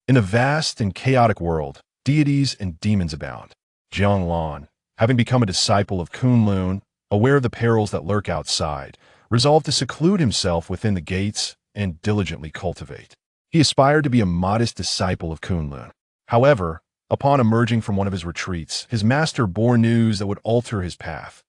In a vast and chaotic world, deities and demons abound. Jiang Lan, having become a disciple of Kunlun, aware of the perils that lurk outside, resolved to seclude himself within the gates and diligently cultivate. He aspired to be a modest disciple of Kunlun. However, upon emerging from one of his retreats, his master bore news that would alter his path.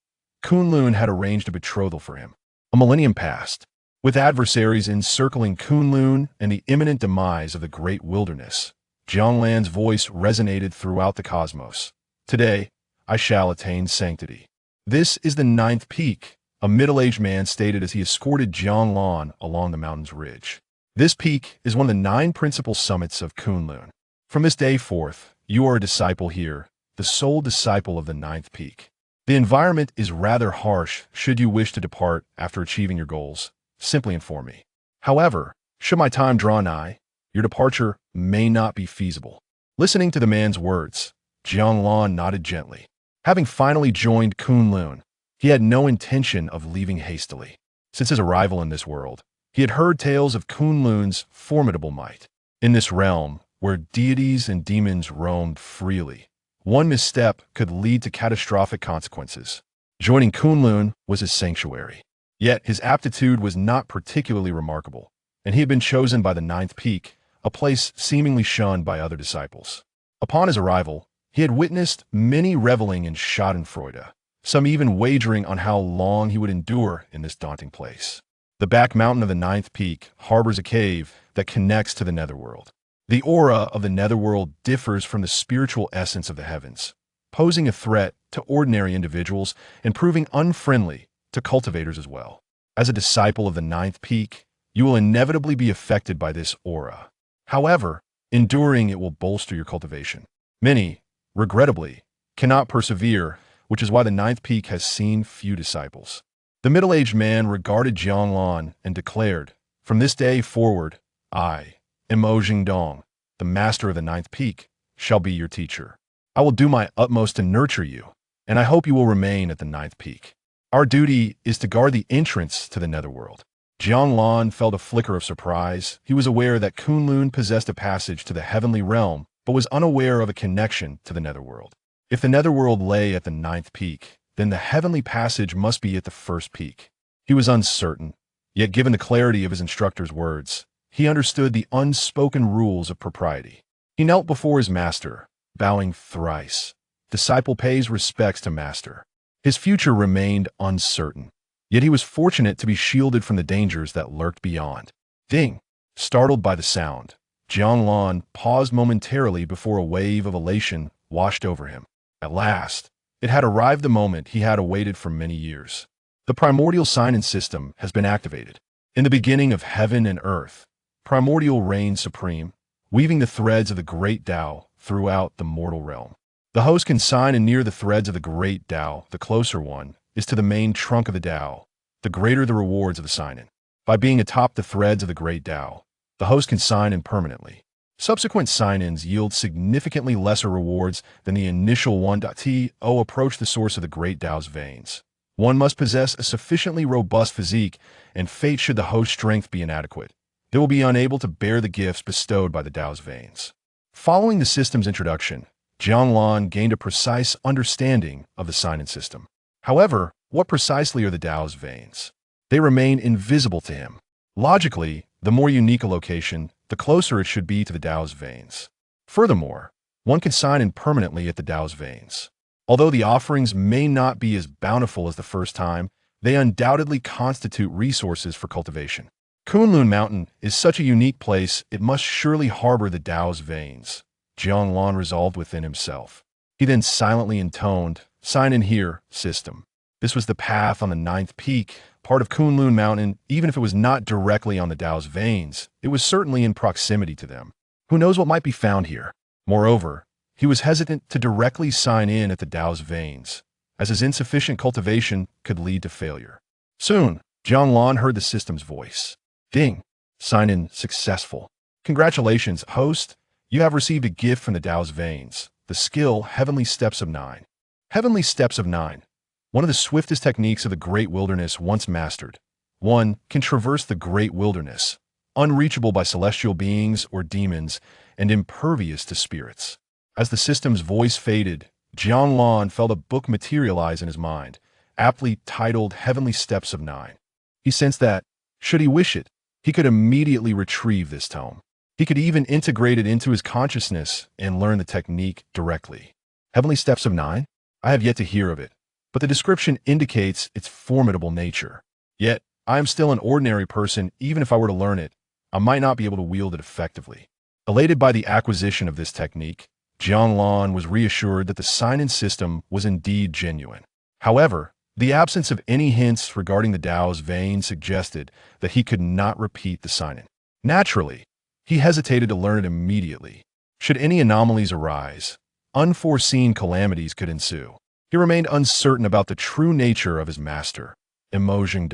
Kunlun had arranged a betrothal for him. A millennium passed, with adversaries encircling Kunlun and the imminent demise of the great wilderness. Jiang Lan's voice resonated throughout the cosmos. Today, I shall attain sanctity. This is the 9th peak, a middle-aged man stated as he escorted Jiang Lan along the mountain's ridge. This peak is one of the 9 principal summits of Kunlun. From this day forth, you are a disciple here, the sole disciple of the 9th peak. The environment is rather harsh should you wish to depart after achieving your goals. Simply inform me. However, should my time draw nigh, your departure may not be feasible. Listening to the man's words, Jiang Lan nodded gently. Having finally joined Kunlun, he had no intention of leaving hastily. Since his arrival in this world, he had heard tales of Kunlun's formidable might. In this realm, where deities and demons roamed freely, one misstep could lead to catastrophic consequences. Joining Kunlun was his sanctuary. Yet his aptitude was not particularly remarkable, and he had been chosen by the 9th peak, a place seemingly shunned by other disciples. Upon his arrival, he had witnessed many reveling in schadenfreude, some even wagering on how long he would endure in this daunting place. The back mountain of the 9th peak harbors a cave that connects to the netherworld. The aura of the netherworld differs from the spiritual essence of the heavens, posing a threat to ordinary individuals and proving unfriendly to cultivators as well. As a disciple of the 9th peak, you will inevitably be affected by this aura. However, enduring it will bolster your cultivation. Many, regrettably, cannot persevere, which is why the 9th peak has seen few disciples. The middle-aged man regarded Jiang Lan and declared, "From this day forward, I, Mo Jingdong, the master of the 9th peak, shall be your teacher. I will do my utmost to nurture you, and I hope you will remain at the 9th peak. Our duty is to guard the entrance to the netherworld." Jiang Lan felt a flicker of surprise. He was aware that Kunlun possessed a passage to the heavenly realm, but was unaware of a connection to the netherworld. If the netherworld lay at the 9th peak, then the heavenly passage must be at the 1st peak. He was uncertain, yet given the clarity of his instructor's words, he understood the unspoken rules of propriety. He knelt before his master, bowing thrice. Disciple pays respects to master. His future remained uncertain, yet he was fortunate to be shielded from the dangers that lurked beyond. Ding! Startled by the sound, Jiang Lan paused momentarily before a wave of elation washed over him. At last, it had arrived the moment he had awaited for many years. The primordial sign-in system has been activated. In the beginning of heaven and earth, primordial reigned supreme, weaving the threads of the great Tao throughout the mortal realm. The host can sign in near the threads of the great Tao. The closer one is to the main trunk of the Tao, the greater the rewards of the sign-in. By being atop the threads of the great Tao, the host can sign in permanently. Subsequent sign-ins yield significantly lesser rewards than the initial one. To approach the source of the great Tao's veins, one must possess a sufficiently robust physique, and fate should the host's strength be inadequate. They will be unable to bear the gifts bestowed by the Tao's veins. Following the system's introduction, Jiang Lan gained a precise understanding of the sign-in system. However, what precisely are the Tao's veins? They remain invisible to him. Logically, the more unique a location, the closer it should be to the Tao's veins. Furthermore, one can sign in permanently at the Tao's veins. Although the offerings may not be as bountiful as the first time, they undoubtedly constitute resources for cultivation. Kunlun Mountain is such a unique place, it must surely harbor the Tao's veins, Jiang Lan resolved within himself. He then silently intoned, "Sign in here, system." This was the path on the 9th peak, part of Kunlun Mountain. Even if it was not directly on the Tao's veins, it was certainly in proximity to them. Who knows what might be found here? Moreover, he was hesitant to directly sign in at the Tao's veins, as his insufficient cultivation could lead to failure. Soon, Jiang Lan heard the system's voice. "Ding! Sign in successful. Congratulations, host. You have received a gift from the Tao's veins, the skill Heavenly Steps of 9. Heavenly Steps of 9. One of the swiftest techniques of the great wilderness once mastered. One can traverse the great wilderness, unreachable by celestial beings or demons, and impervious to spirits. As the system's voice faded, Jiang Lan felt a book materialize in his mind, aptly titled Heavenly Steps of Nine. He sensed that, should he wish it, he could immediately retrieve this tome. He could even integrate it into his consciousness and learn the technique directly. Heavenly Steps of Nine? I have yet to hear of it, but the description indicates its formidable nature. Yet, I am still an ordinary person. Even if I were to learn it, I might not be able to wield it effectively. Elated by the acquisition of this technique, Jiang Lan was reassured that the sign-in system was indeed genuine. However, the absence of any hints regarding the Tao's vein suggested that he could not repeat the sign-in. Naturally, he hesitated to learn it immediately. Should any anomalies arise, unforeseen calamities could ensue. He remained uncertain about the true nature of his master, Imminent.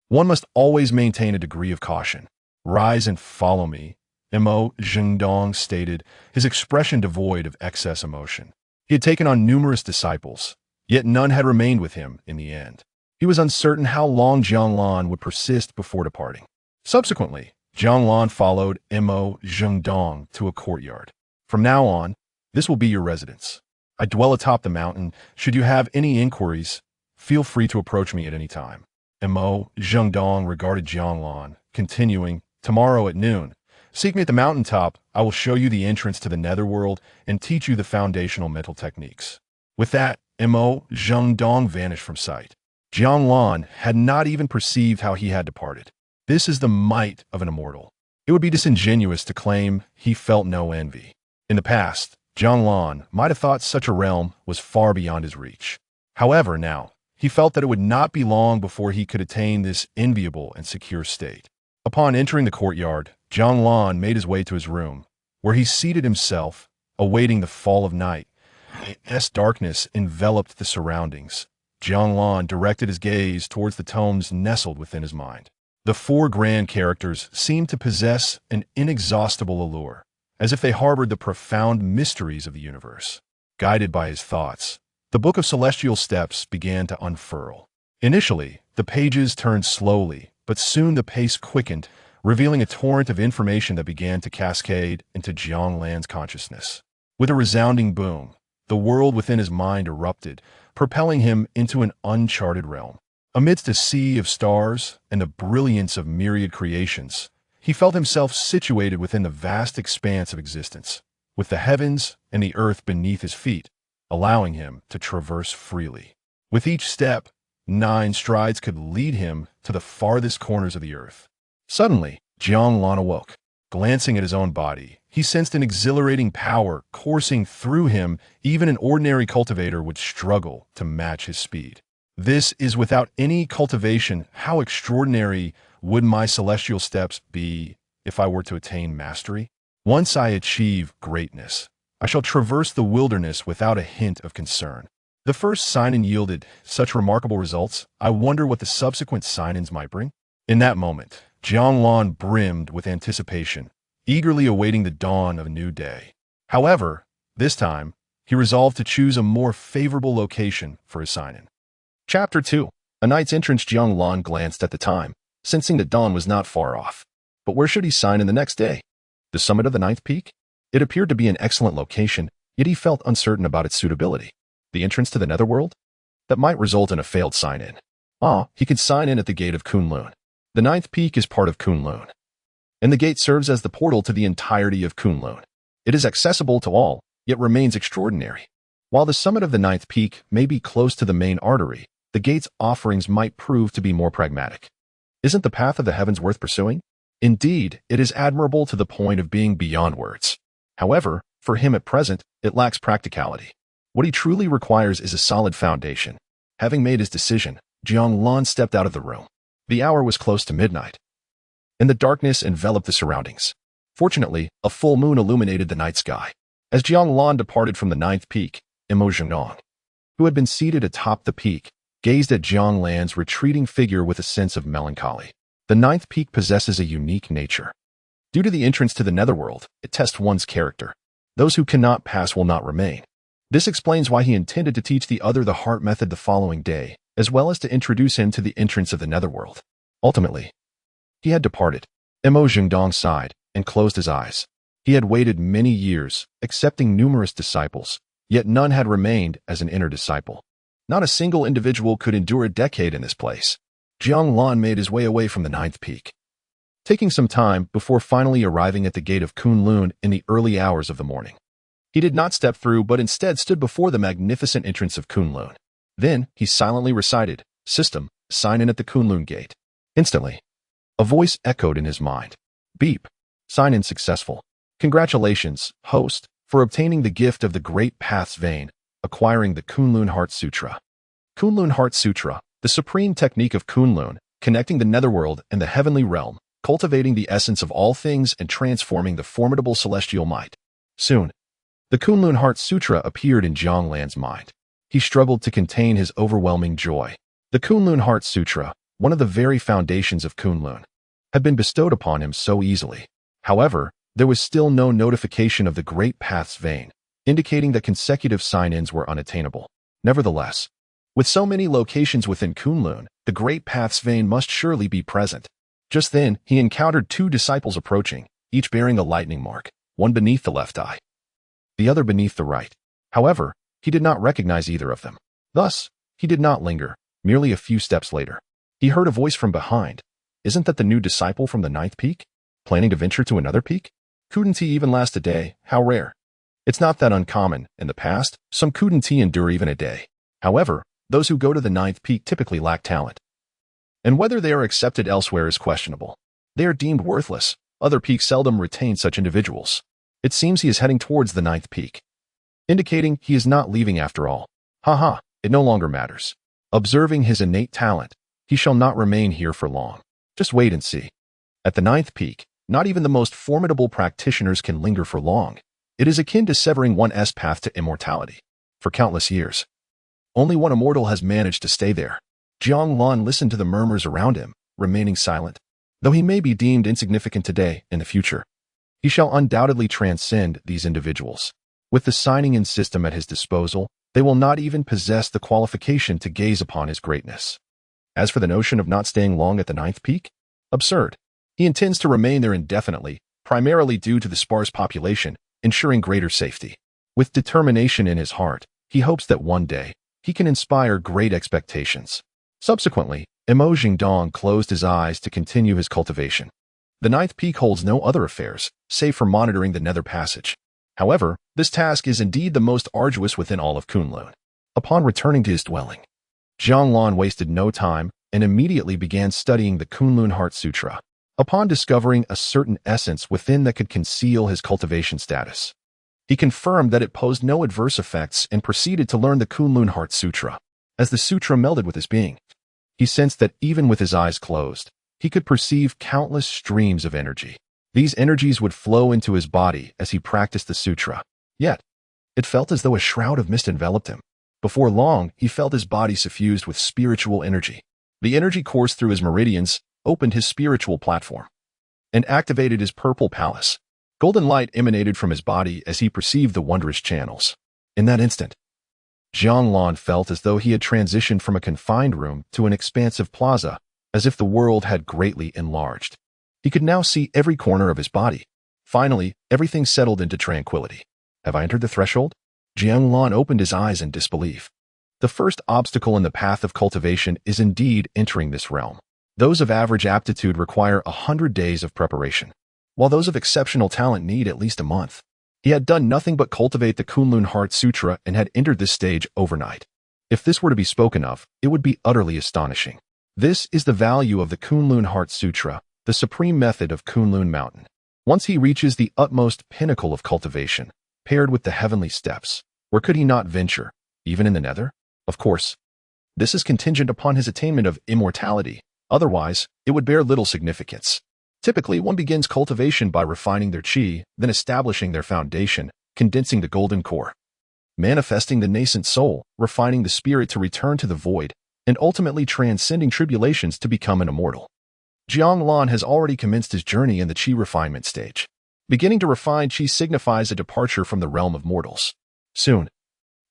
One must always maintain a degree of caution. Rise and follow me, Imminent stated, his expression devoid of excess emotion. He had taken on numerous disciples, yet none had remained with him in the end. He was uncertain how long Jiang Lan would persist before departing. Subsequently, Jiang Lan followed Imminent to a courtyard. From now on, this will be your residence. I dwell atop the mountain. Should you have any inquiries, feel free to approach me at any time. Imminent regarded Jiang Lan, continuing, tomorrow at noon, seek me at the mountaintop. I will show you the entrance to the netherworld and teach you the foundational mental techniques. With that, Imminent vanished from sight. Jiang Lan had not even perceived how he had departed. This is the might of an immortal. It would be disingenuous to claim he felt no envy. In the past, Jiang Lan might have thought such a realm was far beyond his reach. However, now, he felt that it would not be long before he could attain this enviable and secure state. Upon entering the courtyard, Jiang Lan made his way to his room, where he seated himself, awaiting the fall of night. As darkness enveloped the surroundings, Jiang Lan directed his gaze towards the tomes nestled within his mind. The four grand characters seemed to possess an inexhaustible allure, as if they harbored the profound mysteries of the universe. Guided by his thoughts, the Book of Celestial Steps began to unfurl. Initially, the pages turned slowly, but soon the pace quickened, revealing a torrent of information that began to cascade into Jiang Lan's consciousness. With a resounding boom, the world within his mind erupted, propelling him into an uncharted realm. Amidst a sea of stars and the brilliance of myriad creations, he felt himself situated within the vast expanse of existence, with the heavens and the earth beneath his feet, allowing him to traverse freely. With each step, 9 strides could lead him to the farthest corners of the earth. Suddenly, Jiang Lan awoke. Glancing at his own body, he sensed an exhilarating power coursing through him. Even an ordinary cultivator would struggle to match his speed. This is without any cultivation. How extraordinary would my celestial steps be if I were to attain mastery? Once I achieve greatness, I shall traverse the wilderness without a hint of concern. The first sign-in yielded such remarkable results. I wonder what the subsequent sign-ins might bring. In that moment, Jiang Lan brimmed with anticipation, eagerly awaiting the dawn of a new day. However, this time, he resolved to choose a more favorable location for his sign-in. Chapter 2. A night's entrance. Jiang Lan glanced at the time, sensing that dawn was not far off. But where should he sign in the next day? The summit of the 9th peak? It appeared to be an excellent location, yet he felt uncertain about its suitability. The entrance to the netherworld? That might result in a failed sign-in. He could sign in at the gate of Kunlun. The 9th peak is part of Kunlun, and the gate serves as the portal to the entirety of Kunlun. It is accessible to all, yet remains extraordinary. While the summit of the 9th peak may be close to the main artery, the gate's offerings might prove to be more pragmatic. Isn't the path of the heavens worth pursuing? Indeed, it is admirable to the point of being beyond words. However, for him at present, it lacks practicality. What he truly requires is a solid foundation. Having made his decision, Jiang Lan stepped out of the room. The hour was close to midnight, and the darkness enveloped the surroundings. Fortunately, a full moon illuminated the night sky. As Jiang Lan departed from the 9th peak, Imminent, who had been seated atop the peak, gazed at Jiang Lan's retreating figure with a sense of melancholy. The 9th peak possesses a unique nature. Due to the entrance to the netherworld, it tests one's character. Those who cannot pass will not remain. This explains why he intended to teach the other the heart method the following day, as well as to introduce him to the entrance of the netherworld. Ultimately, he had departed. Imminent sighed and closed his eyes. He had waited many years, accepting numerous disciples, yet none had remained as an inner disciple. Not a single individual could endure a decade in this place. Jiang Lan made his way away from the ninth peak, taking some time before finally arriving at the gate of Kunlun in the early hours of the morning. He did not step through, but instead stood before the magnificent entrance of Kunlun. Then he silently recited, "System, sign in at the Kunlun gate." Instantly, a voice echoed in his mind. "Beep. Sign in successful. Congratulations, host, for obtaining the gift of the Great Path's vein, acquiring the Kunlun Heart Sutra." Kunlun Heart Sutra, the supreme technique of Kunlun, connecting the netherworld and the heavenly realm, cultivating the essence of all things and transforming the formidable celestial might. Soon, the Kunlun Heart Sutra appeared in Jiang Lan's mind. He struggled to contain his overwhelming joy. The Kunlun Heart Sutra, one of the very foundations of Kunlun, had been bestowed upon him so easily. However, there was still no notification of the Great Path's vein, indicating that consecutive sign-ins were unattainable. Nevertheless, with so many locations within Kunlun, the Great Path's vein must surely be present. Just then, he encountered two disciples approaching, each bearing a lightning mark, one beneath the left eye, the other beneath the right. However, he did not recognize either of them. Thus, he did not linger. Merely a few steps later, he heard a voice from behind. "Isn't that the new disciple from the ninth peak? Planning to venture to another peak? Couldn't he even last a day? How rare." It's not that uncommon. In the past, some couldn't endure even a day. However, those who go to the ninth peak typically lack talent, and whether they are accepted elsewhere is questionable. They are deemed worthless. Other peaks seldom retain such individuals. It seems he is heading towards the ninth peak, indicating he is not leaving after all. Haha, it no longer matters. Observing his innate talent, he shall not remain here for long. Just wait and see. At the ninth peak, not even the most formidable practitioners can linger for long. It is akin to severing one's path to immortality. For countless years, only one immortal has managed to stay there. Jiang Lan listened to the murmurs around him, remaining silent. Though he may be deemed insignificant today, in the future, he shall undoubtedly transcend these individuals. With the signing-in system at his disposal, they will not even possess the qualification to gaze upon his greatness. As for the notion of not staying long at the ninth peak, absurd. He intends to remain there indefinitely, primarily due to the sparse population, ensuring greater safety. With determination in his heart, he hopes that one day, he can inspire great expectations. Subsequently, Imojing Dong closed his eyes to continue his cultivation. The ninth peak holds no other affairs, save for monitoring the nether passage. However, this task is indeed the most arduous within all of Kunlun. Upon returning to his dwelling, Jiang Lan wasted no time and immediately began studying the Kunlun Heart Sutra. Upon discovering a certain essence within that could conceal his cultivation status, he confirmed that it posed no adverse effects and proceeded to learn the Kunlun Heart Sutra. As the sutra melded with his being, he sensed that even with his eyes closed, he could perceive countless streams of energy. These energies would flow into his body as he practiced the sutra. Yet, it felt as though a shroud of mist enveloped him. Before long, he felt his body suffused with spiritual energy. The energy coursed through his meridians, opened his spiritual platform, and activated his purple palace. Golden light emanated from his body as he perceived the wondrous channels. In that instant, Jiang Lan felt as though he had transitioned from a confined room to an expansive plaza, as if the world had greatly enlarged. He could now see every corner of his body. Finally, everything settled into tranquility. Have I entered the threshold? Jiang Lan opened his eyes in disbelief. The first obstacle in the path of cultivation is indeed entering this realm. Those of average aptitude require 100 days of preparation, while those of exceptional talent need at least a month. He had done nothing but cultivate the Kunlun Heart Sutra and had entered this stage overnight. If this were to be spoken of, it would be utterly astonishing. This is the value of the Kunlun Heart Sutra, the supreme method of Kunlun Mountain. Once he reaches the utmost pinnacle of cultivation, paired with the heavenly steps, where could he not venture, even in the nether? Of course, this is contingent upon his attainment of immortality. Otherwise, it would bear little significance. Typically, one begins cultivation by refining their chi, then establishing their foundation, condensing the golden core, manifesting the nascent soul, refining the spirit to return to the void, and ultimately transcending tribulations to become an immortal. Jiang Lan has already commenced his journey in the chi refinement stage. Beginning to refine chi signifies a departure from the realm of mortals. Soon,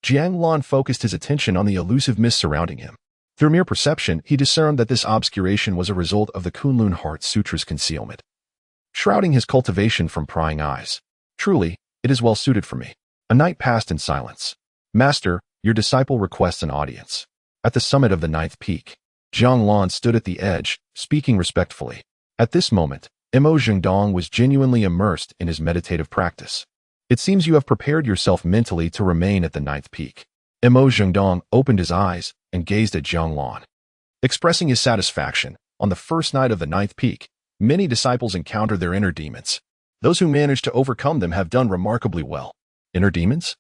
Jiang Lan focused his attention on the elusive mist surrounding him. Through mere perception, he discerned that this obscuration was a result of the Kunlun Heart Sutra's concealment, shrouding his cultivation from prying eyes. Truly, it is well suited for me. A night passed in silence. Master, your disciple requests an audience. At the summit of the ninth peak, Jiang Lan stood at the edge, speaking respectfully. At this moment, Imo Zhengdong was genuinely immersed in his meditative practice. It seems you have prepared yourself mentally to remain at the ninth peak. Imo Zhengdong opened his eyes and gazed at Jiang Lan. Expressing his satisfaction, on the first night of the ninth peak, many disciples encountered their inner demons. Those who managed to overcome them have done remarkably well. Inner demons?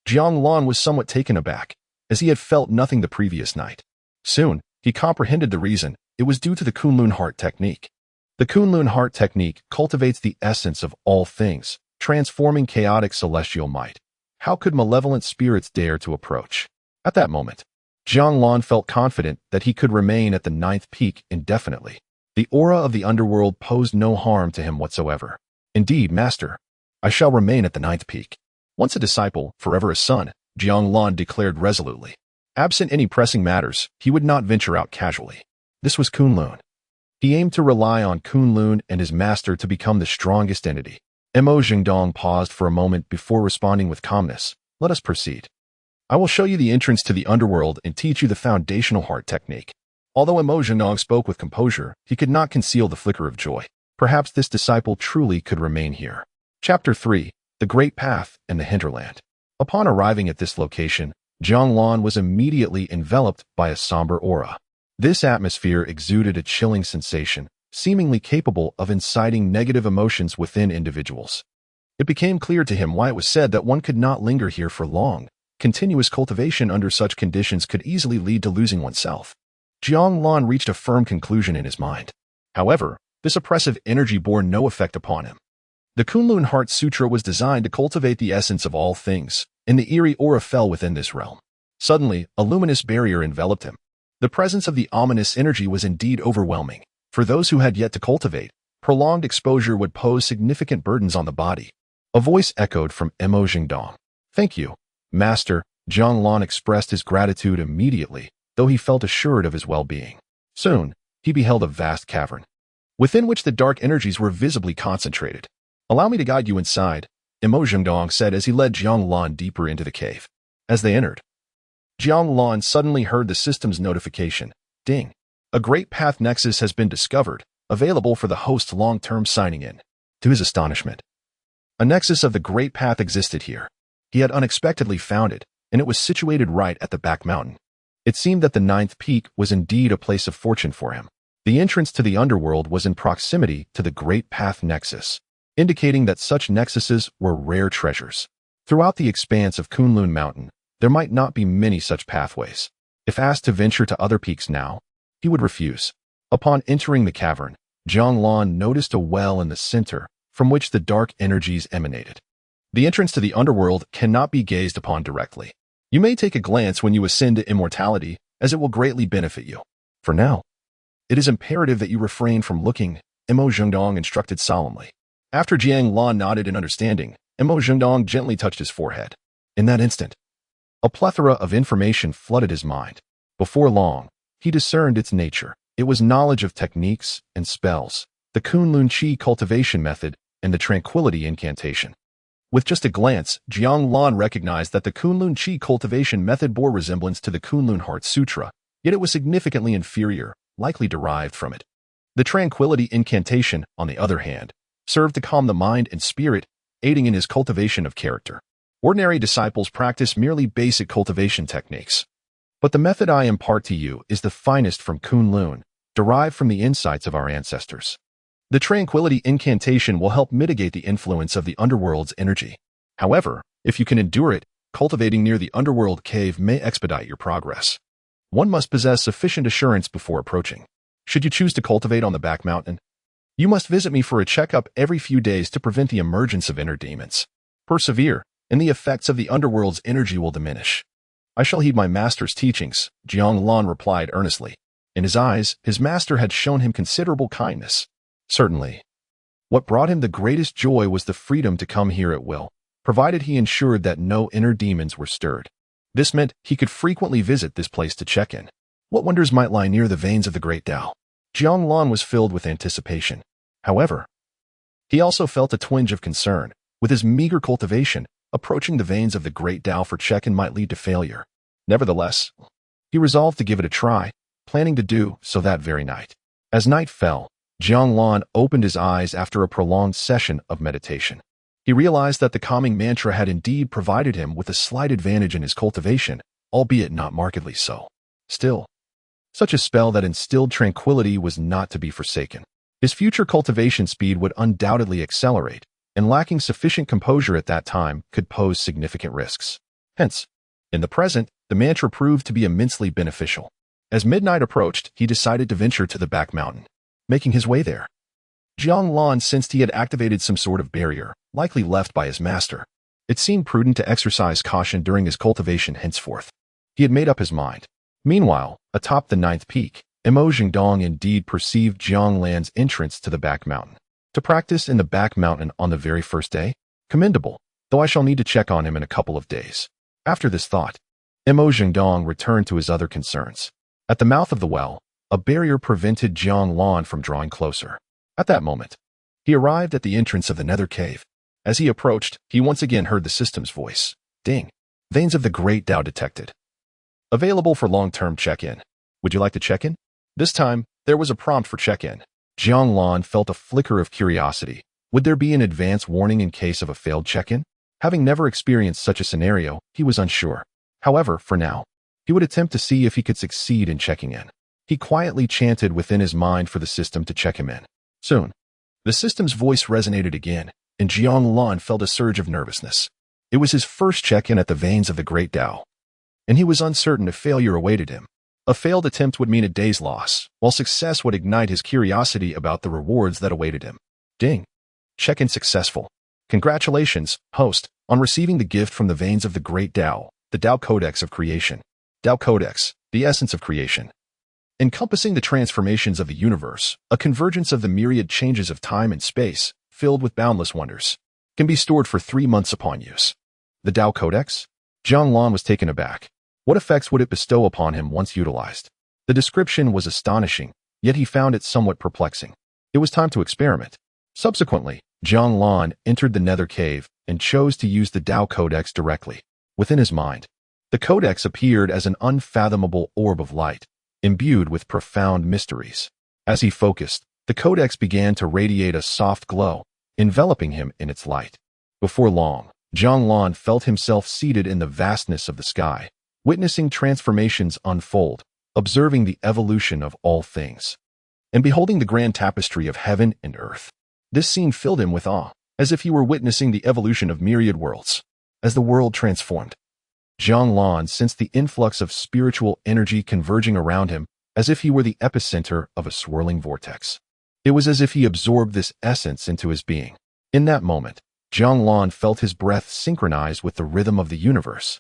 Jiang Lan was somewhat taken aback, as he had felt nothing the previous night. Soon, he comprehended the reason. It was due to the Kunlun heart technique. The Kunlun heart technique cultivates the essence of all things, transforming chaotic celestial might. How could malevolent spirits dare to approach? At that moment, Jiang Lan felt confident that he could remain at the ninth peak indefinitely. The aura of the underworld posed no harm to him whatsoever. Indeed, Master, I shall remain at the ninth peak. Once a disciple, forever a son, Jiang Lan declared resolutely. Absent any pressing matters, he would not venture out casually. This was Kunlun. He aimed to rely on Kunlun and his master to become the strongest entity. Imo Zhengdong paused for a moment before responding with calmness. Let us proceed. I will show you the entrance to the underworld and teach you the foundational heart technique. Although Imo Zhengdong spoke with composure, he could not conceal the flicker of joy. Perhaps this disciple truly could remain here. Chapter 3. The Great Path and the Hinterland. Upon arriving at this location, Jiang Lan was immediately enveloped by a somber aura. This atmosphere exuded a chilling sensation, seemingly capable of inciting negative emotions within individuals. It became clear to him why it was said that one could not linger here for long. Continuous cultivation under such conditions could easily lead to losing oneself. Jiang Lan reached a firm conclusion in his mind. However, this oppressive energy bore no effect upon him. The Kunlun Heart Sutra was designed to cultivate the essence of all things, and the eerie aura fell within this realm. Suddenly, a luminous barrier enveloped him. The presence of the ominous energy was indeed overwhelming. For those who had yet to cultivate, prolonged exposure would pose significant burdens on the body. A voice echoed from Imo Zhengdong. Thank you, Master. Jiang Lan expressed his gratitude immediately, though he felt assured of his well-being. Soon, he beheld a vast cavern, within which the dark energies were visibly concentrated. Allow me to guide you inside, Imo Zhengdong said as he led Jiang Lan deeper into the cave. As they entered, Jiang Lan suddenly heard the system's notification. Ding. A Great Path Nexus has been discovered, available for the host's long-term signing in. To his astonishment, a nexus of the Great Path existed here. He had unexpectedly found it, and it was situated right at the back mountain. It seemed that the ninth peak was indeed a place of fortune for him. The entrance to the underworld was in proximity to the Great Path Nexus, indicating that such nexuses were rare treasures. Throughout the expanse of Kunlun Mountain, there might not be many such pathways. If asked to venture to other peaks now, he would refuse. Upon entering the cavern, Jiang Lan noticed a well in the center, from which the dark energies emanated. The entrance to the underworld cannot be gazed upon directly. You may take a glance when you ascend to immortality, as it will greatly benefit you. For now, it is imperative that you refrain from looking, Imo Zhengdong instructed solemnly. After Jiang Lan nodded in understanding, Imo Zhengdong gently touched his forehead. In that instant, a plethora of information flooded his mind. Before long, he discerned its nature. It was knowledge of techniques and spells, the Kunlun Chi cultivation method, and the tranquility incantation. With just a glance, Jiang Lan recognized that the Kunlun Chi cultivation method bore resemblance to the Kunlun Heart Sutra, yet it was significantly inferior, likely derived from it. The tranquility incantation, on the other hand, served to calm the mind and spirit, aiding in his cultivation of character. Ordinary disciples practice merely basic cultivation techniques. But the method I impart to you is the finest from Kunlun, derived from the insights of our ancestors. The tranquility incantation will help mitigate the influence of the underworld's energy. However, if you can endure it, cultivating near the underworld cave may expedite your progress. One must possess sufficient assurance before approaching. Should you choose to cultivate on the back mountain, you must visit me for a checkup every few days to prevent the emergence of inner demons. Persevere, and the effects of the underworld's energy will diminish. I shall heed my master's teachings, Jiang Lan replied earnestly. In his eyes, his master had shown him considerable kindness. Certainly. What brought him the greatest joy was the freedom to come here at will, provided he ensured that no inner demons were stirred. This meant he could frequently visit this place to check in. What wonders might lie near the veins of the great Tao? Jiang Lan was filled with anticipation. However, he also felt a twinge of concern. With his meager cultivation, approaching the veins of the great Tao for check-in might lead to failure. Nevertheless, he resolved to give it a try, planning to do so that very night. As night fell, Jiang Lan opened his eyes after a prolonged session of meditation. He realized that the calming mantra had indeed provided him with a slight advantage in his cultivation, albeit not markedly so. Still, such a spell that instilled tranquility was not to be forsaken. His future cultivation speed would undoubtedly accelerate, and lacking sufficient composure at that time could pose significant risks. Hence, in the present, the mantra proved to be immensely beneficial. As midnight approached, he decided to venture to the back mountain. Making his way there, Jiang Lan sensed he had activated some sort of barrier, likely left by his master. It seemed prudent to exercise caution during his cultivation henceforth. He had made up his mind. Meanwhile, atop the 9th peak, Imo Jingdong indeed perceived Jiang Lan's entrance to the back mountain. To practice in the back mountain on the very first day? Commendable, though I shall need to check on him in a couple of days. After this thought, Imo Jingdong returned to his other concerns. At the mouth of the well, a barrier prevented Jiang Lan from drawing closer. At that moment, he arrived at the entrance of the nether cave. As he approached, he once again heard the system's voice. Ding. Veins of the Great Tao detected. Available for long-term check-in. Would you like to check in? This time, there was a prompt for check-in. Jiang Lan felt a flicker of curiosity. Would there be an advance warning in case of a failed check-in? Having never experienced such a scenario, he was unsure. However, for now, he would attempt to see if he could succeed in checking in. He quietly chanted within his mind for the system to check him in. Soon, the system's voice resonated again, and Jiang Lan felt a surge of nervousness. It was his first check-in at the veins of the Great Tao, and he was uncertain if failure awaited him. A failed attempt would mean a day's loss, while success would ignite his curiosity about the rewards that awaited him. Ding. Check-in successful. Congratulations, host, on receiving the gift from the veins of the Great Tao, the Tao Codex of Creation. Tao Codex, the essence of creation. Encompassing the transformations of the universe, a convergence of the myriad changes of time and space, filled with boundless wonders, can be stored for 3 months upon use. The Tao Codex? Jiang Lan was taken aback. What effects would it bestow upon him once utilized? The description was astonishing, yet he found it somewhat perplexing. It was time to experiment. Subsequently, Jiang Lan entered the nether cave and chose to use the Tao Codex directly. Within his mind, the Codex appeared as an unfathomable orb of light, imbued with profound mysteries. As he focused, the Codex began to radiate a soft glow, enveloping him in its light. Before long, Jiang Lan felt himself seated in the vastness of the sky, witnessing transformations unfold, observing the evolution of all things, and beholding the grand tapestry of heaven and earth. This scene filled him with awe, as if he were witnessing the evolution of myriad worlds. As the world transformed, Jiang Lan sensed the influx of spiritual energy converging around him, as if he were the epicenter of a swirling vortex. It was as if he absorbed this essence into his being. In that moment, Jiang Lan felt his breath synchronized with the rhythm of the universe,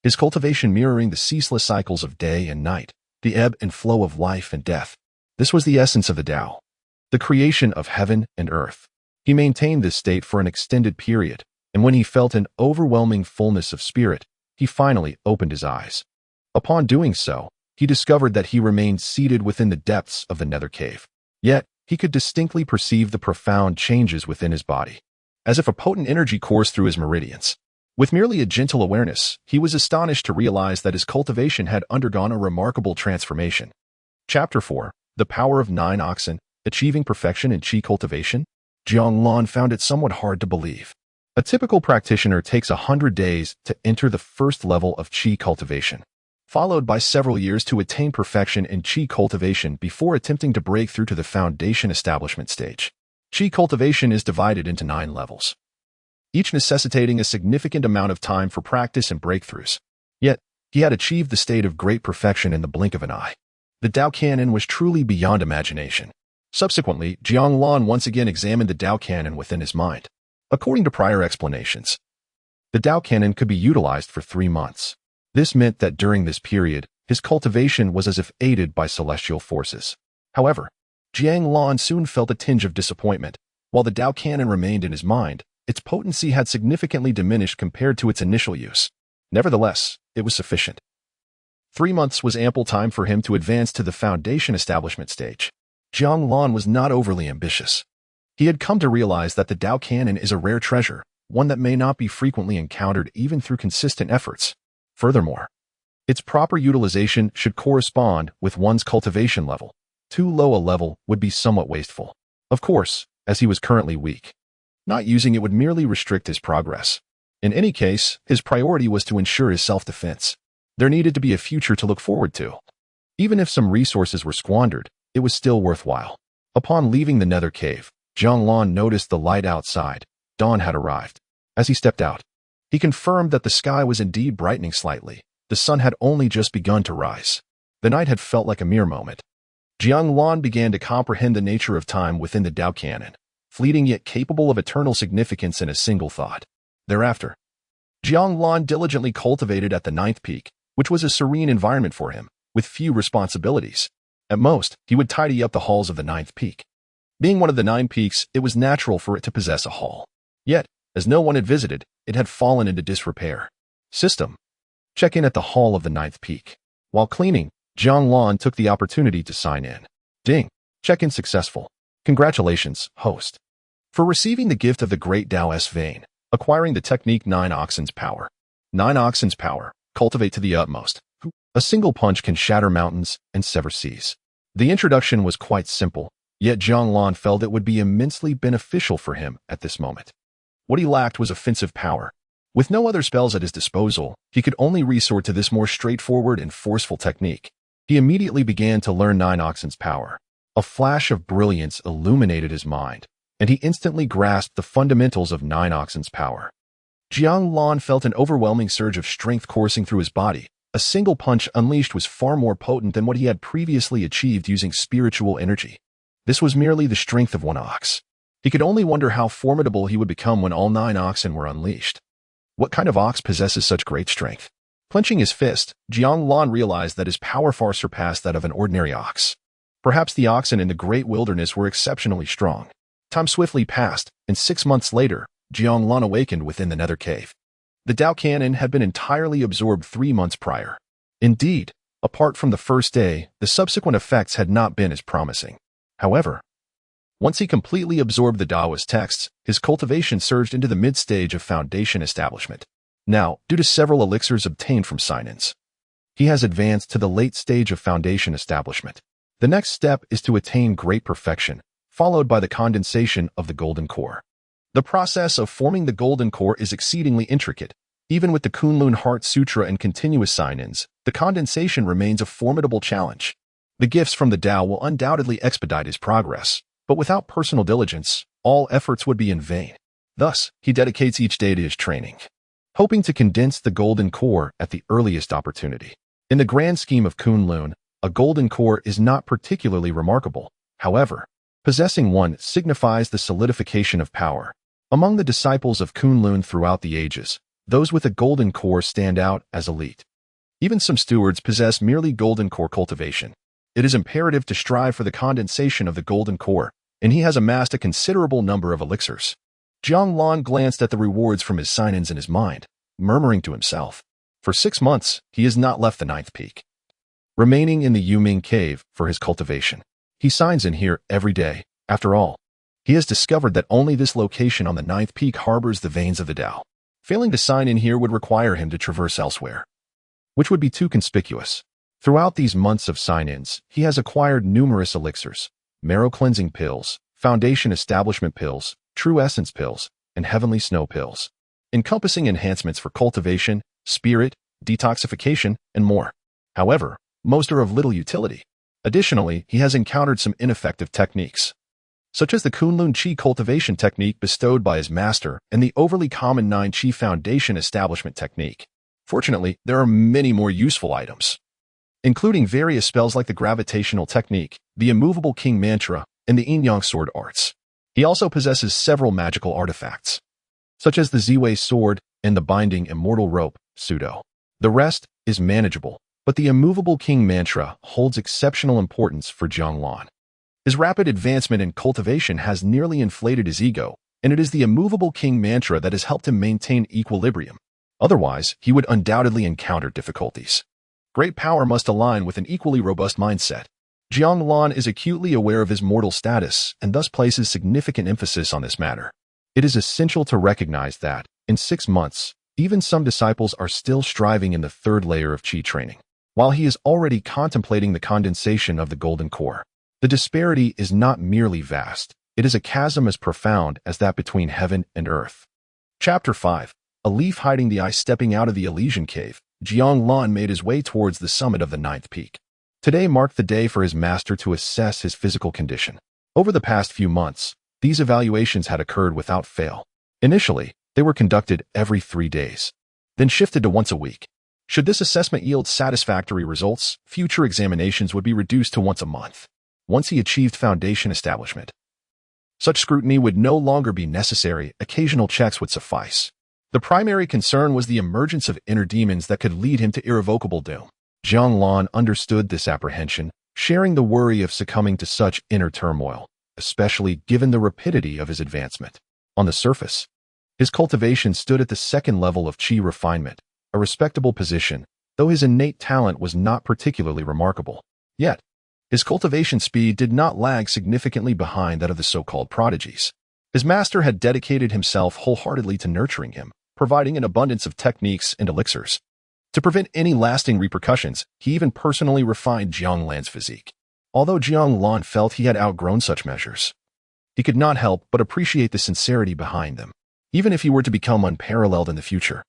his cultivation mirroring the ceaseless cycles of day and night, the ebb and flow of life and death. This was the essence of the Tao, the creation of heaven and earth. He maintained this state for an extended period, and when he felt an overwhelming fullness of spirit, he finally opened his eyes. Upon doing so, he discovered that he remained seated within the depths of the nether cave. Yet, he could distinctly perceive the profound changes within his body, as if a potent energy coursed through his meridians. With merely a gentle awareness, he was astonished to realize that his cultivation had undergone a remarkable transformation. Chapter 4. The Power of 9 Oxen, Achieving Perfection in Qi Cultivation. Jiang Lan found it somewhat hard to believe. A typical practitioner takes 100 days to enter the first level of Qi cultivation, followed by several years to attain perfection in Qi cultivation before attempting to break through to the foundation establishment stage. Qi cultivation is divided into 9 levels, each necessitating a significant amount of time for practice and breakthroughs. Yet, he had achieved the state of great perfection in the blink of an eye. The Tao Canon was truly beyond imagination. Subsequently, Jiang Lan once again examined the Tao Canon within his mind. According to prior explanations, the Tao Canon could be utilized for 3 months. This meant that during this period, his cultivation was as if aided by celestial forces. However, Jiang Lan soon felt a tinge of disappointment. While the Tao Canon remained in his mind, its potency had significantly diminished compared to its initial use. Nevertheless, it was sufficient. 3 months was ample time for him to advance to the foundation establishment stage. Jiang Lan was not overly ambitious. He had come to realize that the Tao Canon is a rare treasure, one that may not be frequently encountered even through consistent efforts. Furthermore, its proper utilization should correspond with one's cultivation level. Too low a level would be somewhat wasteful. Of course, as he was currently weak. Not using it would merely restrict his progress. In any case, his priority was to ensure his self-defense. There needed to be a future to look forward to. Even if some resources were squandered, it was still worthwhile. Upon leaving the nether cave, Jiang Lan noticed the light outside. Dawn had arrived. As he stepped out, he confirmed that the sky was indeed brightening slightly. The sun had only just begun to rise. The night had felt like a mere moment. Jiang Lan began to comprehend the nature of time within the Tao canon, fleeting yet capable of eternal significance in a single thought. Thereafter, Jiang Lan diligently cultivated at the 9th peak, which was a serene environment for him, with few responsibilities. At most, he would tidy up the halls of the 9th peak. Being one of the 9 peaks, it was natural for it to possess a hall. Yet, as no one had visited, it had fallen into disrepair. System. Check in at the hall of the 9th peak. While cleaning, Jiang Lan took the opportunity to sign in. Ding. Check-in successful. Congratulations, host, for receiving the gift of the Great Taoist Vein, acquiring the technique 9 Oxen's Power. 9 Oxen's Power. Cultivate to the utmost. A single punch can shatter mountains and sever seas. The introduction was quite simple, yet Jiang Lan felt it would be immensely beneficial for him at this moment. What he lacked was offensive power. With no other spells at his disposal, he could only resort to this more straightforward and forceful technique. He immediately began to learn 9 Oxen's Power. A flash of brilliance illuminated his mind, and he instantly grasped the fundamentals of 9 Oxen's Power. Jiang Lan felt an overwhelming surge of strength coursing through his body. A single punch unleashed was far more potent than what he had previously achieved using spiritual energy. This was merely the strength of one ox. He could only wonder how formidable he would become when all 9 oxen were unleashed. What kind of ox possesses such great strength? Clenching his fist, Jiang Lan realized that his power far surpassed that of an ordinary ox. Perhaps the oxen in the great wilderness were exceptionally strong. Time swiftly passed, and 6 months later, Jiang Lan awakened within the nether cave. The Tao canon had been entirely absorbed 3 months prior. Indeed, apart from the first day, the subsequent effects had not been as promising. However, once he completely absorbed the Taoist texts, his cultivation surged into the mid-stage of foundation establishment. Now, due to several elixirs obtained from sign-ins, he has advanced to the late stage of foundation establishment. The next step is to attain great perfection, followed by the condensation of the golden core. The process of forming the golden core is exceedingly intricate. Even with the Kunlun Heart Sutra and continuous sign-ins, the condensation remains a formidable challenge. The gifts from the Tao will undoubtedly expedite his progress, but without personal diligence, all efforts would be in vain. Thus, he dedicates each day to his training, hoping to condense the golden core at the earliest opportunity. In the grand scheme of Kunlun, a golden core is not particularly remarkable. However, possessing one signifies the solidification of power. Among the disciples of Kunlun throughout the ages, those with a golden core stand out as elite. Even some stewards possess merely golden core cultivation. It is imperative to strive for the condensation of the golden core, and he has amassed a considerable number of elixirs. Jiang Lan glanced at the rewards from his sign-ins in his mind, murmuring to himself. For 6 months, he has not left the 9th peak, remaining in the Yuming cave for his cultivation. He signs in here every day. After all, he has discovered that only this location on the 9th peak harbors the veins of the Tao. Failing to sign in here would require him to traverse elsewhere, which would be too conspicuous. Throughout these months of sign-ins, he has acquired numerous elixirs, marrow cleansing pills, foundation establishment pills, true essence pills, and heavenly snow pills, encompassing enhancements for cultivation, spirit, detoxification, and more. However, most are of little utility. Additionally, he has encountered some ineffective techniques, such as the Kunlun Qi cultivation technique bestowed by his master and the overly common 9 Qi foundation establishment technique. Fortunately, there are many more useful items, including various spells like the gravitational technique, the immovable king mantra, and the yin-yang sword arts. He also possesses several magical artifacts, such as the Ziwei sword and the binding immortal rope, pseudo. The rest is manageable, but the immovable king mantra holds exceptional importance for Jiang Lan. His rapid advancement in cultivation has nearly inflated his ego, and it is the immovable king mantra that has helped him maintain equilibrium. Otherwise, he would undoubtedly encounter difficulties. Great power must align with an equally robust mindset. Jiang Lan is acutely aware of his mortal status and thus places significant emphasis on this matter. It is essential to recognize that, in 6 months, even some disciples are still striving in the third layer of Qi training, while he is already contemplating the condensation of the golden core. The disparity is not merely vast, it is a chasm as profound as that between heaven and earth. Chapter 5. A leaf hiding the eye. Stepping out of the Elysian cave, Jiang Lan made his way towards the summit of the 9th peak. Today marked the day for his master to assess his physical condition. Over the past few months, these evaluations had occurred without fail. Initially, they were conducted every 3 days, then shifted to once a week. Should this assessment yield satisfactory results, future examinations would be reduced to once a month. Once he achieved foundation establishment, such scrutiny would no longer be necessary, occasional checks would suffice. The primary concern was the emergence of inner demons that could lead him to irrevocable doom. Jiang Lan understood this apprehension, sharing the worry of succumbing to such inner turmoil, especially given the rapidity of his advancement. On the surface, his cultivation stood at the 2nd level of Qi refinement, a respectable position, though his innate talent was not particularly remarkable. Yet, his cultivation speed did not lag significantly behind that of the so-called prodigies. His master had dedicated himself wholeheartedly to nurturing him, providing an abundance of techniques and elixirs. To prevent any lasting repercussions, he even personally refined Jiang Lan's physique. Although Jiang Lan felt he had outgrown such measures, he could not help but appreciate the sincerity behind them. Even if he were to become unparalleled in the future,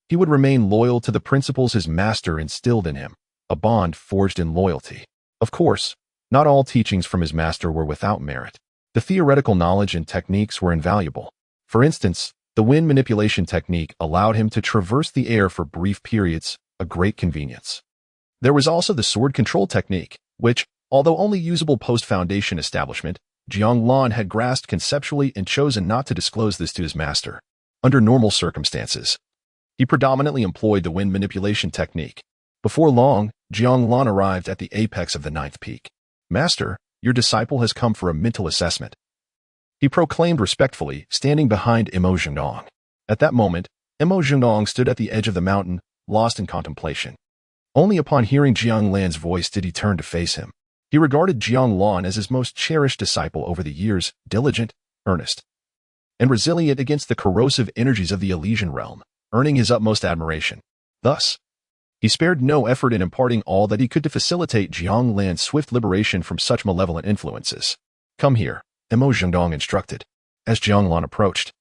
he would remain loyal to the principles his master instilled in him, a bond forged in loyalty. Of course, not all teachings from his master were without merit. The theoretical knowledge and techniques were invaluable. For instance, the wind manipulation technique allowed him to traverse the air for brief periods, a great convenience. There was also the sword control technique, which, although only usable post-foundation establishment, Jiang Lan had grasped conceptually and chosen not to disclose this to his master. Under normal circumstances, he predominantly employed the wind manipulation technique. Before long, Jiang Lan arrived at the apex of the 9th peak. "Master, your disciple has come for a mental assessment," he proclaimed respectfully, standing behind Imo Zhendong. At that moment, Imo Zhendong stood at the edge of the mountain, lost in contemplation. Only upon hearing Jiang Lan's voice did he turn to face him. He regarded Jiang Lan as his most cherished disciple over the years, diligent, earnest, and resilient against the corrosive energies of the Elysian realm, earning his utmost admiration. Thus, he spared no effort in imparting all that he could to facilitate Jiang Lan's swift liberation from such malevolent influences. "Come here," Imo Zhendong instructed. As Jiang Lan approached,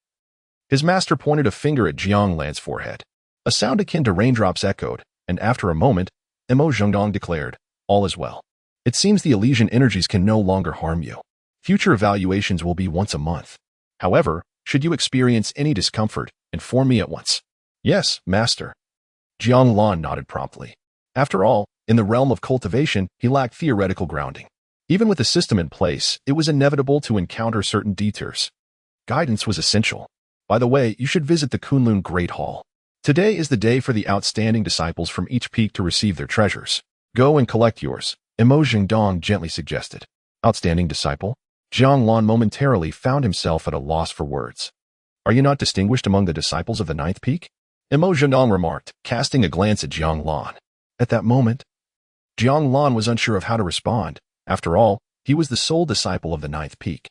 his master pointed a finger at Jiang Lan's forehead. A sound akin to raindrops echoed, and after a moment, Imo Zhendong declared, "All is well. It seems the Elysian energies can no longer harm you. Future evaluations will be once a month. However, should you experience any discomfort, inform me at once." "Yes, master." Jiang Lan nodded promptly. After all, in the realm of cultivation, he lacked theoretical grounding. Even with a system in place, it was inevitable to encounter certain detours. Guidance was essential. "By the way, you should visit the Kunlun Great Hall. Today is the day for the outstanding disciples from each peak to receive their treasures. Go and collect yours," Imo Zhendong gently suggested. Outstanding disciple? Jiang Lan momentarily found himself at a loss for words. "Are you not distinguished among the disciples of the 9th peak?" Imo Zhendong remarked, casting a glance at Jiang Lan. At that moment, Jiang Lan was unsure of how to respond. After all, he was the sole disciple of the 9th peak.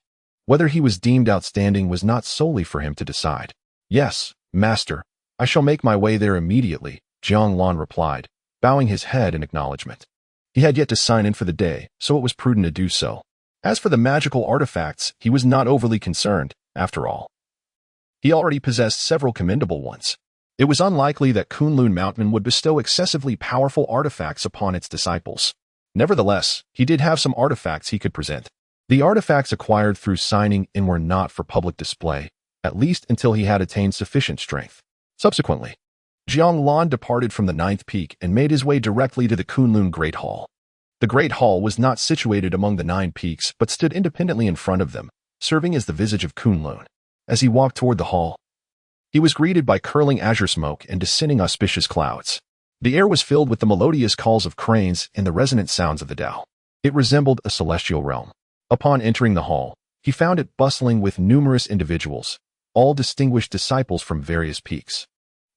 Whether he was deemed outstanding was not solely for him to decide. "Yes, master, I shall make my way there immediately," Jiang Lan replied, bowing his head in acknowledgement. He had yet to sign in for the day, so it was prudent to do so. As for the magical artifacts, he was not overly concerned, after all. He already possessed several commendable ones. It was unlikely that Kunlun Mountain would bestow excessively powerful artifacts upon its disciples. Nevertheless, he did have some artifacts he could present. The artifacts acquired through signing in were not for public display, at least until he had attained sufficient strength. Subsequently, Jiang Lan departed from the 9th peak and made his way directly to the Kunlun Great Hall. The Great Hall was not situated among the 9 peaks but stood independently in front of them, serving as the visage of Kunlun. As he walked toward the hall, he was greeted by curling azure smoke and descending auspicious clouds. The air was filled with the melodious calls of cranes and the resonant sounds of the Tao. It resembled a celestial realm. Upon entering the hall, he found it bustling with numerous individuals, all distinguished disciples from various peaks.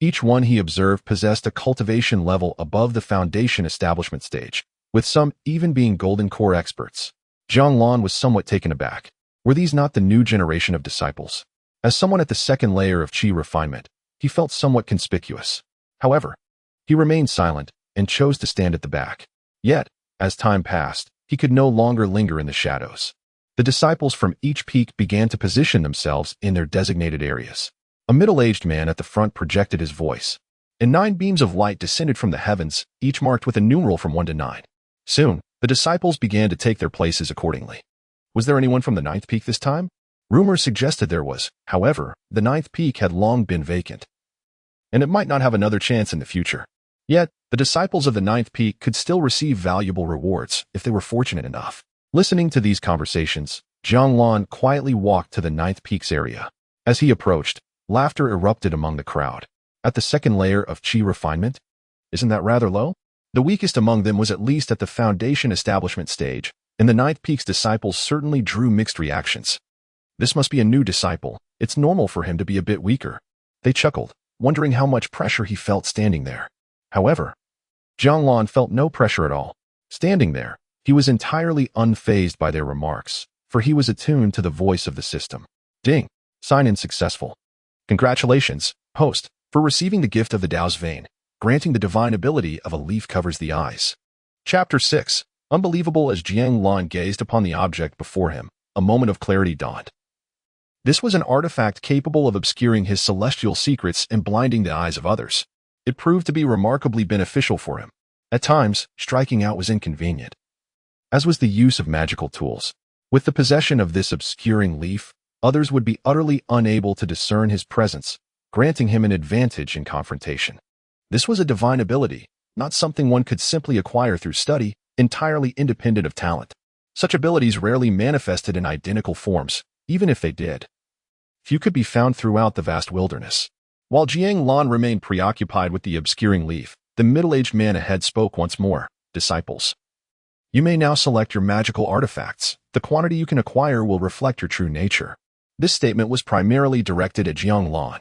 Each one he observed possessed a cultivation level above the foundation establishment stage, with some even being golden core experts. Jiang Lan was somewhat taken aback. Were these not the new generation of disciples? As someone at the second layer of chi refinement, he felt somewhat conspicuous. However, he remained silent and chose to stand at the back. Yet, as time passed, he could no longer linger in the shadows. The disciples from each peak began to position themselves in their designated areas. A middle-aged man at the front projected his voice, and 9 beams of light descended from the heavens, each marked with a numeral from 1 to 9. Soon, the disciples began to take their places accordingly. Was there anyone from the 9th peak this time? Rumors suggested there was. However, the 9th peak had long been vacant, and it might not have another chance in the future. Yet, the disciples of the 9th peak could still receive valuable rewards if they were fortunate enough. Listening to these conversations, Jiang Lan quietly walked to the 9th peak's area. As he approached, laughter erupted among the crowd. At the second layer of chi refinement? Isn't that rather low? The weakest among them was at least at the foundation establishment stage, and the 9th peak's disciples certainly drew mixed reactions. This must be a new disciple. It's normal for him to be a bit weaker. They chuckled, wondering how much pressure he felt standing there. However, Jiang Lan felt no pressure at all. Standing there, he was entirely unfazed by their remarks, for he was attuned to the voice of the system. Ding! Sign-in successful. Congratulations, host, for receiving the gift of the Tao's vein, granting the divine ability of a leaf covers the eyes. Chapter 6. Unbelievable. As Jiang Lan gazed upon the object before him, a moment of clarity dawned. This was an artifact capable of obscuring his celestial secrets and blinding the eyes of others. It proved to be remarkably beneficial for him. At times, striking out was inconvenient, as was the use of magical tools. With the possession of this obscuring leaf, others would be utterly unable to discern his presence, granting him an advantage in confrontation. This was a divine ability, not something one could simply acquire through study, entirely independent of talent. Such abilities rarely manifested in identical forms, even if they did. Few could be found throughout the vast wilderness. While Jiang Lan remained preoccupied with the obscuring leaf, the middle-aged man ahead spoke once more. Disciples, you may now select your magical artifacts. The quantity you can acquire will reflect your true nature. This statement was primarily directed at Jiang Lan,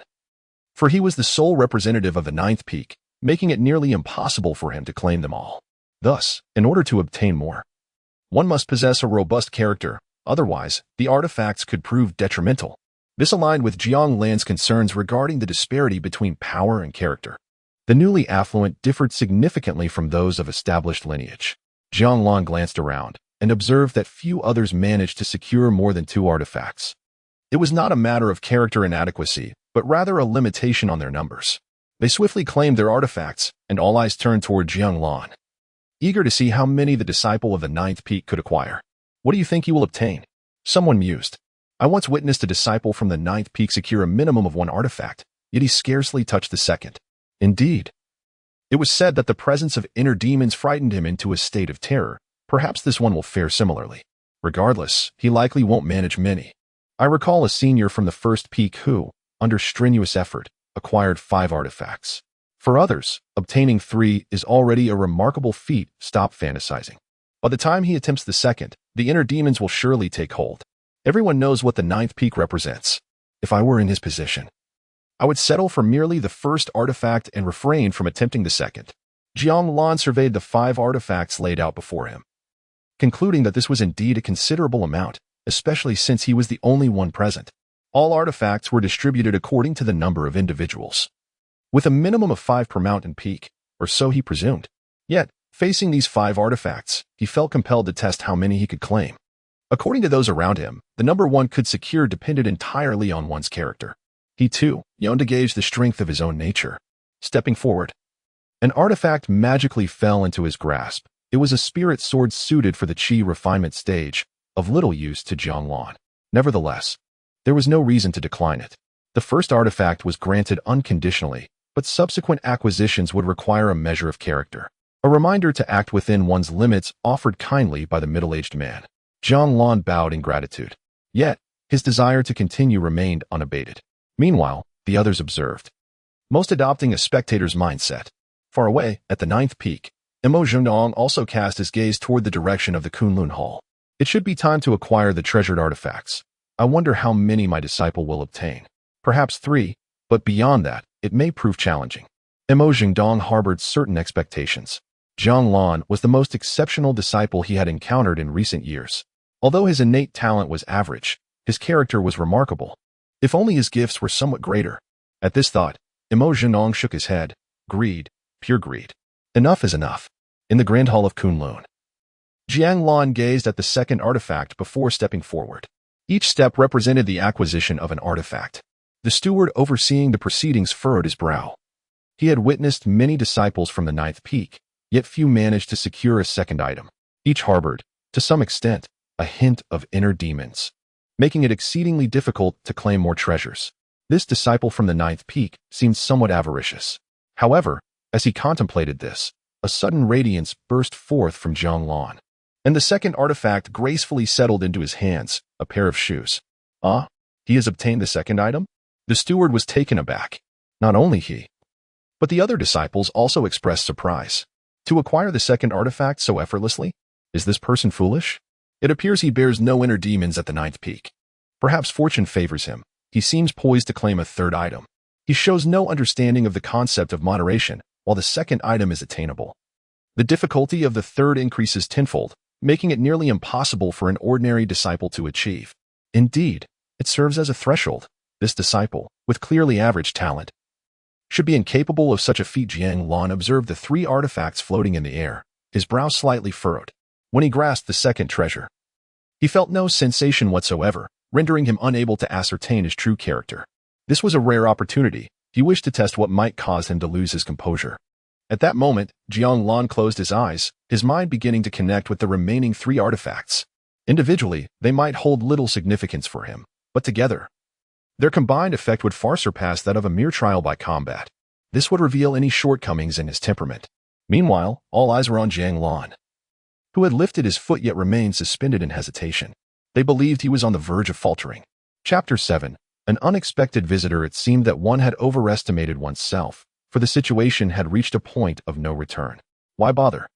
for he was the sole representative of the 9th peak, making it nearly impossible for him to claim them all. Thus, in order to obtain more, one must possess a robust character, otherwise, the artifacts could prove detrimental. This aligned with Jiang Lan's concerns regarding the disparity between power and character. The newly affluent differed significantly from those of established lineage. Jiang Lan glanced around and observed that few others managed to secure more than 2 artifacts. It was not a matter of character inadequacy, but rather a limitation on their numbers. They swiftly claimed their artifacts, and all eyes turned toward Jiang Lan, eager to see how many the disciple of the 9th peak could acquire. What do you think you will obtain? Someone mused. I once witnessed a disciple from the 9th peak secure a minimum of 1 artifact, yet he scarcely touched the second. Indeed, it was said that the presence of inner demons frightened him into a state of terror. Perhaps this one will fare similarly. Regardless, he likely won't manage many. I recall a senior from the 1st peak who, under strenuous effort, acquired 5 artifacts. For others, obtaining 3 is already a remarkable feat. Stop fantasizing. By the time he attempts the second, the inner demons will surely take hold. Everyone knows what the 9th peak represents. If I were in his position, I would settle for merely the 1st artifact and refrain from attempting the second. Jiang Lan surveyed the 5 artifacts laid out before him, concluding that this was indeed a considerable amount, especially since he was the only one present. All artifacts were distributed according to the number of individuals, with a minimum of 5 per mountain peak, or so he presumed. Yet, facing these 5 artifacts, he felt compelled to test how many he could claim. According to those around him, the number one could secure depended entirely on one's character. He too yearned to gauge the strength of his own nature. Stepping forward, an artifact magically fell into his grasp. It was a spirit sword suited for the chi refinement stage, of little use to Jiang Lan. Nevertheless, there was no reason to decline it. The first artifact was granted unconditionally, but subsequent acquisitions would require a measure of character. A reminder to act within one's limits offered kindly by the middle-aged man. Jiang Lan bowed in gratitude. Yet, his desire to continue remained unabated. Meanwhile, the others observed, most adopting a spectator's mindset. Far away, at the 9th peak, Imo Zhendong also cast his gaze toward the direction of the Kunlun Hall. It should be time to acquire the treasured artifacts. I wonder how many my disciple will obtain. Perhaps 3, but beyond that, it may prove challenging. Imo Zhendong harbored certain expectations. Jiang Lan was the most exceptional disciple he had encountered in recent years. Although his innate talent was average, his character was remarkable. If only his gifts were somewhat greater. At this thought, Jiang shook his head. Greed, pure greed. Enough is enough. In the Grand Hall of Kunlun, Jiang Lan gazed at the second artifact before stepping forward. Each step represented the acquisition of an artifact. The steward overseeing the proceedings furrowed his brow. He had witnessed many disciples from the ninth peak, yet few managed to secure a second item. Each harbored, to some extent, a hint of inner demons, making it exceedingly difficult to claim more treasures. This disciple from the ninth peak seemed somewhat avaricious. However, as he contemplated this, a sudden radiance burst forth from Jiang Lan, and the second artifact gracefully settled into his hands, a pair of shoes. Ah, he has obtained the second item? The steward was taken aback. Not only he, but the other disciples also expressed surprise. To acquire the second artifact so effortlessly? Is this person foolish? It appears he bears no inner demons at the ninth peak. Perhaps fortune favors him. He seems poised to claim a third item. He shows no understanding of the concept of moderation, while the second item is attainable. The difficulty of the third increases tenfold, making it nearly impossible for an ordinary disciple to achieve. Indeed, it serves as a threshold. This disciple, with clearly average talent, should be incapable of such a feat. Jiang Lan observed the three artifacts floating in the air, his brow slightly furrowed. When he grasped the second treasure, he felt no sensation whatsoever, rendering him unable to ascertain his true character. This was a rare opportunity. He wished to test what might cause him to lose his composure. At that moment, Jiang Lan closed his eyes, his mind beginning to connect with the remaining three artifacts. Individually, they might hold little significance for him, but together, their combined effect would far surpass that of a mere trial by combat. This would reveal any shortcomings in his temperament. Meanwhile, all eyes were on Jiang Lan, who had lifted his foot yet remained suspended in hesitation. They believed he was on the verge of faltering. Chapter 7. An unexpected visitor. It seemed that one had overestimated oneself, for the situation had reached a point of no return. Why bother?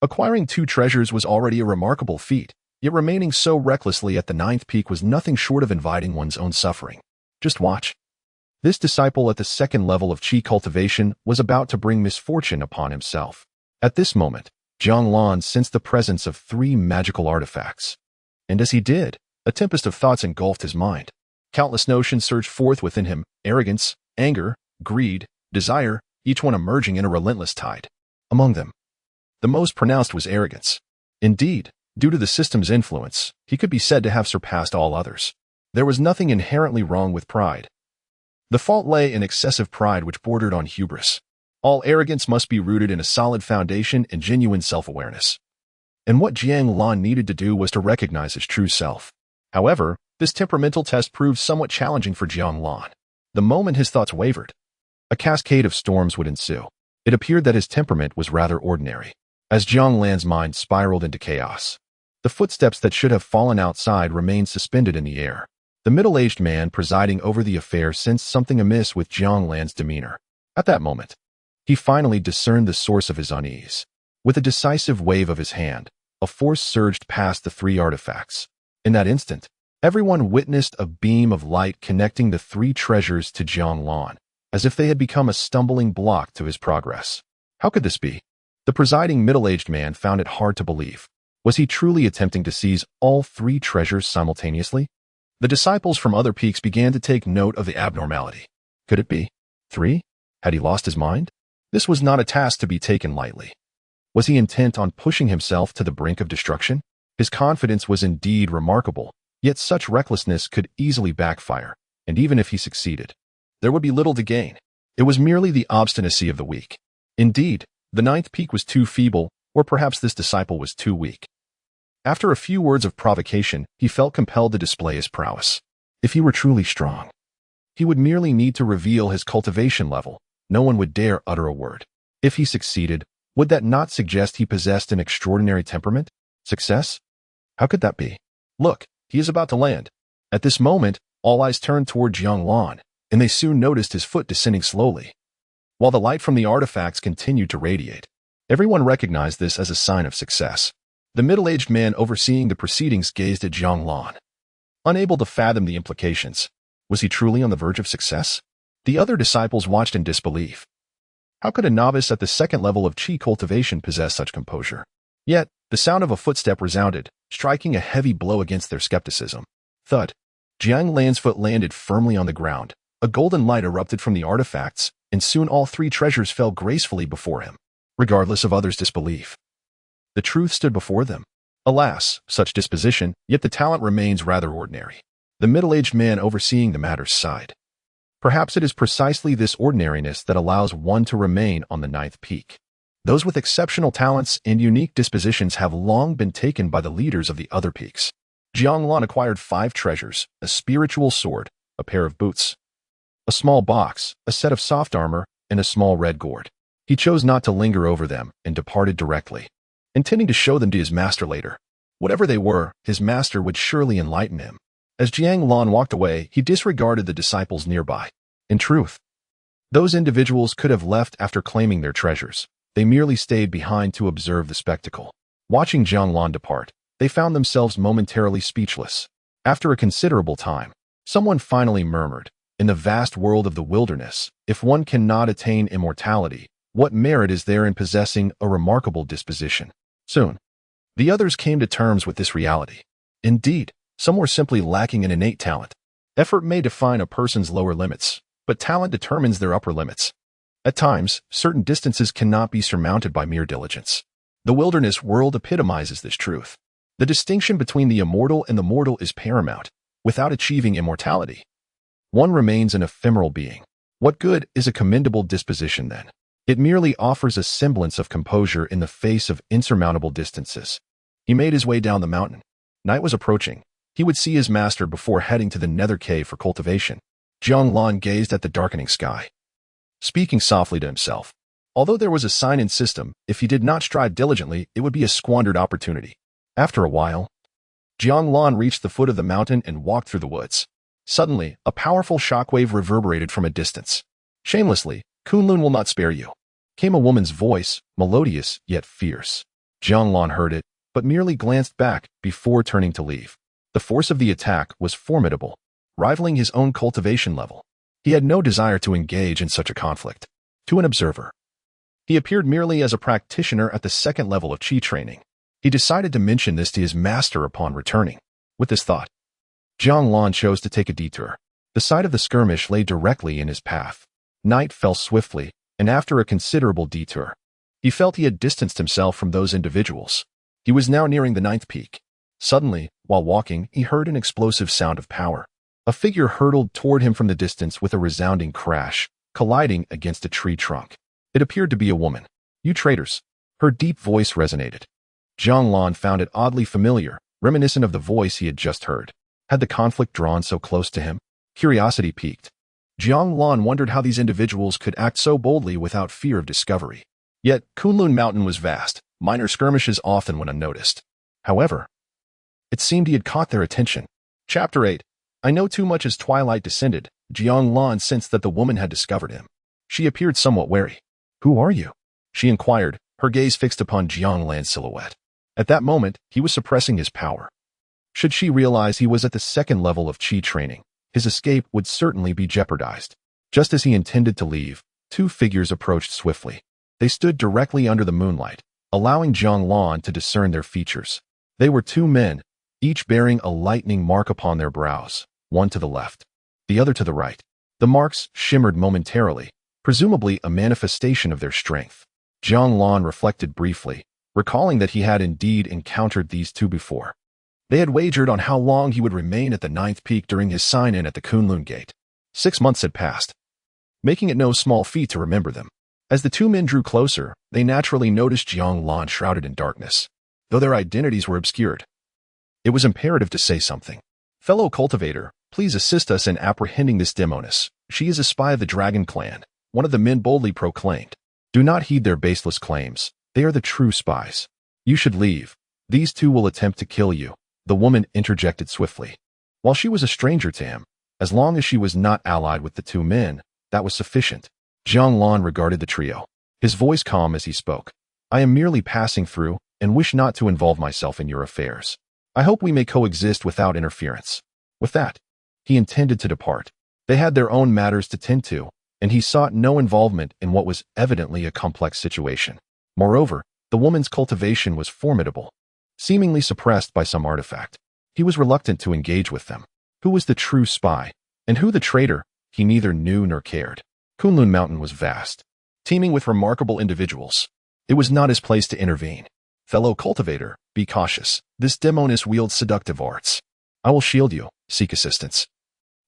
Acquiring two treasures was already a remarkable feat, yet remaining so recklessly at the ninth peak was nothing short of inviting one's own suffering. Just watch. This disciple at the second level of chi cultivation was about to bring misfortune upon himself. At this moment, Jiang Lan sensed the presence of three magical artifacts. And as he did, a tempest of thoughts engulfed his mind. Countless notions surged forth within him: arrogance, anger, greed, desire, each one emerging in a relentless tide. Among them, the most pronounced was arrogance. Indeed, due to the system's influence, he could be said to have surpassed all others. There was nothing inherently wrong with pride. The fault lay in excessive pride which bordered on hubris. All arrogance must be rooted in a solid foundation and genuine self-awareness. And what Jiang Lan needed to do was to recognize his true self. However, this temperamental test proved somewhat challenging for Jiang Lan. The moment his thoughts wavered, a cascade of storms would ensue. It appeared that his temperament was rather ordinary. As Jiang Lan's mind spiraled into chaos, the footsteps that should have fallen outside remained suspended in the air. The middle-aged man presiding over the affair sensed something amiss with Jiang Lan's demeanor. At that moment, he finally discerned the source of his unease. With a decisive wave of his hand, a force surged past the three artifacts. In that instant, everyone witnessed a beam of light connecting the three treasures to Jiang Lan, as if they had become a stumbling block to his progress. How could this be? The presiding middle-aged man found it hard to believe. Was he truly attempting to seize all three treasures simultaneously? The disciples from other peaks began to take note of the abnormality. Could it be? Three? Had he lost his mind? This was not a task to be taken lightly. Was he intent on pushing himself to the brink of destruction? His confidence was indeed remarkable, yet such recklessness could easily backfire, and even if he succeeded, there would be little to gain. It was merely the obstinacy of the weak. Indeed, the ninth peak was too feeble, or perhaps this disciple was too weak. After a few words of provocation, he felt compelled to display his prowess. If he were truly strong, he would merely need to reveal his cultivation level. No one would dare utter a word. If he succeeded, would that not suggest he possessed an extraordinary temperament? Success? How could that be? Look, he is about to land. At this moment, all eyes turned toward Jiang Lan, and they soon noticed his foot descending slowly, while the light from the artifacts continued to radiate. Everyone recognized this as a sign of success. The middle-aged man overseeing the proceedings gazed at Jiang Lan, unable to fathom the implications. Was he truly on the verge of success? The other disciples watched in disbelief. How could a novice at the second level of chi cultivation possess such composure? Yet, the sound of a footstep resounded, striking a heavy blow against their skepticism. Thud. Jiang Lan's foot landed firmly on the ground. A golden light erupted from the artifacts, and soon all three treasures fell gracefully before him. Regardless of others' disbelief, the truth stood before them. Alas, such disposition, yet the talent remains rather ordinary. The middle-aged man overseeing the matter sighed. Perhaps it is precisely this ordinariness that allows one to remain on the ninth peak. Those with exceptional talents and unique dispositions have long been taken by the leaders of the other peaks. Jiang Lan acquired 5 treasures: a spiritual sword, a pair of boots, a small box, a set of soft armor, and a small red gourd. He chose not to linger over them and departed directly, intending to show them to his master later. Whatever they were, his master would surely enlighten him. As Jiang Lan walked away, he disregarded the disciples nearby. In truth, those individuals could have left after claiming their treasures. They merely stayed behind to observe the spectacle. Watching Jiang Lan depart, they found themselves momentarily speechless. After a considerable time, someone finally murmured, "In the vast world of the wilderness, if one cannot attain immortality, what merit is there in possessing a remarkable disposition?" Soon, the others came to terms with this reality. Indeed, some were simply lacking in innate talent. Effort may define a person's lower limits, but talent determines their upper limits. At times, certain distances cannot be surmounted by mere diligence. The wilderness world epitomizes this truth. The distinction between the immortal and the mortal is paramount. Without achieving immortality, one remains an ephemeral being. What good is a commendable disposition then? It merely offers a semblance of composure in the face of insurmountable distances. He made his way down the mountain. Night was approaching. He would see his master before heading to the nether cave for cultivation. Jiang Lan gazed at the darkening sky, speaking softly to himself. Although there was a sign and system, if he did not strive diligently, it would be a squandered opportunity. After a while, Jiang Lan reached the foot of the mountain and walked through the woods. Suddenly, a powerful shockwave reverberated from a distance. "Shamelessly, Kunlun will not spare you," came a woman's voice, melodious yet fierce. Jiang Lan heard it, but merely glanced back before turning to leave. The force of the attack was formidable, rivaling his own cultivation level. He had no desire to engage in such a conflict. To an observer, he appeared merely as a practitioner at the second level of Qi training. He decided to mention this to his master upon returning. With this thought, Jiang Lan chose to take a detour. The site of the skirmish lay directly in his path. Night fell swiftly, and after a considerable detour, he felt he had distanced himself from those individuals. He was now nearing the ninth peak. Suddenly, while walking, he heard an explosive sound of power. A figure hurtled toward him from the distance with a resounding crash, colliding against a tree trunk. It appeared to be a woman. "You traitors!" Her deep voice resonated. Jiang Lan found it oddly familiar, reminiscent of the voice he had just heard. Had the conflict drawn so close to him? Curiosity piqued. Jiang Lan wondered how these individuals could act so boldly without fear of discovery. Yet, Kunlun Mountain was vast. Minor skirmishes often went unnoticed. However, it seemed he had caught their attention. Chapter 8. I know too much. As twilight descended, Jiang Lan sensed that the woman had discovered him. She appeared somewhat wary. "Who are you?" she inquired, her gaze fixed upon Jiang Lan's silhouette. At that moment, he was suppressing his power. Should she realize he was at the second level of Qi training, his escape would certainly be jeopardized. Just as he intended to leave, 2 figures approached swiftly. They stood directly under the moonlight, allowing Jiang Lan to discern their features. They were 2 men, each bearing a lightning mark upon their brows, one to the left, the other to the right. The marks shimmered momentarily, presumably a manifestation of their strength. Jiang Lan reflected briefly, recalling that he had indeed encountered these 2 before. They had wagered on how long he would remain at the ninth peak during his sign-in at the Kunlun gate. 6 months had passed, making it no small feat to remember them. As the 2 men drew closer, they naturally noticed Jiang Lan shrouded in darkness, though their identities were obscured. It was imperative to say something. "Fellow cultivator, please assist us in apprehending this demoness. She is a spy of the Dragon Clan," one of the men boldly proclaimed. "Do not heed their baseless claims. They are the true spies. You should leave. These 2 will attempt to kill you," the woman interjected swiftly. While she was a stranger to him, as long as she was not allied with the 2 men, that was sufficient. Jiang Lan regarded the trio, his voice calm as he spoke. "I am merely passing through and wish not to involve myself in your affairs. I hope we may coexist without interference." With that, he intended to depart. They had their own matters to tend to, and he sought no involvement in what was evidently a complex situation. Moreover, the woman's cultivation was formidable, seemingly suppressed by some artifact. He was reluctant to engage with them. Who was the true spy, and who the traitor? He neither knew nor cared. Kunlun Mountain was vast, teeming with remarkable individuals. It was not his place to intervene. Fellow cultivator, be cautious. This demoness wields seductive arts. I will shield you. Seek assistance.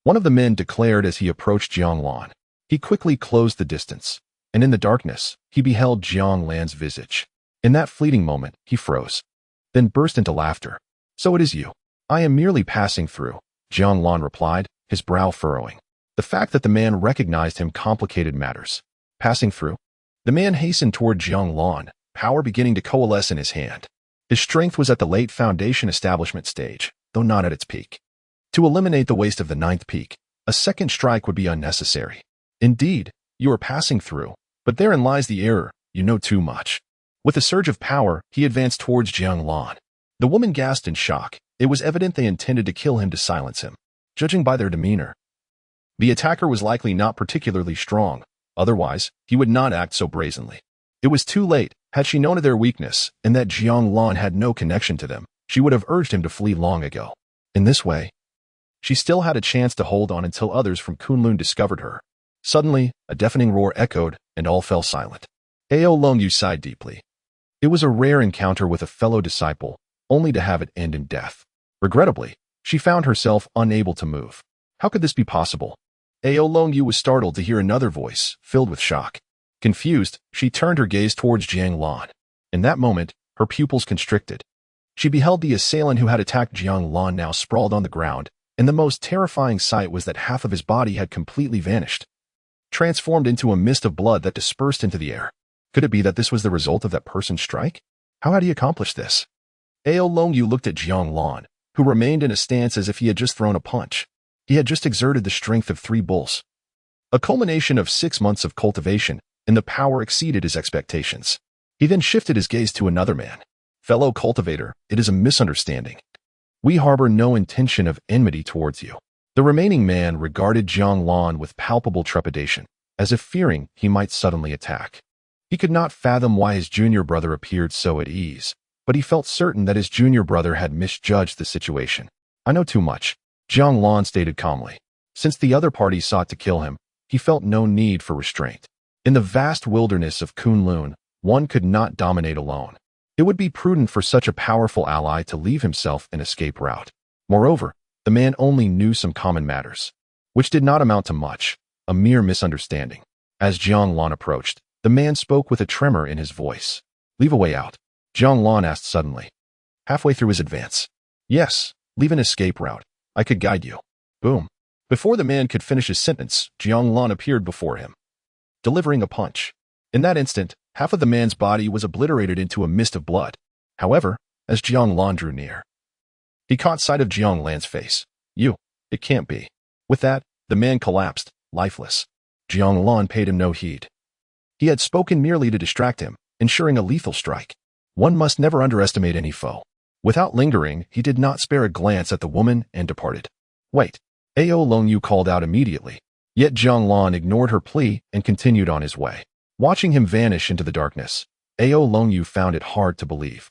One of the men declared as he approached Jiang Lan. He quickly closed the distance, and in the darkness, he beheld Jiang Lan's visage. In that fleeting moment, he froze, then burst into laughter. So it is you. I am merely passing through, Jiang Lan replied, his brow furrowing. The fact that the man recognized him complicated matters. Passing through? The man hastened toward Jiang Lan, power beginning to coalesce in his hand. His strength was at the late foundation establishment stage, though not at its peak. To eliminate the waste of the ninth peak, a second strike would be unnecessary. Indeed, you are passing through, but therein lies the error. You know too much. With a surge of power, he advanced towards Jiang Lan. The woman gasped in shock. It was evident they intended to kill him to silence him. Judging by their demeanor, the attacker was likely not particularly strong. Otherwise, he would not act so brazenly. It was too late. Had she known of their weakness and that Jiang Lan had no connection to them, she would have urged him to flee long ago. In this way, she still had a chance to hold on until others from Kunlun discovered her. Suddenly, a deafening roar echoed, and all fell silent. Ao Longyu sighed deeply. It was a rare encounter with a fellow disciple, only to have it end in death. Regrettably, she found herself unable to move. How could this be possible? Ao Longyu was startled to hear another voice, filled with shock. Confused, she turned her gaze towards Jiang Lan. In that moment, her pupils constricted. She beheld the assailant who had attacked Jiang Lan now sprawled on the ground, and the most terrifying sight was that half of his body had completely vanished, transformed into a mist of blood that dispersed into the air. Could it be that this was the result of that person's strike? How had he accomplished this? Ao Longyu looked at Jiang Lan, who remained in a stance as if he had just thrown a punch. He had just exerted the strength of 3 bulls. A culmination of 6 months of cultivation, and the power exceeded his expectations. He then shifted his gaze to another man. Fellow cultivator, it is a misunderstanding. We harbor no intention of enmity towards you. The remaining man regarded Jiang Lan with palpable trepidation, as if fearing he might suddenly attack. He could not fathom why his junior brother appeared so at ease, but he felt certain that his junior brother had misjudged the situation. I know too much, Jiang Lan stated calmly. Since the other party sought to kill him, he felt no need for restraint. In the vast wilderness of Kunlun, one could not dominate alone. It would be prudent for such a powerful ally to leave himself an escape route. Moreover, the man only knew some common matters, which did not amount to much, a mere misunderstanding. As Jiang Lan approached, the man spoke with a tremor in his voice. Leave a way out, Jiang Lan asked suddenly, halfway through his advance. Yes, leave an escape route. I could guide you. Boom. Before the man could finish his sentence, Jiang Lan appeared before him, delivering a punch. In that instant, half of the man's body was obliterated into a mist of blood. However, as Jiang Lan drew near, he caught sight of Jiang Lan's face. It can't be. With that, the man collapsed, lifeless. Jiang Lan paid him no heed. He had spoken merely to distract him, ensuring a lethal strike. One must never underestimate any foe. Without lingering, he did not spare a glance at the woman and departed. Wait, Ao Longyu called out immediately. Yet Jiang Lan ignored her plea and continued on his way. Watching him vanish into the darkness, Ao Longyu found it hard to believe.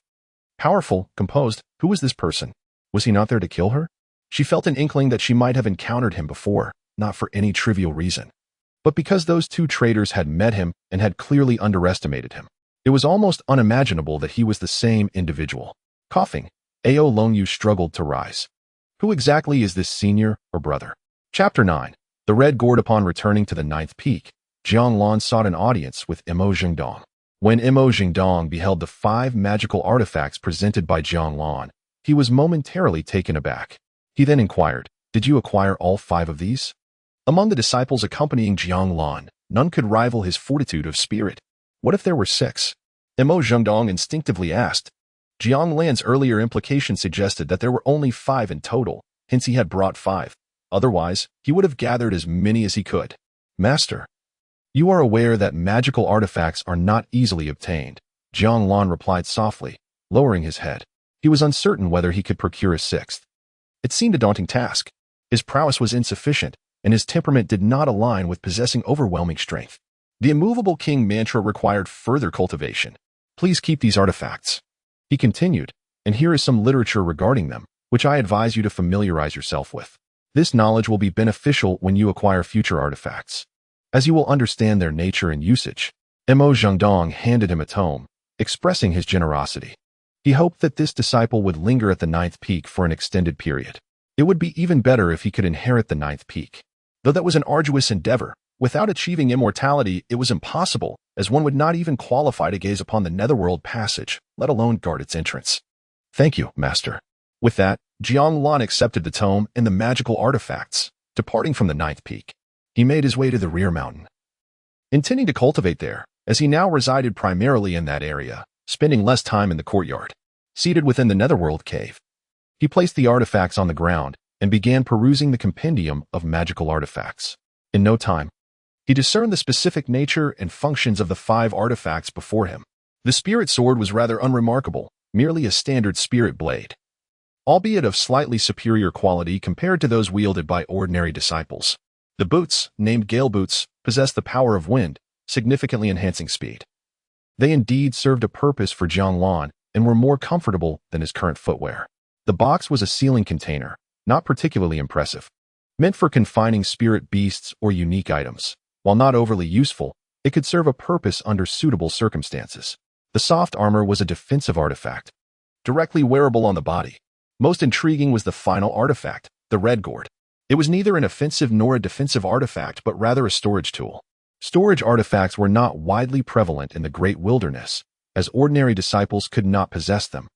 Powerful, composed, who was this person? Was he not there to kill her? She felt an inkling that she might have encountered him before, not for any trivial reason, but because those 2 traitors had met him and had clearly underestimated him. It was almost unimaginable that he was the same individual. Coughing, Ao Longyu struggled to rise. Who exactly is this senior or brother? Chapter 9. The Red Gourd. Upon returning to the 9th peak, Jiang Lan sought an audience with Imo Jingdong. When Imo Jingdong beheld the 5 magical artifacts presented by Jiang Lan, he was momentarily taken aback. He then inquired, did you acquire all 5 of these? Among the disciples accompanying Jiang Lan, none could rival his fortitude of spirit. What if there were 6? Imo Jingdong instinctively asked. Jiang Lan's earlier implication suggested that there were only 5 in total, hence he had brought 5. Otherwise, he would have gathered as many as he could. Master, you are aware that magical artifacts are not easily obtained, Jiang Lan replied softly, lowering his head. He was uncertain whether he could procure a 6th. It seemed a daunting task. His prowess was insufficient, and his temperament did not align with possessing overwhelming strength. The immovable king mantra required further cultivation. Please keep these artifacts, he continued, and here is some literature regarding them, which I advise you to familiarize yourself with. This knowledge will be beneficial when you acquire future artifacts, as you will understand their nature and usage. Mo Zhengdong handed him a tome, expressing his generosity. He hoped that this disciple would linger at the ninth peak for an extended period. It would be even better if he could inherit the ninth peak. Though that was an arduous endeavor, without achieving immortality, it was impossible, as one would not even qualify to gaze upon the netherworld passage, let alone guard its entrance. Thank you, Master. With that, Jiang Lan accepted the tome and the magical artifacts. Departing from the ninth peak, he made his way to the rear mountain, intending to cultivate there, as he now resided primarily in that area, spending less time in the courtyard. Seated within the netherworld cave, he placed the artifacts on the ground and began perusing the compendium of magical artifacts. In no time, he discerned the specific nature and functions of the 5 artifacts before him. The spirit sword was rather unremarkable, merely a standard spirit blade, albeit of slightly superior quality compared to those wielded by ordinary disciples. The boots, named Gale Boots, possessed the power of wind, significantly enhancing speed. They indeed served a purpose for Jiang Lan and were more comfortable than his current footwear. The box was a sealing container, not particularly impressive, meant for confining spirit beasts or unique items. While not overly useful, it could serve a purpose under suitable circumstances. The soft armor was a defensive artifact, directly wearable on the body. Most intriguing was the final artifact, the red gourd. It was neither an offensive nor a defensive artifact, but rather a storage tool. Storage artifacts were not widely prevalent in the Great Wilderness, as ordinary disciples could not possess them.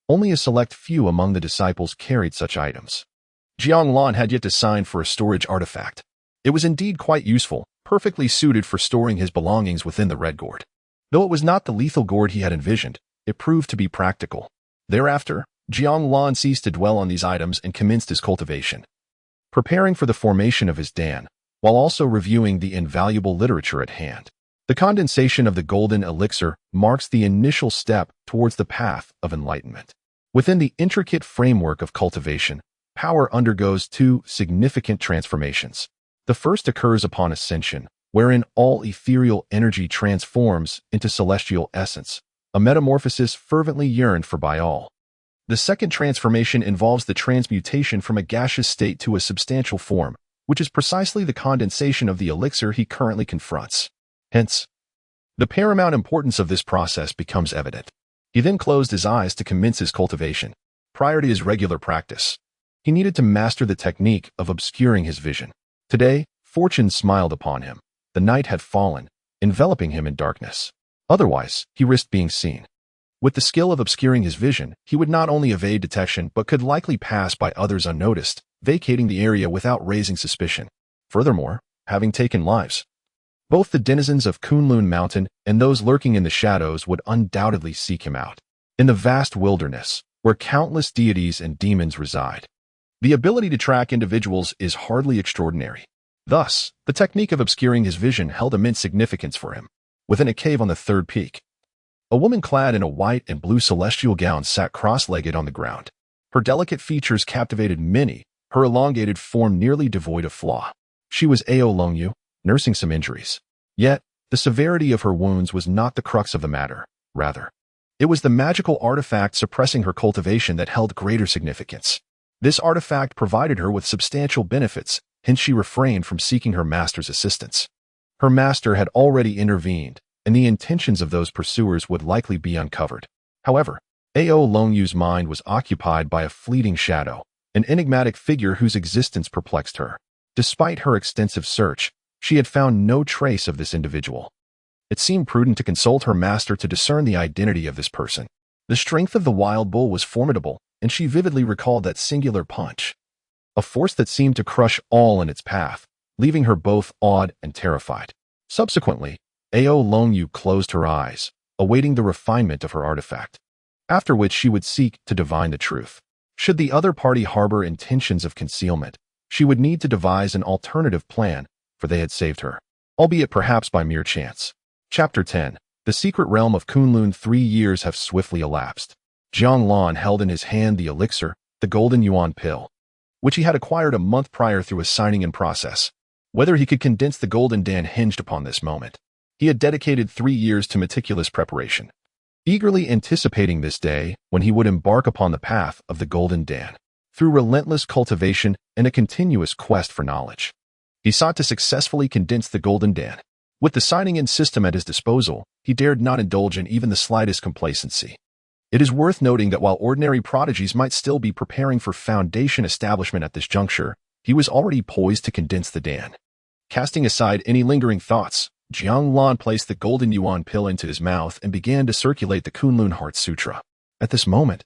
Only a select few among the disciples carried such items. Jiang Lan had yet to sign for a storage artifact. It was indeed quite useful, perfectly suited for storing his belongings within the red gourd. Though it was not the lethal gourd he had envisioned, it proved to be practical. Thereafter, Jiang Lan ceased to dwell on these items and commenced his cultivation, preparing for the formation of his Dan, while also reviewing the invaluable literature at hand. The condensation of the golden elixir marks the initial step towards the path of enlightenment. Within the intricate framework of cultivation, power undergoes 2 significant transformations. The first occurs upon ascension, wherein all ethereal energy transforms into celestial essence, a metamorphosis fervently yearned for by all. The second transformation involves the transmutation from a gaseous state to a substantial form, which is precisely the condensation of the elixir he currently confronts. Hence, the paramount importance of this process becomes evident. He then closed his eyes to commence his cultivation. Prior to his regular practice, he needed to master the technique of obscuring his vision. Today, fortune smiled upon him. The night had fallen, enveloping him in darkness. Otherwise, he risked being seen. With the skill of obscuring his vision, he would not only evade detection but could likely pass by others unnoticed, vacating the area without raising suspicion. Furthermore, having taken lives, both the denizens of Kunlun Mountain and those lurking in the shadows would undoubtedly seek him out. In the vast wilderness, where countless deities and demons reside, the ability to track individuals is hardly extraordinary. Thus, the technique of obscuring his vision held immense significance for him. Within a cave on the 3rd peak, a woman clad in a white and blue celestial gown sat cross-legged on the ground. Her delicate features captivated many, her elongated form nearly devoid of flaw. She was Ao Longyu, nursing some injuries. Yet, the severity of her wounds was not the crux of the matter. Rather, it was the magical artifact suppressing her cultivation that held greater significance. This artifact provided her with substantial benefits, hence she refrained from seeking her master's assistance. Her master had already intervened, and the intentions of those pursuers would likely be uncovered. However, Ao Longyu's mind was occupied by a fleeting shadow, an enigmatic figure whose existence perplexed her. Despite her extensive search, she had found no trace of this individual. It seemed prudent to consult her master to discern the identity of this person. The strength of the wild bull was formidable, and she vividly recalled that singular punch, a force that seemed to crush all in its path, leaving her both awed and terrified. Subsequently, Ao Longyu closed her eyes, awaiting the refinement of her artifact, after which she would seek to divine the truth. Should the other party harbor intentions of concealment, she would need to devise an alternative plan, for they had saved her, albeit perhaps by mere chance. Chapter 10. The secret realm of Kunlun. 3 years have swiftly elapsed. Jiang Lan held in his hand the elixir, the golden yuan pill, which he had acquired a month prior through a signing-in process. Whether he could condense the golden Dan hinged upon this moment. He had dedicated 3 years to meticulous preparation, eagerly anticipating this day when he would embark upon the path of the golden Dan. through relentless cultivation and a continuous quest for knowledge. He sought to successfully condense the Golden Dan. With the signing-in system at his disposal, he dared not indulge in even the slightest complacency. It is worth noting that while ordinary prodigies might still be preparing for foundation establishment at this juncture, he was already poised to condense the Dan. Casting aside any lingering thoughts, Jiang Lan placed the golden yuan pill into his mouth and began to circulate the Kunlun Heart Sutra. At this moment,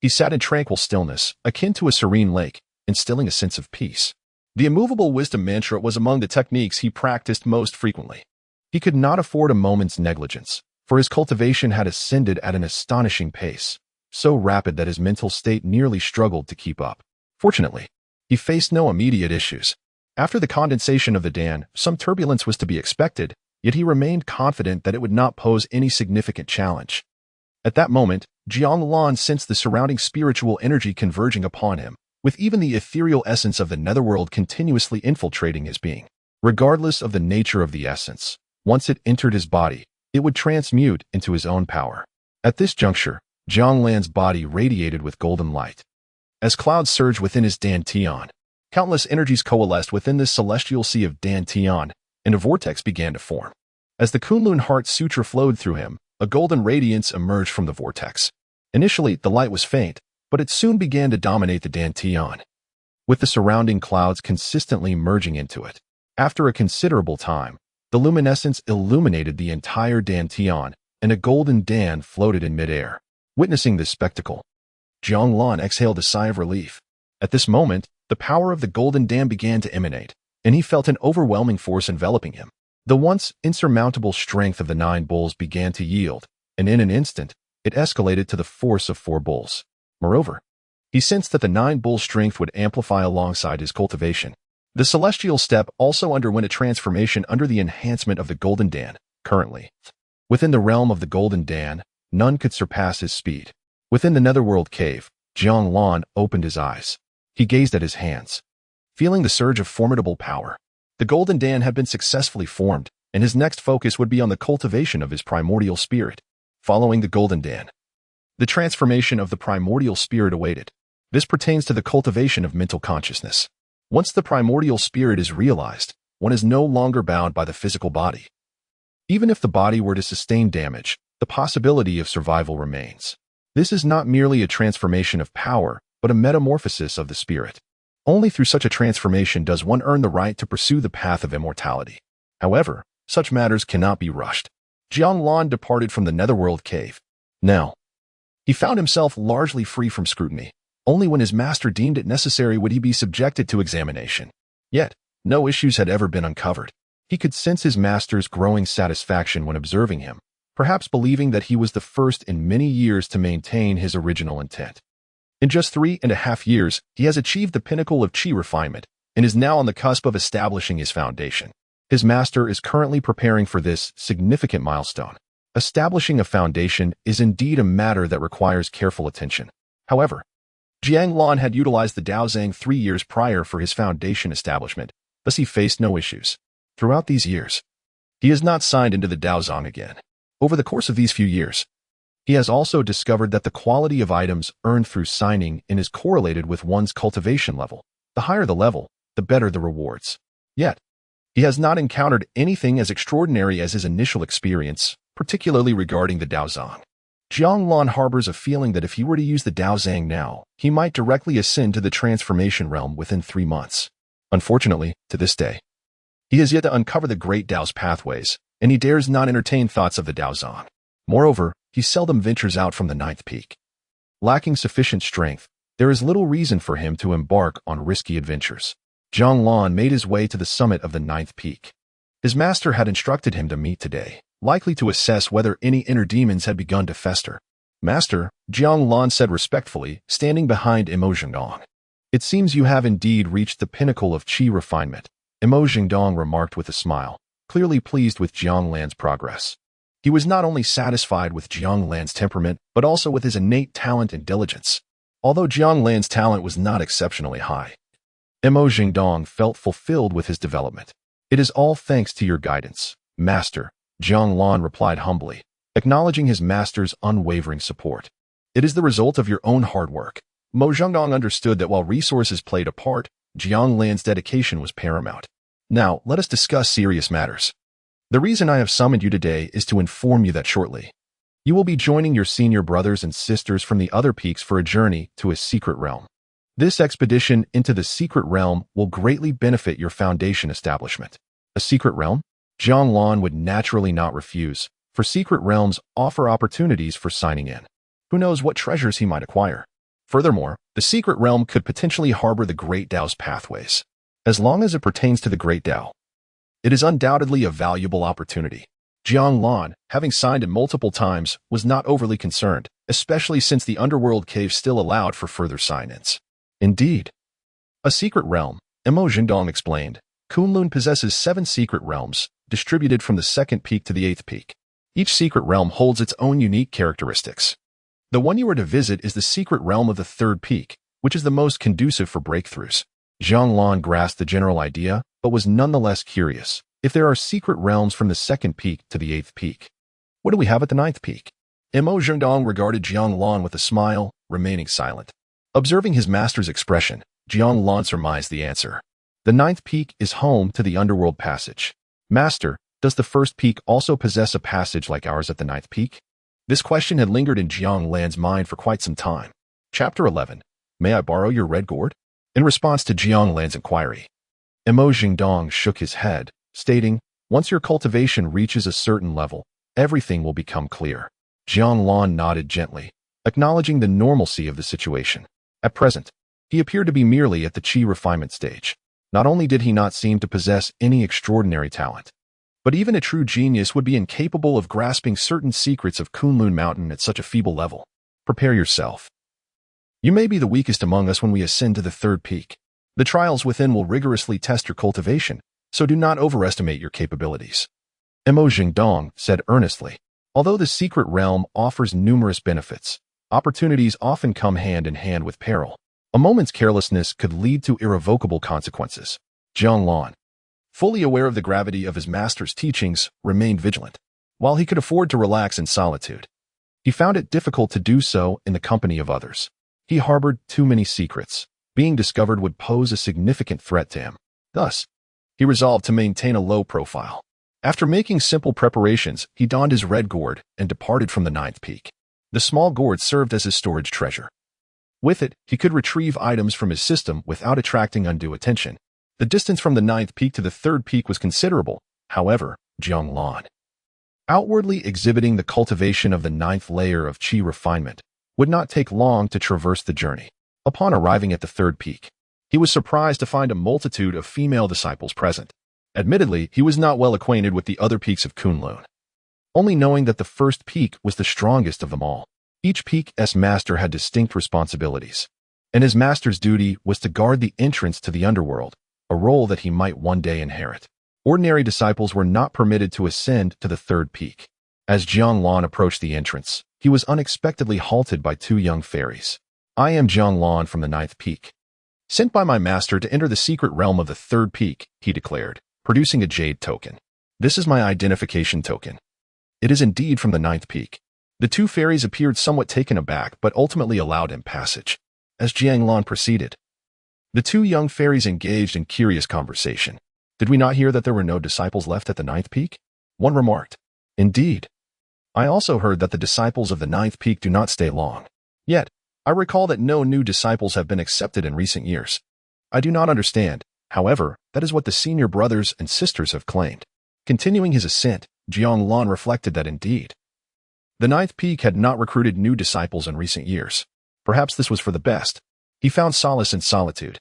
he sat in tranquil stillness, akin to a serene lake, instilling a sense of peace. The immovable wisdom mantra was among the techniques he practiced most frequently. He could not afford a moment's negligence, for his cultivation had ascended at an astonishing pace, so rapid that his mental state nearly struggled to keep up. Fortunately, he faced no immediate issues. After the condensation of the Dan, some turbulence was to be expected, yet he remained confident that it would not pose any significant challenge. At that moment, Jiang Lan sensed the surrounding spiritual energy converging upon him, with even the ethereal essence of the netherworld continuously infiltrating his being. Regardless of the nature of the essence, once it entered his body, it would transmute into his own power. At this juncture, Jiang Lan's body radiated with golden light. As clouds surged within his dantian, countless energies coalesced within this celestial sea of dantian, and a vortex began to form. As the Kunlun Heart Sutra flowed through him, a golden radiance emerged from the vortex. Initially, the light was faint, but it soon began to dominate the dantian, with the surrounding clouds consistently merging into it. After a considerable time, the luminescence illuminated the entire dantian, and a golden Dan floated in midair. Witnessing this spectacle, Jiang Lan exhaled a sigh of relief. At this moment, the power of the golden Dan began to emanate, and he felt an overwhelming force enveloping him. The once insurmountable strength of the 9 bulls began to yield, and in an instant, it escalated to the force of 4 bulls. Moreover, he sensed that the 9 bulls' strength would amplify alongside his cultivation. The celestial step also underwent a transformation under the enhancement of the Golden Dan. Currently, within the realm of the Golden Dan, none could surpass his speed. Within the netherworld cave, Jiang Lan opened his eyes. He gazed at his hands, feeling the surge of formidable power. The Golden Dan had been successfully formed, and his next focus would be on the cultivation of his primordial spirit. Following the Golden Dan, the transformation of the primordial spirit awaited. This pertains to the cultivation of mental consciousness. Once the primordial spirit is realized, one is no longer bound by the physical body. Even if the body were to sustain damage, the possibility of survival remains. This is not merely a transformation of power, but a metamorphosis of the spirit. Only through such a transformation does one earn the right to pursue the path of immortality. However, such matters cannot be rushed. Jiang Lan departed from the netherworld cave. Now, he found himself largely free from scrutiny. Only when his master deemed it necessary would he be subjected to examination. Yet, no issues had ever been uncovered. He could sense his master's growing satisfaction when observing him, perhaps believing that he was the first in many years to maintain his original intent. In just 3.5 years, he has achieved the pinnacle of qi refinement and is now on the cusp of establishing his foundation. His master is currently preparing for this significant milestone. Establishing a foundation is indeed a matter that requires careful attention. However, Jiang Lan had utilized the Daozang 3 years prior for his foundation establishment, thus he faced no issues. Throughout these years, he has not signed into the Daozang again. Over the course of these few years, he has also discovered that the quality of items earned through signing in is correlated with one's cultivation level. The higher the level, the better the rewards. Yet, he has not encountered anything as extraordinary as his initial experience, particularly regarding the Daozang. Jiang Lan harbors a feeling that if he were to use the Daozang now, he might directly ascend to the transformation realm within 3 months. Unfortunately, to this day, he has yet to uncover the great Dao's pathways, and he dares not entertain thoughts of the Daozang. Moreover, he seldom ventures out from the 9th peak. Lacking sufficient strength, there is little reason for him to embark on risky adventures. Jiang Lan made his way to the summit of the 9th peak. His master had instructed him to meet today, likely to assess whether any inner demons had begun to fester. Master, Jiang Lan said respectfully, standing behind Imo Zhengdong. It seems you have indeed reached the pinnacle of qi refinement, Imo Zhengdong remarked with a smile, clearly pleased with Jiang Lan's progress. He was not only satisfied with Jiang Lan's temperament, but also with his innate talent and diligence. Although Jiang Lan's talent was not exceptionally high, Imo Zhengdong felt fulfilled with his development. It is all thanks to your guidance, Master, Jiang Lan replied humbly, acknowledging his master's unwavering support. It is the result of your own hard work. Mo Zhengdong understood that while resources played a part, Jiang Lan's dedication was paramount. Now, let us discuss serious matters. The reason I have summoned you today is to inform you that shortly, you will be joining your senior brothers and sisters from the other peaks for a journey to a secret realm. This expedition into the secret realm will greatly benefit your foundation establishment. A secret realm? Jiang Lan would naturally not refuse, for secret realms offer opportunities for signing in. Who knows what treasures he might acquire? Furthermore, the secret realm could potentially harbor the Great Tao's pathways. As long as it pertains to the Great Tao, it is undoubtedly a valuable opportunity. Jiang Lan, having signed in multiple times, was not overly concerned, especially since the underworld cave still allowed for further sign-ins. Indeed. A secret realm, Mo Zhengdong explained. Kunlun possesses 7 secret realms, distributed from the 2nd peak to the 8th peak. Each secret realm holds its own unique characteristics. The one you are to visit is the secret realm of the 3rd peak, which is the most conducive for breakthroughs. Jiang Lan grasped the general idea, but was nonetheless curious if there are secret realms from the 2nd peak to the 8th peak. What do we have at the 9th peak? Mo Zhengdong regarded Jiang Lan with a smile, remaining silent. Observing his master's expression, Jiang Lan surmised the answer. The 9th peak is home to the underworld passage. Master, does the 1st peak also possess a passage like ours at the 9th peak? This question had lingered in Jiang Lan's mind for quite some time. Chapter 11. May I borrow your red gourd? In response to Jiang Lan's inquiry, Mo Zhengdong shook his head, stating, once your cultivation reaches a certain level, everything will become clear. Jiang Lan nodded gently, acknowledging the normalcy of the situation. At present, he appeared to be merely at the qi refinement stage. Not only did he not seem to possess any extraordinary talent, but even a true genius would be incapable of grasping certain secrets of Kunlun Mountain at such a feeble level. Prepare yourself. You may be the weakest among us when we ascend to the 3rd peak. The trials within will rigorously test your cultivation, so do not overestimate your capabilities. Mo Zhengdong said earnestly. Although the secret realm offers numerous benefits, opportunities often come hand in hand with peril. A moment's carelessness could lead to irrevocable consequences. Jiang Lan, fully aware of the gravity of his master's teachings, remained vigilant. While he could afford to relax in solitude, he found it difficult to do so in the company of others. He harbored too many secrets. Being discovered would pose a significant threat to him. Thus, he resolved to maintain a low profile. After making simple preparations, he donned his red gourd and departed from the 9th peak. The small gourd served as his storage treasure. With it, he could retrieve items from his system without attracting undue attention. The distance from the 9th peak to the 3rd peak was considerable. However, Jiang Lan, outwardly exhibiting the cultivation of the 9th layer of qi refinement, would not take long to traverse the journey. Upon arriving at the 3rd peak, he was surprised to find a multitude of female disciples present. Admittedly, he was not well acquainted with the other peaks of Kunlun, only knowing that the 1st peak was the strongest of them all. Each peak's master had distinct responsibilities, and his master's duty was to guard the entrance to the underworld, a role that he might one day inherit. Ordinary disciples were not permitted to ascend to the 3rd peak. As Jiang Lan approached the entrance, he was unexpectedly halted by 2 young fairies. I am Jiang Lan from the 9th peak, sent by my master to enter the secret realm of the 3rd peak, he declared, producing a jade token. This is my identification token. It is indeed from the 9th peak. The 2 fairies appeared somewhat taken aback, but ultimately allowed him passage. As Jiang Lan proceeded, the 2 young fairies engaged in curious conversation. Did we not hear that there were no disciples left at the 9th peak? One remarked. Indeed. I also heard that the disciples of the 9th peak do not stay long. Yet, I recall that no new disciples have been accepted in recent years. I do not understand. However, that is what the senior brothers and sisters have claimed. Continuing his ascent, Jiang Lan reflected that indeed, the 9th peak had not recruited new disciples in recent years. Perhaps this was for the best. He found solace in solitude,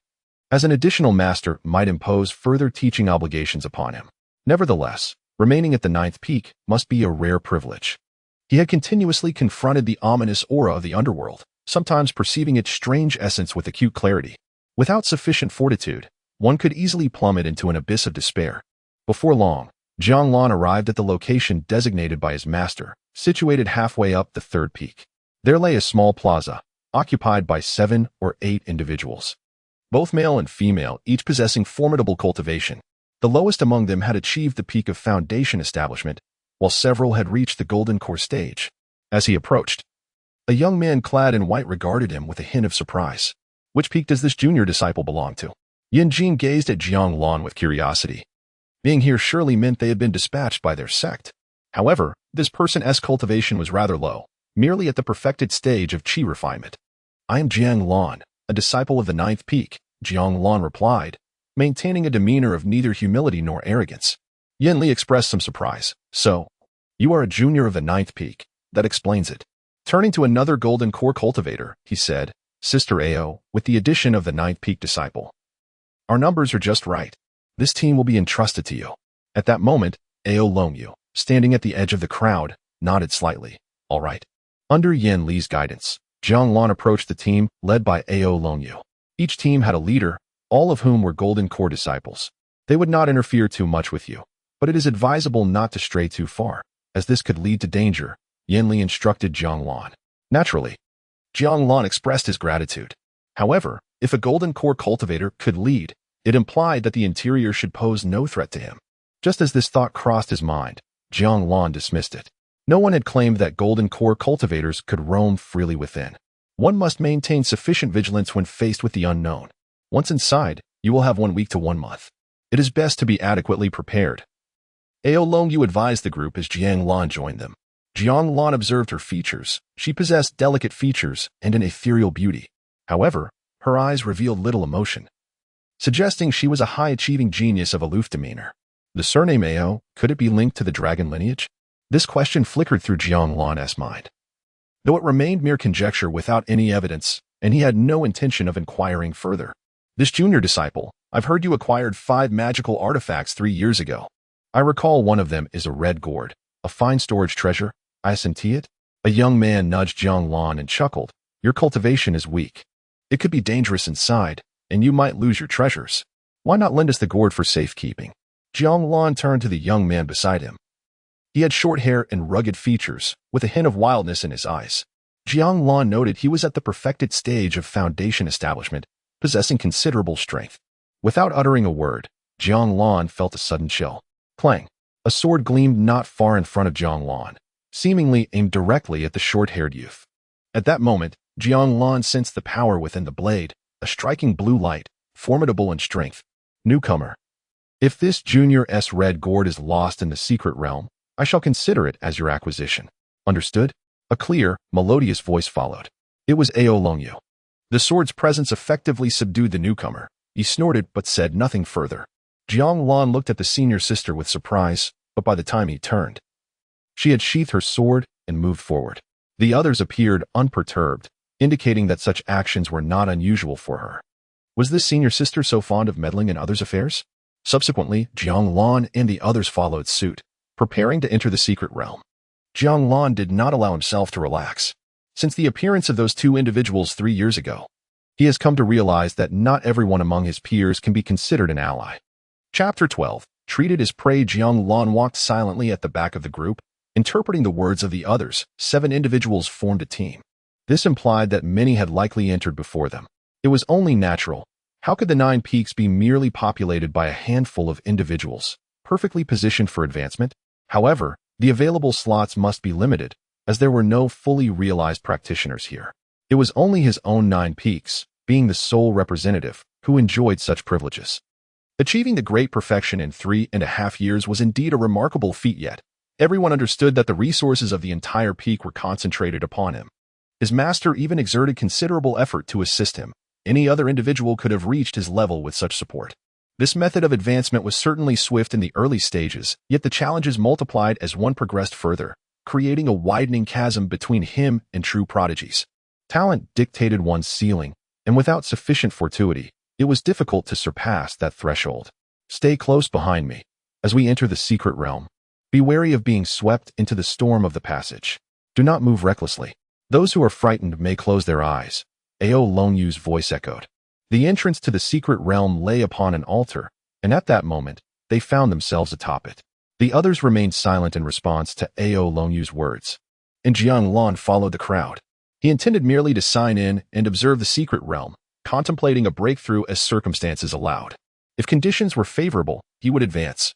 as an additional master might impose further teaching obligations upon him. Nevertheless, remaining at the 9th peak must be a rare privilege. He had continuously confronted the ominous aura of the underworld, sometimes perceiving its strange essence with acute clarity. Without sufficient fortitude, one could easily plummet into an abyss of despair. Before long, Jiang Lan arrived at the location designated by his master, situated halfway up the 3rd peak. There lay a small plaza, occupied by 7 or 8 individuals, both male and female, each possessing formidable cultivation. The lowest among them had achieved the peak of foundation establishment, while several had reached the golden core stage. As he approached, A young man clad in white regarded him with a hint of surprise. Which peak does this junior disciple belong to? Yin Jing gazed at Jiang Lan with curiosity. Being here surely meant they had been dispatched by their sect. However, this person's cultivation was rather low, merely at the perfected stage of qi refinement. I am Jiang Lan, a disciple of the ninth peak, Jiang Lan replied, maintaining a demeanor of neither humility nor arrogance. Yin Li expressed some surprise. So, you are a junior of the ninth peak. That explains it. Turning to another golden core cultivator, he said, Sister Ao, with the addition of the ninth peak disciple. Our numbers are just right. This team will be entrusted to you. At that moment, Ao Longyu, standing at the edge of the crowd, nodded slightly. All right. Under Yin Li's guidance, Jiang Lan approached the team, led by Ao Longyu. Each team had a leader, all of whom were golden core disciples. They would not interfere too much with you, but it is advisable not to stray too far, as this could lead to danger, Yin Li instructed Jiang Lan. Naturally, Jiang Lan expressed his gratitude. However, if a golden core cultivator could lead, it implied that the interior should pose no threat to him. Just as this thought crossed his mind, Jiang Lan dismissed it. No one had claimed that golden core cultivators could roam freely within. One must maintain sufficient vigilance when faced with the unknown. Once inside, you will have 1 week to 1 month. It is best to be adequately prepared. Ao Longyu advised the group as Jiang Lan joined them. Jiang Lan observed her features. She possessed delicate features and an ethereal beauty. However, her eyes revealed little emotion, suggesting she was a high-achieving genius of aloof demeanor. The surname Ao, could it be linked to the dragon lineage? This question flickered through Jiang Lan's mind. Though it remained mere conjecture without any evidence, and he had no intention of inquiring further. This junior disciple, I've heard you acquired 5 magical artifacts 3 years ago. I recall one of them is a red gourd, a fine storage treasure. I assentee it? A young man nudged Jiang Lan and chuckled. Your cultivation is weak. It could be dangerous inside, and you might lose your treasures. Why not lend us the gourd for safekeeping? Jiang Lan turned to the young man beside him. He had short hair and rugged features, with a hint of wildness in his eyes. Jiang Lan noted he was at the perfected stage of foundation establishment, possessing considerable strength. Without uttering a word, Jiang Lan felt a sudden chill. Clang! A sword gleamed not far in front of Jiang Lan, seemingly aimed directly at the short-haired youth. At that moment, Jiang Lan sensed the power within the blade, a striking blue light, formidable in strength. Newcomer. If this junior's red gourd is lost in the secret realm, I shall consider it as your acquisition. Understood? A clear, melodious voice followed. It was Ao Longyu. The sword's presence effectively subdued the newcomer. He snorted but said nothing further. Jiang Lan looked at the senior sister with surprise, but by the time he turned, she had sheathed her sword and moved forward. The others appeared unperturbed, indicating that such actions were not unusual for her. Was this senior sister so fond of meddling in others' affairs? Subsequently, Jiang Lan and the others followed suit, preparing to enter the secret realm. Jiang Lan did not allow himself to relax. Since the appearance of those 2 individuals 3 years ago, he has come to realize that not everyone among his peers can be considered an ally. Chapter 12. Treated as prey. Jiang Lan walked silently at the back of the group, interpreting the words of the others. 7 individuals formed a team. This implied that many had likely entered before them. It was only natural. How could the 9 peaks be merely populated by a handful of individuals, perfectly positioned for advancement? However, the available slots must be limited, as there were no fully realized practitioners here. It was only his own 9 peaks, being the sole representative, who enjoyed such privileges. Achieving the great perfection in 3.5 years was indeed a remarkable feat, yet everyone understood that the resources of the entire peak were concentrated upon him. His master even exerted considerable effort to assist him. Any other individual could have reached his level with such support. This method of advancement was certainly swift in the early stages, yet the challenges multiplied as one progressed further, creating a widening chasm between him and true prodigies. Talent dictated one's ceiling, and without sufficient fortuity, it was difficult to surpass that threshold. Stay close behind me. As we enter the secret realm, be wary of being swept into the storm of the passage. Do not move recklessly. Those who are frightened may close their eyes. Ao Longyu's voice echoed. The entrance to the secret realm lay upon an altar, and at that moment, they found themselves atop it. The others remained silent in response to Ao Longyu's words, and Jiang Lan followed the crowd. He intended merely to sign in and observe the secret realm, contemplating a breakthrough as circumstances allowed. If conditions were favorable, he would advance.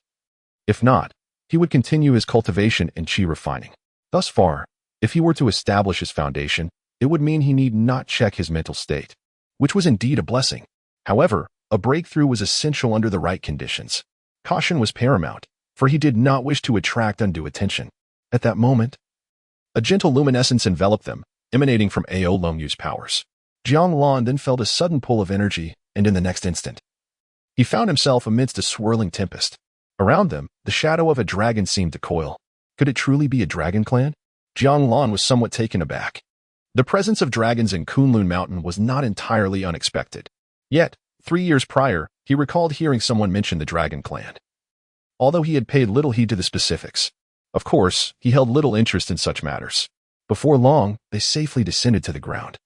If not, he would continue his cultivation and qi refining. Thus far, If he were to establish his foundation, it would mean he need not check his mental state, which was indeed a blessing. However, a breakthrough was essential under the right conditions. Caution was paramount, for he did not wish to attract undue attention. At that moment, a gentle luminescence enveloped them, emanating from Ao Longyu's powers. Jiang Lan then felt a sudden pull of energy, and in the next instant, he found himself amidst a swirling tempest. Around them, the shadow of a dragon seemed to coil. Could it truly be a dragon clan? Jiang Lan was somewhat taken aback. The presence of dragons in Kunlun Mountain was not entirely unexpected. Yet, 3 years prior, he recalled hearing someone mention the dragon clan. Although he had paid little heed to the specifics, of course, he held little interest in such matters. Before long, they safely descended to the ground.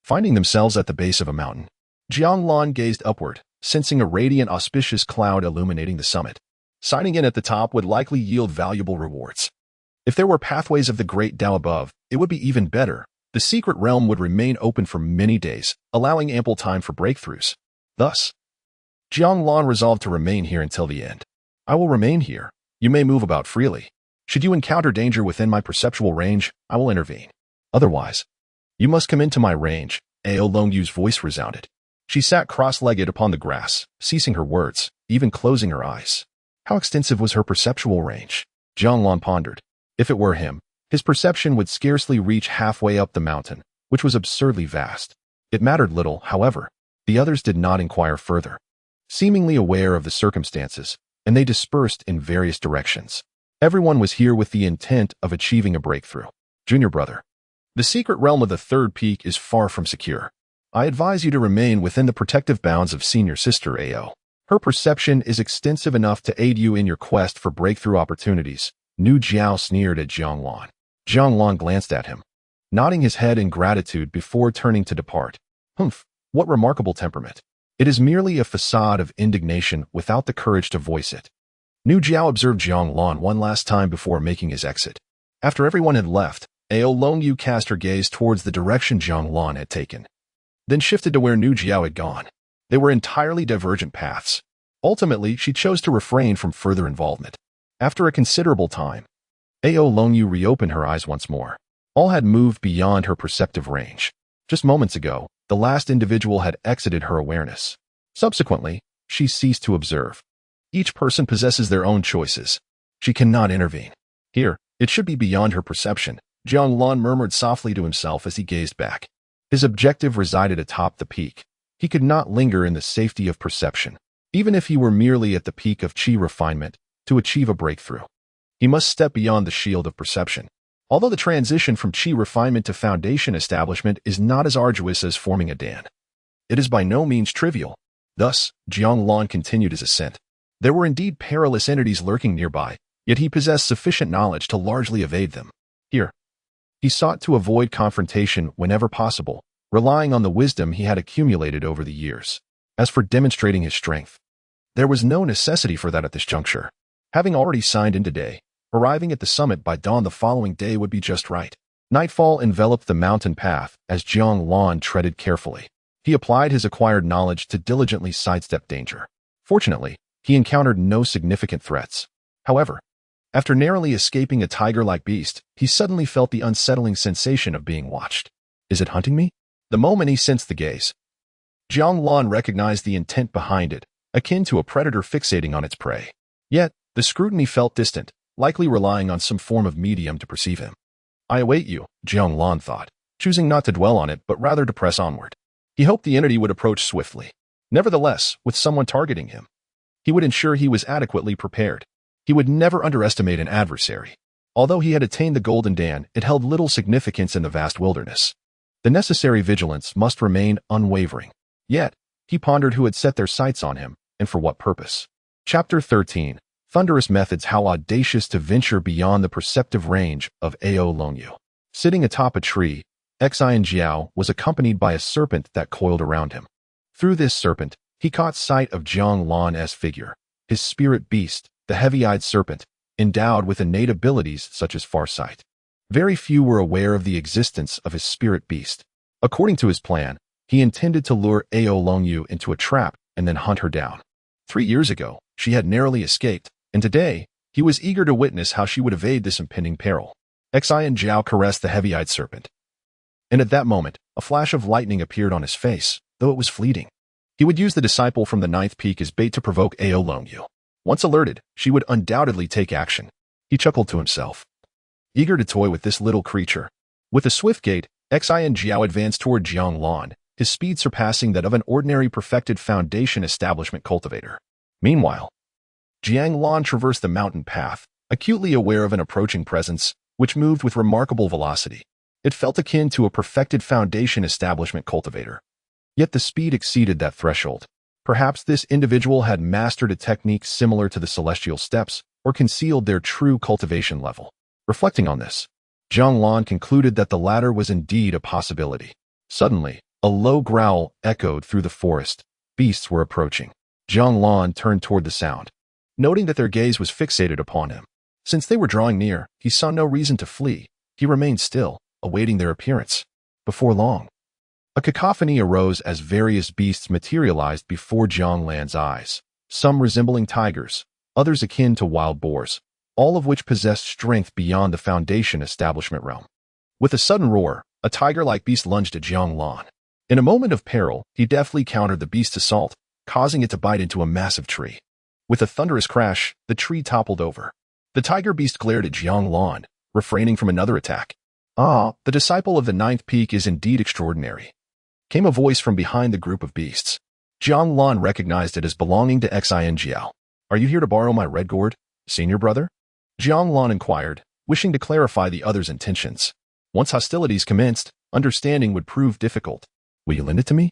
Finding themselves at the base of a mountain, Jiang Lan gazed upward, sensing a radiant, auspicious cloud illuminating the summit. Signing in at the top would likely yield valuable rewards. If there were pathways of the great Tao above, it would be even better. The secret realm would remain open for many days, allowing ample time for breakthroughs. Thus, Jiang Lan resolved to remain here until the end. I will remain here. You may move about freely. Should you encounter danger within my perceptual range, I will intervene. Otherwise, you must come into my range. Ao Longyu's voice resounded. She sat cross-legged upon the grass, ceasing her words, even closing her eyes. How extensive was her perceptual range? Jiang Lan pondered. If it were him, his perception would scarcely reach halfway up the mountain, which was absurdly vast. It mattered little, however. The others did not inquire further, seemingly aware of the circumstances, and they dispersed in various directions. Everyone was here with the intent of achieving a breakthrough. Junior brother, the secret realm of the third peak is far from secure. I advise you to remain within the protective bounds of senior sister Ao. Her perception is extensive enough to aid you in your quest for breakthrough opportunities. Nu Jiao sneered at Jiang Lan. Jiang Lan glanced at him, nodding his head in gratitude before turning to depart. Humph, what remarkable temperament. It is merely a facade of indignation without the courage to voice it. Nu Jiao observed Jiang Lan one last time before making his exit. After everyone had left, Ao Longyu cast her gaze towards the direction Jiang Lan had taken, then shifted to where Nu Jiao had gone. They were entirely divergent paths. Ultimately, she chose to refrain from further involvement. After a considerable time, Ao Longyu reopened her eyes once more. All had moved beyond her perceptive range. Just moments ago, the last individual had exited her awareness. Subsequently, she ceased to observe. Each person possesses their own choices. She cannot intervene. Here, it should be beyond her perception, Jiang Lan murmured softly to himself as he gazed back. His objective resided atop the peak. He could not linger in the safety of perception, even if he were merely at the peak of chi refinement, to achieve a breakthrough. He must step beyond the shield of perception. Although the transition from chi refinement to foundation establishment is not as arduous as forming a dan, it is by no means trivial. Thus, Jiang Lan continued his ascent. There were indeed perilous entities lurking nearby, yet he possessed sufficient knowledge to largely evade them. Here, he sought to avoid confrontation whenever possible, relying on the wisdom he had accumulated over the years. As for demonstrating his strength, there was no necessity for that at this juncture. Having already signed in today, arriving at the summit by dawn the following day would be just right. Nightfall enveloped the mountain path as Jiang Lan treaded carefully. He applied his acquired knowledge to diligently sidestep danger. Fortunately, he encountered no significant threats. However, after narrowly escaping a tiger-like beast, he suddenly felt the unsettling sensation of being watched. Is it hunting me? The moment he sensed the gaze, Jiang Lan recognized the intent behind it, akin to a predator fixating on its prey. Yet, the scrutiny felt distant, likely relying on some form of medium to perceive him. I await you, Jiang Lan thought, choosing not to dwell on it but rather to press onward. He hoped the entity would approach swiftly. Nevertheless, with someone targeting him, he would ensure he was adequately prepared. He would never underestimate an adversary. Although he had attained the Golden Dan, it held little significance in the vast wilderness. The necessary vigilance must remain unwavering. Yet, he pondered who had set their sights on him, and for what purpose. Chapter 13. Thunderous Methods. How audacious to venture beyond the perceptive range of Ao Longyu. Sitting atop a tree, Xian Jiao was accompanied by a serpent that coiled around him. Through this serpent, he caught sight of Jiang Lan's figure, his spirit beast, the heavy-eyed serpent, endowed with innate abilities such as farsight. Very few were aware of the existence of his spirit beast. According to his plan, he intended to lure Ao Longyu into a trap and then hunt her down. 3 years ago, she had narrowly escaped, and today, he was eager to witness how she would evade this impending peril. Xi and Jiao caressed the heavy-eyed serpent. And at that moment, a flash of lightning appeared on his face, though it was fleeting. He would use the disciple from the ninth peak as bait to provoke Ao Longyu. Once alerted, she would undoubtedly take action. He chuckled to himself, eager to toy with this little creature. With a swift gait, Xi and Jiao advanced toward Jiang Lan, his speed surpassing that of an ordinary perfected foundation establishment cultivator. Meanwhile, Jiang Lan traversed the mountain path, acutely aware of an approaching presence, which moved with remarkable velocity. It felt akin to a perfected foundation establishment cultivator. Yet the speed exceeded that threshold. Perhaps this individual had mastered a technique similar to the celestial steps, or concealed their true cultivation level. Reflecting on this, Jiang Lan concluded that the latter was indeed a possibility. Suddenly, a low growl echoed through the forest. Beasts were approaching. Jiang Lan turned toward the sound, noting that their gaze was fixated upon him. Since they were drawing near, he saw no reason to flee. He remained still, awaiting their appearance. Before long, a cacophony arose as various beasts materialized before Jiang Lan's eyes, some resembling tigers, others akin to wild boars, all of which possessed strength beyond the foundation establishment realm. With a sudden roar, a tiger-like beast lunged at Jiang Lan. In a moment of peril, he deftly countered the beast's assault, causing it to bite into a massive tree. With a thunderous crash, the tree toppled over. The tiger beast glared at Jiang Lan, refraining from another attack. "Ah, the disciple of the ninth peak is indeed extraordinary," came a voice from behind the group of beasts. Jiang Lan recognized it as belonging to Xi and Jiao. "Are you here to borrow my red gourd, senior brother?" Jiang Lan inquired, wishing to clarify the other's intentions. Once hostilities commenced, understanding would prove difficult. "Will you lend it to me?"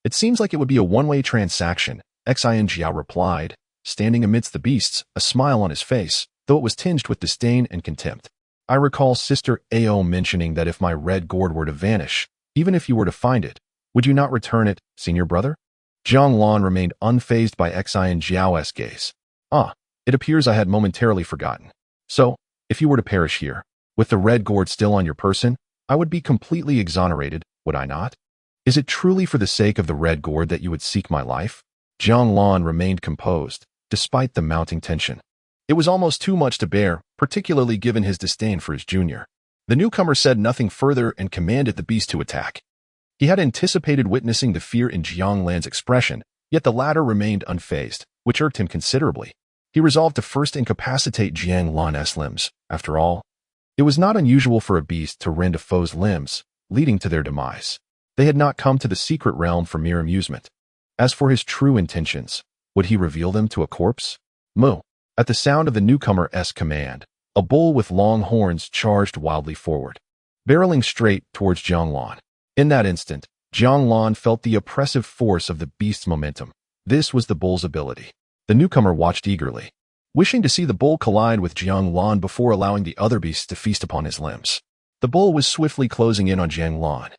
"It seems like it would be a one-way transaction," Xi and Jiao replied, standing amidst the beasts, a smile on his face, though it was tinged with disdain and contempt. "I recall Sister Ao mentioning that if my red gourd were to vanish, even if you were to find it, would you not return it, senior brother?" Jiang Lan remained unfazed by Xi and Jiao's gaze. "Ah, it appears I had momentarily forgotten. So, if you were to perish here, with the red gourd still on your person, I would be completely exonerated, would I not? Is it truly for the sake of the red gourd that you would seek my life?" Jiang Lan remained composed, despite the mounting tension. It was almost too much to bear, particularly given his disdain for his junior. The newcomer said nothing further and commanded the beast to attack. He had anticipated witnessing the fear in Jiang Lan's expression, yet the latter remained unfazed, which irked him considerably. He resolved to first incapacitate Jiang Lan's limbs. After all, it was not unusual for a beast to rend a foe's limbs, leading to their demise. They had not come to the secret realm for mere amusement. As for his true intentions, would he reveal them to a corpse? Moo. At the sound of the newcomer's command, a bull with long horns charged wildly forward, barreling straight towards Jiang Lan. In that instant, Jiang Lan felt the oppressive force of the beast's momentum. This was the bull's ability. The newcomer watched eagerly, wishing to see the bull collide with Jiang Lan before allowing the other beasts to feast upon his limbs. The bull was swiftly closing in on Jiang Lan,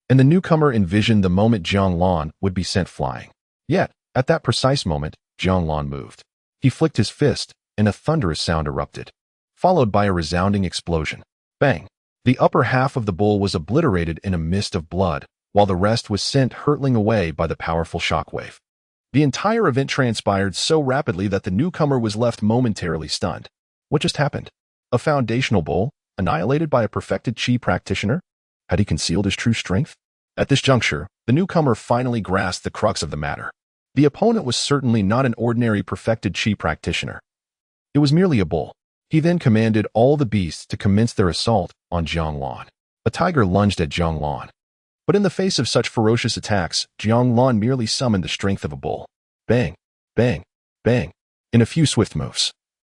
and the newcomer envisioned the moment Jiang Lan would be sent flying. Yet, at that precise moment, Jiang Lan moved. He flicked his fist, and a thunderous sound erupted, followed by a resounding explosion. Bang! The upper half of the bull was obliterated in a mist of blood, while the rest was sent hurtling away by the powerful shockwave. The entire event transpired so rapidly that the newcomer was left momentarily stunned. What just happened? A foundational bull, annihilated by a perfected chi practitioner? Had he concealed his true strength? At this juncture, the newcomer finally grasped the crux of the matter. The opponent was certainly not an ordinary perfected chi practitioner. It was merely a bull. He then commanded all the beasts to commence their assault on Jiang Lan. A tiger lunged at Jiang Lan. But in the face of such ferocious attacks, Jiang Lan merely summoned the strength of a bull. Bang, bang, bang. In a few swift moves,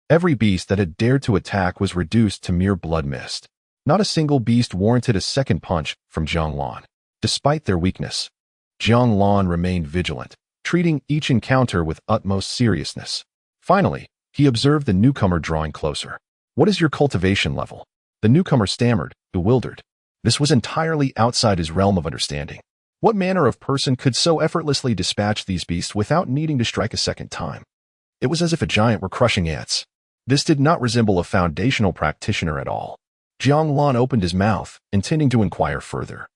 every beast that had dared to attack was reduced to mere blood mist. Not a single beast warranted a second punch from Jiang Lan. Despite their weakness, Jiang Lan remained vigilant, treating each encounter with utmost seriousness. Finally, he observed the newcomer drawing closer. "What is your cultivation level?" The newcomer stammered, bewildered. This was entirely outside his realm of understanding. What manner of person could so effortlessly dispatch these beasts without needing to strike a second time? It was as if a giant were crushing ants. This did not resemble a foundational practitioner at all. Jiang Lan opened his mouth, intending to inquire further.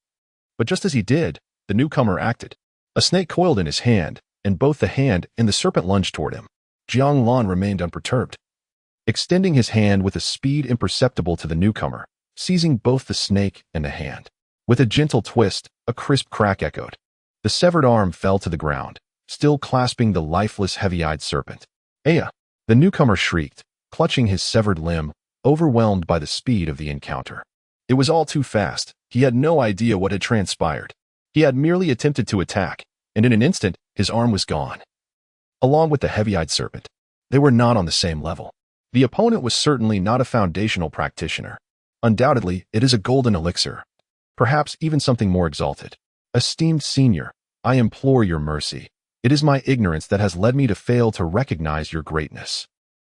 But just as he did, the newcomer acted. A snake coiled in his hand, and both the hand and the serpent lunged toward him. Jiang Lan remained unperturbed. Extending his hand with a speed imperceptible to the newcomer, seizing both the snake and the hand. With a gentle twist, a crisp crack echoed. The severed arm fell to the ground, still clasping the lifeless, heavy-eyed serpent. "Aya!" The newcomer shrieked, clutching his severed limb, overwhelmed by the speed of the encounter. It was all too fast. He had no idea what had transpired. He had merely attempted to attack, and in an instant, his arm was gone. Along with the heavy-eyed serpent, they were not on the same level. The opponent was certainly not a foundational practitioner. Undoubtedly, it is a golden elixir. Perhaps even something more exalted. "Esteemed senior, I implore your mercy. It is my ignorance that has led me to fail to recognize your greatness."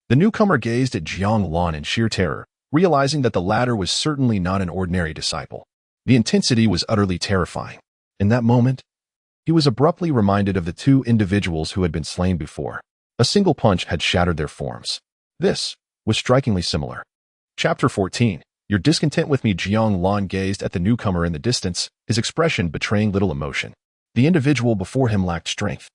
The newcomer gazed at Jiang Lan in sheer terror, realizing that the latter was certainly not an ordinary disciple. The intensity was utterly terrifying. In that moment, he was abruptly reminded of the two individuals who had been slain before. A single punch had shattered their forms. This was strikingly similar. Chapter 14. Your discontent with me. Jiang Lan gazed at the newcomer in the distance, his expression betraying little emotion. The individual before him lacked strength,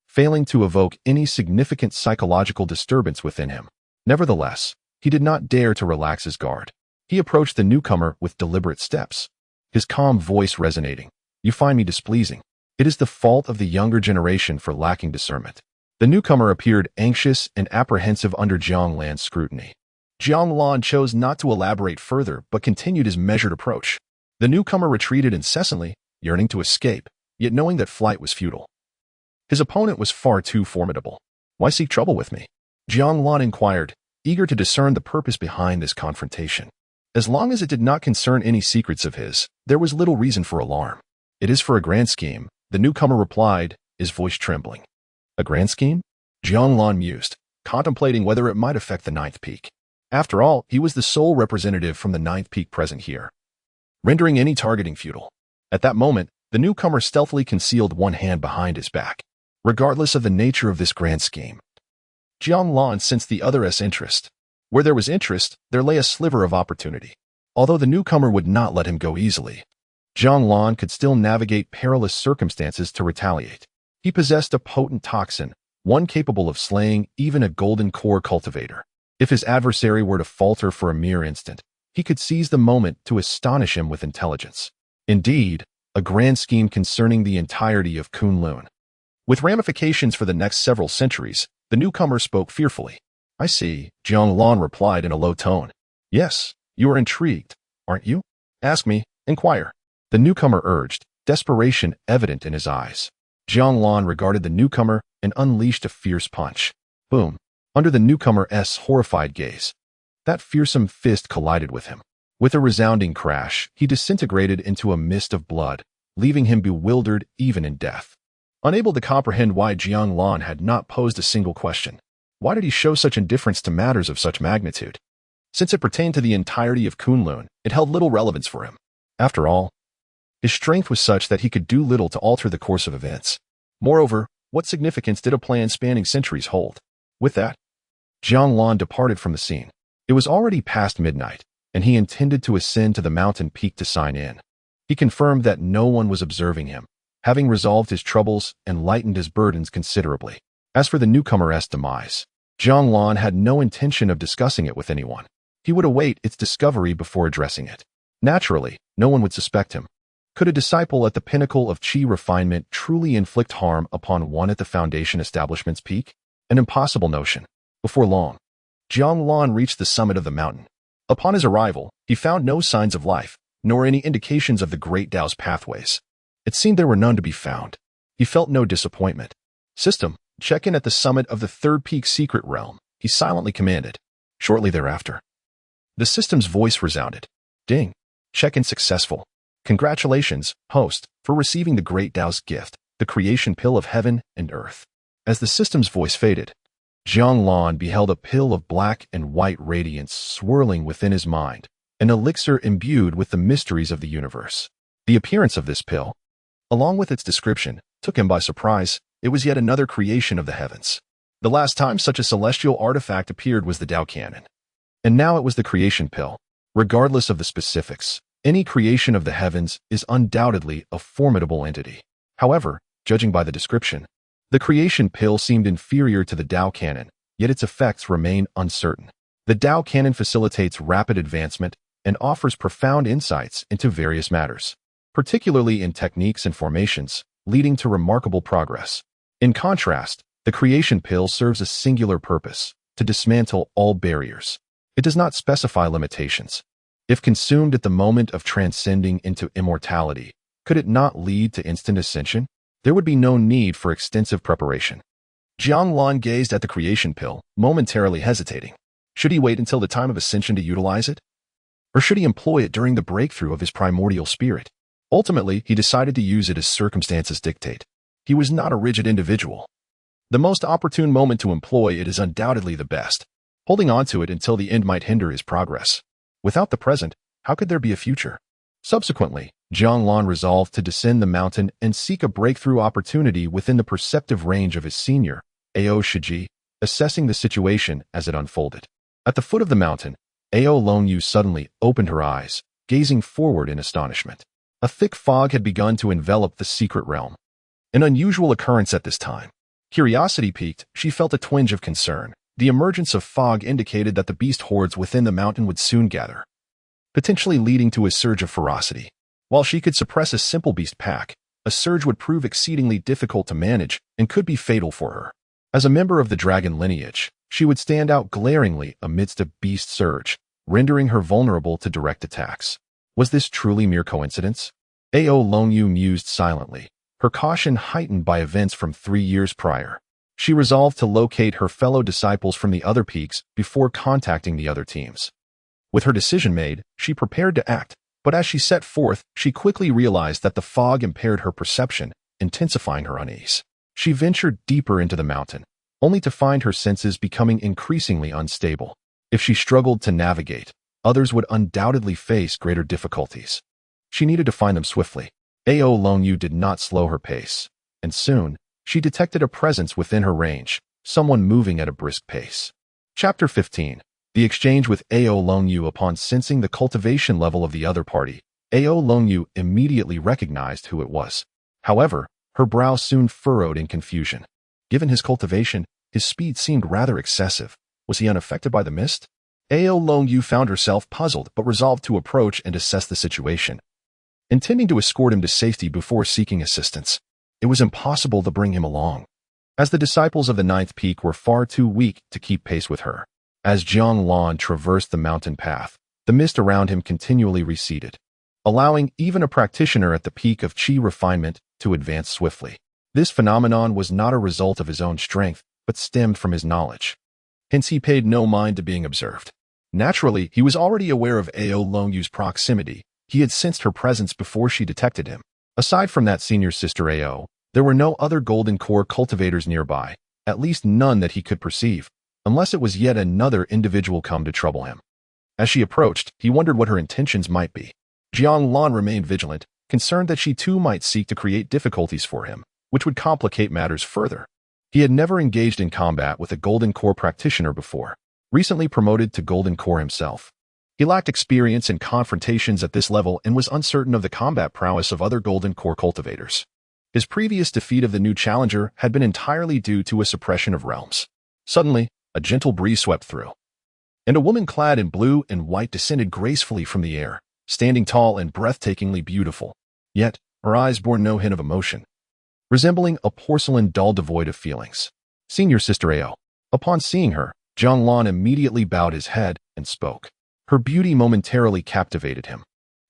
failing to evoke any significant psychological disturbance within him. Nevertheless, he did not dare to relax his guard. He approached the newcomer with deliberate steps, his calm voice resonating. "You find me displeasing. It is the fault of the younger generation for lacking discernment." The newcomer appeared anxious and apprehensive under Jiang Lan's scrutiny. Jiang Lan chose not to elaborate further but continued his measured approach. The newcomer retreated incessantly, yearning to escape, yet knowing that flight was futile. His opponent was far too formidable. "Why seek trouble with me?" Jiang Lan inquired, eager to discern the purpose behind this confrontation. As long as it did not concern any secrets of his, there was little reason for alarm. "It is for a grand scheme," the newcomer replied, his voice trembling. "A grand scheme?" Jiang Lan mused, contemplating whether it might affect the ninth peak. After all, he was the sole representative from the ninth peak present here, rendering any targeting futile. At that moment, the newcomer stealthily concealed one hand behind his back. Regardless of the nature of this grand scheme, Jiang Lan sensed the other's interest. Where there was interest, there lay a sliver of opportunity. Although the newcomer would not let him go easily, Jiang Lan could still navigate perilous circumstances to retaliate. He possessed a potent toxin, one capable of slaying even a golden core cultivator. If his adversary were to falter for a mere instant, he could seize the moment to astonish him with intelligence. Indeed, a grand scheme concerning the entirety of Kunlun, with ramifications for the next several centuries. The newcomer spoke fearfully. "I see," Jiang Lan replied in a low tone. "Yes, you are intrigued, aren't you? Ask me, inquire," the newcomer urged, desperation evident in his eyes. Jiang Lan regarded the newcomer and unleashed a fierce punch. Boom! Under the newcomer's horrified gaze, that fearsome fist collided with him. With a resounding crash, he disintegrated into a mist of blood, leaving him bewildered even in death. Unable to comprehend why Jiang Lan had not posed a single question. Why did he show such indifference to matters of such magnitude? Since it pertained to the entirety of Kunlun, it held little relevance for him. After all, his strength was such that he could do little to alter the course of events. Moreover, what significance did a plan spanning centuries hold? With that, Jiang Lan departed from the scene. It was already past midnight, and he intended to ascend to the mountain peak to sign in. He confirmed that no one was observing him, having resolved his troubles and lightened his burdens considerably. As for the newcomer's demise, Jiang Lan had no intention of discussing it with anyone. He would await its discovery before addressing it. Naturally, no one would suspect him. Could a disciple at the pinnacle of Qi refinement truly inflict harm upon one at the Foundation establishment's peak? An impossible notion. Before long, Jiang Lan reached the summit of the mountain. Upon his arrival, he found no signs of life, nor any indications of the great Tao's pathways. It seemed there were none to be found. He felt no disappointment. "System, check in at the summit of the third peak secret realm," he silently commanded. Shortly thereafter, the system's voice resounded. "Ding. Check-in successful. Congratulations, host, for receiving the great Tao's gift, the creation pill of heaven and earth." As the system's voice faded, Jiang Lan beheld a pill of black and white radiance swirling within his mind, an elixir imbued with the mysteries of the universe. The appearance of this pill, along with its description, took him by surprise. It was yet another creation of the heavens. The last time such a celestial artifact appeared was the Tao Canon. And now it was the creation pill. Regardless of the specifics, any creation of the heavens is undoubtedly a formidable entity. However, judging by the description, the creation pill seemed inferior to the Tao Canon, yet its effects remain uncertain. The Tao Canon facilitates rapid advancement and offers profound insights into various matters, particularly in techniques and formations, leading to remarkable progress. In contrast, the creation pill serves a singular purpose: to dismantle all barriers. It does not specify limitations. If consumed at the moment of transcending into immortality, could it not lead to instant ascension? There would be no need for extensive preparation. Jiang Lan gazed at the creation pill, momentarily hesitating. Should he wait until the time of ascension to utilize it? Or should he employ it during the breakthrough of his primordial spirit? Ultimately, he decided to use it as circumstances dictate. He was not a rigid individual. The most opportune moment to employ it is undoubtedly the best. Holding on to it until the end might hinder his progress. Without the present, how could there be a future? Subsequently, Jiang Lan resolved to descend the mountain and seek a breakthrough opportunity within the perceptive range of his senior, Ao Shiji, assessing the situation as it unfolded. At the foot of the mountain, Ao Longyu suddenly opened her eyes, gazing forward in astonishment. A thick fog had begun to envelop the secret realm. An unusual occurrence at this time. Curiosity piqued, she felt a twinge of concern. The emergence of fog indicated that the beast hordes within the mountain would soon gather, potentially leading to a surge of ferocity. While she could suppress a simple beast pack, a surge would prove exceedingly difficult to manage and could be fatal for her. As a member of the dragon lineage, she would stand out glaringly amidst a beast surge, rendering her vulnerable to direct attacks. Was this truly mere coincidence? Ao Longyu mused silently, her caution heightened by events from 3 years prior. She resolved to locate her fellow disciples from the other peaks before contacting the other teams. With her decision made, she prepared to act, but as she set forth, she quickly realized that the fog impaired her perception, intensifying her unease. She ventured deeper into the mountain, only to find her senses becoming increasingly unstable. If she struggled to navigate, others would undoubtedly face greater difficulties. She needed to find them swiftly. Ao Longyu did not slow her pace, and soon, she detected a presence within her range, someone moving at a brisk pace. Chapter 15. The exchange with Ao Longyu. Upon sensing the cultivation level of the other party, Ao Longyu immediately recognized who it was. However, her brow soon furrowed in confusion. Given his cultivation, his speed seemed rather excessive. Was he unaffected by the mist? Ao Longyu found herself puzzled but resolved to approach and assess the situation, intending to escort him to safety before seeking assistance. It was impossible to bring him along, as the disciples of the 9th peak were far too weak to keep pace with her. As Jiang Lan traversed the mountain path, the mist around him continually receded, allowing even a practitioner at the peak of Qi refinement to advance swiftly. This phenomenon was not a result of his own strength, but stemmed from his knowledge. Hence he paid no mind to being observed. Naturally, he was already aware of Ao Longyu's proximity. He had sensed her presence before she detected him. Aside from that senior sister Ao, there were no other golden core cultivators nearby, at least none that he could perceive, unless it was yet another individual come to trouble him. As she approached, he wondered what her intentions might be. Jiang Lan remained vigilant, concerned that she too might seek to create difficulties for him, which would complicate matters further. He had never engaged in combat with a golden core practitioner before, recently promoted to golden core himself. He lacked experience in confrontations at this level and was uncertain of the combat prowess of other golden core cultivators. His previous defeat of the new challenger had been entirely due to a suppression of realms. Suddenly, a gentle breeze swept through, and a woman clad in blue and white descended gracefully from the air, standing tall and breathtakingly beautiful. Yet, her eyes bore no hint of emotion, resembling a porcelain doll devoid of feelings. Senior Sister Ao. Upon seeing her, Jiang Lan immediately bowed his head and spoke. Her beauty momentarily captivated him,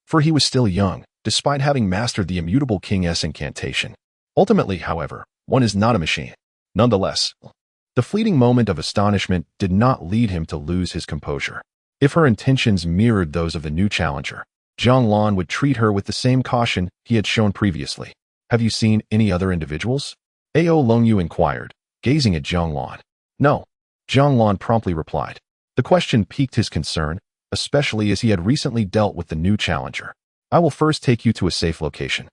for he was still young, despite having mastered the immutable King's incantation. Ultimately, however, one is not a machine. Nonetheless, the fleeting moment of astonishment did not lead him to lose his composure. If her intentions mirrored those of the new challenger, Jiang Lan would treat her with the same caution he had shown previously. Have you seen any other individuals? Ao Longyu inquired, gazing at Jiang Lan. No, Jiang Lan promptly replied. The question piqued his concern, especially as he had recently dealt with the new challenger. I will first take you to a safe location.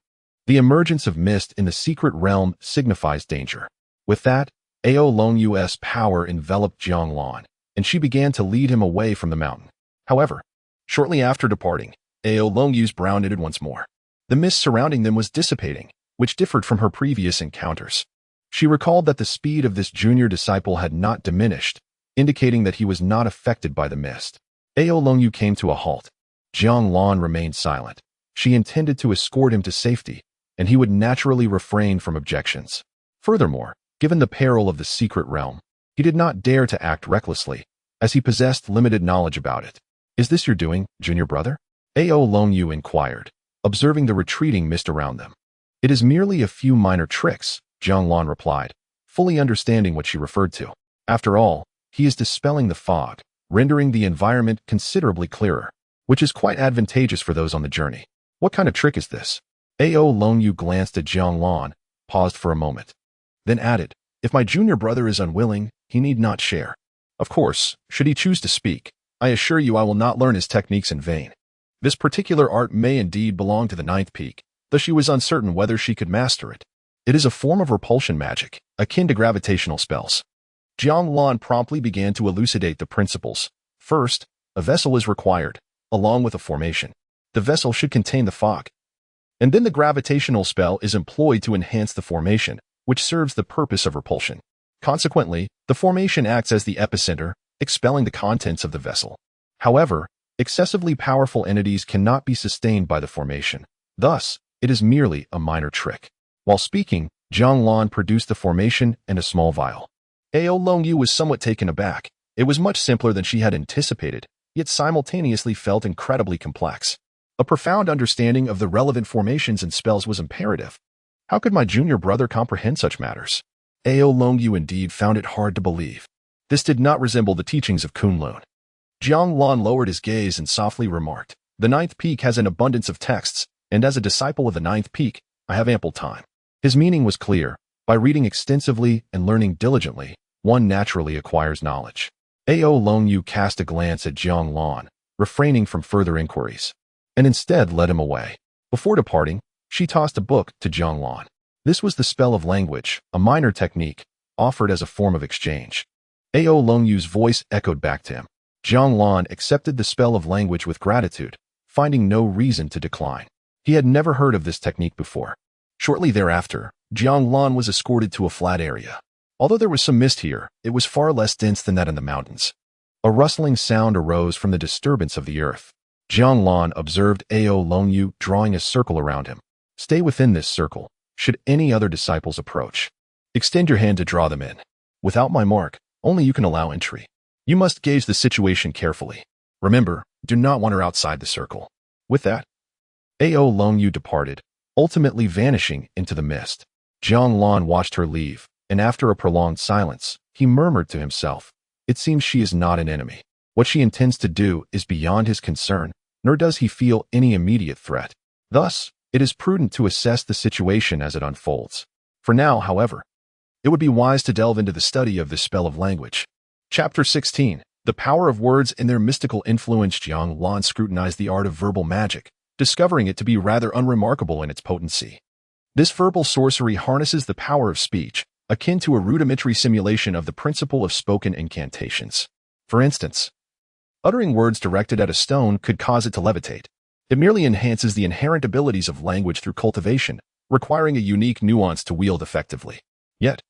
The emergence of mist in the secret realm signifies danger. With that, Ao Longyu's power enveloped Jiang Lan, and she began to lead him away from the mountain. However, shortly after departing, Ao Longyu's brow knitted once more. The mist surrounding them was dissipating, which differed from her previous encounters. She recalled that the speed of this junior disciple had not diminished, indicating that he was not affected by the mist. Ao Longyu came to a halt. Jiang Lan remained silent. She intended to escort him to safety, and he would naturally refrain from objections. Furthermore, given the peril of the secret realm, he did not dare to act recklessly, as he possessed limited knowledge about it. "Is this your doing, junior brother?" Ao Longyu inquired, observing the retreating mist around them. "It is merely a few minor tricks," Jiang Lan replied, fully understanding what she referred to. After all, he is dispelling the fog, rendering the environment considerably clearer, which is quite advantageous for those on the journey. "What kind of trick is this?" Ao Longyu glanced at Jiang Lan, paused for a moment, then added, "If my junior brother is unwilling, he need not share. Of course, should he choose to speak, I assure you I will not learn his techniques in vain. This particular art may indeed belong to the ninth peak, though she was uncertain whether she could master it. It is a form of repulsion magic, akin to gravitational spells." Jiang Lan promptly began to elucidate the principles. First, a vessel is required, along with a formation. The vessel should contain the fog. And then the gravitational spell is employed to enhance the formation, which serves the purpose of repulsion. Consequently, the formation acts as the epicenter, expelling the contents of the vessel. However, excessively powerful entities cannot be sustained by the formation. Thus, it is merely a minor trick. While speaking, Jiang Lan produced the formation and a small vial. Ao Longyu was somewhat taken aback. It was much simpler than she had anticipated, yet simultaneously felt incredibly complex. A profound understanding of the relevant formations and spells was imperative. How could my junior brother comprehend such matters? Ao Longyu indeed found it hard to believe. This did not resemble the teachings of Kunlun. Jiang Lan lowered his gaze and softly remarked, "The ninth peak has an abundance of texts, and as a disciple of the ninth peak, I have ample time." His meaning was clear. By reading extensively and learning diligently, one naturally acquires knowledge. Ao Longyu cast a glance at Jiang Lan, refraining from further inquiries, and instead led him away. Before departing, she tossed a book to Jiang Lan. This was the spell of language, a minor technique, offered as a form of exchange. Ao Longyu's voice echoed back to him. Jiang Lan accepted the spell of language with gratitude, finding no reason to decline. He had never heard of this technique before. Shortly thereafter, Jiang Lan was escorted to a flat area. Although there was some mist here, it was far less dense than that in the mountains. A rustling sound arose from the disturbance of the earth. Jiang Lan observed Ao Longyu drawing a circle around him. "Stay within this circle, should any other disciples approach. Extend your hand to draw them in. Without my mark, only you can allow entry. You must gauge the situation carefully. Remember, do not wander outside the circle." With that, Ao Longyu departed, ultimately vanishing into the mist. Jiang Lan watched her leave, and after a prolonged silence, he murmured to himself, "It seems she is not an enemy. What she intends to do is beyond his concern, nor does he feel any immediate threat. Thus, it is prudent to assess the situation as it unfolds. For now, however, it would be wise to delve into the study of this spell of language." Chapter 16. The Power of Words and Their Mystical Influence. Jiang Lan scrutinized the art of verbal magic, discovering it to be rather unremarkable in its potency. This verbal sorcery harnesses the power of speech, akin to a rudimentary simulation of the principle of spoken incantations. For instance, uttering words directed at a stone could cause it to levitate. It merely enhances the inherent abilities of language through cultivation, requiring a unique nuance to wield effectively. Yet,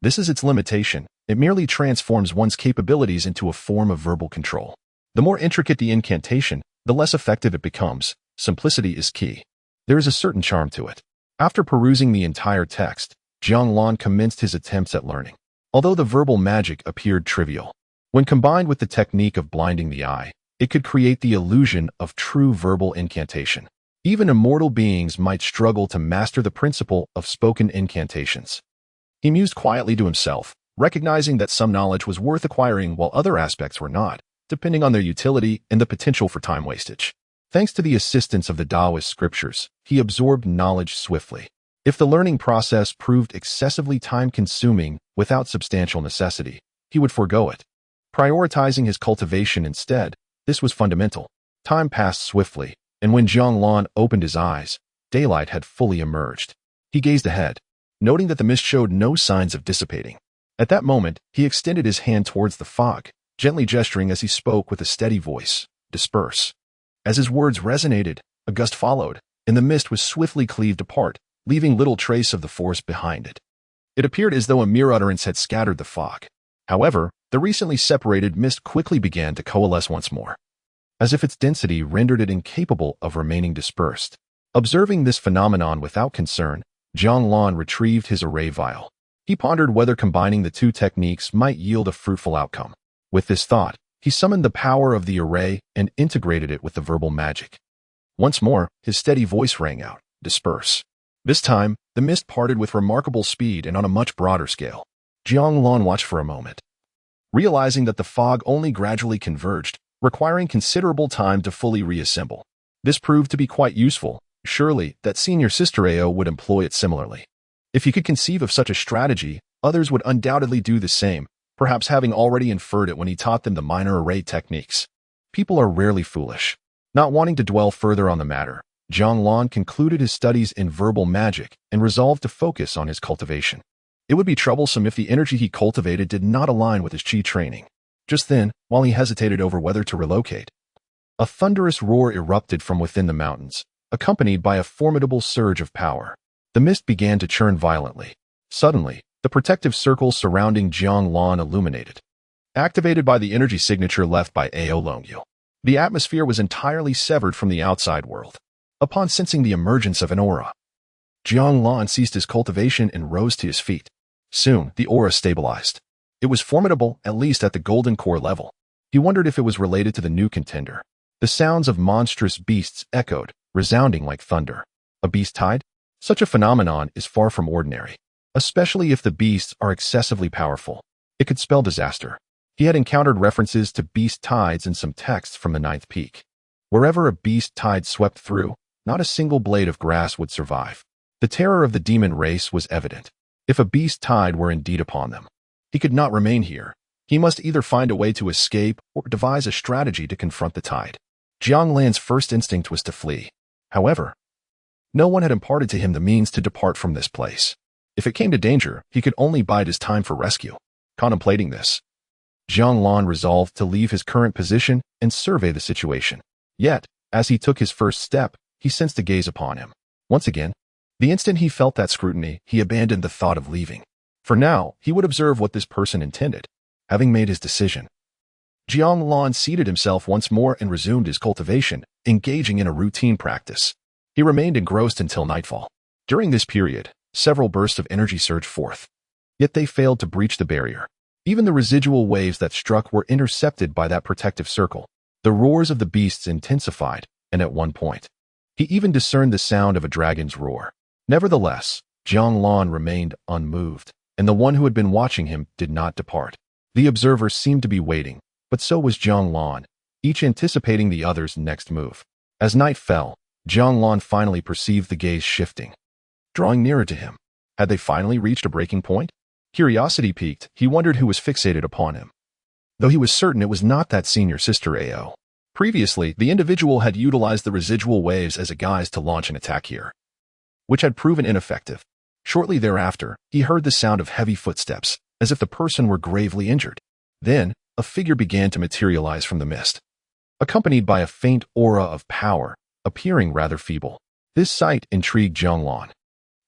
this is its limitation. It merely transforms one's capabilities into a form of verbal control. The more intricate the incantation, the less effective it becomes. Simplicity is key. There is a certain charm to it. After perusing the entire text, Jiang Lan commenced his attempts at learning. Although the verbal magic appeared trivial, when combined with the technique of blinding the eye, it could create the illusion of true verbal incantation. Even immortal beings might struggle to master the principle of spoken incantations. He mused quietly to himself, recognizing that some knowledge was worth acquiring while other aspects were not, depending on their utility and the potential for time wastage. Thanks to the assistance of the Taoist scriptures, he absorbed knowledge swiftly. If the learning process proved excessively time-consuming without substantial necessity, he would forego it. Prioritizing his cultivation instead, this was fundamental. Time passed swiftly, and when Jiang Lan opened his eyes, daylight had fully emerged. He gazed ahead, noting that the mist showed no signs of dissipating. At that moment, he extended his hand towards the fog, gently gesturing as he spoke with a steady voice, "Disperse." As his words resonated, a gust followed, and the mist was swiftly cleaved apart, leaving little trace of the force behind it. It appeared as though a mere utterance had scattered the fog. However, the recently separated mist quickly began to coalesce once more. as if its density rendered it incapable of remaining dispersed. Observing this phenomenon without concern, Jiang Lan retrieved his array vial. He pondered whether combining the two techniques might yield a fruitful outcome. With this thought, he summoned the power of the array and integrated it with the verbal magic. Once more, his steady voice rang out, "Disperse." This time, the mist parted with remarkable speed and on a much broader scale. Jiang Lan watched for a moment, realizing that the fog only gradually converged, requiring considerable time to fully reassemble. This proved to be quite useful. Surely, that senior sister Ao would employ it similarly. If he could conceive of such a strategy, others would undoubtedly do the same, perhaps having already inferred it when he taught them the minor array techniques. People are rarely foolish. Not wanting to dwell further on the matter, Jiang Lan concluded his studies in verbal magic and resolved to focus on his cultivation. It would be troublesome if the energy he cultivated did not align with his qi training. Just then, while he hesitated over whether to relocate, a thunderous roar erupted from within the mountains, accompanied by a formidable surge of power. The mist began to churn violently. Suddenly, the protective circle surrounding Jiang Lan illuminated, activated by the energy signature left by Ao Longyu. The atmosphere was entirely severed from the outside world. Upon sensing the emergence of an aura, Jiang Lan ceased his cultivation and rose to his feet. Soon, the aura stabilized. It was formidable, at least at the golden core level. He wondered if it was related to the new contender. The sounds of monstrous beasts echoed, resounding like thunder. A beast tide? Such a phenomenon is far from ordinary, especially if the beasts are excessively powerful. It could spell disaster. He had encountered references to beast tides in some texts from the ninth peak. Wherever a beast tide swept through, not a single blade of grass would survive. The terror of the demon race was evident. If a beast tide were indeed upon them, he could not remain here. He must either find a way to escape or devise a strategy to confront the tide. Jiang Lan's first instinct was to flee. However, no one had imparted to him the means to depart from this place. If it came to danger, he could only bide his time for rescue. Contemplating this, Jiang Lan resolved to leave his current position and survey the situation. Yet, as he took his first step, he sensed a gaze upon him. Once again, the instant he felt that scrutiny, he abandoned the thought of leaving. For now, he would observe what this person intended. Having made his decision, Jiang Lan seated himself once more and resumed his cultivation, engaging in a routine practice. He remained engrossed until nightfall. During this period, several bursts of energy surged forth. Yet they failed to breach the barrier. Even the residual waves that struck were intercepted by that protective circle. The roars of the beasts intensified, and at one point, he even discerned the sound of a dragon's roar. Nevertheless, Jiang Lan remained unmoved, and the one who had been watching him did not depart. The observers seemed to be waiting, but so was Jiang Lan, each anticipating the other's next move. As night fell, Jiang Lan finally perceived the gaze shifting, drawing nearer to him. Had they finally reached a breaking point? Curiosity piqued, he wondered who was fixated upon him, though he was certain it was not that senior sister Ao. Previously, the individual had utilized the residual waves as a guise to launch an attack here, which had proven ineffective. Shortly thereafter, he heard the sound of heavy footsteps, as if the person were gravely injured. Then, a figure began to materialize from the mist, accompanied by a faint aura of power, appearing rather feeble. This sight intrigued Jiang Lan.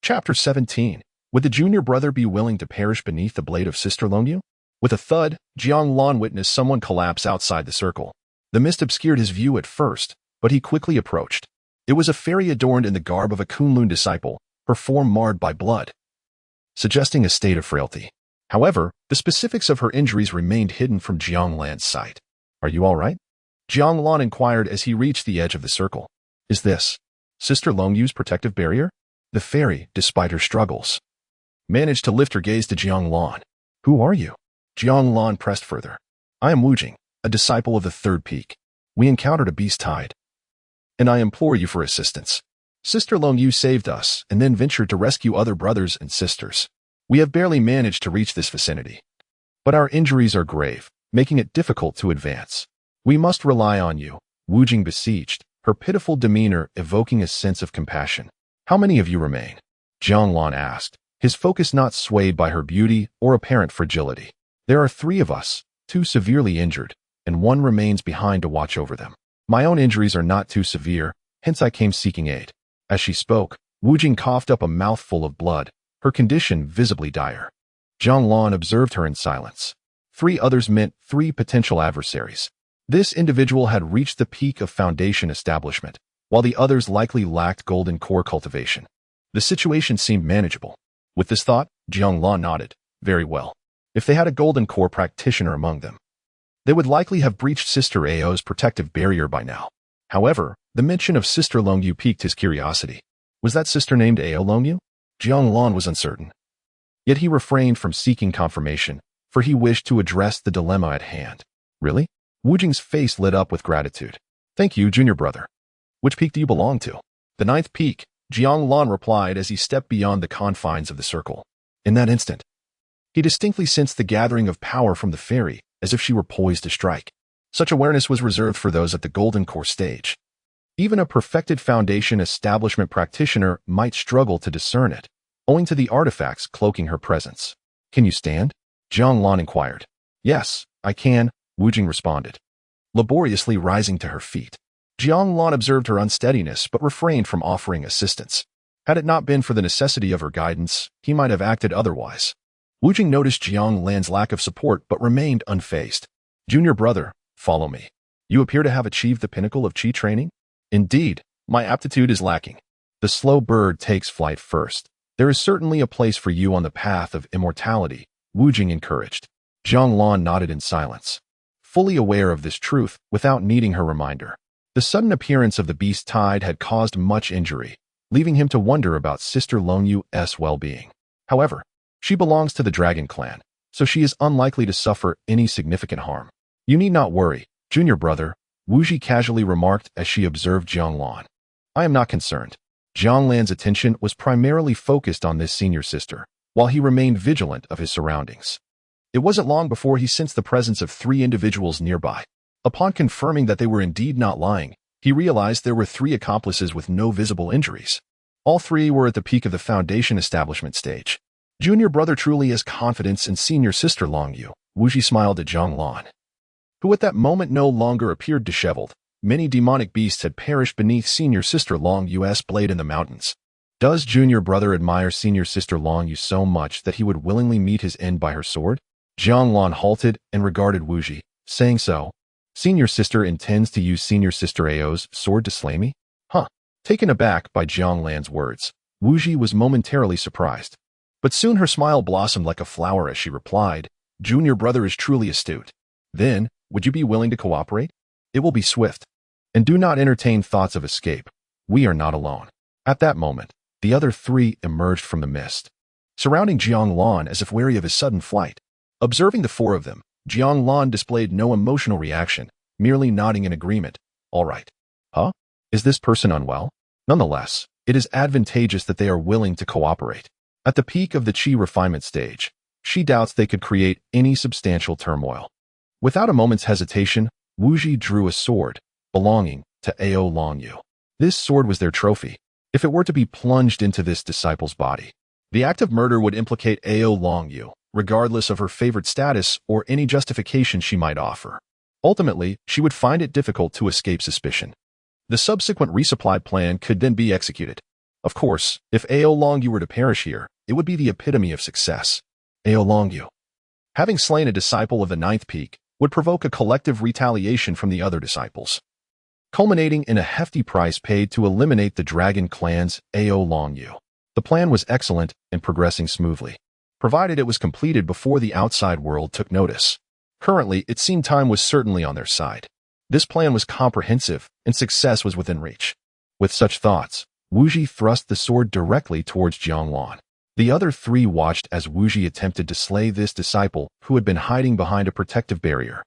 Chapter 17. Would the junior brother be willing to perish beneath the blade of Sister Longyu? With a thud, Jiang Lan witnessed someone collapse outside the circle. The mist obscured his view at first, but he quickly approached. It was a fairy adorned in the garb of a Kunlun disciple, her form marred by blood, suggesting a state of frailty. However, the specifics of her injuries remained hidden from Jiang Lan's sight. "Are you all right?" Jiang Lan inquired as he reached the edge of the circle. "Is this Sister Longyu's protective barrier?" The fairy, despite her struggles, managed to lift her gaze to Jiang Lan. "Who are you?" Jiang Lan pressed further. "I am Wu Jing, a disciple of the third peak. We encountered a beast tide, and I implore you for assistance. Sister Longyu saved us and then ventured to rescue other brothers and sisters. We have barely managed to reach this vicinity, but our injuries are grave, making it difficult to advance. We must rely on you," Wu Jing beseeched, her pitiful demeanor evoking a sense of compassion. "How many of you remain?" Jiang Lan asked, his focus not swayed by her beauty or apparent fragility. "There are 3 of us, 2 severely injured, and 1 remains behind to watch over them. My own injuries are not too severe, hence I came seeking aid." As she spoke, Wu Jing coughed up a mouthful of blood, her condition visibly dire. Jiang Lan observed her in silence. 3 others meant 3 potential adversaries. This individual had reached the peak of foundation establishment, while the others likely lacked golden core cultivation. The situation seemed manageable. With this thought, Jiang Lan nodded. Very well. If they had a golden core practitioner among them, they would likely have breached Sister Ao's protective barrier by now. However, the mention of Sister Longyu piqued his curiosity. Was that sister named Ao Longyu? Jiang Lan was uncertain. Yet he refrained from seeking confirmation, for he wished to address the dilemma at hand. Really? Wu Jing's face lit up with gratitude. Thank you, junior brother. Which peak do you belong to? The 9th peak, Jiang Lan replied as he stepped beyond the confines of the circle. In that instant, he distinctly sensed the gathering of power from the fairy, as if she were poised to strike. Such awareness was reserved for those at the golden core stage. Even a perfected foundation establishment practitioner might struggle to discern it, owing to the artifacts cloaking her presence. Can you stand? Jiang Lan inquired. Yes, I can, Wu Jing responded, laboriously rising to her feet. Jiang Lan observed her unsteadiness but refrained from offering assistance. Had it not been for the necessity of her guidance, he might have acted otherwise. Wu Jing noticed Jiang Lan's lack of support but remained unfazed. Junior brother, follow me. You appear to have achieved the pinnacle of Qi training? Indeed, my aptitude is lacking. The slow bird takes flight first. There is certainly a place for you on the path of immortality, Wu Jing encouraged. Jiang Lan nodded in silence, fully aware of this truth without needing her reminder. The sudden appearance of the beast tide had caused much injury, leaving him to wonder about Sister Longyu's well-being. However, she belongs to the dragon clan, so she is unlikely to suffer any significant harm. You need not worry, junior brother, Wu Ji casually remarked as she observed Jiang Lan. I am not concerned. Jiang Lan's attention was primarily focused on this senior sister, while he remained vigilant of his surroundings. It wasn't long before he sensed the presence of 3 individuals nearby. Upon confirming that they were indeed not lying, he realized there were 3 accomplices with no visible injuries. All 3 were at the peak of the foundation establishment stage. Junior brother truly has confidence in senior sister Longyu, Wu Ji smiled at Jiang Lan, who at that moment no longer appeared disheveled. Many demonic beasts had perished beneath senior sister Longyu's blade in the mountains. Does junior brother admire senior sister Longyu so much that he would willingly meet his end by her sword? Jiang Lan halted and regarded Wu Ji, saying so. Senior sister intends to use senior sister Ao's sword to slay me? Huh. Taken aback by Jiang Lan's words, Wu Ji was momentarily surprised. But soon her smile blossomed like a flower as she replied, Junior brother is truly astute. Then, would you be willing to cooperate? It will be swift. And do not entertain thoughts of escape. We are not alone. At that moment, the other 3 emerged from the mist, surrounding Jiang Lan as if wary of his sudden flight. Observing the 4 of them, Jiang Lan displayed no emotional reaction, merely nodding in agreement. All right. Huh? Is this person unwell? Nonetheless, it is advantageous that they are willing to cooperate. At the peak of the Qi refinement stage, she doubts they could create any substantial turmoil. Without a moment's hesitation, Wu Ji drew a sword, belonging to Ao Longyu. This sword was their trophy. If it were to be plunged into this disciple's body, the act of murder would implicate Ao Longyu, regardless of her favored status or any justification she might offer. Ultimately, she would find it difficult to escape suspicion. The subsequent resupply plan could then be executed. Of course, if Ao Longyu were to perish here, it would be the epitome of success. Ao Longyu, having slain a disciple of the 9th peak, would provoke a collective retaliation from the other disciples, culminating in a hefty price paid to eliminate the dragon clan's Ao Longyu. The plan was excellent and progressing smoothly, provided it was completed before the outside world took notice. Currently, it seemed time was certainly on their side. This plan was comprehensive, and success was within reach. With such thoughts, Wu Ji thrust the sword directly towards Jiang Lan. The other 3 watched as Wu Ji attempted to slay this disciple who had been hiding behind a protective barrier.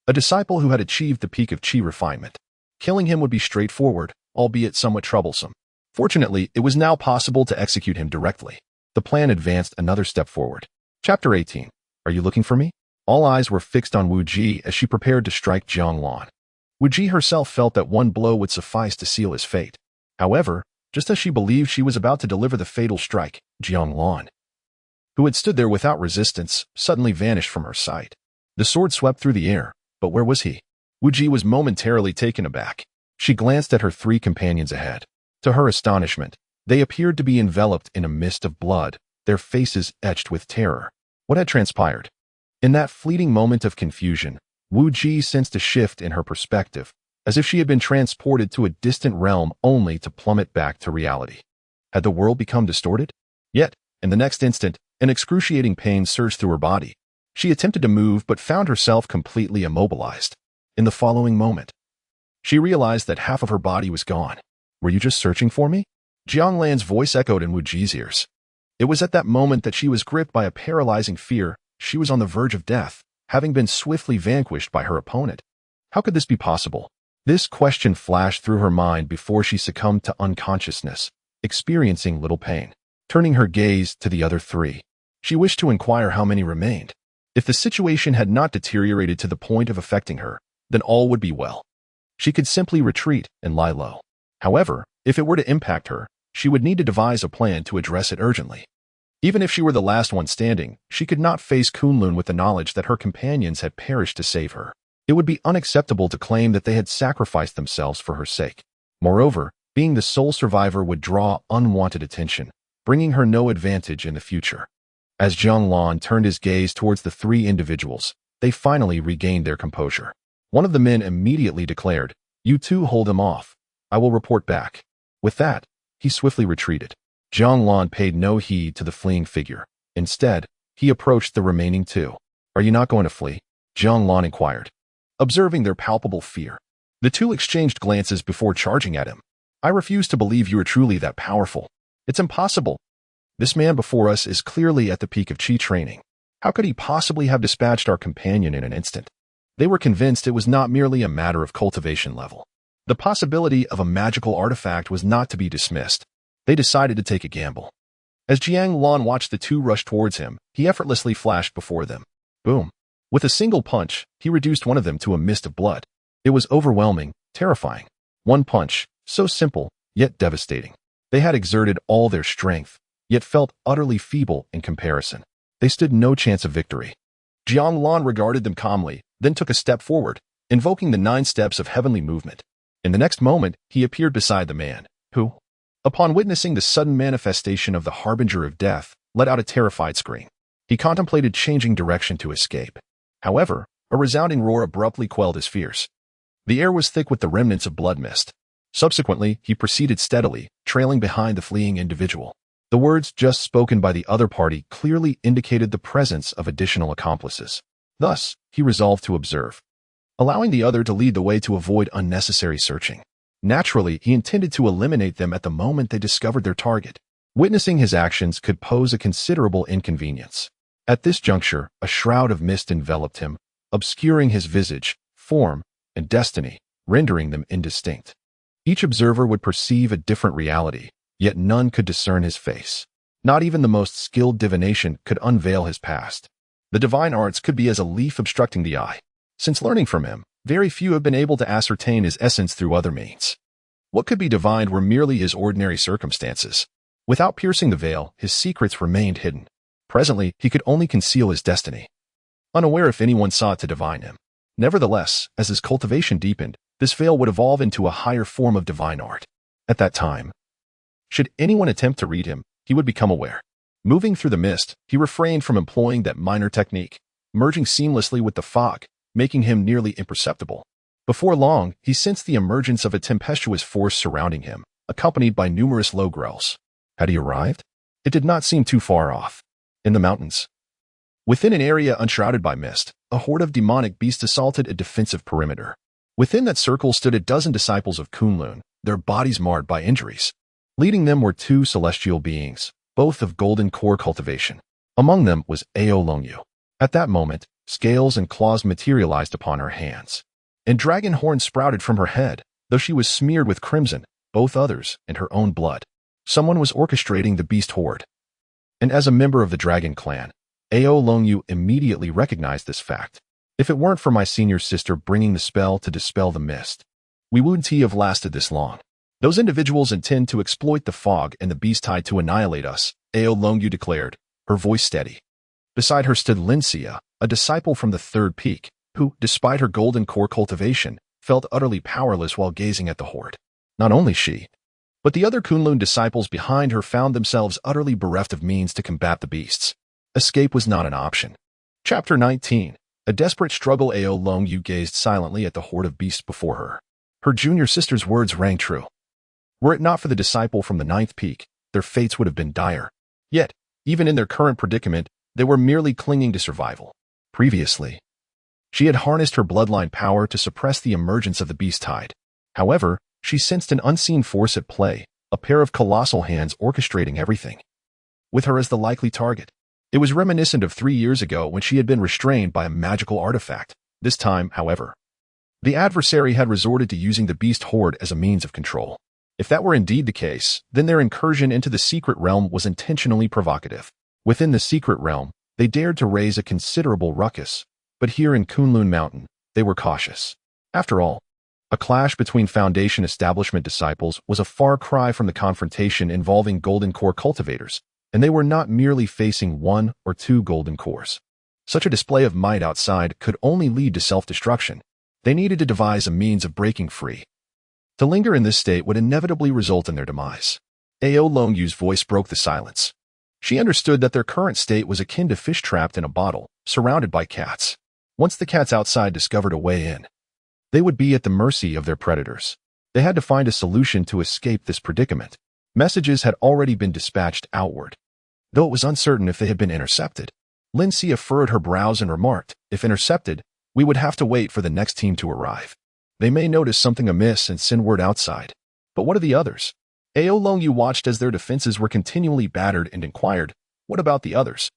A disciple who had achieved the peak of Qi refinement. Killing him would be straightforward, albeit somewhat troublesome. Fortunately, it was now possible to execute him directly. The plan advanced another step forward. Chapter 18. Are you looking for me? All eyes were fixed on Wu Ji as she prepared to strike Jiang Lan. Wu Ji herself felt that one blow would suffice to seal his fate. However, just as she believed she was about to deliver the fatal strike, Jiang Lan, who had stood there without resistance, suddenly vanished from her sight. The sword swept through the air, but where was he? Wu Ji was momentarily taken aback. She glanced at her 3 companions ahead. To her astonishment, they appeared to be enveloped in a mist of blood, their faces etched with terror. What had transpired? In that fleeting moment of confusion, Wu Ji sensed a shift in her perspective, as if she had been transported to a distant realm only to plummet back to reality. Had the world become distorted? Yet, in the next instant, an excruciating pain surged through her body. She attempted to move but found herself completely immobilized. In the following moment, she realized that half of her body was gone. "Were you just searching for me?" Jiang Lan's voice echoed in Wu Ji's ears. It was at that moment that she was gripped by a paralyzing fear. She was on the verge of death, having been swiftly vanquished by her opponent. How could this be possible? This question flashed through her mind before she succumbed to unconsciousness, experiencing little pain. Turning her gaze to the other three, she wished to inquire how many remained. If the situation had not deteriorated to the point of affecting her, then all would be well. She could simply retreat and lie low. However, if it were to impact her, she would need to devise a plan to address it urgently. Even if she were the last one standing, she could not face Kunlun with the knowledge that her companions had perished to save her. It would be unacceptable to claim that they had sacrificed themselves for her sake. Moreover, being the sole survivor would draw unwanted attention, bringing her no advantage in the future. As Jiang Lan turned his gaze towards the three individuals, they finally regained their composure. One of the men immediately declared, "You two hold them off. I will report back." With that, he swiftly retreated. Jiang Lan paid no heed to the fleeing figure. Instead, he approached the remaining two. "Are you not going to flee?" Jiang Lan inquired. Observing their palpable fear, the two exchanged glances before charging at him. "I refuse to believe you are truly that powerful. It's impossible. This man before us is clearly at the peak of Qi training. How could he possibly have dispatched our companion in an instant?" They were convinced it was not merely a matter of cultivation level. The possibility of a magical artifact was not to be dismissed. They decided to take a gamble. As Jiang Lan watched the two rush towards him, he effortlessly flashed before them. Boom. With a single punch, he reduced one of them to a mist of blood. It was overwhelming, terrifying. One punch, so simple, yet devastating. They had exerted all their strength, yet felt utterly feeble in comparison. They stood no chance of victory. Jiang Lan regarded them calmly, then took a step forward, invoking the 9 steps of heavenly movement. In the next moment, he appeared beside the man, who, upon witnessing the sudden manifestation of the harbinger of death, let out a terrified scream. He contemplated changing direction to escape. However, a resounding roar abruptly quelled his fears. The air was thick with the remnants of blood mist. Subsequently, he proceeded steadily, trailing behind the fleeing individual. The words just spoken by the other party clearly indicated the presence of additional accomplices. Thus, he resolved to observe, allowing the other to lead the way to avoid unnecessary searching. Naturally, he intended to eliminate them at the moment they discovered their target. Witnessing his actions could pose a considerable inconvenience. At this juncture, a shroud of mist enveloped him, obscuring his visage, form, and destiny, rendering them indistinct. Each observer would perceive a different reality, yet none could discern his face. Not even the most skilled divination could unveil his past. The divine arts could be as a leaf obstructing the eye. Since learning from him, very few have been able to ascertain his essence through other means. What could be divined were merely his ordinary circumstances. Without piercing the veil, his secrets remained hidden. Presently, he could only conceal his destiny, unaware if anyone sought to divine him. Nevertheless, as his cultivation deepened, this veil would evolve into a higher form of divine art. At that time, should anyone attempt to read him, he would become aware. Moving through the mist, he refrained from employing that minor technique, merging seamlessly with the fog, making him nearly imperceptible. Before long, he sensed the emergence of a tempestuous force surrounding him, accompanied by numerous low growls. Had he arrived? It did not seem too far off. In the mountains, within an area enshrouded by mist, a horde of demonic beasts assaulted a defensive perimeter. Within that circle stood a dozen disciples of Kunlun, their bodies marred by injuries. Leading them were 2 celestial beings, both of golden core cultivation. Among them was Ao Longyu. At that moment, scales and claws materialized upon her hands, and dragon horns sprouted from her head, though she was smeared with crimson, both others, and her own blood. Someone was orchestrating the beast horde. And as a member of the dragon clan, Ao Longyu immediately recognized this fact. If it weren't for my senior sister bringing the spell to dispel the mist, we wouldn't have lasted this long. Those individuals intend to exploit the fog and the beast tide to annihilate us, Ao Longyu declared, her voice steady. Beside her stood Linxia, a disciple from the 3rd peak, who, despite her golden core cultivation, felt utterly powerless while gazing at the horde. Not only she, but the other Kunlun disciples behind her found themselves utterly bereft of means to combat the beasts. Escape was not an option. Chapter 19. A desperate struggle. Ao Long Yu gazed silently at the horde of beasts before her. Her junior sister's words rang true. Were it not for the disciple from the ninth peak, their fates would have been dire. Yet, even in their current predicament, they were merely clinging to survival. Previously, she had harnessed her bloodline power to suppress the emergence of the beast tide. However, she sensed an unseen force at play, a pair of colossal hands orchestrating everything. With her as the likely target, it was reminiscent of 3 years ago when she had been restrained by a magical artifact. This time, however, the adversary had resorted to using the beast horde as a means of control. If that were indeed the case, then their incursion into the secret realm was intentionally provocative. Within the secret realm, they dared to raise a considerable ruckus, but here in Kunlun Mountain, they were cautious. After all, a clash between Foundation establishment disciples was a far cry from the confrontation involving Golden Core cultivators, and they were not merely facing 1 or 2 golden cores. Such a display of might outside could only lead to self-destruction. They needed to devise a means of breaking free. To linger in this state would inevitably result in their demise. Ao Long Yu's voice broke the silence. She understood that their current state was akin to fish trapped in a bottle, surrounded by cats. Once the cats outside discovered a way in, they would be at the mercy of their predators. They had to find a solution to escape this predicament. Messages had already been dispatched outward, though it was uncertain if they had been intercepted. Lin Xia furrowed her brows and remarked, "If intercepted, we would have to wait for the next team to arrive. They may notice something amiss and send word outside. But what of the others?" Ao Long Yu watched as their defenses were continually battered and inquired, "What about the others?"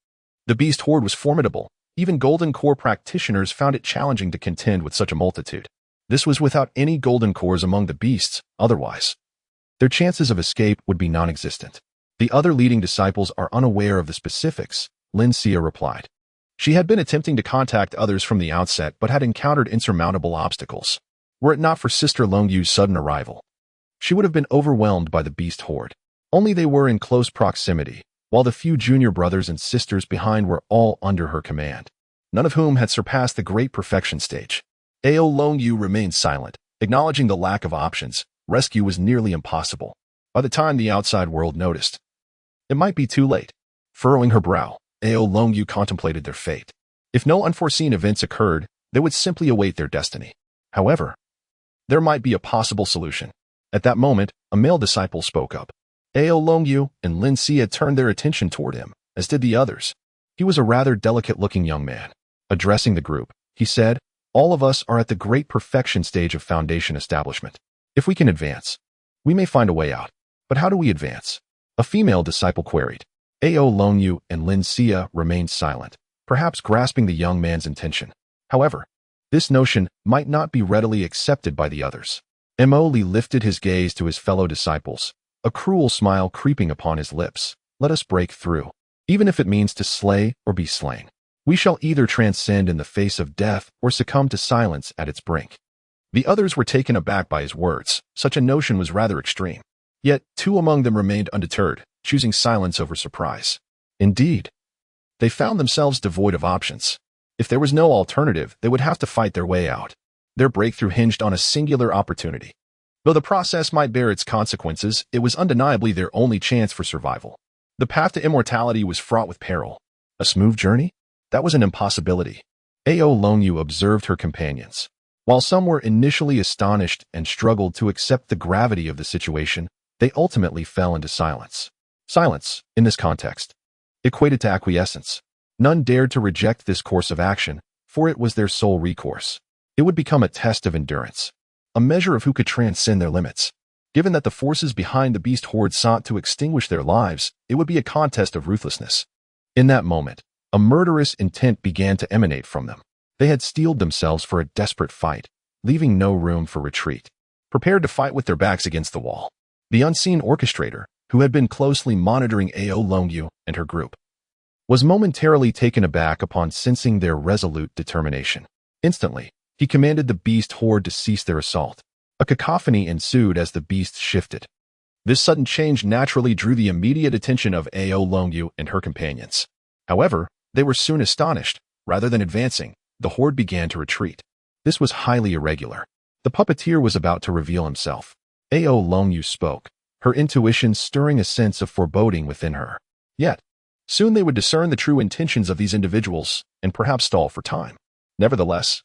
The beast horde was formidable. Even Golden Core practitioners found it challenging to contend with such a multitude. This was without any Golden Cores among the beasts. Otherwise, their chances of escape would be non-existent. "The other leading disciples are unaware of the specifics," Lin Xia replied. She had been attempting to contact others from the outset but had encountered insurmountable obstacles. Were it not for Sister Long Yu's sudden arrival, she would have been overwhelmed by the beast horde. Only they were in close proximity, while the few junior brothers and sisters behind were all under her command, none of whom had surpassed the great perfection stage. Ao Long Yu remained silent, acknowledging the lack of options. Rescue was nearly impossible. By the time the outside world noticed, it might be too late. Furrowing her brow, Ao Long Yu contemplated their fate. If no unforeseen events occurred, they would simply await their destiny. However, there might be a possible solution. At that moment, a male disciple spoke up. Ao Long Yu and Lin Xia turned their attention toward him, as did the others. He was a rather delicate-looking young man. Addressing the group, he said, "All of us are at the great perfection stage of Foundation establishment. If we can advance, we may find a way out. But how do we advance?" A female disciple queried. Ao Long Yu and Lin Xia remained silent, perhaps grasping the young man's intention. However, this notion might not be readily accepted by the others. Mo Li lifted his gaze to his fellow disciples, a cruel smile creeping upon his lips. "Let us break through. Even if it means to slay or be slain. We shall either transcend in the face of death or succumb to silence at its brink." The others were taken aback by his words. Such a notion was rather extreme. Yet 2 among them remained undeterred, choosing silence over surprise. Indeed, they found themselves devoid of options. If there was no alternative, they would have to fight their way out. Their breakthrough hinged on a singular opportunity. Though the process might bear its consequences, it was undeniably their only chance for survival. The path to immortality was fraught with peril. A smooth journey? That was an impossibility. Ao Long Yu observed her companions. While some were initially astonished and struggled to accept the gravity of the situation, they ultimately fell into silence. Silence, in this context, equated to acquiescence. None dared to reject this course of action, for it was their sole recourse. It would become a test of endurance, a measure of who could transcend their limits. Given that the forces behind the beast horde sought to extinguish their lives, it would be a contest of ruthlessness. In that moment, a murderous intent began to emanate from them. They had steeled themselves for a desperate fight, leaving no room for retreat, prepared to fight with their backs against the wall. The unseen orchestrator, who had been closely monitoring Ao Long Yu and her group, was momentarily taken aback upon sensing their resolute determination. Instantly, he commanded the beast horde to cease their assault. A cacophony ensued as the beasts shifted. This sudden change naturally drew the immediate attention of Ao Long Yu and her companions. However, they were soon astonished. Rather than advancing, the horde began to retreat. This was highly irregular. The puppeteer was about to reveal himself. Ao Long Yu spoke, her intuition stirring a sense of foreboding within her. Yet, soon they would discern the true intentions of these individuals and perhaps stall for time. Nevertheless,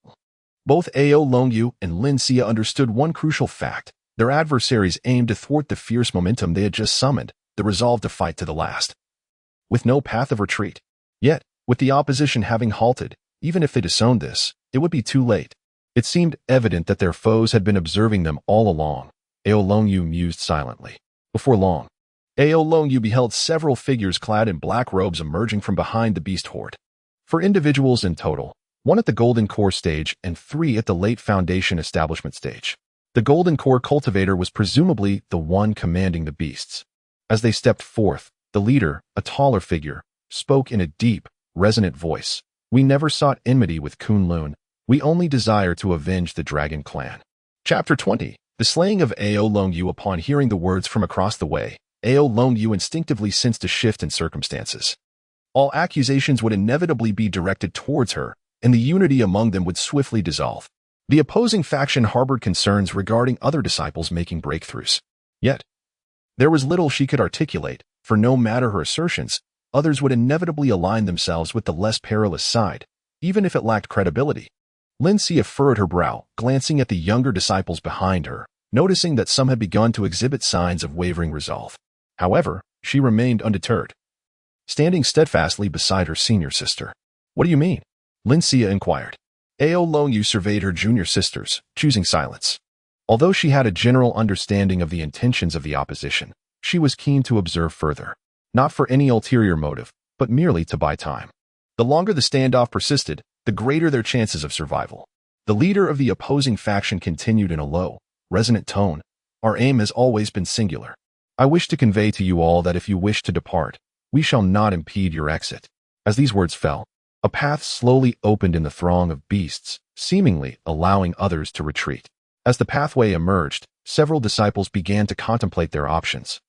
both Ao Longyu and Lin Xia understood one crucial fact. Their adversaries aimed to thwart the fierce momentum they had just summoned, the resolve to fight to the last, with no path of retreat. Yet, with the opposition having halted, even if they disowned this, it would be too late. It seemed evident that their foes had been observing them all along. Ao Longyu mused silently. Before long, Ao Longyu beheld several figures clad in black robes emerging from behind the beast horde. 4 individuals in total, 1 at the Golden Core stage and 3 at the late Foundation establishment stage. The Golden Core cultivator was presumably the one commanding the beasts. As they stepped forth, the leader, a taller figure, spoke in a deep, resonant voice. We never sought enmity with Kunlun. We only desire to avenge the Dragon Clan. Chapter 20. The slaying of Ao Longyu. Upon hearing the words from across the way, Ao Longyu instinctively sensed a shift in circumstances. All accusations would inevitably be directed towards her, and the unity among them would swiftly dissolve. The opposing faction harbored concerns regarding other disciples making breakthroughs. Yet, there was little she could articulate, for no matter her assertions, others would inevitably align themselves with the less perilous side, even if it lacked credibility. Lin Xia furrowed her brow, glancing at the younger disciples behind her, noticing that some had begun to exhibit signs of wavering resolve. However, she remained undeterred, standing steadfastly beside her senior sister. What do you mean? Lin Xia inquired. Ao Longyu surveyed her junior sisters, choosing silence. Although she had a general understanding of the intentions of the opposition, she was keen to observe further, not for any ulterior motive, but merely to buy time. The longer the standoff persisted, the greater their chances of survival. The leader of the opposing faction continued in a low, resonant tone. Our aim has always been singular. I wish to convey to you all that if you wish to depart, we shall not impede your exit. As these words fell, a path slowly opened in the throng of beasts, seemingly allowing others to retreat. As the pathway emerged, several disciples began to contemplate their options.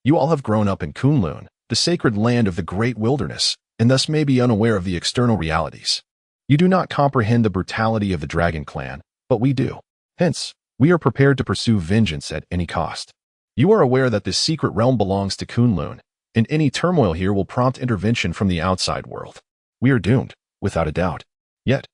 You all have grown up in Kunlun, the sacred land of the great wilderness, and thus may be unaware of the external realities. You do not comprehend the brutality of the Dragon Clan, but we do. Hence, we are prepared to pursue vengeance at any cost. You are aware that this secret realm belongs to Kunlun, and any turmoil here will prompt intervention from the outside world. We are doomed, without a doubt. Yet,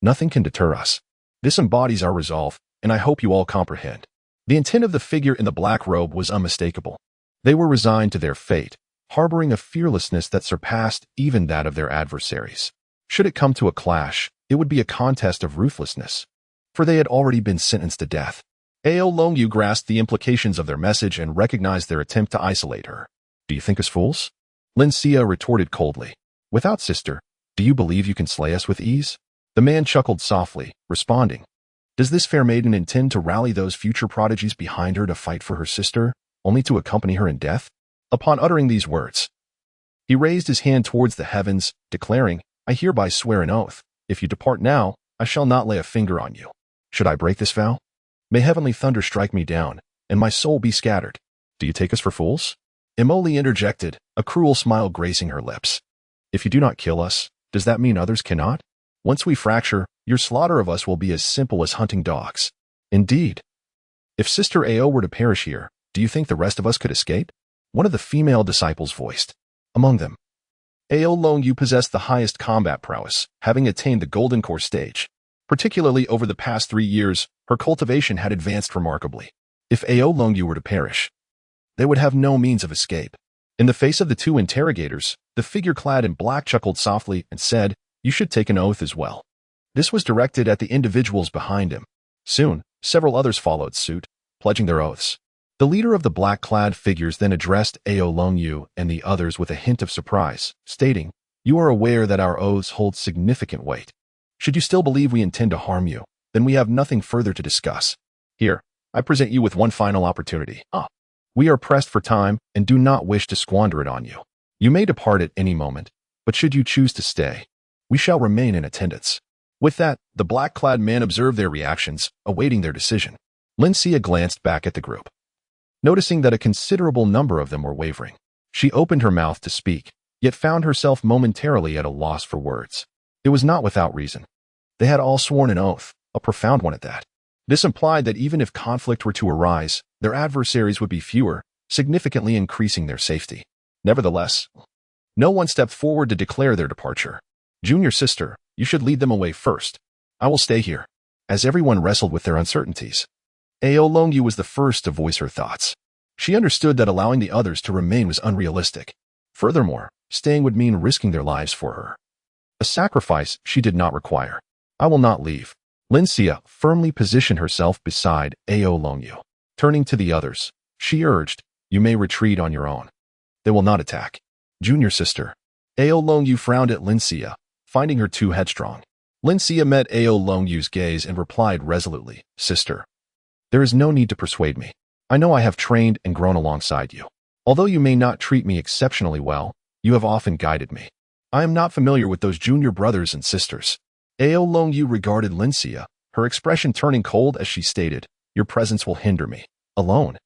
nothing can deter us. This embodies our resolve, and I hope you all comprehend. The intent of the figure in the black robe was unmistakable. They were resigned to their fate, harboring a fearlessness that surpassed even that of their adversaries. Should it come to a clash, it would be a contest of ruthlessness, for they had already been sentenced to death. Ao Longyu grasped the implications of their message and recognized their attempt to isolate her. Do you think us fools? Lin Xia retorted coldly. Without sister, do you believe you can slay us with ease? The man chuckled softly, responding. Does this fair maiden intend to rally those future prodigies behind her to fight for her sister, only to accompany her in death? Upon uttering these words, he raised his hand towards the heavens, declaring, I hereby swear an oath. If you depart now, I shall not lay a finger on you. Should I break this vow? May heavenly thunder strike me down, and my soul be scattered. Do you take us for fools? Emily interjected, a cruel smile gracing her lips. If you do not kill us, does that mean others cannot? Once we fracture, your slaughter of us will be as simple as hunting dogs. Indeed. If Sister Ao were to perish here, do you think the rest of us could escape? One of the female disciples voiced. Among them, Ao Longyu possessed the highest combat prowess, having attained the Golden Core stage. Particularly over the past 3 years, her cultivation had advanced remarkably. If Ao Longyu were to perish, they would have no means of escape. In the face of the 2 interrogators, the figure clad in black chuckled softly and said, You should take an oath as well. This was directed at the individuals behind him. Soon, several others followed suit, pledging their oaths. The leader of the black-clad figures then addressed Ao Longyu and the others with a hint of surprise, stating, You are aware that our oaths hold significant weight. Should you still believe we intend to harm you, then we have nothing further to discuss. Here, I present you with one final opportunity. We are pressed for time and do not wish to squander it on you. You may depart at any moment, but should you choose to stay, we shall remain in attendance. With that, the black-clad men observed their reactions, awaiting their decision. Lin Xia glanced back at the group. Noticing that a considerable number of them were wavering, she opened her mouth to speak, yet found herself momentarily at a loss for words. It was not without reason. They had all sworn an oath, a profound one at that. This implied that even if conflict were to arise, their adversaries would be fewer, significantly increasing their safety. Nevertheless, no one stepped forward to declare their departure. Junior sister, You should lead them away first. I will stay here. As everyone wrestled with their uncertainties, Ao Longyu was the first to voice her thoughts. She understood that allowing the others to remain was unrealistic. Furthermore, staying would mean risking their lives for her. A sacrifice she did not require. I will not leave. Lin Xia firmly positioned herself beside Ao Longyu. Turning to the others, she urged, you may retreat on your own. They will not attack. Junior sister. Ao Longyu frowned at Lin Xia, finding her too headstrong. Lin Xia met Ao Longyu's gaze and replied resolutely, sister. There is no need to persuade me. I know I have trained and grown alongside you. Although you may not treat me exceptionally well, you have often guided me. I am not familiar with those junior brothers and sisters. Ao Longyu regarded Lin Xia, her expression turning cold as she stated, your presence will hinder me. Alone.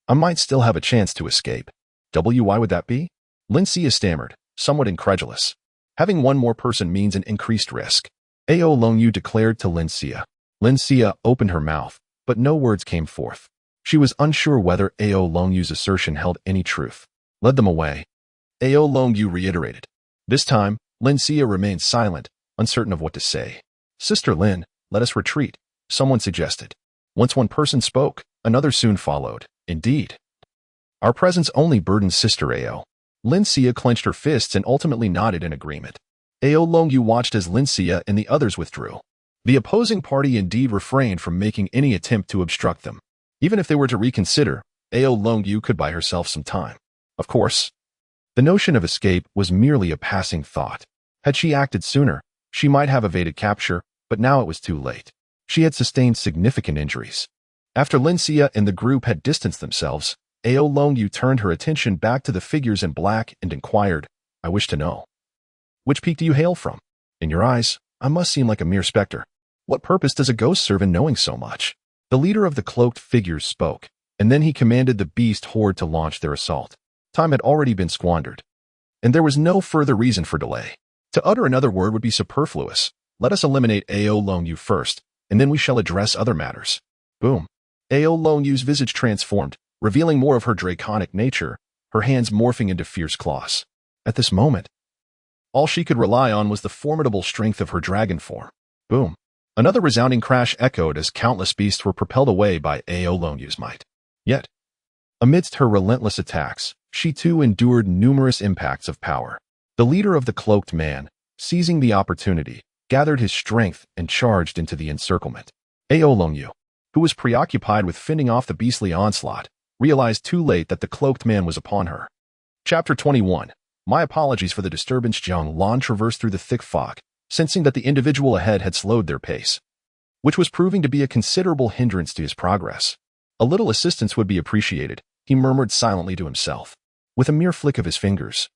I might still have a chance to escape. Why would that be? Lin Xia stammered, somewhat incredulous. Having one more person means an increased risk. Ao Longyu declared to Lin Xia. Lin Xia opened her mouth, but no words came forth. She was unsure whether Ao Longyu's assertion held any truth. Led them away. Ao Longyu reiterated. This time, Lin Xia remained silent, uncertain of what to say. Sister Lin, let us retreat, someone suggested. Once one person spoke, another soon followed. Indeed. Our presence only burdens Sister Ao. Lin Xia clenched her fists and ultimately nodded in agreement. Ao Longyu watched as Lin Xia and the others withdrew. The opposing party indeed refrained from making any attempt to obstruct them. Even if they were to reconsider, Ao Longyu could buy herself some time. Of course. The notion of escape was merely a passing thought. Had she acted sooner, she might have evaded capture, but now it was too late. She had sustained significant injuries. After Lin Xia and the group had distanced themselves, Ao Longyu turned her attention back to the figures in black and inquired, I wish to know. Which peak do you hail from? In your eyes, I must seem like a mere specter. What purpose does a ghost serve in knowing so much? The leader of the cloaked figures spoke, and then he commanded the beast horde to launch their assault. Time had already been squandered, and there was no further reason for delay. To utter another word would be superfluous. Let us eliminate Ao Longyu first, and then we shall address other matters. Boom. Ao Longyu's visage transformed, revealing more of her draconic nature, her hands morphing into fierce claws. At this moment, all she could rely on was the formidable strength of her dragon form. Boom. Another resounding crash echoed as countless beasts were propelled away by Ao Longyu's might. Yet, amidst her relentless attacks, she too endured numerous impacts of power. The leader of the cloaked man, seizing the opportunity, gathered his strength and charged into the encirclement. Ao Longyu, who was preoccupied with fending off the beastly onslaught, realized too late that the cloaked man was upon her. Chapter 21. My apologies for the disturbance. Jiang Lan traversed through the thick fog, sensing that the individual ahead had slowed their pace, which was proving to be a considerable hindrance to his progress. A little assistance would be appreciated, he murmured silently to himself. With a mere flick of his fingers,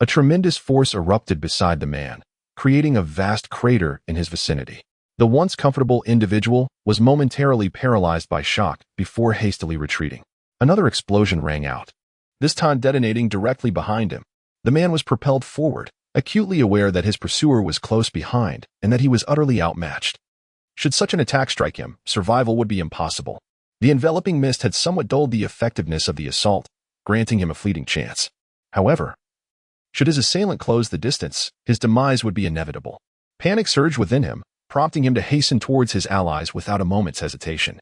a tremendous force erupted beside the man, creating a vast crater in his vicinity. The once comfortable individual was momentarily paralyzed by shock before hastily retreating. Another explosion rang out, this time detonating directly behind him. The man was propelled forward, acutely aware that his pursuer was close behind and that he was utterly outmatched. Should such an attack strike him, survival would be impossible. The enveloping mist had somewhat dulled the effectiveness of the assault, granting him a fleeting chance. However, should his assailant close the distance, his demise would be inevitable. Panic surged within him, prompting him to hasten towards his allies without a moment's hesitation.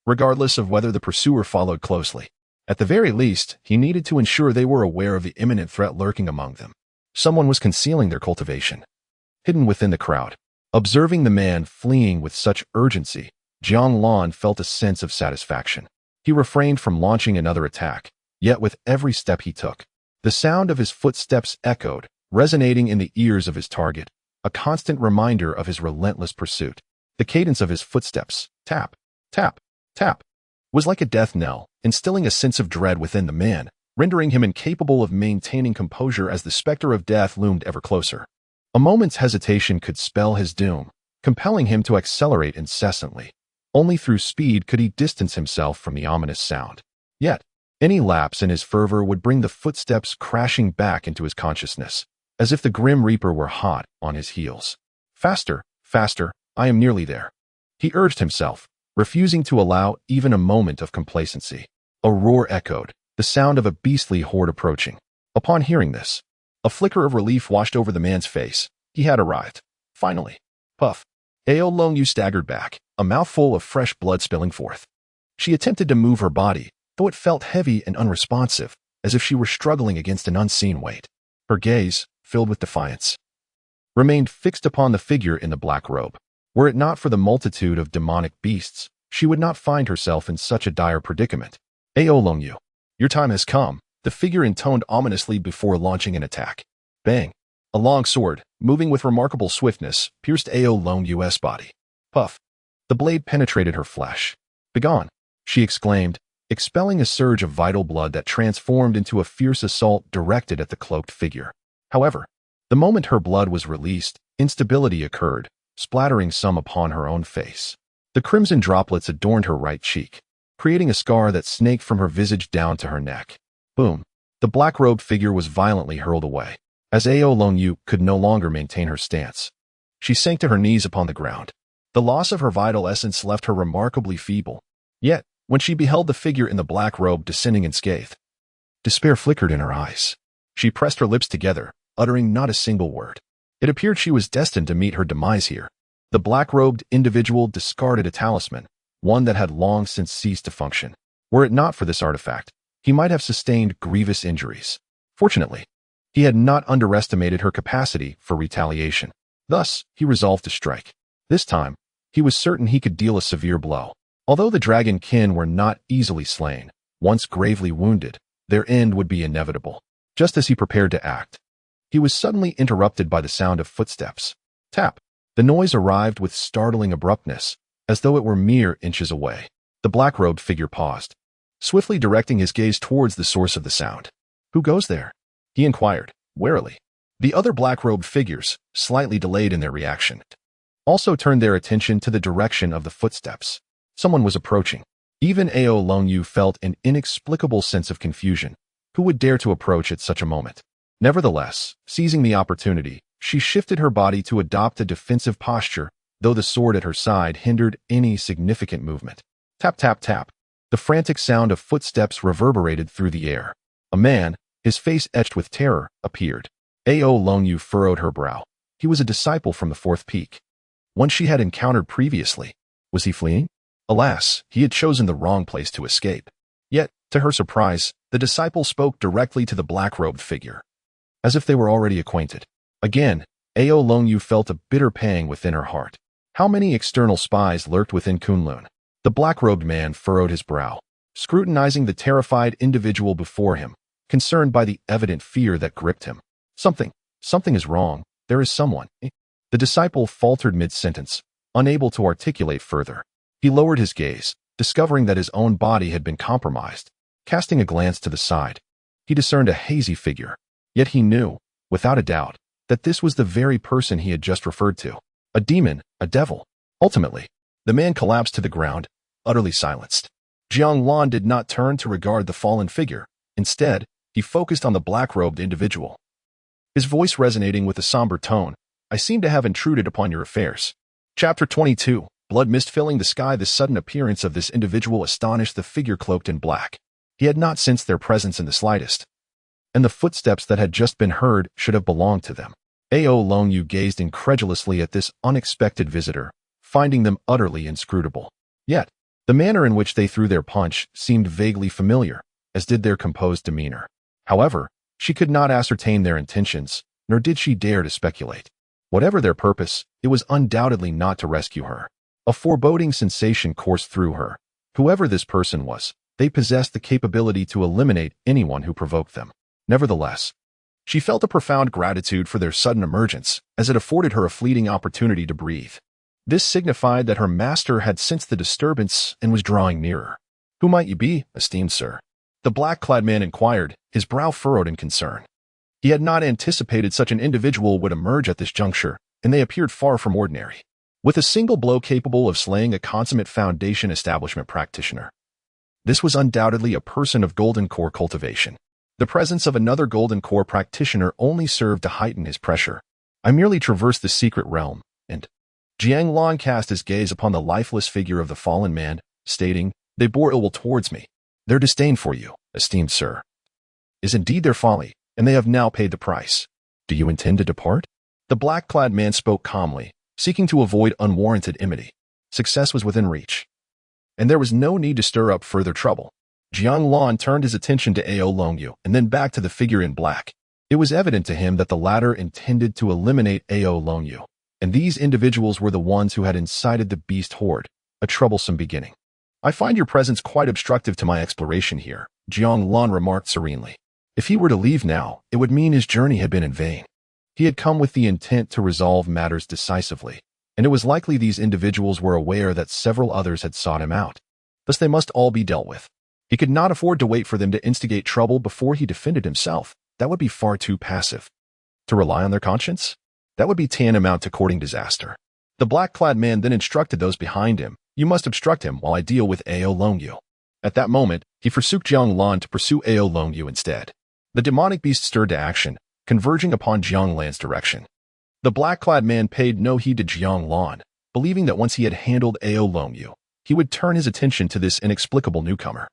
Regardless of whether the pursuer followed closely, at the very least, he needed to ensure they were aware of the imminent threat lurking among them. Someone was concealing their cultivation, hidden within the crowd. Observing the man fleeing with such urgency, Jiang Lan felt a sense of satisfaction. He refrained from launching another attack, yet with every step he took, the sound of his footsteps echoed, resonating in the ears of his target, a constant reminder of his relentless pursuit. The cadence of his footsteps, tap, tap, tap, was like a death knell, instilling a sense of dread within the man, rendering him incapable of maintaining composure as the specter of death loomed ever closer. A moment's hesitation could spell his doom, compelling him to accelerate incessantly. Only through speed could he distance himself from the ominous sound. Yet, any lapse in his fervor would bring the footsteps crashing back into his consciousness, as if the grim reaper were hot on his heels. Faster, faster, I am nearly there, he urged himself, refusing to allow even a moment of complacency. A roar echoed, the sound of a beastly horde approaching. Upon hearing this, a flicker of relief washed over the man's face. He had arrived. Finally. Puff. Ao Long Yu staggered back, a mouthful of fresh blood spilling forth. She attempted to move her body, though it felt heavy and unresponsive, as if she were struggling against an unseen weight. Her gaze, filled with defiance, remained fixed upon the figure in the black robe. Were it not for the multitude of demonic beasts, she would not find herself in such a dire predicament. Ao Long Yu, your time has come, the figure intoned ominously before launching an attack. Bang! A long sword, moving with remarkable swiftness, pierced Ao Long Yu's body. Puff! The blade penetrated her flesh. Begone! She exclaimed, expelling a surge of vital blood that transformed into a fierce assault directed at the cloaked figure. However, the moment her blood was released, instability occurred, splattering some upon her own face. The crimson droplets adorned her right cheek, creating a scar that snaked from her visage down to her neck. Boom! The black-robed figure was violently hurled away. As Ao Long Yu could no longer maintain her stance, she sank to her knees upon the ground. The loss of her vital essence left her remarkably feeble. Yet, when she beheld the figure in the black robe descending in scathe, despair flickered in her eyes. She pressed her lips together, uttering not a single word. It appeared she was destined to meet her demise here. The black-robed individual discarded a talisman, one that had long since ceased to function. Were it not for this artifact, he might have sustained grievous injuries. Fortunately, he had not underestimated her capacity for retaliation. Thus, he resolved to strike. This time, he was certain he could deal a severe blow. Although the dragon kin were not easily slain, once gravely wounded, their end would be inevitable. Just as he prepared to act, he was suddenly interrupted by the sound of footsteps. Tap! The noise arrived with startling abruptness, as though it were mere inches away. The black-robed figure paused, swiftly directing his gaze towards the source of the sound. Who goes there? He inquired, warily. The other black-robed figures, slightly delayed in their reaction, also turned their attention to the direction of the footsteps. Someone was approaching. Even Ao Long Yu felt an inexplicable sense of confusion. Who would dare to approach at such a moment? Nevertheless, seizing the opportunity, she shifted her body to adopt a defensive posture, though the sword at her side hindered any significant movement. Tap, tap, tap. The frantic sound of footsteps reverberated through the air. A man, his face etched with terror, appeared. Ao Long Yu furrowed her brow. He was a disciple from the fourth peak, one she had encountered previously. Was he fleeing? Alas, he had chosen the wrong place to escape. Yet, to her surprise, the disciple spoke directly to the black-robed figure, as if they were already acquainted. Again, Ao Long Yu felt a bitter pang within her heart. How many external spies lurked within Kunlun? The black-robed man furrowed his brow, scrutinizing the terrified individual before him, concerned by the evident fear that gripped him. Something is wrong. There is someone. The disciple faltered mid-sentence, unable to articulate further. He lowered his gaze, discovering that his own body had been compromised. Casting a glance to the side, he discerned a hazy figure. Yet he knew, without a doubt, that this was the very person he had just referred to. A demon, a devil. Ultimately, the man collapsed to the ground, utterly silenced. Jiang Lan did not turn to regard the fallen figure. Instead, he focused on the black-robed individual, his voice resonating with a somber tone. I seem to have intruded upon your affairs. Chapter 22. Blood mist filling the sky. The sudden appearance of this individual astonished the figure cloaked in black. He had not sensed their presence in the slightest, and the footsteps that had just been heard should have belonged to them. Ao Long Yu gazed incredulously at this unexpected visitor, finding them utterly inscrutable. Yet, the manner in which they threw their punch seemed vaguely familiar, as did their composed demeanor. However, she could not ascertain their intentions, nor did she dare to speculate. Whatever their purpose, it was undoubtedly not to rescue her. A foreboding sensation coursed through her. Whoever this person was, they possessed the capability to eliminate anyone who provoked them. Nevertheless, she felt a profound gratitude for their sudden emergence, as it afforded her a fleeting opportunity to breathe. This signified that her master had sensed the disturbance and was drawing nearer. Who might you be, esteemed sir? The black-clad man inquired, his brow furrowed in concern. He had not anticipated such an individual would emerge at this juncture, and they appeared far from ordinary. With a single blow capable of slaying a consummate foundation establishment practitioner, this was undoubtedly a person of golden core cultivation. The presence of another golden core practitioner only served to heighten his pressure. I merely traversed the secret realm, and Jiang Lan cast his gaze upon the lifeless figure of the fallen man, stating, they bore ill will towards me. Their disdain for you, esteemed sir, is indeed their folly, and they have now paid the price. Do you intend to depart? The black-clad man spoke calmly, seeking to avoid unwarranted enmity. Success was within reach, and there was no need to stir up further trouble. Jiang Lan turned his attention to Ao Longyu and then back to the figure in black. It was evident to him that the latter intended to eliminate Ao Longyu, and these individuals were the ones who had incited the beast horde, a troublesome beginning. I find your presence quite obstructive to my exploration here, Jiang Lan remarked serenely. If he were to leave now, it would mean his journey had been in vain. He had come with the intent to resolve matters decisively, and it was likely these individuals were aware that several others had sought him out. Thus they must all be dealt with. He could not afford to wait for them to instigate trouble before he defended himself. That would be far too passive. To rely on their conscience? That would be tantamount to courting disaster. The black-clad man then instructed those behind him, "You must obstruct him while I deal with Ao Longyu." At that moment, he forsook Jiang Lan to pursue Ao Longyu instead. The demonic beast stirred to action, converging upon Jiang Lan's direction. The black-clad man paid no heed to Jiang Lan, believing that once he had handled Ao Longyu, he would turn his attention to this inexplicable newcomer.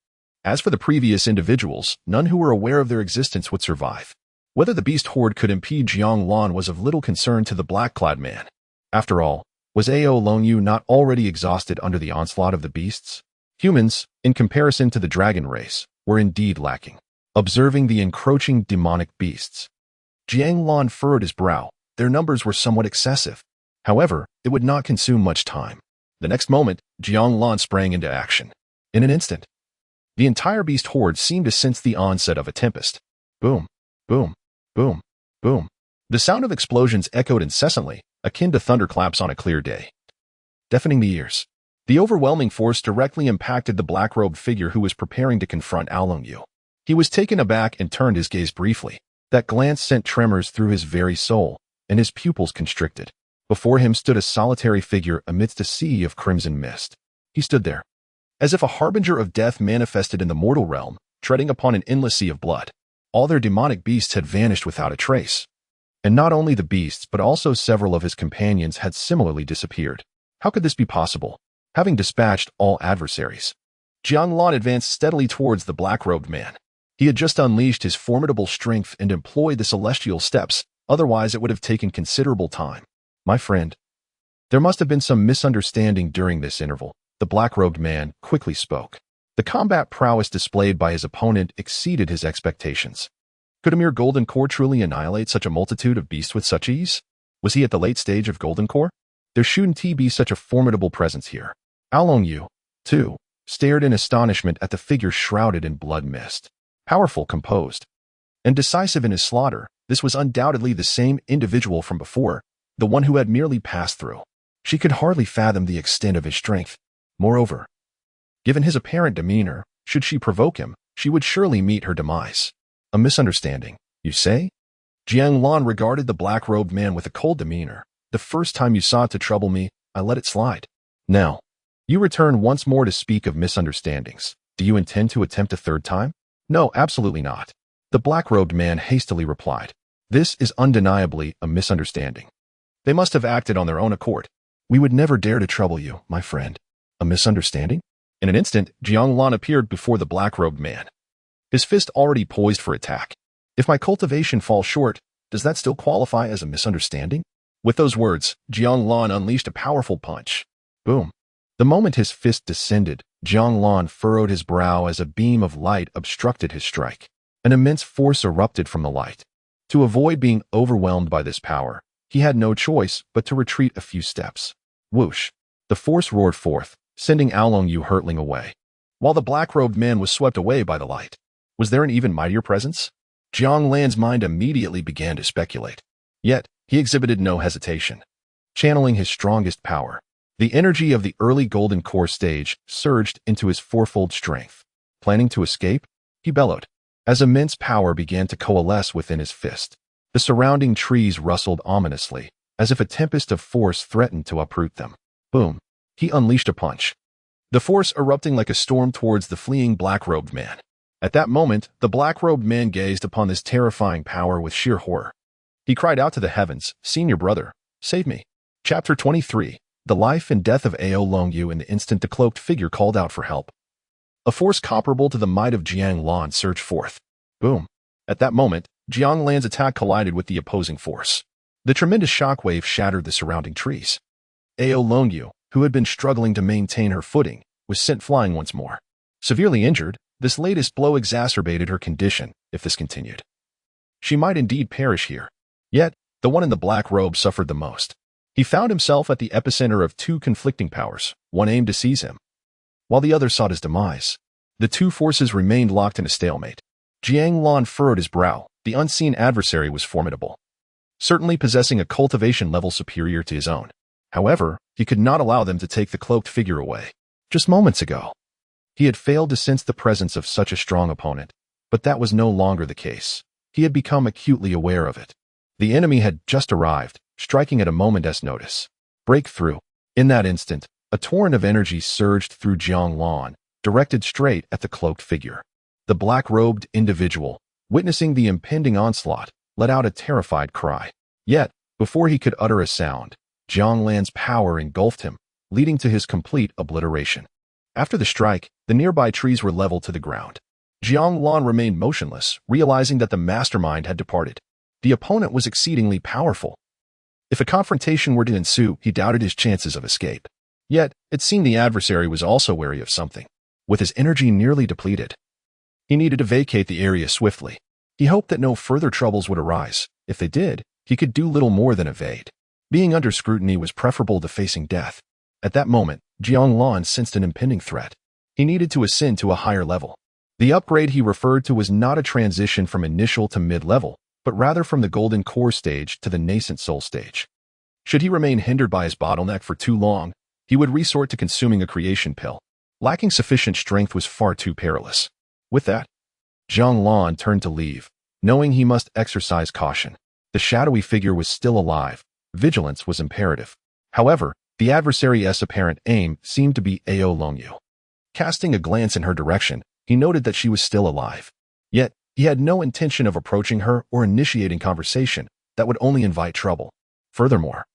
As for the previous individuals, none who were aware of their existence would survive. Whether the beast horde could impede Jiang Lan was of little concern to the black-clad man. After all, was Ao Longyu not already exhausted under the onslaught of the beasts? Humans, in comparison to the dragon race, were indeed lacking. Observing the encroaching demonic beasts, Jiang Lan furrowed his brow. Their numbers were somewhat excessive. However, it would not consume much time. The next moment, Jiang Lan sprang into action. In an instant, the entire beast horde seemed to sense the onset of a tempest. Boom, boom, boom, boom. The sound of explosions echoed incessantly, akin to thunderclaps on a clear day, deafening the ears. The overwhelming force directly impacted the black-robed figure who was preparing to confront Ao Longyu. He was taken aback and turned his gaze briefly. That glance sent tremors through his very soul, and his pupils constricted. Before him stood a solitary figure amidst a sea of crimson mist. He stood there, as if a harbinger of death manifested in the mortal realm, treading upon an endless sea of blood. All their demonic beasts had vanished without a trace. And not only the beasts but also several of his companions had similarly disappeared. How could this be possible? Having dispatched all adversaries, Jiang Lan advanced steadily towards the black-robed man. He had just unleashed his formidable strength and employed the celestial steps, otherwise it would have taken considerable time. My friend, there must have been some misunderstanding during this interval. The black-robed man quickly spoke. The combat prowess displayed by his opponent exceeded his expectations. Could a mere golden core truly annihilate such a multitude of beasts with such ease? Was he at the late stage of golden core? There shouldn't be such a formidable presence here. Ao Longyu, too, stared in astonishment at the figure shrouded in blood mist. Powerful, composed, and decisive in his slaughter, this was undoubtedly the same individual from before, the one who had merely passed through. She could hardly fathom the extent of his strength. Moreover, given his apparent demeanor, should she provoke him, she would surely meet her demise. A misunderstanding, you say? Jiang Lan regarded the black-robed man with a cold demeanor. The first time you sought to trouble me, I let it slide. Now, you return once more to speak of misunderstandings. Do you intend to attempt a third time? No, absolutely not. The black-robed man hastily replied. This is undeniably a misunderstanding. They must have acted on their own accord. We would never dare to trouble you, my friend. A misunderstanding? In an instant, Jiang Lan appeared before the black-robed man, his fist already poised for attack. If my cultivation falls short, does that still qualify as a misunderstanding? With those words, Jiang Lan unleashed a powerful punch. Boom. The moment his fist descended, Jiang Lan furrowed his brow as a beam of light obstructed his strike. An immense force erupted from the light. To avoid being overwhelmed by this power, he had no choice but to retreat a few steps. Whoosh. The force roared forth, sending Ao Longyu hurtling away, while the black-robed man was swept away by the light. Was there an even mightier presence? Jiang Lan's mind immediately began to speculate. Yet, he exhibited no hesitation. Channeling his strongest power, the energy of the early golden core stage surged into his fourfold strength. Planning to escape? He bellowed. As immense power began to coalesce within his fist, the surrounding trees rustled ominously, as if a tempest of force threatened to uproot them. Boom. He unleashed a punch, the force erupting like a storm towards the fleeing black-robed man. At that moment, the black-robed man gazed upon this terrifying power with sheer horror. He cried out to the heavens, "Senior brother, save me." Chapter 23. The life and death of Ao Longyu. In the instant the cloaked figure called out for help, a force comparable to the might of Jiang Lan surged forth. Boom. At that moment, Jiang Lan's attack collided with the opposing force. The tremendous shockwave shattered the surrounding trees. Ao Longyu, who had been struggling to maintain her footing, was sent flying once more. Severely injured, this latest blow exacerbated her condition if this continued. She might indeed perish here. Yet, the one in the black robe suffered the most. He found himself at the epicenter of two conflicting powers. One aimed to seize him, while the other sought his demise. The two forces remained locked in a stalemate. Jiang Lan furrowed his brow. The unseen adversary was formidable, certainly possessing a cultivation level superior to his own. However, he could not allow them to take the cloaked figure away. Just moments ago, he had failed to sense the presence of such a strong opponent, but that was no longer the case. He had become acutely aware of it. The enemy had just arrived, striking at a moment's notice. Breakthrough. In that instant, a torrent of energy surged through Jiang Lan, directed straight at the cloaked figure. The black-robed individual, witnessing the impending onslaught, let out a terrified cry. Yet, before he could utter a sound, Jiang Lan's power engulfed him, leading to his complete obliteration. After the strike, the nearby trees were leveled to the ground. Jiang Lan remained motionless, realizing that the mastermind had departed. The opponent was exceedingly powerful. If a confrontation were to ensue, he doubted his chances of escape. Yet, it seemed the adversary was also wary of something. With his energy nearly depleted, he needed to vacate the area swiftly. He hoped that no further troubles would arise. If they did, he could do little more than evade. Being under scrutiny was preferable to facing death. At that moment, Jiang Lan sensed an impending threat. He needed to ascend to a higher level. The upgrade he referred to was not a transition from initial to mid-level, but rather from the golden core stage to the nascent soul stage. Should he remain hindered by his bottleneck for too long, he would resort to consuming a creation pill. Lacking sufficient strength was far too perilous. With that, Jiang Lan turned to leave, knowing he must exercise caution. The shadowy figure was still alive. Vigilance was imperative. However, the adversary's apparent aim seemed to be Ao Longyu. Casting a glance in her direction, he noted that she was still alive. Yet, he had no intention of approaching her or initiating conversation that would only invite trouble. Furthermore,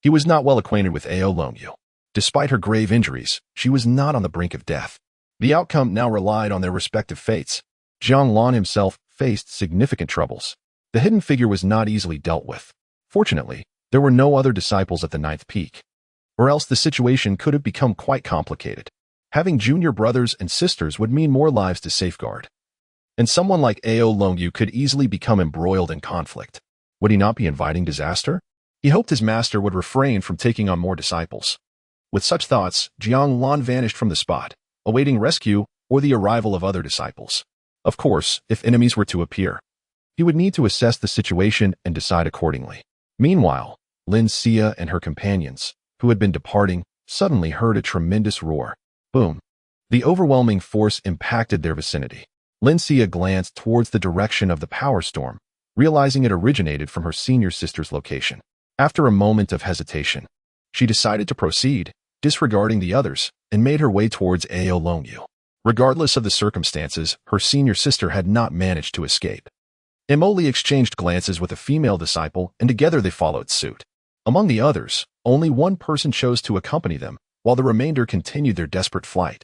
he was not well acquainted with Ao Longyu. Despite her grave injuries, she was not on the brink of death. The outcome now relied on their respective fates. Jiang Lan himself faced significant troubles. The hidden figure was not easily dealt with. Fortunately, there were no other disciples at the ninth peak, or else the situation could have become quite complicated. Having junior brothers and sisters would mean more lives to safeguard. And someone like Ao Longyu could easily become embroiled in conflict. Would he not be inviting disaster? He hoped his master would refrain from taking on more disciples. With such thoughts, Jiang Lan vanished from the spot, awaiting rescue or the arrival of other disciples. Of course, if enemies were to appear, he would need to assess the situation and decide accordingly. Meanwhile, Lin Xia and her companions, who had been departing, suddenly heard a tremendous roar. Boom! The overwhelming force impacted their vicinity. Lin Xia glanced towards the direction of the power storm, realizing it originated from her senior sister's location. After a moment of hesitation, she decided to proceed, disregarding the others, and made her way towards Ao Longyu. Regardless of the circumstances, her senior sister had not managed to escape. Emily exchanged glances with a female disciple, and together they followed suit. Among the others, only one person chose to accompany them, while the remainder continued their desperate flight.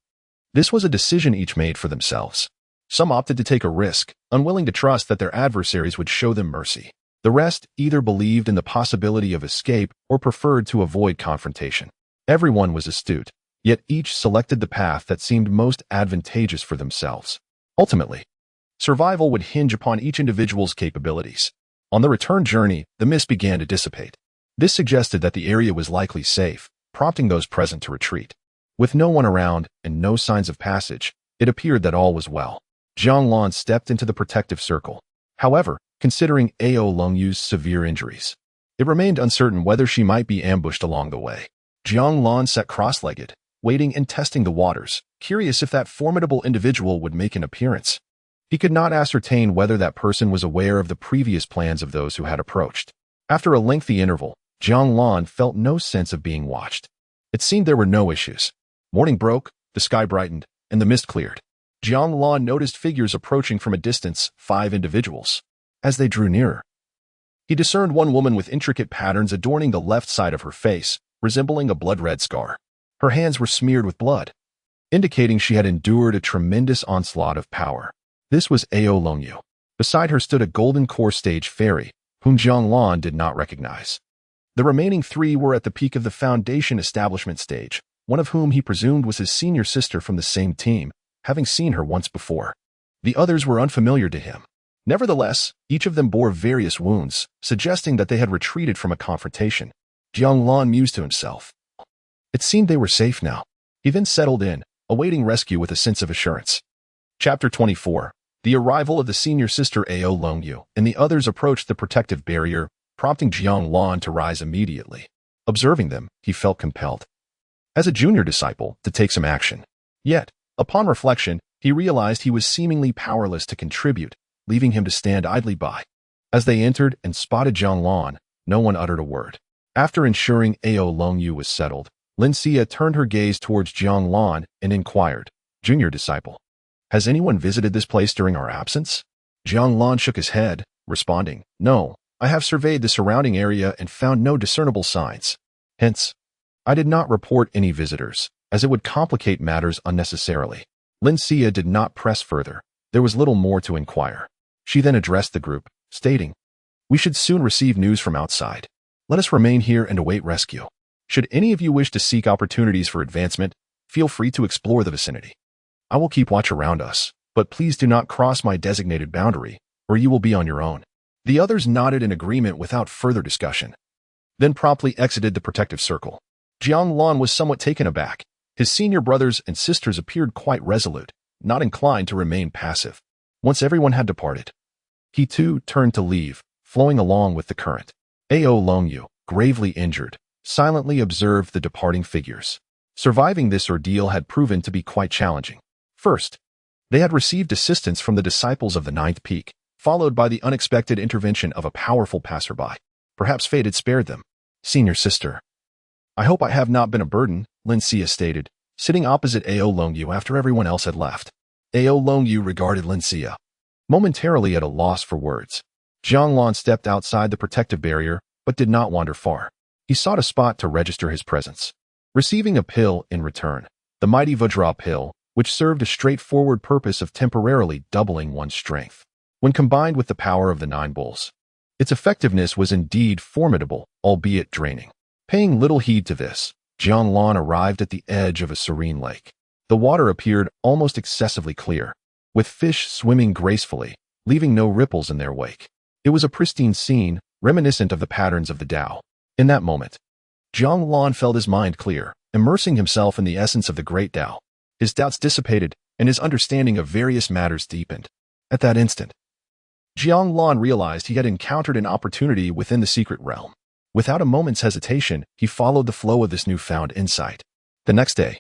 This was a decision each made for themselves. Some opted to take a risk, unwilling to trust that their adversaries would show them mercy. The rest either believed in the possibility of escape or preferred to avoid confrontation. Everyone was astute, yet each selected the path that seemed most advantageous for themselves. Ultimately, survival would hinge upon each individual's capabilities. On the return journey, the mist began to dissipate. This suggested that the area was likely safe, prompting those present to retreat. With no one around and no signs of passage, it appeared that all was well. Jiang Lan stepped into the protective circle. However, considering Ao Longyu's severe injuries, it remained uncertain whether she might be ambushed along the way. Jiang Lan sat cross-legged, waiting and testing the waters, curious if that formidable individual would make an appearance. He could not ascertain whether that person was aware of the previous plans of those who had approached. After a lengthy interval, Jiang Lan felt no sense of being watched. It seemed there were no issues. Morning broke, the sky brightened, and the mist cleared. Jiang Lan noticed figures approaching from a distance, 5 individuals. As they drew nearer, he discerned one woman with intricate patterns adorning the left side of her face, resembling a blood-red scar. Her hands were smeared with blood, indicating she had endured a tremendous onslaught of power. This was Ao Longyu. Beside her stood a golden core stage fairy, whom Jiang Lan did not recognize. The remaining 3 were at the peak of the foundation establishment stage, one of whom he presumed was his senior sister from the same team, having seen her once before. The others were unfamiliar to him. Nevertheless, each of them bore various wounds, suggesting that they had retreated from a confrontation. Jiang Lan mused to himself. It seemed they were safe now. He then settled in, awaiting rescue with a sense of assurance. Chapter 24. The arrival of the senior sister Ao Longyu and the others approached the protective barrier, prompting Jiang Lan to rise immediately. Observing them, he felt compelled, as a junior disciple, to take some action. Yet, upon reflection, he realized he was seemingly powerless to contribute, leaving him to stand idly by. As they entered and spotted Jiang Lan, no one uttered a word. After ensuring Ao Longyu was settled, Lin Xia turned her gaze towards Jiang Lan and inquired, "Junior disciple, has anyone visited this place during our absence?" Jiang Lan shook his head, responding, "No, I have surveyed the surrounding area and found no discernible signs. Hence, I did not report any visitors, as it would complicate matters unnecessarily." Lin Xia did not press further. There was little more to inquire. She then addressed the group, stating, "We should soon receive news from outside. Let us remain here and await rescue. Should any of you wish to seek opportunities for advancement, feel free to explore the vicinity. I will keep watch around us, but please do not cross my designated boundary, or you will be on your own." The others nodded in agreement without further discussion, then promptly exited the protective circle. Jiang Lan was somewhat taken aback. His senior brothers and sisters appeared quite resolute, not inclined to remain passive. Once everyone had departed, he too turned to leave, flowing along with the current. Ao Longyu, gravely injured, silently observed the departing figures. Surviving this ordeal had proven to be quite challenging. First, they had received assistance from the disciples of the Ninth Peak, followed by the unexpected intervention of a powerful passerby. Perhaps fate had spared them. "Senior sister, I hope I have not been a burden," Lin Xia stated, sitting opposite Ao Longyu after everyone else had left. Ao Longyu regarded Lin Xia, momentarily at a loss for words. Jiang Lan stepped outside the protective barrier, but did not wander far. He sought a spot to register his presence, receiving a pill in return, the mighty Vajra pill, which served a straightforward purpose of temporarily doubling one's strength. When combined with the power of the 9 bulls, its effectiveness was indeed formidable, albeit draining. Paying little heed to this, Jiang Lan arrived at the edge of a serene lake. The water appeared almost excessively clear, with fish swimming gracefully, leaving no ripples in their wake. It was a pristine scene, reminiscent of the patterns of the Tao. In that moment, Jiang Lan felt his mind clear, immersing himself in the essence of the great Tao. His doubts dissipated, and his understanding of various matters deepened. At that instant, Jiang Lan realized he had encountered an opportunity within the secret realm. Without a moment's hesitation, he followed the flow of this newfound insight. The next day,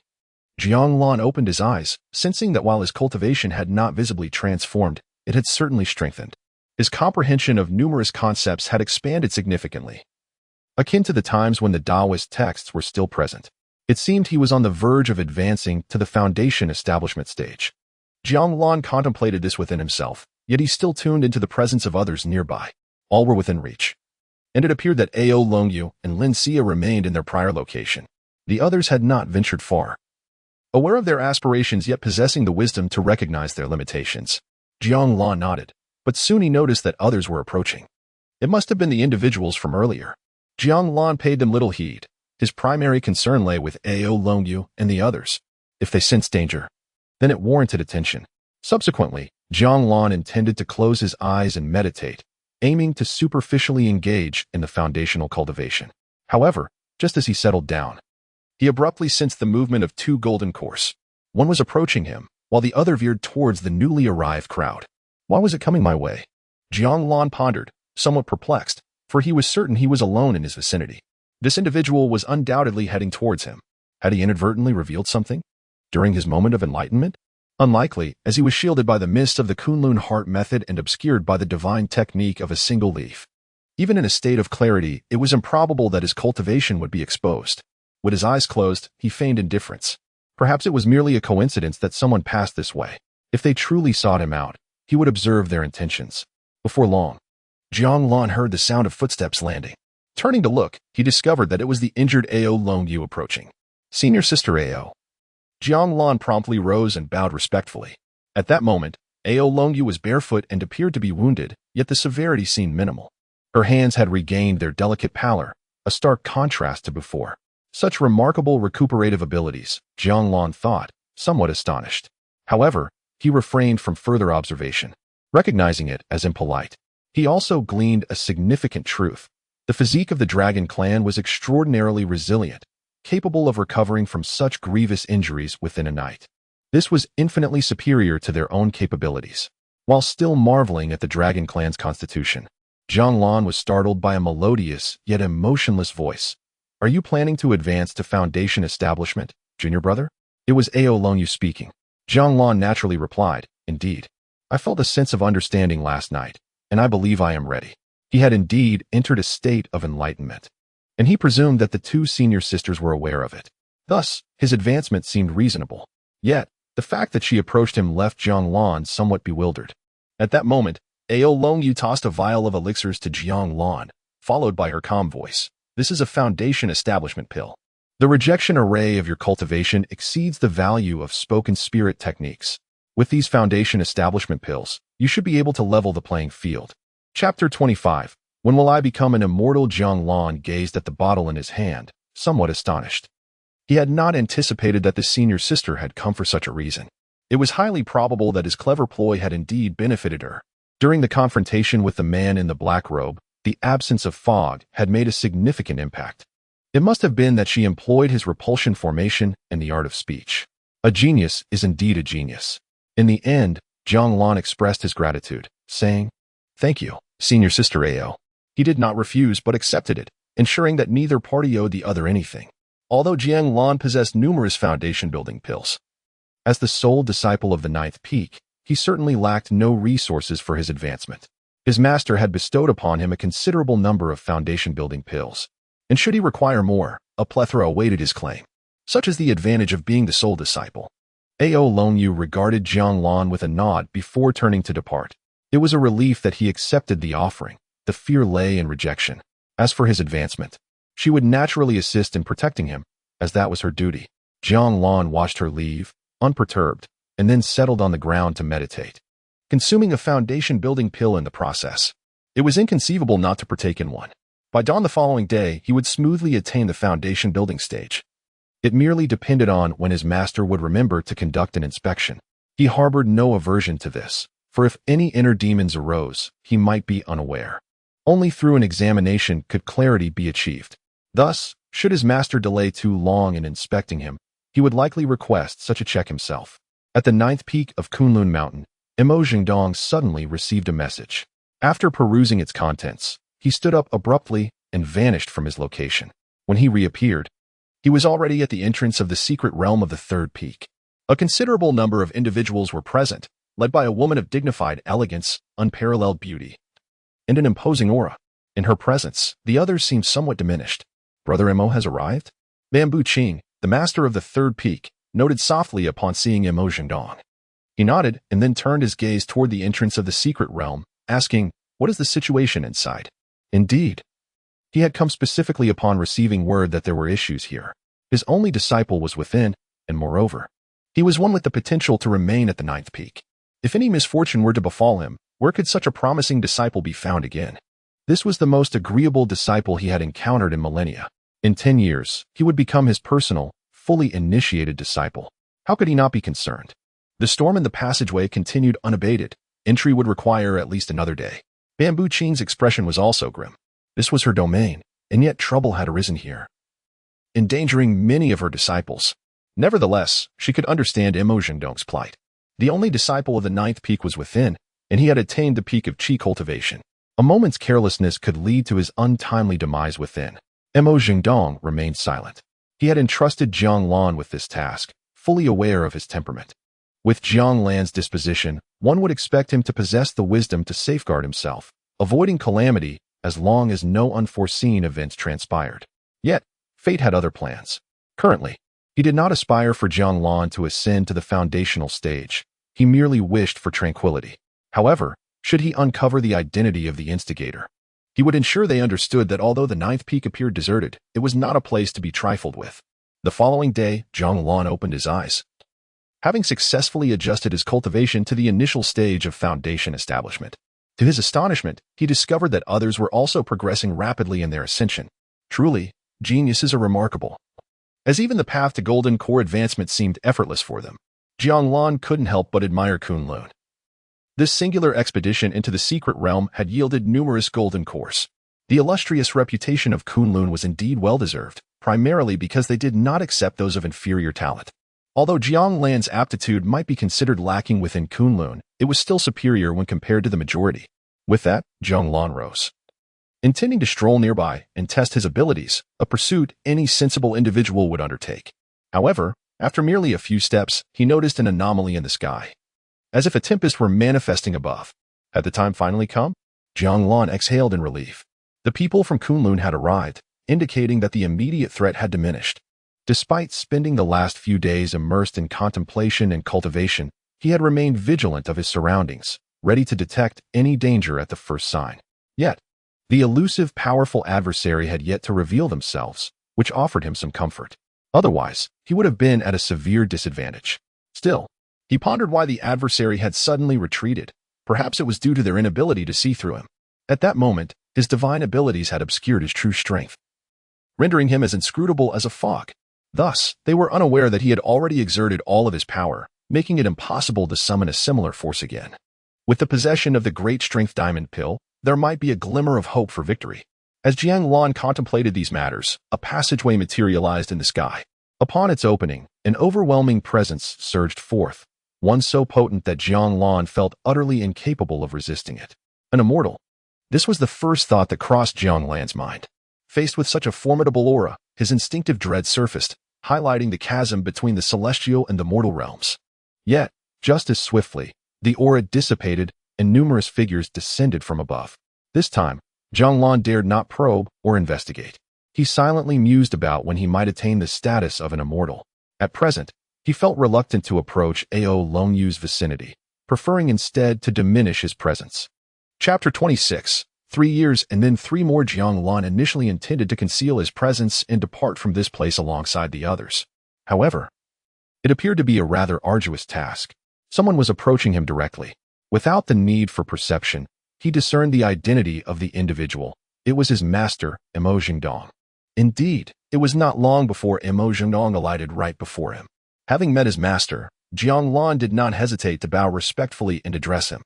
Jiang Lan opened his eyes, sensing that while his cultivation had not visibly transformed, it had certainly strengthened. His comprehension of numerous concepts had expanded significantly, akin to the times when the Taoist texts were still present. It seemed he was on the verge of advancing to the foundation establishment stage. Jiang Lan contemplated this within himself, yet he still tuned into the presence of others nearby. All were within reach, and it appeared that Ao Longyu and Lin Xia remained in their prior location. The others had not ventured far. Aware of their aspirations yet possessing the wisdom to recognize their limitations, Jiang Lan nodded, but soon he noticed that others were approaching. It must have been the individuals from earlier. Jiang Lan paid them little heed. His primary concern lay with Ao Longyu and the others. If they sensed danger, then it warranted attention. Subsequently, Jiang Lan intended to close his eyes and meditate, aiming to superficially engage in the foundational cultivation. However, just as he settled down, he abruptly sensed the movement of 2 golden course. One was approaching him, while the other veered towards the newly arrived crowd. Why was it coming my way? Jiang Lan pondered, somewhat perplexed, for he was certain he was alone in his vicinity. This individual was undoubtedly heading towards him. Had he inadvertently revealed something during his moment of enlightenment? Unlikely, as he was shielded by the mist of the Kunlun heart method and obscured by the divine technique of a single leaf. Even in a state of clarity, it was improbable that his cultivation would be exposed. With his eyes closed, he feigned indifference. Perhaps it was merely a coincidence that someone passed this way. If they truly sought him out, he would observe their intentions. Before long, Jiang Lan heard the sound of footsteps landing. Turning to look, he discovered that it was the injured Ao Longyu approaching. "Senior sister Ao." Jiang Lan promptly rose and bowed respectfully. At that moment, Ao Longyu was barefoot and appeared to be wounded, yet the severity seemed minimal. Her hands had regained their delicate pallor, a stark contrast to before. Such remarkable recuperative abilities, Jiang Lan thought, somewhat astonished. However, he refrained from further observation, recognizing it as impolite. He also gleaned a significant truth. The physique of the dragon clan was extraordinarily resilient, capable of recovering from such grievous injuries within a night. This was infinitely superior to their own capabilities. While still marveling at the dragon clan's constitution, Jiang Lan was startled by a melodious yet emotionless voice. "Are you planning to advance to Foundation establishment, junior brother?" It was Ao Longyu speaking. Jiang Lan naturally replied, "Indeed. I felt a sense of understanding last night, and I believe I am ready." He had indeed entered a state of enlightenment, and he presumed that the two senior sisters were aware of it. Thus, his advancement seemed reasonable. Yet, the fact that she approached him left Jiang Lan somewhat bewildered. At that moment, Ao Longyu tossed a vial of elixirs to Jiang Lan, followed by her calm voice. "This is a Foundation establishment pill. The rejection array of your cultivation exceeds the value of spoken spirit techniques. With these Foundation establishment pills, you should be able to level the playing field." Chapter 25. When will I become an immortal? Jiang Lan gazed at the bottle in his hand, somewhat astonished. He had not anticipated that the senior sister had come for such a reason. It was highly probable that his clever ploy had indeed benefited her. During the confrontation with the man in the black robe, the absence of fog had made a significant impact. It must have been that she employed his repulsion formation and the art of speech. A genius is indeed a genius. In the end, Jiang Lan expressed his gratitude, saying, "Thank you, senior sister Ao." He did not refuse but accepted it, ensuring that neither party owed the other anything. Although Jiang Lan possessed numerous foundation-building pills, as the sole disciple of the ninth peak, he certainly lacked no resources for his advancement. His master had bestowed upon him a considerable number of foundation-building pills, and should he require more, a plethora awaited his claim. Such is the advantage of being the sole disciple. Ao Longyu regarded Jiang Lan with a nod before turning to depart. It was a relief that he accepted the offering. The fear lay in rejection. As for his advancement, she would naturally assist in protecting him, as that was her duty. Jiang Lan watched her leave, unperturbed, and then settled on the ground to meditate, consuming a foundation-building pill in the process. It was inconceivable not to partake in one. By dawn the following day, he would smoothly attain the foundation-building stage. It merely depended on when his master would remember to conduct an inspection. He harbored no aversion to this, for if any inner demons arose, he might be unaware. Only through an examination could clarity be achieved. Thus, should his master delay too long in inspecting him, he would likely request such a check himself. At the ninth peak of Kunlun Mountain, Imo Jingdong suddenly received a message. After perusing its contents, he stood up abruptly and vanished from his location. When he reappeared, he was already at the entrance of the secret realm of the third peak. A considerable number of individuals were present, led by a woman of dignified elegance, unparalleled beauty, and an imposing aura. In her presence, the others seemed somewhat diminished. "Brother Imo has arrived?" Bamboo Ching, the master of the third peak, noted softly upon seeing Imo Jingdong. He nodded and then turned his gaze toward the entrance of the secret realm, asking, "What is the situation inside?" Indeed, he had come specifically upon receiving word that there were issues here. His only disciple was within, and moreover, he was one with the potential to remain at the ninth peak. If any misfortune were to befall him, where could such a promising disciple be found again? This was the most agreeable disciple he had encountered in millennia. In 10 years, he would become his personal, fully initiated disciple. How could he not be concerned? The storm in the passageway continued unabated. Entry would require at least another day. Bamboo Ching's expression was also grim. This was her domain, and yet trouble had arisen here, endangering many of her disciples. Nevertheless, she could understand Imo Jingdong's plight. The only disciple of the ninth peak was within, and he had attained the peak of chi cultivation. A moment's carelessness could lead to his untimely demise within. Imo Jingdong remained silent. He had entrusted Jiang Lan with this task, fully aware of his temperament. With Jiang Lan's disposition, one would expect him to possess the wisdom to safeguard himself, avoiding calamity as long as no unforeseen events transpired. Yet, fate had other plans. Currently, he did not aspire for Jiang Lan to ascend to the foundational stage. He merely wished for tranquility. However, should he uncover the identity of the instigator, he would ensure they understood that although the ninth peak appeared deserted, it was not a place to be trifled with. The following day, Jiang Lan opened his eyes. Having successfully adjusted his cultivation to the initial stage of foundation establishment, to his astonishment, he discovered that others were also progressing rapidly in their ascension. Truly, geniuses are remarkable. As even the path to golden core advancement seemed effortless for them, Jiang Lan couldn't help but admire Kunlun. This singular expedition into the secret realm had yielded numerous golden cores. The illustrious reputation of Kunlun was indeed well-deserved, primarily because they did not accept those of inferior talent. Although Jiang Lan's aptitude might be considered lacking within Kunlun, it was still superior when compared to the majority. With that, Jiang Lan rose. Intending to stroll nearby and test his abilities, a pursuit any sensible individual would undertake. However, after merely a few steps, he noticed an anomaly in the sky. As if a tempest were manifesting above. Had the time finally come? Jiang Lan exhaled in relief. The people from Kunlun had arrived, indicating that the immediate threat had diminished. Despite spending the last few days immersed in contemplation and cultivation, he had remained vigilant of his surroundings, ready to detect any danger at the first sign. Yet, the elusive, powerful adversary had yet to reveal themselves, which offered him some comfort. Otherwise, he would have been at a severe disadvantage. Still, he pondered why the adversary had suddenly retreated. Perhaps it was due to their inability to see through him. At that moment, his divine abilities had obscured his true strength, rendering him as inscrutable as a fog. Thus, they were unaware that he had already exerted all of his power, making it impossible to summon a similar force again. With the possession of the great strength diamond pill, there might be a glimmer of hope for victory. As Jiang Lan contemplated these matters, a passageway materialized in the sky. Upon its opening, an overwhelming presence surged forth, one so potent that Jiang Lan felt utterly incapable of resisting it. An immortal. This was the first thought that crossed Jiang Lan's mind. Faced with such a formidable aura, his instinctive dread surfaced, highlighting the chasm between the celestial and the mortal realms. Yet, just as swiftly, the aura dissipated and numerous figures descended from above. This time, Jiang Lan dared not probe or investigate. He silently mused about when he might attain the status of an immortal. At present, he felt reluctant to approach Ao Lone Yu's vicinity, preferring instead to diminish his presence. Chapter 26. 3 years and then 3 more. Jiang Lan initially intended to conceal his presence and depart from this place alongside the others. However, it appeared to be a rather arduous task. Someone was approaching him directly. Without the need for perception, he discerned the identity of the individual. It was his master, Imo Jingdong. Indeed, it was not long before Imo Jingdong alighted right before him. Having met his master, Jiang Lan did not hesitate to bow respectfully and address him.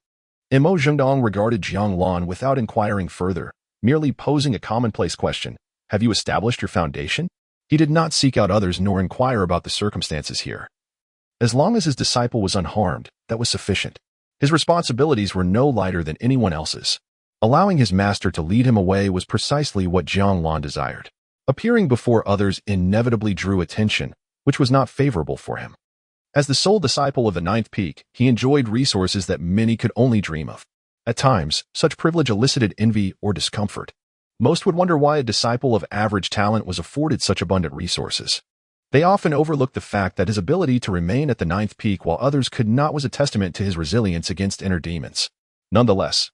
Imo Jingdong regarded Jiang Lan without inquiring further, merely posing a commonplace question. Have you established your foundation? He did not seek out others nor inquire about the circumstances here. As long as his disciple was unharmed, that was sufficient. His responsibilities were no lighter than anyone else's. Allowing his master to lead him away was precisely what Jiang Lan desired. Appearing before others inevitably drew attention, which was not favorable for him. As the sole disciple of the ninth peak, he enjoyed resources that many could only dream of. At times, such privilege elicited envy or discomfort. Most would wonder why a disciple of average talent was afforded such abundant resources. They often overlooked the fact that his ability to remain at the ninth peak while others could not was a testament to his resilience against inner demons. Nonetheless,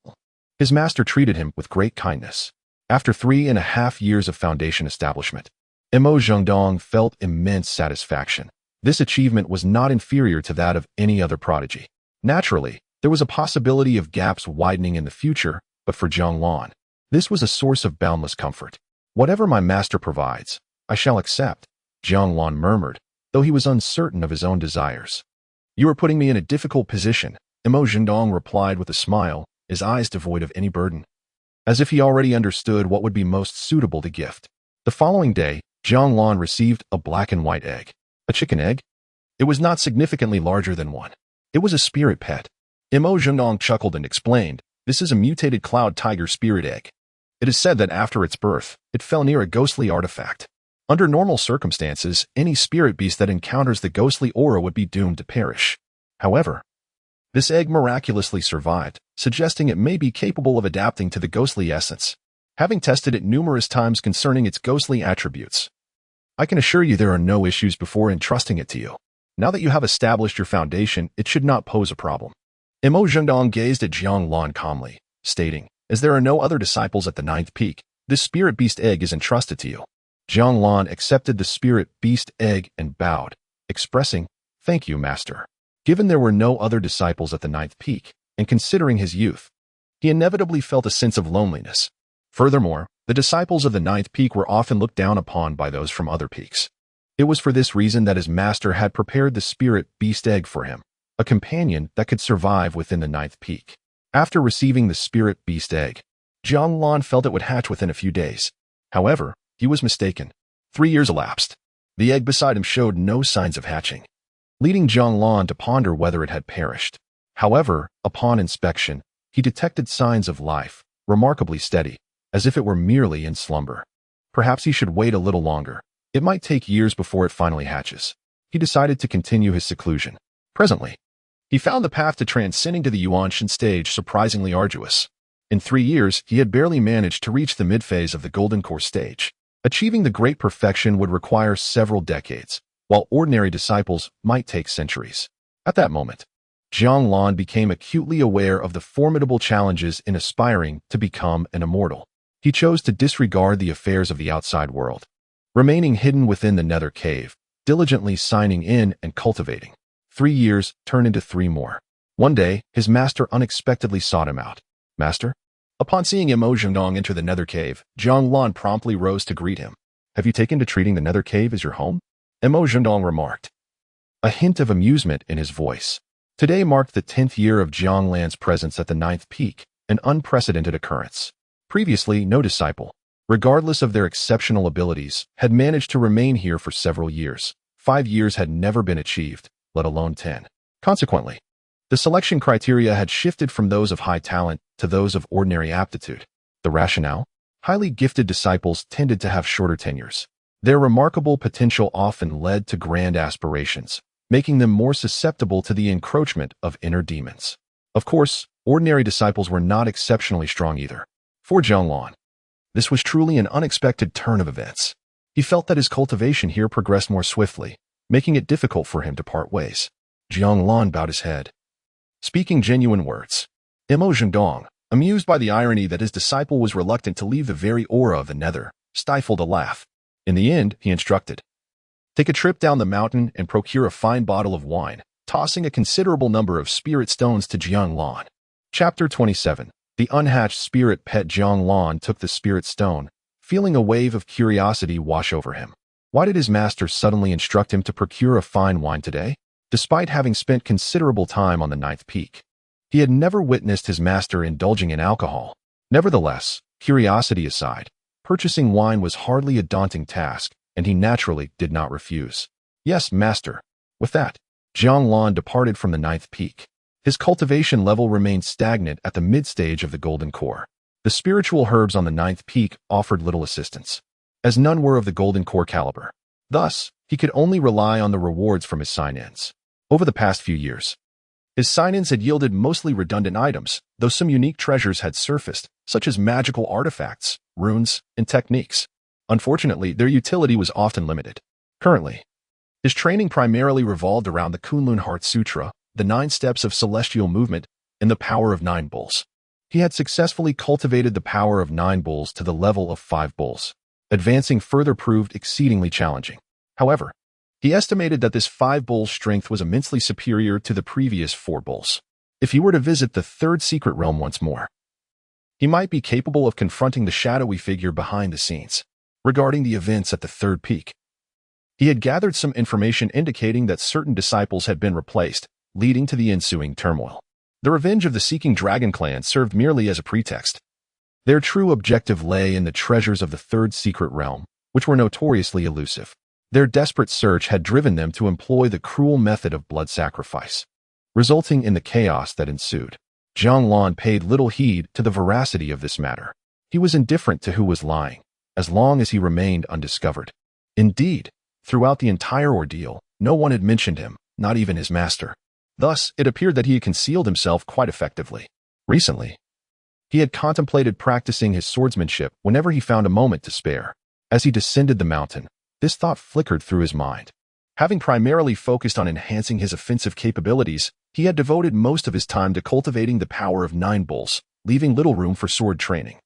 his master treated him with great kindness. After 3.5 years of foundation establishment, Imo Jingdong felt immense satisfaction. This achievement was not inferior to that of any other prodigy. Naturally, there was a possibility of gaps widening in the future, but for Jiang Lan, this was a source of boundless comfort. Whatever my master provides, I shall accept, Jiang Lan murmured, though he was uncertain of his own desires. You are putting me in a difficult position, Imo Jingdong replied with a smile, his eyes devoid of any burden. As if he already understood what would be most suitable to gift. The following day, Jiang Lan received a black and white egg. A chicken egg? It was not significantly larger than one. It was a spirit pet. Imo Jingdong chuckled and explained, this is a mutated cloud tiger spirit egg. It is said that after its birth, it fell near a ghostly artifact. Under normal circumstances, any spirit beast that encounters the ghostly aura would be doomed to perish. However, this egg miraculously survived, suggesting it may be capable of adapting to the ghostly essence. Having tested it numerous times concerning its ghostly attributes, I can assure you there are no issues before entrusting it to you. Now that you have established your foundation, it should not pose a problem. Imo Jingdong gazed at Jiang Lan calmly, stating, as there are no other disciples at the ninth peak, this spirit beast egg is entrusted to you. Jiang Lan accepted the spirit beast egg and bowed, expressing, thank you, master. Given there were no other disciples at the ninth peak, and considering his youth, he inevitably felt a sense of loneliness. Furthermore, The disciples of the ninth peak were often looked down upon by those from other peaks. It was for this reason that his master had prepared the spirit beast egg for him, a companion that could survive within the ninth peak. After receiving the spirit beast egg, Jiang Lan felt it would hatch within a few days. However, he was mistaken. 3 years elapsed. The egg beside him showed no signs of hatching, leading Jiang Lan to ponder whether it had perished. However, upon inspection, he detected signs of life, remarkably steady, as if it were merely in slumber. Perhaps he should wait a little longer. It might take years before it finally hatches. He decided to continue his seclusion. Presently, he found the path to transcending to the unassuming stage surprisingly arduous. In 3 years, he had barely managed to reach the mid-phase of the golden core stage. Achieving the great perfection would require several decades, while ordinary disciples might take centuries. At that moment, Jiang Lan became acutely aware of the formidable challenges in aspiring to become an immortal. He chose to disregard the affairs of the outside world, remaining hidden within the nether cave, diligently signing in and cultivating. 3 years turned into 3 more. One day, his master unexpectedly sought him out. Master? Upon seeing Imo Zhendong enter the nether cave, Jiang Lan promptly rose to greet him. Have you taken to treating the nether cave as your home? Imo Zhendong remarked, a hint of amusement in his voice. Today marked the 10th year of Jiang Lan's presence at the 9th peak, an unprecedented occurrence. Previously, no disciple, regardless of their exceptional abilities, had managed to remain here for several years. 5 years had never been achieved, let alone 10. Consequently, the selection criteria had shifted from those of high talent to those of ordinary aptitude. The rationale? Highly gifted disciples tended to have shorter tenures. Their remarkable potential often led to grand aspirations, making them more susceptible to the encroachment of inner demons. Of course, ordinary disciples were not exceptionally strong either. For Jiang Lan, this was truly an unexpected turn of events. He felt that his cultivation here progressed more swiftly, making it difficult for him to part ways. Jiang Lan bowed his head, speaking genuine words. Imo Zhendong, amused by the irony that his disciple was reluctant to leave the very aura of the nether, stifled a laugh. In the end, he instructed, take a trip down the mountain and procure a fine bottle of wine, tossing a considerable number of spirit stones to Jiang Lan. Chapter 27. The unhatched spirit pet. Jiang Lan took the spirit stone, feeling a wave of curiosity wash over him. Why did his master suddenly instruct him to procure a fine wine today? Despite having spent considerable time on the 9th peak, he had never witnessed his master indulging in alcohol. Nevertheless, curiosity aside, purchasing wine was hardly a daunting task, and he naturally did not refuse. Yes, master. With that, Jiang Lan departed from the 9th peak. His cultivation level remained stagnant at the mid-stage of the golden core. The spiritual herbs on the 9th peak offered little assistance, as none were of the golden core caliber. Thus, he could only rely on the rewards from his sign-ins. Over the past few years, his sign-ins had yielded mostly redundant items, though some unique treasures had surfaced, such as magical artifacts, runes, and techniques. Unfortunately, their utility was often limited. Currently, his training primarily revolved around the Kunlun Heart Sutra, the 9 steps of celestial movement, and the power of 9 bulls. He had successfully cultivated the power of 9 bulls to the level of 5 bulls. Advancing further proved exceedingly challenging. However, he estimated that this 5 bull strength was immensely superior to the previous 4 bulls. If he were to visit the 3rd secret realm once more, he might be capable of confronting the shadowy figure behind the scenes. Regarding the events at the 3rd peak, he had gathered some information indicating that certain disciples had been replaced, leading to the ensuing turmoil. The revenge of the Seeking Dragon clan served merely as a pretext. Their true objective lay in the treasures of the 3rd secret realm, which were notoriously elusive. Their desperate search had driven them to employ the cruel method of blood sacrifice, resulting in the chaos that ensued. Jiang Lan paid little heed to the veracity of this matter. He was indifferent to who was lying, as long as he remained undiscovered. Indeed, throughout the entire ordeal, no one had mentioned him, not even his master. Thus, it appeared that he had concealed himself quite effectively. Recently, he had contemplated practicing his swordsmanship whenever he found a moment to spare. As he descended the mountain, this thought flickered through his mind. Having primarily focused on enhancing his offensive capabilities, he had devoted most of his time to cultivating the power of 9 bulls, leaving little room for sword training.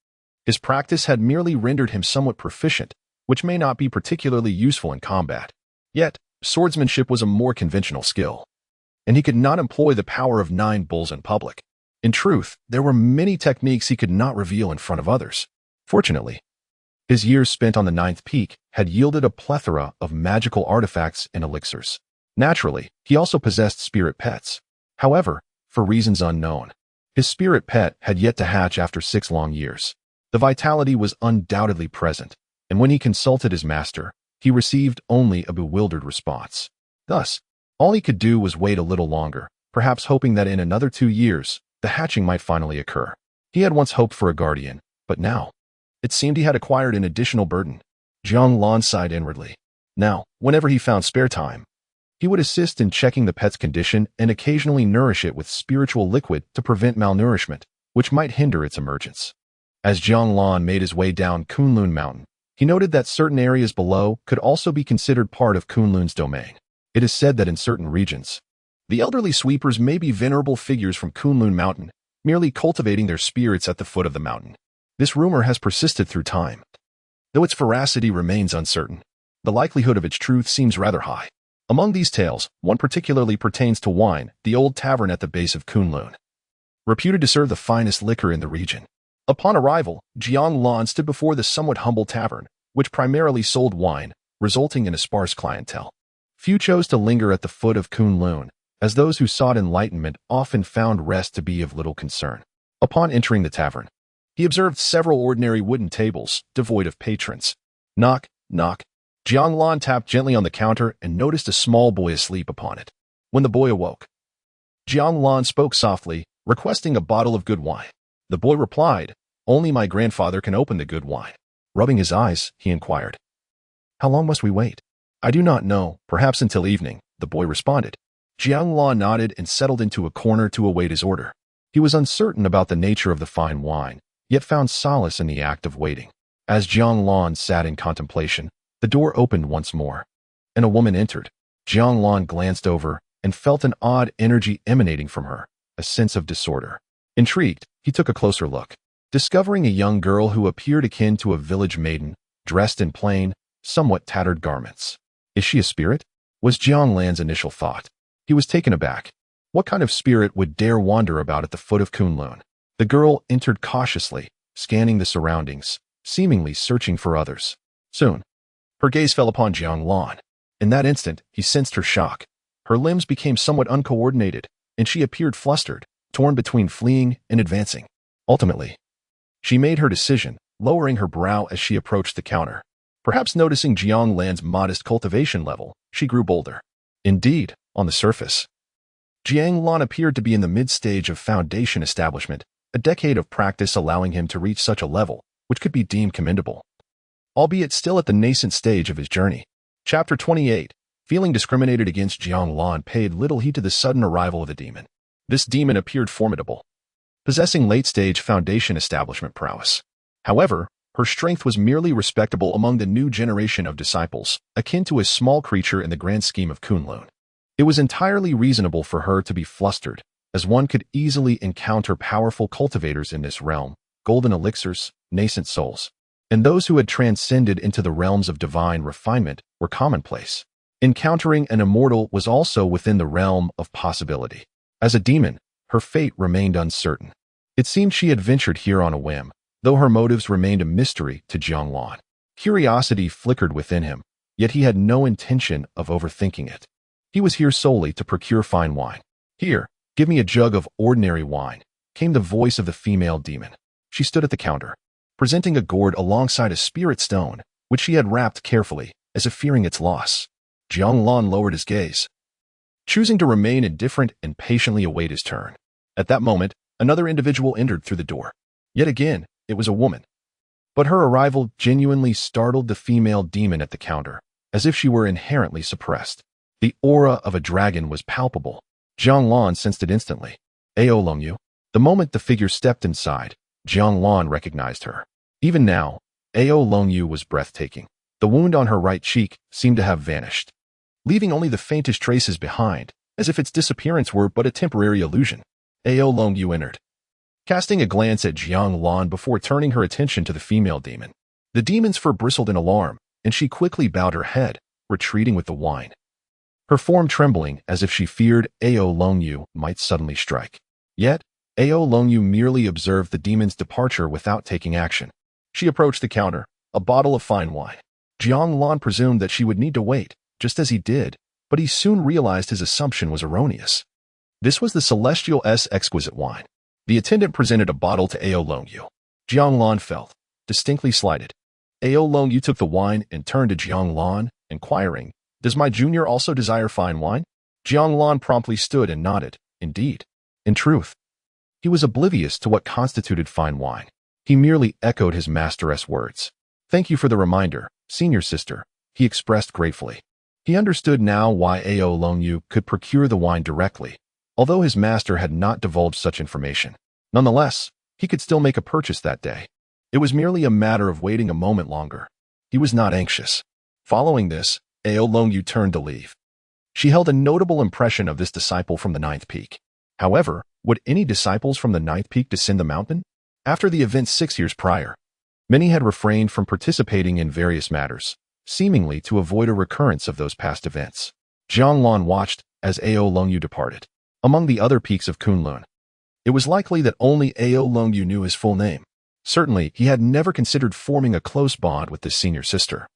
His practice had merely rendered him somewhat proficient, which may not be particularly useful in combat. Yet, swordsmanship was a more conventional skill, and he could not employ the power of 9 bulls in public. In truth, there were many techniques he could not reveal in front of others. Fortunately, His years spent on the ninth peak had yielded a plethora of magical artifacts and elixirs. Naturally, he also possessed spirit pets. However, for reasons unknown, his spirit pet had yet to hatch after 6 long years. The vitality was undoubtedly present, and when he consulted his master, he received only a bewildered response. Thus, all he could do was wait a little longer, perhaps hoping that in another 2 years, the hatching might finally occur. He had once hoped for a guardian, but now, it seemed he had acquired an additional burden. Jiang Lan sighed inwardly. Now, whenever he found spare time, he would assist in checking the pet's condition and occasionally nourish it with spiritual liquid to prevent malnourishment, which might hinder its emergence. As Jiang Lan made his way down Kunlun Mountain, he noted that certain areas below could also be considered part of Kunlun's domain. It is said that in certain regions, the elderly sweepers may be venerable figures from Kunlun Mountain, merely cultivating their spirits at the foot of the mountain. This rumor has persisted through time. Though its veracity remains uncertain, the likelihood of its truth seems rather high. Among these tales, one particularly pertains to wine, the old tavern at the base of Kunlun, reputed to serve the finest liquor in the region. Upon arrival, Jiang Lan stood before the somewhat humble tavern, which primarily sold wine, resulting in a sparse clientele. Few chose to linger at the foot of Kunlun, as those who sought enlightenment often found rest to be of little concern. Upon entering the tavern, he observed several ordinary wooden tables, devoid of patrons. Knock, knock. Jiang Lan tapped gently on the counter and noticed a small boy asleep upon it. When the boy awoke, Jiang Lan spoke softly, requesting a bottle of good wine. The boy replied, "Only my grandfather can open the good wine." Rubbing his eyes, he inquired, "How long must we wait?" "I do not know, perhaps until evening," the boy responded. Jiang Lan nodded and settled into a corner to await his order. He was uncertain about the nature of the fine wine, yet found solace in the act of waiting. As Jiang Lan sat in contemplation, the door opened once more, and a woman entered. Jiang Lan glanced over and felt an odd energy emanating from her, a sense of disorder. Intrigued, he took a closer look, discovering a young girl who appeared akin to a village maiden, dressed in plain, somewhat tattered garments. "Is she a spirit?" was Jiang Lan's initial thought. He was taken aback. What kind of spirit would dare wander about at the foot of Kunlun? The girl entered cautiously, scanning the surroundings, seemingly searching for others. Soon, her gaze fell upon Jiang Lan. In that instant, he sensed her shock. Her limbs became somewhat uncoordinated, and she appeared flustered, torn between fleeing and advancing. Ultimately, she made her decision, lowering her brow as she approached the counter. Perhaps noticing Jiang Lan's modest cultivation level, she grew bolder. Indeed, on the surface, Jiang Lan appeared to be in the mid-stage of foundation establishment, a decade of practice allowing him to reach such a level, which could be deemed commendable, albeit still at the nascent stage of his journey. Chapter 28. Feeling discriminated against, Jiang Lan paid little heed to the sudden arrival of the demon. This demon appeared formidable, possessing late-stage foundation establishment prowess. However, her strength was merely respectable among the new generation of disciples, akin to a small creature in the grand scheme of Kunlun. It was entirely reasonable for her to be flustered, as one could easily encounter powerful cultivators in this realm, golden elixirs, nascent souls, and those who had transcended into the realms of divine refinement were commonplace. Encountering an immortal was also within the realm of possibility. As a demon, her fate remained uncertain. It seemed she had ventured here on a whim, though her motives remained a mystery to Jiang Lan. Curiosity flickered within him, yet he had no intention of overthinking it. He was here solely to procure fine wine. "Here, give me a jug of ordinary wine," came the voice of the female demon. She stood at the counter, presenting a gourd alongside a spirit stone, which she had wrapped carefully, as if fearing its loss. Jiang Lan lowered his gaze, choosing to remain indifferent and patiently await his turn. At that moment, another individual entered through the door. Yet again, it was a woman. But her arrival genuinely startled the female demon at the counter, as if she were inherently suppressed. The aura of a dragon was palpable. Jiang Lan sensed it instantly. "Ao Longyu." The moment the figure stepped inside, Jiang Lan recognized her. Even now, Ao Longyu was breathtaking. The wound on her right cheek seemed to have vanished, leaving only the faintest traces behind, as if its disappearance were but a temporary illusion. Ao Longyu entered, casting a glance at Jiang Lan before turning her attention to the female demon. The demon's fur bristled in alarm, and she quickly bowed her head, retreating with the wine, her form trembling as if she feared Ao Longyu might suddenly strike. Yet, Ao Longyu merely observed the demon's departure without taking action. She approached the counter, A bottle of fine wine. Jiang Lan presumed that she would need to wait, just as he did, but he soon realized his assumption was erroneous. This was the Celestial S exquisite wine. The attendant presented a bottle to Ao Longyu. Jiang Lan felt distinctly slighted. Ao Longyu took the wine and turned to Jiang Lan, inquiring, "Does my junior also desire fine wine?" Jiang Lan promptly stood and nodded. Indeed. In truth, he was oblivious to what constituted fine wine. He merely echoed his master's words. "Thank you for the reminder, senior sister," he expressed gratefully. He understood now why Ao Longyu could procure the wine directly, although his master had not divulged such information. Nonetheless, he could still make a purchase that day. It was merely a matter of waiting a moment longer. He was not anxious. Following this, Ao Longyu turned to leave. She held a notable impression of this disciple from the ninth peak. However, would any disciples from the ninth peak descend the mountain? After the event 6 years prior, many had refrained from participating in various matters, seemingly to avoid a recurrence of those past events. Jiang Lan watched as Ao Longyu departed. Among the other peaks of Kunlun, it was likely that only Ao Longyu knew his full name. Certainly, he had never considered forming a close bond with this senior sister.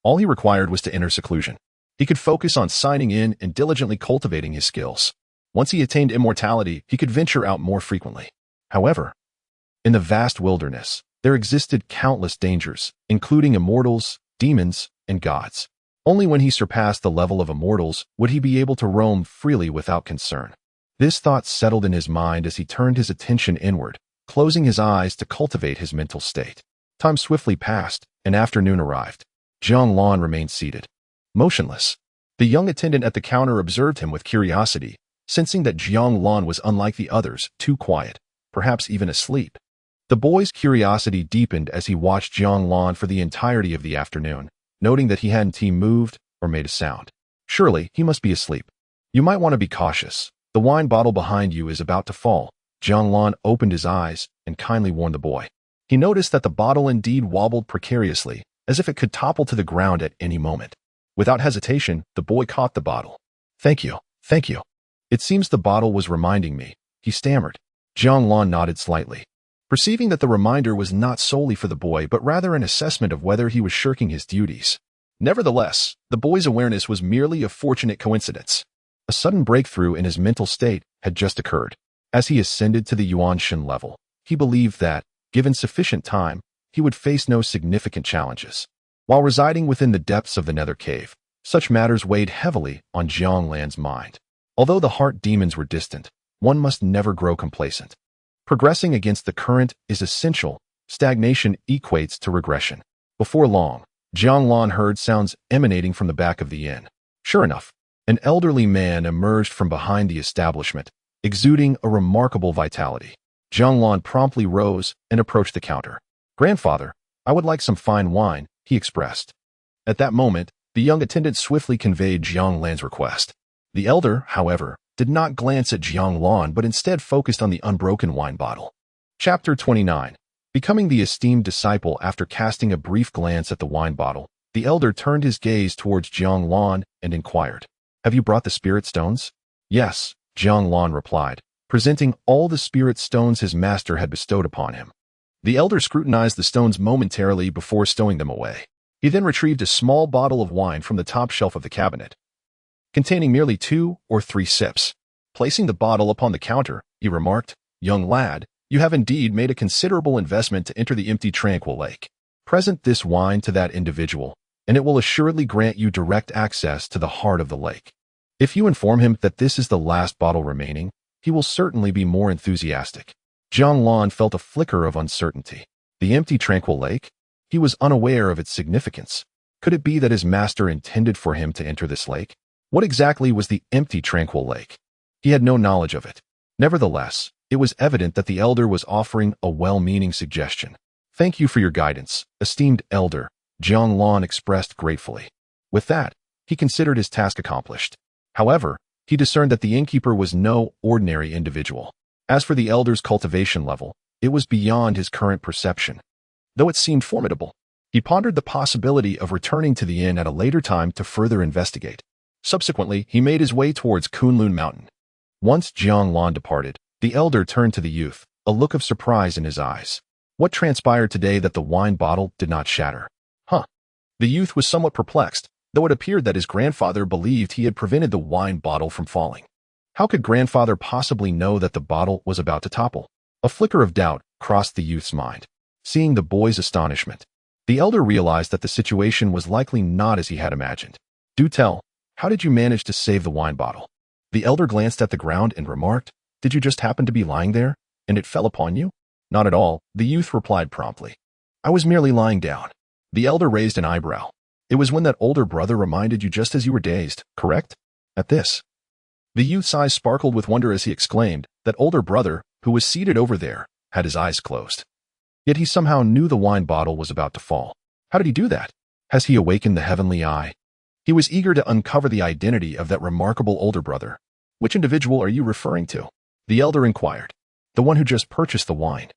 All he required was to enter seclusion. He could focus on signing in and diligently cultivating his skills. Once he attained immortality, he could venture out more frequently. However, in the vast wilderness, there existed countless dangers, including immortals, demons, and gods. Only when he surpassed the level of immortals would he be able to roam freely without concern. This thought settled in his mind as he turned his attention inward, closing his eyes to cultivate his mental state. Time swiftly passed, and afternoon arrived. Jiang Lan remained seated, motionless. The young attendant at the counter observed him with curiosity, sensing that Jiang Lan was unlike the others, too quiet, perhaps even asleep. The boy's curiosity deepened as he watched Jiang Lan for the entirety of the afternoon, noting that he hadn't moved or made a sound. Surely, he must be asleep. You might want to be cautious. The wine bottle behind you is about to fall. Jiang Lan opened his eyes and kindly warned the boy. He noticed that the bottle indeed wobbled precariously, as if it could topple to the ground at any moment. Without hesitation, the boy caught the bottle. Thank you. It seems the bottle was reminding me," he stammered. Jiang Lan nodded slightly. Perceiving that the reminder was not solely for the boy, but rather an assessment of whether he was shirking his duties. Nevertheless, the boy's awareness was merely a fortunate coincidence. A sudden breakthrough in his mental state had just occurred. As he ascended to the Yuanshan level, he believed that, given sufficient time, he would face no significant challenges. While residing within the depths of the Nether Cave, such matters weighed heavily on Jiang Lan's mind. Although the heart demons were distant, one must never grow complacent. Progressing against the current is essential. Stagnation equates to regression. Before long, Jiang Lan heard sounds emanating from the back of the inn. Sure enough, an elderly man emerged from behind the establishment, exuding a remarkable vitality. Jiang Lan promptly rose and approached the counter. "Grandfather, I would like some fine wine," he expressed. At that moment, the young attendant swiftly conveyed Jiang Lan's request. The elder, however, did not glance at Jiang Lan but instead focused on the unbroken wine bottle. Chapter 29. Becoming the esteemed disciple. After casting a brief glance at the wine bottle, the elder turned his gaze towards Jiang Lan and inquired, "Have you brought the spirit stones?" "Yes," Jiang Lan replied, presenting all the spirit stones his master had bestowed upon him. The elder scrutinized the stones momentarily before stowing them away. He then retrieved a small bottle of wine from the top shelf of the cabinet, containing merely 2 or 3 sips. Placing the bottle upon the counter, he remarked, "Young lad, you have indeed made a considerable investment to enter the empty tranquil lake. Present this wine to that individual, and it will assuredly grant you direct access to the heart of the lake. If you inform him that this is the last bottle remaining, he will certainly be more enthusiastic." Jiang Lan felt a flicker of uncertainty. The empty tranquil lake? He was unaware of its significance. Could it be that his master intended for him to enter this lake? What exactly was the empty tranquil lake? He had no knowledge of it. Nevertheless, it was evident that the elder was offering a well-meaning suggestion. "Thank you for your guidance, esteemed elder," Jiang Lan expressed gratefully. With that, he considered his task accomplished. However, he discerned that the innkeeper was no ordinary individual. As for the elder's cultivation level, it was beyond his current perception. Though it seemed formidable, he pondered the possibility of returning to the inn at a later time to further investigate. Subsequently, he made his way towards Kunlun Mountain. Once Jiang Lan departed, the elder turned to the youth, a look of surprise in his eyes. What transpired today that the wine bottle did not shatter? The youth was somewhat perplexed, though it appeared that his grandfather believed he had prevented the wine bottle from falling. How could grandfather possibly know that the bottle was about to topple? A flicker of doubt crossed the youth's mind. Seeing the boy's astonishment, the elder realized that the situation was likely not as he had imagined. "Do tell, how did you manage to save the wine bottle?" The elder glanced at the ground and remarked, "Did you just happen to be lying there, and it fell upon you?" "Not at all," the youth replied promptly. "I was merely lying down." The elder raised an eyebrow. "It was when that older brother reminded you just as you were dazed, correct?" At this, the youth's eyes sparkled with wonder as he exclaimed, that older brother, who was seated over there, had his eyes closed. Yet he somehow knew the wine bottle was about to fall. How did he do that? Has he awakened the heavenly eye? He was eager to uncover the identity of that remarkable older brother. "Which individual are you referring to?" the elder inquired. "The one who just purchased the wine."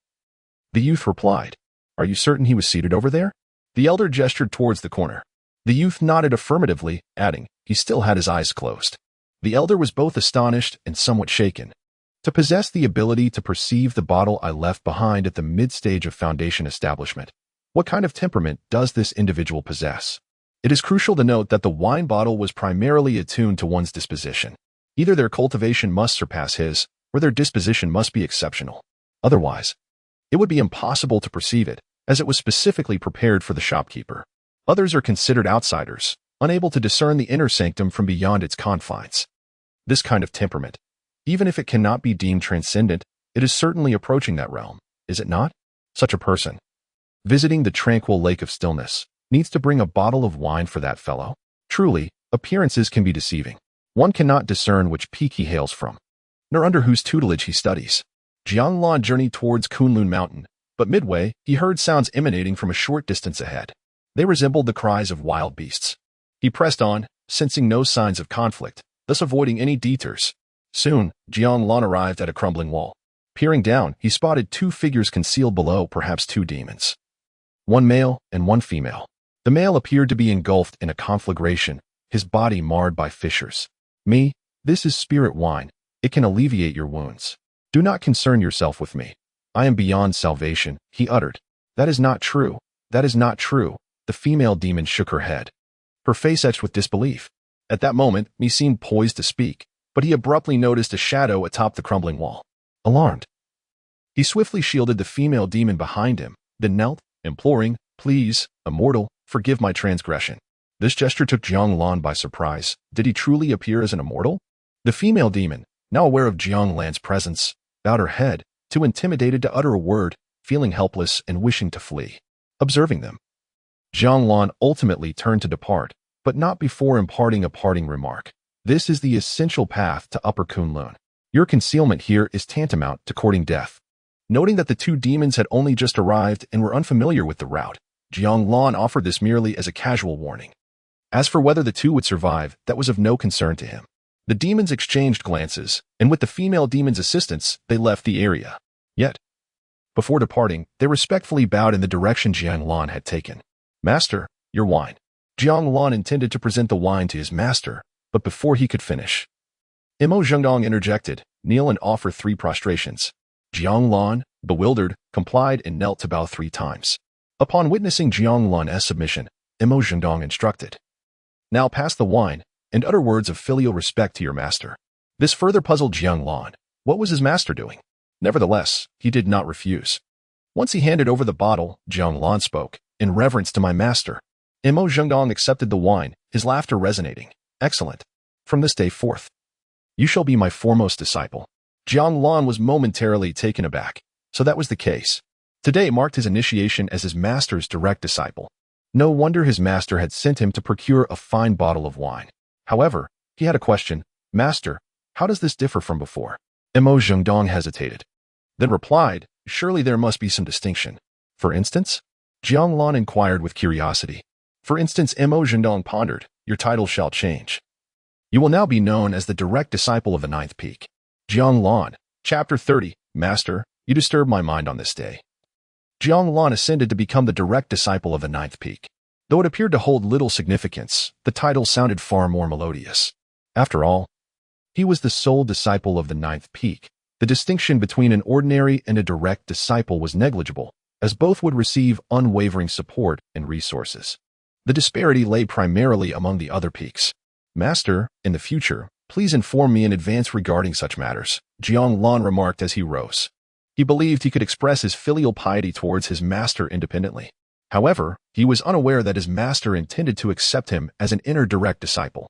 The youth replied. "Are you certain he was seated over there?" The elder gestured towards the corner. The youth nodded affirmatively, adding, "He still had his eyes closed." The elder was both astonished and somewhat shaken. To possess the ability to perceive the bottle I left behind at the mid-stage of foundation establishment. What kind of temperament does this individual possess? It is crucial to note that the wine bottle was primarily attuned to one's disposition. Either their cultivation must surpass his, or their disposition must be exceptional. Otherwise, it would be impossible to perceive it, as it was specifically prepared for the shopkeeper. Others are considered outsiders, unable to discern the inner sanctum from beyond its confines. This kind of temperament, even if it cannot be deemed transcendent, it is certainly approaching that realm, is it not? Such a person, visiting the tranquil lake of stillness, needs to bring a bottle of wine for that fellow. Truly, appearances can be deceiving. One cannot discern which peak he hails from, nor under whose tutelage he studies. Jiang Lan journeyed towards Kunlun mountain, but midway, he heard sounds emanating from a short distance ahead. They resembled the cries of wild beasts. He pressed on, sensing no signs of conflict, thus avoiding any detours. Soon, Jiang Lan arrived at a crumbling wall. Peering down, he spotted two figures concealed below, perhaps two demons. One male and one female. The male appeared to be engulfed in a conflagration, his body marred by fissures. "Me, this is spirit wine. It can alleviate your wounds. Do not concern yourself with me. I am beyond salvation," he uttered. "That is not true. That is not true." The female demon shook her head, her face etched with disbelief. At that moment, he seemed poised to speak, but he abruptly noticed a shadow atop the crumbling wall. Alarmed, he swiftly shielded the female demon behind him, then knelt, imploring, "Please, immortal, forgive my transgression." This gesture took Jiang Lan by surprise. Did he truly appear as an immortal? The female demon, now aware of Jiang Lan's presence, bowed her head, too intimidated to utter a word, feeling helpless and wishing to flee. Observing them, Jiang Lan ultimately turned to depart, but not before imparting a parting remark. "This is the essential path to Upper Kunlun. Your concealment here is tantamount to courting death." Noting that the two demons had only just arrived and were unfamiliar with the route, Jiang Lan offered this merely as a casual warning. As for whether the two would survive, that was of no concern to him. The demons exchanged glances, and with the female demon's assistance, they left the area. Yet, before departing, they respectfully bowed in the direction Jiang Lan had taken. "Master, your wine." Jiang Lan intended to present the wine to his master, but before he could finish, Imo Zhengdong interjected, "Kneel and offer 3 prostrations." Jiang Lan, bewildered, complied and knelt to bow 3 times. Upon witnessing Jiang Lan's submission, Imo Zhengdong instructed, "Now pass the wine, and utter words of filial respect to your master." This further puzzled Jiang Lan. What was his master doing? Nevertheless, he did not refuse. Once he handed over the bottle, Jiang Lan spoke, "In reverence to my master." Imo Zhengdong accepted the wine, his laughter resonating. "Excellent. From this day forth, you shall be my foremost disciple." Jiang Lan was momentarily taken aback. So that was the case. Today marked his initiation as his master's direct disciple. No wonder his master had sent him to procure a fine bottle of wine. However, he had a question. "Master, how does this differ from before?" Imo Zhengdong hesitated, then replied, "Surely there must be some distinction." "For instance?" Jiang Lan inquired with curiosity. "For instance," Imo Zhengdong pondered, "your title shall change. You will now be known as the direct disciple of the 9th peak." Jiang Lan, Chapter 30, Master, you disturb my mind on this day. Jiang Lan ascended to become the direct disciple of the 9th peak. Though it appeared to hold little significance, the title sounded far more melodious. After all, he was the sole disciple of the 9th peak. The distinction between an ordinary and a direct disciple was negligible, as both would receive unwavering support and resources. The disparity lay primarily among the other peaks. "Master, in the future, please inform me in advance regarding such matters," Jiang Lan remarked as he rose. He believed he could express his filial piety towards his master independently. However, he was unaware that his master intended to accept him as an inner direct disciple.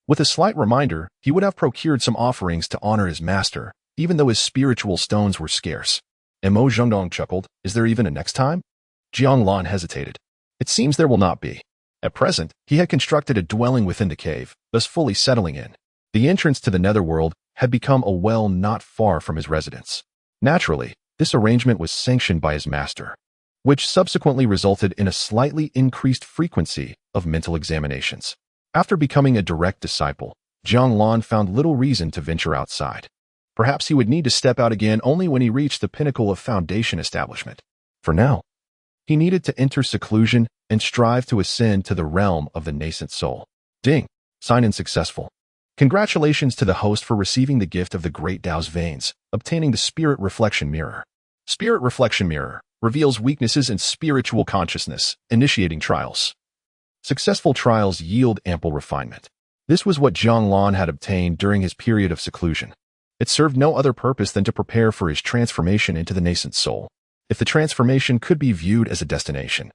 With a slight reminder, he would have procured some offerings to honor his master, even though his spiritual stones were scarce. Mo Zhengdong chuckled. "Is there even a next time?" Jiang Lan hesitated. "It seems there will not be." At present, he had constructed a dwelling within the cave, thus fully settling in. The entrance to the netherworld had become a well not far from his residence. Naturally, this arrangement was sanctioned by his master, which subsequently resulted in a slightly increased frequency of mental examinations. After becoming a direct disciple, Jiang Lan found little reason to venture outside. Perhaps he would need to step out again only when he reached the pinnacle of foundation establishment. For now, he needed to enter seclusion and strive to ascend to the realm of the nascent soul. Ding! Sign-in successful. Congratulations to the host for receiving the gift of the Great Tao's veins, obtaining the Spirit Reflection Mirror. Spirit Reflection Mirror reveals weaknesses in spiritual consciousness, initiating trials. Successful trials yield ample refinement. This was what Jiang Lan had obtained during his period of seclusion. It served no other purpose than to prepare for his transformation into the nascent soul. If the transformation could be viewed as a destination,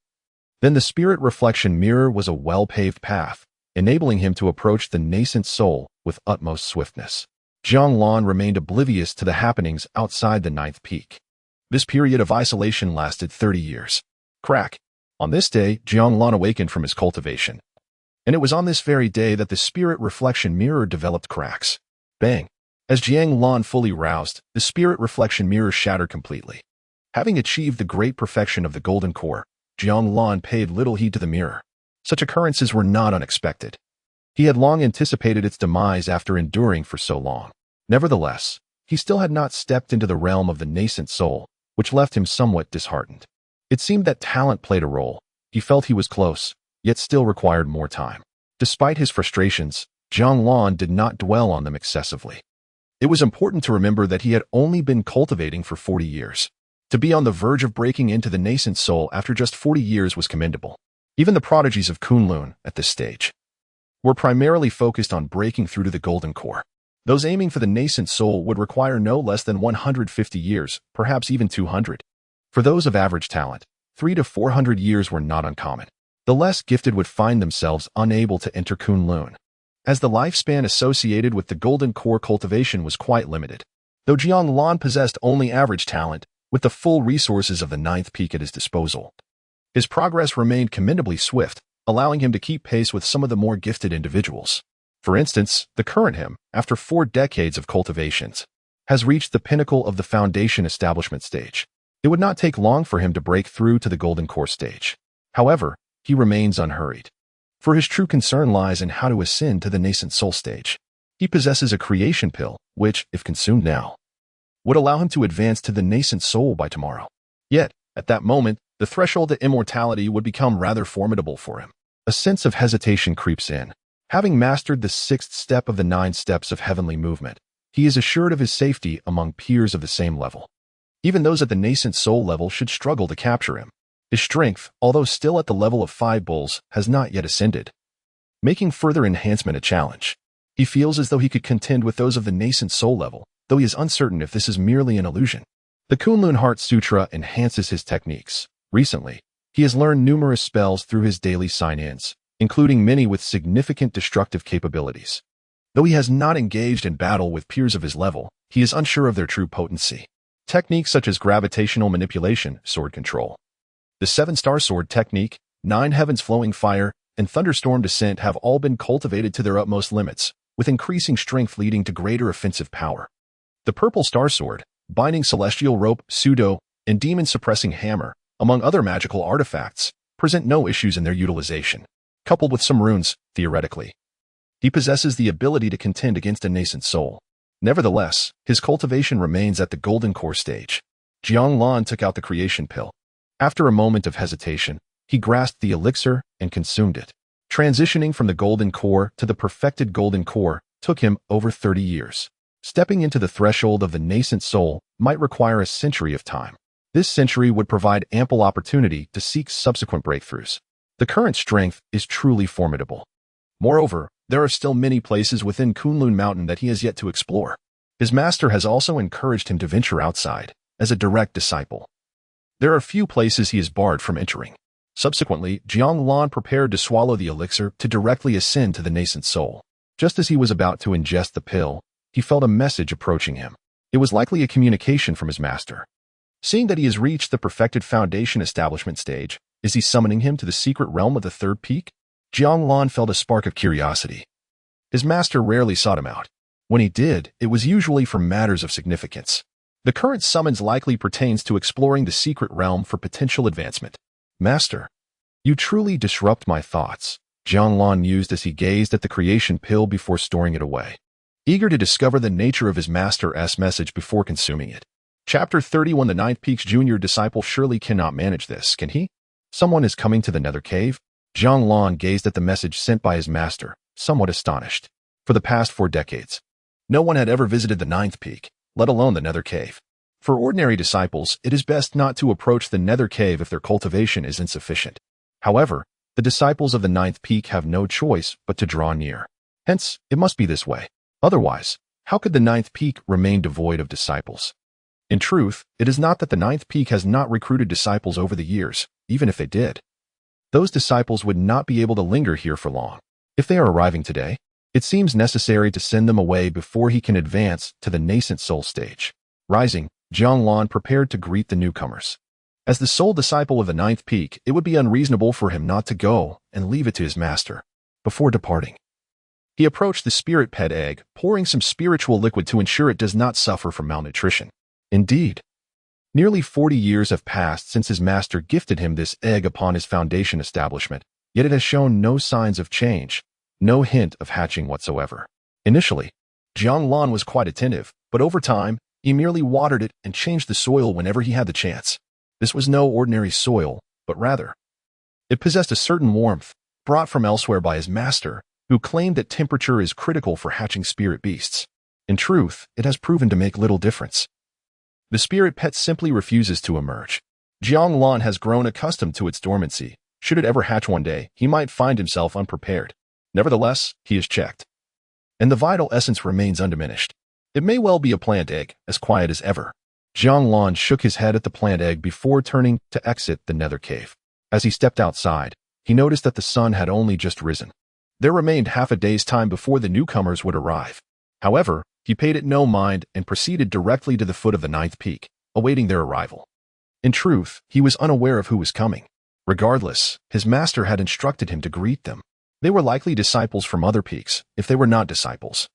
then the Spirit Reflection Mirror was a well-paved path, enabling him to approach the nascent soul with utmost swiftness. Jiang Lan remained oblivious to the happenings outside the ninth peak. This period of isolation lasted 30 years. Crack. On this day, Jiang Lan awakened from his cultivation. And it was on this very day that the Spirit Reflection Mirror developed cracks. Bang. As Jiang Lan fully roused, the Spirit Reflection Mirror shattered completely. Having achieved the great perfection of the golden core, Jiang Lan paid little heed to the mirror. Such occurrences were not unexpected. He had long anticipated its demise after enduring for so long. Nevertheless, he still had not stepped into the realm of the nascent soul, which left him somewhat disheartened. It seemed that talent played a role. He felt he was close, yet still required more time. Despite his frustrations, Jiang Lan did not dwell on them excessively. It was important to remember that he had only been cultivating for 40 years. To be on the verge of breaking into the nascent soul after just 40 years was commendable. Even the prodigies of Kunlun, at this stage, were primarily focused on breaking through to the golden core. Those aiming for the nascent soul would require no less than 150 years, perhaps even 200. For those of average talent, 300 to 400 years were not uncommon. The less gifted would find themselves unable to enter Kunlun, as the lifespan associated with the golden core cultivation was quite limited. Though Jiang Lan possessed only average talent, with the full resources of the ninth peak at his disposal, his progress remained commendably swift, allowing him to keep pace with some of the more gifted individuals. For instance, the current him, after 4 decades of cultivations, has reached the pinnacle of the foundation establishment stage. It would not take long for him to break through to the golden core stage. However, he remains unhurried, for his true concern lies in how to ascend to the nascent soul stage. He possesses a creation pill, which, if consumed now, would allow him to advance to the nascent soul by tomorrow. Yet, at that moment, the threshold to immortality would become rather formidable for him. A sense of hesitation creeps in. Having mastered the 6th step of the 9 steps of heavenly movement, he is assured of his safety among peers of the same level. Even those at the nascent soul level should struggle to capture him. His strength, although still at the level of 5 bulls, has not yet ascended, making further enhancement a challenge. He feels as though he could contend with those of the nascent soul level, though he is uncertain if this is merely an illusion. The Kunlun Heart Sutra enhances his techniques. Recently, he has learned numerous spells through his daily sign-ins, including many with significant destructive capabilities. Though he has not engaged in battle with peers of his level, he is unsure of their true potency. Techniques such as gravitational manipulation, sword control, the 7-star sword technique, 9 heavens flowing fire, and thunderstorm descent have all been cultivated to their utmost limits, with increasing strength leading to greater offensive power. The purple star sword, binding celestial rope, pseudo, and demon-suppressing hammer, among other magical artifacts, present no issues in their utilization. Coupled with some runes, theoretically, he possesses the ability to contend against a nascent soul. Nevertheless, his cultivation remains at the golden core stage. Jiang Lan took out the creation pill. After a moment of hesitation, he grasped the elixir and consumed it. Transitioning from the golden core to the perfected golden core took him over 30 years. Stepping into the threshold of the nascent soul might require a century of time. This century would provide ample opportunity to seek subsequent breakthroughs. The current strength is truly formidable. Moreover, there are still many places within Kunlun Mountain that he has yet to explore. His master has also encouraged him to venture outside, as a direct disciple. There are few places he is barred from entering. Subsequently, Jiang Lan prepared to swallow the elixir to directly ascend to the nascent soul. Just as he was about to ingest the pill, he felt a message approaching him. It was likely a communication from his master. Seeing that he has reached the perfected foundation establishment stage, is he summoning him to the secret realm of the third peak? Jiang Lan felt a spark of curiosity. His master rarely sought him out. When he did, it was usually for matters of significance. The current summons likely pertains to exploring the secret realm for potential advancement. Master, you truly disrupt my thoughts, Jiang Lan mused as he gazed at the creation pill before storing it away, eager to discover the nature of his master's message before consuming it. Chapter 31. The Ninth Peak's junior disciple surely cannot manage this, can he? Someone is coming to the nether cave? Jiang Lan gazed at the message sent by his master, somewhat astonished. For the past 4 decades, no one had ever visited the Ninth Peak, let alone the nether cave. For ordinary disciples, it is best not to approach the nether cave if their cultivation is insufficient. However, the disciples of the Ninth Peak have no choice but to draw near. Hence, it must be this way. Otherwise, how could the Ninth Peak remain devoid of disciples? In truth, it is not that the Ninth Peak has not recruited disciples over the years, even if they did. Those disciples would not be able to linger here for long. If they are arriving today, it seems necessary to send them away before he can advance to the nascent soul stage. Rising, Jiang Lan prepared to greet the newcomers. As the sole disciple of the Ninth Peak, it would be unreasonable for him not to go and leave it to his master. Before departing, he approached the spirit pet egg, pouring some spiritual liquid to ensure it does not suffer from malnutrition. Indeed, nearly 40 years have passed since his master gifted him this egg upon his foundation establishment, yet it has shown no signs of change, no hint of hatching whatsoever. Initially, Jiang Lan was quite attentive, but over time, he merely watered it and changed the soil whenever he had the chance. This was no ordinary soil, but rather, it possessed a certain warmth, brought from elsewhere by his master, who claimed that temperature is critical for hatching spirit beasts. In truth, it has proven to make little difference. The spirit pet simply refuses to emerge. Jiang Lan has grown accustomed to its dormancy. Should it ever hatch one day, he might find himself unprepared. Nevertheless, he is checked, and the vital essence remains undiminished. It may well be a plant egg, as quiet as ever. Jiang Lan shook his head at the plant egg before turning to exit the nether cave. As he stepped outside, he noticed that the sun had only just risen. There remained half a day's time before the newcomers would arrive. However, he paid it no mind and proceeded directly to the foot of the Ninth Peak, awaiting their arrival. In truth, he was unaware of who was coming. Regardless, his master had instructed him to greet them. They were likely disciples from other peaks, if they were not disciples.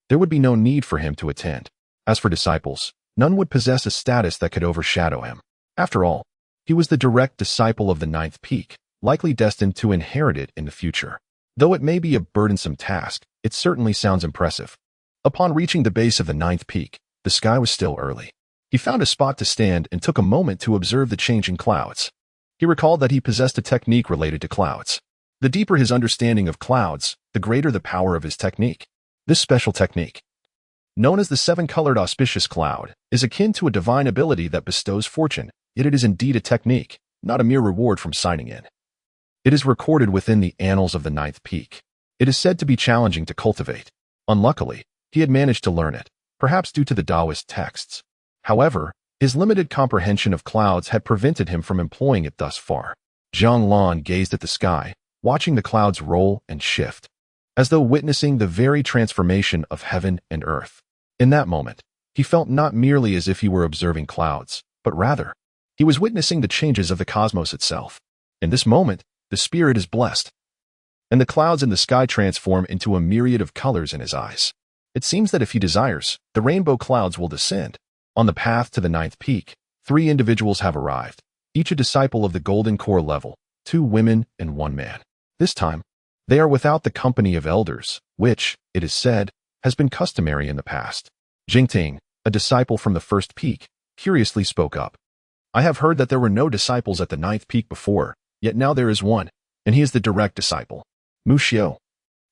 There would be no need for him to attend. As for disciples, none would possess a status that could overshadow him. After all, he was the direct disciple of the Ninth Peak, likely destined to inherit it in the future. Though it may be a burdensome task, it certainly sounds impressive. Upon reaching the base of the Ninth Peak, the sky was still early. He found a spot to stand and took a moment to observe the changing clouds. He recalled that he possessed a technique related to clouds. The deeper his understanding of clouds, the greater the power of his technique. This special technique, known as the 7-colored auspicious cloud, is akin to a divine ability that bestows fortune, yet it is indeed a technique, not a mere reward from signing in. It is recorded within the annals of the Ninth Peak. It is said to be challenging to cultivate. Unluckily, he had managed to learn it, perhaps due to the Taoist texts. However, his limited comprehension of clouds had prevented him from employing it thus far. Jiang Lan gazed at the sky, watching the clouds roll and shift, as though witnessing the very transformation of heaven and earth. In that moment, he felt not merely as if he were observing clouds, but rather, he was witnessing the changes of the cosmos itself. In this moment, the spirit is blessed, and the clouds in the sky transform into a myriad of colors in his eyes. It seems that if he desires, the rainbow clouds will descend. On the path to the Ninth Peak, 3 individuals have arrived, each a disciple of the Golden Core level, 2 women and 1 man. This time, they are without the company of elders, which, it is said, has been customary in the past. Jingting, a disciple from the first peak, curiously spoke up. I have heard that there were no disciples at the Ninth Peak before, yet now there is one, and he is the direct disciple. Mu Xiao,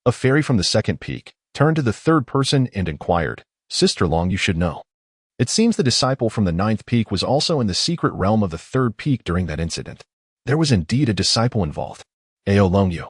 a fairy from the second peak, turned to the third person and inquired, Sister Long, you should know. It seems the disciple from the Ninth Peak was also in the secret realm of the third peak during that incident. There was indeed a disciple involved. Ao Longyu,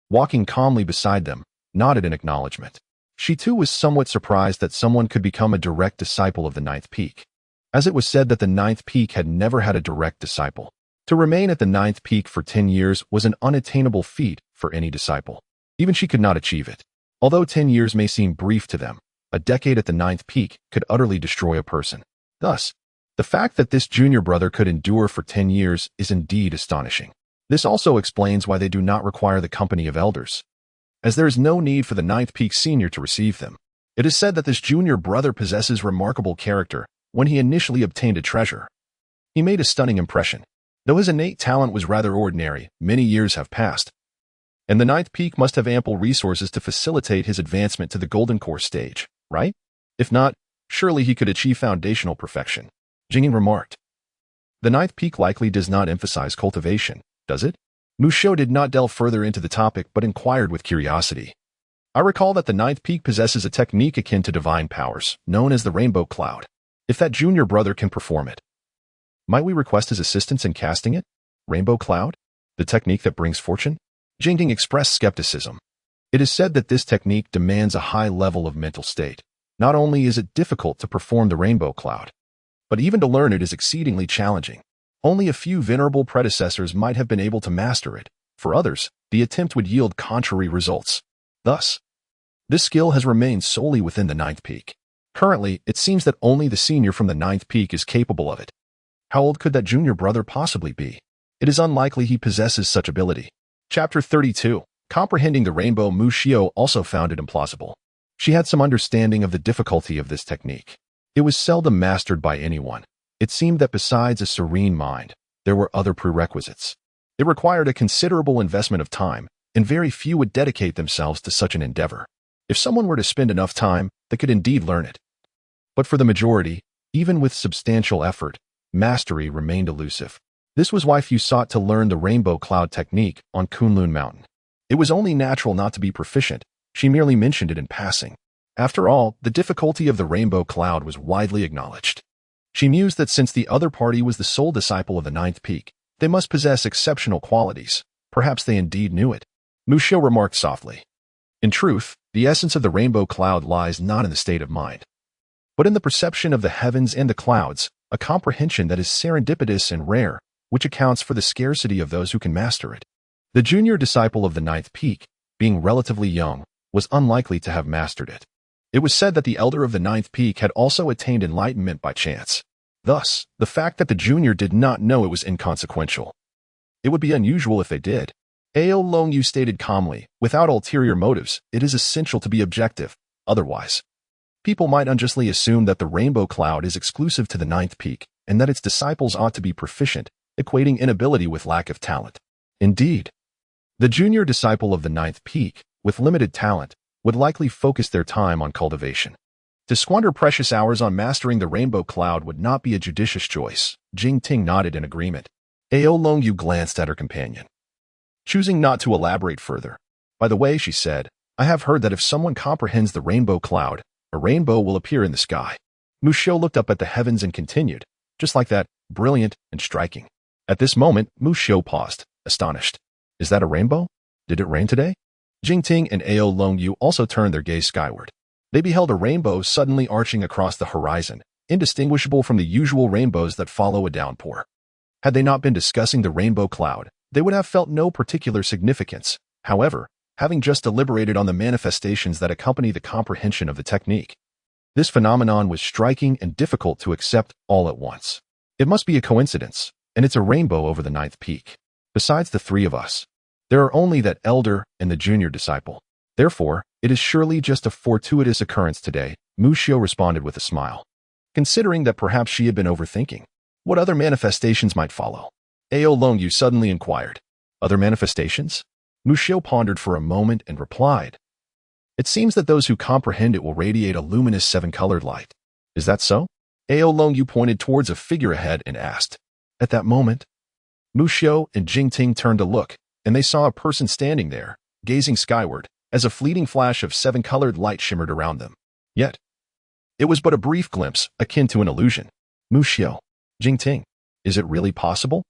walking calmly beside them, nodded in acknowledgement. She too was somewhat surprised that someone could become a direct disciple of the ninth peak, as it was said that the ninth peak had never had a direct disciple. To remain at the ninth peak for 10 years was an unattainable feat for any disciple. Even she could not achieve it. Although 10 years may seem brief to them, a decade at the ninth peak could utterly destroy a person. Thus, the fact that this junior brother could endure for 10 years is indeed astonishing. This also explains why they do not require the company of elders, as there is no need for the ninth peak senior to receive them. It is said that this junior brother possesses remarkable character. When he initially obtained a treasure, he made a stunning impression. Though his innate talent was rather ordinary, many years have passed, and the ninth peak must have ample resources to facilitate his advancement to the golden core stage, right? If not, surely he could achieve foundational perfection. Jingyin remarked. The ninth peak likely does not emphasize cultivation, does it? Musho did not delve further into the topic but inquired with curiosity. I recall that the ninth peak possesses a technique akin to divine powers, known as the rainbow cloud. If that junior brother can perform it, might we request his assistance in casting it? Rainbow cloud? The technique that brings fortune? Jingting expressed skepticism. It is said that this technique demands a high level of mental state. Not only is it difficult to perform the rainbow cloud, but even to learn it is exceedingly challenging. Only a few venerable predecessors might have been able to master it. For others, the attempt would yield contrary results. Thus, this skill has remained solely within the ninth peak. Currently, it seems that only the senior from the ninth peak is capable of it. How old could that junior brother possibly be? It is unlikely he possesses such ability. Chapter 32. Comprehending the rainbow. Musho also found it implausible. She had some understanding of the difficulty of this technique. It was seldom mastered by anyone. It seemed that besides a serene mind, there were other prerequisites. It required a considerable investment of time, and very few would dedicate themselves to such an endeavor. If someone were to spend enough time, they could indeed learn it. But for the majority, even with substantial effort, mastery remained elusive. This was why few sought to learn the rainbow cloud technique on Kunlun Mountain. It was only natural not to be proficient. She merely mentioned it in passing. After all, the difficulty of the rainbow cloud was widely acknowledged. She mused that since the other party was the sole disciple of the ninth peak, they must possess exceptional qualities. Perhaps they indeed knew it. Musho remarked softly. In truth, the essence of the rainbow cloud lies not in the state of mind, but in the perception of the heavens and the clouds, a comprehension that is serendipitous and rare, which accounts for the scarcity of those who can master it. The junior disciple of the ninth peak, being relatively young, was unlikely to have mastered it. It was said that the elder of the ninth peak had also attained enlightenment by chance. Thus, the fact that the junior did not know it was inconsequential. It would be unusual if they did. Ao Longyu stated calmly, without ulterior motives, it is essential to be objective. Otherwise, people might unjustly assume that the rainbow cloud is exclusive to the ninth peak, and that its disciples ought to be proficient, equating inability with lack of talent. Indeed, the junior disciple of the ninth peak, with limited talent, would likely focus their time on cultivation. To squander precious hours on mastering the rainbow cloud would not be a judicious choice. Jing Ting nodded in agreement. Ao Longyu glanced at her companion, choosing not to elaborate further. By the way, she said, I have heard that if someone comprehends the rainbow cloud, a rainbow will appear in the sky. Musho looked up at the heavens and continued, just like that, brilliant and striking. At this moment, Musho paused, astonished. Is that a rainbow? Did it rain today? Jingting and Ao Longyu also turned their gaze skyward. They beheld a rainbow suddenly arching across the horizon, indistinguishable from the usual rainbows that follow a downpour. Had they not been discussing the rainbow cloud, they would have felt no particular significance. However, having just deliberated on the manifestations that accompany the comprehension of the technique, this phenomenon was striking and difficult to accept all at once. It must be a coincidence, and it's a rainbow over the ninth peak. Besides the three of us, there are only that elder and the junior disciple. Therefore, it is surely just a fortuitous occurrence today, Musho responded with a smile. Considering that perhaps she had been overthinking, what other manifestations might follow? Ao Longyu suddenly inquired. Other manifestations? Musho pondered for a moment and replied. It seems that those who comprehend it will radiate a luminous seven-colored light. Is that so? Ao Longyu pointed towards a figure ahead and asked. At that moment, Musho and Jingting turned to look, and they saw a person standing there, gazing skyward, as a fleeting flash of seven-colored light shimmered around them. Yet, it was but a brief glimpse, akin to an illusion. Musho, Jingting, is it really possible?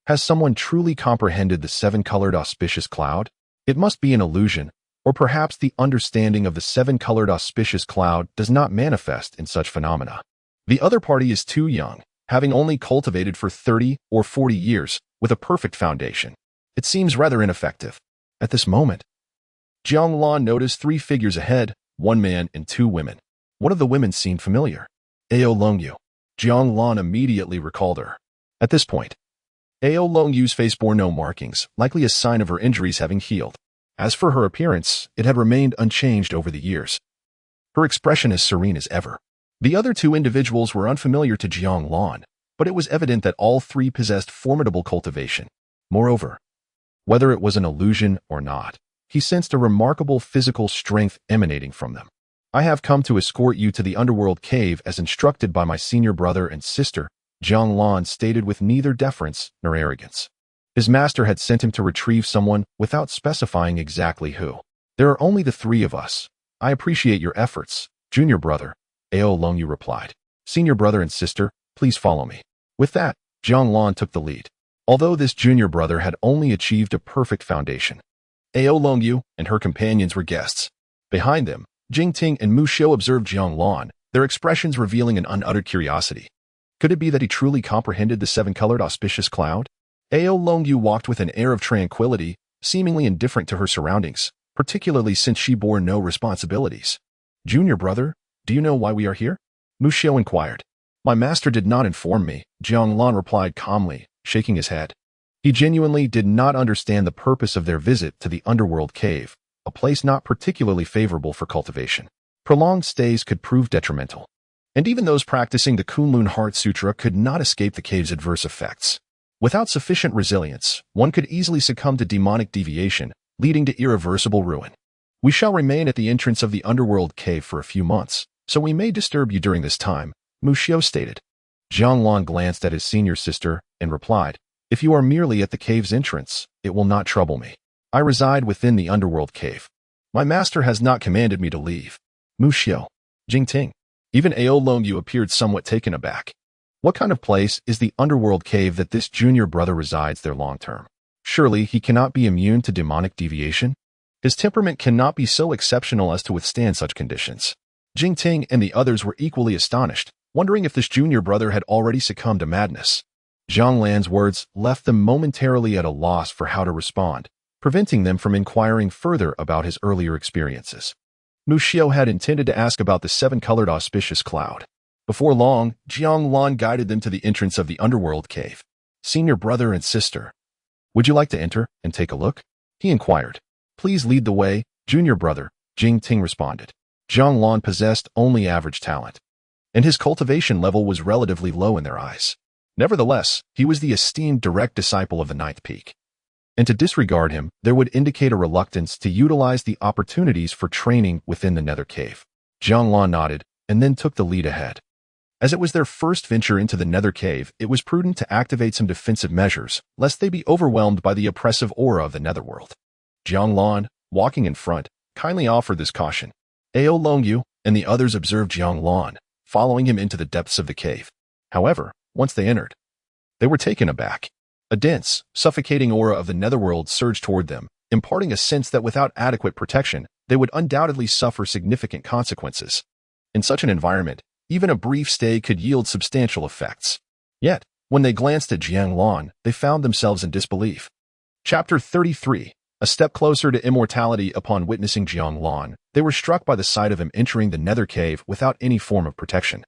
Has someone truly comprehended the seven-colored auspicious cloud? It must be an illusion, or perhaps the understanding of the seven-colored auspicious cloud does not manifest in such phenomena. The other party is too young, having only cultivated for 30 or 40 years with a perfect foundation. It seems rather ineffective. At this moment, Jiang Lan noticed three figures ahead, one man and two women. One of the women seemed familiar. Ao Longyu. Jiang Lan immediately recalled her. At this point, Ao Longyu's face bore no markings, likely a sign of her injuries having healed. As for her appearance, it had remained unchanged over the years. Her expression as serene as ever. The other two individuals were unfamiliar to Jiang Lan, but it was evident that all three possessed formidable cultivation. Moreover, whether it was an illusion or not, he sensed a remarkable physical strength emanating from them. I have come to escort you to the underworld cave as instructed by my senior brother and sister, Jiang Lan stated with neither deference nor arrogance. His master had sent him to retrieve someone without specifying exactly who. There are only the three of us. I appreciate your efforts, junior brother, Ao Longyu replied. Senior brother and sister, please follow me. With that, Jiang Lan took the lead. Although this junior brother had only achieved a perfect foundation, Ao Longyu and her companions were guests. Behind them, Jingting and Mu Xiu observed Jiang Lan, their expressions revealing an unuttered curiosity. Could it be that he truly comprehended the seven-colored auspicious cloud? Ao Longyu walked with an air of tranquility, seemingly indifferent to her surroundings, particularly since she bore no responsibilities. Junior brother, do you know why we are here? Mu Xiu inquired. My master did not inform me, Jiang Lan replied calmly, shaking his head. He genuinely did not understand the purpose of their visit to the underworld cave, a place not particularly favorable for cultivation. Prolonged stays could prove detrimental. And even those practicing the Kunlun Heart Sutra could not escape the cave's adverse effects. Without sufficient resilience, one could easily succumb to demonic deviation, leading to irreversible ruin. We shall remain at the entrance of the underworld cave for a few months, so we may disturb you during this time, Mu Xiu stated. Jiang Lan glanced at his senior sister and replied, If you are merely at the cave's entrance, it will not trouble me. I reside within the underworld cave. My master has not commanded me to leave. Mu Xiu, Jingting. Even Ao Longyu appeared somewhat taken aback. What kind of place is the underworld cave that this junior brother resides there long term? Surely he cannot be immune to demonic deviation? His temperament cannot be so exceptional as to withstand such conditions. Jingting and the others were equally astonished, wondering if this junior brother had already succumbed to madness. Jiang Lan's words left them momentarily at a loss for how to respond, preventing them from inquiring further about his earlier experiences. Mu Xiu had intended to ask about the seven-colored auspicious cloud. Before long, Jiang Lan guided them to the entrance of the underworld cave. Senior brother and sister, would you like to enter and take a look? He inquired. Please lead the way, junior brother, Jingting responded. Jiang Lan possessed only average talent, and his cultivation level was relatively low in their eyes. Nevertheless, he was the esteemed direct disciple of the ninth peak. And to disregard him, there would indicate a reluctance to utilize the opportunities for training within the nether cave. Jiang Lan nodded, and then took the lead ahead. As it was their first venture into the nether cave, it was prudent to activate some defensive measures, lest they be overwhelmed by the oppressive aura of the netherworld. Jiang Lan, walking in front, kindly offered this caution. Ao Longyu and the others observed Jiang Lan, following him into the depths of the cave. However, once they entered, they were taken aback. A dense, suffocating aura of the netherworld surged toward them, imparting a sense that without adequate protection, they would undoubtedly suffer significant consequences. In such an environment, even a brief stay could yield substantial effects. Yet, when they glanced at Jiang Lan, they found themselves in disbelief. Chapter 33. A step closer to immortality. Upon witnessing Jiang Lan, they were struck by the sight of him entering the nether cave without any form of protection.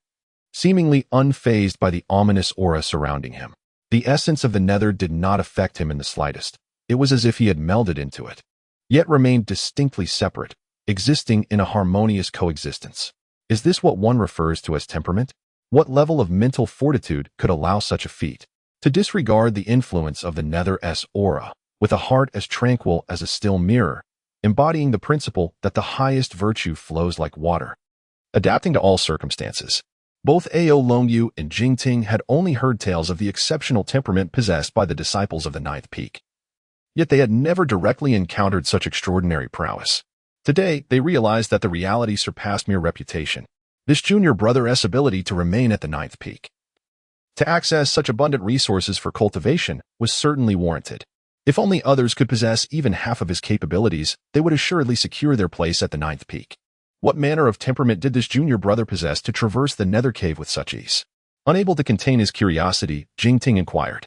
Seemingly unfazed by the ominous aura surrounding him, the essence of the nether did not affect him in the slightest. It was as if he had melded into it, yet remained distinctly separate, existing in a harmonious coexistence. Is this what one refers to as temperament? What level of mental fortitude could allow such a feat? To disregard the influence of the nether's aura, with a heart as tranquil as a still mirror, embodying the principle that the highest virtue flows like water, adapting to all circumstances. Both Ao Longyu and Jingting had only heard tales of the exceptional temperament possessed by the disciples of the ninth peak. Yet they had never directly encountered such extraordinary prowess. Today, they realized that the reality surpassed mere reputation. This junior brother's ability to remain at the ninth peak, To access such abundant resources for cultivation was certainly warranted. If only others could possess even half of his capabilities, they would assuredly secure their place at the ninth peak. What manner of temperament did this junior brother possess to traverse the nether cave with such ease? Unable to contain his curiosity, Jingting inquired.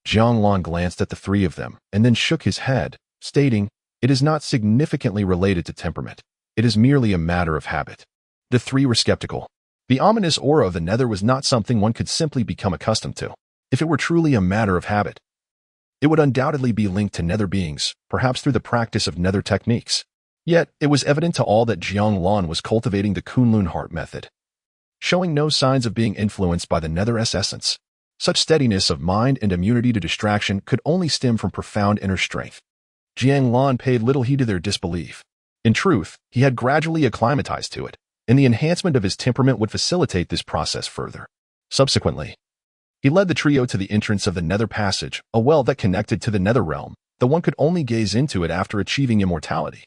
Jiang Lan glanced at the three of them and then shook his head, stating, "It is not significantly related to temperament. It is merely a matter of habit." The three were skeptical. The ominous aura of the nether was not something one could simply become accustomed to. If it were truly a matter of habit, it would undoubtedly be linked to nether beings, perhaps through the practice of nether techniques. Yet, it was evident to all that Jiang Lan was cultivating the Kunlun heart method, showing no signs of being influenced by the nether's essence. Such steadiness of mind and immunity to distraction could only stem from profound inner strength. Jiang Lan paid little heed to their disbelief. In truth, he had gradually acclimatized to it, and the enhancement of his temperament would facilitate this process further. Subsequently, he led the trio to the entrance of the nether passage, a well that connected to the nether realm, though one could only gaze into it after achieving immortality.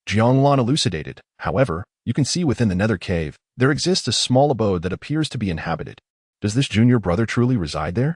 Jiang Lan elucidated, "However, you can see within the nether cave, there exists a small abode that appears to be inhabited. Does this junior brother truly reside there?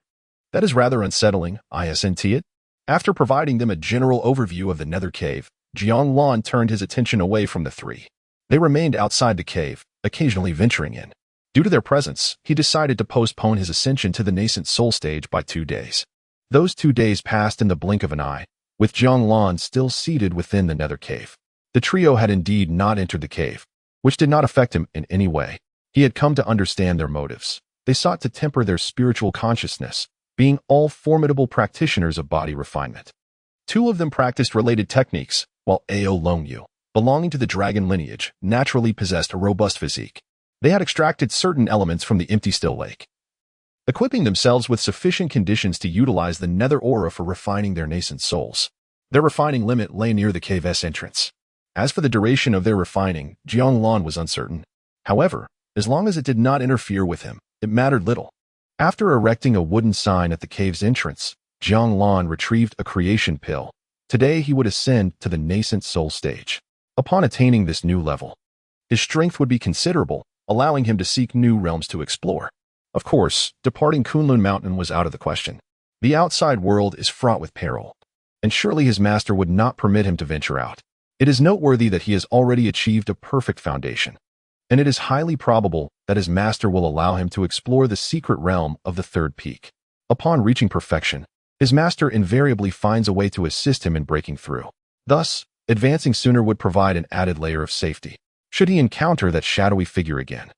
That is rather unsettling, isn't it?" After providing them a general overview of the nether cave, Jiang Lan turned his attention away from the three. They remained outside the cave, occasionally venturing in. Due to their presence, he decided to postpone his ascension to the nascent soul stage by 2 days. Those 2 days passed in the blink of an eye, with Jiang Lan still seated within the nether cave. The trio had indeed not entered the cave, which did not affect him in any way. He had come to understand their motives. They sought to temper their spiritual consciousness, being all formidable practitioners of body refinement. 2 of them practiced related techniques, while Ao Longyu, belonging to the dragon lineage, naturally possessed a robust physique. They had extracted certain elements from the empty still lake, equipping themselves with sufficient conditions to utilize the nether aura for refining their nascent souls. Their refining limit lay near the cave's entrance. As for the duration of their refining, Jiang Lan was uncertain. However, as long as it did not interfere with him, it mattered little. After erecting a wooden sign at the cave's entrance, Jiang Lan retrieved a creation pill. Today he would ascend to the nascent soul stage. Upon attaining this new level, his strength would be considerable, allowing him to seek new realms to explore. Of course, departing Kunlun Mountain was out of the question. The outside world is fraught with peril, and surely his master would not permit him to venture out. It is noteworthy that he has already achieved a perfect foundation, and it is highly probable that his master will allow him to explore the secret realm of the third peak. Upon reaching perfection, his master invariably finds a way to assist him in breaking through. Thus, advancing sooner would provide an added layer of safety, should he encounter that shadowy figure again.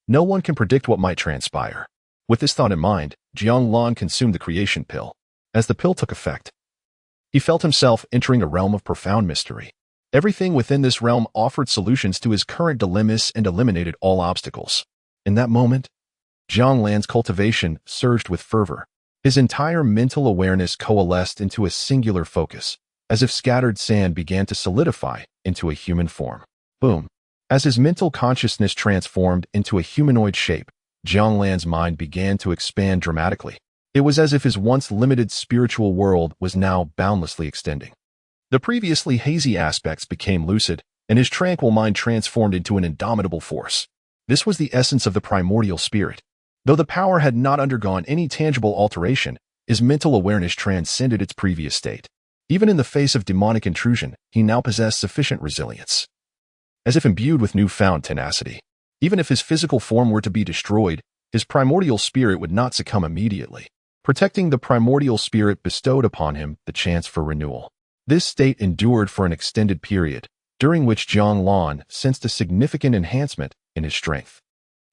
No one can predict what might transpire. With this thought in mind, Jiang Lan consumed the creation pill. As the pill took effect, he felt himself entering a realm of profound mystery. Everything within this realm offered solutions to his current dilemmas and eliminated all obstacles. In that moment, Jiang Lan's cultivation surged with fervor. His entire mental awareness coalesced into a singular focus, as if scattered sand began to solidify into a human form. Boom! As his mental consciousness transformed into a humanoid shape, Jiang Lan's mind began to expand dramatically. It was as if his once limited spiritual world was now boundlessly extending. The previously hazy aspects became lucid, and his tranquil mind transformed into an indomitable force. This was the essence of the primordial spirit. Though the power had not undergone any tangible alteration, his mental awareness transcended its previous state. Even in the face of demonic intrusion, he now possessed sufficient resilience. As if imbued with newfound tenacity, even if his physical form were to be destroyed, his primordial spirit would not succumb immediately. Protecting the primordial spirit bestowed upon him the chance for renewal. This state endured for an extended period, during which Jiang Lan sensed a significant enhancement in his strength.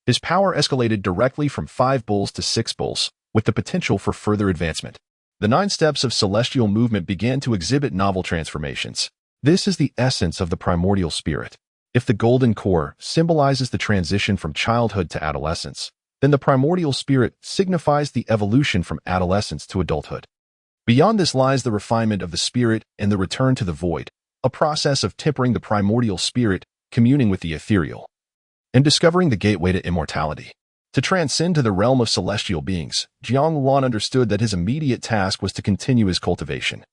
His power escalated directly from 5 bulls to 6 bulls, with the potential for further advancement. The 9 steps of celestial movement began to exhibit novel transformations. This is the essence of the primordial spirit. If the golden core symbolizes the transition from childhood to adolescence, then the primordial spirit signifies the evolution from adolescence to adulthood. Beyond this lies the refinement of the spirit and the return to the void, a process of tempering the primordial spirit, communing with the ethereal, and discovering the gateway to immortality. To transcend to the realm of celestial beings, Jiang Lan understood that his immediate task was to continue his cultivation,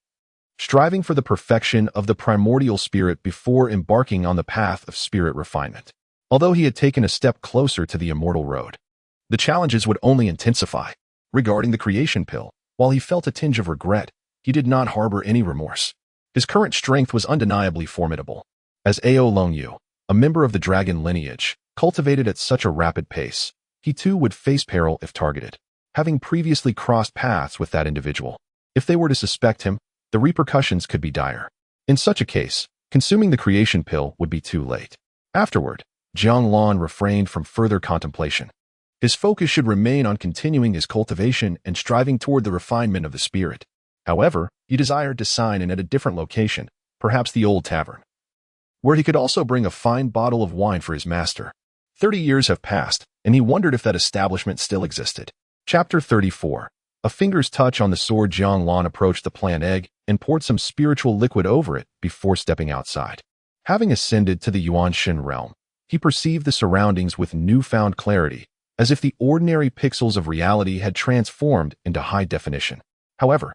striving for the perfection of the primordial spirit before embarking on the path of spirit refinement. Although he had taken a step closer to the immortal road, the challenges would only intensify. Regarding the creation pill, while he felt a tinge of regret, he did not harbor any remorse. His current strength was undeniably formidable. As Ao Longyu, a member of the dragon lineage, cultivated at such a rapid pace, he too would face peril if targeted, having previously crossed paths with that individual. If they were to suspect him, the repercussions could be dire. In such a case, consuming the creation pill would be too late. Afterward, Jiang Lan refrained from further contemplation. His focus should remain on continuing his cultivation and striving toward the refinement of the spirit. However, he desired to sign in at a different location, perhaps the old tavern, where he could also bring a fine bottle of wine for his master. 30 years have passed, and he wondered if that establishment still existed. Chapter 34. A finger's touch on the sword. Jiang Lan approached the plant egg and poured some spiritual liquid over it before stepping outside. Having ascended to the Yuanshan realm, he perceived the surroundings with newfound clarity, as if the ordinary pixels of reality had transformed into high definition. However,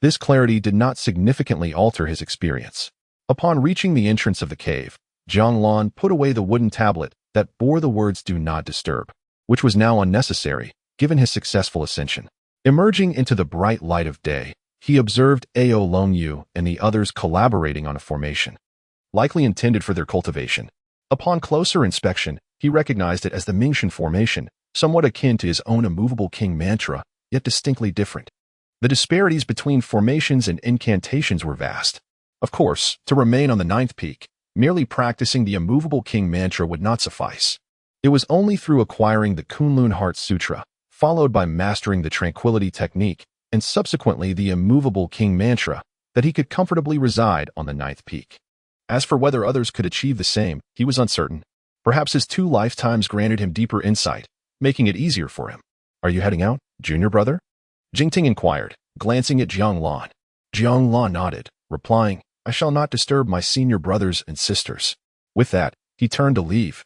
this clarity did not significantly alter his experience. Upon reaching the entrance of the cave, Jiang Lan put away the wooden tablet that bore the words "Do not disturb," which was now unnecessary, given his successful ascension. Emerging into the bright light of day, he observed Ao Longyu and the others collaborating on a formation, likely intended for their cultivation. Upon closer inspection, he recognized it as the Mingshan formation, somewhat akin to his own immovable king mantra, yet distinctly different. The disparities between formations and incantations were vast. Of course, to remain on the 9th peak, merely practicing the immovable king mantra would not suffice. It was only through acquiring the Kunlun Heart Sutra, followed by mastering the tranquility technique, and subsequently the immovable king mantra, that he could comfortably reside on the 9th peak. As for whether others could achieve the same, he was uncertain. Perhaps his 2 lifetimes granted him deeper insight, making it easier for him. "Are you heading out, junior brother?" Jingting inquired, glancing at Jiang Lan. Jiang Lan nodded, replying, "I shall not disturb my senior brothers and sisters." With that, he turned to leave.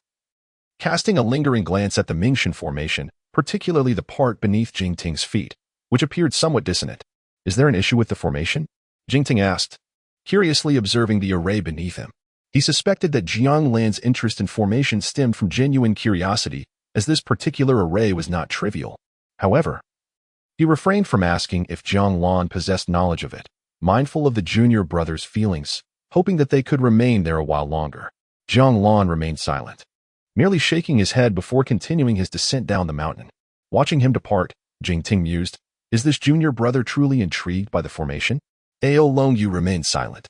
Casting a lingering glance at the Mingshan formation, particularly the part beneath Jingting's feet, which appeared somewhat dissonant. "Is there an issue with the formation?" Jingting asked, curiously observing the array beneath him. He suspected that Jiang Lan's interest in formation stemmed from genuine curiosity, as this particular array was not trivial. However, he refrained from asking if Jiang Lan possessed knowledge of it, mindful of the junior brother's feelings, hoping that they could remain there a while longer. Jiang Lan remained silent, merely shaking his head before continuing his descent down the mountain. Watching him depart, Jingting mused, "Is this junior brother truly intrigued by the formation?" Ao Longyu remained silent,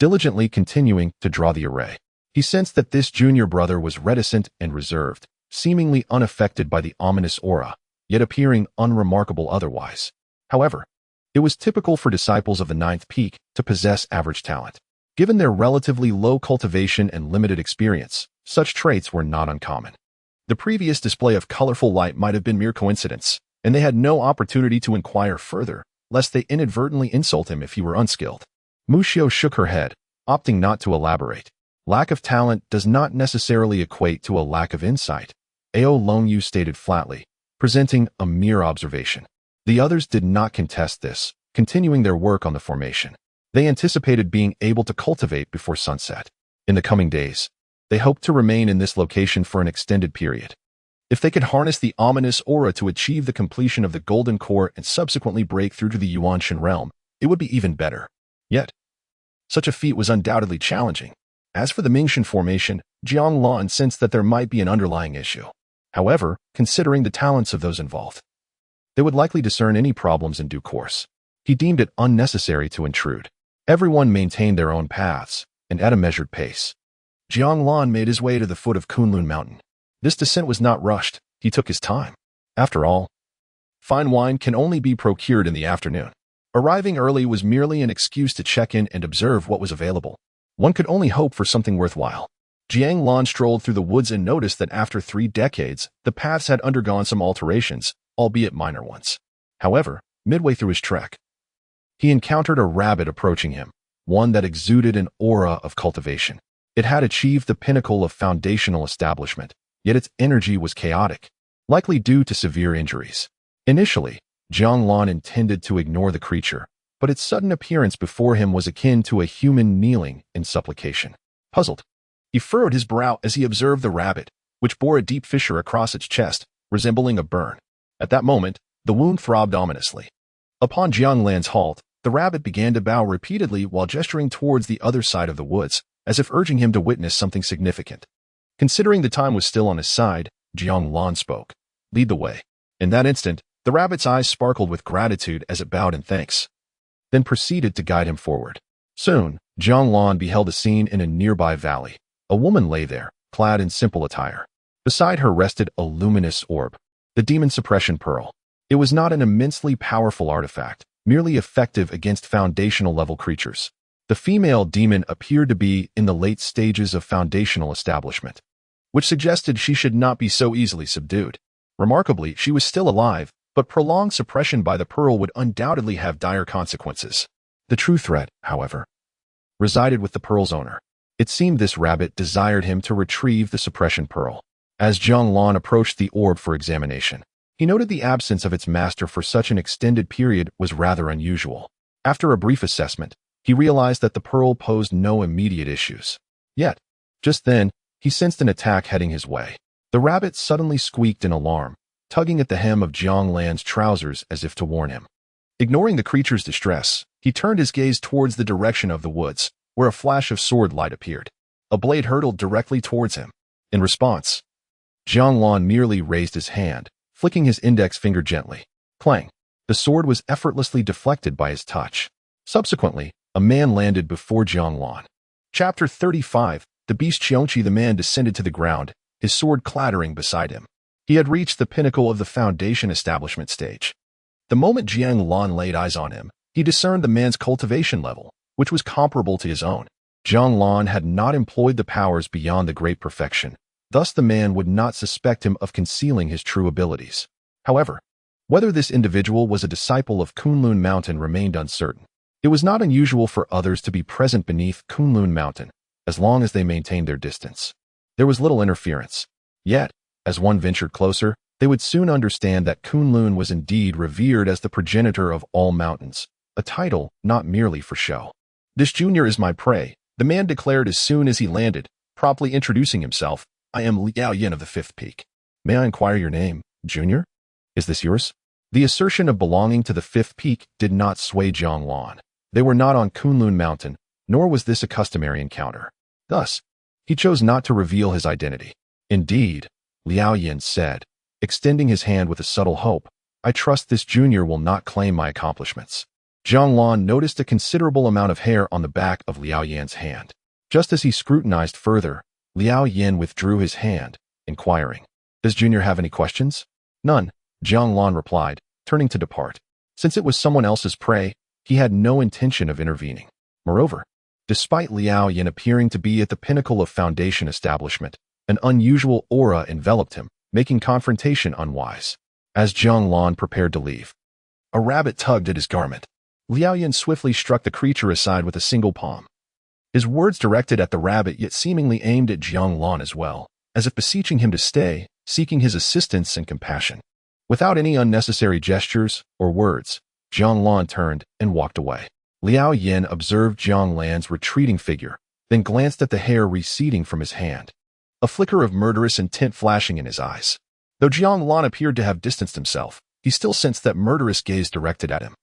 diligently continuing to draw the array. He sensed that this junior brother was reticent and reserved, seemingly unaffected by the ominous aura, yet appearing unremarkable otherwise. However, it was typical for disciples of the 9th peak to possess average talent. Given their relatively low cultivation and limited experience, such traits were not uncommon. The previous display of colorful light might have been mere coincidence, and they had no opportunity to inquire further, lest they inadvertently insult him if he were unskilled. Mushio shook her head, opting not to elaborate. Lack of talent does not necessarily equate to a lack of insight, Ao Longyu stated flatly, presenting a mere observation. The others did not contest this, continuing their work on the formation. They anticipated being able to cultivate before sunset. In the coming days, they hoped to remain in this location for an extended period. If they could harness the ominous aura to achieve the completion of the Golden Core and subsequently break through to the Yuanshan realm, it would be even better. Yet, such a feat was undoubtedly challenging. As for the Mingshan formation, Jiang Lan sensed that there might be an underlying issue. However, considering the talents of those involved, they would likely discern any problems in due course. He deemed it unnecessary to intrude. Everyone maintained their own paths, and at a measured pace. Jiang Lan made his way to the foot of Kunlun Mountain. This descent was not rushed, he took his time. After all, fine wine can only be procured in the afternoon. Arriving early was merely an excuse to check in and observe what was available. One could only hope for something worthwhile. Jiang Lan strolled through the woods and noticed that after 3 decades, the paths had undergone some alterations, albeit minor ones. However, midway through his trek, he encountered a rabbit approaching him, one that exuded an aura of cultivation. It had achieved the pinnacle of foundational establishment, yet its energy was chaotic, likely due to severe injuries. Initially, Jiang Lan intended to ignore the creature, but its sudden appearance before him was akin to a human kneeling in supplication. Puzzled, he furrowed his brow as he observed the rabbit, which bore a deep fissure across its chest, resembling a burn. At that moment, The wound throbbed ominously. Upon Jiang Lan's halt, the rabbit began to bow repeatedly while gesturing towards the other side of the woods, as if urging him to witness something significant. Considering the time was still on his side, Jiang Lan spoke. "Lead the way." In that instant, the rabbit's eyes sparkled with gratitude as it bowed in thanks, then proceeded to guide him forward. Soon, Jiang Lan beheld a scene in a nearby valley. A woman lay there, clad in simple attire. Beside her rested a luminous orb, the demon suppression pearl. It was not an immensely powerful artifact, merely effective against foundational-level creatures. The female demon appeared to be in the late stages of foundational establishment, which suggested she should not be so easily subdued. Remarkably, she was still alive, but prolonged suppression by the pearl would undoubtedly have dire consequences. The true threat, however, resided with the pearl's owner. It seemed this rabbit desired him to retrieve the suppression pearl. As Jiang Lan approached the orb for examination, he noted the absence of its master for such an extended period was rather unusual. After a brief assessment, he realized that the pearl posed no immediate issues. Yet, just then, he sensed an attack heading his way. The rabbit suddenly squeaked in alarm, tugging at the hem of Jiang Lan's trousers as if to warn him. Ignoring the creature's distress, he turned his gaze towards the direction of the woods, where a flash of sword light appeared. A blade hurtled directly towards him. In response, Jiang Lan merely raised his hand, flicking his index finger gently. Clang! The sword was effortlessly deflected by his touch. Subsequently, a man landed before Jiang Lan. Chapter 35. The beast Xiongqi. The man descended to the ground, his sword clattering beside him. He had reached the pinnacle of the foundation establishment stage. The moment Jiang Lan laid eyes on him, he discerned the man's cultivation level, which was comparable to his own. Jiang Lan had not employed the powers beyond the great perfection. Thus the man would not suspect him of concealing his true abilities. However, whether this individual was a disciple of Kunlun Mountain remained uncertain. It was not unusual for others to be present beneath Kunlun Mountain, as long as they maintained their distance. There was little interference. Yet, as one ventured closer, they would soon understand that Kunlun was indeed revered as the progenitor of all mountains, a title not merely for show. "This junior is my prey," the man declared as soon as he landed, promptly introducing himself. "I am Liao Yin of the Fifth Peak. May I inquire your name, Junior? Is this yours?" The assertion of belonging to the Fifth Peak did not sway Jiang Lan. They were not on Kunlun Mountain, nor was this a customary encounter. Thus, he chose not to reveal his identity. "Indeed," Liao Yin said, extending his hand with a subtle hope, "I trust this junior will not claim my accomplishments." Jiang Lan noticed a considerable amount of hair on the back of Liao Yin's hand. Just as he scrutinized further, Liao Yin withdrew his hand, inquiring, "Does Junior have any questions?" "None," Jiang Lan replied, turning to depart. Since it was someone else's prey, he had no intention of intervening. Moreover, despite Liao Yin appearing to be at the pinnacle of foundation establishment, an unusual aura enveloped him, making confrontation unwise. As Jiang Lan prepared to leave, a rabbit tugged at his garment. Liao Yin swiftly struck the creature aside with a single palm. His words directed at the rabbit yet seemingly aimed at Jiang Lan as well, as if beseeching him to stay, seeking his assistance and compassion. Without any unnecessary gestures or words, Jiang Lan turned and walked away. Liao Yin observed Jiang Lan's retreating figure, then glanced at the hair receding from his hand, a flicker of murderous intent flashing in his eyes. Though Jiang Lan appeared to have distanced himself, he still sensed that murderous gaze directed at him.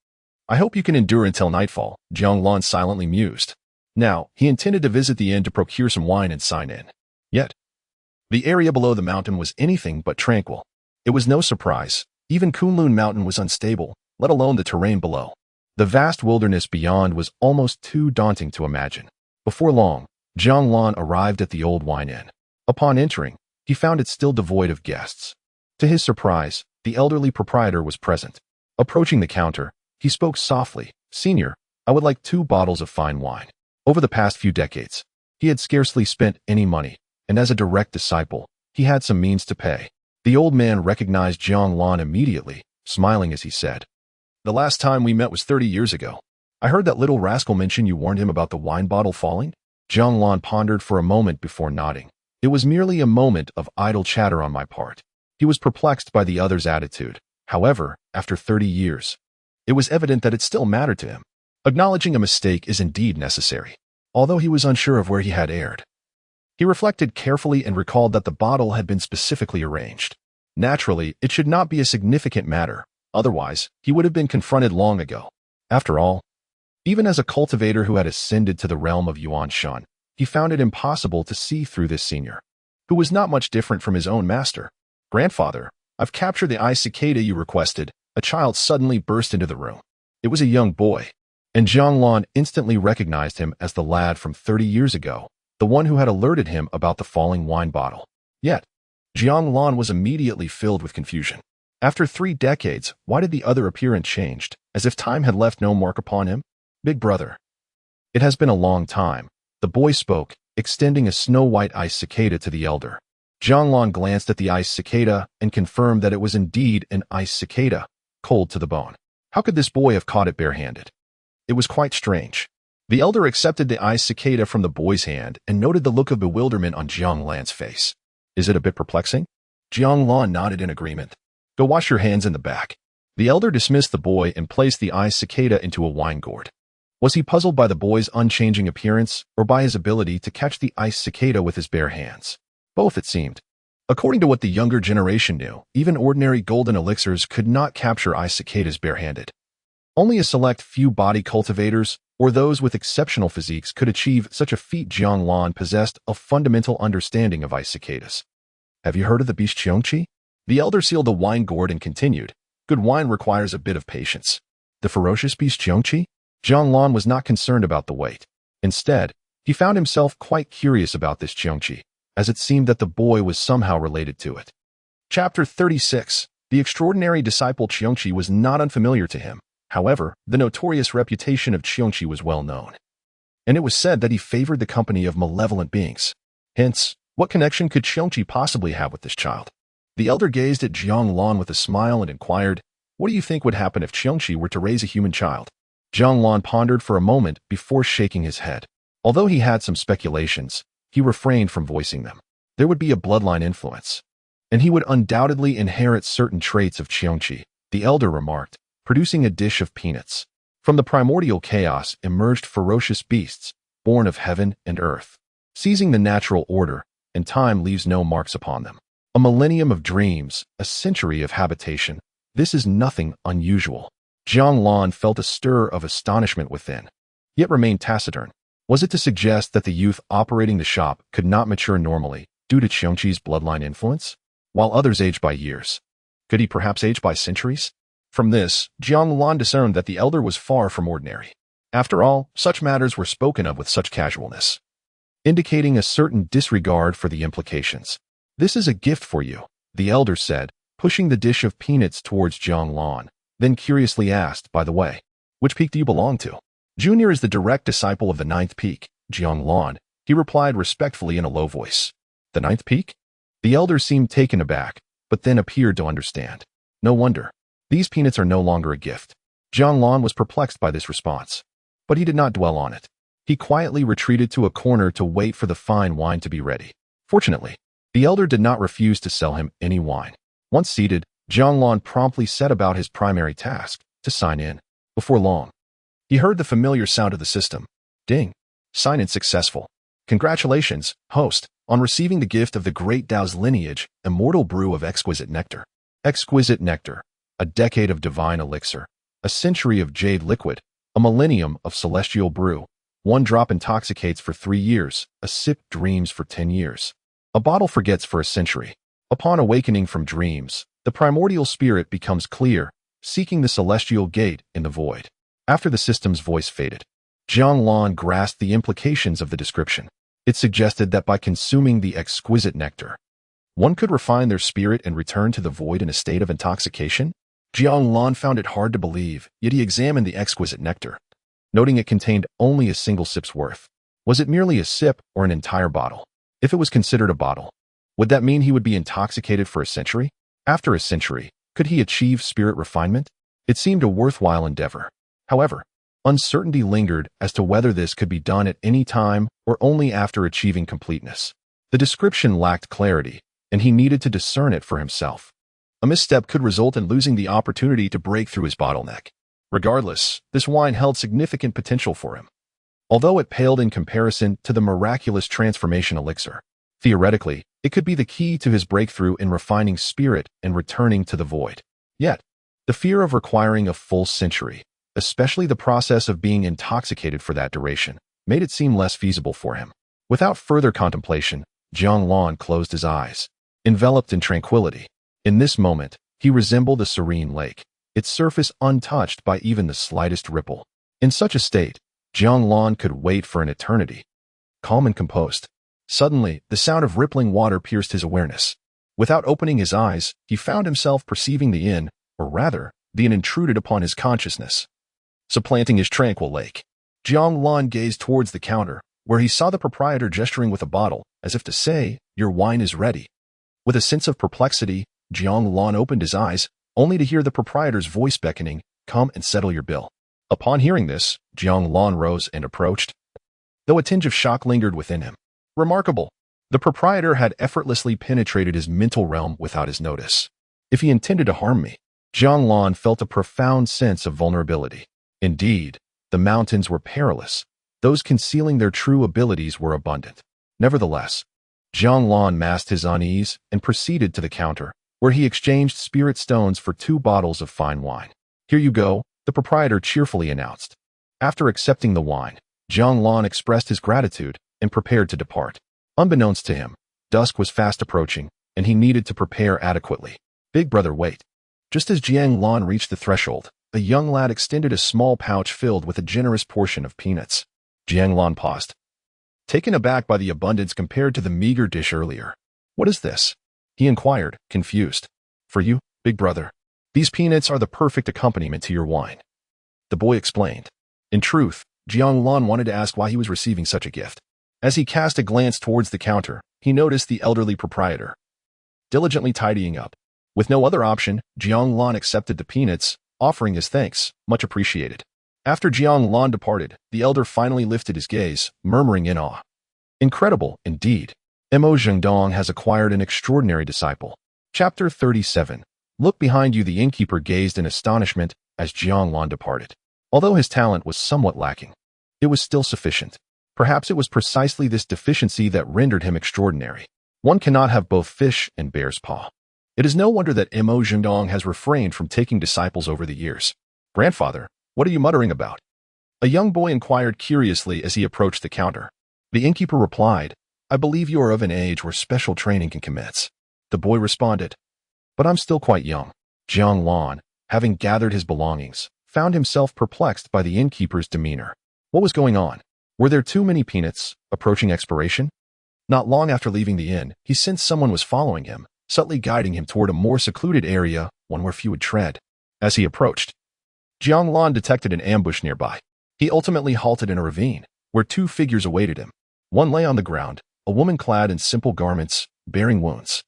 "I hope you can endure until nightfall," Jiang Lan silently mused. Now, he intended to visit the inn to procure some wine and sign in. Yet, the area below the mountain was anything but tranquil. It was no surprise. Even Kunlun Mountain was unstable, let alone the terrain below. The vast wilderness beyond was almost too daunting to imagine. Before long, Jiang Lan arrived at the old wine inn. Upon entering, he found it still devoid of guests. To his surprise, the elderly proprietor was present. Approaching the counter, he spoke softly, "Senior, I would like 2 bottles of fine wine." Over the past few decades, he had scarcely spent any money, and as a direct disciple, he had some means to pay. The old man recognized Jiang Lan immediately, smiling as he said, "The last time we met was 30 years ago. I heard that little rascal mention you warned him about the wine bottle falling?" Jiang Lan pondered for a moment before nodding. It was merely a moment of idle chatter on my part. He was perplexed by the other's attitude. However, after 30 years, it was evident that it still mattered to him. Acknowledging a mistake is indeed necessary, although he was unsure of where he had erred. He reflected carefully and recalled that the bottle had been specifically arranged. Naturally, it should not be a significant matter, Otherwise, he would have been confronted long ago. After all, even as a cultivator who had ascended to the realm of Yuan Shan, he found it impossible to see through this senior, who was not much different from his own master. "Grandfather, I've captured the ice cicada you requested." A child suddenly burst into the room. It was a young boy, and Jiang Lan instantly recognized him as the lad from 30 years ago, the one who had alerted him about the falling wine bottle. Yet, Jiang Lan was immediately filled with confusion. After 3 decades, why did the other appear unchanged, as if time had left no mark upon him? "Big brother, it has been a long time," the boy spoke, extending a snow-white ice cicada to the elder. Jiang Lan glanced at the ice cicada and confirmed that it was indeed an ice cicada, cold to the bone. How could this boy have caught it barehanded? It was quite strange. The elder accepted the ice cicada from the boy's hand and noted the look of bewilderment on Jiang Lan's face. "Is it a bit perplexing?" Jiang Lan nodded in agreement. "Go wash your hands in the back." The elder dismissed the boy and placed the ice cicada into a wine gourd. Was he puzzled by the boy's unchanging appearance or by his ability to catch the ice cicada with his bare hands? Both, it seemed. According to what the younger generation knew, even ordinary golden elixirs could not capture ice cicadas barehanded. Only a select few body cultivators or those with exceptional physiques could achieve such a feat. Jiang Lan possessed a fundamental understanding of ice cicadas. "Have you heard of the beast Qiongqi?" The elder sealed the wine gourd and continued. "Good wine requires a bit of patience." "The ferocious beast Qiongqi?" Jiang Lan was not concerned about the weight. Instead, he found himself quite curious about this Qiongqi, as it seemed that the boy was somehow related to it. Chapter 36. The extraordinary disciple Qiongqi was not unfamiliar to him. However, the notorious reputation of Qiongqi was well known, and it was said that he favored the company of malevolent beings. Hence, what connection could Qiongqi possibly have with this child? The elder gazed at Jiang Lan with a smile and inquired, "What do you think would happen if Qiongqi were to raise a human child?" Jiang Lan pondered for a moment before shaking his head. Although he had some speculations, he refrained from voicing them. There would be a bloodline influence, and he would undoubtedly inherit certain traits of Qiongqi, the elder remarked, producing a dish of peanuts. From the primordial chaos emerged ferocious beasts, born of heaven and earth, seizing the natural order, and time leaves no marks upon them. A millennium of dreams, a century of habitation. This is nothing unusual. Jiang Lan felt a stir of astonishment within, yet remained taciturn. Was it to suggest that the youth operating the shop could not mature normally due to Qiongqi's bloodline influence, while others age by years? Could he perhaps age by centuries? From this, Jiang Lan discerned that the elder was far from ordinary. After all, such matters were spoken of with such casualness, indicating a certain disregard for the implications. "This is a gift for you," the elder said, pushing the dish of peanuts towards Jiang Lan, then curiously asked, "By the way, which peak do you belong to?" "Junior is the direct disciple of the 9th peak, Jiang Lan," he replied respectfully in a low voice. "The 9th peak?" The elder seemed taken aback, but then appeared to understand. No wonder. These peanuts are no longer a gift. Jiang Lan was perplexed by this response, but he did not dwell on it. He quietly retreated to a corner to wait for the fine wine to be ready. Fortunately, the elder did not refuse to sell him any wine. Once seated, Jiang Lan promptly set about his primary task, to sign in. Before long, he heard the familiar sound of the system. Ding. Sign-in successful. Congratulations, host, on receiving the gift of the great Tao's lineage, immortal brew of exquisite nectar. Exquisite nectar. A decade of divine elixir. A century of jade liquid. A millennium of celestial brew. 1 drop intoxicates for 3 years. A sip dreams for 10 years. A bottle forgets for a century. Upon awakening from dreams, the primordial spirit becomes clear, seeking the celestial gate in the void. After the system's voice faded, Jiang Lan grasped the implications of the description. It suggested that by consuming the exquisite nectar, one could refine their spirit and return to the void in a state of intoxication. Jiang Lan found it hard to believe, yet he examined the exquisite nectar, noting it contained only a single sip's worth. Was it merely a sip or an entire bottle? If it was considered a bottle, would that mean he would be intoxicated for a century? After a century, could he achieve spirit refinement? It seemed a worthwhile endeavor. However, uncertainty lingered as to whether this could be done at any time or only after achieving completeness. The description lacked clarity, and he needed to discern it for himself. A misstep could result in losing the opportunity to break through his bottleneck. Regardless, this wine held significant potential for him, although it paled in comparison to the miraculous transformation elixir. Theoretically, it could be the key to his breakthrough in refining spirit and returning to the void. Yet, The fear of requiring a full century, especially the process of being intoxicated for that duration, made it seem less feasible for him. Without further contemplation, Jiang Lan closed his eyes, enveloped in tranquility. In this moment, he resembled a serene lake, its surface untouched by even the slightest ripple. In such a state, Jiang Lan could wait for an eternity, calm and composed. Suddenly, the sound of rippling water pierced his awareness. Without opening his eyes, he found himself perceiving the inn, or rather, the inn intruded upon his consciousness. Supplanting his tranquil lake, Jiang Lan gazed towards the counter, where he saw the proprietor gesturing with a bottle, as if to say, "Your wine is ready." With a sense of perplexity, Jiang Lan opened his eyes, only to hear the proprietor's voice beckoning, "Come and settle your bill." Upon hearing this, Jiang Lan rose and approached, though a tinge of shock lingered within him. Remarkable! The proprietor had effortlessly penetrated his mental realm without his notice. If he intended to harm me, Jiang Lan felt a profound sense of vulnerability. Indeed, the mountains were perilous. Those concealing their true abilities were abundant. Nevertheless, Jiang Lan masked his unease and proceeded to the counter, where he exchanged spirit stones for 2 bottles of fine wine. "Here you go," the proprietor cheerfully announced. After accepting the wine, Jiang Lan expressed his gratitude and prepared to depart. Unbeknownst to him, dusk was fast approaching, and he needed to prepare adequately. "Big brother, wait." Just as Jiang Lan reached the threshold, a young lad extended a small pouch filled with a generous portion of peanuts. Jiang Lan paused, taken aback by the abundance compared to the meager dish earlier. "What is this?" he inquired, confused. "For you, big brother. These peanuts are the perfect accompaniment to your wine," the boy explained. In truth, Jiang Lan wanted to ask why he was receiving such a gift. As he cast a glance towards the counter, he noticed the elderly proprietor diligently tidying up. With no other option, Jiang Lan accepted the peanuts, offering his thanks, much appreciated. After Jiang Lan departed, the elder finally lifted his gaze, murmuring in awe, "Incredible, indeed. Mo Zhengdong has acquired an extraordinary disciple." Chapter 37. Look behind you. The innkeeper gazed in astonishment as Jiang Lan departed. Although his talent was somewhat lacking, it was still sufficient. Perhaps it was precisely this deficiency that rendered him extraordinary. One cannot have both fish and bear's paw. It is no wonder that Mo Zhengdong has refrained from taking disciples over the years. "Grandfather, what are you muttering about?" a young boy inquired curiously as he approached the counter. The innkeeper replied, "I believe you are of an age where special training can commence." The boy responded, "But I'm still quite young." Jiang Lan, having gathered his belongings, found himself perplexed by the innkeeper's demeanor. What was going on? Were there too many peanuts, approaching expiration? Not long after leaving the inn, he sensed someone was following him, subtly guiding him toward a more secluded area, one where few would tread. As he approached, Jiang Lan detected an ambush nearby. He ultimately halted in a ravine, where 2 figures awaited him. One lay on the ground, a woman clad in simple garments, bearing wounds.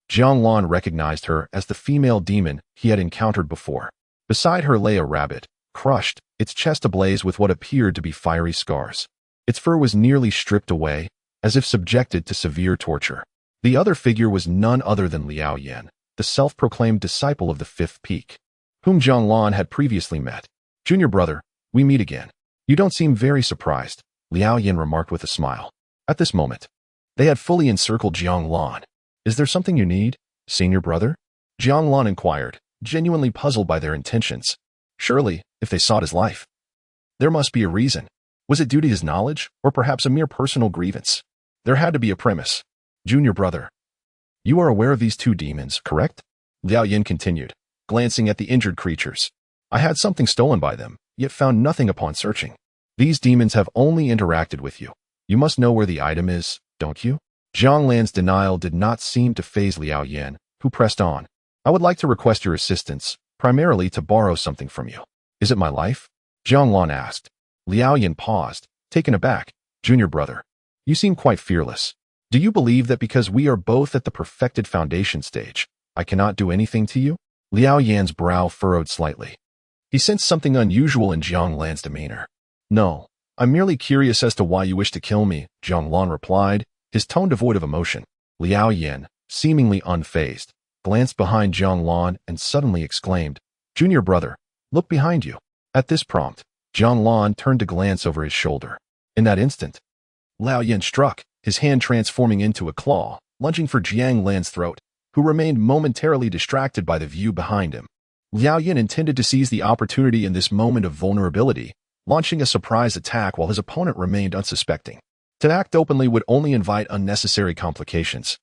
Jiang Lan recognized her as the female demon he had encountered before. Beside her lay a rabbit, crushed, its chest ablaze with what appeared to be fiery scars. Its fur was nearly stripped away, as if subjected to severe torture. The other figure was none other than Liao Yan, the self-proclaimed disciple of the 5th peak, whom Jiang Lan had previously met. "Junior brother, we meet again. You don't seem very surprised," Liao Yan remarked with a smile. At this moment, they had fully encircled Jiang Lan. "Is there something you need, senior brother?" Jiang Lan inquired, genuinely puzzled by their intentions. Surely, if they sought his life, there must be a reason. Was it due to his knowledge, or perhaps a mere personal grievance? There had to be a premise. "Junior brother, you are aware of these 2 demons, correct?" Liao Yin continued, glancing at the injured creatures. "I had something stolen by them, yet found nothing upon searching. These demons have only interacted with you. You must know where the item is, don't you?" Jiang Lan's denial did not seem to faze Liao Yin, who pressed on. "I would like to request your assistance, primarily to borrow something from you." "Is it my life?" Jiang Lan asked. Liao Yin paused, taken aback. "Junior brother, you seem quite fearless. Do you believe that because we are both at the perfected foundation stage, I cannot do anything to you?" Liao Yan's brow furrowed slightly. He sensed something unusual in Jiang Lan's demeanor. "No, I'm merely curious as to why you wish to kill me," Jiang Lan replied, his tone devoid of emotion. Liao Yan, seemingly unfazed, glanced behind Jiang Lan and suddenly exclaimed, "Junior brother, look behind you." At this prompt, Jiang Lan turned to glance over his shoulder. In that instant, Liao Yan struck, his hand transforming into a claw, lunging for Jiang Lan's throat, who remained momentarily distracted by the view behind him. Liao Yin intended to seize the opportunity in this moment of vulnerability, launching a surprise attack while his opponent remained unsuspecting. To act openly would only invite unnecessary complications,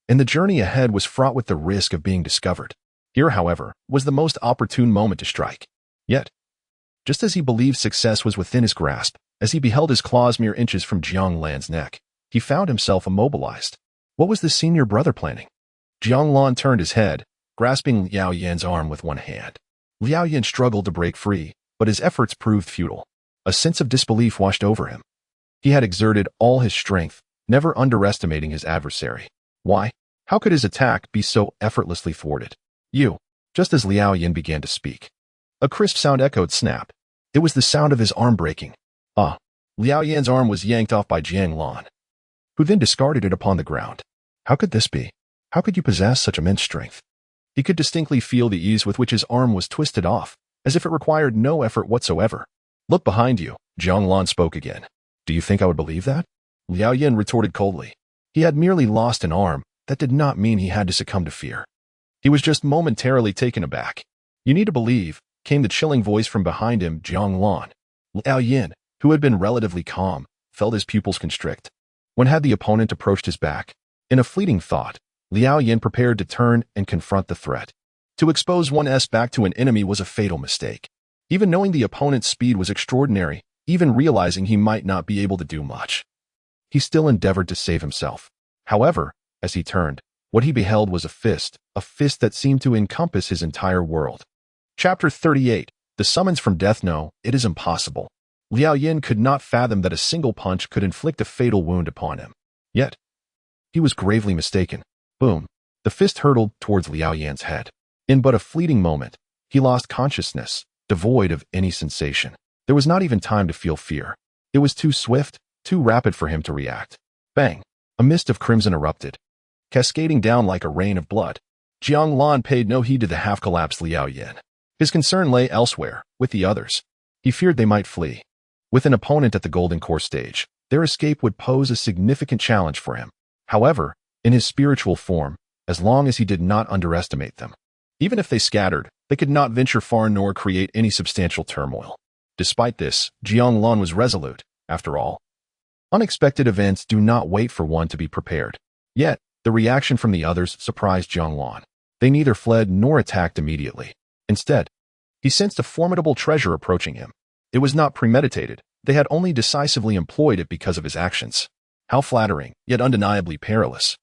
and the journey ahead was fraught with the risk of being discovered. Here, however, was the most opportune moment to strike. Yet, just as he believed success was within his grasp, as he beheld his claws mere inches from Jiang Lan's neck, he found himself immobilized. What was the senior brother planning? Jiang Lan turned his head, grasping Liao Yan's arm with one hand. Liao Yan struggled to break free, but his efforts proved futile. A sense of disbelief washed over him. He had exerted all his strength, never underestimating his adversary. Why? How could his attack be so effortlessly thwarted? Just as Liao Yan began to speak, a crisp sound echoed snap. It was the sound of his arm breaking. Liao Yan's arm was yanked off by Jiang Lan, who then discarded it upon the ground. How could this be? How could you possess such immense strength? He could distinctly feel the ease with which his arm was twisted off, as if it required no effort whatsoever. Look behind you, Jiang Lan spoke again. Do you think I would believe that? Liao Yan retorted coldly. He had merely lost an arm. That did not mean he had to succumb to fear. He was just momentarily taken aback. You need to believe, came the chilling voice from behind him, Jiang Lan. Liao Yan, who had been relatively calm, felt his pupils constrict. When had the opponent approached his back? In a fleeting thought, Liao Yan prepared to turn and confront the threat. To expose one's back to an enemy was a fatal mistake. Even knowing the opponent's speed was extraordinary, even realizing he might not be able to do much, he still endeavored to save himself. However, as he turned, what he beheld was a fist that seemed to encompass his entire world. Chapter 38. The summons from death. No, it is impossible. Liao Yan could not fathom that a single punch could inflict a fatal wound upon him. Yet, he was gravely mistaken. Boom. The fist hurtled towards Liao Yan's head. In but a fleeting moment, he lost consciousness, devoid of any sensation. There was not even time to feel fear. It was too swift, too rapid for him to react. Bang! A mist of crimson erupted, cascading down like a rain of blood. Jiang Lan paid no heed to the half-collapsed Liao Yan. His concern lay elsewhere, with the others. He feared they might flee. With an opponent at the Golden Core stage, their escape would pose a significant challenge for him. However, in his spiritual form, as long as he did not underestimate them, even if they scattered, they could not venture far nor create any substantial turmoil. Despite this, Jiang Lan was resolute. After all, unexpected events do not wait for one to be prepared. Yet, the reaction from the others surprised Jiang Lan. They neither fled nor attacked immediately. Instead, he sensed a formidable treasure approaching him. It was not premeditated. They had only decisively employed it because of his actions. How flattering, yet undeniably perilous.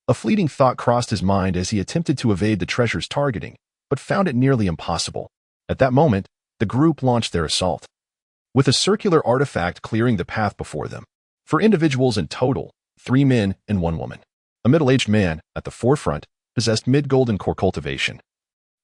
A fleeting thought crossed his mind as he attempted to evade the treasure's targeting, but found it nearly impossible. At that moment, the group launched their assault, with a circular artifact clearing the path before them. For individuals in total, 3 men and 1 woman. A middle-aged man, at the forefront, possessed mid-golden core cultivation,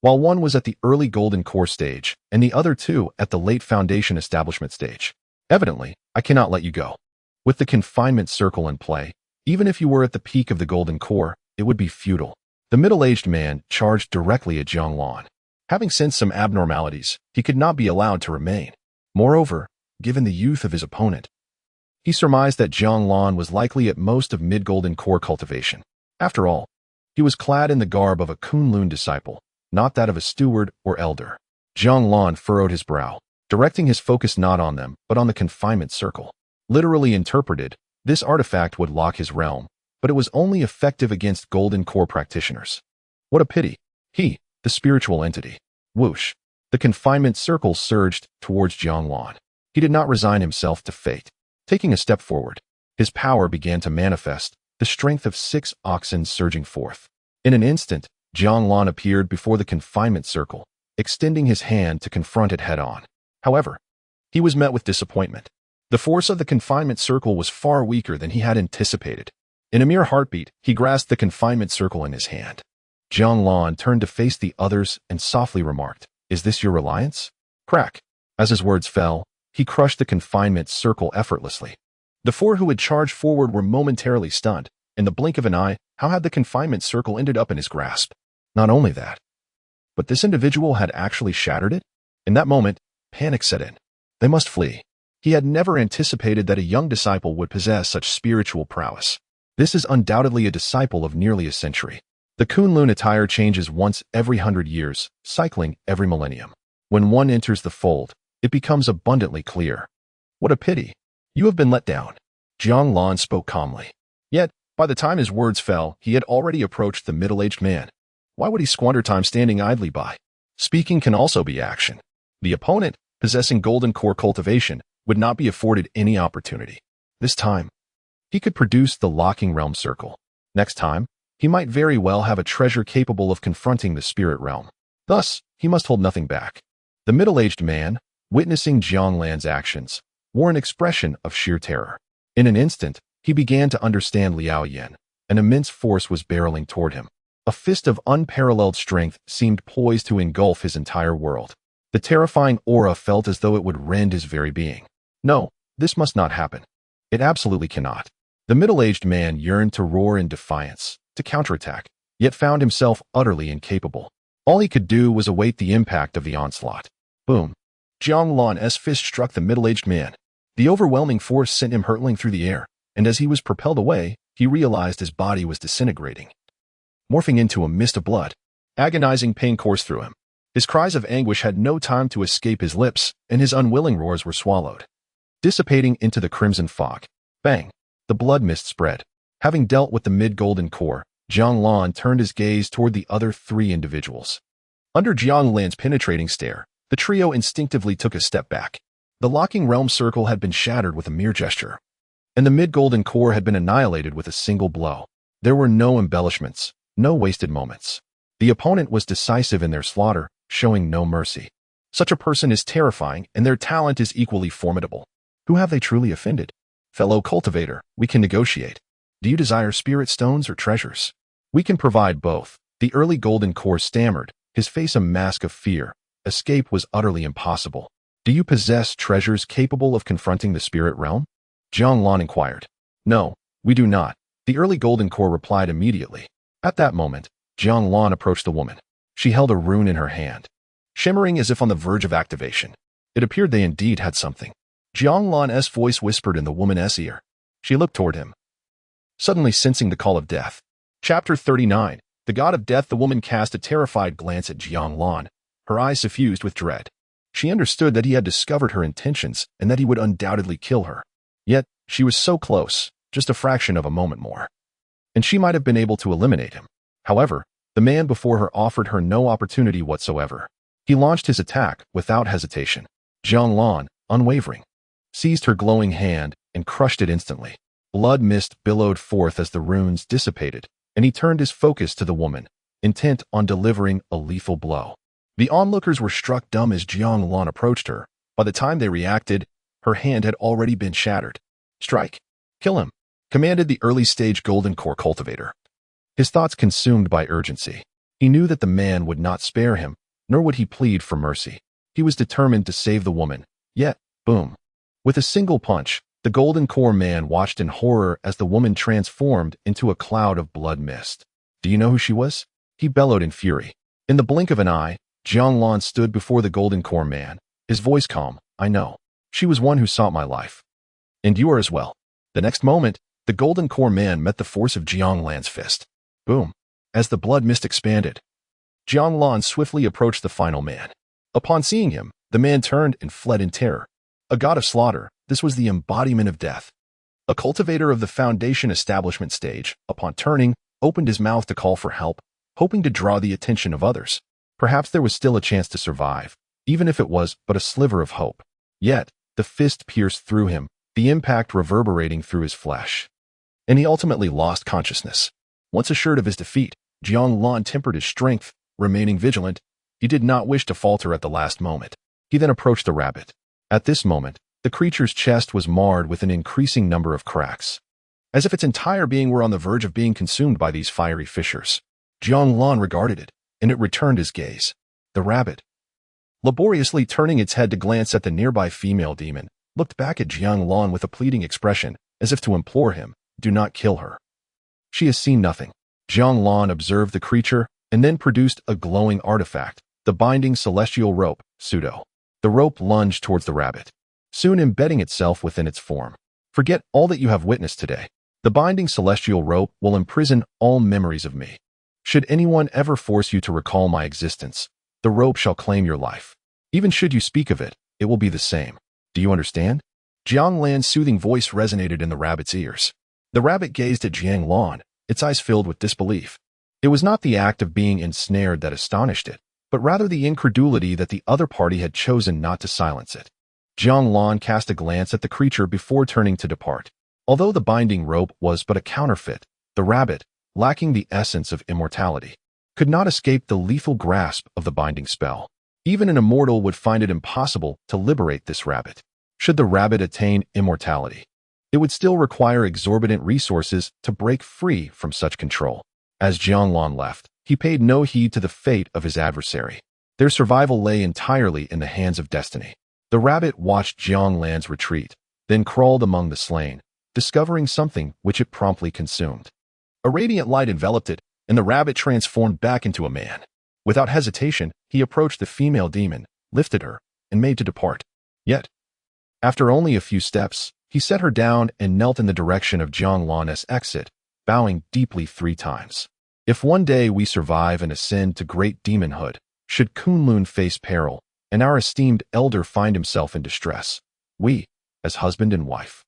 while one was at the early golden core stage, and the other 2 at the late foundation establishment stage. Evidently, I cannot let you go. With the confinement circle in play, even if you were at the peak of the golden core, it would be futile. The middle-aged man charged directly at Jiang Lan. Having sensed some abnormalities, he could not be allowed to remain. Moreover, given the youth of his opponent, he surmised that Jiang Lan was likely at most of mid-golden core cultivation. After all, he was clad in the garb of a Kunlun disciple, not that of a steward or elder. Jiang Lan furrowed his brow, directing his focus not on them, but on the confinement circle. Literally interpreted, this artifact would lock his realm, but it was only effective against golden core practitioners. What a pity. He, the spiritual entity. Whoosh. The confinement circle surged towards Jiang Lan. He did not resign himself to fate. Taking a step forward, his power began to manifest, the strength of 6 oxen surging forth. In an instant, Jiang Lan appeared before the confinement circle, extending his hand to confront it head-on. However, he was met with disappointment. The force of the confinement circle was far weaker than he had anticipated. In a mere heartbeat, he grasped the confinement circle in his hand. Jiang Lan turned to face the others and softly remarked, "Is this your reliance?" Crack. As his words fell, he crushed the confinement circle effortlessly. The 4 who had charged forward were momentarily stunned. In the blink of an eye, how had the confinement circle ended up in his grasp? Not only that, but this individual had actually shattered it? In that moment, panic set in. They must flee. He had never anticipated that a young disciple would possess such spiritual prowess. This is undoubtedly a disciple of nearly a century. The Kunlun attire changes once every 100 years, cycling every millennium. When one enters the fold, it becomes abundantly clear. What a pity. You have been let down. Jiang Lan spoke calmly. Yet, by the time his words fell, he had already approached the middle-aged man. Why would he squander time standing idly by? Speaking can also be action. The opponent, possessing golden core cultivation, would not be afforded any opportunity. This time, he could produce the locking realm circle. Next time, he might very well have a treasure capable of confronting the spirit realm. Thus, he must hold nothing back. The middle-aged man, witnessing Jiang Lan's actions, wore an expression of sheer terror. In an instant, he began to understand Liao Yan. An immense force was barreling toward him. A fist of unparalleled strength seemed poised to engulf his entire world. The terrifying aura felt as though it would rend his very being. No, this must not happen. It absolutely cannot. The middle-aged man yearned to roar in defiance, to counterattack, yet found himself utterly incapable. All he could do was await the impact of the onslaught. Boom. Jiang Lan's fist struck the middle-aged man. The overwhelming force sent him hurtling through the air, and as he was propelled away, he realized his body was disintegrating, morphing into a mist of blood. Agonizing pain coursed through him. His cries of anguish had no time to escape his lips, and his unwilling roars were swallowed, dissipating into the crimson fog. Bang! The blood mist spread. Having dealt with the mid-golden core, Jiang Lan turned his gaze toward the other three individuals. Under Jiang Lan's penetrating stare, the trio instinctively took a step back. The locking realm circle had been shattered with a mere gesture, and the mid-golden core had been annihilated with a single blow. There were no embellishments, no wasted moments. The opponent was decisive in their slaughter, showing no mercy. Such a person is terrifying, and their talent is equally formidable. Who have they truly offended? Fellow cultivator, we can negotiate. Do you desire spirit stones or treasures? We can provide both. The early golden core stammered, his face a mask of fear. Escape was utterly impossible. Do you possess treasures capable of confronting the spirit realm? Jiang Lan inquired. No, we do not. The early golden core replied immediately. At that moment, Jiang Lan approached the woman. She held a rune in her hand, shimmering as if on the verge of activation. It appeared they indeed had something. Jiang Lan's voice whispered in the woman's ear. She looked toward him, suddenly sensing the call of death. Chapter 39. The God of Death. The woman cast a terrified glance at Jiang Lan, her eyes suffused with dread. She understood that he had discovered her intentions and that he would undoubtedly kill her. Yet, she was so close, just a fraction of a moment more, and she might have been able to eliminate him. However, the man before her offered her no opportunity whatsoever. He launched his attack without hesitation. Jiang Lan, unwavering, seized her glowing hand and crushed it instantly. Blood mist billowed forth as the runes dissipated, and he turned his focus to the woman, intent on delivering a lethal blow. The onlookers were struck dumb as Jiang Lan approached her. By the time they reacted, her hand had already been shattered. Strike! Kill him! Commanded the early-stage golden core cultivator. His thoughts consumed by urgency. He knew that the man would not spare him, nor would he plead for mercy. He was determined to save the woman. Yet, boom! With a single punch, the golden core man watched in horror as the woman transformed into a cloud of blood mist. Do you know who she was? He bellowed in fury. In the blink of an eye, Jiang Lan stood before the golden core man, his voice calm. I know. She was one who sought my life. And you are as well. The next moment, the golden core man met the force of Jiang Lan's fist. Boom. As the blood mist expanded, Jiang Lan swiftly approached the final man. Upon seeing him, the man turned and fled in terror. A god of slaughter, this was the embodiment of death. A cultivator of the foundation establishment stage, upon turning, opened his mouth to call for help, hoping to draw the attention of others. Perhaps there was still a chance to survive, even if it was but a sliver of hope. Yet, the fist pierced through him, the impact reverberating through his flesh, and he ultimately lost consciousness. Once assured of his defeat, Jiang Lan tempered his strength, remaining vigilant. He did not wish to falter at the last moment. He then approached the rabbit. At this moment, the creature's chest was marred with an increasing number of cracks, as if its entire being were on the verge of being consumed by these fiery fissures. Jiang Lan regarded it, and it returned his gaze. The rabbit, laboriously turning its head to glance at the nearby female demon, looked back at Jiang Lan with a pleading expression, as if to implore him, do not kill her. She has seen nothing. Jiang Lan observed the creature, and then produced a glowing artifact, the binding celestial rope, pseudo. The rope lunged towards the rabbit, soon embedding itself within its form. Forget all that you have witnessed today. The binding celestial rope will imprison all memories of me. Should anyone ever force you to recall my existence, the rope shall claim your life. Even should you speak of it, it will be the same. Do you understand? Jiang Lan's soothing voice resonated in the rabbit's ears. The rabbit gazed at Jiang Lan, its eyes filled with disbelief. It was not the act of being ensnared that astonished it, but rather the incredulity that the other party had chosen not to silence it. Jiang Lan cast a glance at the creature before turning to depart. Although the binding rope was but a counterfeit, the rabbit, lacking the essence of immortality, could not escape the lethal grasp of the binding spell. Even an immortal would find it impossible to liberate this rabbit. Should the rabbit attain immortality, it would still require exorbitant resources to break free from such control. As Jiang Lan left, he paid no heed to the fate of his adversary. Their survival lay entirely in the hands of destiny. The rabbit watched Jiang Lan's retreat, then crawled among the slain, discovering something which it promptly consumed. A radiant light enveloped it, and the rabbit transformed back into a man. Without hesitation, he approached the female demon, lifted her, and made to depart. Yet, after only a few steps, he set her down and knelt in the direction of Jiang Lan's exit, bowing deeply 3 times. If one day we survive and ascend to great demonhood, should Kunlun face peril, and our esteemed elder find himself in distress, we, as husband and wife,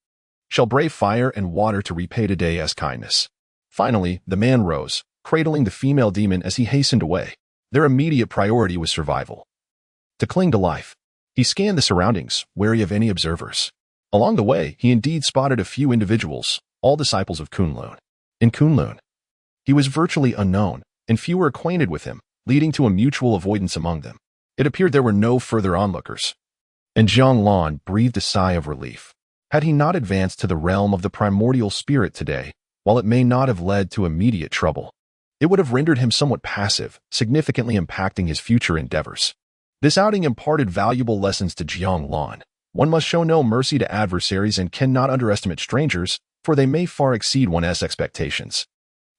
shall brave fire and water to repay today as kindness. Finally, the man rose, cradling the female demon as he hastened away. Their immediate priority was survival. To cling to life, he scanned the surroundings, wary of any observers. Along the way, he indeed spotted a few individuals, all disciples of Kunlun. In Kunlun, he was virtually unknown, and few were acquainted with him, leading to a mutual avoidance among them. It appeared there were no further onlookers, and Jiang Lan breathed a sigh of relief. Had he not advanced to the realm of the primordial spirit today, while it may not have led to immediate trouble, it would have rendered him somewhat passive, significantly impacting his future endeavors. This outing imparted valuable lessons to Jiang Lan. One must show no mercy to adversaries and cannot underestimate strangers, for they may far exceed one's expectations.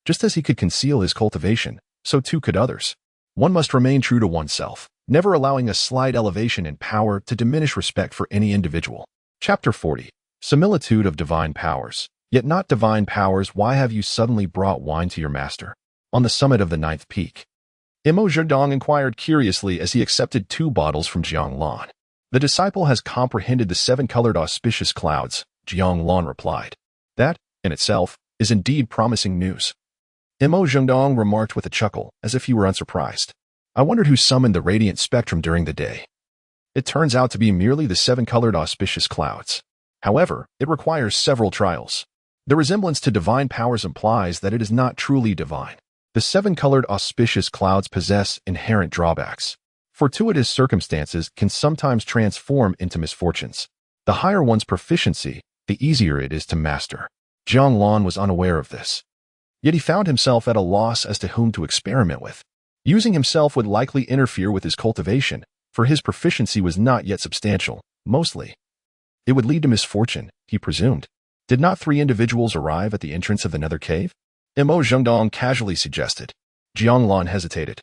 Just as he could conceal his cultivation, so too could others. One must remain true to oneself, never allowing a slight elevation in power to diminish respect for any individual. Chapter 40. Similitude of divine powers. Yet not divine powers, why have you suddenly brought wine to your master? On the summit of the 9th peak, Imo Zhendong inquired curiously as he accepted 2 bottles from Jiang Lan. The disciple has comprehended the 7-colored auspicious clouds, Jiang Lan replied. That, in itself, is indeed promising news. Imo Zhendong remarked with a chuckle, as if he were unsurprised. I wondered who summoned the radiant spectrum during the day. It turns out to be merely the 7-colored auspicious clouds. However, it requires several trials. The resemblance to divine powers implies that it is not truly divine. The 7-colored auspicious clouds possess inherent drawbacks. Fortuitous circumstances can sometimes transform into misfortunes. The higher one's proficiency, the easier it is to master. Jiang Lan was unaware of this. Yet he found himself at a loss as to whom to experiment with. Using himself would likely interfere with his cultivation, for his proficiency was not yet substantial, mostly. It would lead to misfortune, he presumed. Did not 3 individuals arrive at the entrance of the nether cave? Imo Zhendong casually suggested. Jiang Lan hesitated,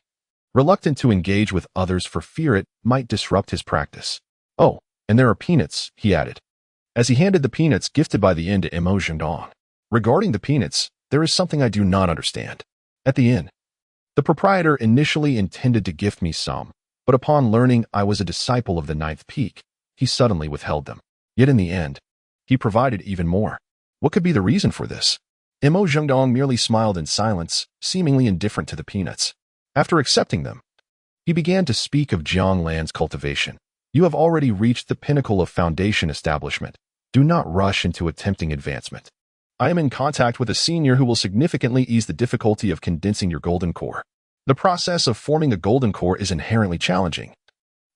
reluctant to engage with others for fear it might disrupt his practice. Oh, and there are peanuts, he added, as he handed the peanuts gifted by the inn to Imo Zhendong. Regarding the peanuts, there is something I do not understand. At the inn, the proprietor initially intended to gift me some, but upon learning I was a disciple of the 9th peak, he suddenly withheld them. Yet in the end, he provided even more. What could be the reason for this? Imo Zhendong merely smiled in silence, seemingly indifferent to the peanuts. After accepting them, he began to speak of Jiang Lan's cultivation. You have already reached the pinnacle of foundation establishment. Do not rush into attempting advancement. I am in contact with a senior who will significantly ease the difficulty of condensing your golden core. The process of forming a golden core is inherently challenging,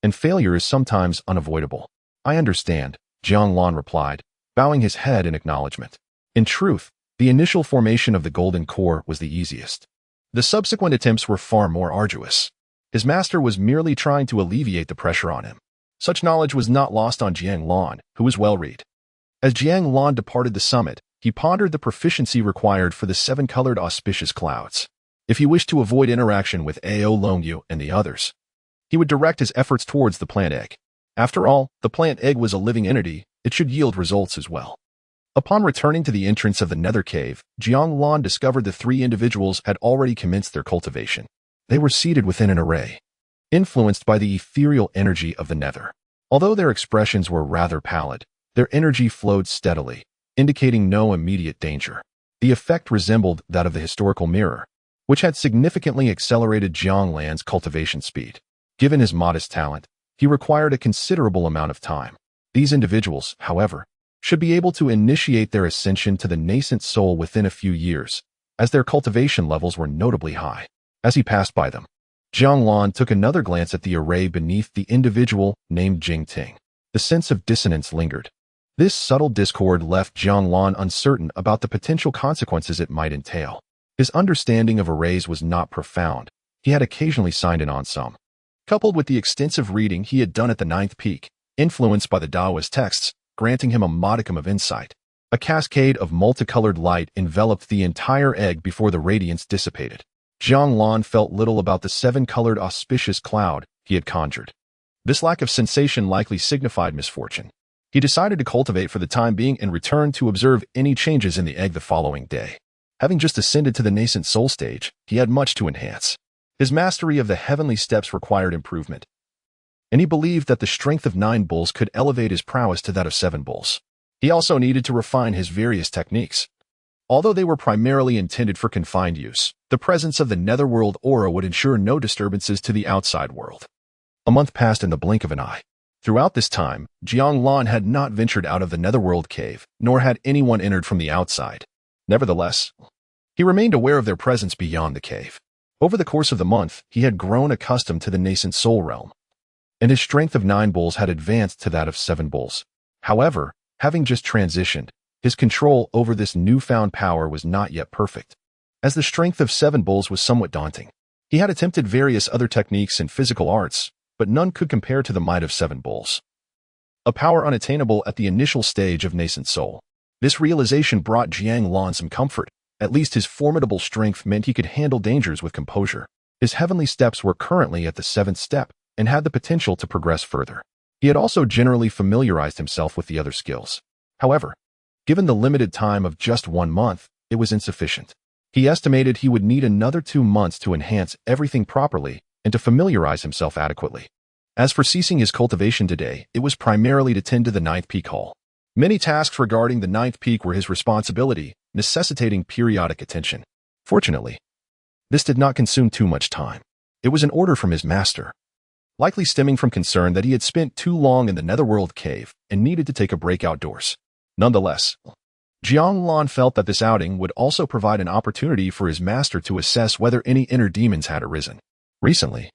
and failure is sometimes unavoidable. I understand, Jiang Lan replied, bowing his head in acknowledgement. In truth, the initial formation of the golden core was the easiest. The subsequent attempts were far more arduous. His master was merely trying to alleviate the pressure on him. Such knowledge was not lost on Jiang Lan, who was well-read. As Jiang Lan departed the summit, he pondered the proficiency required for the 7-colored auspicious clouds. If he wished to avoid interaction with Ao Longyu and the others, he would direct his efforts towards the plant egg. After all, the plant egg was a living entity, it should yield results as well. Upon returning to the entrance of the nether cave, Jiang Lan discovered the three individuals had already commenced their cultivation. They were seated within an array, influenced by the ethereal energy of the nether. Although their expressions were rather pallid, their energy flowed steadily, indicating no immediate danger. The effect resembled that of the historical mirror, which had significantly accelerated Jiang Lan's cultivation speed. Given his modest talent, he required a considerable amount of time. These individuals, however, should be able to initiate their ascension to the nascent soul within a few years, as their cultivation levels were notably high. As he passed by them, Jiang Lan took another glance at the array beneath the individual named Jing Ting. The sense of dissonance lingered. This subtle discord left Jiang Lan uncertain about the potential consequences it might entail. His understanding of arrays was not profound. He had occasionally signed in on some. Coupled with the extensive reading he had done at the ninth peak, influenced by the Taoist texts, granting him a modicum of insight. A cascade of multicolored light enveloped the entire egg before the radiance dissipated. Jiang Lan felt little about the seven-colored auspicious cloud he had conjured. This lack of sensation likely signified misfortune. He decided to cultivate for the time being and returned to observe any changes in the egg the following day. Having just ascended to the nascent soul stage, he had much to enhance. His mastery of the heavenly steps required improvement, and he believed that the strength of 9 bulls could elevate his prowess to that of 7 bulls. He also needed to refine his various techniques. Although they were primarily intended for confined use, the presence of the netherworld aura would ensure no disturbances to the outside world. A month passed in the blink of an eye. Throughout this time, Jiang Lan had not ventured out of the netherworld cave, nor had anyone entered from the outside. Nevertheless, he remained aware of their presence beyond the cave. Over the course of the month, he had grown accustomed to the nascent soul realm, and his strength of 9 bulls had advanced to that of 7 bulls. However, having just transitioned, his control over this newfound power was not yet perfect, as the strength of 7 bulls was somewhat daunting. He had attempted various other techniques and physical arts, but none could compare to the might of 7 bulls, a power unattainable at the initial stage of nascent soul. This realization brought Jiang Lan some comfort. At least his formidable strength meant he could handle dangers with composure. His heavenly steps were currently at the 7th step and had the potential to progress further. He had also generally familiarized himself with the other skills. However, given the limited time of just 1 month, it was insufficient. He estimated he would need another 2 months to enhance everything properly and to familiarize himself adequately. As for ceasing his cultivation today, it was primarily to tend to the 9th peak hall. Many tasks regarding the 9th peak were his responsibility, necessitating periodic attention. Fortunately, this did not consume too much time. It was an order from his master, likely stemming from concern that he had spent too long in the netherworld cave and needed to take a break outdoors. Nonetheless, Jiang Lan felt that this outing would also provide an opportunity for his master to assess whether any inner demons had arisen. Recently,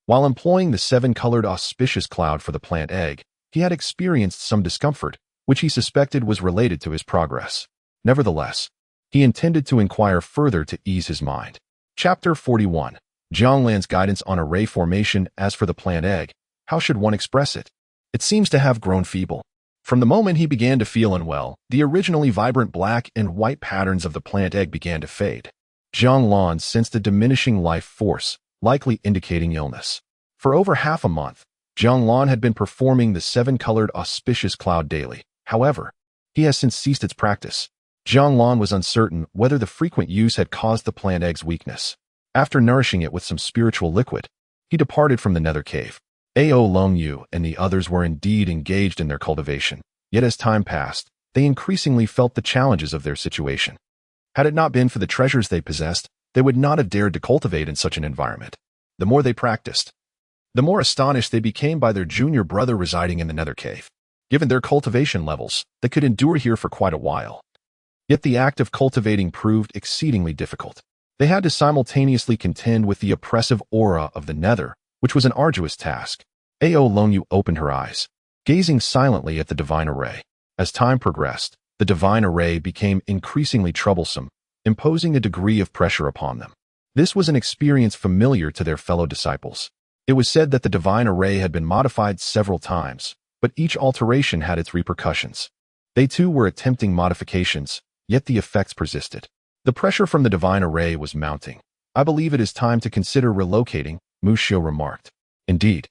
while employing the 7-colored auspicious cloud for the plant egg, he had experienced some discomfort, which he suspected was related to his progress. Nevertheless, he intended to inquire further to ease his mind. Chapter 41. Jiang Lan's guidance on array formation. As for the plant egg, how should one express it? It seems to have grown feeble. From the moment he began to feel unwell, the originally vibrant black and white patterns of the plant egg began to fade. Jiang Lan sensed a diminishing life force, likely indicating illness. For over half a month, Jiang Lan had been performing the 7-colored auspicious cloud daily. However, he has since ceased its practice. Jiang Lan was uncertain whether the frequent use had caused the plant egg's weakness. After nourishing it with some spiritual liquid, he departed from the nether cave. Ao Long Yu and the others were indeed engaged in their cultivation, yet as time passed, they increasingly felt the challenges of their situation. Had it not been for the treasures they possessed, they would not have dared to cultivate in such an environment. The more they practiced, the more astonished they became by their junior brother residing in the nether cave. Given their cultivation levels, they could endure here for quite a while. Yet the act of cultivating proved exceedingly difficult. They had to simultaneously contend with the oppressive aura of the nether, which was an arduous task. Ao Lonyu opened her eyes, gazing silently at the divine array. As time progressed, the divine array became increasingly troublesome, imposing a degree of pressure upon them. This was an experience familiar to their fellow disciples. It was said that the divine array had been modified several times, but each alteration had its repercussions. They too were attempting modifications, yet the effects persisted. The pressure from the divine array was mounting. I believe it is time to consider relocating, Mu Xiu remarked. Indeed,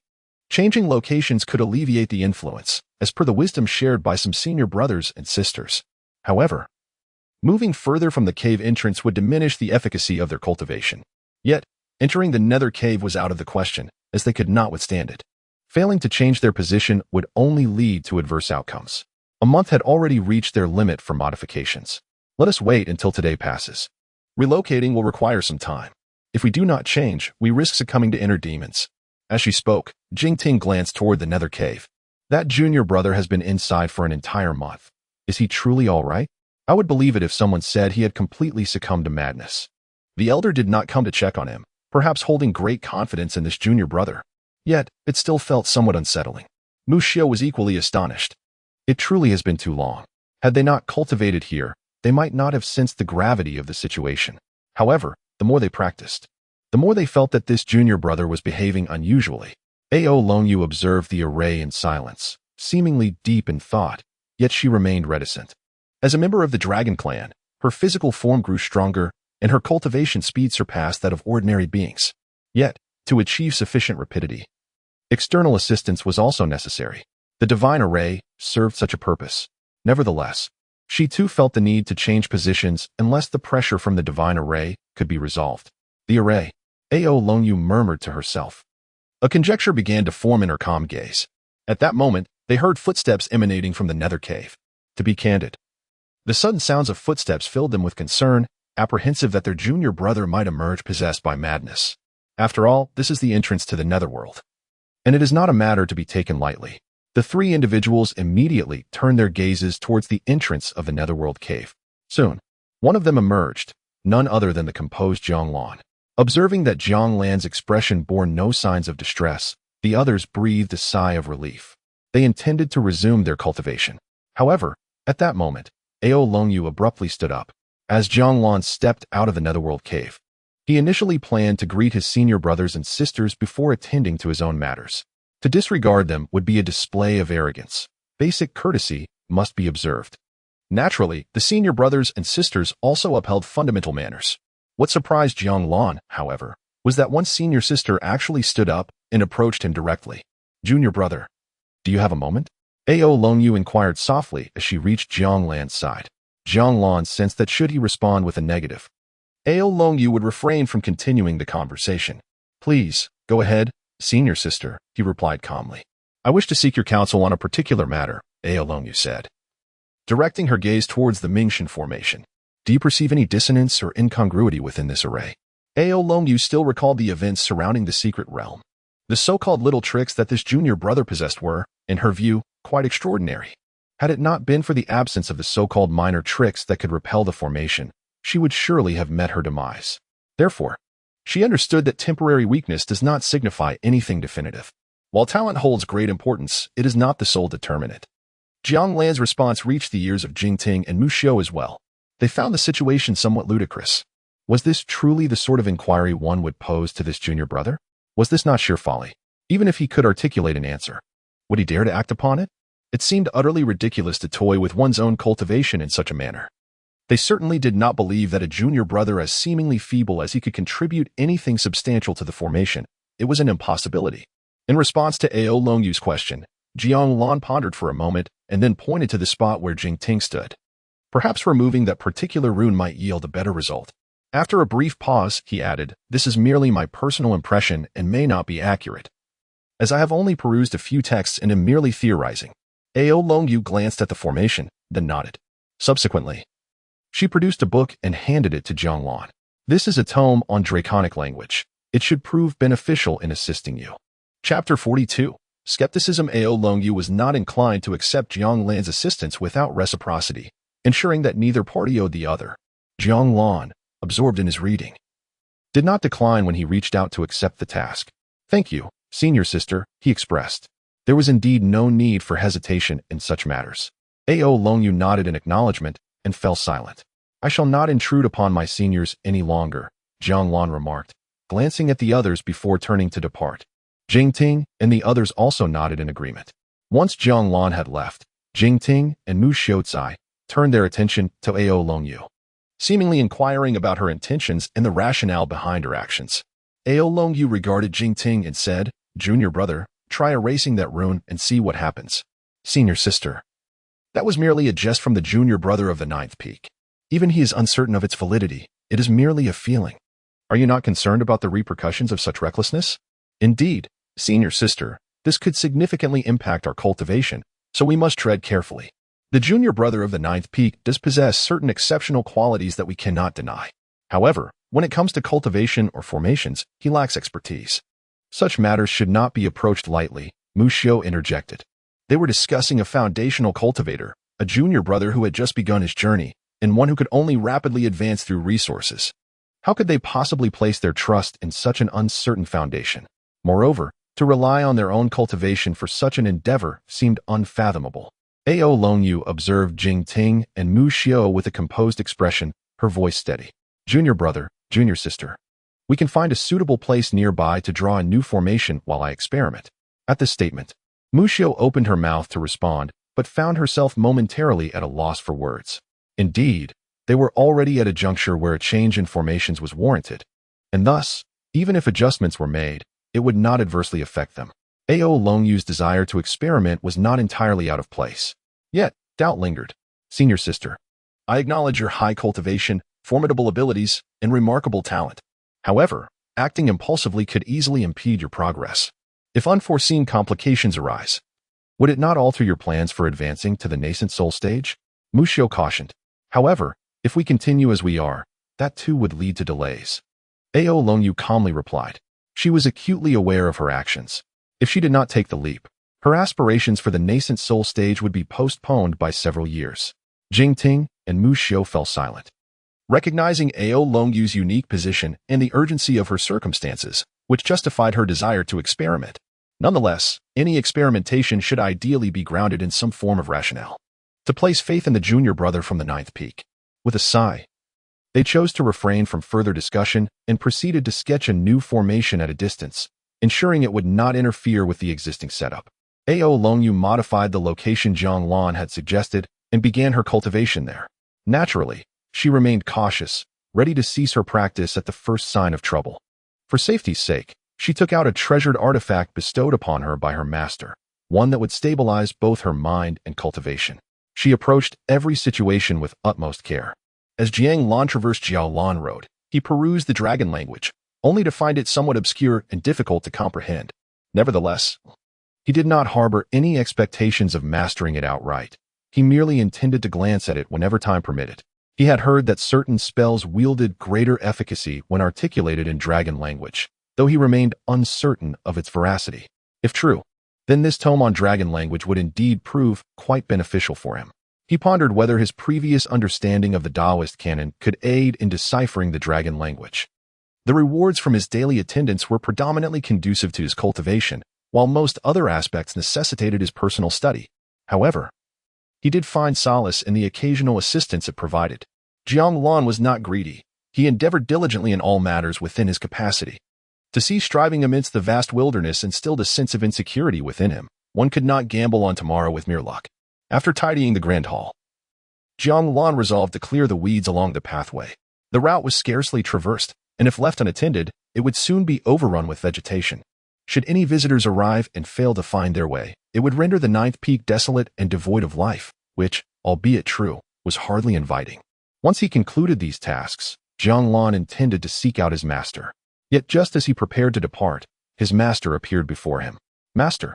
changing locations could alleviate the influence, as per the wisdom shared by some senior brothers and sisters. However, moving further from the cave entrance would diminish the efficacy of their cultivation. Yet, entering the nether cave was out of the question, as they could not withstand it. Failing to change their position would only lead to adverse outcomes. A month had already reached their limit for modifications. Let us wait until today passes. Relocating will require some time. If we do not change, we risk succumbing to inner demons. As she spoke, Jingting glanced toward the nether cave. That junior brother has been inside for an entire month. Is he truly all right? I would believe it if someone said he had completely succumbed to madness. The elder did not come to check on him, perhaps holding great confidence in this junior brother. Yet, it still felt somewhat unsettling. Mu Xiao was equally astonished. It truly has been too long. Had they not cultivated here, they might not have sensed the gravity of the situation. However, the more they practiced, the more they felt that this junior brother was behaving unusually. Ao Longyu observed the array in silence, seemingly deep in thought, yet she remained reticent. As a member of the Dragon Clan, her physical form grew stronger, and her cultivation speed surpassed that of ordinary beings. Yet, to achieve sufficient rapidity, external assistance was also necessary. The divine array served such a purpose. Nevertheless, she too felt the need to change positions unless the pressure from the divine array could be resolved. The array, Ao Longyu murmured to herself. A conjecture began to form in her calm gaze. At that moment, they heard footsteps emanating from the nether cave. To be candid, the sudden sounds of footsteps filled them with concern, apprehensive that their junior brother might emerge possessed by madness. After all, this is the entrance to the netherworld, and it is not a matter to be taken lightly. The three individuals immediately turned their gazes towards the entrance of the netherworld cave. Soon, one of them emerged, none other than the composed Jiang Lan. Observing that Jiang Lan's expression bore no signs of distress, the others breathed a sigh of relief. They intended to resume their cultivation. However, at that moment, Ao Longyu abruptly stood up. As Jiang Lan stepped out of the netherworld cave, he initially planned to greet his senior brothers and sisters before attending to his own matters. To disregard them would be a display of arrogance. Basic courtesy must be observed. Naturally, the senior brothers and sisters also upheld fundamental manners. What surprised Jiang Lan, however, was that one senior sister actually stood up and approached him directly. "Junior brother, do you have a moment?" Ao Longyu inquired softly as she reached Jiang Lan's side. Jiang Lan sensed that should he respond with a negative, Ao Longyu would refrain from continuing the conversation. "Please, go ahead, senior sister," he replied calmly. "I wish to seek your counsel on a particular matter," Ao Longyu said, directing her gaze towards the Mingxian formation. "Do you perceive any dissonance or incongruity within this array?" Ao Longyu still recalled the events surrounding the secret realm. The so-called little tricks that this junior brother possessed were, in her view, quite extraordinary. Had it not been for the absence of the so-called minor tricks that could repel the formation, she would surely have met her demise. Therefore, she understood that temporary weakness does not signify anything definitive. While talent holds great importance, it is not the sole determinant. Jiang Lan's response reached the ears of Jingting and Mu Xiao as well. They found the situation somewhat ludicrous. Was this truly the sort of inquiry one would pose to this junior brother? Was this not sheer folly? Even if he could articulate an answer, would he dare to act upon it? It seemed utterly ridiculous to toy with one's own cultivation in such a manner. They certainly did not believe that a junior brother as seemingly feeble as he could contribute anything substantial to the formation. It was an impossibility. In response to Ao Longyu's question, Jiang Lan pondered for a moment and then pointed to the spot where Jingting stood. Perhaps removing that particular rune might yield a better result. After a brief pause, he added, "This is merely my personal impression and may not be accurate, as I have only perused a few texts and am merely theorizing." Ao Longyu glanced at the formation, then nodded. Subsequently, she produced a book and handed it to Jiang Lan. "This is a tome on draconic language. It should prove beneficial in assisting you." Chapter 42. Skepticism. Ao Longyu was not inclined to accept Jiang Lan's assistance without reciprocity, ensuring that neither party owed the other. Jiang Lan, absorbed in his reading, did not decline when he reached out to accept the task. "Thank you, senior sister," he expressed. There was indeed no need for hesitation in such matters. Ao Longyu nodded in acknowledgement and fell silent. "I shall not intrude upon my seniors any longer," Jiang Lan remarked, glancing at the others before turning to depart. Jingting and the others also nodded in agreement. Once Jiang Lan had left, Jingting and Mu Xiaozai turned their attention to Ao Longyu, seemingly inquiring about her intentions and the rationale behind her actions. Ao Longyu regarded Jingting and said, "Junior brother, try erasing that rune and see what happens." "Senior sister, That was merely a jest from the junior brother of the ninth peak. Even he is uncertain of its validity. It is merely a feeling. Are you not concerned about the repercussions of such recklessness? Indeed, senior sister, this could significantly impact our cultivation, so we must tread carefully. The junior brother of the ninth peak does possess certain exceptional qualities that we cannot deny. However, when it comes to cultivation or formations, he lacks expertise. Such matters should not be approached lightly, Mu Xiu interjected. They were discussing a foundational cultivator, a junior brother who had just begun his journey, and one who could only rapidly advance through resources. How could they possibly place their trust in such an uncertain foundation? Moreover, to rely on their own cultivation for such an endeavor seemed unfathomable. Ao Longyu observed Jing Ting and Mu Xiu with a composed expression, her voice steady. Junior brother, junior sister. We can find a suitable place nearby to draw a new formation while I experiment. At this statement, Mu Xiu opened her mouth to respond, but found herself momentarily at a loss for words. Indeed, they were already at a juncture where a change in formations was warranted, and thus, even if adjustments were made, it would not adversely affect them. Ao Longyu's desire to experiment was not entirely out of place. Yet, doubt lingered. Senior sister, I acknowledge your high cultivation, formidable abilities, and remarkable talent. However, acting impulsively could easily impede your progress. If unforeseen complications arise, would it not alter your plans for advancing to the nascent soul stage? Mu Xiu cautioned. However, if we continue as we are, that too would lead to delays. Ao Longyu calmly replied. She was acutely aware of her actions. If she did not take the leap, her aspirations for the nascent soul stage would be postponed by several years. Jing Ting and Mu Xiu fell silent. Recognizing Ao Longyu's unique position and the urgency of her circumstances, which justified her desire to experiment. Nonetheless, any experimentation should ideally be grounded in some form of rationale. To place faith in the junior brother from the ninth peak. With a sigh, they chose to refrain from further discussion and proceeded to sketch a new formation at a distance, ensuring it would not interfere with the existing setup. Ao Longyu modified the location Jiang Lan had suggested and began her cultivation there. Naturally, she remained cautious, ready to cease her practice at the first sign of trouble. For safety's sake, she took out a treasured artifact bestowed upon her by her master, one that would stabilize both her mind and cultivation. She approached every situation with utmost care. As Jiang Lan traversed Jiao Lan Road, he perused the dragon language, only to find it somewhat obscure and difficult to comprehend. Nevertheless, he did not harbor any expectations of mastering it outright. He merely intended to glance at it whenever time permitted. He had heard that certain spells wielded greater efficacy when articulated in dragon language, though he remained uncertain of its veracity. If true, then this tome on dragon language would indeed prove quite beneficial for him. He pondered whether his previous understanding of the Taoist canon could aid in deciphering the dragon language. The rewards from his daily attendance were predominantly conducive to his cultivation, while most other aspects necessitated his personal study. However, he did find solace in the occasional assistance it provided. Jiang Lan was not greedy. He endeavored diligently in all matters within his capacity. To cease striving amidst the vast wilderness instilled a sense of insecurity within him. One could not gamble on tomorrow with mere luck. After tidying the grand hall, Jiang Lan resolved to clear the weeds along the pathway. The route was scarcely traversed, and if left unattended, it would soon be overrun with vegetation. Should any visitors arrive and fail to find their way, it would render the ninth peak desolate and devoid of life, which, albeit true, was hardly inviting. Once he concluded these tasks, Jiang Lan intended to seek out his master. Yet just as he prepared to depart, his master appeared before him. Master,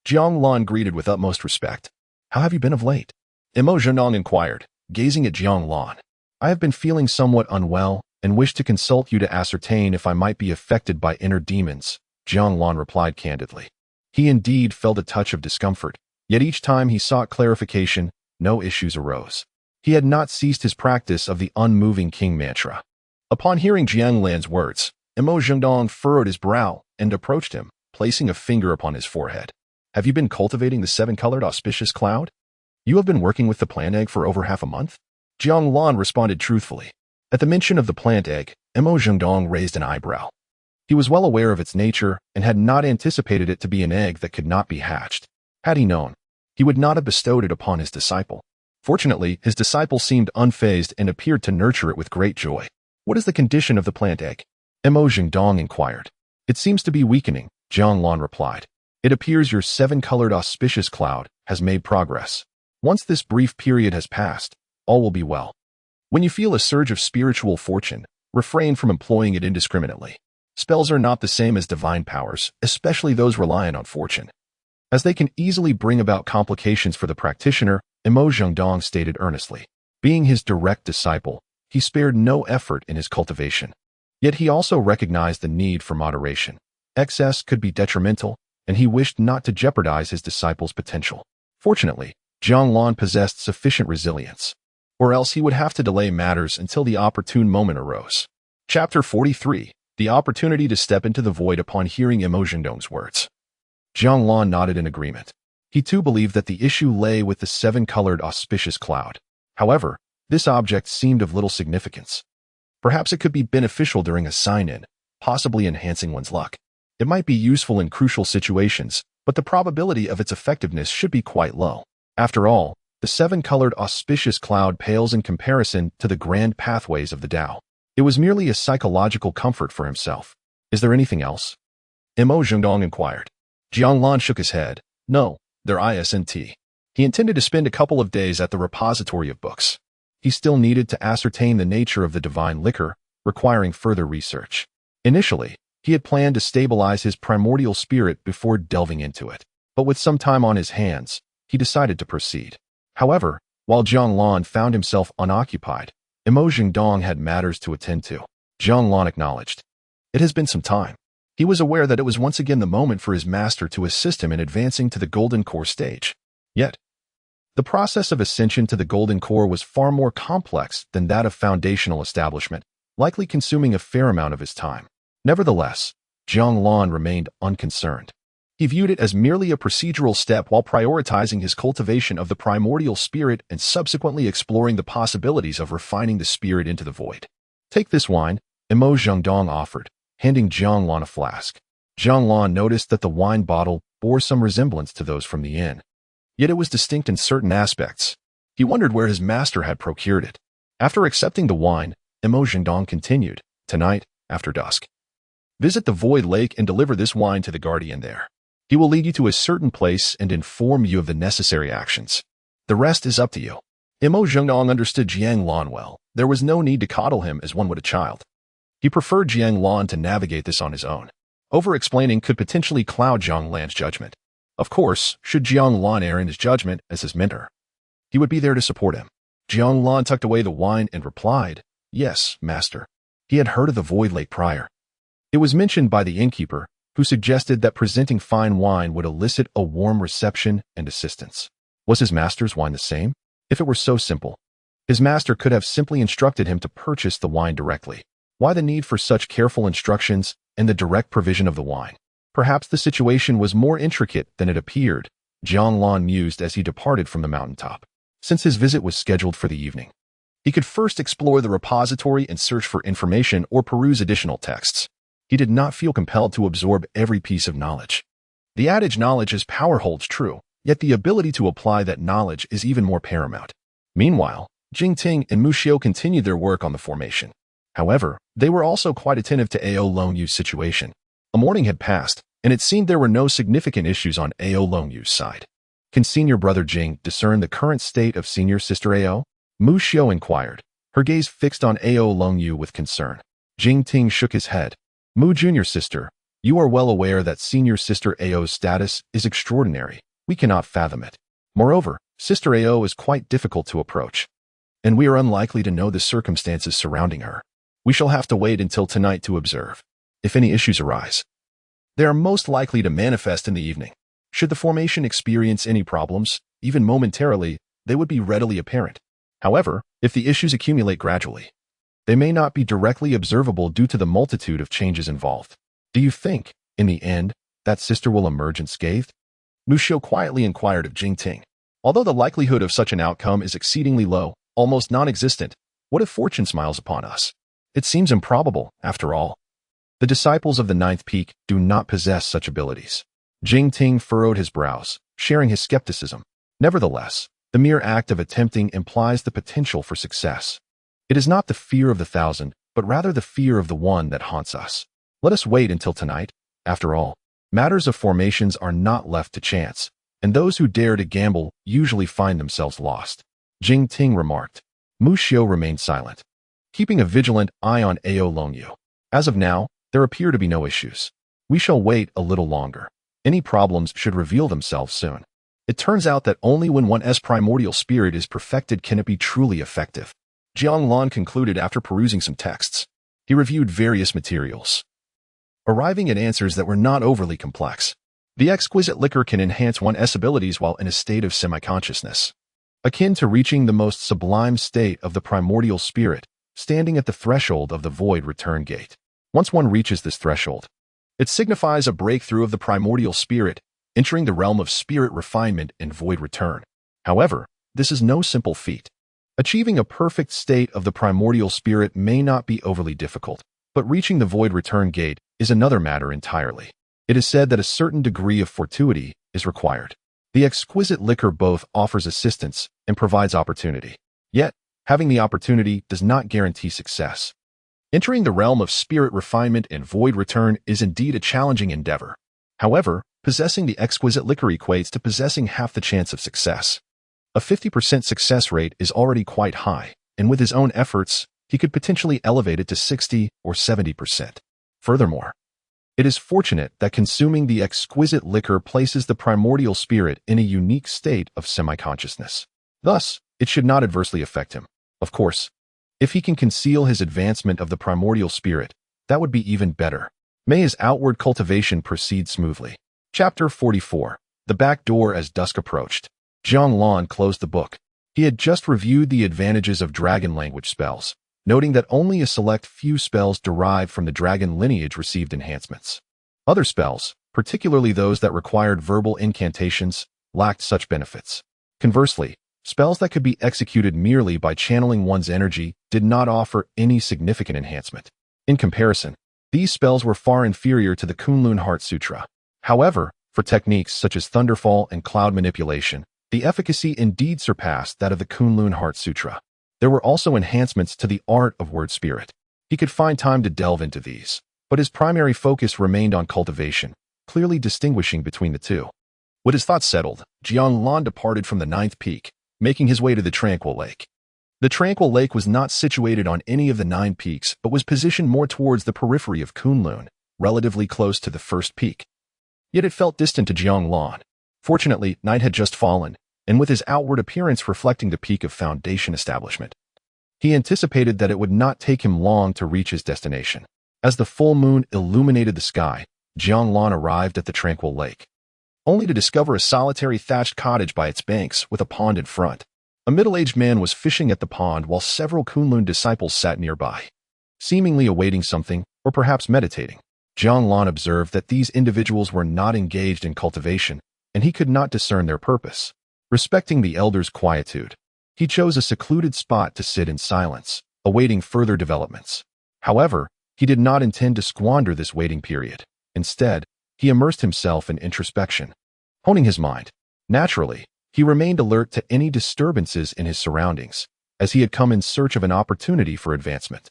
Jiang Lan greeted with utmost respect. How have you been of late? Imo Zhenong inquired, gazing at Jiang Lan. I have been feeling somewhat unwell and wish to consult you to ascertain if I might be affected by inner demons, Jiang Lan replied candidly. He indeed felt a touch of discomfort, yet each time he sought clarification, no issues arose. He had not ceased his practice of the unmoving king mantra. Upon hearing Jiang Lan's words, Imo Zhendong furrowed his brow and approached him, placing a finger upon his forehead. Have you been cultivating the seven-colored auspicious cloud? You have been working with the plant egg for over half a month? Jiang Lan responded truthfully. At the mention of the plant egg, Imo Zhendong raised an eyebrow. He was well aware of its nature and had not anticipated it to be an egg that could not be hatched. Had he known, he would not have bestowed it upon his disciple. Fortunately, his disciple seemed unfazed and appeared to nurture it with great joy. What is the condition of the plant egg? Imo Zhendong inquired. It seems to be weakening, Jiang Lan replied. It appears your seven-colored auspicious cloud has made progress. Once this brief period has passed, all will be well. When you feel a surge of spiritual fortune, refrain from employing it indiscriminately. Spells are not the same as divine powers, especially those reliant on fortune, as they can easily bring about complications for the practitioner, Imo Zhengdong stated earnestly. Being his direct disciple, he spared no effort in his cultivation. Yet he also recognized the need for moderation. Excess could be detrimental, and he wished not to jeopardize his disciple's potential. Fortunately, Jiang Lan possessed sufficient resilience, or else he would have to delay matters until the opportune moment arose. Chapter 43. The opportunity to step into the void upon hearing Imo Zhengdong's words. Jiang Lan nodded in agreement. He too believed that the issue lay with the seven-colored auspicious cloud. However, this object seemed of little significance. Perhaps it could be beneficial during a sign-in, possibly enhancing one's luck. It might be useful in crucial situations, but the probability of its effectiveness should be quite low. After all, the seven-colored auspicious cloud pales in comparison to the grand pathways of the Tao. It was merely a psychological comfort for himself. Is there anything else? Imo Zhengdong inquired. Jiang Lan shook his head. No, there isn't. He intended to spend a couple of days at the repository of books. He still needed to ascertain the nature of the divine liquor, requiring further research. Initially, he had planned to stabilize his primordial spirit before delving into it. But with some time on his hands, he decided to proceed. However, while Jiang Lan found himself unoccupied, Imo Zhengdong had matters to attend to. Jiang Lan acknowledged. It has been some time. He was aware that it was once again the moment for his master to assist him in advancing to the Golden Core stage. Yet, the process of ascension to the Golden Core was far more complex than that of foundational establishment, likely consuming a fair amount of his time. Nevertheless, Jiang Lan remained unconcerned. He viewed it as merely a procedural step while prioritizing his cultivation of the primordial spirit and subsequently exploring the possibilities of refining the spirit into the void. Take this wine, Imo Zhengdong offered, handing Jiang Lan a flask. Jiang Lan noticed that the wine bottle bore some resemblance to those from the inn. Yet it was distinct in certain aspects. He wondered where his master had procured it. After accepting the wine, Imo Zhengdong continued, tonight, after dusk, visit the Void Lake and deliver this wine to the guardian there. He will lead you to a certain place and inform you of the necessary actions. The rest is up to you. Imo Zhengdong understood Jiang Lan well. There was no need to coddle him as one would a child. He preferred Jiang Lan to navigate this on his own. Over-explaining could potentially cloud Jiang Lan's judgment. Of course, should Jiang Lan err in his judgment as his mentor, he would be there to support him. Jiang Lan tucked away the wine and replied, Yes, master. He had heard of the Void Lake prior. It was mentioned by the innkeeper, who suggested that presenting fine wine would elicit a warm reception and assistance. Was his master's wine the same? If it were so simple, his master could have simply instructed him to purchase the wine directly. Why the need for such careful instructions and the direct provision of the wine? Perhaps the situation was more intricate than it appeared, Jiang Lan mused as he departed from the mountaintop. Since his visit was scheduled for the evening, he could first explore the repository and search for information or peruse additional texts. He did not feel compelled to absorb every piece of knowledge. The adage knowledge is power holds true, yet the ability to apply that knowledge is even more paramount. Meanwhile, Jingting and Muxiu continued their work on the formation. However, they were also quite attentive to Ao Longyu's situation. A morning had passed, and it seemed there were no significant issues on Ao Longyu's side. Can senior brother Jing discern the current state of senior sister Ao? Muxiu inquired, her gaze fixed on Ao Longyu with concern. Jingting shook his head. Mu junior sister, you are well aware that senior sister Ao's status is extraordinary. We cannot fathom it. Moreover, sister Ao is quite difficult to approach, and we are unlikely to know the circumstances surrounding her. We shall have to wait until tonight to observe. If any issues arise, they are most likely to manifest in the evening. Should the formation experience any problems, even momentarily, they would be readily apparent. However, if the issues accumulate gradually, they may not be directly observable due to the multitude of changes involved. Do you think, in the end, that sister will emerge unscathed? Muxiu quietly inquired of Jingting. Although the likelihood of such an outcome is exceedingly low, almost non-existent, what if fortune smiles upon us? It seems improbable, after all. The disciples of the ninth peak do not possess such abilities. Jingting furrowed his brows, sharing his skepticism. Nevertheless, the mere act of attempting implies the potential for success. It is not the fear of the thousand, but rather the fear of the one that haunts us. Let us wait until tonight. After all, matters of formations are not left to chance, and those who dare to gamble usually find themselves lost. Jing Ting remarked. Mu Xiu remained silent, keeping a vigilant eye on Ao Longyu. As of now, there appear to be no issues. We shall wait a little longer. Any problems should reveal themselves soon. It turns out that only when one's primordial spirit is perfected can it be truly effective. Jiang Lan concluded after perusing some texts. He reviewed various materials, arriving at answers that were not overly complex. The exquisite liquor can enhance one's abilities while in a state of semi-consciousness, akin to reaching the most sublime state of the primordial spirit, standing at the threshold of the void return gate. Once one reaches this threshold, it signifies a breakthrough of the primordial spirit, entering the realm of spirit refinement and void return. However, this is no simple feat. Achieving a perfect state of the primordial spirit may not be overly difficult, but reaching the void return gate is another matter entirely. It is said that a certain degree of fortuity is required. The exquisite liquor both offers assistance and provides opportunity. Yet, having the opportunity does not guarantee success. Entering the realm of spirit refinement and void return is indeed a challenging endeavor. However, possessing the exquisite liquor equates to possessing half the chance of success. A 50% success rate is already quite high, and with his own efforts, he could potentially elevate it to 60 or 70%. Furthermore, it is fortunate that consuming the exquisite liquor places the primordial spirit in a unique state of semi-consciousness. Thus, it should not adversely affect him. Of course, if he can conceal his advancement of the primordial spirit, that would be even better. May his outward cultivation proceed smoothly. Chapter 44. The Back Door. As dusk approached, Jiang Lan closed the book. He had just reviewed the advantages of dragon language spells, noting that only a select few spells derived from the dragon lineage received enhancements. Other spells, particularly those that required verbal incantations, lacked such benefits. Conversely, spells that could be executed merely by channeling one's energy did not offer any significant enhancement. In comparison, these spells were far inferior to the Kunlun Heart Sutra. However, for techniques such as Thunderfall and Cloud Manipulation, the efficacy indeed surpassed that of the Kunlun Heart Sutra. There were also enhancements to the art of word spirit. He could find time to delve into these, but his primary focus remained on cultivation, clearly distinguishing between the two. With his thoughts settled, Jiang Lan departed from the 9th peak, making his way to the Tranquil Lake. The Tranquil Lake was not situated on any of the 9 peaks, but was positioned more towards the periphery of Kunlun, relatively close to the 1st peak. Yet it felt distant to Jiang Lan. Fortunately, night had just fallen, and with his outward appearance reflecting the peak of Foundation establishment, he anticipated that it would not take him long to reach his destination. As the full moon illuminated the sky, Jiang Lan arrived at the Tranquil Lake, only to discover a solitary thatched cottage by its banks with a pond in front. A middle-aged man was fishing at the pond while several Kunlun disciples sat nearby, seemingly awaiting something or perhaps meditating. Jiang Lan observed that these individuals were not engaged in cultivation, and he could not discern their purpose. Respecting the elder's quietude, he chose a secluded spot to sit in silence, awaiting further developments. However, he did not intend to squander this waiting period. Instead, he immersed himself in introspection, honing his mind. Naturally, he remained alert to any disturbances in his surroundings, as he had come in search of an opportunity for advancement.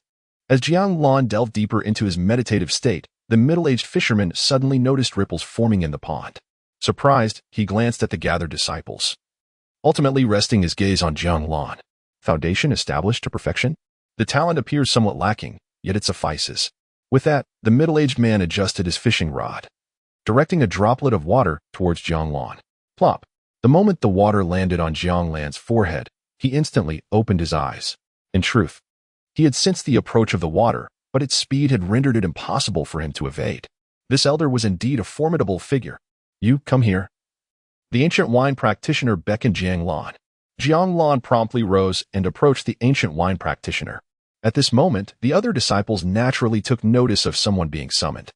As Jiang Lan delved deeper into his meditative state, the middle-aged fisherman suddenly noticed ripples forming in the pond. Surprised, he glanced at the gathered disciples, ultimately resting his gaze on Jiang Lan. Foundation established to perfection? The talent appears somewhat lacking, yet it suffices. With that, the middle-aged man adjusted his fishing rod, directing a droplet of water towards Jiang Lan. Plop! The moment the water landed on Jiang Lan's forehead, he instantly opened his eyes. In truth, he had sensed the approach of the water, but its speed had rendered it impossible for him to evade. This elder was indeed a formidable figure. You, come here. The ancient wine practitioner beckoned Jiang Lan. Jiang Lan promptly rose and approached the ancient wine practitioner. At this moment, the other disciples naturally took notice of someone being summoned.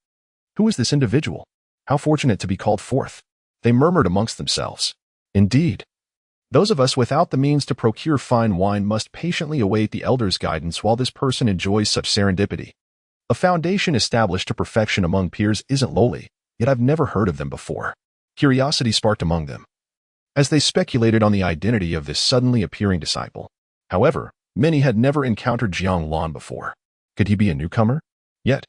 Who is this individual? How fortunate to be called forth. They murmured amongst themselves. Indeed, those of us without the means to procure fine wine must patiently await the elder's guidance while this person enjoys such serendipity. A foundation established to perfection among peers isn't lowly, yet I've never heard of them before. Curiosity sparked among them, as they speculated on the identity of this suddenly appearing disciple. However, many had never encountered Jiang Lan before. Could he be a newcomer? Yet,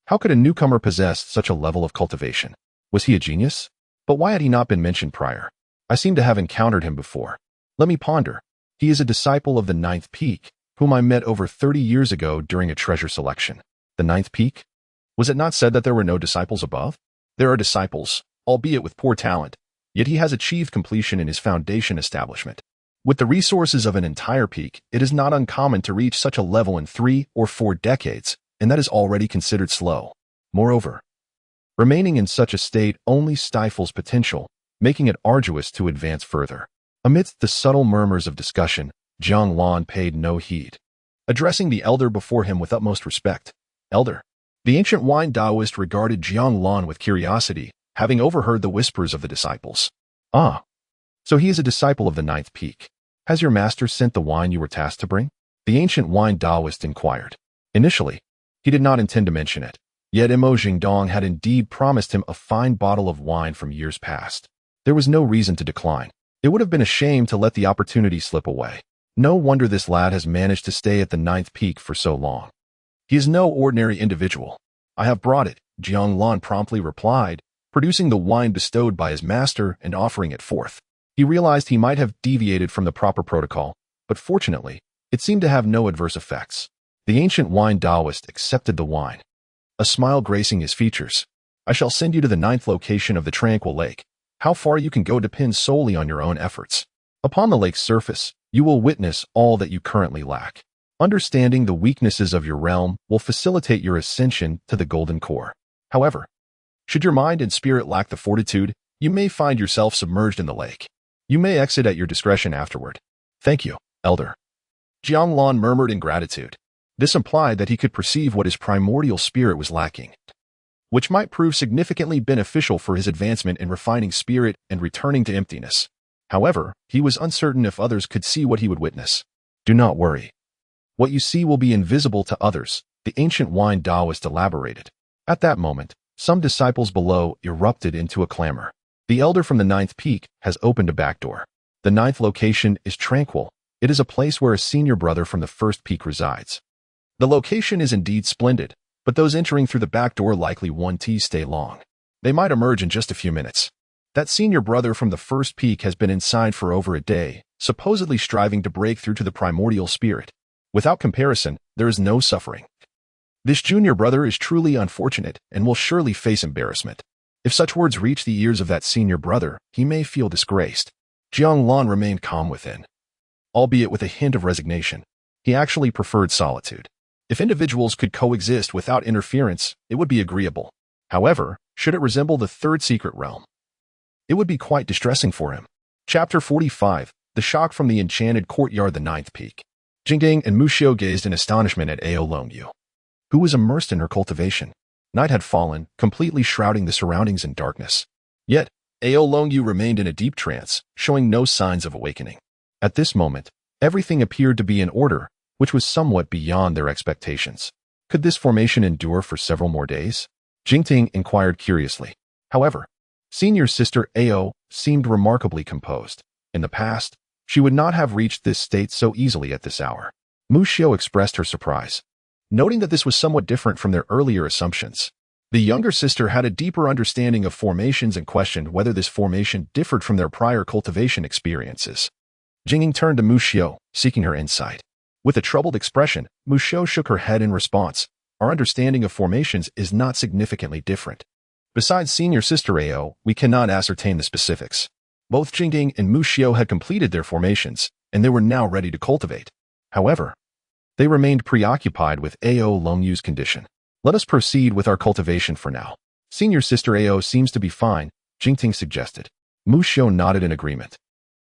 how could a newcomer possess such a level of cultivation? Was he a genius? But why had he not been mentioned prior? I seem to have encountered him before. Let me ponder. He is a disciple of the ninth peak, whom I met over 30 years ago during a treasure selection. The ninth peak? Was it not said that there were no disciples above? There are disciples, albeit with poor talent, yet he has achieved completion in his foundation establishment. With the resources of an entire peak, it is not uncommon to reach such a level in 3 or 4 decades, and that is already considered slow. Moreover, remaining in such a state only stifles potential, making it arduous to advance further. Amidst the subtle murmurs of discussion, Jiang Lan paid no heed. Addressing the elder before him with utmost respect, "Elder." The ancient wine Taoist regarded Jiang Lan with curiosity, having overheard the whispers of the disciples. "Ah, so he is a disciple of the ninth peak. Has your master sent the wine you were tasked to bring?" The ancient wine Taoist inquired. Initially, he did not intend to mention it, yet Imo Jingdong had indeed promised him a fine bottle of wine from years past. There was no reason to decline. It would have been a shame to let the opportunity slip away. No wonder this lad has managed to stay at the ninth peak for so long. He is no ordinary individual. "I have brought it," Jiang Lan promptly replied, producing the wine bestowed by his master and offering it forth. He realized he might have deviated from the proper protocol, but fortunately, it seemed to have no adverse effects. The ancient wine Taoist accepted the wine, a smile gracing his features. "I shall send you to the ninth location of the tranquil lake. How far you can go depends solely on your own efforts. Upon the lake's surface, you will witness all that you currently lack. Understanding the weaknesses of your realm will facilitate your ascension to the golden core. However, should your mind and spirit lack the fortitude, you may find yourself submerged in the lake. You may exit at your discretion afterward." "Thank you, elder." Jiang Lan murmured in gratitude. This implied that he could perceive what his primordial spirit was lacking, which might prove significantly beneficial for his advancement in refining spirit and returning to emptiness. However, he was uncertain if others could see what he would witness. "Do not worry. What you see will be invisible to others," the ancient wine Taoist elaborated. At that moment, some disciples below erupted into a clamor. "The elder from the ninth peak has opened a back door. The ninth location is tranquil. It is a place where a senior brother from the first peak resides. The location is indeed splendid, but those entering through the back door likely won't stay long. They might emerge in just a few minutes. That senior brother from the first peak has been inside for over a day, supposedly striving to break through to the primordial spirit. Without comparison, there is no suffering. This junior brother is truly unfortunate and will surely face embarrassment. If such words reach the ears of that senior brother, he may feel disgraced." Jiang Lan remained calm within, albeit with a hint of resignation. He actually preferred solitude. If individuals could coexist without interference, it would be agreeable. However, should it resemble the third secret realm, it would be quite distressing for him. Chapter 45, The Shock from the Enchanted Courtyard, the Ninth Peak. Jingding and Muxiu gazed in astonishment at Ao Longyu, who was immersed in her cultivation. Night had fallen, completely shrouding the surroundings in darkness. Yet, Ao Longyu remained in a deep trance, showing no signs of awakening. At this moment, everything appeared to be in order, which was somewhat beyond their expectations. Could this formation endure for several more days? Jingting inquired curiously. However, senior sister Ao seemed remarkably composed. In the past, she would not have reached this state so easily at this hour. Muxiu expressed her surprise, noting that this was somewhat different from their earlier assumptions. The younger sister had a deeper understanding of formations and questioned whether this formation differed from their prior cultivation experiences. Jingting turned to Muxiu, seeking her insight. With a troubled expression, Muxiu shook her head in response. "Our understanding of formations is not significantly different. Besides senior sister Ao, we cannot ascertain the specifics." Both Jingting and Muxiu had completed their formations, and they were now ready to cultivate. However, they remained preoccupied with Ao Longyu's condition. "Let us proceed with our cultivation for now. Senior sister Ao seems to be fine," Jingting suggested. Muxiu nodded in agreement,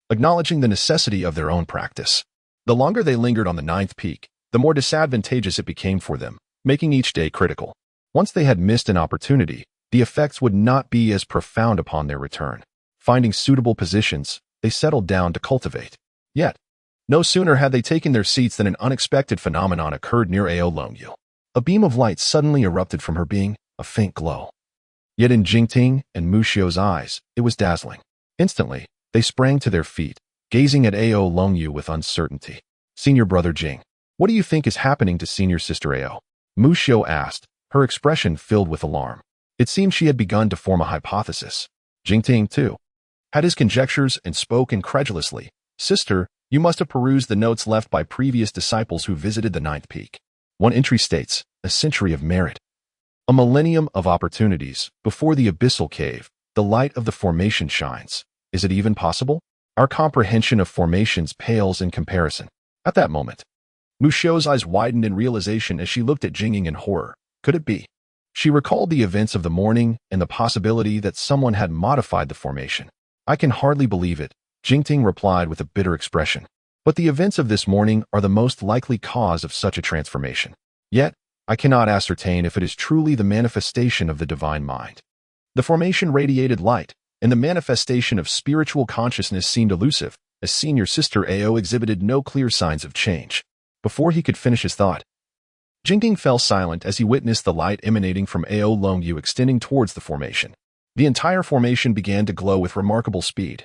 acknowledging the necessity of their own practice. The longer they lingered on the ninth peak, the more disadvantageous it became for them, making each day critical. Once they had missed an opportunity, the effects would not be as profound upon their return. Finding suitable positions, they settled down to cultivate. Yet, no sooner had they taken their seats than an unexpected phenomenon occurred near Ao Longyu. A beam of light suddenly erupted from her being, a faint glow. Yet in Jingting and Muxiu's eyes, it was dazzling. Instantly, they sprang to their feet, gazing at Ao Longyu with uncertainty. "Senior brother Jing, what do you think is happening to senior sister Ao?" Muxiu asked, her expression filled with alarm. It seemed she had begun to form a hypothesis. Jingting, too, had his conjectures and spoke incredulously. Sister, you must have perused the notes left by previous disciples who visited the ninth peak. One entry states, a century of merit, a millennium of opportunities. Before the abyssal cave, the light of the formation shines. Is it even possible? Our comprehension of formations pales in comparison. At that moment, Mu Xiu's eyes widened in realization as she looked at Jingying in horror. Could it be? She recalled the events of the morning and the possibility that someone had modified the formation. I can hardly believe it, Jingting replied with a bitter expression. But the events of this morning are the most likely cause of such a transformation. Yet, I cannot ascertain if it is truly the manifestation of the divine mind. The formation radiated light, and the manifestation of spiritual consciousness seemed elusive, as senior sister Ao exhibited no clear signs of change. Before he could finish his thought, Jingting fell silent as he witnessed the light emanating from Ao Longyu extending towards the formation. The entire formation began to glow with remarkable speed.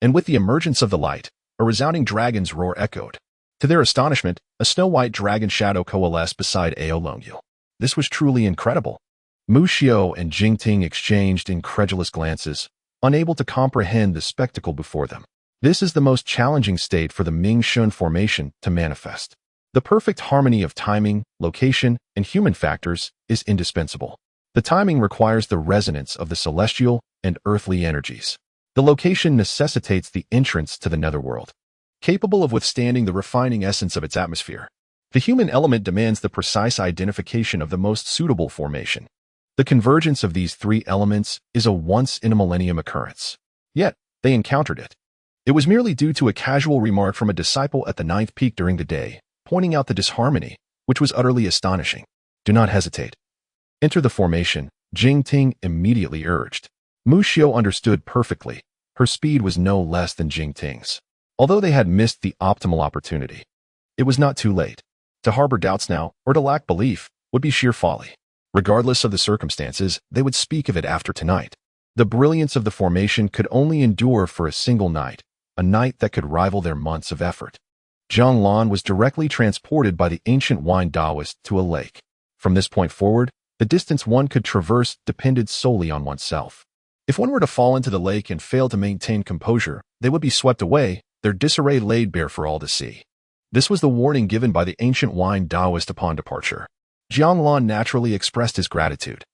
And with the emergence of the light, a resounding dragon's roar echoed. To their astonishment, a snow-white dragon shadow coalesced beside Ao Longyu. This was truly incredible. Mu Xiu and Jingting exchanged incredulous glances, unable to comprehend the spectacle before them. This is the most challenging state for the Ming-Shun formation to manifest. The perfect harmony of timing, location, and human factors is indispensable. The timing requires the resonance of the celestial and earthly energies. The location necessitates the entrance to the netherworld, capable of withstanding the refining essence of its atmosphere. The human element demands the precise identification of the most suitable formation. The convergence of these three elements is a once-in-a-millennium occurrence. Yet, they encountered it. It was merely due to a casual remark from a disciple at the ninth peak during the day, pointing out the disharmony, which was utterly astonishing. Do not hesitate. Enter the formation, Jingting immediately urged. Mu Xiu understood perfectly. Her speed was no less than Jingting's. Although they had missed the optimal opportunity, it was not too late. To harbor doubts now, or to lack belief, would be sheer folly. Regardless of the circumstances, they would speak of it after tonight. The brilliance of the formation could only endure for a single night, a night that could rival their months of effort. Jiang Lan was directly transported by the ancient wine Taoist to a lake. From this point forward, the distance one could traverse depended solely on oneself. If one were to fall into the lake and fail to maintain composure, they would be swept away, their disarray laid bare for all to see. This was the warning given by the ancient wine Taoist upon departure. Jiang Lan naturally expressed his gratitude.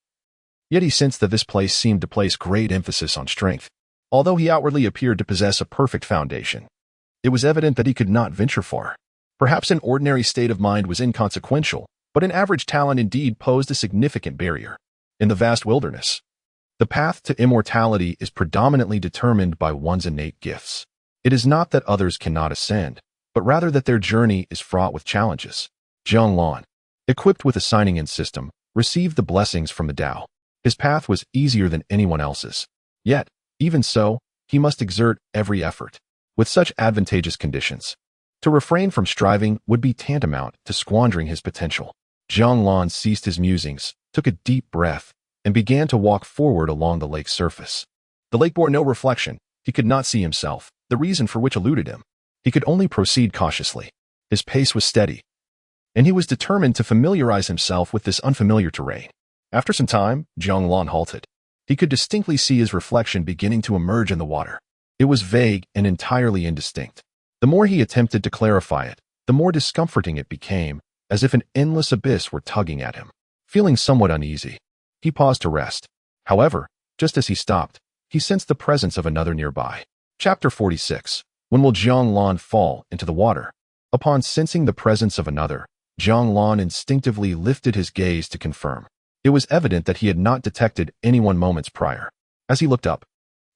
Yet he sensed that this place seemed to place great emphasis on strength. Although he outwardly appeared to possess a perfect foundation, it was evident that he could not venture far. Perhaps an ordinary state of mind was inconsequential, but an average talent indeed posed a significant barrier. In the vast wilderness, the path to immortality is predominantly determined by one's innate gifts. It is not that others cannot ascend, but rather that their journey is fraught with challenges. Jiang Lan, equipped with a signing-in system, received the blessings from the Tao. His path was easier than anyone else's. Yet, even so, he must exert every effort. With such advantageous conditions, to refrain from striving would be tantamount to squandering his potential. Jiang Lan ceased his musings, took a deep breath, and began to walk forward along the lake's surface. The lake bore no reflection. He could not see himself, the reason for which eluded him. He could only proceed cautiously. His pace was steady, and he was determined to familiarize himself with this unfamiliar terrain. After some time, Jiang Lan halted. He could distinctly see his reflection beginning to emerge in the water. It was vague and entirely indistinct. The more he attempted to clarify it, the more discomforting it became, as if an endless abyss were tugging at him. Feeling somewhat uneasy, he paused to rest. However, just as he stopped, he sensed the presence of another nearby. Chapter 46. When will Jiang Lan fall into the water? Upon sensing the presence of another, Jiang Lan instinctively lifted his gaze to confirm. It was evident that he had not detected anyone moments prior. As he looked up,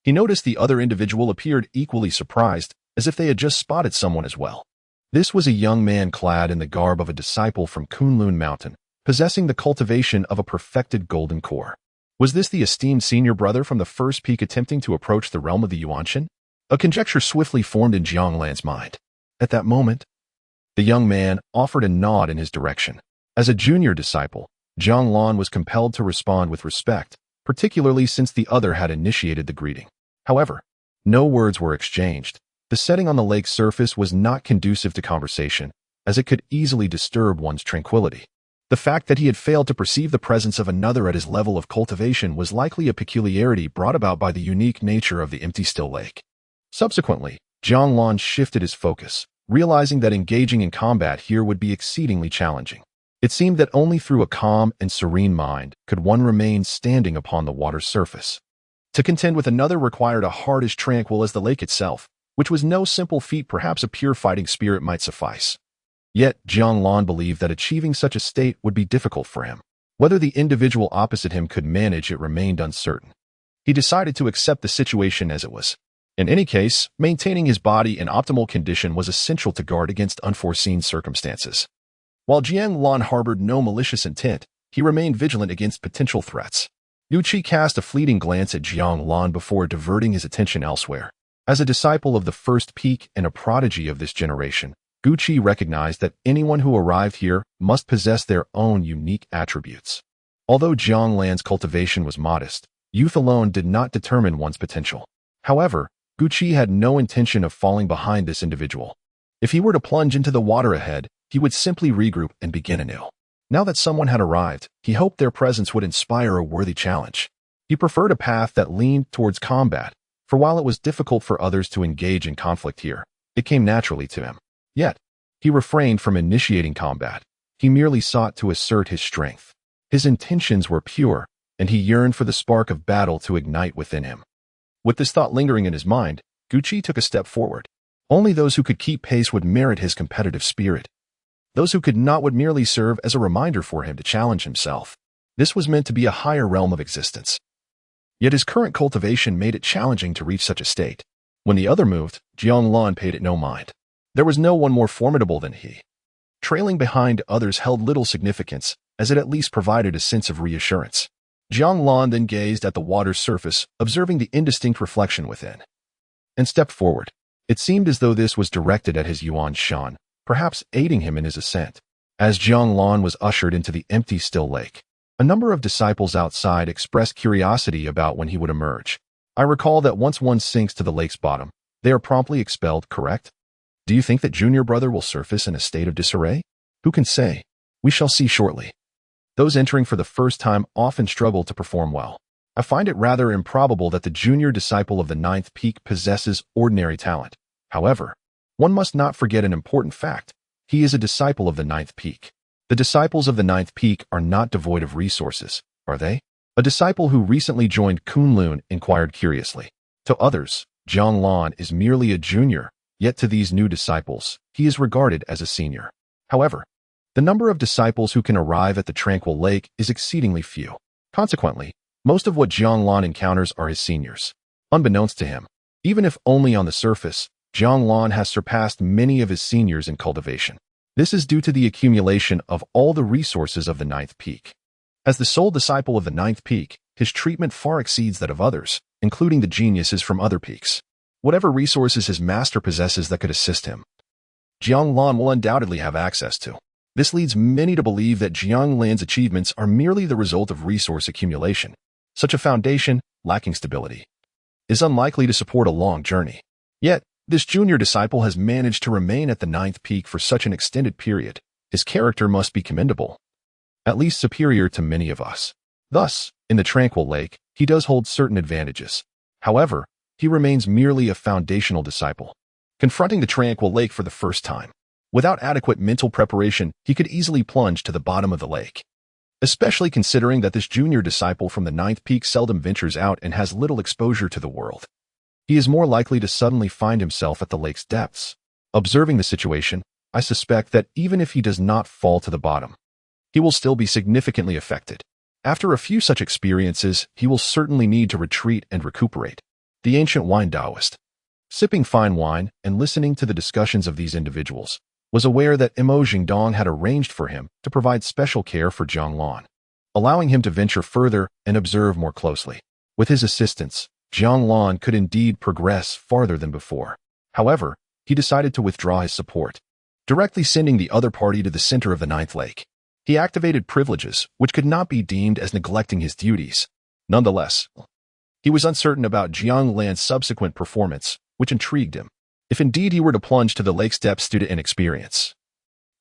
he noticed the other individual appeared equally surprised, as if they had just spotted someone as well. This was a young man clad in the garb of a disciple from Kunlun Mountain, possessing the cultivation of a perfected golden core. Was this the esteemed senior brother from the first peak attempting to approach the realm of the Yuanshan? A conjecture swiftly formed in Jiang Lan's mind. At that moment, the young man offered a nod in his direction. As a junior disciple, Jiang Lan was compelled to respond with respect, particularly since the other had initiated the greeting. However, no words were exchanged. The setting on the lake's surface was not conducive to conversation, as it could easily disturb one's tranquility. The fact that he had failed to perceive the presence of another at his level of cultivation was likely a peculiarity brought about by the unique nature of the empty still lake. Subsequently, Jiang Lan shifted his focus, realizing that engaging in combat here would be exceedingly challenging. It seemed that only through a calm and serene mind could one remain standing upon the water's surface. To contend with another required a heart as tranquil as the lake itself, which was no simple feat. Perhaps a pure fighting spirit might suffice. Yet, Jiang Lan believed that achieving such a state would be difficult for him. Whether the individual opposite him could manage it remained uncertain. He decided to accept the situation as it was. In any case, maintaining his body in optimal condition was essential to guard against unforeseen circumstances. While Jiang Lan harbored no malicious intent, he remained vigilant against potential threats. Gucci cast a fleeting glance at Jiang Lan before diverting his attention elsewhere. As a disciple of the first peak and a prodigy of this generation, Gucci recognized that anyone who arrived here must possess their own unique attributes. Although Jiang Lan's cultivation was modest, youth alone did not determine one's potential. However, Gucci had no intention of falling behind this individual. If he were to plunge into the water ahead, he would simply regroup and begin anew. Now that someone had arrived, he hoped their presence would inspire a worthy challenge. He preferred a path that leaned towards combat, for while it was difficult for others to engage in conflict here, it came naturally to him. Yet, he refrained from initiating combat. He merely sought to assert his strength. His intentions were pure, and he yearned for the spark of battle to ignite within him. With this thought lingering in his mind, Gucci took a step forward. Only those who could keep pace would merit his competitive spirit. Those who could not would merely serve as a reminder for him to challenge himself. This was meant to be a higher realm of existence. Yet his current cultivation made it challenging to reach such a state. When the other moved, Jiang Lan paid it no mind. There was no one more formidable than he. Trailing behind others held little significance, as it at least provided a sense of reassurance. Jiang Lan then gazed at the water's surface, observing the indistinct reflection within, and stepped forward. It seemed as though this was directed at his Yuan Shan, perhaps aiding him in his ascent. As Jiang Lan was ushered into the empty still lake, a number of disciples outside expressed curiosity about when he would emerge. I recall that once one sinks to the lake's bottom, they are promptly expelled, correct? Do you think that junior brother will surface in a state of disarray? Who can say? We shall see shortly. Those entering for the first time often struggle to perform well. I find it rather improbable that the junior disciple of the ninth peak possesses ordinary talent. However, one must not forget an important fact. He is a disciple of the ninth peak. The disciples of the ninth peak are not devoid of resources, are they? A disciple who recently joined Kunlun inquired curiously. To others, Jiang Lan is merely a junior, yet to these new disciples, he is regarded as a senior. However, the number of disciples who can arrive at the tranquil lake is exceedingly few. Consequently, most of what Jiang Lan encounters are his seniors. Unbeknownst to him, even if only on the surface, Jiang Lan has surpassed many of his seniors in cultivation. This is due to the accumulation of all the resources of the ninth peak. As the sole disciple of the ninth peak, his treatment far exceeds that of others, including the geniuses from other peaks. Whatever resources his master possesses that could assist him, Jiang Lan will undoubtedly have access to. This leads many to believe that Jiang Lan's achievements are merely the result of resource accumulation. Such a foundation, lacking stability, is unlikely to support a long journey. Yet, this junior disciple has managed to remain at the ninth peak for such an extended period. His character must be commendable, at least superior to many of us. Thus, in the tranquil lake, he does hold certain advantages. However, he remains merely a foundational disciple. Confronting the tranquil lake for the first time, without adequate mental preparation, he could easily plunge to the bottom of the lake. Especially considering that this junior disciple from the ninth peak seldom ventures out and has little exposure to the world. He is more likely to suddenly find himself at the lake's depths. Observing the situation, I suspect that even if he does not fall to the bottom, he will still be significantly affected. After a few such experiences, he will certainly need to retreat and recuperate. The ancient wine Taoist, sipping fine wine and listening to the discussions of these individuals, was aware that Imo Jingdong had arranged for him to provide special care for Jiang Lan, allowing him to venture further and observe more closely. With his assistance, Jiang Lan could indeed progress farther than before. However, he decided to withdraw his support, directly sending the other party to the center of the ninth lake. He activated privileges, which could not be deemed as neglecting his duties. Nonetheless, he was uncertain about Jiang Lan's subsequent performance, which intrigued him. If indeed he were to plunge to the lake's depths due to inexperience,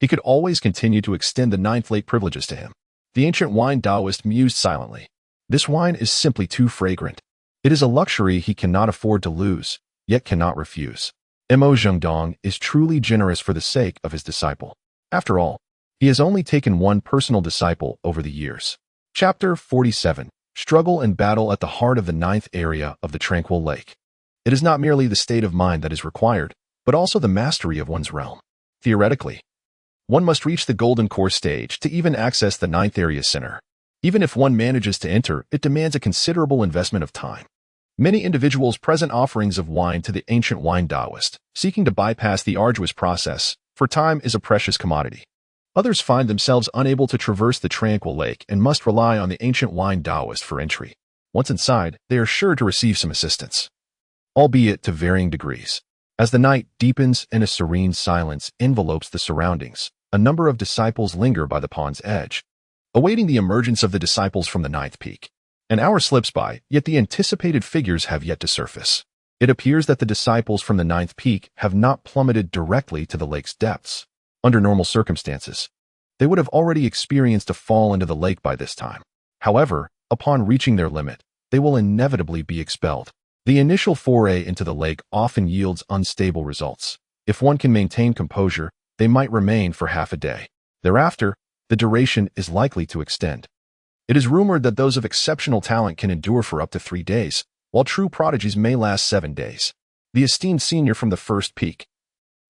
He could always continue to extend the ninth lake privileges to him. The ancient wine Taoist mused silently. This wine is simply too fragrant. It is a luxury he cannot afford to lose, yet cannot refuse. Mo Zhengdong is truly generous for the sake of his disciple. After all, he has only taken one personal disciple over the years. Chapter 47. Struggle and battle at the heart of the ninth area of the tranquil lake. It is not merely the state of mind that is required, but also the mastery of one's realm. Theoretically, one must reach the golden core stage to even access the ninth area center. Even if one manages to enter, it demands a considerable investment of time. Many individuals present offerings of wine to the ancient wine Taoist, seeking to bypass the arduous process, for time is a precious commodity. Others find themselves unable to traverse the tranquil lake and must rely on the ancient wine Taoist for entry. Once inside, they are sure to receive some assistance, albeit to varying degrees. As the night deepens and a serene silence envelopes the surroundings, a number of disciples linger by the pond's edge, awaiting the emergence of the disciples from the ninth peak. An hour slips by, yet the anticipated figures have yet to surface. It appears that the disciples from the ninth peak have not plummeted directly to the lake's depths. Under normal circumstances, they would have already experienced a fall into the lake by this time. However, upon reaching their limit, they will inevitably be expelled. The initial foray into the lake often yields unstable results. If one can maintain composure, they might remain for half a day. Thereafter, the duration is likely to extend. It is rumored that those of exceptional talent can endure for up to 3 days, while true prodigies may last 7 days. The esteemed senior from the first peak,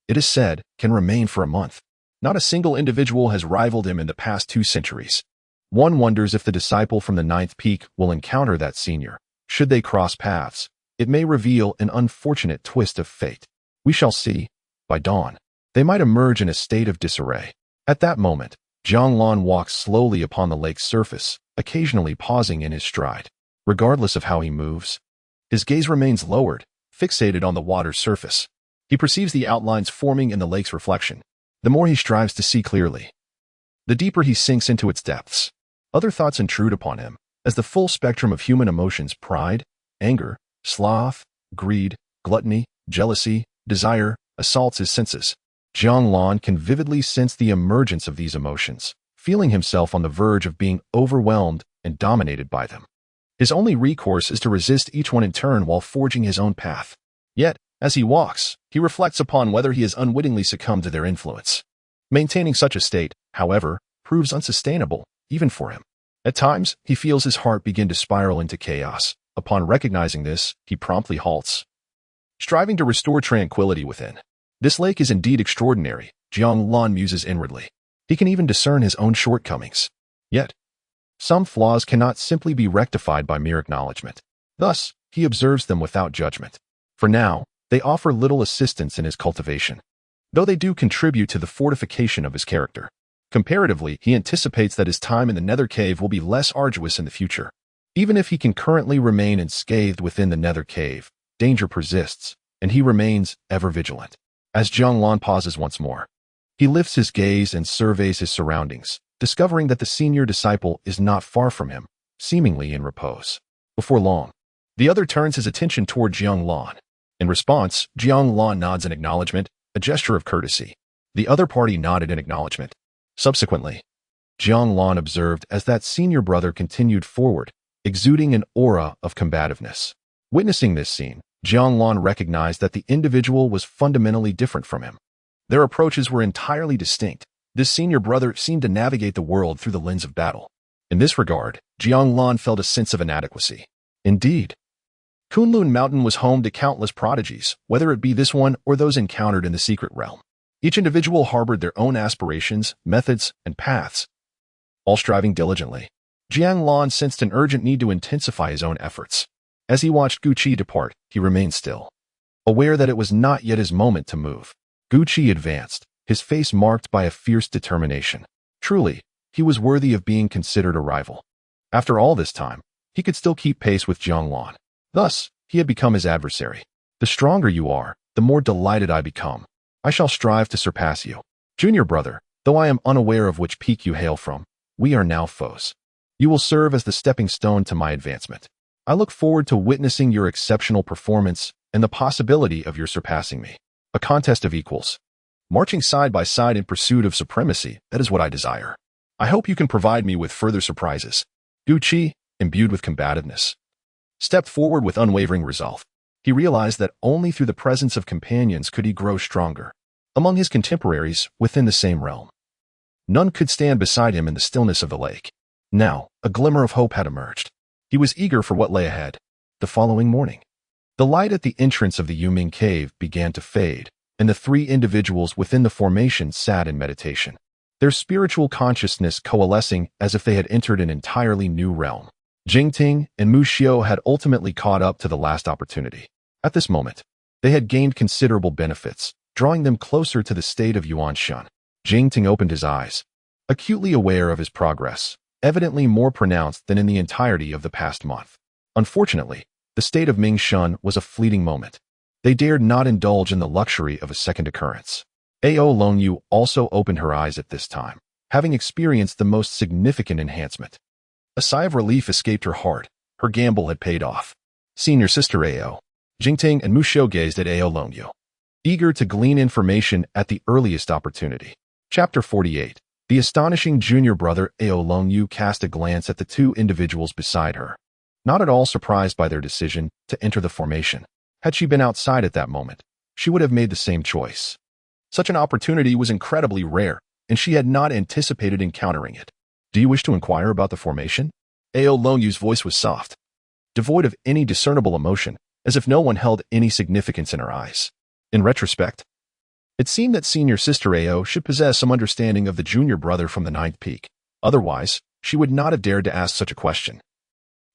it is said, can remain for a month. Not a single individual has rivaled him in the past 2 centuries. One wonders if the disciple from the ninth peak will encounter that senior. Should they cross paths, it may reveal an unfortunate twist of fate. We shall see. By dawn, they might emerge in a state of disarray. At that moment, Jiang Lan walks slowly upon the lake's surface, occasionally pausing in his stride. Regardless of how he moves, his gaze remains lowered, fixated on the water's surface. He perceives the outlines forming in the lake's reflection. The more he strives to see clearly, the deeper he sinks into its depths. Other thoughts intrude upon him, as the full spectrum of human emotions, pride, anger, sloth, greed, gluttony, jealousy, desire, assaults his senses. Jiang Lan can vividly sense the emergence of these emotions, feeling himself on the verge of being overwhelmed and dominated by them. His only recourse is to resist each one in turn while forging his own path. Yet, as he walks, he reflects upon whether he has unwittingly succumbed to their influence. Maintaining such a state, however, proves unsustainable, even for him. At times, he feels his heart begin to spiral into chaos. Upon recognizing this, he promptly halts, striving to restore tranquility within. This lake is indeed extraordinary, Jiang Lan muses inwardly. He can even discern his own shortcomings. Yet, some flaws cannot simply be rectified by mere acknowledgement. Thus, he observes them without judgment. For now, they offer little assistance in his cultivation, though they do contribute to the fortification of his character. Comparatively, he anticipates that his time in the nether cave will be less arduous in the future. Even if he can currently remain unscathed within the nether cave, danger persists, and he remains ever vigilant. As Jiang Lan pauses once more, he lifts his gaze and surveys his surroundings, discovering that the senior disciple is not far from him, seemingly in repose. Before long, the other turns his attention toward Jiang Lan. In response, Jiang Lan nods in acknowledgement, a gesture of courtesy. The other party nodded in acknowledgement. Subsequently, Jiang Lan observed as that senior brother continued forward, exuding an aura of combativeness. Witnessing this scene, Jiang Lan recognized that the individual was fundamentally different from him. Their approaches were entirely distinct. This senior brother seemed to navigate the world through the lens of battle. In this regard, Jiang Lan felt a sense of inadequacy. Indeed, Kunlun Mountain was home to countless prodigies, whether it be this one or those encountered in the secret realm. Each individual harbored their own aspirations, methods, and paths, all striving diligently. Jiang Lan sensed an urgent need to intensify his own efforts. As he watched Gu Qi depart, he remained still, aware that it was not yet his moment to move. Gu Qi advanced, his face marked by a fierce determination. Truly, he was worthy of being considered a rival. After all this time, he could still keep pace with Jiang Lan. Thus, he had become his adversary. The stronger you are, the more delighted I become. I shall strive to surpass you. Junior brother, though I am unaware of which peak you hail from, we are now foes. You will serve as the stepping stone to my advancement. I look forward to witnessing your exceptional performance and the possibility of your surpassing me. A contest of equals. marching side by side in pursuit of supremacy, that is what I desire. I hope you can provide me with further surprises. Du Qi, imbued with combativeness, stepped forward with unwavering resolve. He realized that only through the presence of companions could he grow stronger. Among his contemporaries, within the same realm, none could stand beside him in the stillness of the lake. Now, a glimmer of hope had emerged. He was eager for what lay ahead. The following morning, the light at the entrance of the Yuming cave began to fade, and the three individuals within the formation sat in meditation, their spiritual consciousness coalescing as if they had entered an entirely new realm. Jingting and Mu Xiu had ultimately caught up to the last opportunity. At this moment, they had gained considerable benefits, drawing them closer to the state of Yuanshan. Jingting opened his eyes, acutely aware of his progress, evidently more pronounced than in the entirety of the past month. Unfortunately, the state of Mingshan was a fleeting moment. They dared not indulge in the luxury of a second occurrence. Ao Longyu also opened her eyes at this time, having experienced the most significant enhancement. A sigh of relief escaped her heart. Her gamble had paid off. Senior sister Ao, Jingting and Mu Xiu gazed at Ao Longyu, eager to glean information at the earliest opportunity. Chapter 48. The astonishing junior brother Ao Longyu cast a glance at the two individuals beside her, not at all surprised by their decision to enter the formation. Had she been outside at that moment, she would have made the same choice. Such an opportunity was incredibly rare, and she had not anticipated encountering it. Do you wish to inquire about the formation? Ao Longyu's voice was soft, devoid of any discernible emotion, as if no one held any significance in her eyes. In retrospect, it seemed that senior sister Ao should possess some understanding of the junior brother from the ninth peak. Otherwise, she would not have dared to ask such a question.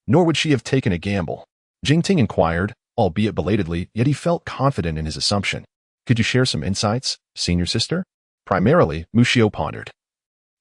Nor would she have taken a gamble. Jingting inquired, albeit belatedly, yet he felt confident in his assumption. Could you share some insights, senior sister? Primarily, Mu Xiu pondered.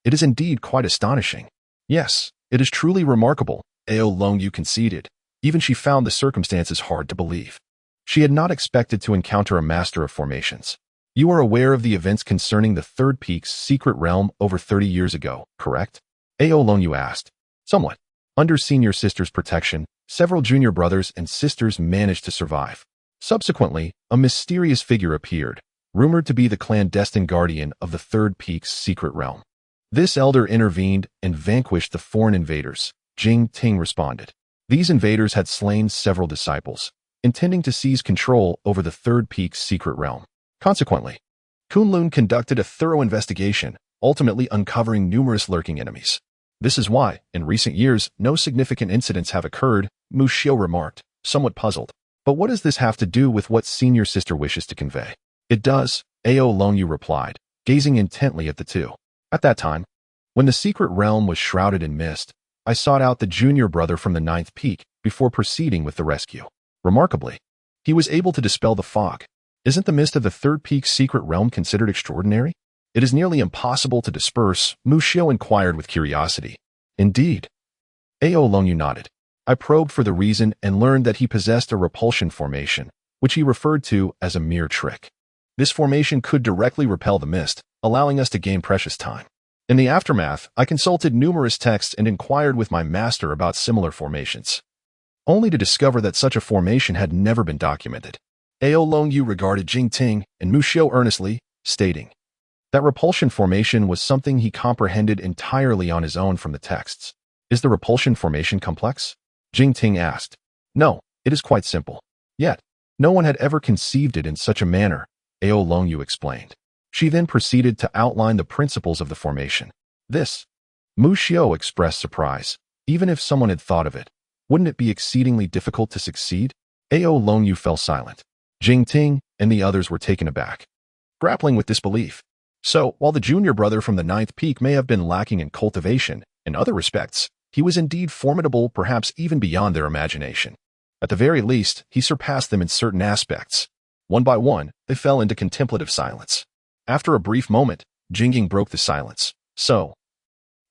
It is indeed quite astonishing. Yes, it is truly remarkable, Ao Longyu conceded. Even she found the circumstances hard to believe. She had not expected to encounter a master of formations. You are aware of the events concerning the Third Peak's secret realm over 30 years ago, correct? Ao Longyu asked. Somewhat. Under senior sister's protection, several junior brothers and sisters managed to survive. Subsequently, a mysterious figure appeared, rumored to be the clandestine guardian of the Third Peak's secret realm. This elder intervened and vanquished the foreign invaders, Jing Ting responded. These invaders had slain several disciples, intending to seize control over the Third Peak's secret realm. Consequently, Kunlun conducted a thorough investigation, ultimately uncovering numerous lurking enemies. This is why, in recent years, no significant incidents have occurred, Mu Xiu remarked, somewhat puzzled. But what does this have to do with what senior sister wishes to convey? It does, Ao Longyu replied, gazing intently at the two. At that time, when the secret realm was shrouded in mist, I sought out the junior brother from the ninth peak before proceeding with the rescue. Remarkably, he was able to dispel the fog. Isn't the mist of the Third Peak's secret realm considered extraordinary? It is nearly impossible to disperse, Mu Xiu inquired with curiosity. Indeed. Ao Longyu nodded. I probed for the reason and learned that he possessed a repulsion formation, which he referred to as a mere trick. This formation could directly repel the mist, allowing us to gain precious time. In the aftermath, I consulted numerous texts and inquired with my master about similar formations, only to discover that such a formation had never been documented. Ao Longyu regarded Jing Ting and Mu Xiu earnestly, stating that repulsion formation was something he comprehended entirely on his own from the texts. Is the repulsion formation complex? Jing Ting asked. No, it is quite simple. Yet, no one had ever conceived it in such a manner, Ao Longyu explained. She then proceeded to outline the principles of the formation. This, Mu Xiu expressed surprise. Even if someone had thought of it, wouldn't it be exceedingly difficult to succeed? Ao Longyu fell silent. Jing Ting and the others were taken aback, grappling with disbelief. So, while the junior brother from the ninth peak may have been lacking in cultivation, in other respects, he was indeed formidable, perhaps even beyond their imagination. At the very least, he surpassed them in certain aspects. One by one, they fell into contemplative silence. After a brief moment, Jingting broke the silence. So,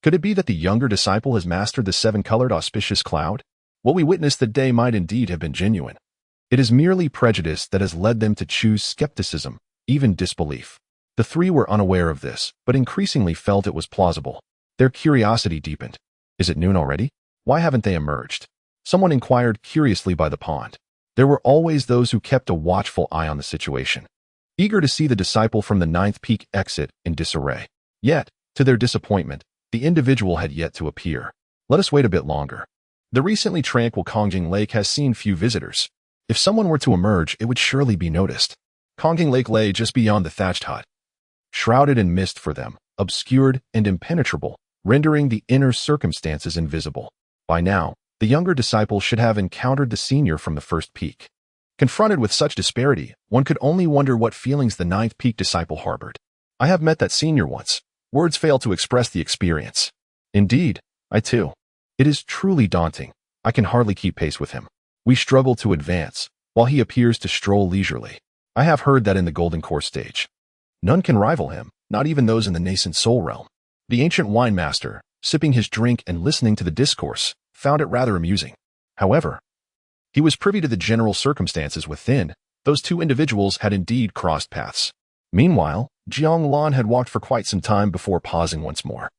could it be that the younger disciple has mastered the seven-colored auspicious cloud? What we witnessed that day might indeed have been genuine. It is merely prejudice that has led them to choose skepticism, even disbelief. The three were unaware of this, but increasingly felt it was plausible. Their curiosity deepened. Is it noon already? Why haven't they emerged? Someone inquired curiously by the pond. There were always those who kept a watchful eye on the situation. eager to see the disciple from the ninth peak exit in disarray. Yet, to their disappointment, the individual had yet to appear. Let us wait a bit longer. The recently tranquil Kongjing Lake has seen few visitors. If someone were to emerge, it would surely be noticed. Kongjing Lake lay just beyond the thatched hut, shrouded in mist for them, obscured and impenetrable, rendering the inner circumstances invisible. By now, the younger disciple should have encountered the senior from the first peak. Confronted with such disparity, one could only wonder what feelings the ninth peak disciple harbored. I have met that senior once. Words fail to express the experience. Indeed, I too. It is truly daunting. I can hardly keep pace with him. We struggle to advance, while he appears to stroll leisurely. I have heard that in the Golden Core stage, none can rival him, not even those in the nascent soul realm. The ancient wine master, sipping his drink and listening to the discourse, found it rather amusing. However, he was privy to the general circumstances within. Those two individuals had indeed crossed paths. Meanwhile, Jiang Lan had walked for quite some time before pausing once more.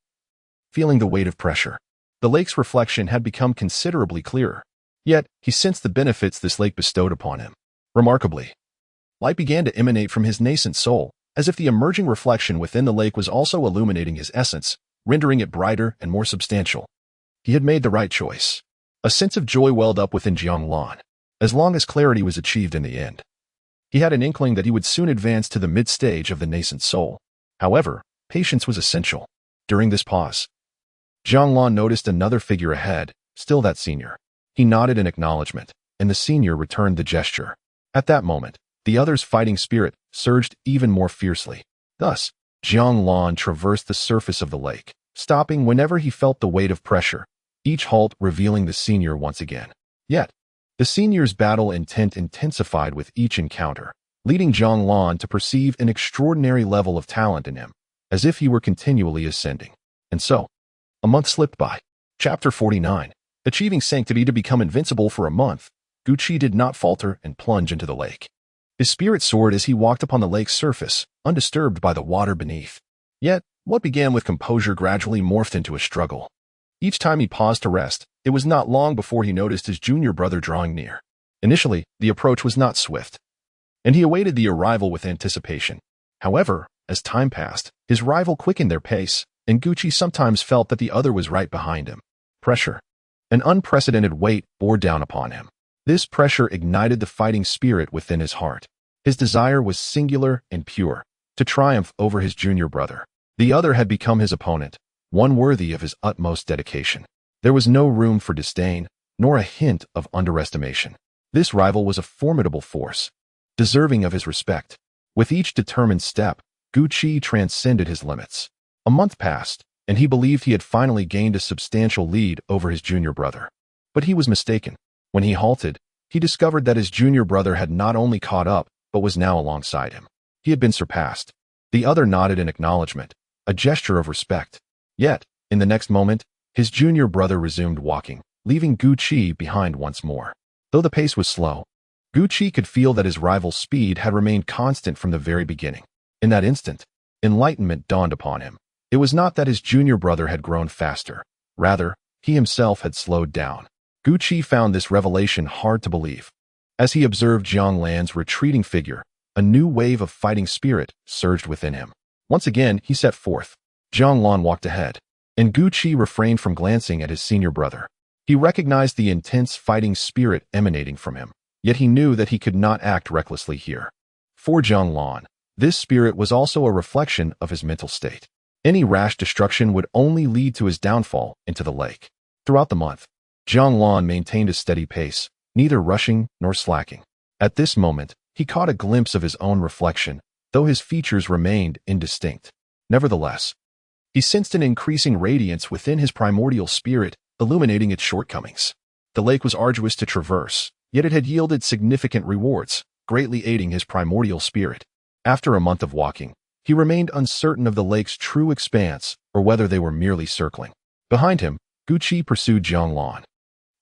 Feeling the weight of pressure, the lake's reflection had become considerably clearer. Yet, he sensed the benefits this lake bestowed upon him. Remarkably, light began to emanate from his nascent soul, as if the emerging reflection within the lake was also illuminating his essence, rendering it brighter and more substantial. He had made the right choice. A sense of joy welled up within Jiang Lan, as long as clarity was achieved in the end. He had an inkling that he would soon advance to the mid-stage of the nascent soul. However, patience was essential. During this pause, Jiang Lan noticed another figure ahead, still that senior. He nodded in acknowledgement, and the senior returned the gesture. At that moment, the other's fighting spirit surged even more fiercely. Thus, Jiang Lan traversed the surface of the lake, stopping whenever he felt the weight of pressure, each halt revealing the senior once again. Yet, the senior's battle intent intensified with each encounter, leading Jiang Lan to perceive an extraordinary level of talent in him, as if he were continually ascending. And so, a month slipped by. Chapter 49. Achieving sanctity to become invincible for a month, Gucci did not falter and plunge into the lake. His spirit soared as he walked upon the lake's surface, undisturbed by the water beneath. Yet, what began with composure gradually morphed into a struggle. Each time he paused to rest, it was not long before he noticed his junior brother drawing near. Initially, the approach was not swift, and he awaited the arrival with anticipation. However, as time passed, his rival quickened their pace, and Gucci sometimes felt that the other was right behind him. Pressure. An unprecedented weight bore down upon him. This pressure ignited the fighting spirit within his heart. His desire was singular and pure, to triumph over his junior brother. The other had become his opponent, one worthy of his utmost dedication. There was no room for disdain, nor a hint of underestimation. This rival was a formidable force, deserving of his respect. With each determined step, Gucci transcended his limits. A month passed, and he believed he had finally gained a substantial lead over his junior brother. But he was mistaken. When he halted, he discovered that his junior brother had not only caught up, but was now alongside him. He had been surpassed. The other nodded in acknowledgement, a gesture of respect. Yet, in the next moment, his junior brother resumed walking, leaving Gucci behind once more. Though the pace was slow, Gucci could feel that his rival's speed had remained constant from the very beginning. In that instant, enlightenment dawned upon him. It was not that his junior brother had grown faster. Rather, he himself had slowed down. Gucci found this revelation hard to believe. As he observed Jiang Lan's retreating figure, a new wave of fighting spirit surged within him. Once again, he set forth. Jiang Lan walked ahead, and Gucci refrained from glancing at his senior brother. He recognized the intense fighting spirit emanating from him, yet he knew that he could not act recklessly here. For Jiang Lan, this spirit was also a reflection of his mental state. Any rash destruction would only lead to his downfall into the lake. Throughout the month, Jiang Lan maintained a steady pace, neither rushing nor slacking. At this moment, he caught a glimpse of his own reflection, though his features remained indistinct. Nevertheless, he sensed an increasing radiance within his primordial spirit, illuminating its shortcomings. The lake was arduous to traverse, yet it had yielded significant rewards, greatly aiding his primordial spirit. After a month of walking, he remained uncertain of the lake's true expanse or whether they were merely circling. Behind him, Gucci pursued Jiang Lan,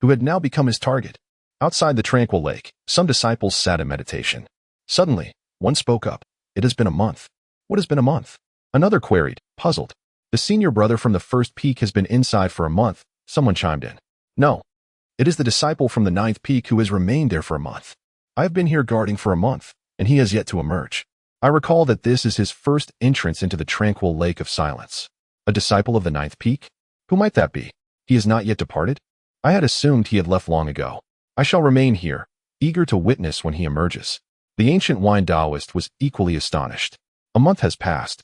who had now become his target. Outside the tranquil lake, some disciples sat in meditation. Suddenly, one spoke up. "It has been a month." "What has been a month?" Another queried, puzzled. "The senior brother from the first peak has been inside for a month," someone chimed in. "No, it is the disciple from the ninth peak who has remained there for a month. I have been here guarding for a month, and he has yet to emerge. I recall that this is his first entrance into the tranquil lake of silence. A disciple of the ninth peak? Who might that be? He has not yet departed? I had assumed he had left long ago. I shall remain here, eager to witness when he emerges. The ancient wine Taoist was equally astonished. A month has passed,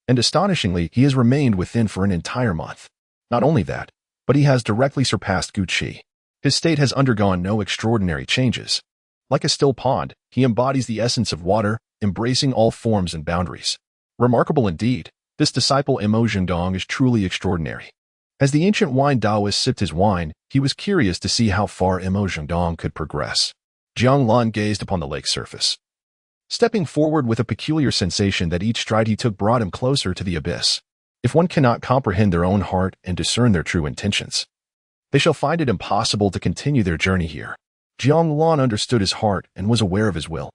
and astonishingly, he has remained within for an entire month. Not only that, but he has directly surpassed Gu Qi. His state has undergone no extraordinary changes. Like a still pond, he embodies the essence of water, embracing all forms and boundaries. Remarkable indeed, this disciple Imo Zhendong is truly extraordinary. As the ancient wine Taoist sipped his wine, he was curious to see how far Imo Zhendong could progress. Jiang Lan gazed upon the lake's surface, stepping forward with a peculiar sensation that each stride he took brought him closer to the abyss. If one cannot comprehend their own heart and discern their true intentions, they shall find it impossible to continue their journey here. Jiang Lan understood his heart and was aware of his will.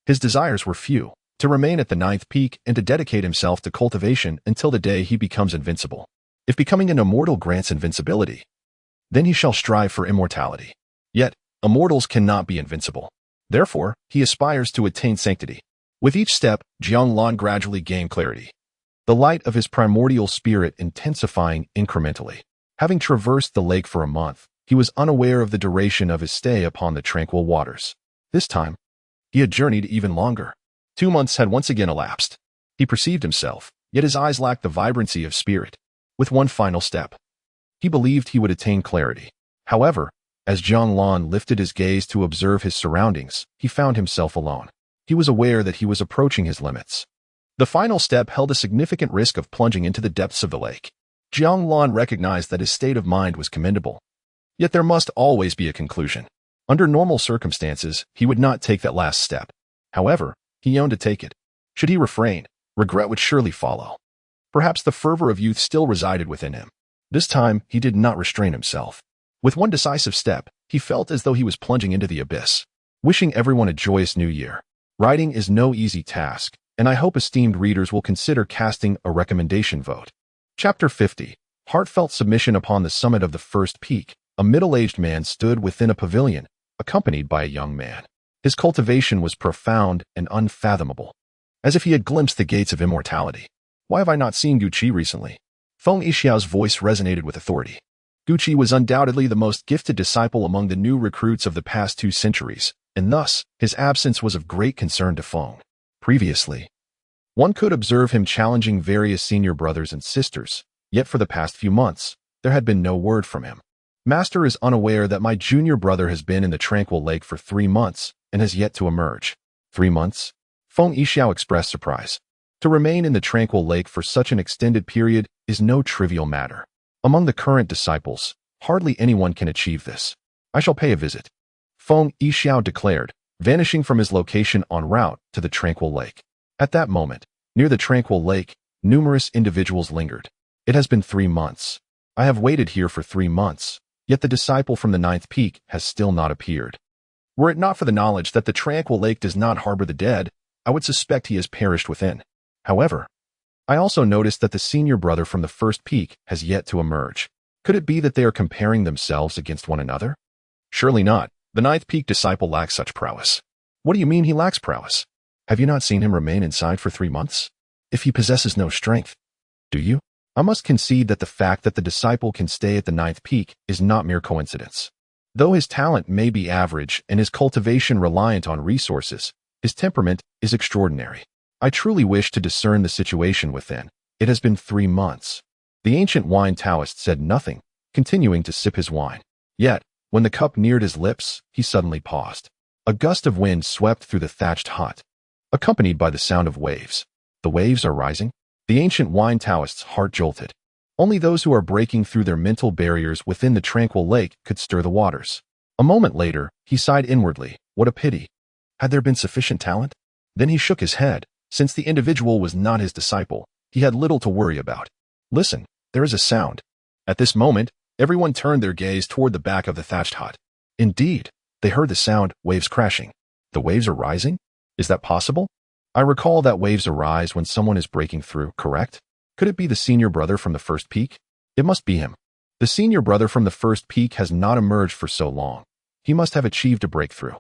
His desires were few: to remain at the ninth peak and to dedicate himself to cultivation until the day he becomes invincible. If becoming an immortal grants invincibility, then he shall strive for immortality. Yet, immortals cannot be invincible. Therefore, he aspires to attain sanctity. With each step, Jiang Lan gradually gained clarity, the light of his primordial spirit intensifying incrementally. Having traversed the lake for a month, he was unaware of the duration of his stay upon the tranquil waters. This time, he had journeyed even longer. 2 months had once again elapsed. He perceived himself, yet his eyes lacked the vibrancy of spirit. With one final step, he believed he would attain clarity. However, as Jiang Lan lifted his gaze to observe his surroundings, he found himself alone. He was aware that he was approaching his limits. The final step held a significant risk of plunging into the depths of the lake. Jiang Lan recognized that his state of mind was commendable. Yet there must always be a conclusion. Under normal circumstances, he would not take that last step. However, he yearned to take it. Should he refrain, regret would surely follow. Perhaps the fervor of youth still resided within him. This time, he did not restrain himself. With one decisive step, he felt as though he was plunging into the abyss. Wishing everyone a joyous new year. Writing is no easy task, and I hope esteemed readers will consider casting a recommendation vote. Chapter 50. Heartfelt submission. Upon the summit of the first peak, a middle-aged man stood within a pavilion, accompanied by a young man. His cultivation was profound and unfathomable, as if he had glimpsed the gates of immortality. Why have I not seen Gu Qi recently? Feng Yixiao's voice resonated with authority. Gu Qi was undoubtedly the most gifted disciple among the new recruits of the past 2 centuries, and thus, his absence was of great concern to Feng. Previously, one could observe him challenging various senior brothers and sisters, yet for the past few months, there had been no word from him. Master is unaware that my junior brother has been in the tranquil lake for 3 months and has yet to emerge. 3 months? Feng Yixiao expressed surprise. To remain in the tranquil lake for such an extended period is no trivial matter. Among the current disciples, hardly anyone can achieve this. I shall pay a visit, Feng Yixiao declared, vanishing from his location en route to the tranquil lake. At that moment, near the tranquil lake, numerous individuals lingered. It has been 3 months. I have waited here for 3 months, yet the disciple from the ninth peak has still not appeared. Were it not for the knowledge that the tranquil lake does not harbor the dead, I would suspect he has perished within. However, I also noticed that the senior brother from the first peak has yet to emerge. Could it be that they are comparing themselves against one another? Surely not. The ninth peak disciple lacks such prowess. What do you mean he lacks prowess? Have you not seen him remain inside for 3 months? If he possesses no strength, do you? I must concede that the fact that the disciple can stay at the ninth peak is not mere coincidence. Though his talent may be average and his cultivation reliant on resources, his temperament is extraordinary. I truly wish to discern the situation within. It has been 3 months. The ancient wine Taoist said nothing, continuing to sip his wine. Yet, when the cup neared his lips, he suddenly paused. A gust of wind swept through the thatched hut, accompanied by the sound of waves. The waves are rising? The ancient wine Taoist's heart jolted. Only those who are breaking through their mental barriers within the tranquil lake could stir the waters. A moment later, he sighed inwardly. What a pity. Had there been sufficient talent? Then he shook his head. Since the individual was not his disciple, he had little to worry about. Listen, there is a sound. At this moment, everyone turned their gaze toward the back of the thatched hut. Indeed, they heard the sound, waves crashing. The waves are rising? Is that possible? I recall that waves arise when someone is breaking through, correct? Could it be the senior brother from the first peak? It must be him. The senior brother from the first peak has not emerged for so long. He must have achieved a breakthrough.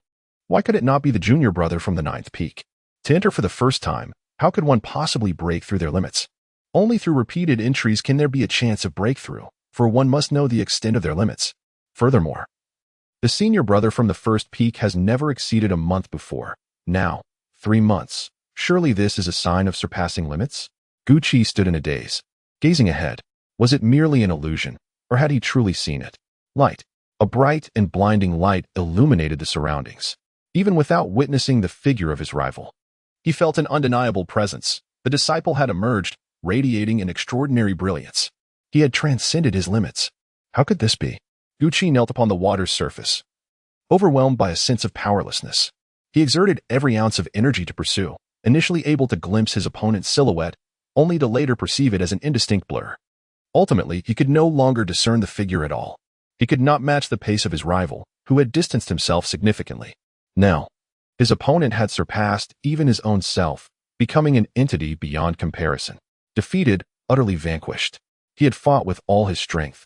Why could it not be the junior brother from the ninth peak? To enter for the first time, How could one possibly break through their limits? Only through repeated entries can there be a chance of breakthrough, for one must know the extent of their limits. Furthermore, the senior brother from the first peak has never exceeded a month before. Now, 3 months. Surely this is a sign of surpassing limits? Gucci stood in a daze, gazing ahead. Was it merely an illusion, or had he truly seen it? Light. A bright and blinding light illuminated the surroundings. Even without witnessing the figure of his rival, he felt an undeniable presence. The disciple had emerged, radiating an extraordinary brilliance. He had transcended his limits. How could this be? Gucci knelt upon the water's surface, overwhelmed by a sense of powerlessness. He exerted every ounce of energy to pursue, initially able to glimpse his opponent's silhouette, only to later perceive it as an indistinct blur. Ultimately, he could no longer discern the figure at all. He could not match the pace of his rival, who had distanced himself significantly. Now, his opponent had surpassed even his own self, becoming an entity beyond comparison. Defeated, utterly vanquished, he had fought with all his strength,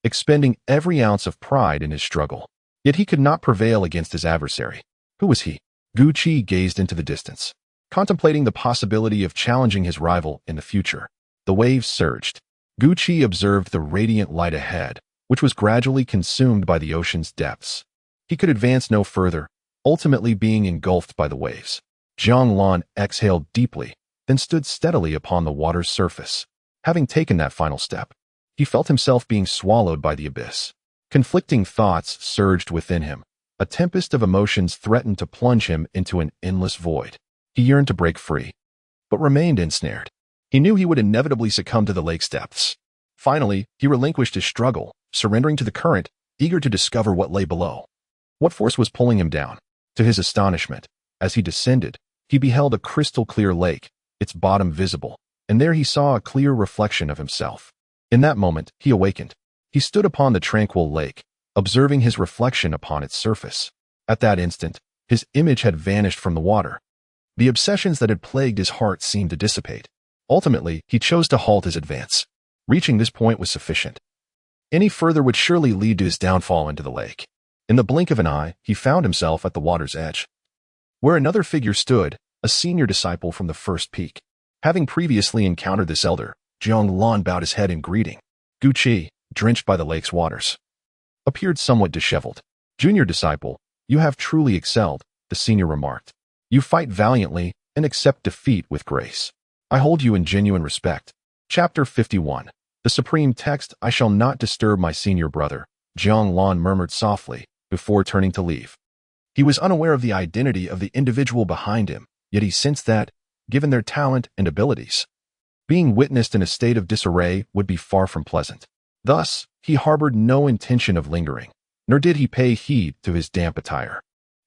expending every ounce of pride in his struggle. Yet he could not prevail against his adversary. Who was he? Gucci gazed into the distance, contemplating the possibility of challenging his rival in the future. The waves surged. Gucci observed the radiant light ahead, which was gradually consumed by the ocean's depths. He could advance no further, ultimately being engulfed by the waves. Jiang Lan exhaled deeply, then stood steadily upon the water's surface. Having taken that final step, he felt himself being swallowed by the abyss. Conflicting thoughts surged within him. A tempest of emotions threatened to plunge him into an endless void. He yearned to break free, but remained ensnared. He knew he would inevitably succumb to the lake's depths. Finally, he relinquished his struggle, surrendering to the current, eager to discover what lay below. What force was pulling him down? To his astonishment, as he descended, he beheld a crystal-clear lake, its bottom visible, and there he saw a clear reflection of himself. In that moment, he awakened. He stood upon the tranquil lake, observing his reflection upon its surface. At that instant, his image had vanished from the water. The obsessions that had plagued his heart seemed to dissipate. Ultimately, he chose to halt his advance. Reaching this point was sufficient. Any further would surely lead to his downfall into the lake. In the blink of an eye, he found himself at the water's edge, where another figure stood, a senior disciple from the first peak. Having previously encountered this elder, Jiang Lan bowed his head in greeting. Gucci, drenched by the lake's waters, appeared somewhat disheveled. Junior disciple, you have truly excelled, the senior remarked. You fight valiantly and accept defeat with grace. I hold you in genuine respect. Chapter 51. The supreme text, I shall not disturb my senior brother, Jiang Lan murmured softly, before turning to leave. He was unaware of the identity of the individual behind him, yet he sensed that, given their talent and abilities, being witnessed in a state of disarray would be far from pleasant. Thus, he harbored no intention of lingering, nor did he pay heed to his damp attire.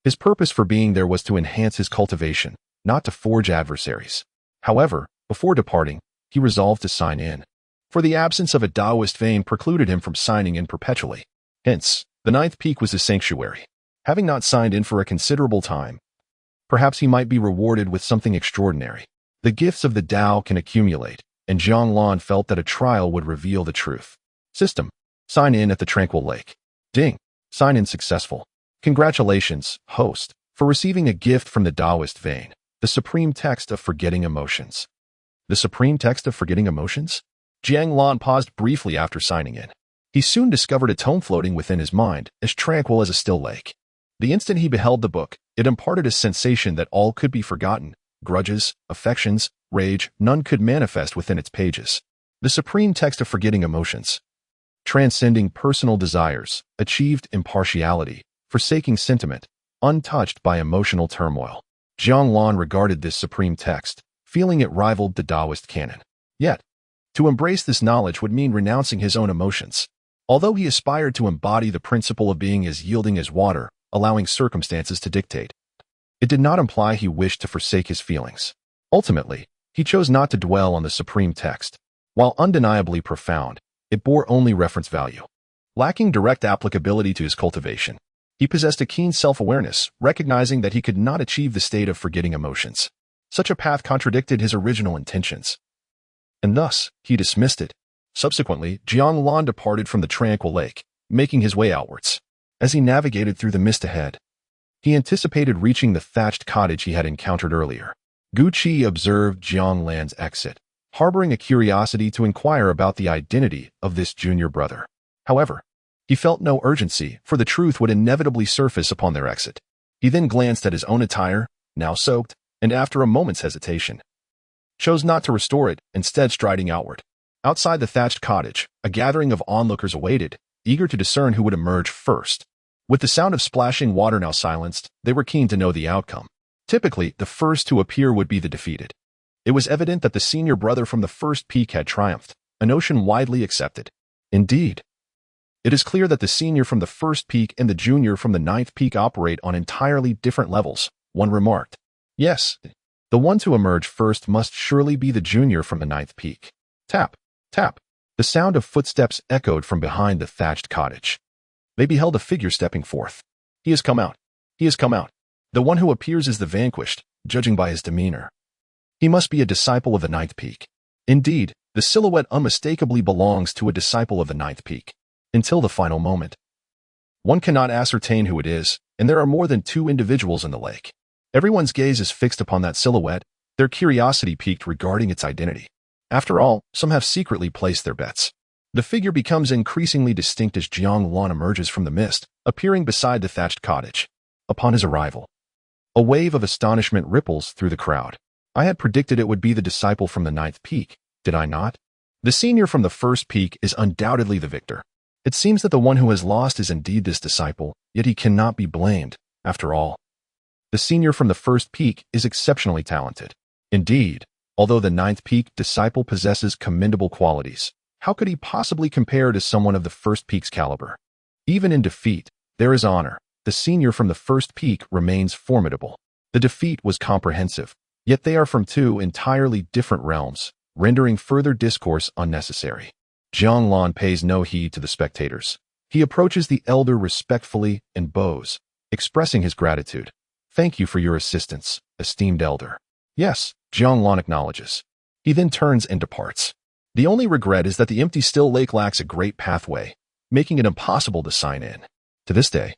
His purpose for being there was to enhance his cultivation, not to forge adversaries. However, before departing, he resolved to sign in, for the absence of a Taoist vein precluded him from signing in perpetually. Hence, the 9th peak was his sanctuary. Having not signed in for a considerable time, perhaps he might be rewarded with something extraordinary. The gifts of the Tao can accumulate, and Jiang Lan felt that a trial would reveal the truth. System. Sign in at the tranquil lake. Ding. Sign in successful. Congratulations, host, for receiving a gift from the Taoist vein, the supreme text of forgetting emotions. The supreme text of forgetting emotions? Jiang Lan paused briefly after signing in. He soon discovered a tome floating within his mind, as tranquil as a still lake. The instant he beheld the book, it imparted a sensation that all could be forgotten. Grudges, affections, rage, none could manifest within its pages. The supreme text of forgetting emotions. Transcending personal desires, achieved impartiality, forsaking sentiment, untouched by emotional turmoil. Jiang Lan regarded this supreme text, feeling it rivaled the Taoist canon. Yet, to embrace this knowledge would mean renouncing his own emotions. Although he aspired to embody the principle of being as yielding as water, allowing circumstances to dictate, it did not imply he wished to forsake his feelings. Ultimately, he chose not to dwell on the supreme text. While undeniably profound, it bore only reference value. Lacking direct applicability to his cultivation, he possessed a keen self-awareness, recognizing that he could not achieve the state of forgetting emotions. Such a path contradicted his original intentions, and thus, he dismissed it. Subsequently, Jiang Lan departed from the tranquil lake, making his way outwards. As he navigated through the mist ahead, he anticipated reaching the thatched cottage he had encountered earlier. Guqi observed Jiang Lan's exit, harboring a curiosity to inquire about the identity of this junior brother. However, he felt no urgency, for the truth would inevitably surface upon their exit. He then glanced at his own attire, now soaked, and after a moment's hesitation, chose not to restore it, instead striding outward. Outside the thatched cottage, a gathering of onlookers awaited, eager to discern who would emerge first. With the sound of splashing water now silenced, they were keen to know the outcome. Typically, the first to appear would be the defeated. It was evident that the senior brother from the first peak had triumphed, a notion widely accepted. Indeed, it is clear that the senior from the first peak and the junior from the ninth peak operate on entirely different levels, one remarked. Yes, the one to emerge first must surely be the junior from the ninth peak. Tap, tap. The sound of footsteps echoed from behind the thatched cottage. They beheld a figure stepping forth. He has come out. He has come out. The one who appears is the vanquished, judging by his demeanor. He must be a disciple of the ninth peak. Indeed, the silhouette unmistakably belongs to a disciple of the ninth peak. Until the final moment, one cannot ascertain who it is, and there are more than two individuals in the lake. Everyone's gaze is fixed upon that silhouette, their curiosity piqued regarding its identity. After all, some have secretly placed their bets. The figure becomes increasingly distinct as Jiang Lan emerges from the mist, appearing beside the thatched cottage. Upon his arrival, a wave of astonishment ripples through the crowd. I had predicted it would be the disciple from the ninth peak, did I not? The senior from the first peak is undoubtedly the victor. It seems that the one who has lost is indeed this disciple, yet he cannot be blamed, after all. The senior from the first peak is exceptionally talented. Indeed, although the ninth peak disciple possesses commendable qualities, how could he possibly compare to someone of the first peak's caliber? Even in defeat, there is honor. The senior from the first peak remains formidable. The defeat was comprehensive, yet they are from two entirely different realms, rendering further discourse unnecessary. Jiang Lan pays no heed to the spectators. He approaches the elder respectfully and bows, expressing his gratitude. Thank you for your assistance, esteemed elder. Yes, Jiang Lan acknowledges. He then turns and departs. The only regret is that the empty still lake lacks a great pathway, making it impossible to sign in. To this day,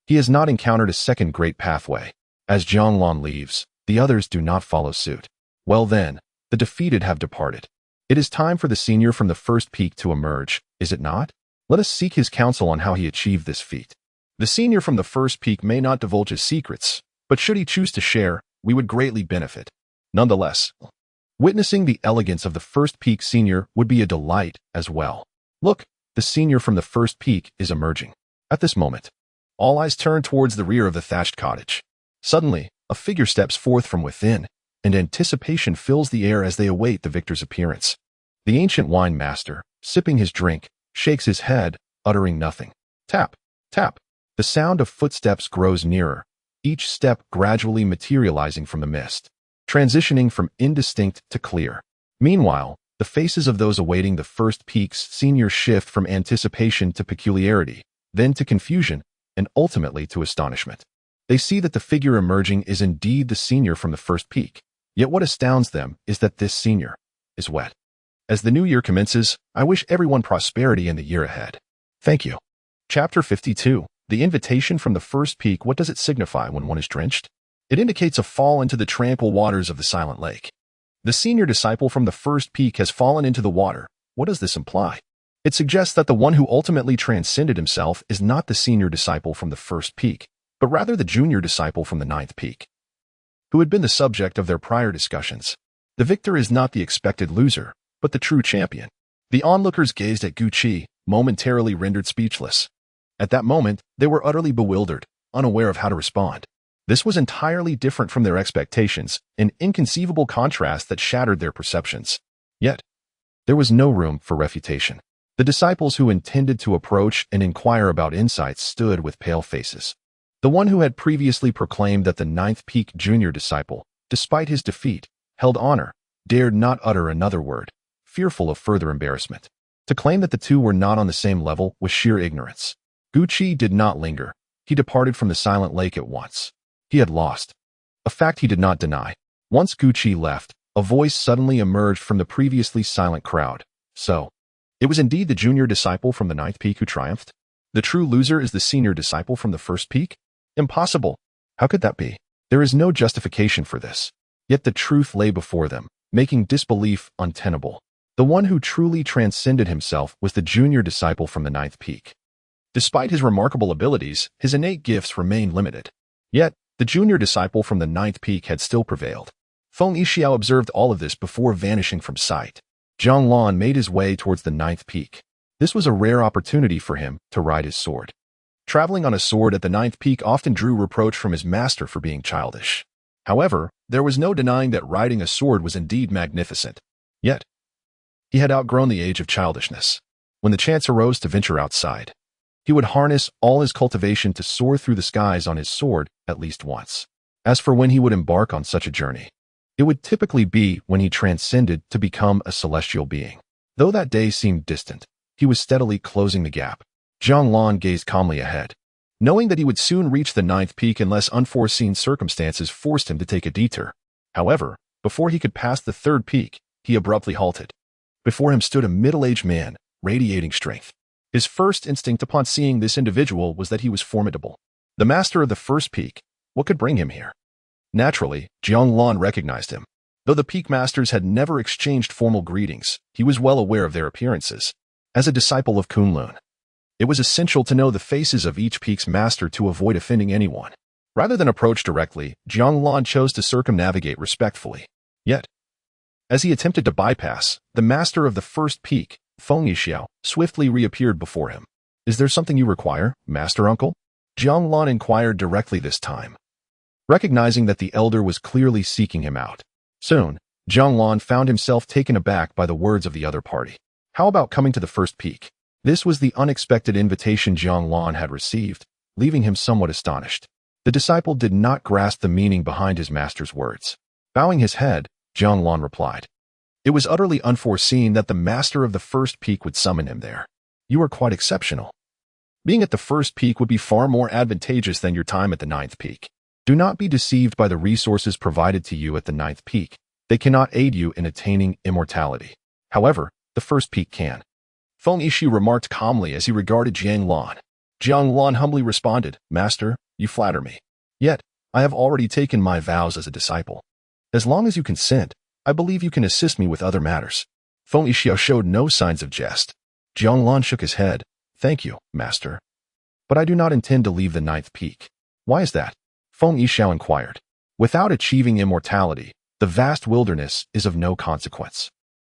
he has not encountered a second great pathway. As Jiang Lan leaves, the others do not follow suit. Well then, the defeated have departed. It is time for the senior from the first peak to emerge, is it not? Let us seek his counsel on how he achieved this feat. The senior from the first peak may not divulge his secrets, but should he choose to share, we would greatly benefit. Nonetheless, witnessing the elegance of the first peak senior would be a delight as well. Look, the senior from the first peak is emerging. At this moment, all eyes turn towards the rear of the thatched cottage. Suddenly, a figure steps forth from within, and anticipation fills the air as they await the victor's appearance. The ancient wine master, sipping his drink, shakes his head, uttering nothing. Tap, tap. The sound of footsteps grows nearer, each step gradually materializing from the mist, transitioning from indistinct to clear. Meanwhile, the faces of those awaiting the first peak's senior shift from anticipation to peculiarity, then to confusion, and ultimately to astonishment. They see that the figure emerging is indeed the senior from the first peak. Yet what astounds them is that this senior is wet. As the new year commences, I wish everyone prosperity in the year ahead. Thank you. Chapter 52. The invitation from the first peak. What does it signify when one is drenched? It indicates a fall into the tranquil waters of the silent lake. The senior disciple from the first peak has fallen into the water. What does this imply? It suggests that the one who ultimately transcended himself is not the senior disciple from the first peak, but rather the junior disciple from the ninth peak, who had been the subject of their prior discussions. The victor is not the expected loser, but the true champion. The onlookers gazed at Guqi, momentarily rendered speechless. At that moment, they were utterly bewildered, unaware of how to respond. This was entirely different from their expectations, an inconceivable contrast that shattered their perceptions. Yet, there was no room for refutation. The disciples who intended to approach and inquire about insights stood with pale faces. The one who had previously proclaimed that the ninth peak junior disciple, despite his defeat, held honor, dared not utter another word, fearful of further embarrassment. To claim that the two were not on the same level was sheer ignorance. Guqi did not linger. He departed from the silent lake at once. He had lost, a fact he did not deny. Once Guqi left, a voice suddenly emerged from the previously silent crowd. So, it was indeed the junior disciple from the ninth peak who triumphed? The true loser is the senior disciple from the first peak? Impossible. How could that be? There is no justification for this. Yet the truth lay before them, making disbelief untenable. The one who truly transcended himself was the junior disciple from the ninth peak. Despite his remarkable abilities, his innate gifts remained limited. Yet, the junior disciple from the ninth peak had still prevailed. Feng Yixiao observed all of this before vanishing from sight. Jiang Lan made his way towards the ninth peak. This was a rare opportunity for him to ride his sword. Traveling on a sword at the ninth peak often drew reproach from his master for being childish. However, there was no denying that riding a sword was indeed magnificent. Yet, he had outgrown the age of childishness. When the chance arose to venture outside, he would harness all his cultivation to soar through the skies on his sword at least once. As for when he would embark on such a journey, it would typically be when he transcended to become a celestial being. Though that day seemed distant, he was steadily closing the gap. Jiang Lan gazed calmly ahead, knowing that he would soon reach the ninth peak unless unforeseen circumstances forced him to take a detour. However, before he could pass the third peak, he abruptly halted. Before him stood a middle-aged man, radiating strength. His first instinct upon seeing this individual was that he was formidable. The master of the first peak, what could bring him here? Naturally, Jiang Lan recognized him. Though the peak masters had never exchanged formal greetings, he was well aware of their appearances. As a disciple of Kunlun, it was essential to know the faces of each peak's master to avoid offending anyone. Rather than approach directly, Jiang Lan chose to circumnavigate respectfully. Yet, as he attempted to bypass, the master of the first peak, Feng Yixiao, swiftly reappeared before him. "Is there something you require, Master Uncle?" Jiang Lan inquired directly this time, recognizing that the elder was clearly seeking him out. Soon, Jiang Lan found himself taken aback by the words of the other party. How about coming to the first peak? This was the unexpected invitation Jiang Lan had received, leaving him somewhat astonished. The disciple did not grasp the meaning behind his master's words. Bowing his head, Jiang Lan replied, "It was utterly unforeseen that the master of the first peak would summon him there. You are quite exceptional. Being at the first peak would be far more advantageous than your time at the ninth peak. Do not be deceived by the resources provided to you at the ninth peak. They cannot aid you in attaining immortality. However, the first peak can." Feng Yixiao remarked calmly as he regarded Jiang Lan. Jiang Lan humbly responded, "Master, you flatter me. Yet, I have already taken my vows as a disciple. As long as you consent, I believe you can assist me with other matters." Feng Yixiao showed no signs of jest. Jiang Lan shook his head. "Thank you, Master. But I do not intend to leave the ninth peak." "Why is that?" Feng Yixiao inquired. "Without achieving immortality, the vast wilderness is of no consequence.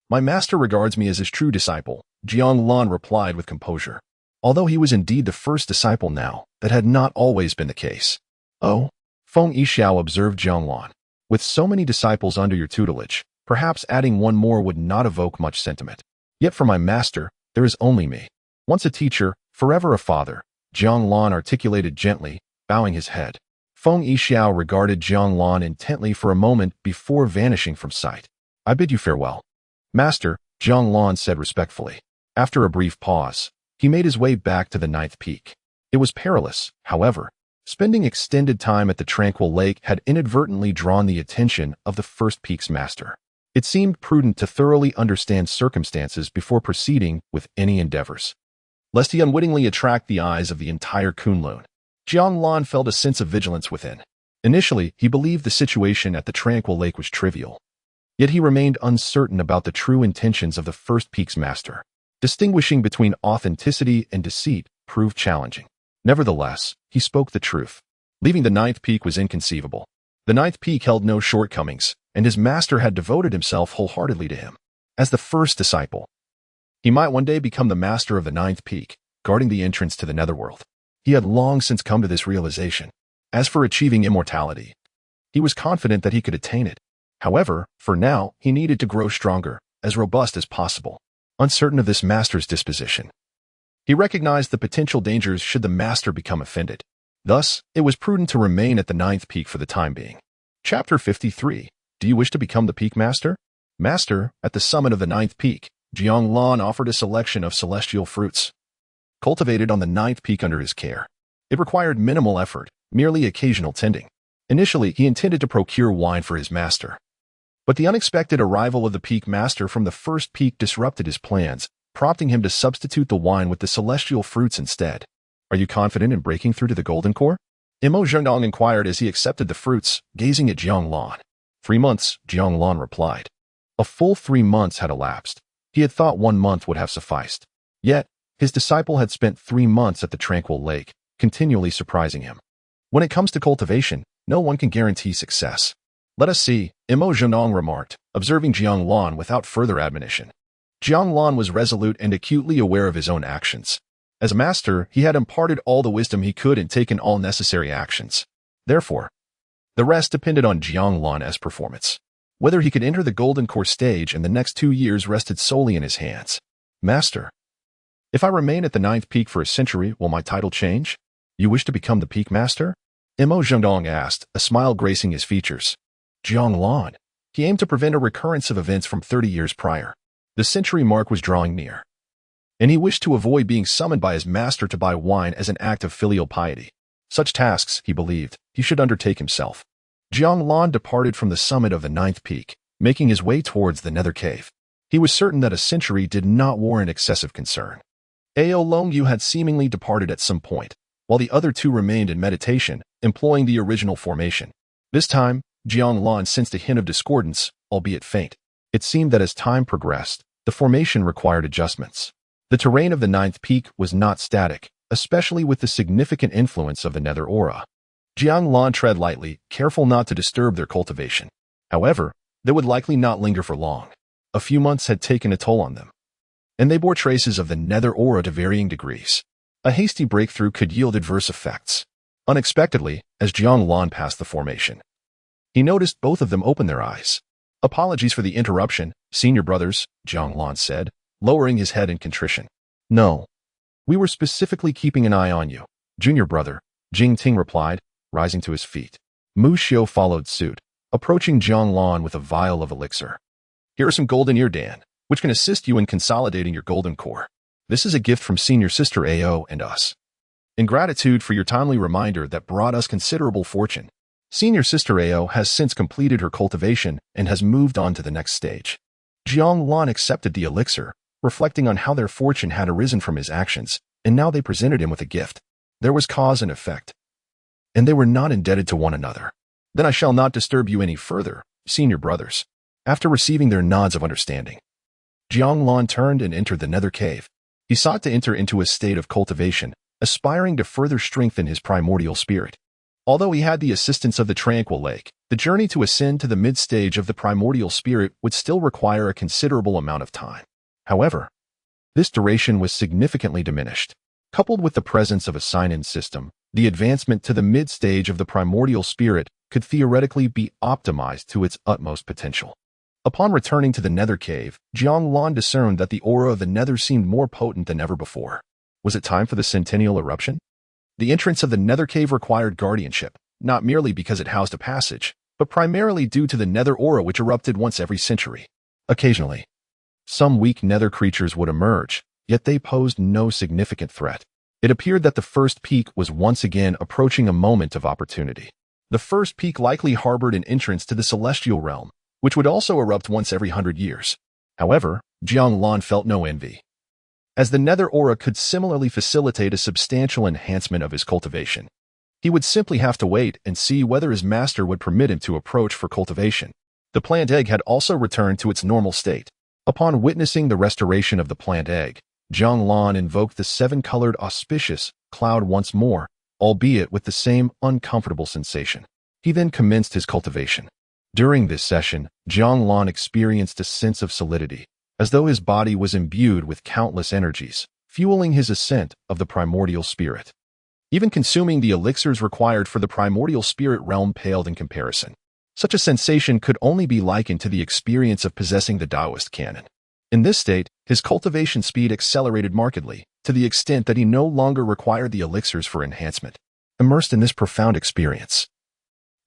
My master regards me as his true disciple," Jiang Lan replied with composure. Although he was indeed the first disciple now, that had not always been the case. "Oh," Feng Yixiao observed Jiang Lan. "With so many disciples under your tutelage, perhaps adding one more would not evoke much sentiment. Yet for my master, there is only me. Once a teacher, forever a father," Jiang Lan articulated gently, bowing his head. Feng Yixiao regarded Jiang Lan intently for a moment before vanishing from sight. "I bid you farewell." "Master," Jiang Lan said respectfully. After a brief pause, he made his way back to the ninth peak. It was perilous, however. Spending extended time at the tranquil lake had inadvertently drawn the attention of the first peak's master. It seemed prudent to thoroughly understand circumstances before proceeding with any endeavors, lest he unwittingly attract the eyes of the entire Kunlun. Jiang Lan felt a sense of vigilance within. Initially, he believed the situation at the tranquil lake was trivial. Yet he remained uncertain about the true intentions of the first peak's master. Distinguishing between authenticity and deceit proved challenging. Nevertheless, he spoke the truth. Leaving the ninth peak was inconceivable. The ninth peak held no shortcomings, and his master had devoted himself wholeheartedly to him. As the first disciple, he might one day become the master of the ninth peak, guarding the entrance to the netherworld. He had long since come to this realization. As for achieving immortality, he was confident that he could attain it. However, for now, he needed to grow stronger, as robust as possible. Uncertain of this master's disposition, he recognized the potential dangers should the master become offended. Thus, it was prudent to remain at the ninth peak for the time being. Chapter 53. Do you wish to become the peak master? Master, at the summit of the ninth peak, Jiang Lan offered a selection of celestial fruits, cultivated on the ninth peak under his care. It required minimal effort, merely occasional tending. Initially, he intended to procure wine for his master. But the unexpected arrival of the peak master from the first peak disrupted his plans, prompting him to substitute the wine with the celestial fruits instead. "Are you confident in breaking through to the golden core?" Imo Zhengdong inquired as he accepted the fruits, gazing at Jiang Lan. 3 months, Jiang Lan replied. A full 3 months had elapsed. He had thought 1 month would have sufficed. Yet, his disciple had spent 3 months at the tranquil lake, continually surprising him. When it comes to cultivation, no one can guarantee success. Let us see, Imo Zhendong remarked, observing Jiang Lan without further admonition. Jiang Lan was resolute and acutely aware of his own actions. As a master, he had imparted all the wisdom he could and taken all necessary actions. Therefore, the rest depended on Jiang Lan's performance. Whether he could enter the Golden Core stage in the next 2 years rested solely in his hands. Master, if I remain at the 9th peak for a century, will my title change? You wish to become the peak master? Imo Zhendong asked, a smile gracing his features. Jiang Lan. He aimed to prevent a recurrence of events from 30 years prior. The century mark was drawing near, and he wished to avoid being summoned by his master to buy wine as an act of filial piety. Such tasks, he believed, he should undertake himself. Jiang Lan departed from the summit of the 9th peak, making his way towards the nether cave. He was certain that a century did not warrant excessive concern. Ao Longyu had seemingly departed at some point, while the other two remained in meditation, employing the original formation. This time, Jiang Lan sensed a hint of discordance, albeit faint. It seemed that as time progressed, the formation required adjustments. The terrain of the 9th peak was not static, especially with the significant influence of the nether aura. Jiang Lan tread lightly, careful not to disturb their cultivation. However, they would likely not linger for long. A few months had taken a toll on them, and they bore traces of the nether aura to varying degrees. A hasty breakthrough could yield adverse effects. Unexpectedly, as Jiang Lan passed the formation, he noticed both of them open their eyes. Apologies for the interruption, senior brothers, Jiang Lan said, lowering his head in contrition. No. We were specifically keeping an eye on you, junior brother, Jing Ting replied, rising to his feet. Mu Xiu followed suit, approaching Jiang Lan with a vial of elixir. Here are some golden ear Dan, which can assist you in consolidating your golden core. This is a gift from senior sister Ao and us. In gratitude for your timely reminder that brought us considerable fortune, senior sister Ao has since completed her cultivation and has moved on to the next stage. Jiang Lan accepted the elixir, reflecting on how their fortune had arisen from his actions, and now they presented him with a gift. There was cause and effect, and they were not indebted to one another. Then I shall not disturb you any further, senior brothers. After receiving their nods of understanding, Jiang Lan turned and entered the nether cave. He sought to enter into a state of cultivation, aspiring to further strengthen his primordial spirit. Although he had the assistance of the tranquil lake, the journey to ascend to the mid-stage of the primordial spirit would still require a considerable amount of time. However, this duration was significantly diminished. Coupled with the presence of a sign-in system, the advancement to the mid-stage of the primordial spirit could theoretically be optimized to its utmost potential. Upon returning to the nether cave, Jiang Lan discerned that the aura of the nether seemed more potent than ever before. Was it time for the centennial eruption? The entrance of the nether cave required guardianship, not merely because it housed a passage, but primarily due to the nether aura which erupted once every century. Occasionally, some weak nether creatures would emerge, yet they posed no significant threat. It appeared that the first peak was once again approaching a moment of opportunity. The first peak likely harbored an entrance to the celestial realm, which would also erupt once every 100 years. However, Jiang Lan felt no envy, as the nether aura could similarly facilitate a substantial enhancement of his cultivation. He would simply have to wait and see whether his master would permit him to approach for cultivation. The plant egg had also returned to its normal state. Upon witnessing the restoration of the plant egg, Jiang Lan invoked the seven-colored auspicious cloud once more, albeit with the same uncomfortable sensation. He then commenced his cultivation. During this session, Jiang Lan experienced a sense of solidity, as though his body was imbued with countless energies, fueling his ascent of the primordial spirit. Even consuming the elixirs required for the primordial spirit realm paled in comparison. Such a sensation could only be likened to the experience of possessing the Taoist canon. In this state, his cultivation speed accelerated markedly, to the extent that he no longer required the elixirs for enhancement. Immersed in this profound experience,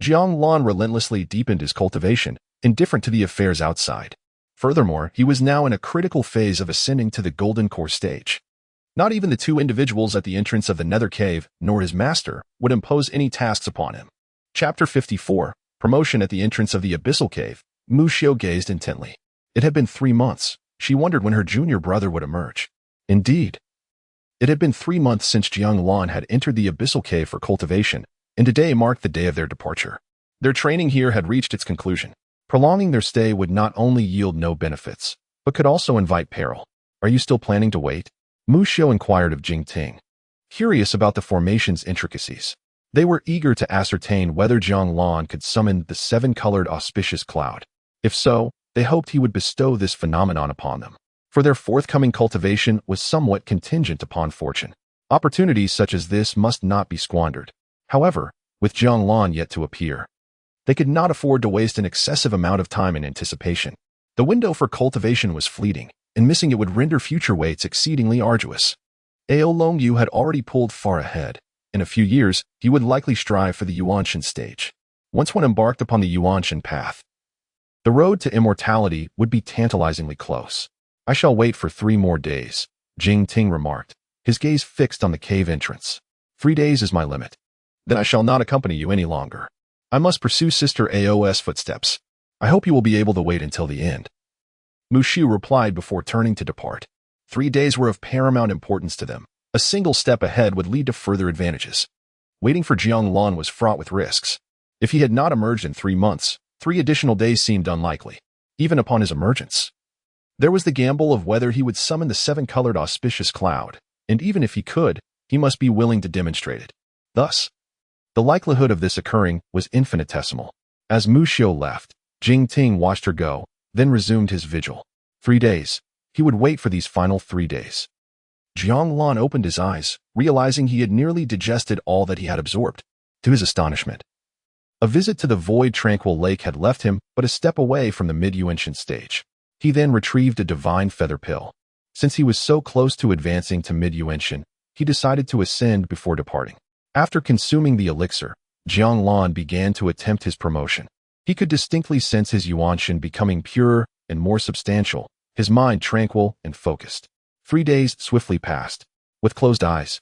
Jiang Lan relentlessly deepened his cultivation, indifferent to the affairs outside. Furthermore, he was now in a critical phase of ascending to the Golden Core stage. Not even the two individuals at the entrance of the nether cave, nor his master, would impose any tasks upon him. Chapter 54, Promotion at the entrance of the Abyssal Cave. Mu Xiu gazed intently. It had been 3 months. She wondered when her junior brother would emerge. Indeed, it had been 3 months since Jiang Lan had entered the Abyssal Cave for cultivation, and today marked the day of their departure. Their training here had reached its conclusion. Prolonging their stay would not only yield no benefits, but could also invite peril. Are you still planning to wait? Mu Xiu inquired of Jing Ting, curious about the formation's intricacies. They were eager to ascertain whether Jiang Lan could summon the seven-colored auspicious cloud. If so, they hoped he would bestow this phenomenon upon them, for their forthcoming cultivation was somewhat contingent upon fortune. Opportunities such as this must not be squandered. However, with Jiang Lan yet to appear, they could not afford to waste an excessive amount of time in anticipation. The window for cultivation was fleeting, and missing it would render future waits exceedingly arduous. Ao Long Yu had already pulled far ahead. In a few years, he would likely strive for the Yuanshan stage. Once one embarked upon the Yuanshan path, the road to immortality would be tantalizingly close. I shall wait for 3 more days, Jing Ting remarked, his gaze fixed on the cave entrance. 3 days is my limit. Then I shall not accompany you any longer. I must pursue Sister Ao's footsteps. I hope you will be able to wait until the end. Mu Xiu replied before turning to depart. 3 days were of paramount importance to them. A single step ahead would lead to further advantages. Waiting for Jiang Lan was fraught with risks. If he had not emerged in 3 months, 3 additional days seemed unlikely, even upon his emergence. There was the gamble of whether he would summon the seven-colored auspicious cloud, and even if he could, he must be willing to demonstrate it. Thus, the likelihood of this occurring was infinitesimal. As Mu Xiu left, Jing Ting watched her go, then resumed his vigil. 3 days. He would wait for these final 3 days. Jiang Lan opened his eyes, realizing he had nearly digested all that he had absorbed. To his astonishment, a visit to the void tranquil lake had left him but a step away from the mid-Yuanshan stage. He then retrieved a divine feather pill. Since he was so close to advancing to mid-Yuanshan, he decided to ascend before departing. After consuming the elixir, Jiang Lan began to attempt his promotion. He could distinctly sense his Yuanshan becoming purer and more substantial, his mind tranquil and focused. 3 days swiftly passed. With closed eyes,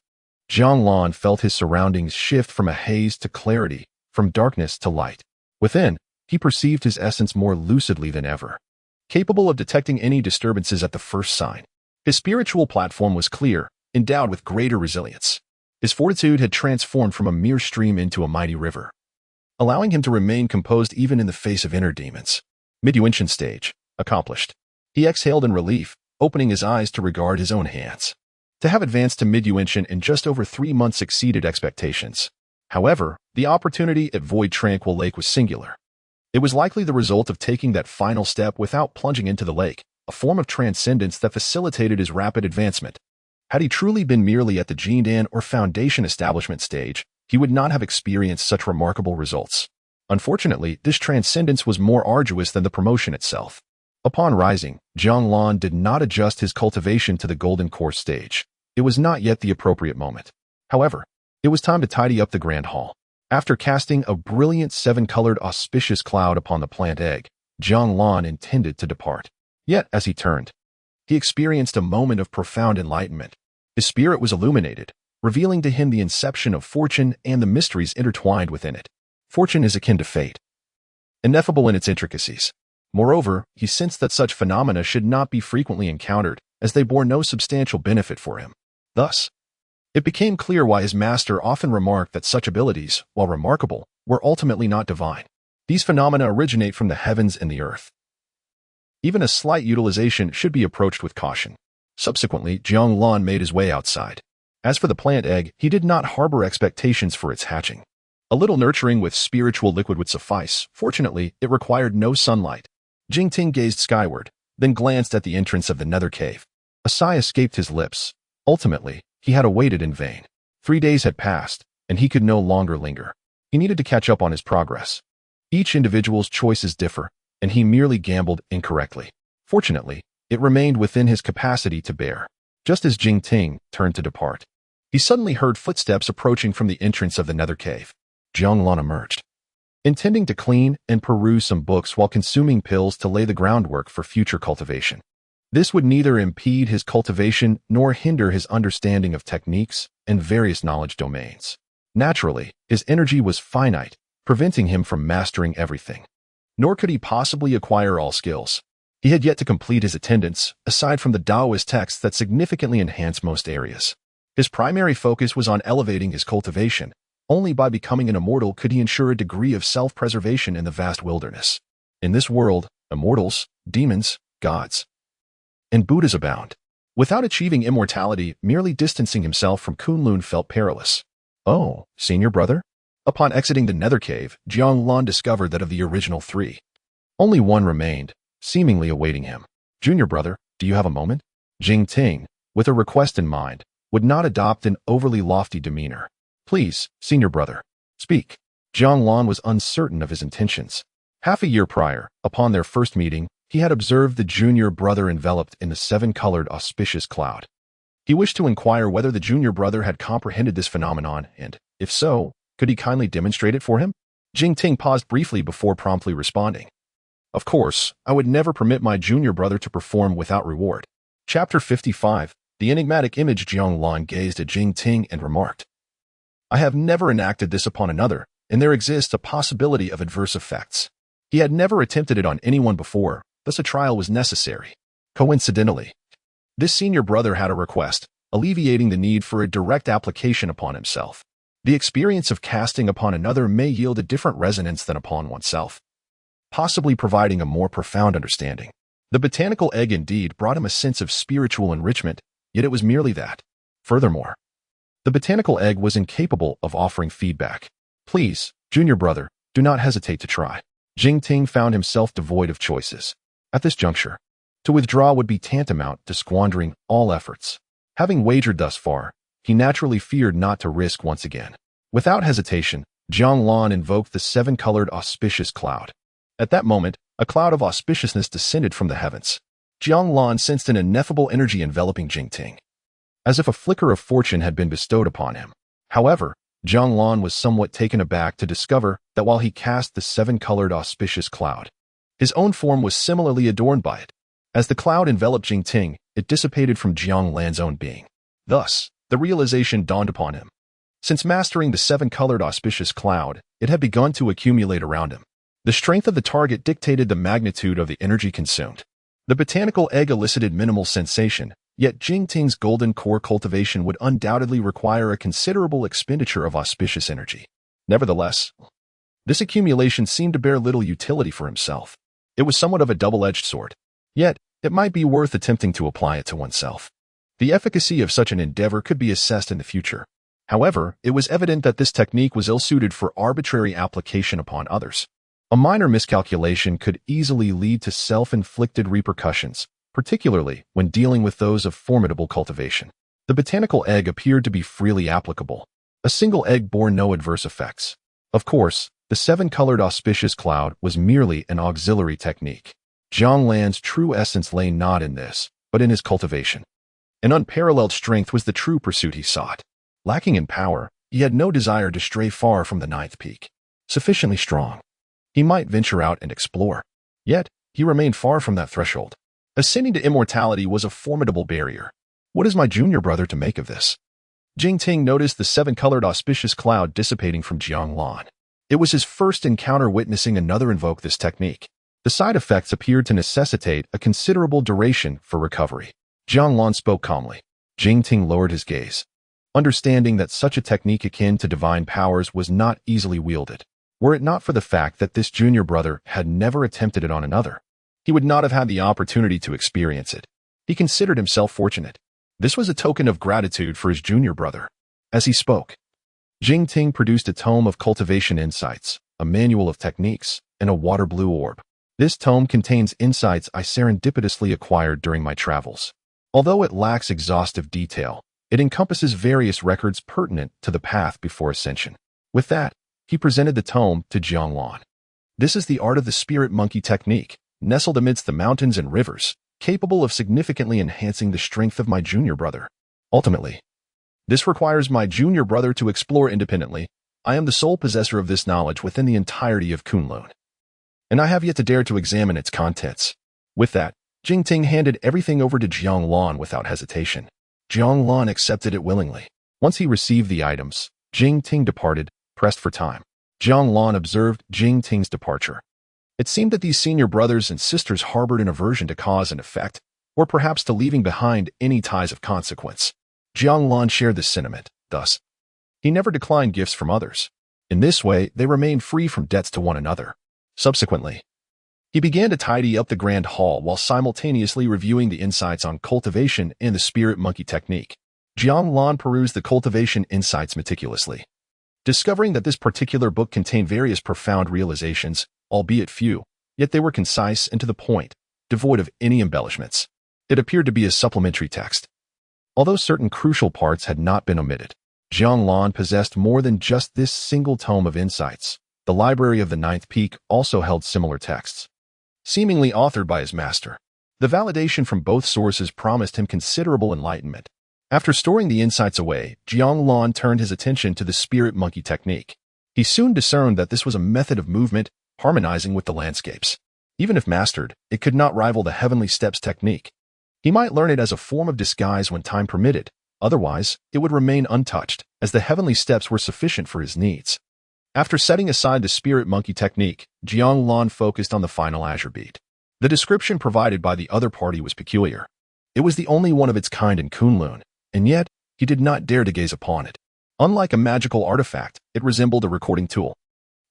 Jiang Lan felt his surroundings shift from a haze to clarity, from darkness to light. Within, he perceived his essence more lucidly than ever, capable of detecting any disturbances at the first sign. His spiritual platform was clear, endowed with greater resilience. His fortitude had transformed from a mere stream into a mighty river, allowing him to remain composed even in the face of inner demons. Mid-Yuanshan stage, accomplished. He exhaled in relief, opening his eyes to regard his own hands. To have advanced to mid-Yuanshan in just over 3 months exceeded expectations. However, the opportunity at Void Tranquil Lake was singular. It was likely the result of taking that final step without plunging into the lake, a form of transcendence that facilitated his rapid advancement. Had he truly been merely at the Jindan or Foundation establishment stage, he would not have experienced such remarkable results. Unfortunately, this transcendence was more arduous than the promotion itself. Upon rising, Jiang Lan did not adjust his cultivation to the golden core stage. It was not yet the appropriate moment. However, it was time to tidy up the grand hall. After casting a brilliant 7-colored auspicious cloud upon the plant egg, Jiang Lan intended to depart. Yet, as he turned, he experienced a moment of profound enlightenment. His spirit was illuminated, revealing to him the inception of fortune and the mysteries intertwined within it. Fortune is akin to fate, ineffable in its intricacies. Moreover, he sensed that such phenomena should not be frequently encountered, as they bore no substantial benefit for him. Thus, it became clear why his master often remarked that such abilities, while remarkable, were ultimately not divine. These phenomena originate from the heavens and the earth. Even a slight utilization should be approached with caution. Subsequently, Jiang Lan made his way outside. As for the plant egg, he did not harbor expectations for its hatching. A little nurturing with spiritual liquid would suffice. Fortunately, it required no sunlight. Jing Ting gazed skyward, then glanced at the entrance of the nether cave. A sigh escaped his lips. Ultimately, he had awaited in vain. 3 days had passed, and he could no longer linger. He needed to catch up on his progress. Each individual's choices differ, and he merely gambled incorrectly. Fortunately, it remained within his capacity to bear. Just as Jing Ting turned to depart, he suddenly heard footsteps approaching from the entrance of the nether cave. Jiang Lan emerged, intending to clean and peruse some books while consuming pills to lay the groundwork for future cultivation. This would neither impede his cultivation nor hinder his understanding of techniques and various knowledge domains. Naturally, his energy was finite, preventing him from mastering everything. Nor could he possibly acquire all skills. He had yet to complete his attendance, aside from the Taoist texts that significantly enhance most areas. His primary focus was on elevating his cultivation. Only by becoming an immortal could he ensure a degree of self-preservation in the vast wilderness. In this world, immortals, demons, gods, and Buddhas abound. Without achieving immortality, merely distancing himself from Kunlun felt perilous. Oh, senior brother? Upon exiting the nether cave, Jiang Lan discovered that of the original three, only one remained, seemingly awaiting him. Junior brother, do you have a moment? Jing Ting, with a request in mind, would not adopt an overly lofty demeanor. Please, senior brother, speak. Jiang Lan was uncertain of his intentions. Half a year prior, upon their first meeting, he had observed the junior brother enveloped in the seven-colored auspicious cloud. He wished to inquire whether the junior brother had comprehended this phenomenon and, if so, could he kindly demonstrate it for him? Jing Ting paused briefly before promptly responding. Of course, I would never permit my junior brother to perform without reward. Chapter 55. The enigmatic image. Jiang Lan gazed at Jing Ting and remarked, I have never enacted this upon another, and there exists a possibility of adverse effects. He had never attempted it on anyone before, thus a trial was necessary. Coincidentally, this senior brother had a request, alleviating the need for a direct application upon himself. The experience of casting upon another may yield a different resonance than upon oneself, possibly providing a more profound understanding. The botanical egg indeed brought him a sense of spiritual enrichment, yet it was merely that. Furthermore, the botanical egg was incapable of offering feedback. Please, junior brother, do not hesitate to try. Jing Ting found himself devoid of choices. At this juncture, to withdraw would be tantamount to squandering all efforts. Having wagered thus far, he naturally feared not to risk once again. Without hesitation, Jiang Lan invoked the seven-colored auspicious cloud. At that moment, a cloud of auspiciousness descended from the heavens. Jiang Lan sensed an ineffable energy enveloping Jing Ting, as if a flicker of fortune had been bestowed upon him. However, Jiang Lan was somewhat taken aback to discover that while he cast the seven-colored auspicious cloud, his own form was similarly adorned by it. As the cloud enveloped Jing Ting, it dissipated from Jiang Lan's own being. Thus, the realization dawned upon him. Since mastering the seven-colored auspicious cloud, it had begun to accumulate around him. The strength of the target dictated the magnitude of the energy consumed. The botanical egg elicited minimal sensation, yet Jing Ting's golden core cultivation would undoubtedly require a considerable expenditure of auspicious energy. Nevertheless, this accumulation seemed to bear little utility for himself. It was somewhat of a double-edged sword. Yet, it might be worth attempting to apply it to oneself. The efficacy of such an endeavor could be assessed in the future. However, it was evident that this technique was ill-suited for arbitrary application upon others. A minor miscalculation could easily lead to self-inflicted repercussions, particularly when dealing with those of formidable cultivation. The botanical egg appeared to be freely applicable. A single egg bore no adverse effects. Of course, the seven-colored auspicious cloud was merely an auxiliary technique. Jiang Lan's true essence lay not in this, but in his cultivation. An unparalleled strength was the true pursuit he sought. Lacking in power, he had no desire to stray far from the ninth peak. Sufficiently strong, he might venture out and explore. Yet, he remained far from that threshold. Ascending to immortality was a formidable barrier. What is my junior brother to make of this? Jing Ting noticed the seven-colored auspicious cloud dissipating from Jiang Lan. It was his first encounter witnessing another invoke this technique. The side effects appeared to necessitate a considerable duration for recovery. Jiang Lan spoke calmly. Jing Ting lowered his gaze, understanding that such a technique akin to divine powers was not easily wielded. Were it not for the fact that this junior brother had never attempted it on another, he would not have had the opportunity to experience it. He considered himself fortunate. This was a token of gratitude for his junior brother. As he spoke, Jing Ting produced a tome of cultivation insights, a manual of techniques, and a water blue orb. This tome contains insights I serendipitously acquired during my travels. Although it lacks exhaustive detail, it encompasses various records pertinent to the path before ascension. With that, he presented the tome to Jiang Lan. This is the art of the spirit monkey technique, nestled amidst the mountains and rivers, capable of significantly enhancing the strength of my junior brother. Ultimately, this requires my junior brother to explore independently. I am the sole possessor of this knowledge within the entirety of Kunlun, and I have yet to dare to examine its contents. With that, Jing Ting handed everything over to Jiang Lan without hesitation. Jiang Lan accepted it willingly. Once he received the items, Jing Ting departed, pressed for time. Jiang Lan observed Jing Ting's departure. It seemed that these senior brothers and sisters harbored an aversion to cause and effect, or perhaps to leaving behind any ties of consequence. Jiang Lan shared this sentiment. Thus, he never declined gifts from others. In this way, they remained free from debts to one another. Subsequently, He began to tidy up the grand hall while simultaneously reviewing the insights on cultivation and the spirit monkey technique. Jiang Lan perused the cultivation insights meticulously, discovering that this particular book contained various profound realizations, albeit few, yet they were concise and to the point, devoid of any embellishments. It appeared to be a supplementary text. Although certain crucial parts had not been omitted, Jiang Lan possessed more than just this single tome of insights. The Library of the Ninth Peak also held similar texts, seemingly authored by his master. The validation from both sources promised him considerable enlightenment. After storing the insights away, Jiang Lan turned his attention to the spirit monkey technique. He soon discerned that this was a method of movement harmonizing with the landscapes. Even if mastered, it could not rival the heavenly steps technique. He might learn it as a form of disguise when time permitted. Otherwise, it would remain untouched, as the heavenly steps were sufficient for his needs. After setting aside the spirit monkey technique, Jiang Lan focused on the final azure bead. The description provided by the other party was peculiar. It was the only one of its kind in Kunlun, and yet, he did not dare to gaze upon it. Unlike a magical artifact, it resembled a recording tool.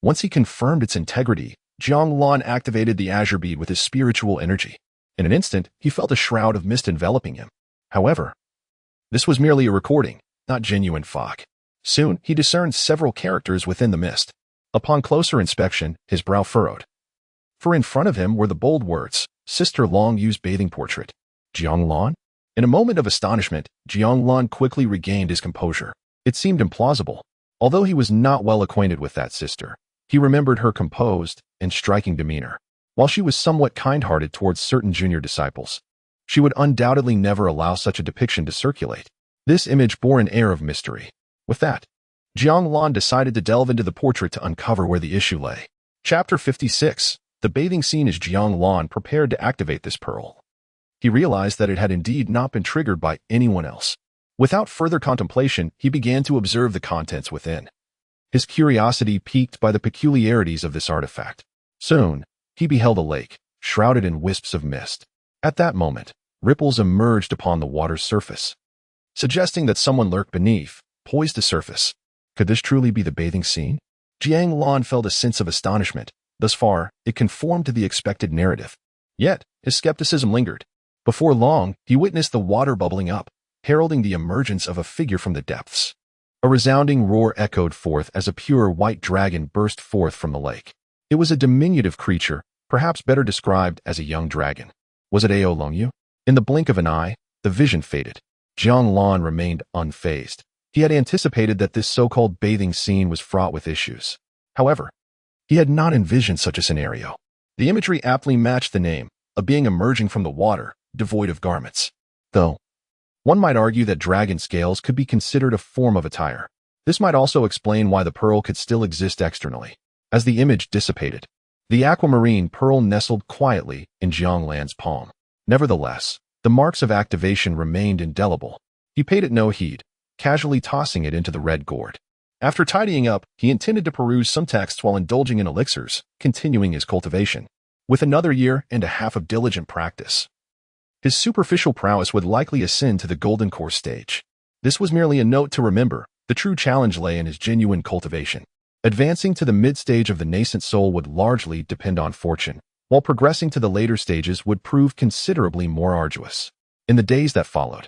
Once he confirmed its integrity, Jiang Lan activated the azure bead with his spiritual energy. In an instant, he felt a shroud of mist enveloping him. However, this was merely a recording, not genuine fog. Soon, he discerned several characters within the mist. Upon closer inspection, his brow furrowed. For in front of him were the bold words, Sister Long Yu's bathing portrait. Jiang Lan? In a moment of astonishment, Jiang Lan quickly regained his composure. It seemed implausible. Although he was not well acquainted with that sister, he remembered her composed and striking demeanor. While she was somewhat kind-hearted towards certain junior disciples, she would undoubtedly never allow such a depiction to circulate. This image bore an air of mystery. With that, Jiang Lan decided to delve into the portrait to uncover where the issue lay. Chapter 56. The bathing scene. As Jiang Lan prepared to activate this pearl, he realized that it had indeed not been triggered by anyone else. Without further contemplation, he began to observe the contents within. His curiosity piqued by the peculiarities of this artifact. Soon, he beheld a lake, shrouded in wisps of mist. At that moment, ripples emerged upon the water's surface, suggesting that someone lurked beneath, poised to surface. Could this truly be the bathing scene? Jiang Lan felt a sense of astonishment. Thus far, it conformed to the expected narrative. Yet, his skepticism lingered. Before long, he witnessed the water bubbling up, heralding the emergence of a figure from the depths. A resounding roar echoed forth as a pure white dragon burst forth from the lake. It was a diminutive creature, perhaps better described as a young dragon. Was it Ao Longyu? In the blink of an eye, the vision faded. Jiang Lan remained unfazed. He had anticipated that this so-called bathing scene was fraught with issues. However, he had not envisioned such a scenario. The imagery aptly matched the name, a being emerging from the water, devoid of garments. Though, one might argue that dragon scales could be considered a form of attire. This might also explain why the pearl could still exist externally. As the image dissipated, the aquamarine pearl nestled quietly in Jiang Lan's palm. Nevertheless, the marks of activation remained indelible. He paid it no heed, casually tossing it into the red gourd. After tidying up, he intended to peruse some texts while indulging in elixirs, continuing his cultivation. With another year and a half of diligent practice, his superficial prowess would likely ascend to the golden core stage. This was merely a note to remember. The true challenge lay in his genuine cultivation. Advancing to the mid-stage of the nascent soul would largely depend on fortune, while progressing to the later stages would prove considerably more arduous. In the days that followed,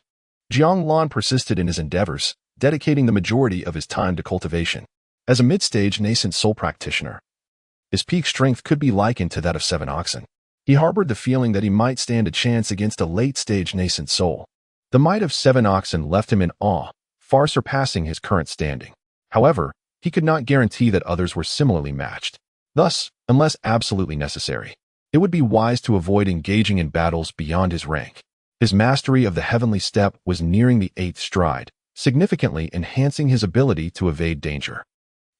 Jiang Lan persisted in his endeavors, dedicating the majority of his time to cultivation. As a mid-stage nascent soul practitioner, his peak strength could be likened to that of 7 oxen. He harbored the feeling that he might stand a chance against a late-stage nascent soul. The might of 7 oxen left him in awe, far surpassing his current standing. However, he could not guarantee that others were similarly matched. Thus, unless absolutely necessary, it would be wise to avoid engaging in battles beyond his rank. His mastery of the heavenly step was nearing the 8th stride, significantly enhancing his ability to evade danger.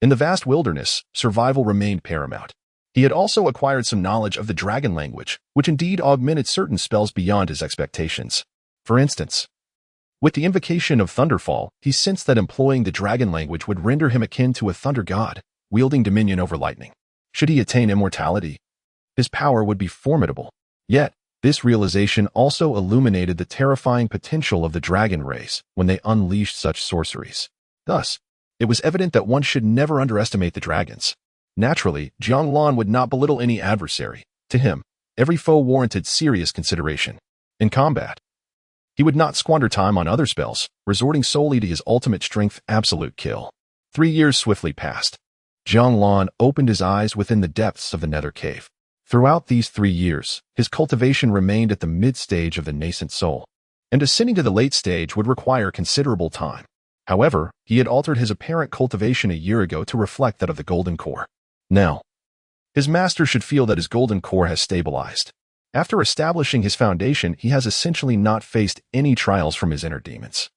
In the vast wilderness, survival remained paramount. He had also acquired some knowledge of the dragon language, which indeed augmented certain spells beyond his expectations. For instance, with the invocation of Thunderfall, he sensed that employing the dragon language would render him akin to a thunder god, wielding dominion over lightning. Should he attain immortality, his power would be formidable. Yet, this realization also illuminated the terrifying potential of the dragon race when they unleashed such sorceries. Thus, it was evident that one should never underestimate the dragons. Naturally, Jiang Lan would not belittle any adversary, To him, every foe warranted serious consideration. In combat, he would not squander time on other spells, resorting solely to his ultimate strength absolute kill. 3 years swiftly passed. Jiang Lan opened his eyes within the depths of the nether cave. Throughout these 3 years, his cultivation remained at the mid-stage of the nascent soul, and ascending to the late stage would require considerable time. However, he had altered his apparent cultivation a year ago to reflect that of the golden core. Now, his master should feel that his golden core has stabilized. After establishing his foundation, he has essentially not faced any trials from his inner demons.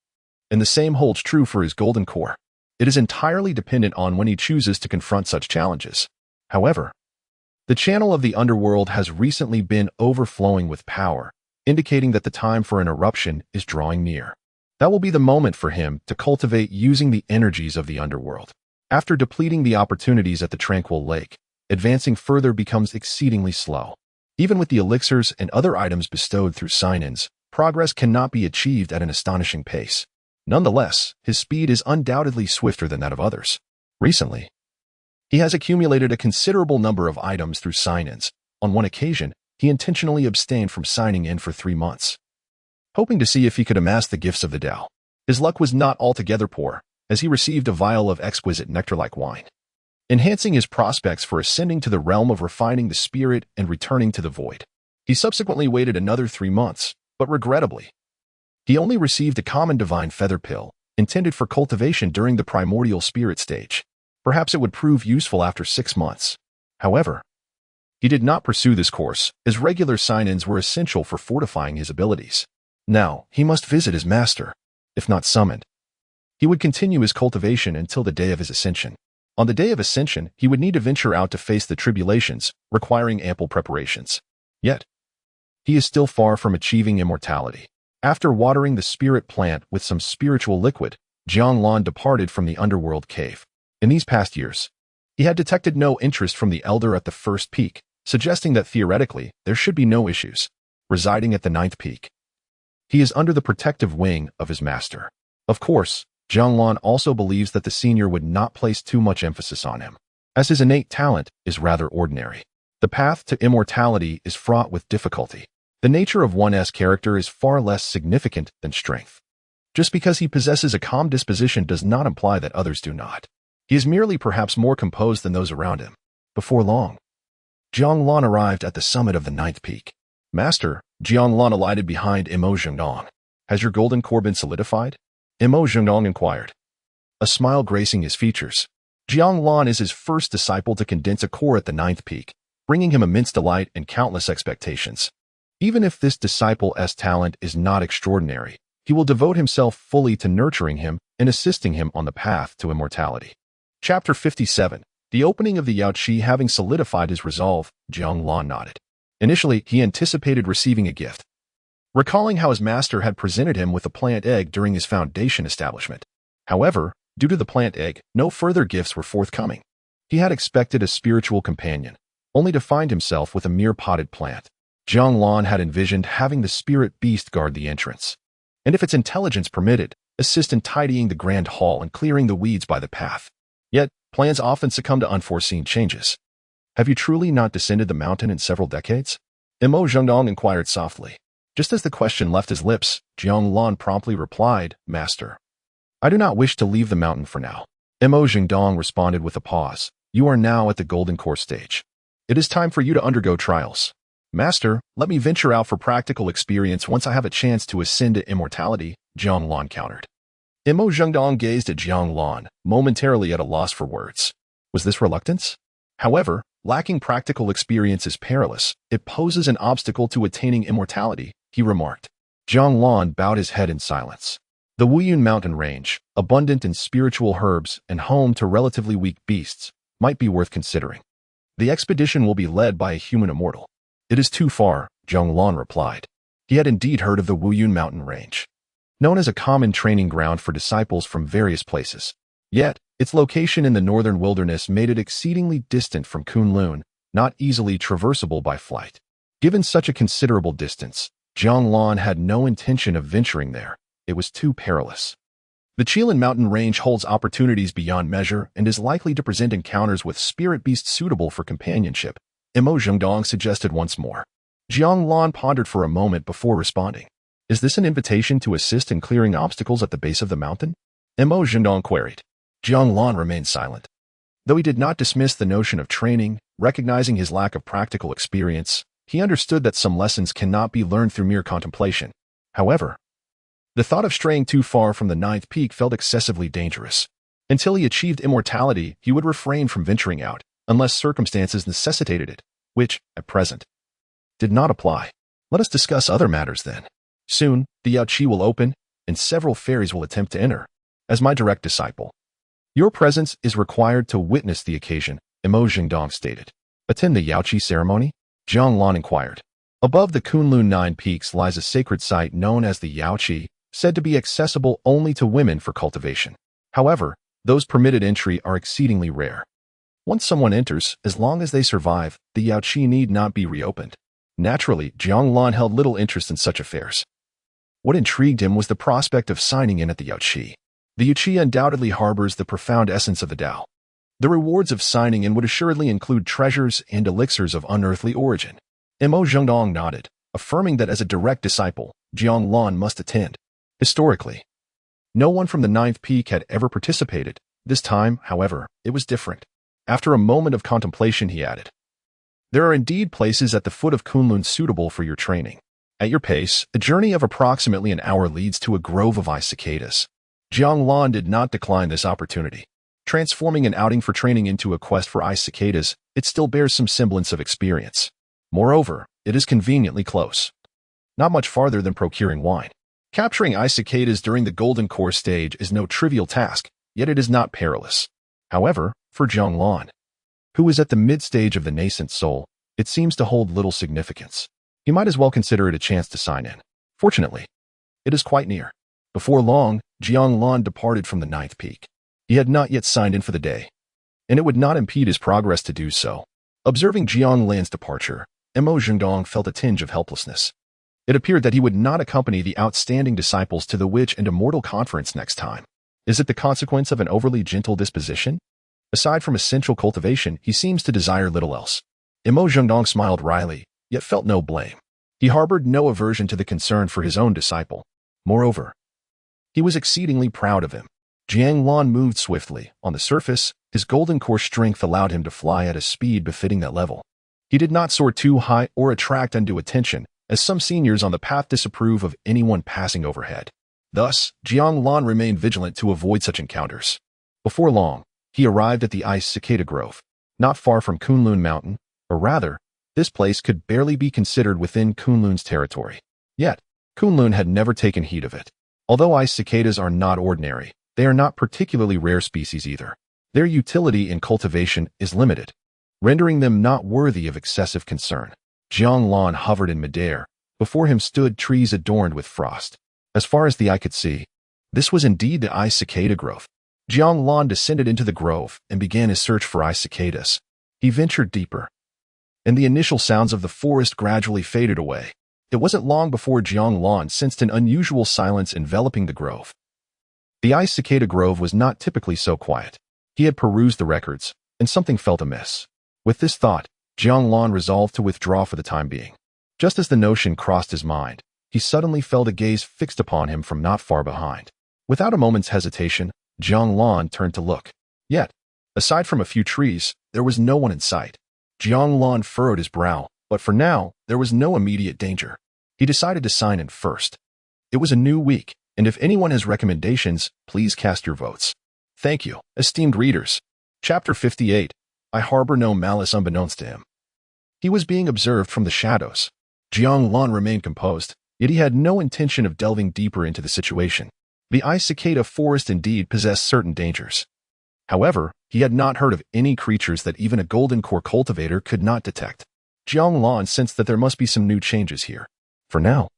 And the same holds true for his golden core. It is entirely dependent on when he chooses to confront such challenges. However, the channel of the underworld has recently been overflowing with power, indicating that the time for an eruption is drawing near. That will be the moment for him to cultivate using the energies of the underworld. After depleting the opportunities at the tranquil lake, advancing further becomes exceedingly slow. Even with the elixirs and other items bestowed through sign-ins, progress cannot be achieved at an astonishing pace. Nonetheless, his speed is undoubtedly swifter than that of others. Recently, he has accumulated a considerable number of items through sign-ins. On one occasion, he intentionally abstained from signing in for 3 months, hoping to see if he could amass the gifts of the Tao. His luck was not altogether poor, as he received a vial of exquisite nectar-like wine, enhancing his prospects for ascending to the realm of refining the spirit and returning to the void. He subsequently waited another 3 months, but regrettably, he only received a common divine feather pill, intended for cultivation during the primordial spirit stage. Perhaps it would prove useful after 6 months. However, he did not pursue this course, as regular sign-ins were essential for fortifying his abilities. Now, he must visit his master. If not summoned, he would continue his cultivation until the day of his ascension. On the day of ascension, he would need to venture out to face the tribulations, requiring ample preparations. Yet, he is still far from achieving immortality. After watering the spirit plant with some spiritual liquid, Jiang Lan departed from the underworld cave. In these past years, he had detected no interest from the elder at the first peak, suggesting that theoretically, there should be no issues. Residing at the 9th peak, he is under the protective wing of his master. Of course, Jiang Lan also believes that the senior would not place too much emphasis on him, as his innate talent is rather ordinary. The path to immortality is fraught with difficulty. The nature of one's character is far less significant than strength. Just because he possesses a calm disposition does not imply that others do not. He is merely perhaps more composed than those around him. Before long, Jiang Lan arrived at the summit of the 9th peak. Master, Jiang Lan alighted behind Imo Zhengdong. Has your golden core been solidified? Imo Zhengdong inquired, a smile gracing his features. Jiang Lan is his first disciple to condense a core at the 9th peak, bringing him immense delight and countless expectations. Even if this disciple's talent is not extraordinary, he will devote himself fully to nurturing him and assisting him on the path to immortality. Chapter 57. The opening of the Yaoqi. Having solidified his resolve, Jiang Lan nodded. Initially, he anticipated receiving a gift, recalling how his master had presented him with a plant egg during his foundation establishment. However, due to the plant egg, no further gifts were forthcoming. He had expected a spiritual companion, only to find himself with a mere potted plant. Jiang Lan had envisioned having the spirit beast guard the entrance, and if its intelligence permitted, assist in tidying the grand hall and clearing the weeds by the path. Yet, plans often succumb to unforeseen changes. Have you truly not descended the mountain in several decades? Imo Zhengdong inquired softly. Just as the question left his lips, Jiang Lan promptly replied, Master, I do not wish to leave the mountain for now. Imo Zhengdong responded with a pause. You are now at the golden core stage. It is time for you to undergo trials. Master, let me venture out for practical experience once I have a chance to ascend to immortality, Jiang Lan countered. Imo Zhengdong gazed at Jiang Lan, momentarily at a loss for words. Was this reluctance? However, lacking practical experience is perilous. It poses an obstacle to attaining immortality, he remarked. Jiang Lan bowed his head in silence. The Wuyun mountain range, abundant in spiritual herbs and home to relatively weak beasts, might be worth considering. The expedition will be led by a human immortal. It is too far, Jiang Lan replied. He had indeed heard of the Wuyun mountain range, known as a common training ground for disciples from various places. Yet, its location in the northern wilderness made it exceedingly distant from Kunlun, not easily traversable by flight. Given such a considerable distance, Jiang Lan had no intention of venturing there. It was too perilous. The Qilin mountain range holds opportunities beyond measure and is likely to present encounters with spirit beasts suitable for companionship. Imo Zhengdong suggested once more. Jiang Lan pondered for a moment before responding. Is this an invitation to assist in clearing obstacles at the base of the mountain? Imo Zhengdong queried. Jiang Lan remained silent. Though he did not dismiss the notion of training, recognizing his lack of practical experience, he understood that some lessons cannot be learned through mere contemplation. However, the thought of straying too far from the ninth peak felt excessively dangerous. Until he achieved immortality, he would refrain from venturing out, unless circumstances necessitated it, which, at present, did not apply. Let us discuss other matters then. Soon, the Yaoqi will open, and several fairies will attempt to enter. As my direct disciple, your presence is required to witness the occasion, Imo Zhengdong stated. Attend the Yaoqi ceremony? Jiang Lan inquired. Above the Kunlun 9 peaks lies a sacred site known as the Yaoqi, said to be accessible only to women for cultivation. However, those permitted entry are exceedingly rare. Once someone enters, as long as they survive, the Yaoqi need not be reopened. Naturally, Jiang Lan held little interest in such affairs. What intrigued him was the prospect of signing in at the Yaoqi. The Yaoqi undoubtedly harbors the profound essence of the Tao. The rewards of signing in would assuredly include treasures and elixirs of unearthly origin. Imo Zhengdong nodded, affirming that as a direct disciple, Jiang Lan must attend. Historically, no one from the ninth peak had ever participated. This time, however, it was different. After a moment of contemplation, he added, there are indeed places at the foot of Kunlun suitable for your training. At your pace, a journey of approximately an hour leads to a grove of ice cicadas. Jiang Lan did not decline this opportunity. Transforming an outing for training into a quest for ice cicadas, it still bears some semblance of experience. Moreover, it is conveniently close. Not much farther than procuring wine. Capturing ice cicadas during the golden core stage is no trivial task, yet it is not perilous. However, for Jiang Lan, who is at the mid-stage of the nascent soul, it seems to hold little significance. He might as well consider it a chance to sign in. Fortunately, it is quite near. Before long, Jiang Lan departed from the ninth peak. He had not yet signed in for the day, and it would not impede his progress to do so. Observing Jiang Lan's departure, Imo Zhengdong felt a tinge of helplessness. It appeared that he would not accompany the outstanding disciples to the Witch and Immortal Conference next time. Is it the consequence of an overly gentle disposition? Aside from essential cultivation, he seems to desire little else. Imo Zhengdong smiled wryly, yet felt no blame. He harbored no aversion to the concern for his own disciple. Moreover, he was exceedingly proud of him. Jiang Lan moved swiftly. On the surface, his golden core strength allowed him to fly at a speed befitting that level. He did not soar too high or attract undue attention, as some seniors on the path disapprove of anyone passing overhead. Thus, Jiang Lan remained vigilant to avoid such encounters. Before long, he arrived at the ice cicada grove, not far from Kunlun Mountain, or rather, this place could barely be considered within Kunlun's territory. Yet, Kunlun had never taken heed of it. Although ice cicadas are not ordinary, they are not particularly rare species either. Their utility in cultivation is limited, rendering them not worthy of excessive concern. Jiang Lan hovered in midair. Before him stood trees adorned with frost. As far as the eye could see, this was indeed the ice cicada grove. Jiang Lan descended into the grove and began his search for ice cicadas. He ventured deeper, and the initial sounds of the forest gradually faded away. It wasn't long before Jiang Lan sensed an unusual silence enveloping the grove. The ice cicada grove was not typically so quiet. He had perused the records, and something felt amiss. With this thought, Jiang Lan resolved to withdraw for the time being. Just as the notion crossed his mind, he suddenly felt a gaze fixed upon him from not far behind. Without a moment's hesitation, Jiang Lan turned to look. Yet, aside from a few trees, there was no one in sight. Jiang Lan furrowed his brow, but for now, there was no immediate danger. He decided to sign in first. It was a new week, and if anyone has recommendations, please cast your votes. Thank you, esteemed readers. Chapter 58. I harbor no malice unbeknownst to him. He was being observed from the shadows. Jiang Lan remained composed, yet he had no intention of delving deeper into the situation. The ice cicada forest indeed possessed certain dangers. However, he had not heard of any creatures that even a golden core cultivator could not detect. Jiang Lan sensed that there must be some new changes here. For now,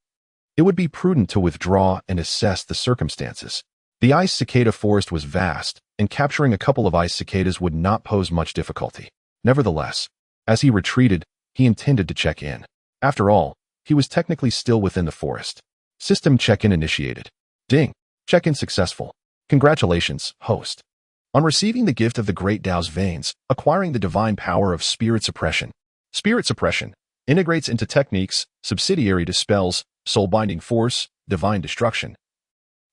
it would be prudent to withdraw and assess the circumstances. The ice cicada forest was vast, and capturing a couple of ice cicadas would not pose much difficulty. Nevertheless, as he retreated, he intended to check in. After all, he was technically still within the forest. System check-in initiated. Ding. Check-in successful. Congratulations, host. On receiving the gift of the Great Tao's veins, acquiring the divine power of spirit suppression, Spirit suppression integrates into techniques subsidiary to spells, soul-binding force, divine destruction.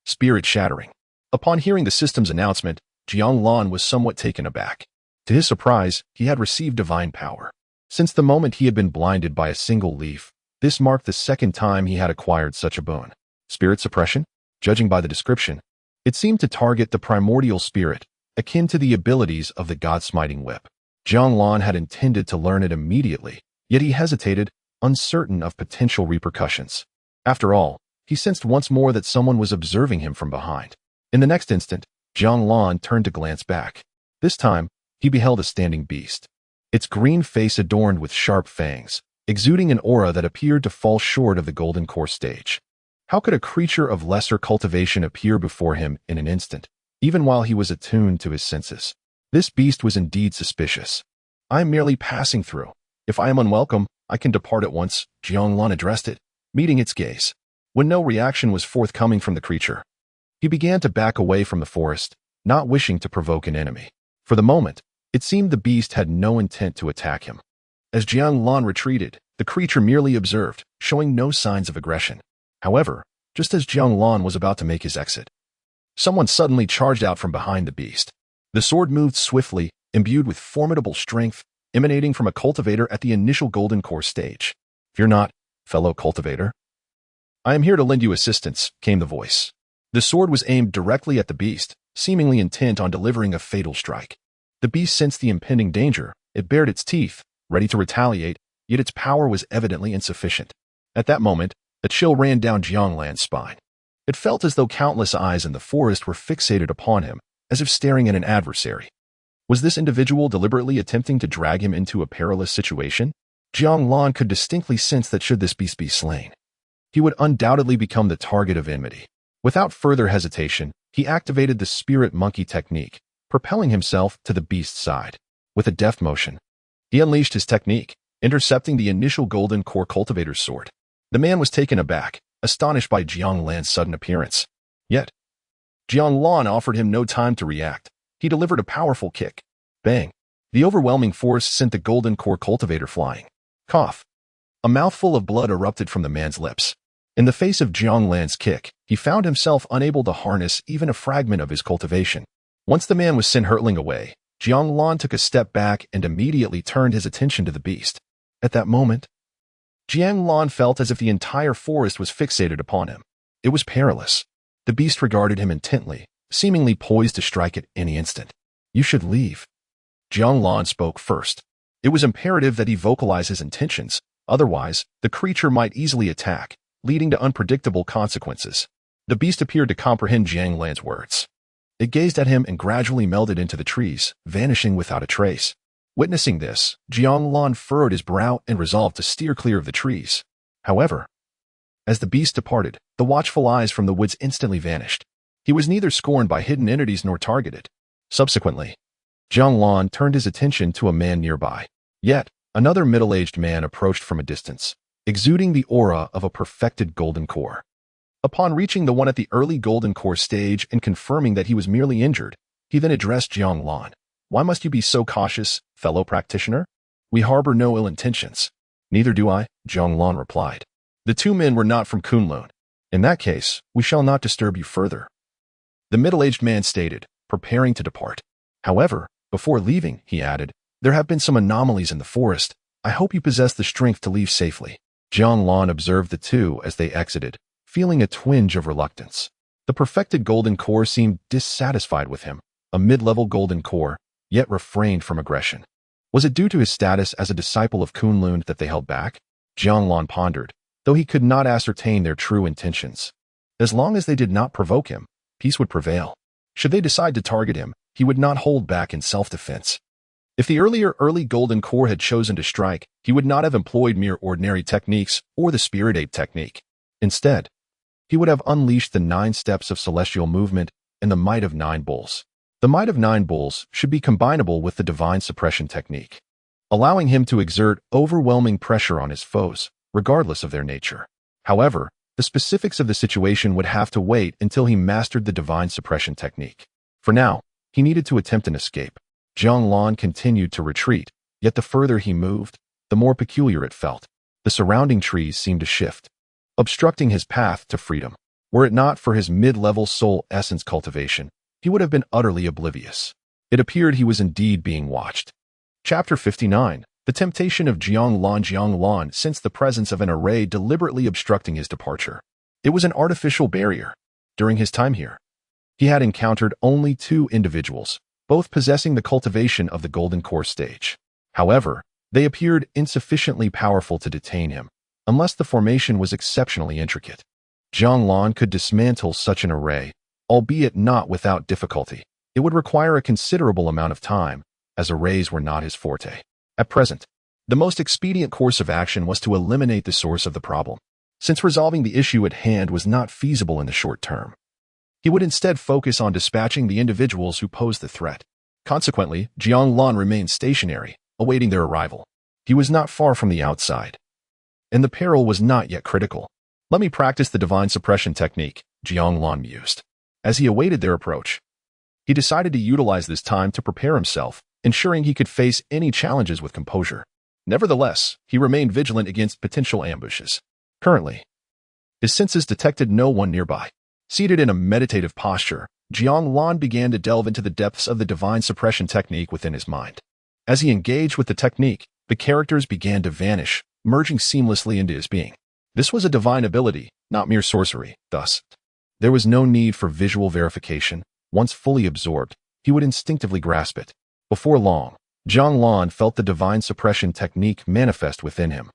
Spirit shattering. Upon hearing the system's announcement, Jiang Lan was somewhat taken aback. To his surprise, he had received divine power. Since the moment he had been blinded by a single leaf, this marked the second time he had acquired such a boon. Spirit suppression? Judging by the description, it seemed to target the primordial spirit, akin to the abilities of the God-smiting whip. Jiang Lan had intended to learn it immediately, yet he hesitated, uncertain of potential repercussions. After all, he sensed once more that someone was observing him from behind. In the next instant, Jiang Lan turned to glance back. This time, he beheld a standing beast. Its green face adorned with sharp fangs, exuding an aura that appeared to fall short of the golden core stage. How could a creature of lesser cultivation appear before him in an instant, even while he was attuned to his senses? This beast was indeed suspicious. "I am merely passing through. If I am unwelcome, I can depart at once," Jiang Lan addressed it, meeting its gaze. When no reaction was forthcoming from the creature, he began to back away from the forest, not wishing to provoke an enemy. For the moment, it seemed the beast had no intent to attack him. As Jiang Lan retreated, the creature merely observed, showing no signs of aggression. However, just as Jiang Lan was about to make his exit, someone suddenly charged out from behind the beast. The sword moved swiftly, imbued with formidable strength, emanating from a cultivator at the initial golden core stage. "Fear not, fellow cultivator. I am here to lend you assistance," came the voice. The sword was aimed directly at the beast, seemingly intent on delivering a fatal strike. The beast sensed the impending danger. It bared its teeth, ready to retaliate, yet its power was evidently insufficient. At that moment, a chill ran down Jiang Lan's spine. It felt as though countless eyes in the forest were fixated upon him, as if staring at an adversary. Was this individual deliberately attempting to drag him into a perilous situation? Jiang Lan could distinctly sense that should this beast be slain, he would undoubtedly become the target of enmity. Without further hesitation, he activated the spirit monkey technique, propelling himself to the beast's side. With a deft motion, he unleashed his technique, intercepting the initial golden core cultivator's sword. The man was taken aback, astonished by Jiang Lan's sudden appearance. Yet, Jiang Lan offered him no time to react. He delivered a powerful kick. Bang! The overwhelming force sent the golden core cultivator flying. Cough! A mouthful of blood erupted from the man's lips. In the face of Jiang Lan's kick, he found himself unable to harness even a fragment of his cultivation. Once the man was sent hurtling away, Jiang Lan took a step back and immediately turned his attention to the beast. At that moment, Jiang Lan felt as if the entire forest was fixated upon him. It was perilous. The beast regarded him intently, seemingly poised to strike at any instant. "You should leave." Jiang Lan spoke first. It was imperative that he vocalize his intentions, otherwise, the creature might easily attack, leading to unpredictable consequences. The beast appeared to comprehend Jiang Lan's words. It gazed at him and gradually melded into the trees, vanishing without a trace. Witnessing this, Jiang Lan furrowed his brow and resolved to steer clear of the trees. However, as the beast departed, the watchful eyes from the woods instantly vanished. He was neither scorned by hidden entities nor targeted. Subsequently, Jiang Lan turned his attention to a man nearby. Yet, another middle-aged man approached from a distance, exuding the aura of a perfected golden core. Upon reaching the one at the early golden core stage and confirming that he was merely injured, he then addressed Jiang Lan. "Why must you be so cautious, fellow practitioner? We harbor no ill intentions." "Neither do I," Jiang Lan replied. "The two men were not from Kunlun. In that case, we shall not disturb you further," the middle-aged man stated, preparing to depart. "However, before leaving," he added, "there have been some anomalies in the forest. I hope you possess the strength to leave safely." Jiang Lan observed the two as they exited, feeling a twinge of reluctance. The perfected golden core seemed dissatisfied with him, a mid-level golden core, yet refrained from aggression. Was it due to his status as a disciple of Kunlun that they held back? Jiang Lan pondered, though he could not ascertain their true intentions. As long as they did not provoke him, peace would prevail. Should they decide to target him, he would not hold back in self-defense. If the early golden core had chosen to strike, he would not have employed mere ordinary techniques or the spirit ape technique. Instead, he would have unleashed the 9 steps of celestial movement and the might of 9 bulls. The might of 9 bulls should be combinable with the divine suppression technique, allowing him to exert overwhelming pressure on his foes, regardless of their nature. However, the specifics of the situation would have to wait until he mastered the divine suppression technique. For now, he needed to attempt an escape. Jiang Lan continued to retreat, yet the further he moved, the more peculiar it felt. The surrounding trees seemed to shift, obstructing his path to freedom. Were it not for his mid-level soul essence cultivation, he would have been utterly oblivious. It appeared he was indeed being watched. Chapter 59. The temptation of Jiang Lan. Jiang Lan sensed the presence of an array deliberately obstructing his departure. It was an artificial barrier. During his time here, he had encountered only 2 individuals, both possessing the cultivation of the Golden Core stage. However, they appeared insufficiently powerful to detain him, unless the formation was exceptionally intricate. Jiang Lan could dismantle such an array, albeit not without difficulty. It would require a considerable amount of time, as arrays were not his forte. At present, the most expedient course of action was to eliminate the source of the problem, since resolving the issue at hand was not feasible in the short term. He would instead focus on dispatching the individuals who posed the threat. Consequently, Jiang Lan remained stationary, awaiting their arrival. He was not far from the outside, and the peril was not yet critical. Let me practice the divine suppression technique, Jiang Lan mused. As he awaited their approach, he decided to utilize this time to prepare himself, ensuring he could face any challenges with composure. Nevertheless, he remained vigilant against potential ambushes. Currently, his senses detected no one nearby. Seated in a meditative posture, Jiang Lan began to delve into the depths of the divine suppression technique within his mind. As he engaged with the technique, the characters began to vanish, merging seamlessly into his being. This was a divine ability, not mere sorcery. Thus, there was no need for visual verification. Once fully absorbed, he would instinctively grasp it. Before long, Jiang Lan felt the divine suppression technique manifest within him,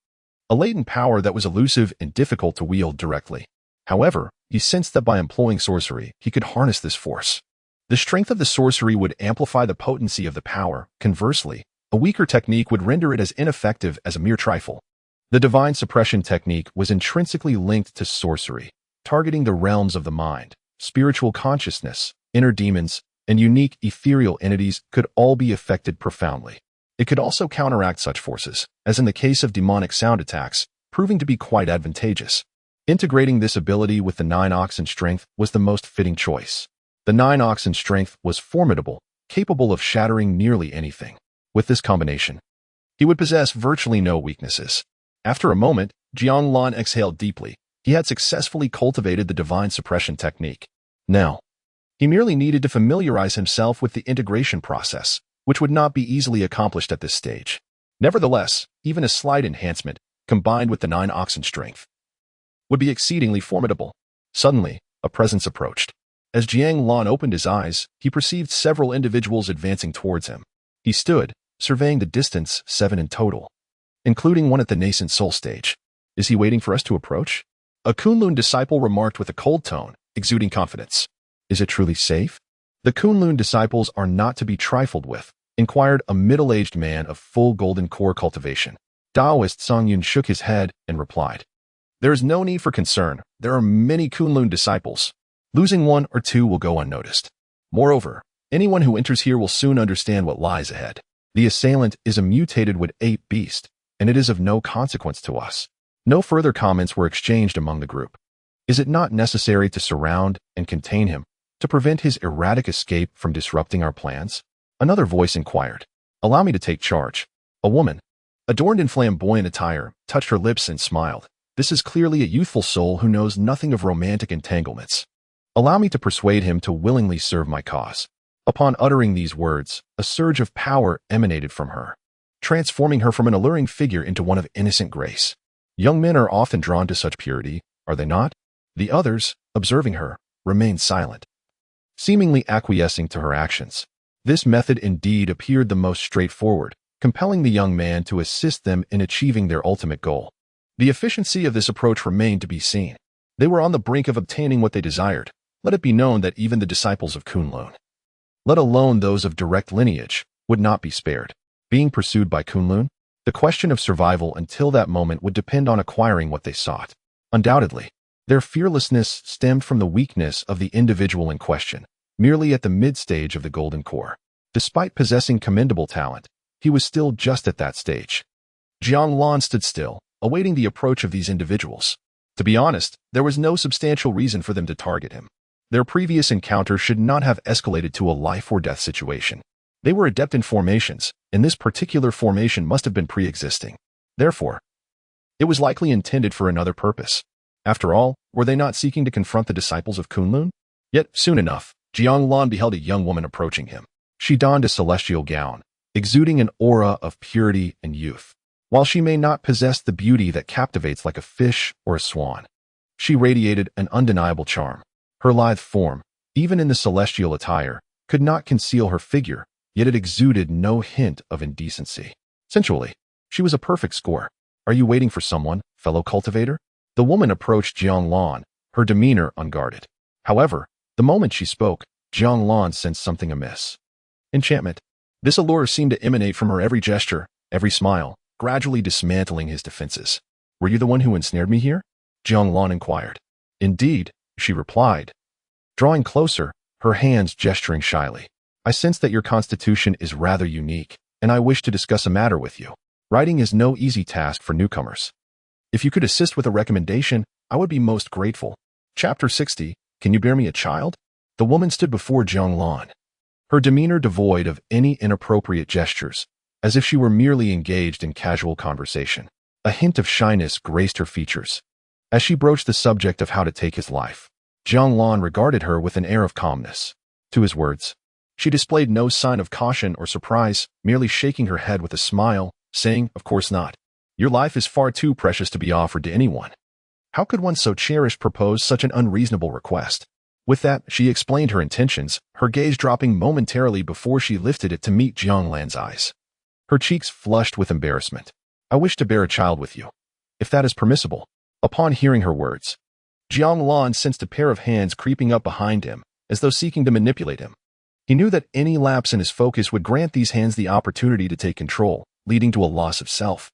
a latent power that was elusive and difficult to wield directly. However, he sensed that by employing sorcery, he could harness this force. The strength of the sorcery would amplify the potency of the power. Conversely, a weaker technique would render it as ineffective as a mere trifle. The divine suppression technique was intrinsically linked to sorcery, targeting the realms of the mind. Spiritual consciousness, inner demons, and unique ethereal entities could all be affected profoundly. It could also counteract such forces, as in the case of demonic sound attacks, proving to be quite advantageous. Integrating this ability with the 9 oxen strength was the most fitting choice. The 9 oxen strength was formidable, capable of shattering nearly anything. With this combination, he would possess virtually no weaknesses. After a moment, Jiang Lan exhaled deeply. He had successfully cultivated the divine suppression technique. Now, he merely needed to familiarize himself with the integration process, which would not be easily accomplished at this stage. Nevertheless, even a slight enhancement, combined with the 9 oxen strength, would be exceedingly formidable. Suddenly, a presence approached. As Jiang Lan opened his eyes, he perceived several individuals advancing towards him. He stood, surveying the distance, 7 in total, including one at the nascent soul stage. Is he waiting for us to approach? A Kunlun disciple remarked with a cold tone, exuding confidence. Is it truly safe? The Kunlun disciples are not to be trifled with, inquired a middle-aged man of full golden core cultivation. Taoist Songyun shook his head and replied, There is no need for concern. There are many Kunlun disciples. Losing 1 or 2 will go unnoticed. Moreover, anyone who enters here will soon understand what lies ahead. The assailant is a mutated wood ape beast, and it is of no consequence to us. No further comments were exchanged among the group. Is it not necessary to surround and contain him, to prevent his erratic escape from disrupting our plans? Another voice inquired. Allow me to take charge. A woman, adorned in flamboyant attire, touched her lips and smiled. This is clearly a youthful soul who knows nothing of romantic entanglements. Allow me to persuade him to willingly serve my cause. Upon uttering these words, a surge of power emanated from her, transforming her from an alluring figure into one of innocent grace. Young men are often drawn to such purity, are they not? The others, observing her, remained silent, seemingly acquiescing to her actions. This method indeed appeared the most straightforward, compelling the young man to assist them in achieving their ultimate goal. The efficiency of this approach remained to be seen. They were on the brink of obtaining what they desired. Let it be known that even the disciples of Kunlun, let alone those of direct lineage, would not be spared. Being pursued by Kunlun, the question of survival until that moment would depend on acquiring what they sought. Undoubtedly, their fearlessness stemmed from the weakness of the individual in question, merely at the mid-stage of the Golden Core. Despite possessing commendable talent, he was still just at that stage. Jiang Lan stood still, awaiting the approach of these individuals. To be honest, there was no substantial reason for them to target him. Their previous encounter should not have escalated to a life-or-death situation. They were adept in formations, and this particular formation must have been pre-existing. Therefore, it was likely intended for another purpose. After all, were they not seeking to confront the disciples of Kunlun? Yet, soon enough, Jiang Lan beheld a young woman approaching him. She donned a celestial gown, exuding an aura of purity and youth. While she may not possess the beauty that captivates like a fish or a swan, she radiated an undeniable charm. Her lithe form, even in the celestial attire, could not conceal her figure, yet it exuded no hint of indecency. Sensually, she was a perfect score. Are you waiting for someone, fellow cultivator? The woman approached Jiang Lan, her demeanor unguarded. However, the moment she spoke, Jiang Lan sensed something amiss. Enchantment. This allure seemed to emanate from her every gesture, every smile, gradually dismantling his defenses. Were you the one who ensnared me here? Jiang Lan inquired. Indeed, she replied, drawing closer, her hands gesturing shyly. I sense that your constitution is rather unique, and I wish to discuss a matter with you. Writing is no easy task for newcomers. If you could assist with a recommendation, I would be most grateful. Chapter 60, Can you bear me a child? The woman stood before Jiang Lan, her demeanor devoid of any inappropriate gestures, as if she were merely engaged in casual conversation. A hint of shyness graced her features. As she broached the subject of how to take his life, Jiang Lan regarded her with an air of calmness. To his words, she displayed no sign of caution or surprise, merely shaking her head with a smile, saying, "Of course not. Your life is far too precious to be offered to anyone. How could one so cherished propose such an unreasonable request?" With that, she explained her intentions, her gaze dropping momentarily before she lifted it to meet Jiang Lan's eyes. Her cheeks flushed with embarrassment. "I wish to bear a child with you, if that is permissible." Upon hearing her words, Jiang Lan sensed a pair of hands creeping up behind him, as though seeking to manipulate him. He knew that any lapse in his focus would grant these hands the opportunity to take control, leading to a loss of self,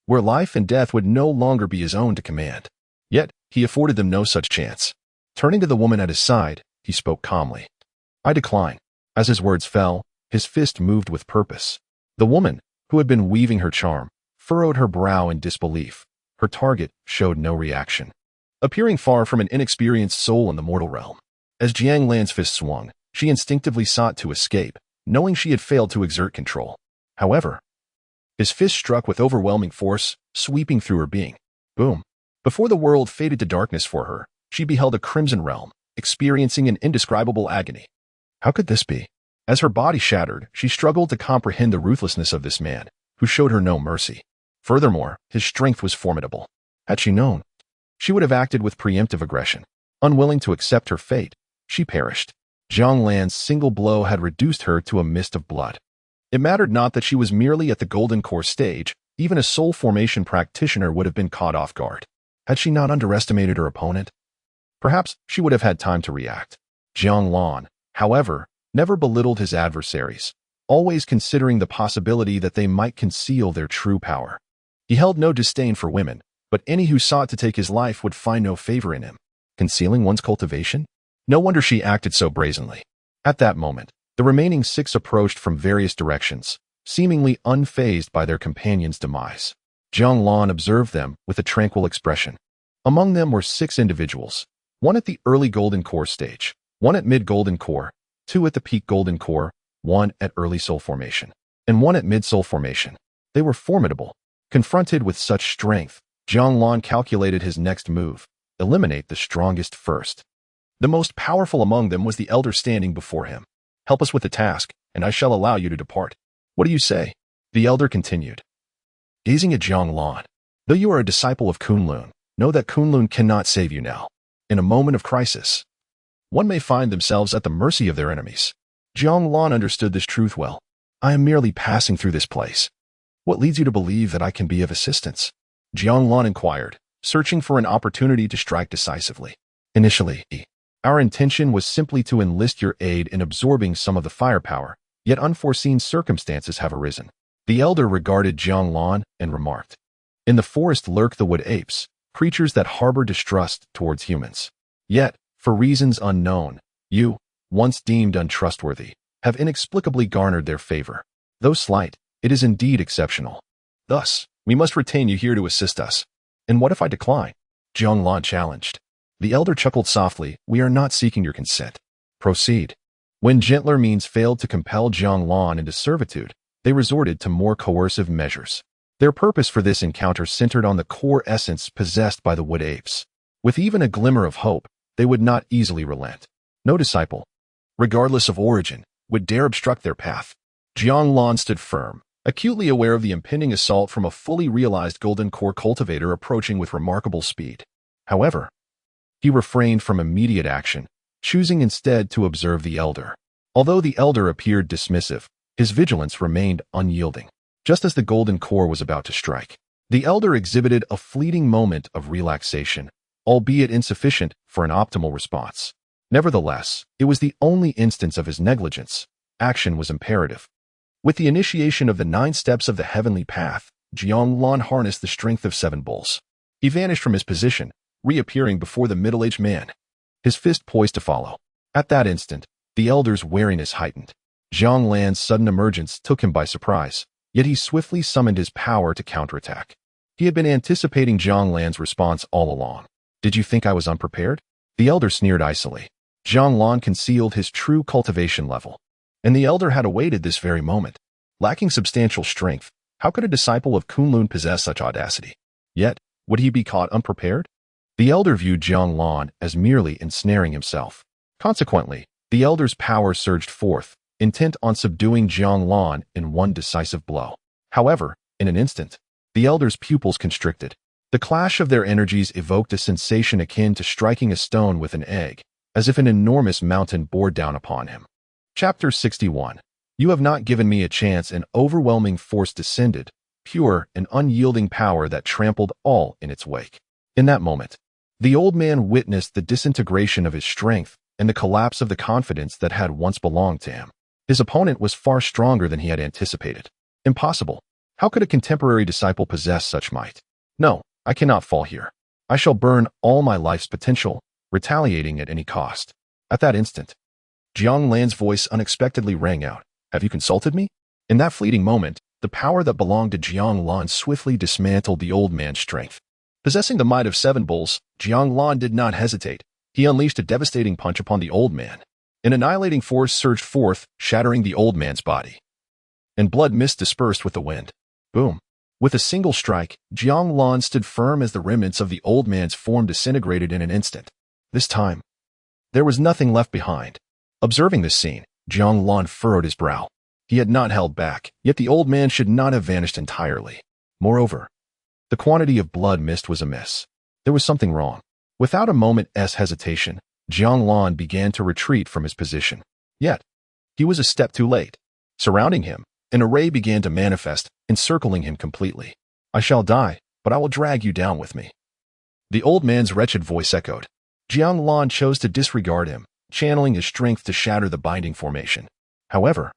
where life and death would no longer be his own to command. Yet, he afforded them no such chance. Turning to the woman at his side, he spoke calmly. "I decline." As his words fell, his fist moved with purpose. The woman, who had been weaving her charm, furrowed her brow in disbelief. Her target showed no reaction, appearing far from an inexperienced soul in the mortal realm. As Jiang Lan's fist swung, she instinctively sought to escape, knowing she had failed to exert control. However, his fist struck with overwhelming force, sweeping through her being. Boom. Before the world faded to darkness for her, she beheld a crimson realm, experiencing an indescribable agony. How could this be? As her body shattered, she struggled to comprehend the ruthlessness of this man, who showed her no mercy. Furthermore, his strength was formidable. Had she known, she would have acted with preemptive aggression. Unwilling to accept her fate, she perished. Jiang Lan's single blow had reduced her to a mist of blood. It mattered not that she was merely at the golden core stage. Even a soul formation practitioner would have been caught off guard. Had she not underestimated her opponent? Perhaps she would have had time to react. Jiang Lan, however, never belittled his adversaries, always considering the possibility that they might conceal their true power. He held no disdain for women, but any who sought to take his life would find no favor in him. Concealing one's cultivation? No wonder she acted so brazenly. At that moment, the remaining 6 approached from various directions, seemingly unfazed by their companion's demise. Jiang Lan observed them with a tranquil expression. Among them were 6 individuals, one at the early golden core stage, one at mid-golden core, 2 at the peak golden core, 1 at early soul formation, and 1 at mid-soul formation. They were formidable. Confronted with such strength, Jiang Lan calculated his next move: eliminate the strongest first. The most powerful among them was the elder standing before him. "Help us with the task, and I shall allow you to depart." "What do you say?" the elder continued, gazing at Jiang Lan. "Though you are a disciple of Kunlun, know that Kunlun cannot save you now. In a moment of crisis, one may find themselves at the mercy of their enemies." Jiang Lan understood this truth well. "I am merely passing through this place. What leads you to believe that I can be of assistance?" Jiang Lan inquired, searching for an opportunity to strike decisively. "Initially, our intention was simply to enlist your aid in absorbing some of the firepower, yet unforeseen circumstances have arisen." The elder regarded Jiang Lan and remarked, "In the forest lurk the wood apes, creatures that harbor distrust towards humans. Yet, for reasons unknown, you, once deemed untrustworthy, have inexplicably garnered their favor. Though slight, it is indeed exceptional. Thus, we must retain you here to assist us." "And what if I decline?" Jiang Lan challenged. The elder chuckled softly. "We are not seeking your consent. Proceed." When gentler means failed to compel Jiang Lan into servitude, they resorted to more coercive measures. Their purpose for this encounter centered on the core essence possessed by the wood apes. With even a glimmer of hope, they would not easily relent. No disciple, regardless of origin, would dare obstruct their path. Jiang Lan stood firm, acutely aware of the impending assault from a fully realized golden core cultivator approaching with remarkable speed. However, he refrained from immediate action, choosing instead to observe the elder. Although the elder appeared dismissive, his vigilance remained unyielding. Just as the golden core was about to strike, the elder exhibited a fleeting moment of relaxation, albeit insufficient for an optimal response. Nevertheless, it was the only instance of his negligence. Action was imperative. With the initiation of the 9 steps of the heavenly path, Jiang Lan harnessed the strength of 7 bulls. He vanished from his position, reappearing before the middle-aged man, his fist poised to follow. At that instant, the elder's wariness heightened. Jiang Lan's sudden emergence took him by surprise, yet he swiftly summoned his power to counterattack. He had been anticipating Jiang Lan's response all along. "Did you think I was unprepared?" The elder sneered icily. Jiang Lan concealed his true cultivation level, and the elder had awaited this very moment. Lacking substantial strength, how could a disciple of Kunlun possess such audacity? Yet, would he be caught unprepared? The elder viewed Jiang Lan as merely ensnaring himself. Consequently, the elder's power surged forth, intent on subduing Jiang Lan in one decisive blow. However, in an instant, the elder's pupils constricted. The clash of their energies evoked a sensation akin to striking a stone with an egg, as if an enormous mountain bore down upon him. Chapter 61. You have not given me a chance. An overwhelming force descended, pure and unyielding power that trampled all in its wake. In that moment, the old man witnessed the disintegration of his strength and the collapse of the confidence that had once belonged to him. His opponent was far stronger than he had anticipated. Impossible. How could a contemporary disciple possess such might? No, I cannot fall here. I shall burn all my life's potential, retaliating at any cost. At that instant, Jiang Lan's voice unexpectedly rang out. "Have you consulted me?" In that fleeting moment, the power that belonged to Jiang Lan swiftly dismantled the old man's strength. Possessing the might of 7 bulls, Jiang Lan did not hesitate. He unleashed a devastating punch upon the old man. An annihilating force surged forth, shattering the old man's body, and blood mist dispersed with the wind. Boom. With a single strike, Jiang Lan stood firm as the remnants of the old man's form disintegrated in an instant. This time, there was nothing left behind. Observing this scene, Jiang Lan furrowed his brow. He had not held back, yet the old man should not have vanished entirely. Moreover, the quantity of blood mist was amiss. There was something wrong. Without a moment's hesitation, Jiang Lan began to retreat from his position. Yet, he was a step too late. Surrounding him, an array began to manifest, encircling him completely. "I shall die, but I will drag you down with me." The old man's wretched voice echoed. Jiang Lan chose to disregard him, channeling his strength to shatter the binding formation. However,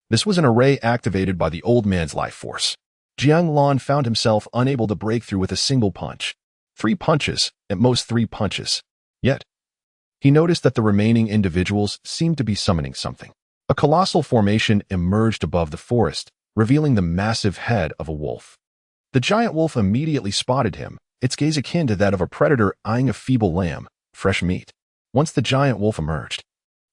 this was an array activated by the old man's life force. Jiang Lan found himself unable to break through with a single punch. 3 punches, at most 3 punches. Yet, he noticed that the remaining individuals seemed to be summoning something. A colossal formation emerged above the forest, revealing the massive head of a wolf. The giant wolf immediately spotted him, its gaze akin to that of a predator eyeing a feeble lamb, fresh meat. Once the giant wolf emerged,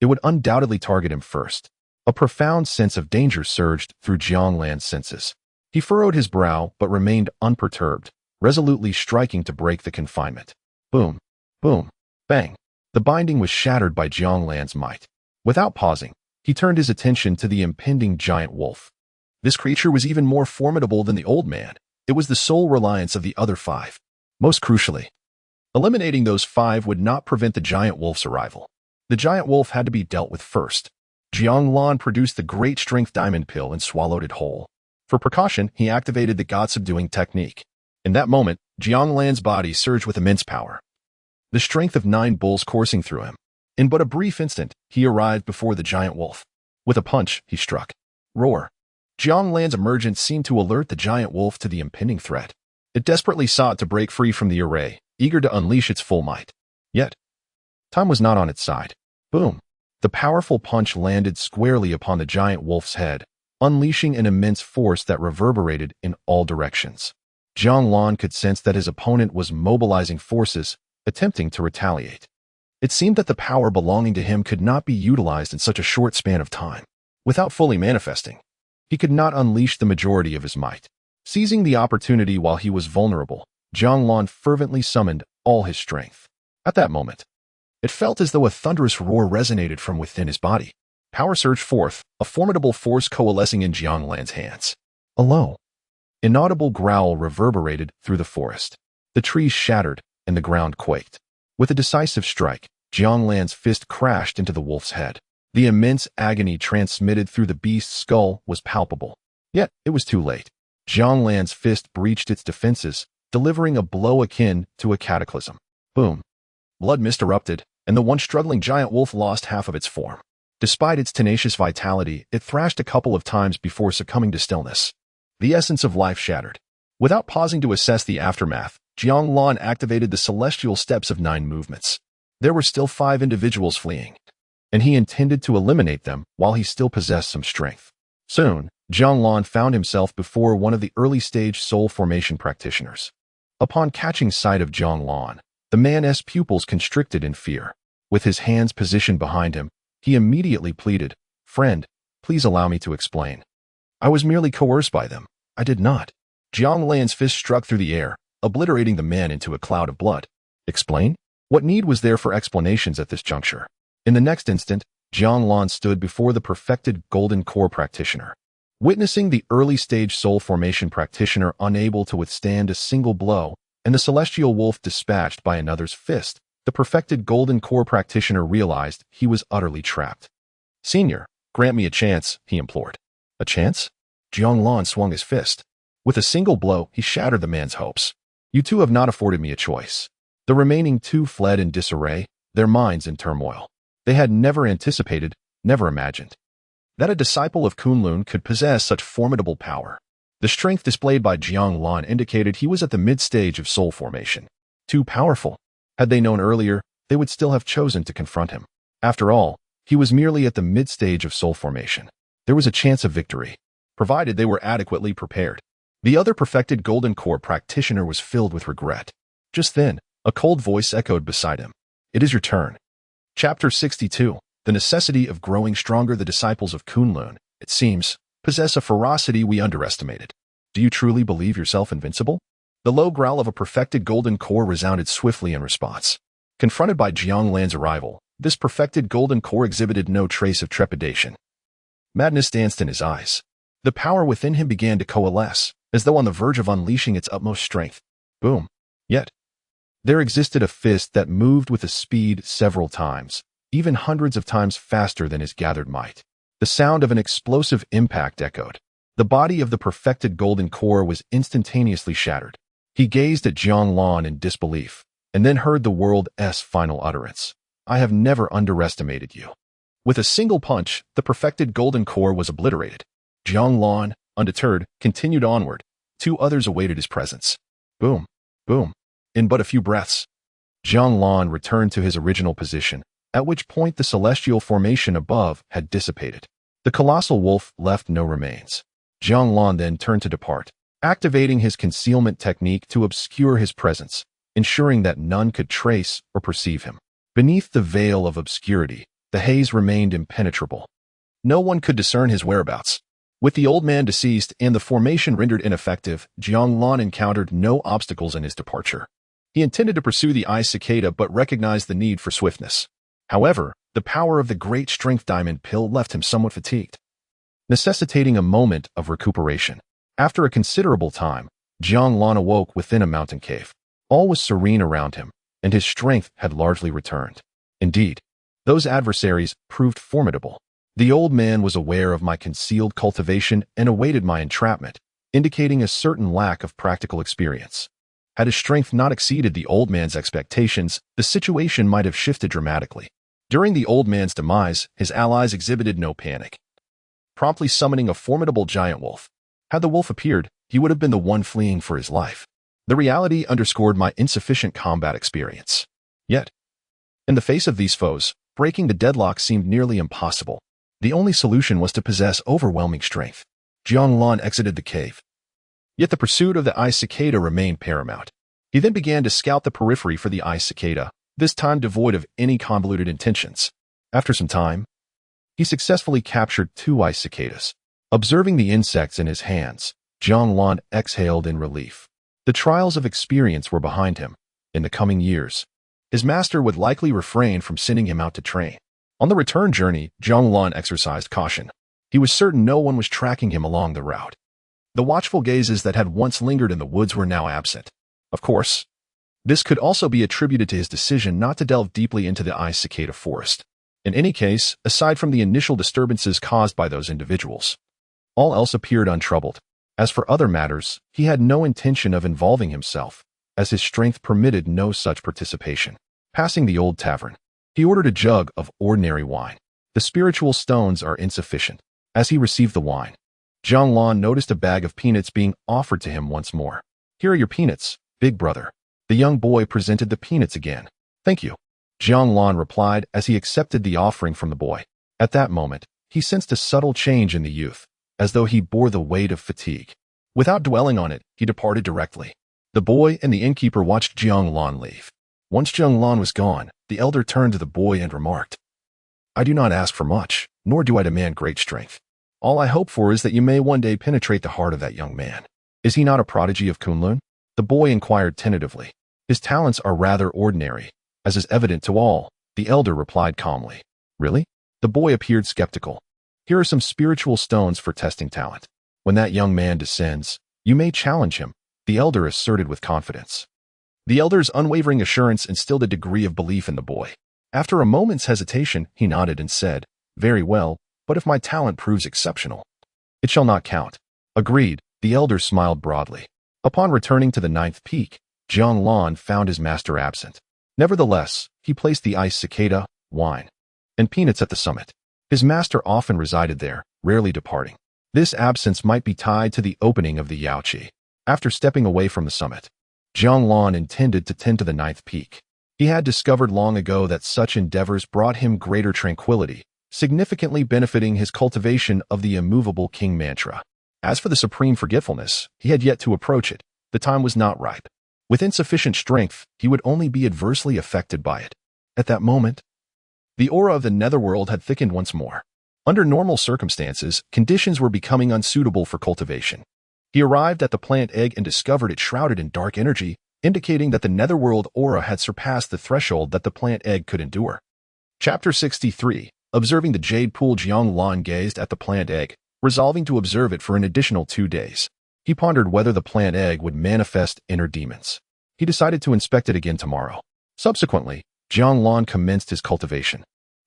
it would undoubtedly target him first. A profound sense of danger surged through Jiang Lan's senses. He furrowed his brow but remained unperturbed, resolutely striking to break the confinement. Boom, boom, bang. The binding was shattered by Jiang Lan's might. Without pausing, he turned his attention to the impending giant wolf. This creature was even more formidable than the old man. It was the sole reliance of the other 5. Most crucially, eliminating those 5 would not prevent the giant wolf's arrival. The giant wolf had to be dealt with first. Jiang Lan produced the great strength diamond pill and swallowed it whole. For precaution, he activated the God-subduing technique. In that moment, Jiang Lan's body surged with immense power, the strength of 9 bulls coursing through him. In but a brief instant, he arrived before the giant wolf. With a punch, he struck. Roar. Jiang Lan's emergence seemed to alert the giant wolf to the impending threat. It desperately sought to break free from the array, eager to unleash its full might. Yet, time was not on its side. Boom. The powerful punch landed squarely upon the giant wolf's head, unleashing an immense force that reverberated in all directions. Jiang Lan could sense that his opponent was mobilizing forces, attempting to retaliate. It seemed that the power belonging to him could not be utilized in such a short span of time. Without fully manifesting, he could not unleash the majority of his might. Seizing the opportunity while he was vulnerable, Jiang Lan fervently summoned all his strength. At that moment, it felt as though a thunderous roar resonated from within his body. Power surged forth, a formidable force coalescing in Jiang Lan's hands. A low, inaudible growl reverberated through the forest. The trees shattered, and the ground quaked. With a decisive strike, Jiang Lan's fist crashed into the wolf's head. The immense agony transmitted through the beast's skull was palpable. Yet, it was too late. Jiang Lan's fist breached its defenses, delivering a blow akin to a cataclysm. Boom. Blood mist erupted, and the once struggling giant wolf lost half of its form. Despite its tenacious vitality, it thrashed a couple of times before succumbing to stillness. The essence of life shattered. Without pausing to assess the aftermath, Jiang Lan activated the celestial steps of 9 movements. There were still 5 individuals fleeing, and he intended to eliminate them while he still possessed some strength. Soon, Jiang Lan found himself before one of the early-stage soul formation practitioners. Upon catching sight of Jiang Lan, the man's pupils constricted in fear. With his hands positioned behind him, he immediately pleaded, "Friend, please allow me to explain. I was merely coerced by them. I did not." Jiang Lan's fist struck through the air, obliterating the man into a cloud of blood. Explain? What need was there for explanations at this juncture? In the next instant, Jiang Lan stood before the perfected golden core practitioner. Witnessing the early-stage soul formation practitioner unable to withstand a single blow, and the celestial wolf dispatched by another's fist, the perfected golden core practitioner realized he was utterly trapped. "Senior, grant me a chance," he implored. "A chance?" Jiang Lan swung his fist. With a single blow, he shattered the man's hopes. "You two have not afforded me a choice." The remaining 2 fled in disarray, their minds in turmoil. They had never anticipated, never imagined, that a disciple of Kunlun could possess such formidable power. The strength displayed by Jiang Lan indicated he was at the mid-stage of soul formation. Too powerful. Had they known earlier, they would still have chosen to confront him. After all, he was merely at the mid-stage of soul formation. There was a chance of victory, provided they were adequately prepared. The other perfected golden core practitioner was filled with regret. Just then, a cold voice echoed beside him. "It is your turn." Chapter 62. The necessity of growing stronger. The disciples of Kunlun, it seems, possess a ferocity we underestimated. Do you truly believe yourself invincible? The low growl of a perfected golden core resounded swiftly in response. Confronted by Jiang Lan's arrival, this perfected golden core exhibited no trace of trepidation. Madness danced in his eyes. The power within him began to coalesce, as though on the verge of unleashing its utmost strength. Boom. Yet, there existed a fist that moved with a speed several times, even hundreds of times faster than his gathered might. The sound of an explosive impact echoed. The body of the perfected golden core was instantaneously shattered. He gazed at Jiang Lan in disbelief, and then heard the world's final utterance. "I have never underestimated you." With a single punch, the perfected golden core was obliterated. Jiang Lan, undeterred, continued onward. 2 others awaited his presence. Boom, boom. In but a few breaths, Jiang Lan returned to his original position, at which point the celestial formation above had dissipated. The colossal wolf left no remains. Jiang Lan then turned to depart, activating his concealment technique to obscure his presence, ensuring that none could trace or perceive him. Beneath the veil of obscurity, the haze remained impenetrable. No one could discern his whereabouts. With the old man deceased and the formation rendered ineffective, Jiang Lan encountered no obstacles in his departure. He intended to pursue the ice cicada but recognized the need for swiftness. However, the power of the great strength diamond pill left him somewhat fatigued, necessitating a moment of recuperation. After a considerable time, Jiang Lan awoke within a mountain cave. All was serene around him, and his strength had largely returned. Indeed, those adversaries proved formidable. The old man was aware of my concealed cultivation and awaited my entrapment, indicating a certain lack of practical experience. Had his strength not exceeded the old man's expectations, the situation might have shifted dramatically. During the old man's demise, his allies exhibited no panic, promptly summoning a formidable giant wolf. Had the wolf appeared, he would have been the one fleeing for his life. The reality underscored my insufficient combat experience. Yet, in the face of these foes, breaking the deadlock seemed nearly impossible. The only solution was to possess overwhelming strength. Jiang Lan exited the cave. Yet the pursuit of the ice cicada remained paramount. He then began to scout the periphery for the ice cicada, this time devoid of any convoluted intentions. After some time, he successfully captured 2 ice cicadas. Observing the insects in his hands, Jiang Lan exhaled in relief. The trials of experience were behind him. In the coming years, his master would likely refrain from sending him out to train. On the return journey, Jiang Lan exercised caution. He was certain no one was tracking him along the route. The watchful gazes that had once lingered in the woods were now absent. Of course, this could also be attributed to his decision not to delve deeply into the ice cicada forest. In any case, aside from the initial disturbances caused by those individuals, all else appeared untroubled. As for other matters, he had no intention of involving himself, as his strength permitted no such participation. Passing the old tavern, he ordered a jug of ordinary wine. The spiritual stones are insufficient. As he received the wine, Jiang Lan noticed a bag of peanuts being offered to him once more. "Here are your peanuts, big brother." The young boy presented the peanuts again. "Thank you," Jiang Lan replied as he accepted the offering from the boy. At that moment, he sensed a subtle change in the youth, as though he bore the weight of fatigue. Without dwelling on it, he departed directly. The boy and the innkeeper watched Jiang Lan leave. Once Jiang Lan was gone, the elder turned to the boy and remarked, "I do not ask for much, nor do I demand great strength. All I hope for is that you may one day penetrate the heart of that young man. Is he not a prodigy of Kunlun?" The boy inquired tentatively. "His talents are rather ordinary, as is evident to all," the elder replied calmly. "Really?" The boy appeared skeptical. "Here are some spiritual stones for testing talent. When that young man descends, you may challenge him," the elder asserted with confidence. The elder's unwavering assurance instilled a degree of belief in the boy. After a moment's hesitation, he nodded and said, "Very well, but if my talent proves exceptional, it shall not count." "Agreed," the elder smiled broadly. Upon returning to the 9th peak, Jiang Lan found his master absent. Nevertheless, he placed the ice cicada, wine, and peanuts at the summit. His master often resided there, rarely departing. This absence might be tied to the opening of the Yaoqi. After stepping away from the summit, Jiang Lan intended to tend to the 9th peak. He had discovered long ago that such endeavors brought him greater tranquility, significantly benefiting his cultivation of the immovable king mantra. As for the supreme forgetfulness, he had yet to approach it. The time was not ripe. With insufficient strength, he would only be adversely affected by it. At that moment, the aura of the netherworld had thickened once more. Under normal circumstances, conditions were becoming unsuitable for cultivation. He arrived at the plant egg and discovered it shrouded in dark energy, indicating that the netherworld aura had surpassed the threshold that the plant egg could endure. Chapter 63. Observing the jade pool. Jiang Lan gazed at the plant egg, resolving to observe it for an additional 2 days. He pondered whether the plant egg would manifest inner demons. He decided to inspect it again tomorrow. Subsequently, Jiang Lan commenced his cultivation.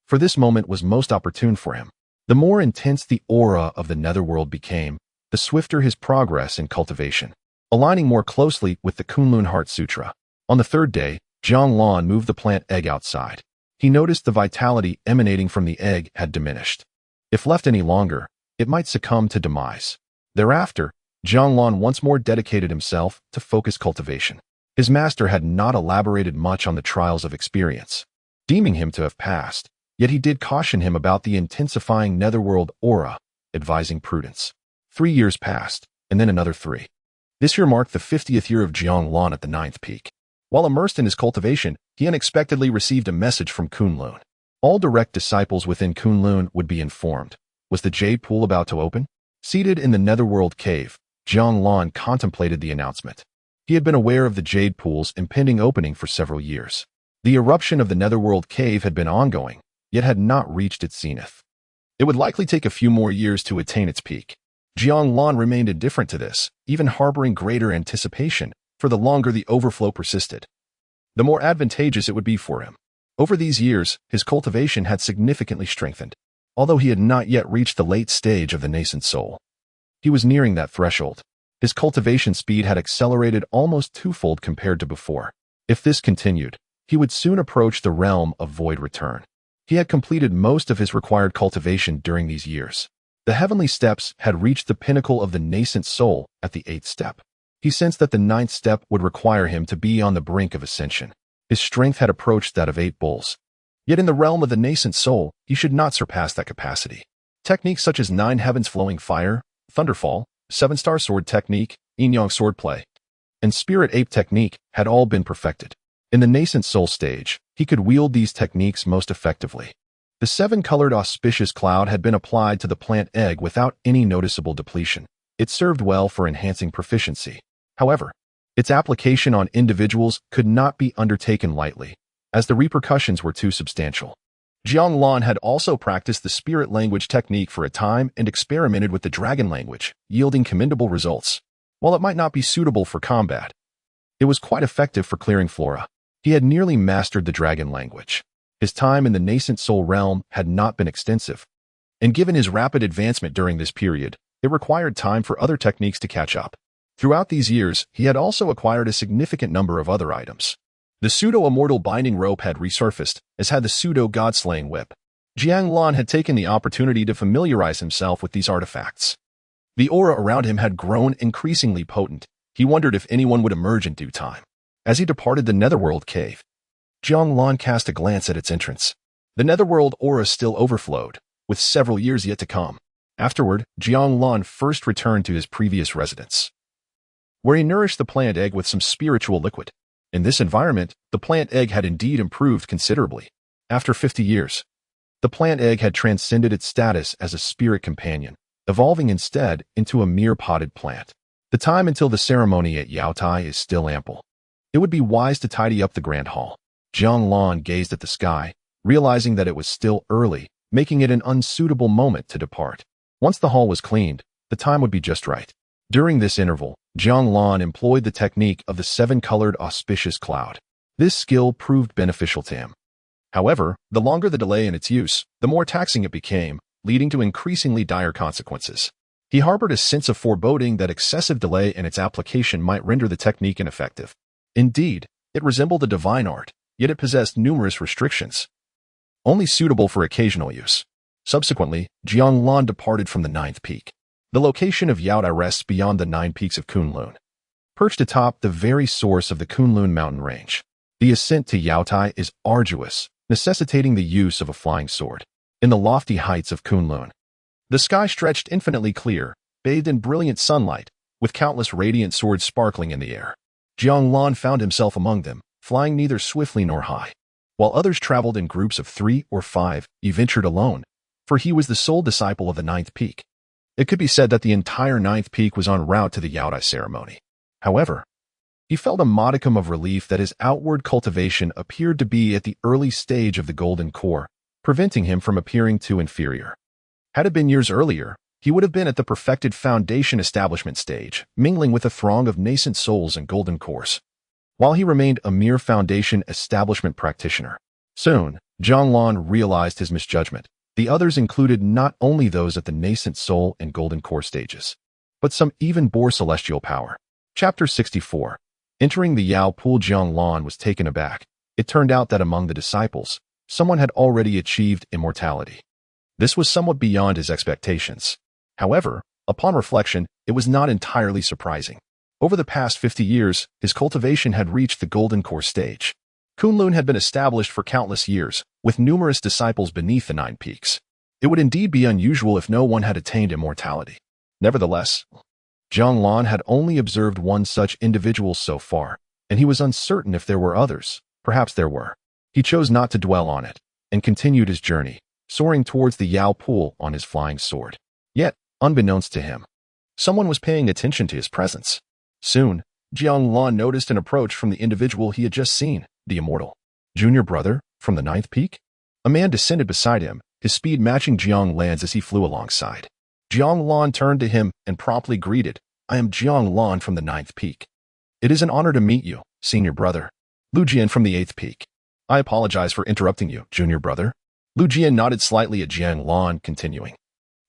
For this moment was most opportune for him. The more intense the aura of the netherworld became, the swifter his progress in cultivation, aligning more closely with the Kunlun Heart Sutra. On the 3rd day, Jiang Lan moved the plant egg outside. He noticed the vitality emanating from the egg had diminished. If left any longer, it might succumb to demise. Thereafter, Jiang Lan once more dedicated himself to focused cultivation. His master had not elaborated much on the trials of experience, deeming him to have passed, yet he did caution him about the intensifying netherworld aura, advising prudence. 3 years passed, and then another 3. This year marked the 50th year of Jiang Lan at the 9th peak. While immersed in his cultivation, he unexpectedly received a message from Kunlun. All direct disciples within Kunlun would be informed. Was the jade pool about to open? Seated in the netherworld cave, Jiang Lan contemplated the announcement. He had been aware of the jade pool's impending opening for several years. The eruption of the netherworld cave had been ongoing, yet had not reached its zenith. It would likely take a few more years to attain its peak. Jiang Lan remained indifferent to this, even harboring greater anticipation, for the longer the overflow persisted, the more advantageous it would be for him. Over these years, his cultivation had significantly strengthened, although he had not yet reached the late stage of the nascent soul. He was nearing that threshold. His cultivation speed had accelerated almost twofold compared to before. If this continued, he would soon approach the realm of void return. He had completed most of his required cultivation during these years. The heavenly steps had reached the pinnacle of the nascent soul at the 8th step. He sensed that the 9th step would require him to be on the brink of ascension. His strength had approached that of 8 bulls. Yet in the realm of the nascent soul, he should not surpass that capacity. Techniques such as 9 heavens flowing fire, thunderfall, 7-star sword technique, yin-yang swordplay, and spirit ape technique had all been perfected. In the nascent soul stage, he could wield these techniques most effectively. The 7-colored auspicious cloud had been applied to the plant egg without any noticeable depletion. It served well for enhancing proficiency. However, its application on individuals could not be undertaken lightly, as the repercussions were too substantial. Jiang Lan had also practiced the spirit language technique for a time and experimented with the dragon language, yielding commendable results. While it might not be suitable for combat, it was quite effective for clearing flora. He had nearly mastered the dragon language. His time in the nascent soul realm had not been extensive, and given his rapid advancement during this period, it required time for other techniques to catch up. Throughout these years, he had also acquired a significant number of other items. The pseudo-immortal binding rope had resurfaced, as had the pseudo-god-slaying whip. Jiang Lan had taken the opportunity to familiarize himself with these artifacts. The aura around him had grown increasingly potent. He wondered if anyone would emerge in due time. As he departed the Netherworld cave, Jiang Lan cast a glance at its entrance. The Netherworld aura still overflowed, with several years yet to come. Afterward, Jiang Lan first returned to his previous residence, where he nourished the plant egg with some spiritual liquid. In this environment, the plant egg had indeed improved considerably. After 50 years, the plant egg had transcended its status as a spirit companion, evolving instead into a mere potted plant. The time until the ceremony at Yaotai is still ample. It would be wise to tidy up the grand hall. Jiang Lan gazed at the sky, realizing that it was still early, making it an unsuitable moment to depart. Once the hall was cleaned, the time would be just right. During this interval, Jiang Lan employed the technique of the seven-colored auspicious cloud. This skill proved beneficial to him. However, the longer the delay in its use, the more taxing it became, leading to increasingly dire consequences. He harbored a sense of foreboding that excessive delay in its application might render the technique ineffective. Indeed, it resembled a divine art, yet it possessed numerous restrictions, only suitable for occasional use. Subsequently, Jiang Lan departed from the ninth peak. The location of Yaotai rests beyond the 9 peaks of Kunlun, perched atop the very source of the Kunlun mountain range. The ascent to Yaotai is arduous, necessitating the use of a flying sword. In the lofty heights of Kunlun, the sky stretched infinitely clear, bathed in brilliant sunlight, with countless radiant swords sparkling in the air. Jiang Lan found himself among them, flying neither swiftly nor high. While others traveled in groups of 3 or 5, he ventured alone, for he was the sole disciple of the 9th peak. It could be said that the entire 9th peak was en route to the Yaotai ceremony. However, he felt a modicum of relief that his outward cultivation appeared to be at the early stage of the golden core, preventing him from appearing too inferior. Had it been years earlier, he would have been at the perfected foundation establishment stage, mingling with a throng of nascent souls and golden cores, while he remained a mere foundation establishment practitioner. Soon, Jiang Lan realized his misjudgment. The others included not only those at the nascent soul and golden core stages, but some even bore celestial power. Chapter 64. Entering the Yao pool, Jiang Lan was taken aback. It turned out that among the disciples, someone had already achieved immortality. This was somewhat beyond his expectations. However, upon reflection, it was not entirely surprising. Over the past 50 years, his cultivation had reached the golden core stage. Kunlun had been established for countless years, with numerous disciples beneath the 9 peaks. It would indeed be unusual if no one had attained immortality. Nevertheless, Jiang Lan had only observed one such individual so far, and he was uncertain if there were others. Perhaps there were. He chose not to dwell on it, and continued his journey, soaring towards the Yao pool on his flying sword. Yet, unbeknownst to him, someone was paying attention to his presence. Soon, Jiang Lan noticed an approach from the individual he had just seen, the immortal junior brother from the 9th peak. A man descended beside him, his speed matching Jiang Lan's as he flew alongside. Jiang Lan turned to him and promptly greeted, "I am Jiang Lan from the 9th peak. It is an honor to meet you, senior brother." Lu Jian from the 8th peak. "I apologize for interrupting you, junior brother." Lu Jian nodded slightly at Jiang Lan, continuing,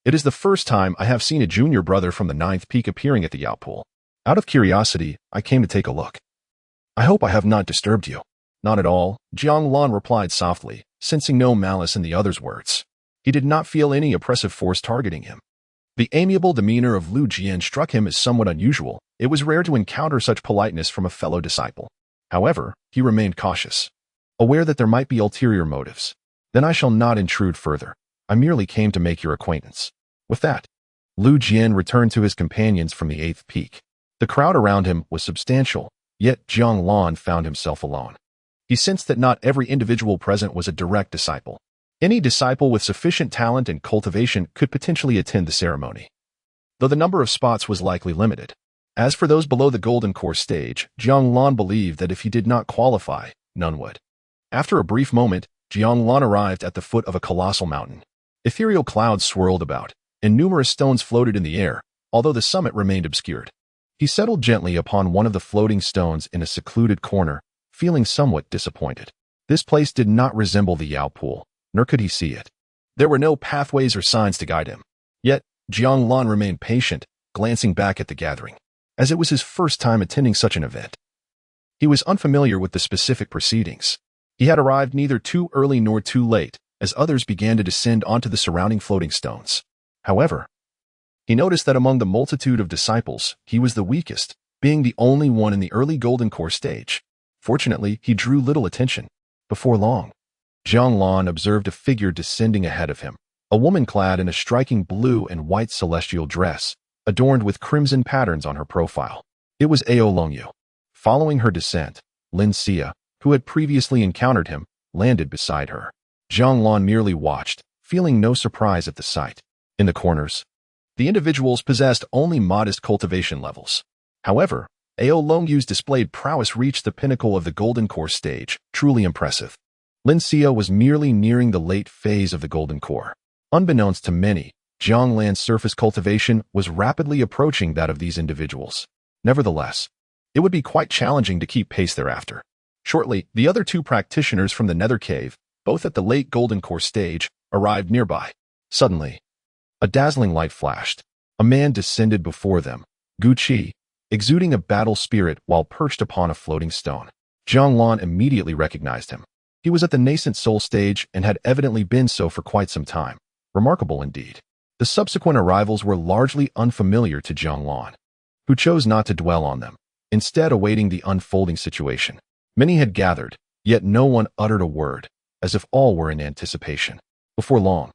"It is the first time I have seen a junior brother from the 9th peak appearing at the Yao pool. Out of curiosity, I came to take a look. I hope I have not disturbed you." "Not at all," Jiang Lan replied softly, sensing no malice in the other's words. He did not feel any oppressive force targeting him. The amiable demeanor of Lu Jian struck him as somewhat unusual. It was rare to encounter such politeness from a fellow disciple. However, he remained cautious, aware that there might be ulterior motives. "Then I shall not intrude further. I merely came to make your acquaintance." With that, Lu Jian returned to his companions from the 8th peak. The crowd around him was substantial, yet Jiang Lan found himself alone. He sensed that not every individual present was a direct disciple. Any disciple with sufficient talent and cultivation could potentially attend the ceremony. though the number of spots was likely limited. As for those below the golden core stage, Jiang Lan believed that if he did not qualify, none would. After a brief moment, Jiang Lan arrived at the foot of a colossal mountain. Ethereal clouds swirled about, and numerous stones floated in the air, although the summit remained obscured. He settled gently upon one of the floating stones in a secluded corner, feeling somewhat disappointed. This place did not resemble the Yao Pool, nor could he see it. There were no pathways or signs to guide him. Yet, Jiang Lan remained patient, glancing back at the gathering, as it was his first time attending such an event. He was unfamiliar with the specific proceedings. He had arrived neither too early nor too late, as others began to descend onto the surrounding floating stones. However, he noticed that among the multitude of disciples, he was the weakest, being the only one in the early golden core stage. Fortunately, he drew little attention. Before long, Jiang Lan observed a figure descending ahead of him, a woman clad in a striking blue and white celestial dress, adorned with crimson patterns on her profile. It was Ao Longyu. Following her descent, Lin Xia, who had previously encountered him, landed beside her. Jiang Lan merely watched, feeling no surprise at the sight. In the corners, the individuals possessed only modest cultivation levels. However, Ao Longyu's displayed prowess reached the pinnacle of the golden core stage, truly impressive. Lin Xia was merely nearing the late phase of the golden core. Unbeknownst to many, Jiang Lan's surface cultivation was rapidly approaching that of these individuals. Nevertheless, it would be quite challenging to keep pace thereafter. Shortly, the other two practitioners from the Nether Cave, both at the late golden core stage, arrived nearby. Suddenly, a dazzling light flashed. A man descended before them, Gu Qi, exuding a battle spirit while perched upon a floating stone. Jiang Lan immediately recognized him. He was at the nascent soul stage and had evidently been so for quite some time. Remarkable indeed. The subsequent arrivals were largely unfamiliar to Jiang Lan, who chose not to dwell on them, instead awaiting the unfolding situation. Many had gathered, yet no one uttered a word, as if all were in anticipation. Before long,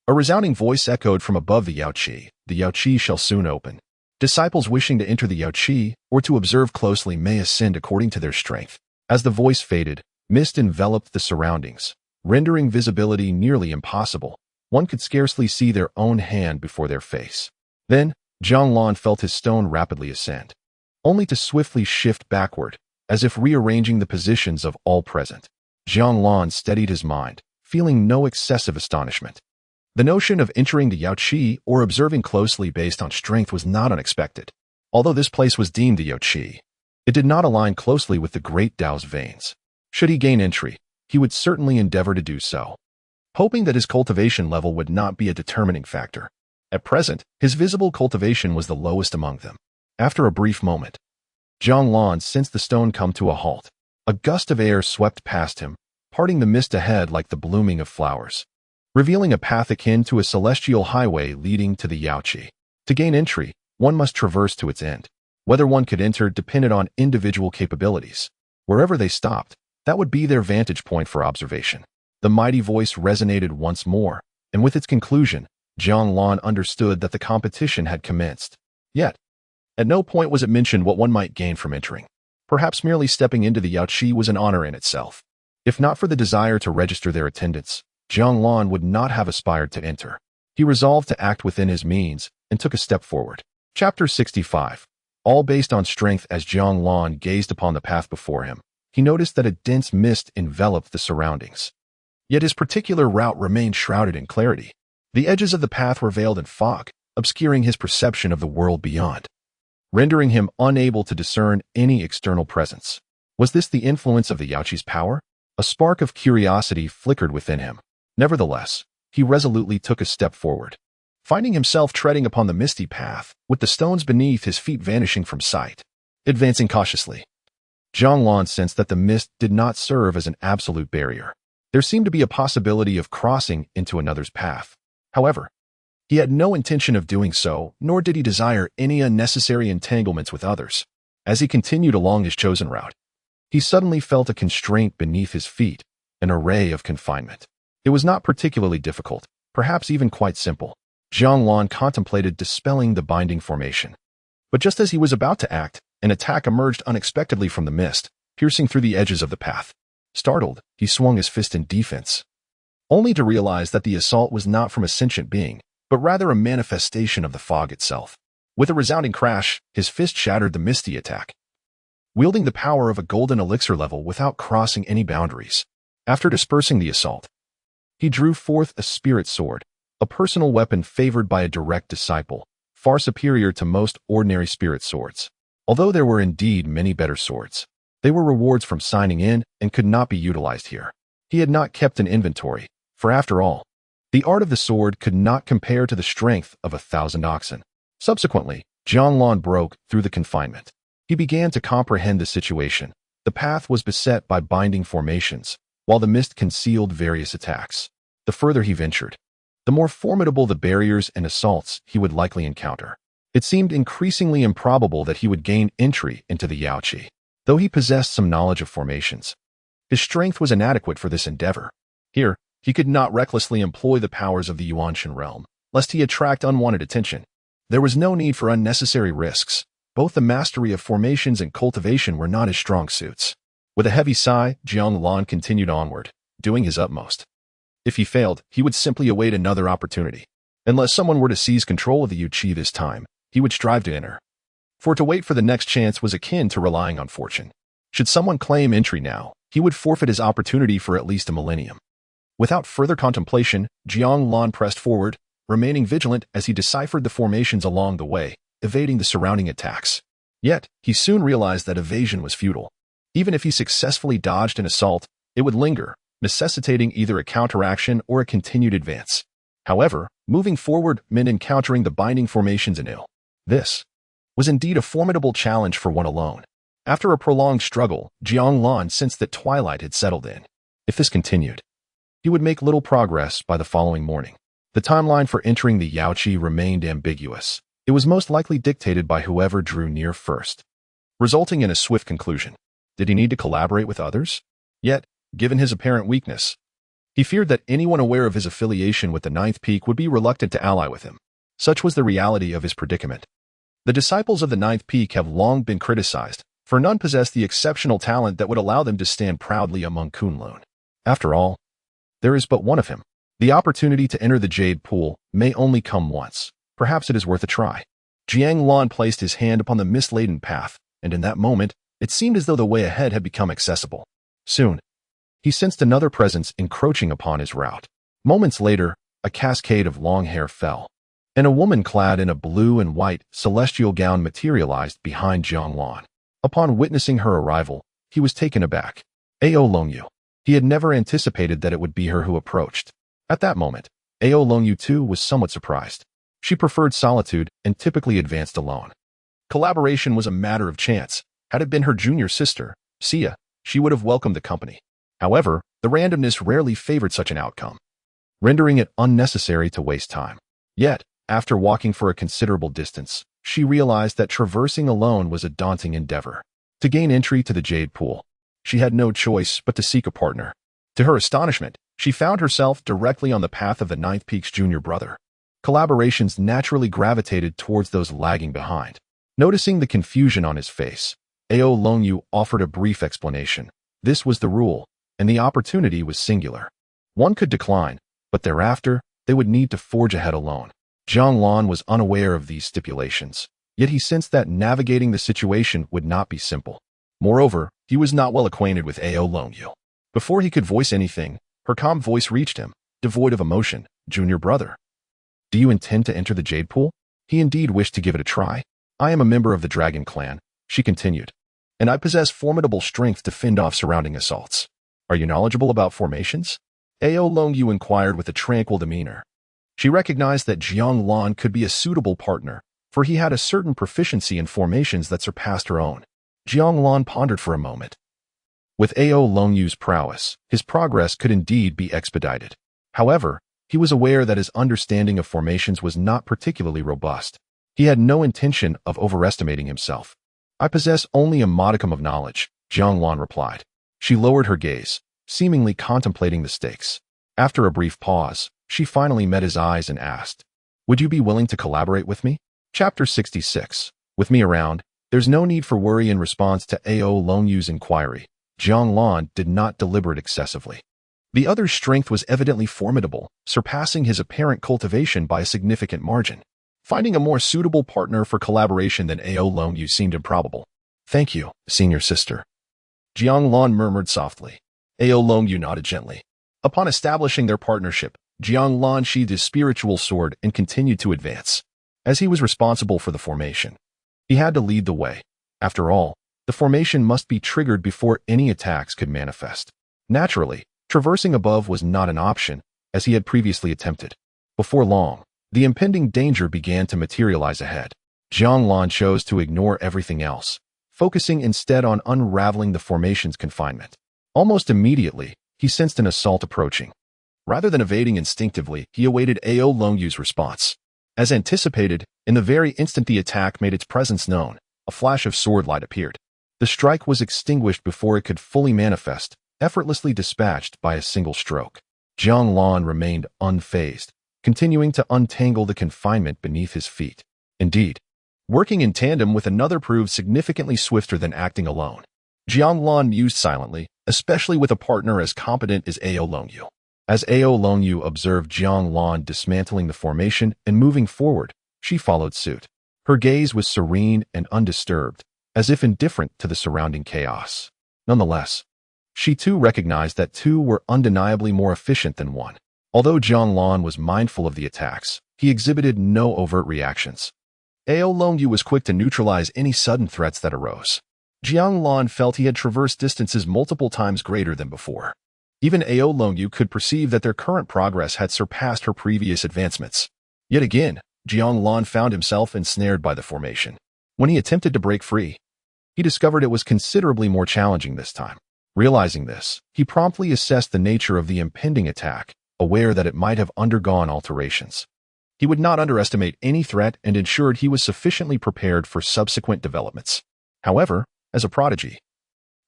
a resounding voice echoed from above the Yaoqi. The Yaoqi shall soon open. Disciples wishing to enter the Yaoqi or to observe closely may ascend according to their strength. As the voice faded, mist enveloped the surroundings, rendering visibility nearly impossible. One could scarcely see their own hand before their face. Then, Jiang Lan felt his stone rapidly ascend, only to swiftly shift backward, as if rearranging the positions of all present. Jiang Lan steadied his mind, feeling no excessive astonishment. The notion of entering the Yaoqi or observing closely based on strength was not unexpected. Although this place was deemed the Yaoqi, it did not align closely with the great Tao's veins. Should he gain entry, he would certainly endeavor to do so, hoping that his cultivation level would not be a determining factor. At present, his visible cultivation was the lowest among them. After a brief moment, Jiang Lan sensed the stone come to a halt. A gust of air swept past him, parting the mist ahead like the blooming of flowers, revealing a path akin to a celestial highway leading to the Yaoqi. To gain entry, one must traverse to its end. Whether one could enter depended on individual capabilities. Wherever they stopped, that would be their vantage point for observation. The mighty voice resonated once more, and with its conclusion, Jiang Lan understood that the competition had commenced. Yet, at no point was it mentioned what one might gain from entering. Perhaps merely stepping into the Yaoqi was an honor in itself. If not for the desire to register their attendance, Jiang Lan would not have aspired to enter. He resolved to act within his means and took a step forward. Chapter 65. All based on strength. As Jiang Lan gazed upon the path before him, he noticed that a dense mist enveloped the surroundings. Yet his particular route remained shrouded in clarity. The edges of the path were veiled in fog, obscuring his perception of the world beyond, rendering him unable to discern any external presence. Was this the influence of the Yaoqi's power? A spark of curiosity flickered within him. Nevertheless, he resolutely took a step forward, finding himself treading upon the misty path, with the stones beneath his feet vanishing from sight. Advancing cautiously, Jiang Lan sensed that the mist did not serve as an absolute barrier. There seemed to be a possibility of crossing into another's path. However, he had no intention of doing so, nor did he desire any unnecessary entanglements with others. As he continued along his chosen route, he suddenly felt a constraint beneath his feet, an array of confinement. It was not particularly difficult, perhaps even quite simple. Jiang Lan contemplated dispelling the binding formation. But just as he was about to act, an attack emerged unexpectedly from the mist, piercing through the edges of the path. Startled, he swung his fist in defense, only to realize that the assault was not from a sentient being, but rather a manifestation of the fog itself. With a resounding crash, his fist shattered the misty attack, wielding the power of a golden elixir level without crossing any boundaries. After dispersing the assault, he drew forth a spirit sword, a personal weapon favored by a direct disciple, far superior to most ordinary spirit swords. Although there were indeed many better swords, they were rewards from signing in and could not be utilized here. He had not kept an inventory, for after all, the art of the sword could not compare to the strength of 1,000 oxen. Subsequently, Jiang Lan broke through the confinement. He began to comprehend the situation. The path was beset by binding formations, while the mist concealed various attacks. The further he ventured, the more formidable the barriers and assaults he would likely encounter. It seemed increasingly improbable that he would gain entry into the Yaoqi. Though he possessed some knowledge of formations, his strength was inadequate for this endeavor. Here, he could not recklessly employ the powers of the Yuanshan realm, lest he attract unwanted attention. There was no need for unnecessary risks. Both the mastery of formations and cultivation were not his strong suits. With a heavy sigh, Jiang Lan continued onward, doing his utmost. If he failed, he would simply await another opportunity. Unless someone were to seize control of the Yuqi this time, he would strive to enter. For to wait for the next chance was akin to relying on fortune. Should someone claim entry now, he would forfeit his opportunity for at least a millennium. Without further contemplation, Jiang Lan pressed forward, remaining vigilant as he deciphered the formations along the way, evading the surrounding attacks. Yet, he soon realized that evasion was futile. Even if he successfully dodged an assault, it would linger, necessitating either a counteraction or a continued advance. However, moving forward meant encountering the binding formations anew. This was indeed a formidable challenge for one alone. After a prolonged struggle, Jiang Lan sensed that twilight had settled in. If this continued, he would make little progress by the following morning. The timeline for entering the Yaoqi remained ambiguous. It was most likely dictated by whoever drew near first, resulting in a swift conclusion. Did he need to collaborate with others? Yet, given his apparent weakness, he feared that anyone aware of his affiliation with the Ninth Peak would be reluctant to ally with him. Such was the reality of his predicament. The disciples of the Ninth Peak have long been criticized, for none possess the exceptional talent that would allow them to stand proudly among Kunlun. After all, there is but one of him. The opportunity to enter the Jade Pool may only come once. Perhaps it is worth a try. Jiang Lan placed his hand upon the mist-laden path, and in that moment, it seemed as though the way ahead had become accessible. Soon, he sensed another presence encroaching upon his route. Moments later, a cascade of long hair fell, and a woman clad in a blue and white celestial gown materialized behind Jiang Lan. Upon witnessing her arrival, he was taken aback. Ao Longyu. He had never anticipated that it would be her who approached. At that moment, Ao Longyu too was somewhat surprised. She preferred solitude and typically advanced alone. Collaboration was a matter of chance. Had it been her junior sister, Sia, she would have welcomed the company. However, the randomness rarely favored such an outcome, rendering it unnecessary to waste time. Yet, after walking for a considerable distance, she realized that traversing alone was a daunting endeavor. To gain entry to the Jade Pool, she had no choice but to seek a partner. To her astonishment, she found herself directly on the path of the Ninth Peak's junior brother. Collaborations naturally gravitated towards those lagging behind. Noticing the confusion on his face, Ao Longyu offered a brief explanation. This was the rule, and the opportunity was singular. One could decline, but thereafter, they would need to forge ahead alone. Jiang Lan was unaware of these stipulations, yet he sensed that navigating the situation would not be simple. Moreover, he was not well acquainted with Ao Longyu. Before he could voice anything, her calm voice reached him, devoid of emotion. Junior brother, do you intend to enter the Jade Pool? He indeed wished to give it a try. I am a member of the Dragon Clan, she continued, and I possess formidable strength to fend off surrounding assaults. Are you knowledgeable about formations? Ao Longyu inquired with a tranquil demeanor. She recognized that Jiang Lan could be a suitable partner, for he had a certain proficiency in formations that surpassed her own. Jiang Lan pondered for a moment. With Ao Longyu's prowess, his progress could indeed be expedited. However, he was aware that his understanding of formations was not particularly robust. He had no intention of overestimating himself. I possess only a modicum of knowledge, Jiang Lan replied. She lowered her gaze, seemingly contemplating the stakes. After a brief pause, she finally met his eyes and asked, would you be willing to collaborate with me? Chapter 66. With me around, there's no need for worry. In response to Ao Longyu's inquiry, Jiang Lan did not deliberate excessively. The other's strength was evidently formidable, surpassing his apparent cultivation by a significant margin. Finding a more suitable partner for collaboration than Ao Longyu seemed improbable. Thank you, senior sister. Jiang Lan murmured softly. Ao Longyu nodded gently. Upon establishing their partnership, Jiang Lan sheathed his spiritual sword and continued to advance. As he was responsible for the formation, he had to lead the way. After all, the formation must be triggered before any attacks could manifest. Naturally, traversing above was not an option, as he had previously attempted. Before long, the impending danger began to materialize ahead. Jiang Lan chose to ignore everything else, focusing instead on unraveling the formation's confinement. Almost immediately, he sensed an assault approaching. Rather than evading instinctively, he awaited Ao Longyu's response. As anticipated, in the very instant the attack made its presence known, a flash of sword light appeared. The strike was extinguished before it could fully manifest, effortlessly dispatched by a single stroke. Jiang Lan remained unfazed, continuing to untangle the confinement beneath his feet. Indeed, working in tandem with another proved significantly swifter than acting alone. Jiang Lan mused silently, especially with a partner as competent as Ao Longyu. As Ao Longyu observed Jiang Lan dismantling the formation and moving forward, she followed suit. Her gaze was serene and undisturbed, as if indifferent to the surrounding chaos. Nonetheless, she too recognized that two were undeniably more efficient than one. Although Jiang Lan was mindful of the attacks, he exhibited no overt reactions. Ao Longyu was quick to neutralize any sudden threats that arose. Jiang Lan felt he had traversed distances multiple times greater than before. Even Ao Longyu could perceive that their current progress had surpassed her previous advancements. Yet again, Jiang Lan found himself ensnared by the formation. When he attempted to break free, he discovered it was considerably more challenging this time. Realizing this, he promptly assessed the nature of the impending attack, aware that it might have undergone alterations. He would not underestimate any threat and ensured he was sufficiently prepared for subsequent developments. However, as a prodigy,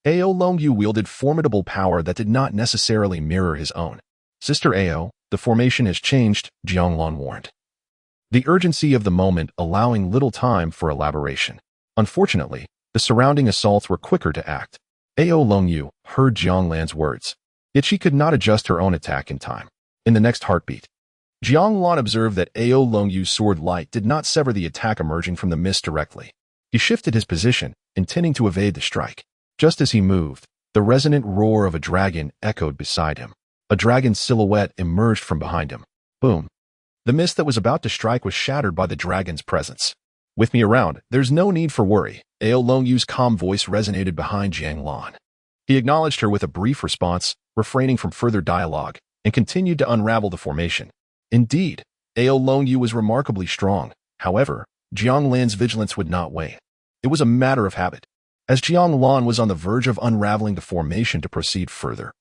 Ao Longyu wielded formidable power that did not necessarily mirror his own. Sister Ao, the formation has changed, Jiang Lan warned. The urgency of the moment allowing little time for elaboration. Unfortunately, the surrounding assaults were quicker to act. Ao Longyu heard Jiang Lan's words, yet she could not adjust her own attack in time. In the next heartbeat, Jiang Lan observed that Ao Longyu's sword light did not sever the attack emerging from the mist directly. He shifted his position, intending to evade the strike. Just as he moved, the resonant roar of a dragon echoed beside him. A dragon's silhouette emerged from behind him. Boom. The mist that was about to strike was shattered by the dragon's presence. With me around, there's no need for worry. Ao Longyu's calm voice resonated behind Jiang Lan. He acknowledged her with a brief response, refraining from further dialogue, and continued to unravel the formation. Indeed, Ao Longyu was remarkably strong. However, Jiang Lan's vigilance would not wane. It was a matter of habit. As Jiang Lan was on the verge of unraveling the formation to proceed further,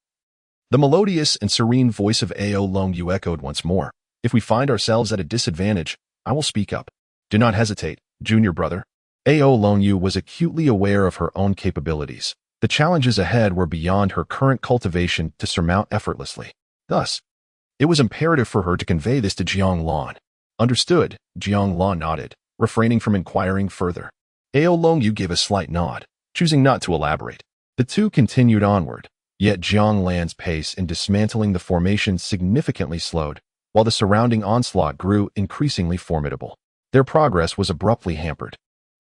the melodious and serene voice of Ao Longyu echoed once more. If we find ourselves at a disadvantage, I will speak up. Do not hesitate, junior brother. Ao Longyu was acutely aware of her own capabilities. The challenges ahead were beyond her current cultivation to surmount effortlessly. Thus, it was imperative for her to convey this to Jiang Lan. Understood, Jiang Lan nodded, refraining from inquiring further. Ao Longyu gave a slight nod, choosing not to elaborate. The two continued onward, yet Jiang Lan's pace in dismantling the formation significantly slowed, while the surrounding onslaught grew increasingly formidable. Their progress was abruptly hampered.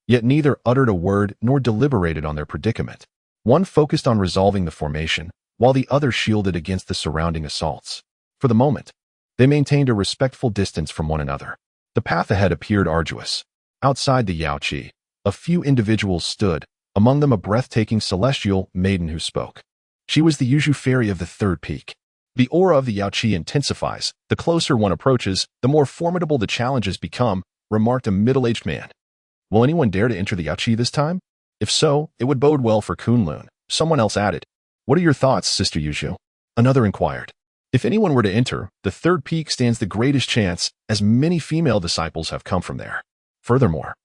Yet neither uttered a word nor deliberated on their predicament. One focused on resolving the formation, while the other shielded against the surrounding assaults. For the moment, they maintained a respectful distance from one another. The path ahead appeared arduous. Outside the Yaoqi, a few individuals stood, among them a breathtaking celestial maiden who spoke. She was the Yuzhu fairy of the third peak. The aura of the Yaoqi intensifies. The closer one approaches, the more formidable the challenges become, remarked a middle-aged man. Will anyone dare to enter the Yaoqi this time? If so, it would bode well for Kunlun. Someone else added. What are your thoughts, Sister Yuzhu? Another inquired. If anyone were to enter, the third peak stands the greatest chance, as many female disciples have come from there. Furthermore,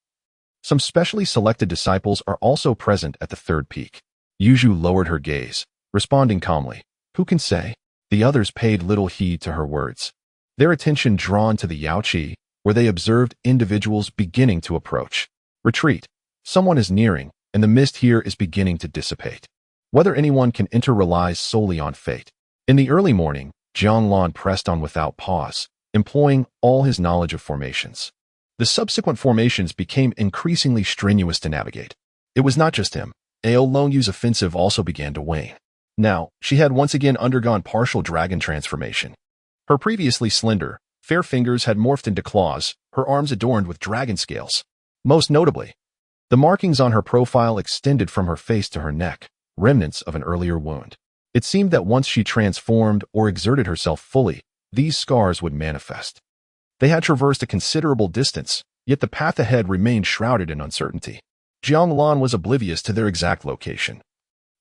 some specially selected disciples are also present at the third peak. Yuzhu lowered her gaze, responding calmly. Who can say? The others paid little heed to her words, their attention drawn to the Yaoqi, where they observed individuals beginning to approach. Retreat. Someone is nearing, and the mist here is beginning to dissipate. Whether anyone can enter relies solely on fate. In the early morning, Jiang Lan pressed on without pause, employing all his knowledge of formations. The subsequent formations became increasingly strenuous to navigate. It was not just him. Ao Longyu's offensive also began to wane. Now, she had once again undergone partial dragon transformation. Her previously slender, fair fingers had morphed into claws, her arms adorned with dragon scales. Most notably, the markings on her profile extended from her face to her neck, remnants of an earlier wound. It seemed that once she transformed or exerted herself fully, these scars would manifest. They had traversed a considerable distance, yet the path ahead remained shrouded in uncertainty. Jiang Lan was oblivious to their exact location.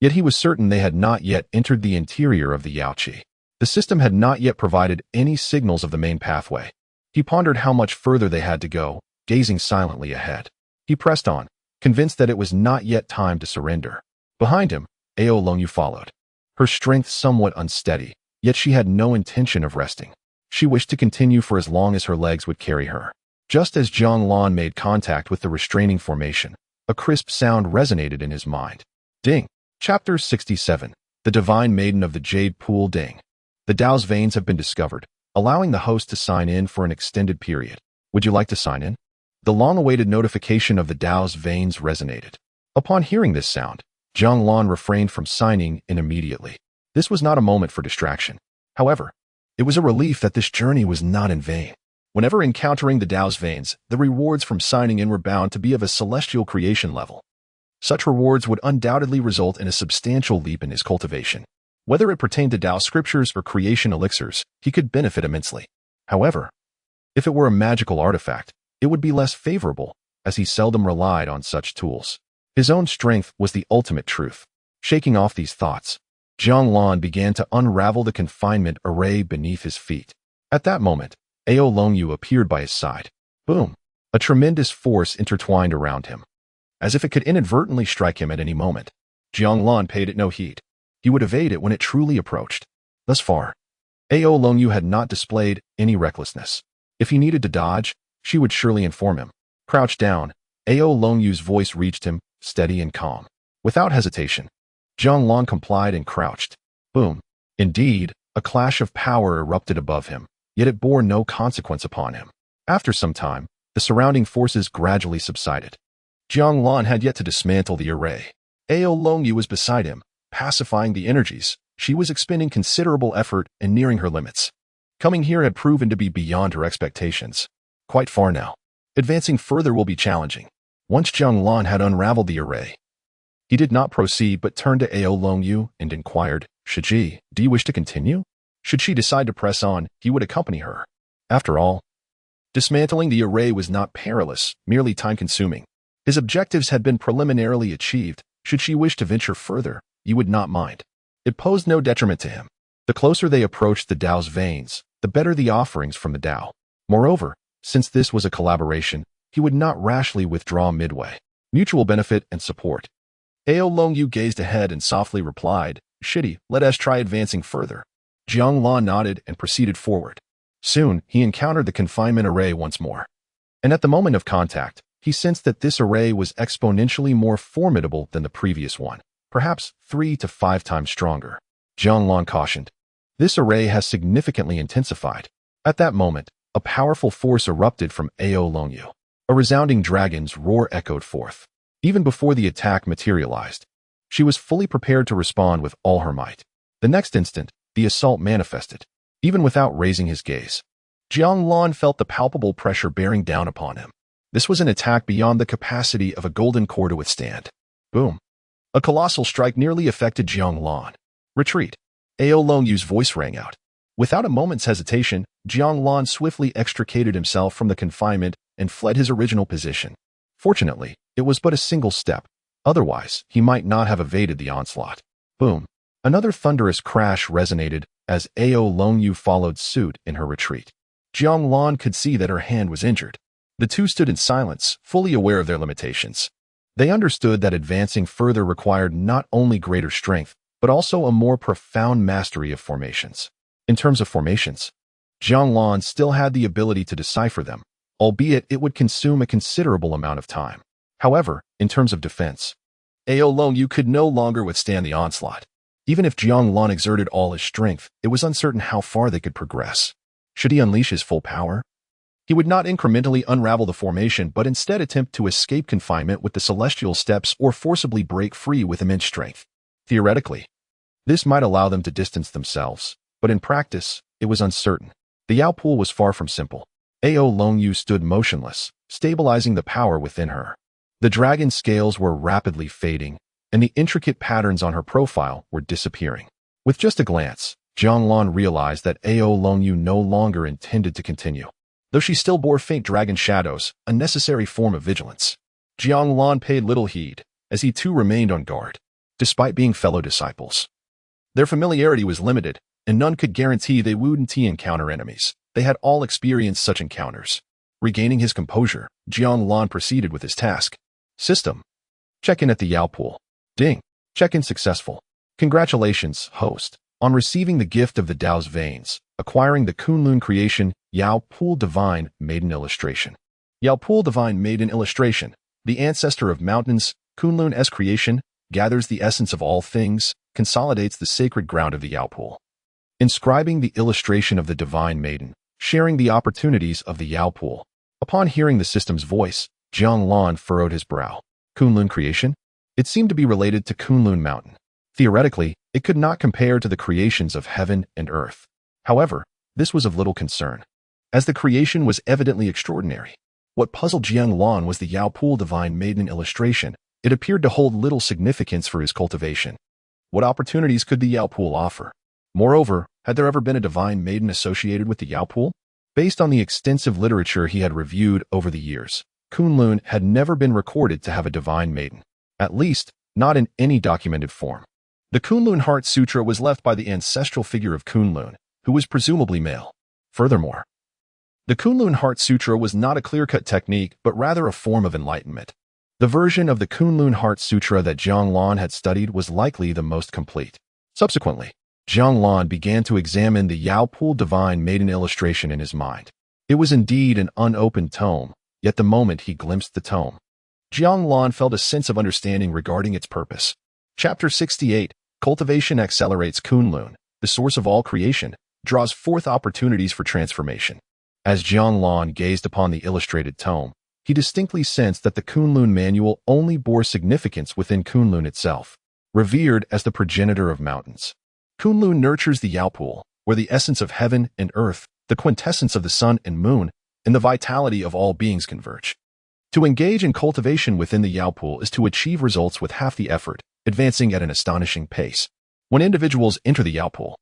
Yet he was certain they had not yet entered the interior of the Yaoqi. The system had not yet provided any signals of the main pathway. He pondered how much further they had to go, gazing silently ahead. He pressed on, convinced that it was not yet time to surrender. Behind him, Ao Longyu followed. Her strength somewhat unsteady, yet she had no intention of resting. She wished to continue for as long as her legs would carry her. Just as Jiang Lan made contact with the restraining formation, a crisp sound resonated in his mind. Ding. Chapter 67. The Divine Maiden of the Jade Pool. Ding. The Tao's veins have been discovered, allowing the host to sign in for an extended period. Would you like to sign in? The long-awaited notification of the Tao's veins resonated. Upon hearing this sound, Jiang Lan refrained from signing in immediately. This was not a moment for distraction. However, it was a relief that this journey was not in vain. Whenever encountering the Tao's veins, the rewards from signing in were bound to be of a celestial creation level. Such rewards would undoubtedly result in a substantial leap in his cultivation. Whether it pertained to Tao scriptures or creation elixirs, he could benefit immensely. However, if it were a magical artifact, it would be less favorable, as he seldom relied on such tools. His own strength was the ultimate truth. Shaking off these thoughts, Jiang Lan began to unravel the confinement array beneath his feet. At that moment, Ao Longyu appeared by his side. Boom! A tremendous force intertwined around him, as if it could inadvertently strike him at any moment. Jiang Lan paid it no heed. He would evade it when it truly approached. Thus far, Ao Longyu had not displayed any recklessness. If he needed to dodge, she would surely inform him. Crouched down, Ao Longyu's voice reached him, steady and calm. Without hesitation, Jiang Lan complied and crouched. Boom! Indeed, a clash of power erupted above him, yet it bore no consequence upon him. After some time, the surrounding forces gradually subsided. Jiang Lan had yet to dismantle the array. Ao Longyu was beside him, pacifying the energies. She was expending considerable effort and nearing her limits. Coming here had proven to be beyond her expectations. Quite far now. Advancing further will be challenging. Once Jiang Lan had unraveled the array, he did not proceed but turned to Ao Longyu and inquired, "Shiji, do you wish to continue?" Should she decide to press on, he would accompany her. After all, dismantling the array was not perilous, merely time-consuming. His objectives had been preliminarily achieved. Should she wish to venture further, he would not mind. It posed no detriment to him. The closer they approached the Tao's veins, the better the offerings from the Tao. Moreover, since this was a collaboration, he would not rashly withdraw midway. Mutual benefit and support. Ao Longyu gazed ahead and softly replied, "Shitty, let us try advancing further." Jiang Lan nodded and proceeded forward. Soon, he encountered the confinement array once more. And at the moment of contact, he sensed that this array was exponentially more formidable than the previous one, perhaps 3 to 5 times stronger. Jiang Lan cautioned, "This array has significantly intensified." At that moment, a powerful force erupted from Ao Longyu. A resounding dragon's roar echoed forth. Even before the attack materialized, she was fully prepared to respond with all her might. The next instant, the assault manifested. Even without raising his gaze, Jiang Lan felt the palpable pressure bearing down upon him. This was an attack beyond the capacity of a golden core to withstand. Boom! A colossal strike nearly affected Jiang Lan. "Retreat!" Ao Longyu's voice rang out. Without a moment's hesitation, Jiang Lan swiftly extricated himself from the confinement and fled his original position. Fortunately, it was but a single step. Otherwise, he might not have evaded the onslaught. Boom! Another thunderous crash resonated as Ao Longyu followed suit in her retreat. Jiang Lan could see that her hand was injured. The two stood in silence, fully aware of their limitations. They understood that advancing further required not only greater strength, but also a more profound mastery of formations. In terms of formations, Jiang Lan still had the ability to decipher them, albeit it would consume a considerable amount of time. However, in terms of defense, Ao Longyu could no longer withstand the onslaught. Even if Jiang Lan exerted all his strength, it was uncertain how far they could progress. Should he unleash his full power? He would not incrementally unravel the formation but instead attempt to escape confinement with the celestial steps or forcibly break free with immense strength. Theoretically, this might allow them to distance themselves, but in practice, it was uncertain. The Yao pool was far from simple. Ao Longyu stood motionless, stabilizing the power within her. The dragon scales were rapidly fading, and the intricate patterns on her profile were disappearing. With just a glance, Jiang Lan realized that Ao Longyu no longer intended to continue. Though she still bore faint dragon shadows, a necessary form of vigilance, Jiang Lan paid little heed, as he too remained on guard. Despite being fellow disciples, their familiarity was limited, and none could guarantee they wouldn't encounter enemies. They had all experienced such encounters. Regaining his composure, Jiang Lan proceeded with his task. System. Check-in at the Yao pool. Ding. Check-in successful. Congratulations, host, on receiving the gift of the Tao's veins, acquiring the Kunlun creation, Yao pool divine maiden illustration. Yao pool divine maiden illustration, the ancestor of mountains, Kunlun's creation, gathers the essence of all things, consolidates the sacred ground of the Yao pool. Inscribing the illustration of the divine maiden, sharing the opportunities of the Yao pool. Upon hearing the system's voice, Jiang Lan furrowed his brow. Kunlun creation? It seemed to be related to Kunlun Mountain. Theoretically, it could not compare to the creations of heaven and earth. However, this was of little concern, as the creation was evidently extraordinary. What puzzled Jiang Lan was the Yao pool divine maiden illustration. It appeared to hold little significance for his cultivation. What opportunities could the Yao pool offer? Moreover, had there ever been a divine maiden associated with the Yao pool? Based on the extensive literature he had reviewed over the years, Kunlun had never been recorded to have a divine maiden, at least not in any documented form. The Kunlun Heart Sutra was left by the ancestral figure of Kunlun, who was presumably male. Furthermore, the Kunlun Heart Sutra was not a clear-cut technique, but rather a form of enlightenment. The version of the Kunlun Heart Sutra that Jiang Lan had studied was likely the most complete. Subsequently, Jiang Lan began to examine the Yao pool divine maiden illustration in his mind. It was indeed an unopened tome, yet the moment he glimpsed the tome, Jiang Lan felt a sense of understanding regarding its purpose. Chapter 68, Cultivation accelerates Kunlun, the source of all creation, draws forth opportunities for transformation. As Jiang Lan gazed upon the illustrated tome, he distinctly sensed that the Kunlun manual only bore significance within Kunlun itself, revered as the progenitor of mountains. Kunlun nurtures the Yao pool, where the essence of heaven and earth, the quintessence of the sun and moon, and the vitality of all beings converge. To engage in cultivation within the Yao pool is to achieve results with half the effort, advancing at an astonishing pace. When individuals enter the Yao pool,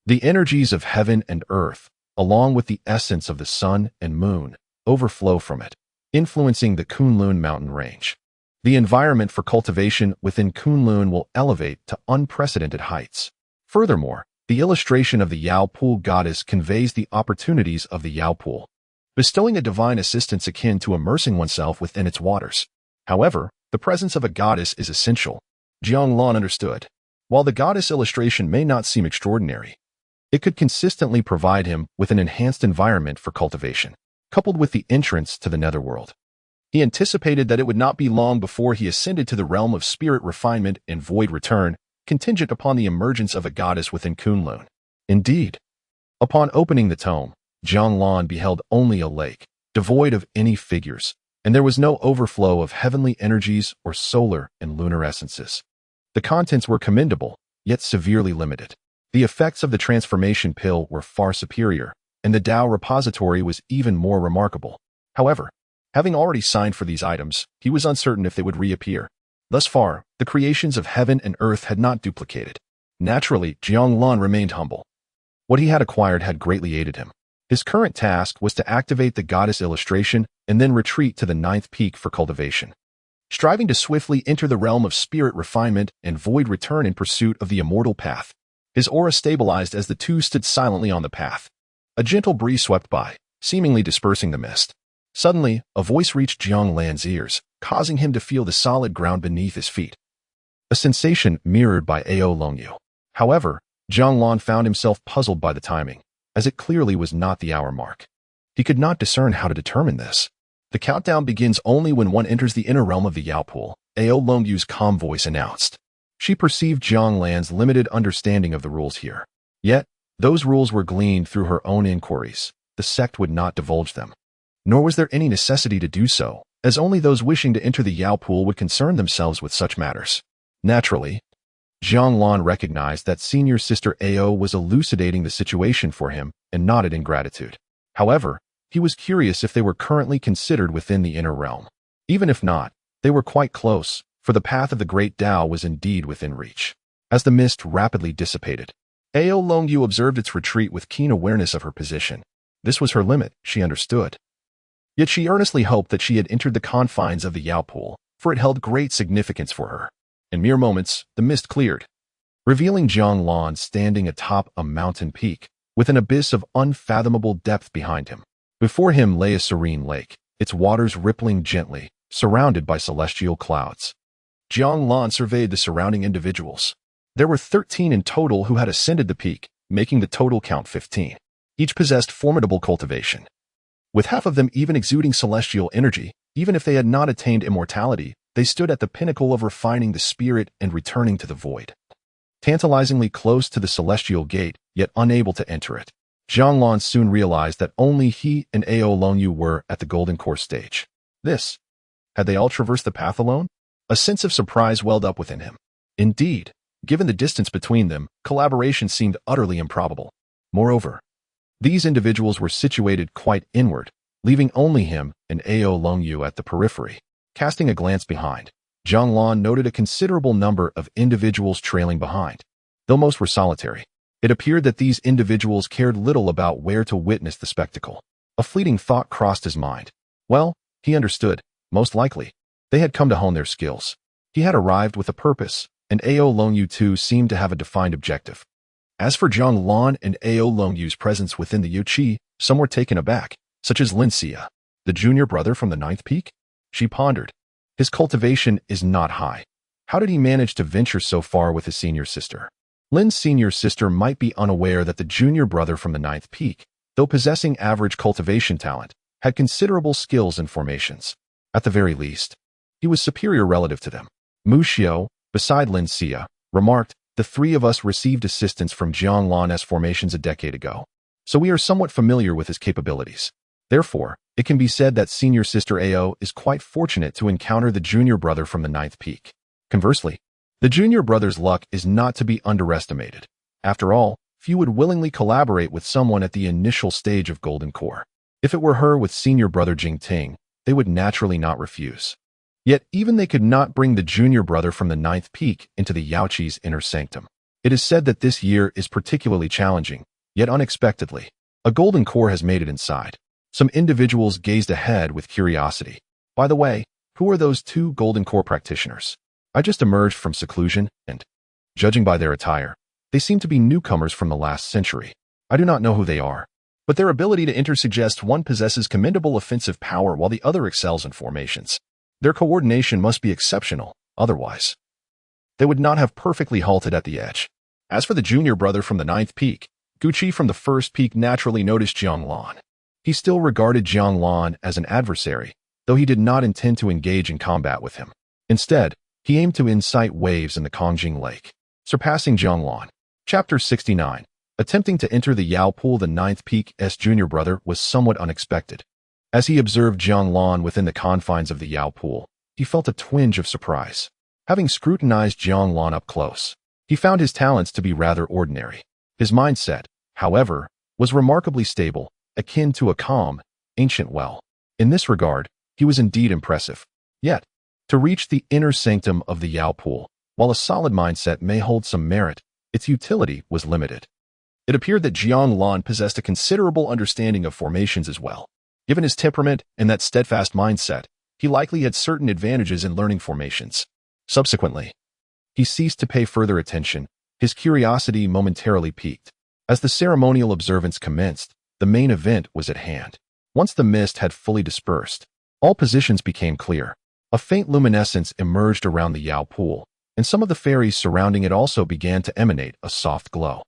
the energies of heaven and earth, along with the essence of the sun and moon, overflow from it, influencing the Kunlun mountain range. The environment for cultivation within Kunlun will elevate to unprecedented heights. Furthermore, the illustration of the Yao pool goddess conveys the opportunities of the Yao pool, bestowing a divine assistance akin to immersing oneself within its waters. However, the presence of a goddess is essential. Jiang Lan understood. While the goddess illustration may not seem extraordinary, it could consistently provide him with an enhanced environment for cultivation, coupled with the entrance to the netherworld. He anticipated that it would not be long before he ascended to the realm of spirit refinement and void return, contingent upon the emergence of a goddess within Kunlun. Indeed, upon opening the tome, Jiang Lan beheld only a lake, devoid of any figures, and there was no overflow of heavenly energies or solar and lunar essences. The contents were commendable, yet severely limited. The effects of the transformation pill were far superior, and the Tao repository was even more remarkable. However, having already signed for these items, he was uncertain if they would reappear. Thus far, the creations of heaven and earth had not duplicated. Naturally, Jiang Lan remained humble. What he had acquired had greatly aided him. His current task was to activate the goddess illustration and then retreat to the 9th peak for cultivation. Striving to swiftly enter the realm of spirit refinement and void return in pursuit of the immortal path. His aura stabilized as the two stood silently on the path. A gentle breeze swept by, seemingly dispersing the mist. Suddenly, a voice reached Jiang Lan's ears, causing him to feel the solid ground beneath his feet. A sensation mirrored by Ao Longyu. However, Jiang Lan found himself puzzled by the timing, as it clearly was not the hour mark. He could not discern how to determine this. The countdown begins only when one enters the inner realm of the Yao pool, Ao Longyu's calm voice announced. She perceived Jiang Lan's limited understanding of the rules here. Yet, those rules were gleaned through her own inquiries. The sect would not divulge them. nor was there any necessity to do so, as only those wishing to enter the Yao pool would concern themselves with such matters. Naturally, Jiang Lan recognized that senior sister Ao was elucidating the situation for him and nodded in gratitude. However, he was curious if they were currently considered within the inner realm. Even if not, they were quite close, for the path of the great Tao was indeed within reach. As the mist rapidly dissipated, Ao Longyu observed its retreat with keen awareness of her position. This was her limit, she understood. Yet she earnestly hoped that she had entered the confines of the Yao pool, for it held great significance for her. In mere moments, the mist cleared, revealing Jiang Lan standing atop a mountain peak, with an abyss of unfathomable depth behind him. Before him lay a serene lake, its waters rippling gently, surrounded by celestial clouds. Jiang Lan surveyed the surrounding individuals. There were 13 in total who had ascended the peak, making the total count 15. Each possessed formidable cultivation, with half of them even exuding celestial energy. Even if they had not attained immortality, they stood at the pinnacle of refining the spirit and returning to the void. Tantalizingly close to the celestial gate, yet unable to enter it, Jiang Lan soon realized that only he and Ao Longyu were at the golden core stage. Had they all traversed the path alone? A sense of surprise welled up within him. Indeed, given the distance between them, collaboration seemed utterly improbable. Moreover, these individuals were situated quite inward, leaving only him and Ao Longyu at the periphery. Casting a glance behind, Jiang Lan noted a considerable number of individuals trailing behind. Though most were solitary, it appeared that these individuals cared little about where to witness the spectacle. A fleeting thought crossed his mind. Well, he understood. Most likely, they had come to hone their skills. He had arrived with a purpose, and Ao Longyu too seemed to have a defined objective. As for Jiang Lan and Ao Longyu's presence within the Yuqi, some were taken aback, such as Lin Xia, the junior brother from the ninth peak. She pondered. His cultivation is not high. How did he manage to venture so far with his senior sister? Lin's senior sister might be unaware that the junior brother from the ninth peak, though possessing average cultivation talent, had considerable skills and formations. At the very least, he was superior relative to them. Mu Xiao, beside Lin Xia, remarked, "The three of us received assistance from Jiang Lan's formations a decade ago, so we are somewhat familiar with his capabilities. Therefore, it can be said that senior sister Ao is quite fortunate to encounter the junior brother from the ninth peak. Conversely, the junior brother's luck is not to be underestimated. After all, few would willingly collaborate with someone at the initial stage of Golden Core. If it were her with senior brother Jingting, they would naturally not refuse. Yet even they could not bring the junior brother from the ninth peak into the Yaoqi's inner sanctum. It is said that this year is particularly challenging, yet unexpectedly, a Golden Core has made it inside." Some individuals gazed ahead with curiosity. "By the way, who are those two Golden Core practitioners? I just emerged from seclusion, and, judging by their attire, they seem to be newcomers from the last century. I do not know who they are, but their ability to enter suggests one possesses commendable offensive power while the other excels in formations. Their coordination must be exceptional, otherwise they would not have perfectly halted at the edge." As for the junior brother from the ninth peak, Guqi from the first peak naturally noticed Jiang Lan. He still regarded Jiang Lan as an adversary, though he did not intend to engage in combat with him. Instead, he aimed to incite waves in the Kongjing Lake, surpassing Jiang Lan. Chapter 69. Attempting to enter the Yao pool, the ninth peak's junior brother was somewhat unexpected. As he observed Jiang Lan within the confines of the Yao pool, he felt a twinge of surprise. Having scrutinized Jiang Lan up close, he found his talents to be rather ordinary. His mindset, however, was remarkably stable, akin to a calm, ancient well. In this regard, he was indeed impressive. Yet, to reach the inner sanctum of the Yao pool, while a solid mindset may hold some merit, its utility was limited. It appeared that Jiang Lan possessed a considerable understanding of formations as well. Given his temperament and that steadfast mindset, he likely had certain advantages in learning formations. Subsequently, he ceased to pay further attention. His curiosity momentarily piqued. As the ceremonial observance commenced, the main event was at hand. Once the mist had fully dispersed, all positions became clear. A faint luminescence emerged around the Yao pool, and some of the fairies surrounding it also began to emanate a soft glow.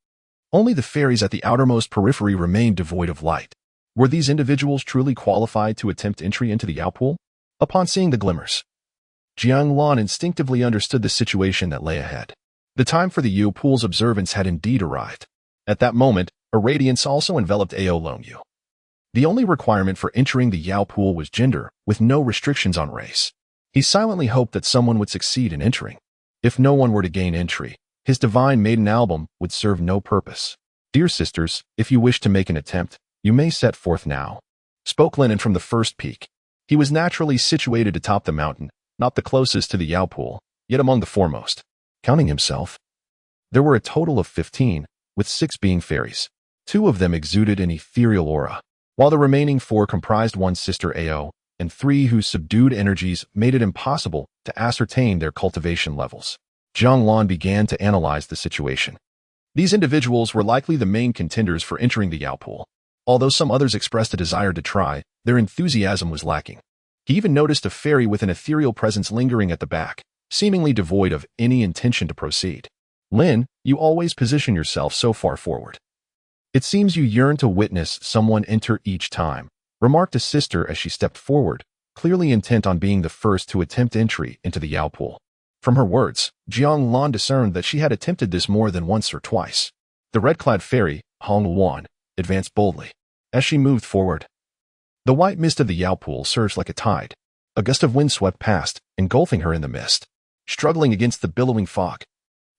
Only the fairies at the outermost periphery remained devoid of light. Were these individuals truly qualified to attempt entry into the Yao pool? Upon seeing the glimmers, Jiang Lan instinctively understood the situation that lay ahead. The time for the Yao pool's observance had indeed arrived. At that moment, a radiance also enveloped Ao Longyu. The only requirement for entering the Yao pool was gender, with no restrictions on race. He silently hoped that someone would succeed in entering. If no one were to gain entry, his Divine Maiden album would serve no purpose. Dear sisters, if you wish to make an attempt, you may set forth now, spoke Lennon from the first peak. He was naturally situated atop the mountain, not the closest to the Yao pool, yet among the foremost. Counting himself, there were a total of 15, with 6 being fairies. 2 of them exuded an ethereal aura, while the remaining 4 comprised one sister Ao, and 3 whose subdued energies made it impossible to ascertain their cultivation levels. Jiang Lan began to analyze the situation. These individuals were likely the main contenders for entering the Yao pool. Although some others expressed a desire to try, their enthusiasm was lacking. He even noticed a fairy with an ethereal presence lingering at the back, seemingly devoid of any intention to proceed. Lin, you always position yourself so far forward. It seems you yearn to witness someone enter each time, remarked a sister as she stepped forward, clearly intent on being the first to attempt entry into the Yao pool. From her words, Jiang Lan discerned that she had attempted this more than once or twice. The red-clad fairy, Hong Wan, advanced boldly. As she moved forward, the white mist of the Yao pool surged like a tide. A gust of wind swept past, engulfing her in the mist. Struggling against the billowing fog,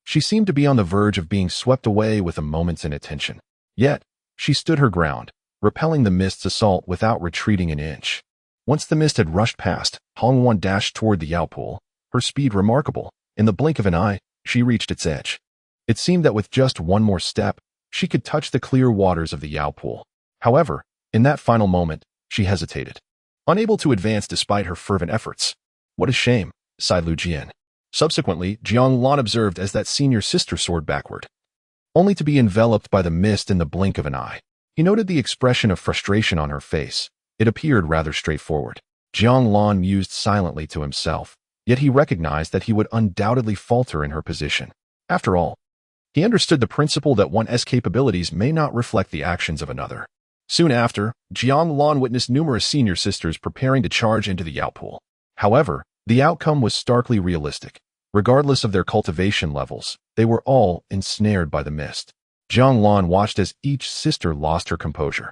she seemed to be on the verge of being swept away with a moment's inattention. Yet, she stood her ground, repelling the mist's assault without retreating an inch. Once the mist had rushed past, Hong Wan dashed toward the Yao pool, her speed remarkable. In the blink of an eye, she reached its edge. It seemed that with just one more step, she could touch the clear waters of the Yao pool. However, in that final moment, she hesitated, unable to advance despite her fervent efforts. What a shame, sighed Lu Jian. Subsequently, Jiang Lan observed as that senior sister soared backward, only to be enveloped by the mist in the blink of an eye. He noted the expression of frustration on her face. It appeared rather straightforward. Jiang Lan mused silently to himself, yet he recognized that he would undoubtedly falter in her position. After all, he understood the principle that one's capabilities may not reflect the actions of another. Soon after, Jiang Lan witnessed numerous senior sisters preparing to charge into the Yao pool. However, the outcome was starkly realistic. Regardless of their cultivation levels, they were all ensnared by the mist. Jiang Lan watched as each sister lost her composure.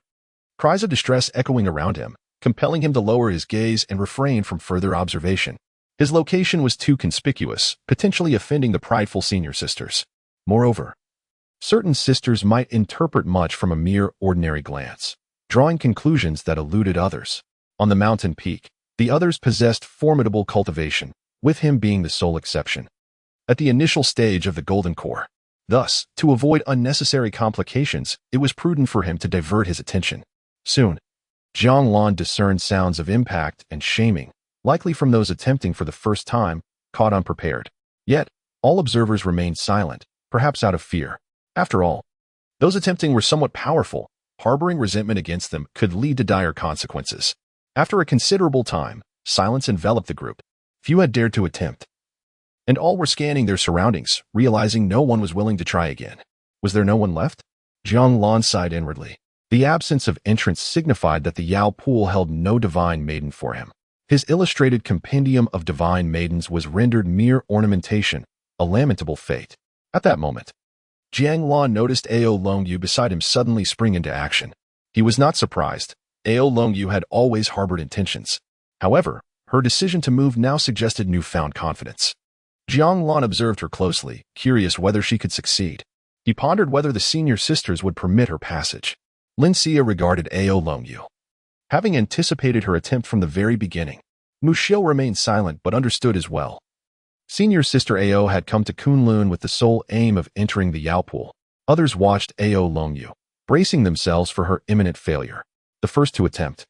Cries of distress echoing around him, compelling him to lower his gaze and refrain from further observation. His location was too conspicuous, potentially offending the prideful senior sisters. Moreover, certain sisters might interpret much from a mere ordinary glance, drawing conclusions that eluded others. On the mountain peak, the others possessed formidable cultivation, with him being the sole exception. At the initial stage of the Golden Core, thus, to avoid unnecessary complications, it was prudent for him to divert his attention. Soon, Jiang Lan discerned sounds of impact and shaming, likely from those attempting for the first time, caught unprepared. Yet, all observers remained silent, perhaps out of fear. After all, those attempting were somewhat powerful. Harboring resentment against them could lead to dire consequences. After a considerable time, silence enveloped the group. Few had dared to attempt, and all were scanning their surroundings, realizing no one was willing to try again. Was there no one left? Jiang Lan sighed inwardly. The absence of entrance signified that the Yao pool held no divine maiden for him. His illustrated compendium of divine maidens was rendered mere ornamentation, a lamentable fate. At that moment, Jiang Lan noticed Ao Longyu beside him suddenly spring into action. He was not surprised. Ao Longyu had always harbored intentions. However, her decision to move now suggested newfound confidence. Jiang Lan observed her closely, curious whether she could succeed. He pondered whether the senior sisters would permit her passage. Lin Xia regarded Ao Longyu, having anticipated her attempt from the very beginning. Mu Xiu remained silent but understood as well. Senior sister Ao had come to Kunlun with the sole aim of entering the Yao pool. Others watched Ao Longyu, bracing themselves for her imminent failure. The first to attempt,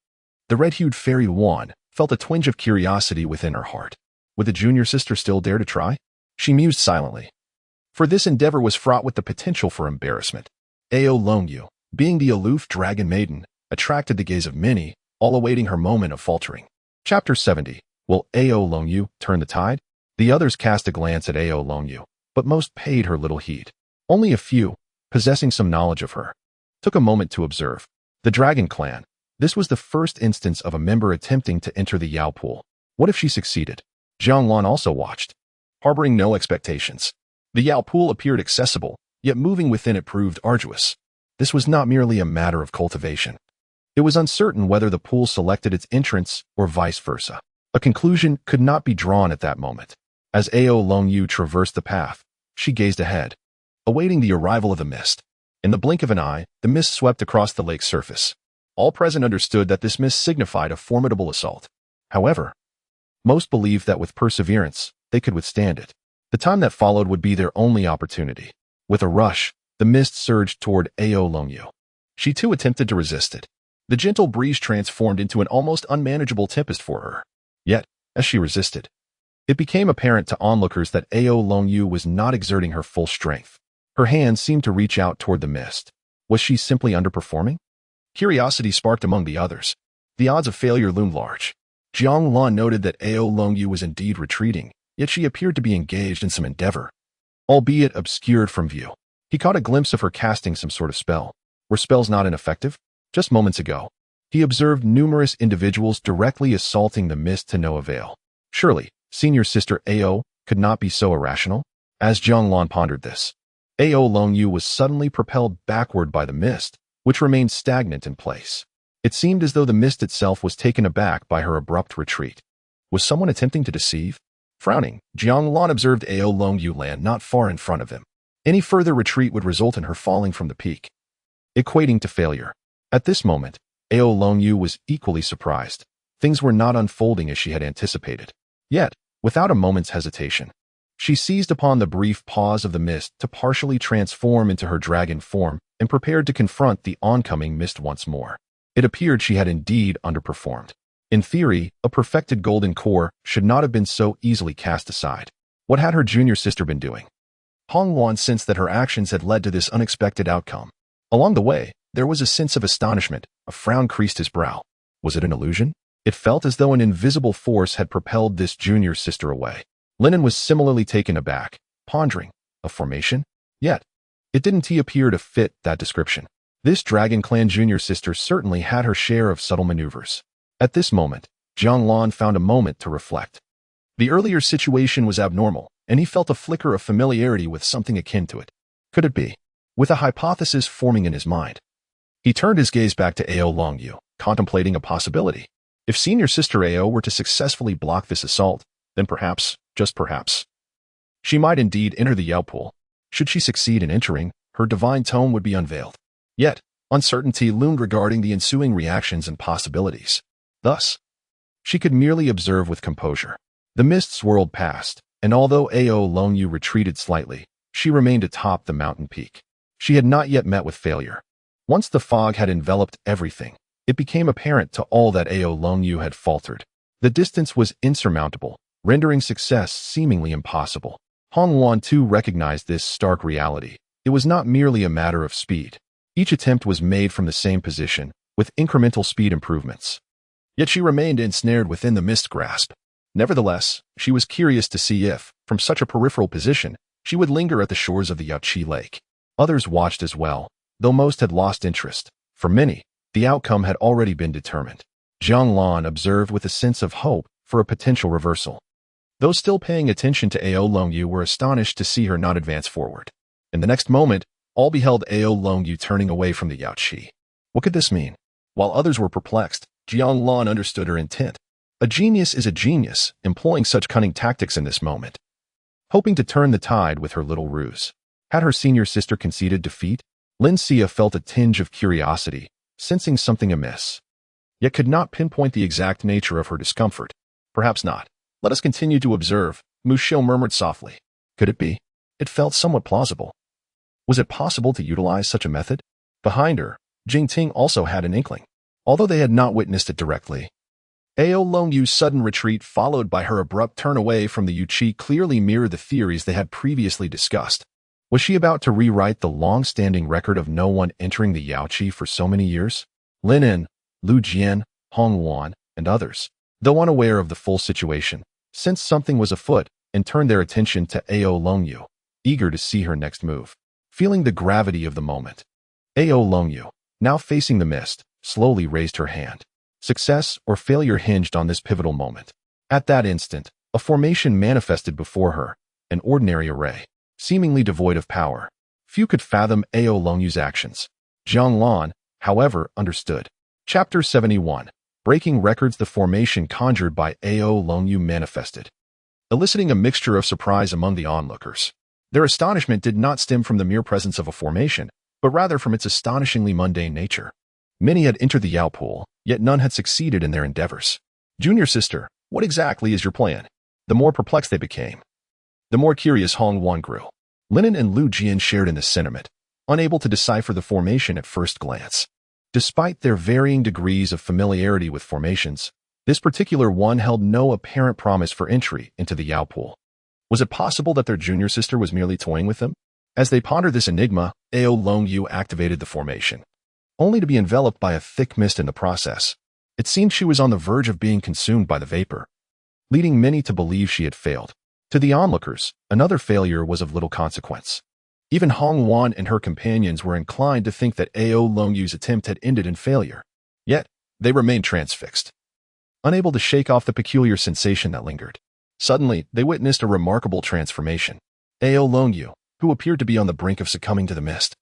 the red-hued fairy Wan, felt a twinge of curiosity within her heart. Would the junior sister still dare to try? She mused silently, for this endeavor was fraught with the potential for embarrassment. Ao Longyu, being the aloof dragon maiden, attracted the gaze of many, all awaiting her moment of faltering. Chapter 70. Will Ao Longyu turn the tide? The others cast a glance at Ao Longyu, but most paid her little heed. Only a few, possessing some knowledge of her, took a moment to observe. The Dragon Clan. This was the first instance of a member attempting to enter the Yao pool. What if she succeeded? Jiang Lan also watched, harboring no expectations. The Yao pool appeared accessible, yet moving within it proved arduous. This was not merely a matter of cultivation. It was uncertain whether the pool selected its entrance or vice versa. A conclusion could not be drawn at that moment. As Ao Longyu traversed the path, she gazed ahead, awaiting the arrival of the mist. In the blink of an eye, the mist swept across the lake's surface. All present understood that this mist signified a formidable assault. However, most believed that with perseverance, they could withstand it. The time that followed would be their only opportunity. With a rush, the mist surged toward Ao Longyu. She too attempted to resist it. The gentle breeze transformed into an almost unmanageable tempest for her. Yet, as she resisted, it became apparent to onlookers that Ao Longyu was not exerting her full strength. Her hands seemed to reach out toward the mist. Was she simply underperforming? Curiosity sparked among the others. The odds of failure loomed large. Jiang Lan noted that Ao Longyu was indeed retreating, yet she appeared to be engaged in some endeavor, albeit obscured from view. He caught a glimpse of her casting some sort of spell. Were spells not ineffective? Just moments ago, he observed numerous individuals directly assaulting the mist to no avail. Surely, senior sister Ao could not be so irrational? As Jiang Lan pondered this, Ao Longyu was suddenly propelled backward by the mist, which remained stagnant in place. It seemed as though the mist itself was taken aback by her abrupt retreat. Was someone attempting to deceive? Frowning, Jiang Lan observed Ao Longyu land not far in front of him. Any further retreat would result in her falling from the peak, equating to failure. At this moment, Ao Longyu was equally surprised. Things were not unfolding as she had anticipated. Yet, without a moment's hesitation, she seized upon the brief pause of the mist to partially transform into her dragon form and prepared to confront the oncoming mist once more. It appeared she had indeed underperformed. In theory, a perfected golden core should not have been so easily cast aside. What had her junior sister been doing? Hong Wan sensed that her actions had led to this unexpected outcome. Along the way, there was a sense of astonishment. A frown creased his brow. Was it an illusion? It felt as though an invisible force had propelled this junior sister away. Lennon was similarly taken aback, pondering. A formation? Yet, it didn't appear to fit that description. This Dragon Clan junior sister certainly had her share of subtle maneuvers. At this moment, Jiang Lan found a moment to reflect. The earlier situation was abnormal, and he felt a flicker of familiarity with something akin to it. Could it be? With a hypothesis forming in his mind, he turned his gaze back to Ao Longyu, contemplating a possibility. If senior sister Ao were to successfully block this assault, then perhaps, just perhaps, she might indeed enter the Yao pool. Should she succeed in entering, her divine tome would be unveiled. Yet, uncertainty loomed regarding the ensuing reactions and possibilities. Thus, she could merely observe with composure. The mist swirled past, and although Ao Longyu retreated slightly, she remained atop the mountain peak. She had not yet met with failure. Once the fog had enveloped everything, it became apparent to all that Ao Longyu had faltered. The distance was insurmountable, rendering success seemingly impossible. Hong Wan too recognized this stark reality. It was not merely a matter of speed. Each attempt was made from the same position, with incremental speed improvements. Yet she remained ensnared within the mist grasp. Nevertheless, she was curious to see if, from such a peripheral position, she would linger at the shores of the Yaoqi Lake. Others watched as well, though most had lost interest. For many, the outcome had already been determined. Jiang Lan observed with a sense of hope for a potential reversal. Those still paying attention to Ao Longyu were astonished to see her not advance forward. In the next moment, all beheld Ao Longyu turning away from the Yaoqi. What could this mean? While others were perplexed, Jiang Lan understood her intent. A genius is a genius, employing such cunning tactics in this moment, hoping to turn the tide with her little ruse. Had her senior sister conceded defeat? Lin Xia felt a tinge of curiosity, sensing something amiss, yet could not pinpoint the exact nature of her discomfort. Perhaps not. Let us continue to observe, Mu Xiu murmured softly. Could it be? It felt somewhat plausible. Was it possible to utilize such a method? Behind her, Jing Ting also had an inkling, although they had not witnessed it directly. Ao Longyu's sudden retreat followed by her abrupt turn away from the Yaoqi clearly mirrored the theories they had previously discussed. Was she about to rewrite the long-standing record of no one entering the Yaoqi for so many years? Lin En, Lu Jian, Hong Wan, and others, though unaware of the full situation, sensed something was afoot and turned their attention to Ao Longyu, eager to see her next move. Feeling the gravity of the moment, Ao Longyu, now facing the mist, slowly raised her hand. Success or failure hinged on this pivotal moment. At that instant, a formation manifested before her, an ordinary array, seemingly devoid of power. Few could fathom Ao Longyu's actions. Jiang Lan, however, understood. Chapter 71. Breaking Records. The formation conjured by Ao Longyu manifested, eliciting a mixture of surprise among the onlookers. Their astonishment did not stem from the mere presence of a formation, but rather from its astonishingly mundane nature. Many had entered the Yao pool, yet none had succeeded in their endeavors. Junior sister, what exactly is your plan? The more perplexed they became, the more curious Hong Wan grew. Linen and Lu Jian shared in this sentiment, unable to decipher the formation at first glance. Despite their varying degrees of familiarity with formations, this particular one held no apparent promise for entry into the Yao pool. Was it possible that their junior sister was merely toying with them? As they pondered this enigma, Ao Longyu activated the formation, only to be enveloped by a thick mist in the process. It seemed she was on the verge of being consumed by the vapor, leading many to believe she had failed. To the onlookers, another failure was of little consequence. Even Hong Wan and her companions were inclined to think that Ao Longyu's attempt had ended in failure. Yet, they remained transfixed, unable to shake off the peculiar sensation that lingered. Suddenly, they witnessed a remarkable transformation. Ao Longyu, who appeared to be on the brink of succumbing to the mist,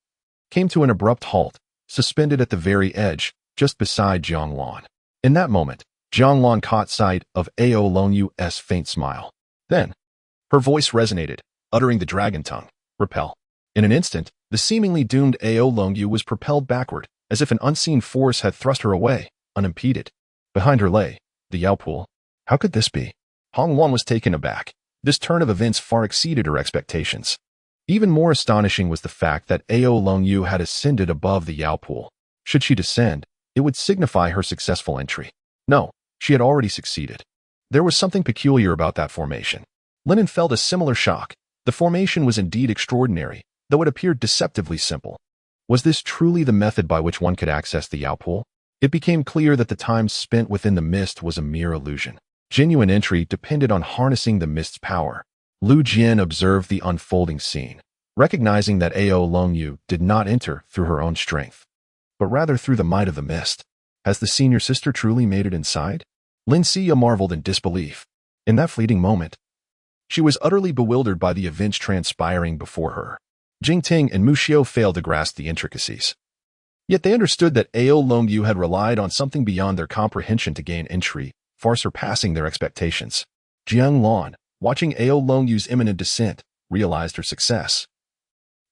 came to an abrupt halt, suspended at the very edge, just beside Jiang Lan. In that moment, Jiang Lan caught sight of Ao Longyu's faint smile. Then, her voice resonated, uttering the dragon tongue, repel. In an instant, the seemingly doomed Ao Longyu was propelled backward, as if an unseen force had thrust her away, unimpeded. Behind her lay the Yao pool. How could this be? Hong Wan was taken aback. This turn of events far exceeded her expectations. Even more astonishing was the fact that Ao Longyu had ascended above the Yao pool. Should she descend, it would signify her successful entry. No, she had already succeeded. There was something peculiar about that formation. Linen felt a similar shock. The formation was indeed extraordinary, though it appeared deceptively simple. Was this truly the method by which one could access the Yao pool? It became clear that the time spent within the mist was a mere illusion. Genuine entry depended on harnessing the mist's power. Lu Jian observed the unfolding scene, recognizing that Ao Longyu did not enter through her own strength, but rather through the might of the mist. Has the senior sister truly made it inside? Lin Xia marveled in disbelief. In that fleeting moment, she was utterly bewildered by the events transpiring before her. Jing Ting and Mu Xiu failed to grasp the intricacies. Yet they understood that Ao Longyu had relied on something beyond their comprehension to gain entry, far surpassing their expectations. Jiang Lan, watching Ao Longyu's imminent descent, realized her success.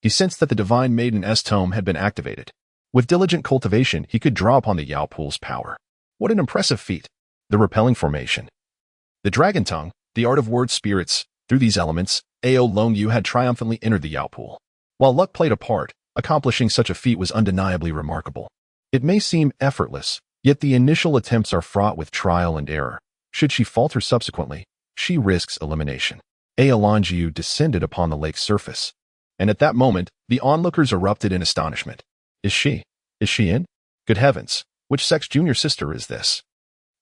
He sensed that the divine maiden's tome had been activated. With diligent cultivation, he could draw upon the Yao pool's power. What an impressive feat! The repelling formation, the dragon tongue, the art of word spirits. Through these elements, Ao Longyu had triumphantly entered the Yao pool. While luck played a part, accomplishing such a feat was undeniably remarkable. It may seem effortless, yet the initial attempts are fraught with trial and error. Should she falter subsequently, she risks elimination. Ao Longyu descended upon the lake's surface, and at that moment, the onlookers erupted in astonishment. Is she in? Good heavens, which sex junior sister is this?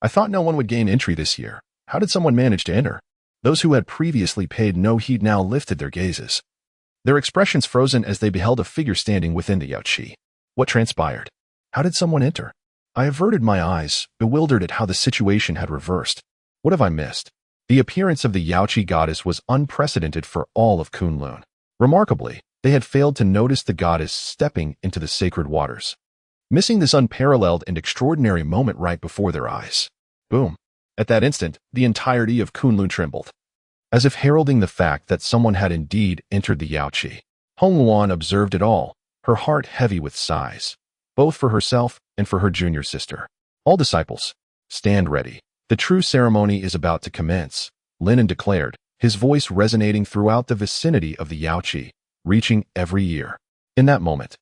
I thought no one would gain entry this year. How did someone manage to enter? Those who had previously paid no heed now lifted their gazes, their expressions frozen as they beheld a figure standing within the Yaoqi. What transpired? How did someone enter? I averted my eyes, bewildered at how the situation had reversed. What have I missed? The appearance of the Yaoqi goddess was unprecedented for all of Kunlun. Remarkably, they had failed to notice the goddess stepping into the sacred waters, missing this unparalleled and extraordinary moment right before their eyes. Boom. At that instant, the entirety of Kunlun trembled, as if heralding the fact that someone had indeed entered the Yaoqi. Hong Wan observed it all, her heart heavy with sighs, both for herself and for her junior sister. All disciples, stand ready. The true ceremony is about to commence, Linen declared, his voice resonating throughout the vicinity of the Yaoqi, reaching every ear. In that moment,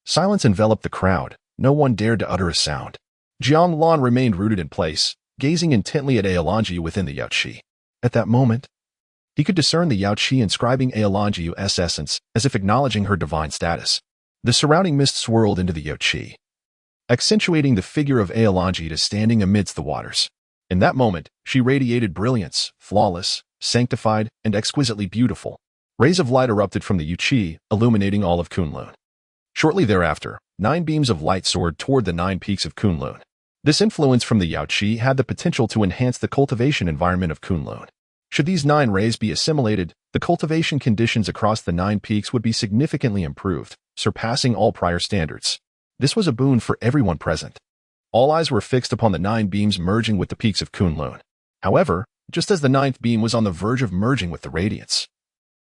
silence enveloped the crowd. No one dared to utter a sound. Jiang Lan remained rooted in place, gazing intently at Ao Longyu within the Yaoqi. At that moment, he could discern the Yaoqi inscribing Ao Longyu's essence, as if acknowledging her divine status. The surrounding mist swirled into the Yaoqi, accentuating the figure of Ao Longyu standing amidst the waters. In that moment, she radiated brilliance, flawless, sanctified, and exquisitely beautiful. Rays of light erupted from the Yaoqi, illuminating all of Kunlun. Shortly thereafter, 9 beams of light soared toward the 9 peaks of Kunlun. This influence from the Yaoqi had the potential to enhance the cultivation environment of Kunlun. Should these 9 rays be assimilated, the cultivation conditions across the 9 peaks would be significantly improved, surpassing all prior standards. This was a boon for everyone present. All eyes were fixed upon the 9 beams merging with the peaks of Kunlun. However, just as the 9th beam was on the verge of merging with the radiance,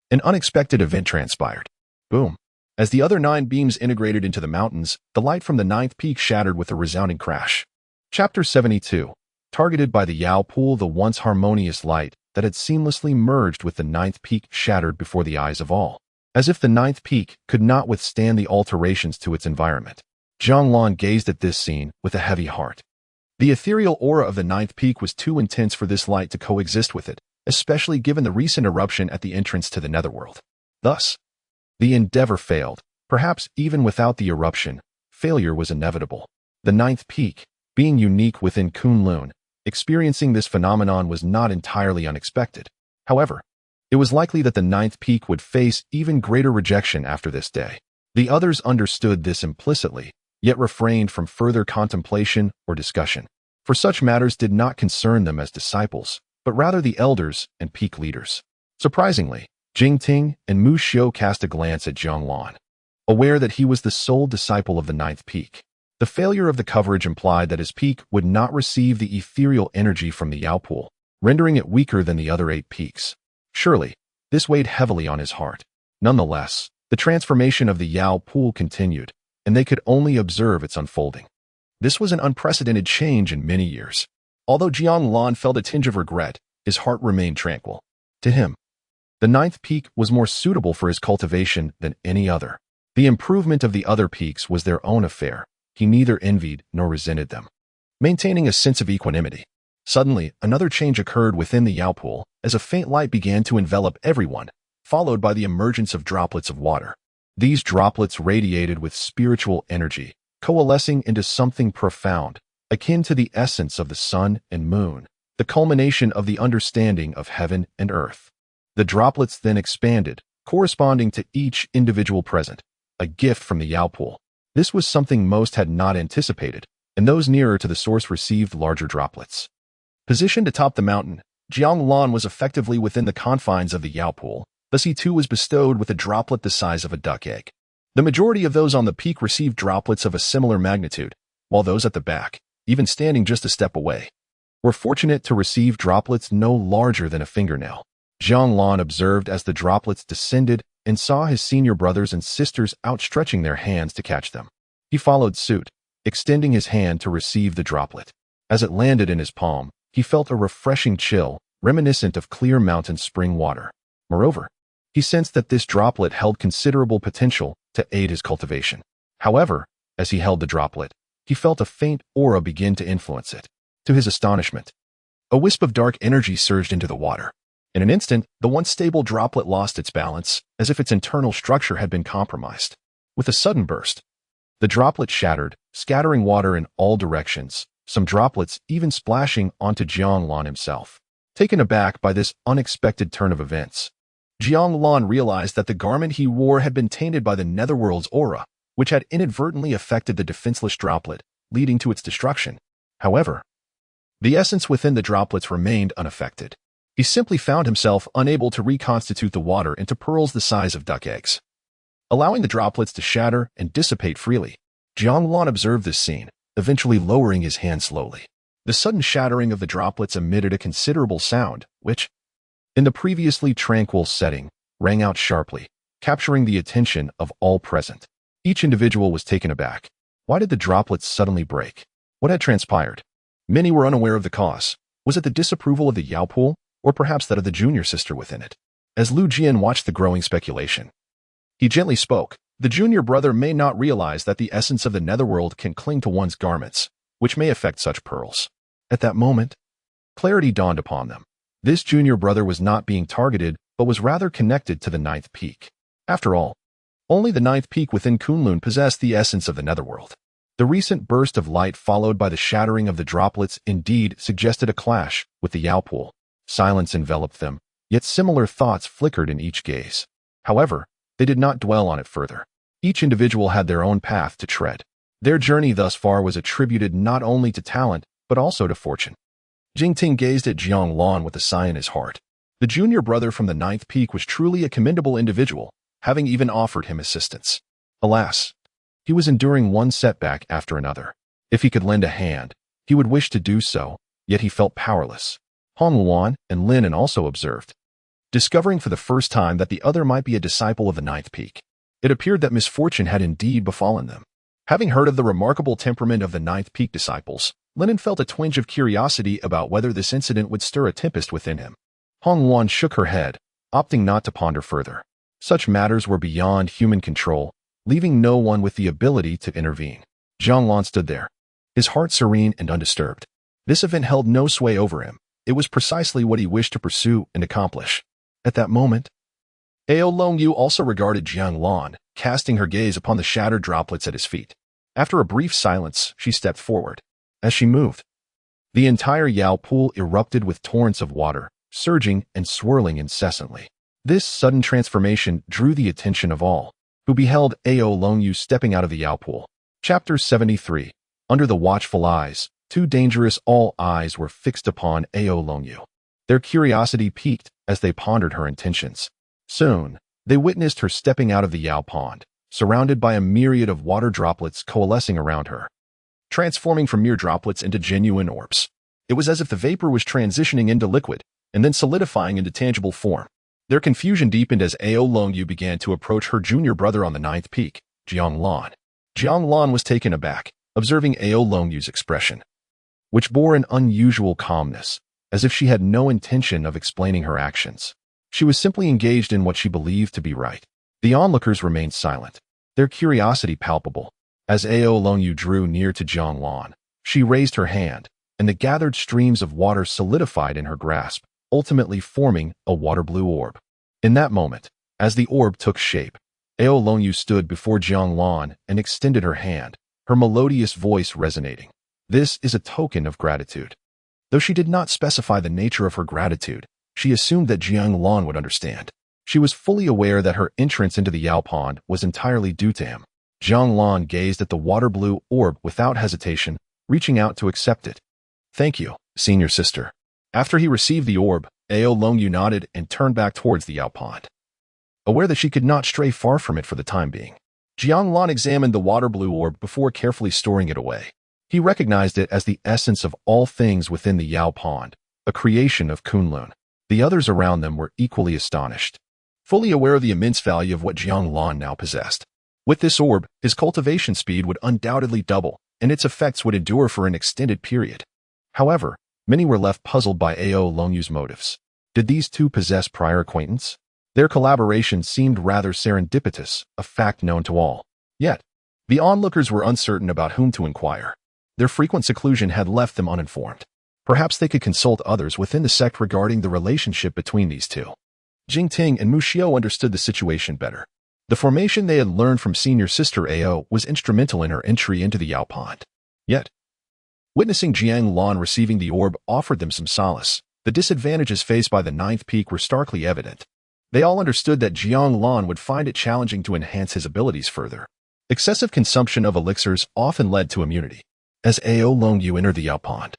an unexpected event transpired. Boom. As the other 9 beams integrated into the mountains, the light from the 9th peak shattered with a resounding crash. Chapter 72. Targeted by the Yao Pool, the once harmonious light that had seamlessly merged with the 9th peak shattered before the eyes of all, as if the 9th peak could not withstand the alterations to its environment. Jiang Lan gazed at this scene with a heavy heart. The ethereal aura of the 9th peak was too intense for this light to coexist with it, especially given the recent eruption at the entrance to the netherworld. Thus, the endeavor failed. Perhaps even without the eruption, failure was inevitable. The 9th peak, being unique within Kunlun, experiencing this phenomenon was not entirely unexpected. However, it was likely that the 9th peak would face even greater rejection after this day. The others understood this implicitly, yet refrained from further contemplation or discussion, for such matters did not concern them as disciples, but rather the elders and peak leaders. Surprisingly, Jingting and Mu Xiu cast a glance at Jiang Lan, aware that he was the sole disciple of the 9th peak. The failure of the coverage implied that his peak would not receive the ethereal energy from the Yao Pool, rendering it weaker than the other 8 peaks. Surely, this weighed heavily on his heart. Nonetheless, the transformation of the Yao Pool continued, and they could only observe its unfolding. This was an unprecedented change in many years. Although Jiang Lan felt a tinge of regret, his heart remained tranquil. To him, the 9th peak was more suitable for his cultivation than any other. The improvement of the other peaks was their own affair. He neither envied nor resented them, maintaining a sense of equanimity. Suddenly, another change occurred within the Yao Pool as a faint light began to envelop everyone, followed by the emergence of droplets of water. These droplets radiated with spiritual energy, coalescing into something profound, akin to the essence of the sun and moon, the culmination of the understanding of heaven and earth. The droplets then expanded, corresponding to each individual present, a gift from the Yao Pool. This was something most had not anticipated, and those nearer to the source received larger droplets. Positioned atop the mountain, Jiang Lan was effectively within the confines of the Yao Pool, thus he too was bestowed with a droplet the size of a duck egg. The majority of those on the peak received droplets of a similar magnitude, while those at the back, even standing just a step away, were fortunate to receive droplets no larger than a fingernail. Jiang Lan observed as the droplets descended and saw his senior brothers and sisters outstretching their hands to catch them. He followed suit, extending his hand to receive the droplet. As it landed in his palm, he felt a refreshing chill, reminiscent of clear mountain spring water. Moreover, he sensed that this droplet held considerable potential to aid his cultivation. However, as he held the droplet, he felt a faint aura begin to influence it. To his astonishment, a wisp of dark energy surged into the water. In an instant, the once stable droplet lost its balance, as if its internal structure had been compromised. With a sudden burst, the droplet shattered, scattering water in all directions, some droplets even splashing onto Jiang Lan himself. Taken aback by this unexpected turn of events, Jiang Lan realized that the garment he wore had been tainted by the netherworld's aura, which had inadvertently affected the defenseless droplet, leading to its destruction. However, the essence within the droplets remained unaffected. He simply found himself unable to reconstitute the water into pearls the size of duck eggs, allowing the droplets to shatter and dissipate freely. Jiang Lan observed this scene, eventually lowering his hand slowly. The sudden shattering of the droplets emitted a considerable sound, which, in the previously tranquil setting, rang out sharply, capturing the attention of all present. Each individual was taken aback. Why did the droplets suddenly break? What had transpired? Many were unaware of the cause. Was it the disapproval of the Yao Pool, or perhaps that of the junior sister within it? As Lu Jian watched the growing speculation, he gently spoke. The junior brother may not realize that the essence of the netherworld can cling to one's garments, which may affect such pearls. At that moment, clarity dawned upon them. This junior brother was not being targeted, but was rather connected to the 9th peak. After all, only the 9th peak within Kunlun possessed the essence of the netherworld. The recent burst of light followed by the shattering of the droplets indeed suggested a clash with the Yao Pool. Silence enveloped them, yet similar thoughts flickered in each gaze. However, they did not dwell on it further. Each individual had their own path to tread. Their journey thus far was attributed not only to talent, but also to fortune. Jingting gazed at Jiang Lan with a sigh in his heart. The junior brother from the 9th peak was truly a commendable individual, having even offered him assistance. Alas, he was enduring one setback after another. If he could lend a hand, he would wish to do so, yet he felt powerless. Kunlun and Lin also observed, discovering for the first time that the other might be a disciple of the ninth peak. It appeared that misfortune had indeed befallen them. Having heard of the remarkable temperament of the ninth peak disciples, Lin felt a twinge of curiosity about whether this incident would stir a tempest within him. Kunlun shook her head, opting not to ponder further. Such matters were beyond human control, leaving no one with the ability to intervene. Jiang Lan stood there, his heart serene and undisturbed. This event held no sway over him. It was precisely what he wished to pursue and accomplish. At that moment, Ao Longyu also regarded Jiang Lan, casting her gaze upon the shattered droplets at his feet. After a brief silence, she stepped forward. As she moved, the entire Yao pool erupted with torrents of water, surging and swirling incessantly. This sudden transformation drew the attention of all, who beheld Ao Longyu stepping out of the Yao pool. Chapter 73. Under the watchful eyes, too dangerous, all eyes were fixed upon Ao Longyu. Their curiosity piqued as they pondered her intentions. Soon, they witnessed her stepping out of the Yao pond, surrounded by a myriad of water droplets coalescing around her, transforming from mere droplets into genuine orbs. It was as if the vapor was transitioning into liquid and then solidifying into tangible form. Their confusion deepened as Ao Longyu began to approach her junior brother on the ninth peak, Jiang Lan. Jiang Lan was taken aback, observing Ao Longyu's expression, which bore an unusual calmness, as if she had no intention of explaining her actions. She was simply engaged in what she believed to be right. The onlookers remained silent, their curiosity palpable. As Ao Longyu drew near to Jiang Lan, she raised her hand, and the gathered streams of water solidified in her grasp, ultimately forming a water-blue orb. In that moment, as the orb took shape, Ao Longyu stood before Jiang Lan and extended her hand, her melodious voice resonating. This is a token of gratitude. Though she did not specify the nature of her gratitude, she assumed that Jiang Lan would understand. She was fully aware that her entrance into the Yao pond was entirely due to him. Jiang Lan gazed at the water-blue orb without hesitation, reaching out to accept it. "Thank you, senior sister." After he received the orb, Ao Longyu nodded and turned back towards the Yao pond, aware that she could not stray far from it for the time being. Jiang Lan examined the water-blue orb before carefully storing it away. He recognized it as the essence of all things within the Yao pond, a creation of Kunlun. The others around them were equally astonished, fully aware of the immense value of what Jiang Lan now possessed. With this orb, his cultivation speed would undoubtedly double, and its effects would endure for an extended period. However, many were left puzzled by Ao Longyu's motives. Did these two possess prior acquaintance? Their collaboration seemed rather serendipitous, a fact known to all. Yet, the onlookers were uncertain about whom to inquire. Their frequent seclusion had left them uninformed. Perhaps they could consult others within the sect regarding the relationship between these two. Jingting and Mu Xiao understood the situation better. The formation they had learned from senior sister Ao was instrumental in her entry into the Yao pond. Yet, witnessing Jiang Lan receiving the orb offered them some solace. The disadvantages faced by the ninth peak were starkly evident. They all understood that Jiang Lan would find it challenging to enhance his abilities further. Excessive consumption of elixirs often led to immunity. As Ao Longyu entered the Yao pond,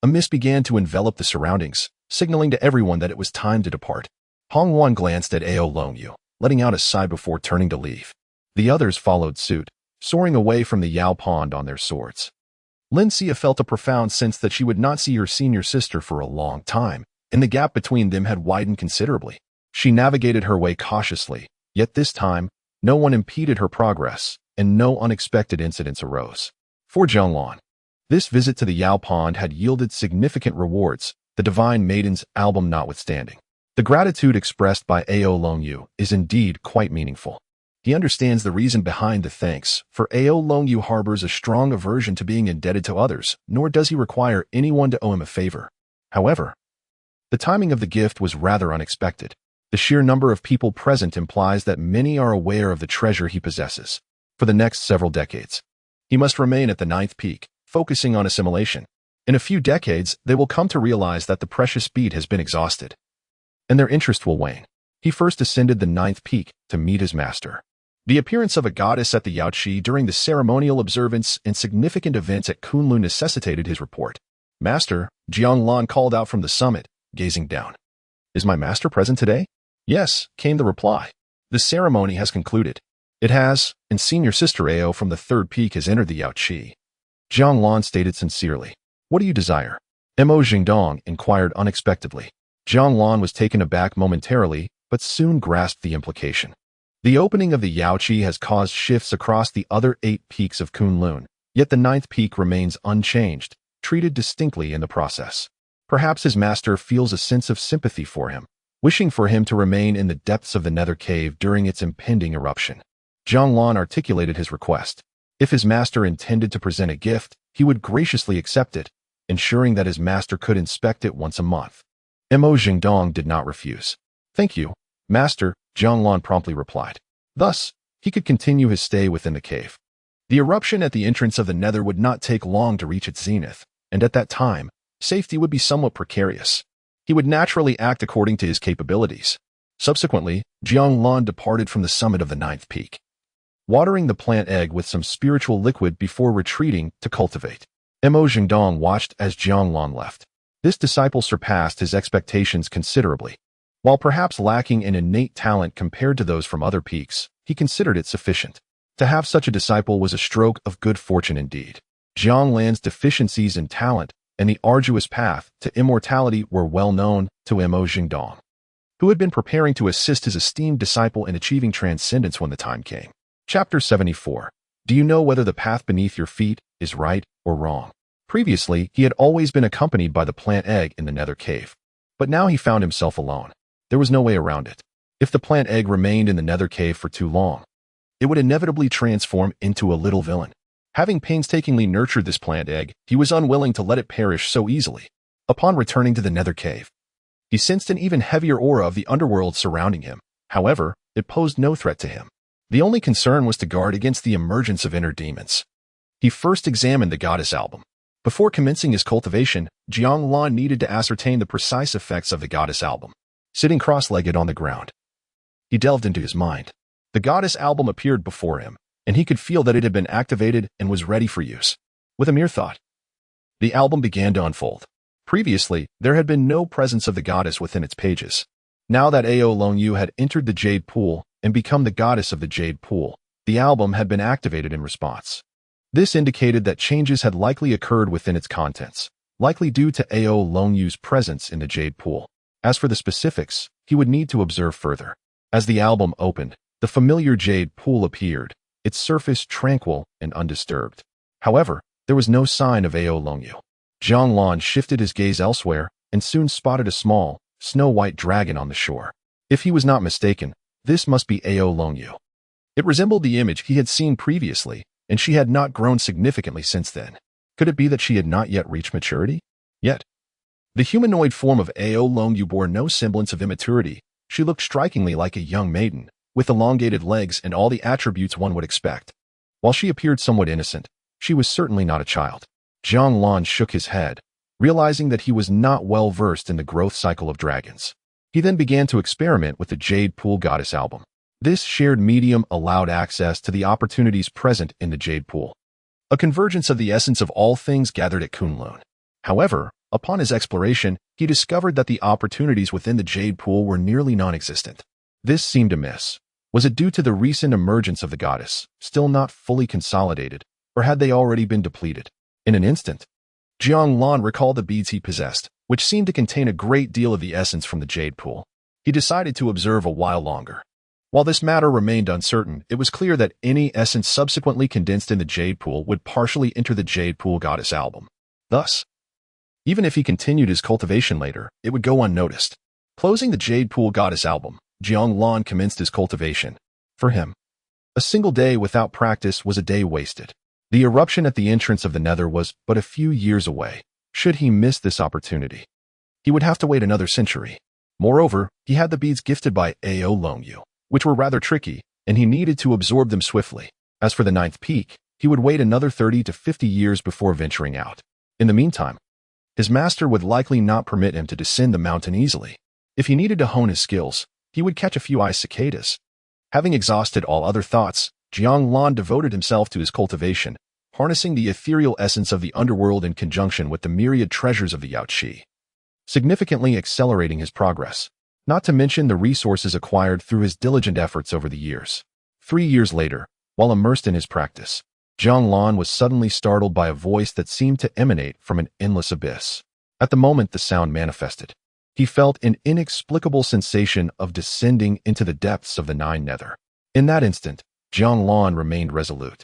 a mist began to envelop the surroundings, signaling to everyone that it was time to depart. Hongwan glanced at Ao Longyu, letting out a sigh before turning to leave. The others followed suit, soaring away from the Yao pond on their swords. Lin Xia felt a profound sense that she would not see her senior sister for a long time, and the gap between them had widened considerably. She navigated her way cautiously, yet this time, no one impeded her progress, and no unexpected incidents arose. For Jiang Lan, this visit to the Yao pond had yielded significant rewards, the Divine Maiden's album notwithstanding. The gratitude expressed by Ao Longyu is indeed quite meaningful. He understands the reason behind the thanks, for Ao Longyu harbors a strong aversion to being indebted to others, nor does he require anyone to owe him a favor. However, the timing of the gift was rather unexpected. The sheer number of people present implies that many are aware of the treasure he possesses. For the next several decades, he must remain at the ninth peak, focusing on assimilation. In a few decades, they will come to realize that the precious bead has been exhausted, and their interest will wane. He first ascended the ninth peak to meet his master. The appearance of a goddess at the Yaoqi during the ceremonial observance and significant events at Kunlun necessitated his report. "Master," Jiang Lan called out from the summit, gazing down. "Is my master present today?" "Yes," came the reply. "The ceremony has concluded." "It has, and senior sister Ao from the third peak has entered the Yaoqi." Jiang Lan stated sincerely. What do you desire? Mo Jingdong inquired unexpectedly. Jiang Lan was taken aback momentarily, but soon grasped the implication. The opening of the Yaoqi has caused shifts across the other 8 peaks of Kunlun, yet the 9th peak remains unchanged, treated distinctly in the process. Perhaps his master feels a sense of sympathy for him, wishing for him to remain in the depths of the nether cave during its impending eruption. Jiang Lan articulated his request. If his master intended to present a gift, he would graciously accept it, ensuring that his master could inspect it once a month. Mo Jingdong did not refuse. Thank you, master, Jiang Lan promptly replied. Thus, he could continue his stay within the cave. The eruption at the entrance of the nether would not take long to reach its zenith, and at that time, safety would be somewhat precarious. He would naturally act according to his capabilities. Subsequently, Jiang Lan departed from the summit of the 9th peak, watering the plant egg with some spiritual liquid before retreating to cultivate. Mo Jingdong watched as Jiang Lan left. This disciple surpassed his expectations considerably. While perhaps lacking in innate talent compared to those from other peaks, he considered it sufficient. To have such a disciple was a stroke of good fortune indeed. Jiang Lan's deficiencies in talent and the arduous path to immortality were well known to Mo Jingdong, who had been preparing to assist his esteemed disciple in achieving transcendence when the time came. Chapter 74. Do you know whether the path beneath your feet is right or wrong? Previously, he had always been accompanied by the plant egg in the nether cave, but now he found himself alone. There was no way around it. If the plant egg remained in the nether cave for too long, it would inevitably transform into a little villain. Having painstakingly nurtured this plant egg, he was unwilling to let it perish so easily. Upon returning to the nether cave, he sensed an even heavier aura of the underworld surrounding him. However, it posed no threat to him. The only concern was to guard against the emergence of inner demons. He first examined the goddess album. Before commencing his cultivation, Jiang Lan needed to ascertain the precise effects of the goddess album. Sitting cross-legged on the ground, he delved into his mind. The goddess album appeared before him, and he could feel that it had been activated and was ready for use. With a mere thought, the album began to unfold. Previously, there had been no presence of the goddess within its pages. Now that Ao Longyu had entered the Jade Pool and become the goddess of the Jade Pool, the album had been activated in response. This indicated that changes had likely occurred within its contents, likely due to Ao Longyu's presence in the Jade Pool. As for the specifics, he would need to observe further. As the album opened, the familiar Jade Pool appeared, its surface tranquil and undisturbed. However, there was no sign of Ao Longyu. Jiang Lan shifted his gaze elsewhere and soon spotted a small, snow-white dragon on the shore. If he was not mistaken, this must be Ao Longyu. It resembled the image he had seen previously, and she had not grown significantly since then. Could it be that she had not yet reached maturity? Yet, the humanoid form of Ao Longyu bore no semblance of immaturity. She looked strikingly like a young maiden, with elongated legs and all the attributes one would expect. While she appeared somewhat innocent, she was certainly not a child. Jiang Lan shook his head, realizing that he was not well versed in the growth cycle of dragons. He then began to experiment with the Jade Pool Goddess album. This shared medium allowed access to the opportunities present in the Jade Pool, a convergence of the essence of all things gathered at Kunlun. However, upon his exploration, he discovered that the opportunities within the Jade Pool were nearly non-existent. This seemed amiss. Was it due to the recent emergence of the goddess, still not fully consolidated, or had they already been depleted? In an instant, Jiang Lan recalled the beads he possessed, which seemed to contain a great deal of the essence from the Jade Pool. He decided to observe a while longer. While this matter remained uncertain, it was clear that any essence subsequently condensed in the Jade Pool would partially enter the Jade Pool Goddess album. Thus, even if he continued his cultivation later, it would go unnoticed. Closing the Jade Pool Goddess album, Jiang Lan commenced his cultivation. For him, a single day without practice was a day wasted. The eruption at the entrance of the nether was but a few years away. Should he miss this opportunity, he would have to wait another century. Moreover, he had the beads gifted by Ao Longyu, which were rather tricky, and he needed to absorb them swiftly. As for the 9th peak, he would wait another 30 to 50 years before venturing out. In the meantime, his master would likely not permit him to descend the mountain easily. If he needed to hone his skills, he would catch a few ice cicadas. Having exhausted all other thoughts, Jiang Lan devoted himself to his cultivation, harnessing the ethereal essence of the underworld in conjunction with the myriad treasures of the Yaoqi, significantly accelerating his progress, not to mention the resources acquired through his diligent efforts over the years. 3 years later, while immersed in his practice, Jiang Lan was suddenly startled by a voice that seemed to emanate from an endless abyss. At the moment the sound manifested, he felt an inexplicable sensation of descending into the depths of the nine nether. In that instant, Jiang Lan remained resolute,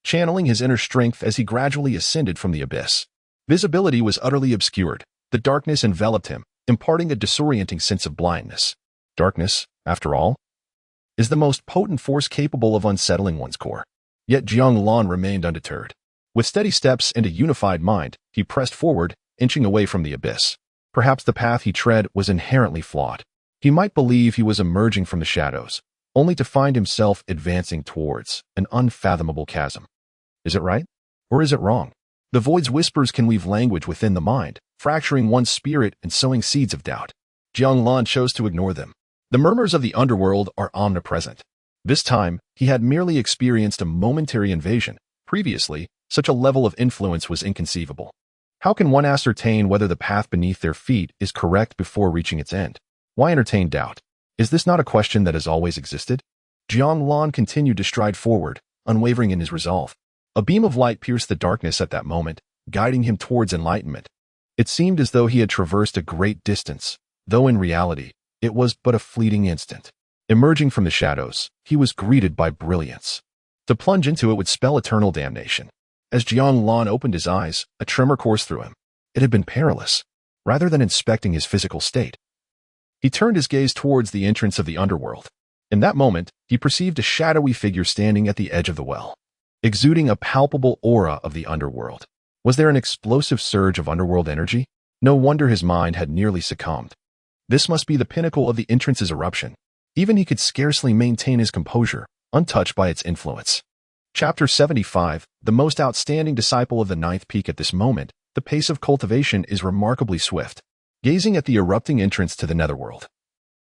channeling his inner strength as he gradually ascended from the abyss. Visibility was utterly obscured. The darkness enveloped him, imparting a disorienting sense of blindness. Darkness, after all, is the most potent force capable of unsettling one's core. Yet Jiang Lan remained undeterred. With steady steps and a unified mind, he pressed forward, inching away from the abyss. Perhaps the path he tread was inherently flawed. He might believe he was emerging from the shadows, only to find himself advancing towards an unfathomable chasm. Is it right? Or is it wrong? The void's whispers can weave language within the mind, fracturing one's spirit and sowing seeds of doubt. Jiang Lan chose to ignore them. The murmurs of the underworld are omnipresent. This time, he had merely experienced a momentary invasion. Previously, such a level of influence was inconceivable. How can one ascertain whether the path beneath their feet is correct before reaching its end? Why entertain doubt? Is this not a question that has always existed? Jiang Lan continued to stride forward, unwavering in his resolve. A beam of light pierced the darkness at that moment, guiding him towards enlightenment. It seemed as though he had traversed a great distance, though in reality, it was but a fleeting instant. Emerging from the shadows, he was greeted by brilliance. To plunge into it would spell eternal damnation. As Jiang Lan opened his eyes, a tremor coursed through him. It had been perilous. Rather than inspecting his physical state, he turned his gaze towards the entrance of the underworld. In that moment, he perceived a shadowy figure standing at the edge of the well, exuding a palpable aura of the underworld. Was there an explosive surge of underworld energy? No wonder his mind had nearly succumbed. This must be the pinnacle of the entrance's eruption. Even he could scarcely maintain his composure, untouched by its influence. Chapter 75, the most outstanding disciple of the ninth peak. At this moment, the pace of cultivation is remarkably swift. Gazing at the erupting entrance to the netherworld,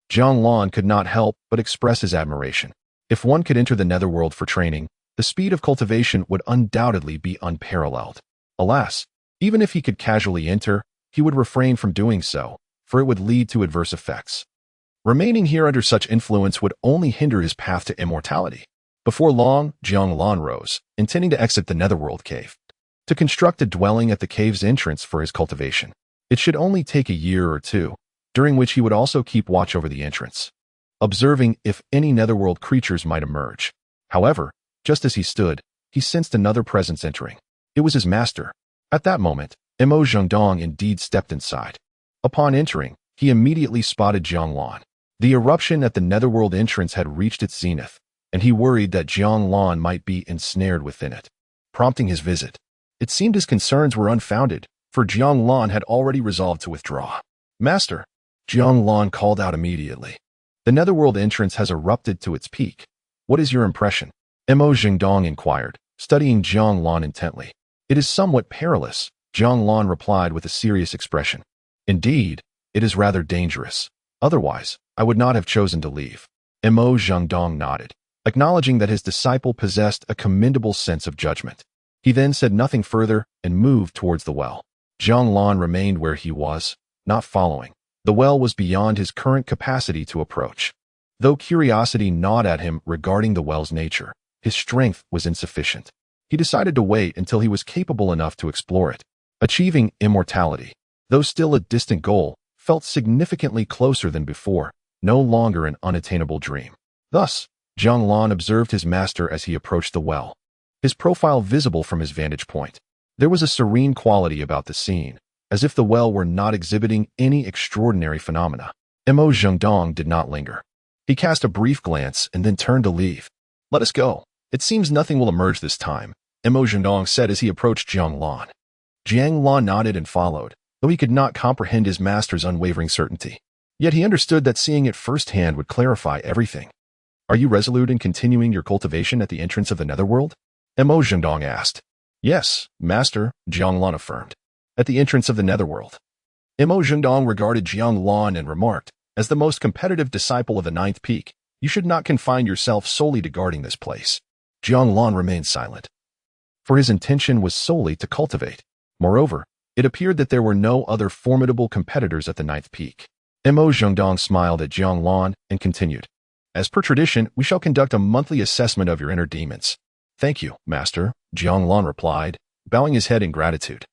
Jiang Lan could not help but express his admiration. If one could enter the netherworld for training, the speed of cultivation would undoubtedly be unparalleled. Alas, even if he could casually enter, he would refrain from doing so, for it would lead to adverse effects. Remaining here under such influence would only hinder his path to immortality. Before long, Jiang Lan rose, intending to exit the netherworld cave, to construct a dwelling at the cave's entrance for his cultivation. It should only take a year or two, during which he would also keep watch over the entrance, observing if any netherworld creatures might emerge. However, just as he stood, he sensed another presence entering. It was his master. At that moment, Mo Zhengdong indeed stepped inside. Upon entering, he immediately spotted Jiang Lan. The eruption at the netherworld entrance had reached its zenith, and he worried that Jiang Lan might be ensnared within it, prompting his visit. It seemed his concerns were unfounded, for Jiang Lan had already resolved to withdraw. Master, Jiang Lan called out immediately. The netherworld entrance has erupted to its peak. What is your impression? Mo Zhengdong inquired, studying Jiang Lan intently. It is somewhat perilous, Jiang Lan replied with a serious expression. Indeed, it is rather dangerous. Otherwise, I would not have chosen to leave. Mo Zhengdong nodded, acknowledging that his disciple possessed a commendable sense of judgment. He then said nothing further and moved towards the well. Jiang Lan remained where he was, not following. The well was beyond his current capacity to approach. Though curiosity gnawed at him regarding the well's nature, his strength was insufficient. He decided to wait until he was capable enough to explore it. Achieving immortality, though still a distant goal, felt significantly closer than before, no longer an unattainable dream. Thus, Jiang Lan observed his master as he approached the well, his profile visible from his vantage point. There was a serene quality about the scene, as if the well were not exhibiting any extraordinary phenomena. Mo Zhengdong did not linger. He cast a brief glance and then turned to leave. Let us go. It seems nothing will emerge this time, Mo Zhengdong said as he approached Jiang Lan. Jiang Lan nodded and followed, though he could not comprehend his master's unwavering certainty. Yet he understood that seeing it firsthand would clarify everything. Are you resolute in continuing your cultivation at the entrance of the netherworld? Mo Zhengdong asked. Yes, master, Jiang Lan affirmed. At the entrance of the netherworld. Mo Zhengdong regarded Jiang Lan and remarked, as the most competitive disciple of the ninth peak, you should not confine yourself solely to guarding this place. Jiang Lan remained silent, for his intention was solely to cultivate. Moreover, it appeared that there were no other formidable competitors at the ninth peak. Mo Zhengdong smiled at Jiang Lan and continued. As per tradition, we shall conduct a monthly assessment of your inner demons. "Thank you, Master," Jiang Lan replied, bowing his head in gratitude.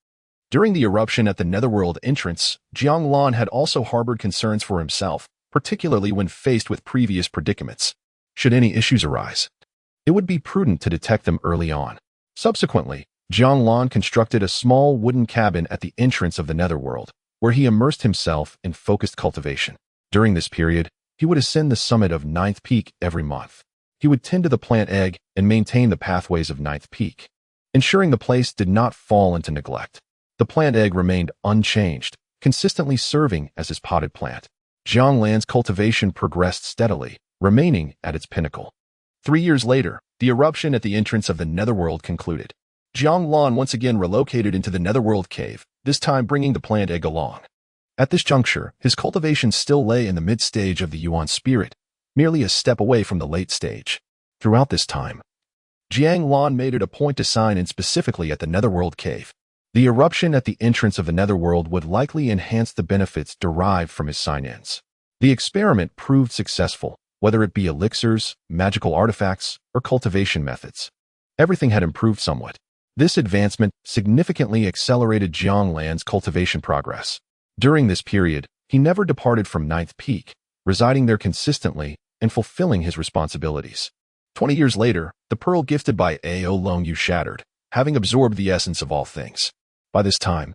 During the eruption at the netherworld entrance, Jiang Lan had also harbored concerns for himself, particularly when faced with previous predicaments. Should any issues arise, it would be prudent to detect them early on. Subsequently, Jiang Lan constructed a small wooden cabin at the entrance of the netherworld, where he immersed himself in focused cultivation. During this period, he would ascend the summit of Ninth Peak every month. He would tend to the plant egg and maintain the pathways of Ninth Peak, ensuring the place did not fall into neglect. The plant egg remained unchanged, consistently serving as his potted plant. Jiang Lan's cultivation progressed steadily, remaining at its pinnacle. 3 years later, the eruption at the entrance of the netherworld concluded. Jiang Lan once again relocated into the netherworld cave, this time bringing the plant egg along. At this juncture, his cultivation still lay in the mid-stage of the Yuan spirit, merely a step away from the late stage. Throughout this time, Jiang Lan made it a point to sign in specifically at the netherworld cave. The eruption at the entrance of the netherworld would likely enhance the benefits derived from his sign-ins. The experiment proved successful, whether it be elixirs, magical artifacts, or cultivation methods. Everything had improved somewhat. This advancement significantly accelerated Jiang Lan's cultivation progress. During this period, he never departed from Ninth Peak, residing there consistently and fulfilling his responsibilities. 20 years later, the pearl gifted by Ao Longyu shattered, having absorbed the essence of all things. By this time,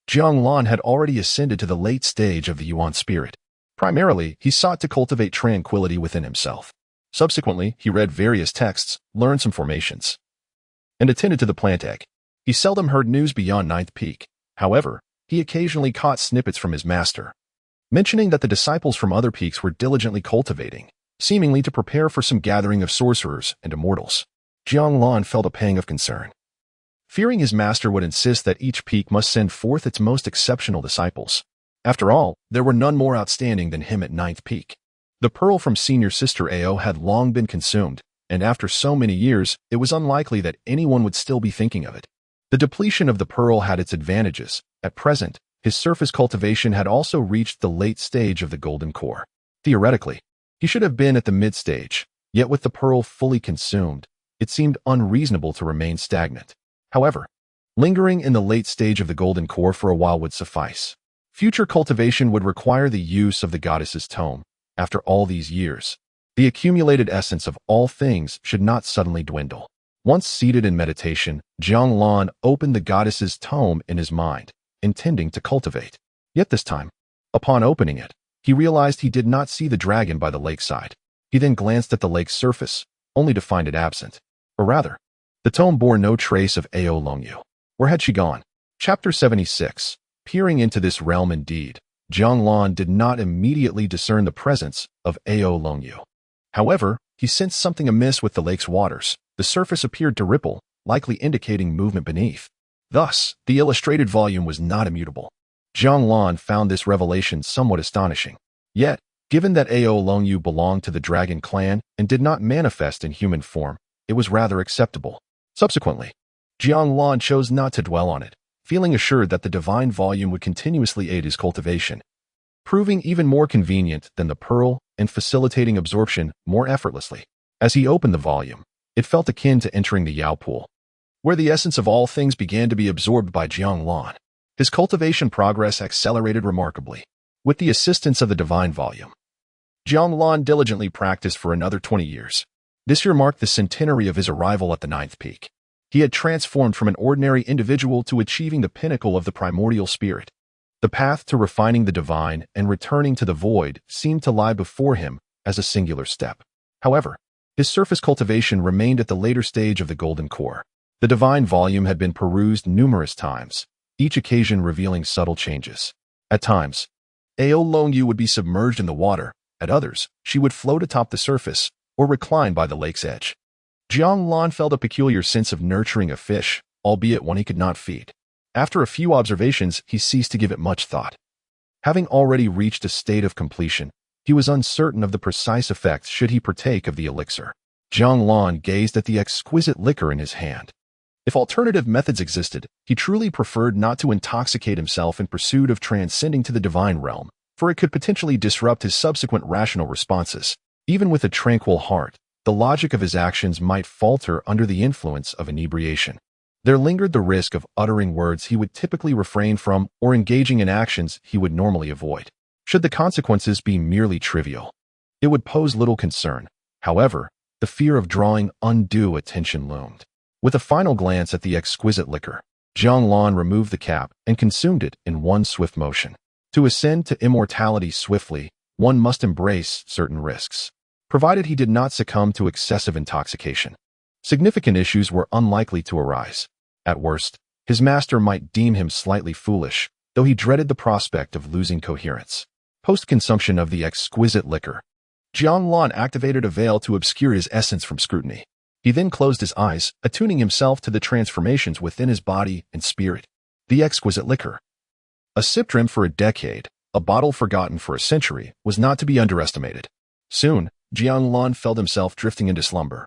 Jiang Lan had already ascended to the late stage of the Yuan spirit. Primarily, he sought to cultivate tranquility within himself. Subsequently, he read various texts, learned some formations, and attended to the plant egg. He seldom heard news beyond Ninth Peak. However, he occasionally caught snippets from his master, mentioning that the disciples from other peaks were diligently cultivating, seemingly to prepare for some gathering of sorcerers and immortals. Jiang Lan felt a pang of concern, fearing his master would insist that each peak must send forth its most exceptional disciples. After all, there were none more outstanding than him at Ninth Peak. The pearl from senior sister Ao had long been consumed, and after so many years, it was unlikely that anyone would still be thinking of it. The depletion of the pearl had its advantages. At present, his surface cultivation had also reached the late stage of the golden core. Theoretically, he should have been at the mid-stage, yet with the pearl fully consumed, it seemed unreasonable to remain stagnant. However, lingering in the late stage of the golden core for a while would suffice. Future cultivation would require the use of the goddess's tome. After all these years, the accumulated essence of all things should not suddenly dwindle. Once seated in meditation, Jiang Lan opened the goddess's tome in his mind, intending to cultivate. Yet this time, upon opening it, he realized he did not see the dragon by the lakeside. He then glanced at the lake's surface, only to find it absent. Or rather, the tome bore no trace of Ao Longyu. Where had she gone? Chapter 76. Peering into this realm indeed, Jiang Lan did not immediately discern the presence of Ao Longyu. However, he sensed something amiss with the lake's waters. The surface appeared to ripple, likely indicating movement beneath. Thus, the illustrated volume was not immutable. Jiang Lan found this revelation somewhat astonishing. Yet, given that Ao Longyu belonged to the dragon clan and did not manifest in human form, it was rather acceptable. Subsequently, Jiang Lan chose not to dwell on it, feeling assured that the divine volume would continuously aid his cultivation, proving even more convenient than the pearl and facilitating absorption more effortlessly. As he opened the volume, it felt akin to entering the Yao pool, where the essence of all things began to be absorbed by Jiang Lan. His cultivation progress accelerated remarkably. With the assistance of the divine volume, Jiang Lan diligently practiced for another 20 years. This year marked the centenary of his arrival at the Ninth Peak. He had transformed from an ordinary individual to achieving the pinnacle of the primordial spirit. The path to refining the divine and returning to the void seemed to lie before him as a singular step. However, his surface cultivation remained at the later stage of the golden core. The divine volume had been perused numerous times, each occasion revealing subtle changes. At times, Ao Longyu would be submerged in the water. At others, she would float atop the surface or recline by the lake's edge. Jiang Lan felt a peculiar sense of nurturing a fish, albeit one he could not feed. After a few observations, he ceased to give it much thought. Having already reached a state of completion, he was uncertain of the precise effects should he partake of the elixir. Jiang Lan gazed at the exquisite liquor in his hand. If alternative methods existed, he truly preferred not to intoxicate himself in pursuit of transcending to the divine realm, for it could potentially disrupt his subsequent rational responses. Even with a tranquil heart, the logic of his actions might falter under the influence of inebriation. There lingered the risk of uttering words he would typically refrain from or engaging in actions he would normally avoid. Should the consequences be merely trivial, it would pose little concern. However, the fear of drawing undue attention loomed. With a final glance at the exquisite liquor, Jiang Lan removed the cap and consumed it in one swift motion. To ascend to immortality swiftly, one must embrace certain risks, provided he did not succumb to excessive intoxication. Significant issues were unlikely to arise. At worst, his master might deem him slightly foolish, though he dreaded the prospect of losing coherence. Post-consumption of the exquisite liquor, Jiang Lan activated a veil to obscure his essence from scrutiny. He then closed his eyes, attuning himself to the transformations within his body and spirit. The exquisite liquor. A sip dreamt for a decade, a bottle forgotten for a century, was not to be underestimated. Soon, Jiang Lan felt himself drifting into slumber,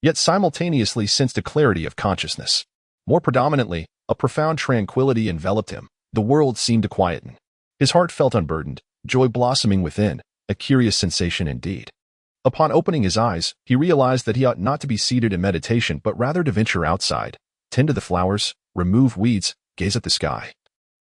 yet simultaneously sensed a clarity of consciousness. More predominantly, a profound tranquility enveloped him. The world seemed to quieten. His heart felt unburdened, joy blossoming within, a curious sensation indeed. Upon opening his eyes, he realized that he ought not to be seated in meditation, but rather to venture outside, tend to the flowers, remove weeds, gaze at the sky,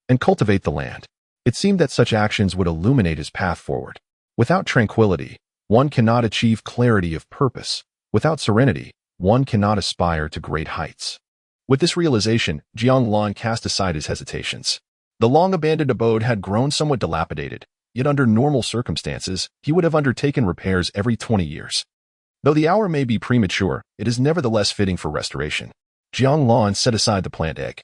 and cultivate the land. It seemed that such actions would illuminate his path forward. Without tranquility, one cannot achieve clarity of purpose. Without serenity, one cannot aspire to great heights. With this realization, Jiang Lan cast aside his hesitations. The long-abandoned abode had grown somewhat dilapidated, yet under normal circumstances, he would have undertaken repairs every 20 years. Though the hour may be premature, it is nevertheless fitting for restoration. Jiang Lan set aside the plant egg,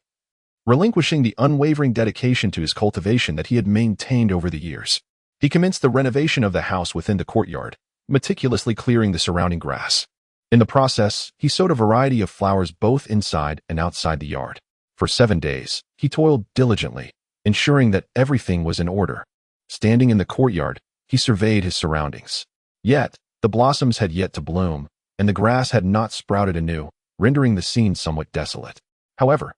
relinquishing the unwavering dedication to his cultivation that he had maintained over the years. He commenced the renovation of the house within the courtyard, meticulously clearing the surrounding grass. In the process, he sowed a variety of flowers both inside and outside the yard. For 7 days, he toiled diligently, ensuring that everything was in order. Standing in the courtyard, he surveyed his surroundings. Yet, the blossoms had yet to bloom, and the grass had not sprouted anew, rendering the scene somewhat desolate. However,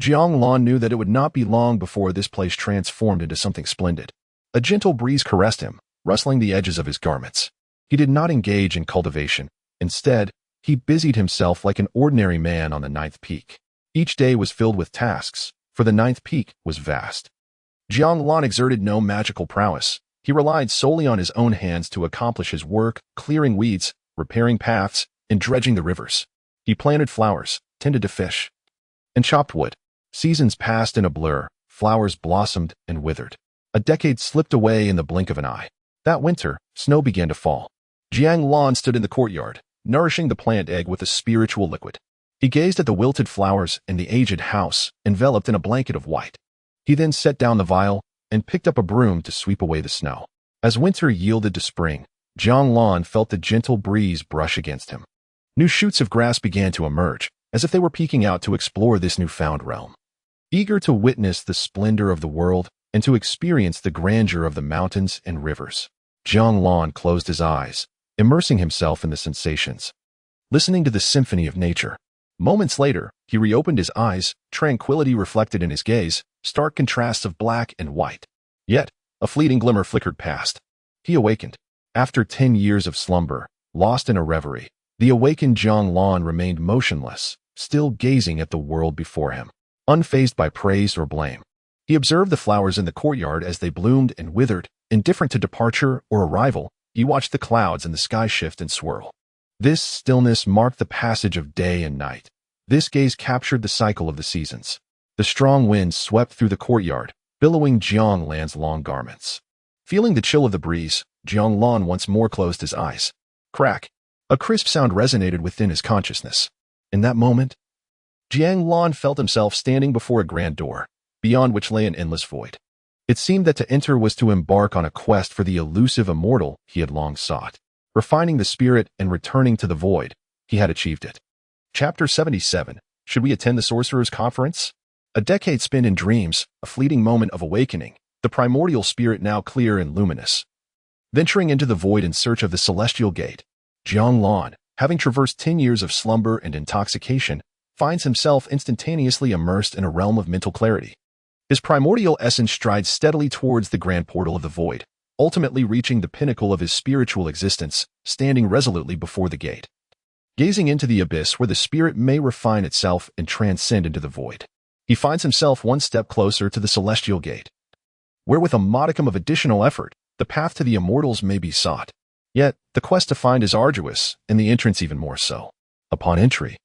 Jiang Lan knew that it would not be long before this place transformed into something splendid. A gentle breeze caressed him, rustling the edges of his garments. He did not engage in cultivation. Instead, he busied himself like an ordinary man on the 9th peak. Each day was filled with tasks, for the 9th peak was vast. Jiang Lan exerted no magical prowess. He relied solely on his own hands to accomplish his work, clearing weeds, repairing paths, and dredging the rivers. He planted flowers, tended to fish, and chopped wood. Seasons passed in a blur, flowers blossomed and withered. A decade slipped away in the blink of an eye. That winter, snow began to fall. Jiang Lan stood in the courtyard, nourishing the plant egg with a spiritual liquid. He gazed at the wilted flowers and the aged house, enveloped in a blanket of white. He then set down the vial and picked up a broom to sweep away the snow. As winter yielded to spring, Jiang Lan felt the gentle breeze brush against him. New shoots of grass began to emerge, as if they were peeking out to explore this newfound realm. Eager to witness the splendor of the world and to experience the grandeur of the mountains and rivers, Jiang Lan closed his eyes, immersing himself in the sensations, listening to the symphony of nature. Moments later, he reopened his eyes, tranquility reflected in his gaze, stark contrasts of black and white. Yet, a fleeting glimmer flickered past. He awakened. After 10 years of slumber, lost in a reverie, the awakened Jiang Lan remained motionless, still gazing at the world before him, unfazed by praise or blame. He observed the flowers in the courtyard as they bloomed and withered, indifferent to departure or arrival. He watched the clouds in the sky shift and swirl. This stillness marked the passage of day and night. This gaze captured the cycle of the seasons. The strong wind swept through the courtyard, billowing Jiang Lan's long garments. Feeling the chill of the breeze, Jiang Lan once more closed his eyes. Crack! A crisp sound resonated within his consciousness. In that moment, Jiang Lan felt himself standing before a grand door, beyond which lay an endless void. It seemed that to enter was to embark on a quest for the elusive immortal he had long sought. Refining the spirit and returning to the void, he had achieved it. Chapter 77. Should we attend the Sorcerer's Conference? A decade spent in dreams, a fleeting moment of awakening, the primordial spirit now clear and luminous. Venturing into the void in search of the celestial gate, Jiang Lan, having traversed 10 years of slumber and intoxication, finds himself instantaneously immersed in a realm of mental clarity. His primordial essence strides steadily towards the grand portal of the void, ultimately reaching the pinnacle of his spiritual existence, standing resolutely before the gate. gazing into the abyss where the spirit may refine itself and transcend into the void. He finds himself one step closer to the celestial gate, where with a modicum of additional effort, the path to the immortals may be sought. Yet, the quest to find is arduous, and the entrance even more so. Upon entry,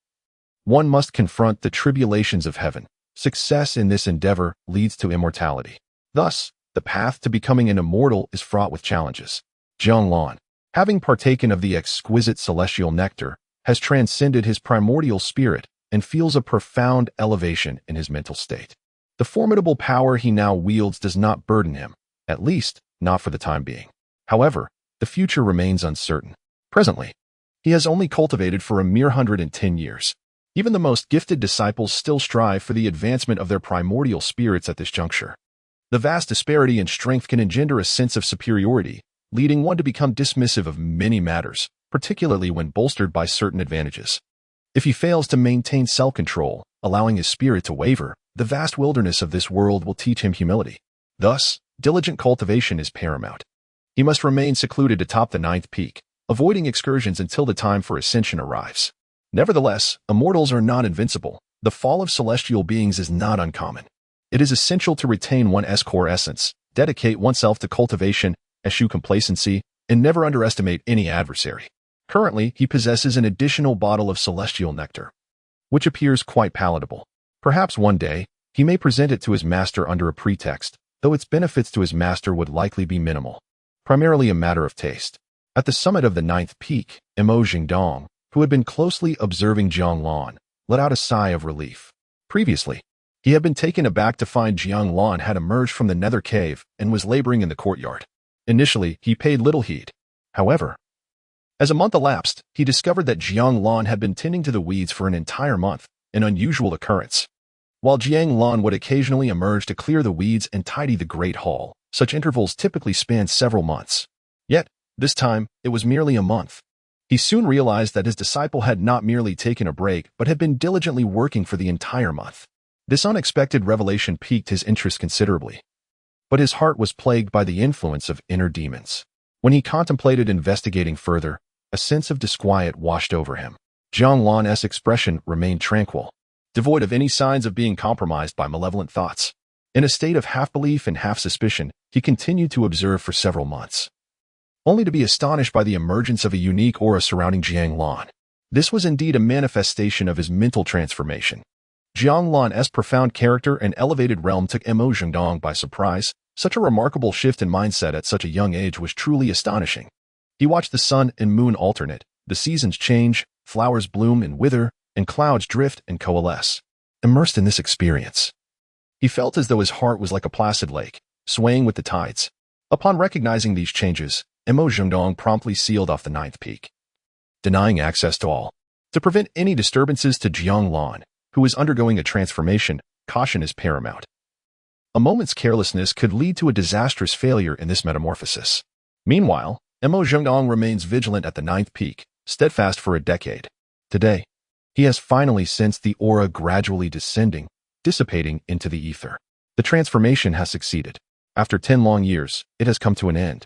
one must confront the tribulations of heaven. Success in this endeavor leads to immortality. Thus, the path to becoming an immortal is fraught with challenges. Jiang Lan, having partaken of the exquisite celestial nectar, has transcended his primordial spirit and feels a profound elevation in his mental state. The formidable power he now wields does not burden him, at least not for the time being. However, the future remains uncertain. Presently, he has only cultivated for a mere 110 years. Even the most gifted disciples still strive for the advancement of their primordial spirits at this juncture. The vast disparity in strength can engender a sense of superiority, leading one to become dismissive of many matters, particularly when bolstered by certain advantages. If he fails to maintain self-control, allowing his spirit to waver, the vast wilderness of this world will teach him humility. Thus, diligent cultivation is paramount. He must remain secluded atop the 9th peak, avoiding excursions until the time for ascension arrives. Nevertheless, immortals are not invincible. The fall of celestial beings is not uncommon. It is essential to retain one's core essence, dedicate oneself to cultivation, eschew complacency, and never underestimate any adversary. Currently, he possesses an additional bottle of celestial nectar, which appears quite palatable. Perhaps one day, he may present it to his master under a pretext, though its benefits to his master would likely be minimal. Primarily a matter of taste. At the summit of the 9th peak, Jingdong, who had been closely observing Jiang Lan, let out a sigh of relief. Previously, he had been taken aback to find Jiang Lan had emerged from the nether cave and was laboring in the courtyard. Initially, he paid little heed. However, as a month elapsed, he discovered that Jiang Lan had been tending to the weeds for an entire month, an unusual occurrence. While Jiang Lan would occasionally emerge to clear the weeds and tidy the great hall, such intervals typically spanned several months. Yet, this time, it was merely a month. He soon realized that his disciple had not merely taken a break but had been diligently working for the entire month. This unexpected revelation piqued his interest considerably. But his heart was plagued by the influence of inner demons. When he contemplated investigating further, a sense of disquiet washed over him. Jiang Lan's expression remained tranquil, devoid of any signs of being compromised by malevolent thoughts. In a state of half-belief and half-suspicion, he continued to observe for several months, only to be astonished by the emergence of a unique aura surrounding Jiang Lan. This was indeed a manifestation of his mental transformation. Jiang Lan's profound character and elevated realm took Jingdong by surprise. Such a remarkable shift in mindset at such a young age was truly astonishing. He watched the sun and moon alternate, the seasons change, flowers bloom and wither, and clouds drift and coalesce. Immersed in this experience, he felt as though his heart was like a placid lake, swaying with the tides. Upon recognizing these changes, Jingdong promptly sealed off the 9th peak, denying access to all. To prevent any disturbances to Jiang Lan, who is undergoing a transformation, caution is paramount. A moment's carelessness could lead to a disastrous failure in this metamorphosis. Meanwhile, Jingdong remains vigilant at the 9th peak, steadfast for a decade. Today, he has finally sensed the aura gradually descending, dissipating into the ether. The transformation has succeeded. After 10 long years, it has come to an end.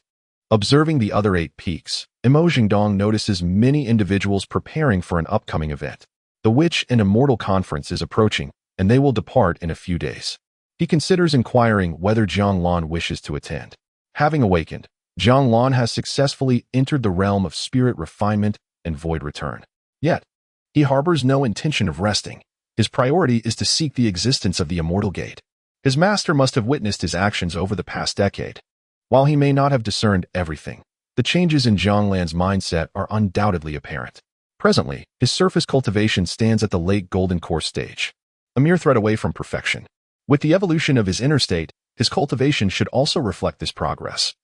Observing the other 8 peaks, Jingdong notices many individuals preparing for an upcoming event. The Witch and Immortal Conference is approaching, and they will depart in a few days. He considers inquiring whether Jiang Lan wishes to attend. Having awakened, Jiang Lan has successfully entered the realm of spirit refinement and void return. Yet, he harbors no intention of resting. His priority is to seek the existence of the immortal gate. His master must have witnessed his actions over the past decade. While he may not have discerned everything, the changes in Jiang Lan's mindset are undoubtedly apparent. Presently, his surface cultivation stands at the late golden core stage, a mere thread away from perfection. With the evolution of his inner state, his cultivation should also reflect this progress.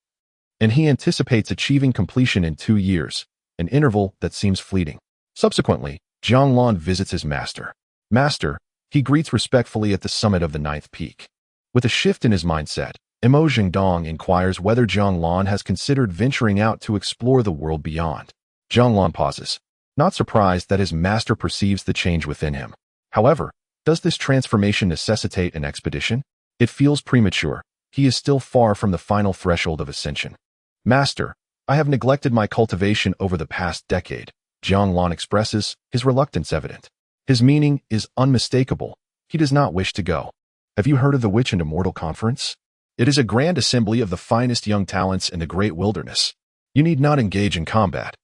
And he anticipates achieving completion in 2 years, an interval that seems fleeting. Subsequently, Jiang Lan visits his master. Master, he greets respectfully at the summit of the 9th peak. With a shift in his mindset, Jingdong inquires whether Jiang Lan has considered venturing out to explore the world beyond. Jiang Lan pauses, not surprised that his master perceives the change within him. However, does this transformation necessitate an expedition? It feels premature. He is still far from the final threshold of ascension. Master, I have neglected my cultivation over the past decade. Jiang Lan expresses, his reluctance evident. His meaning is unmistakable. He does not wish to go. Have you heard of the Witch and Immortal Conference? It is a grand assembly of the finest young talents in the great wilderness. You need not engage in combat.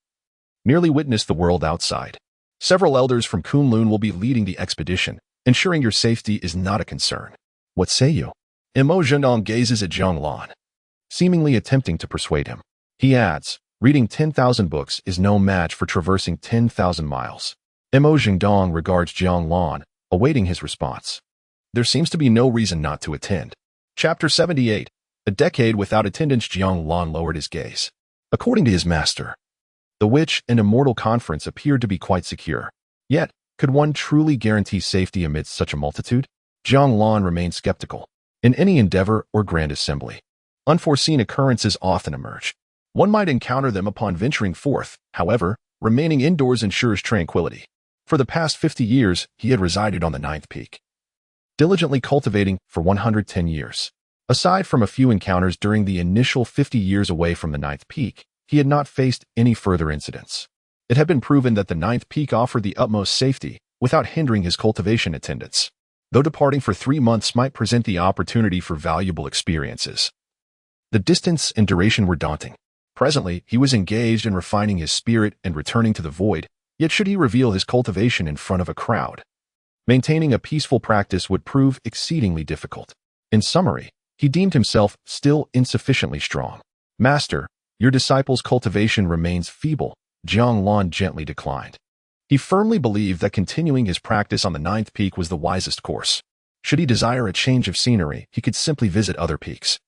Merely witness the world outside. Several elders from Kunlun will be leading the expedition, ensuring your safety is not a concern. What say you? Imo Zhendong gazes at Jiang Lan, seemingly attempting to persuade him. He adds, reading 10,000 books is no match for traversing 10,000 miles. Imo Zhendong regards Jiang Lan, awaiting his response. There seems to be no reason not to attend. Chapter 78. A decade without attendance. Jiang Lan lowered his gaze. According to his master, the Witch and Immortal Conference appeared to be quite secure. Yet, could one truly guarantee safety amidst such a multitude? Jiang Lan remained skeptical. In any endeavor or grand assembly, unforeseen occurrences often emerge. One might encounter them upon venturing forth. However, remaining indoors ensures tranquility. For the past 50 years, he had resided on the 9th peak, diligently cultivating for 110 years. Aside from a few encounters during the initial 50 years away from the 9th peak, he had not faced any further incidents. It had been proven that the 9th peak offered the utmost safety without hindering his cultivation attendance, though departing for 3 months might present the opportunity for valuable experiences. The distance and duration were daunting. Presently, he was engaged in refining his spirit and returning to the void, yet should he reveal his cultivation in front of a crowd, maintaining a peaceful practice would prove exceedingly difficult. In summary, he deemed himself still insufficiently strong. Master, your disciple's cultivation remains feeble, Jiang Lan gently declined. He firmly believed that continuing his practice on the 9th peak was the wisest course. Should he desire a change of scenery, he could simply visit other peaks.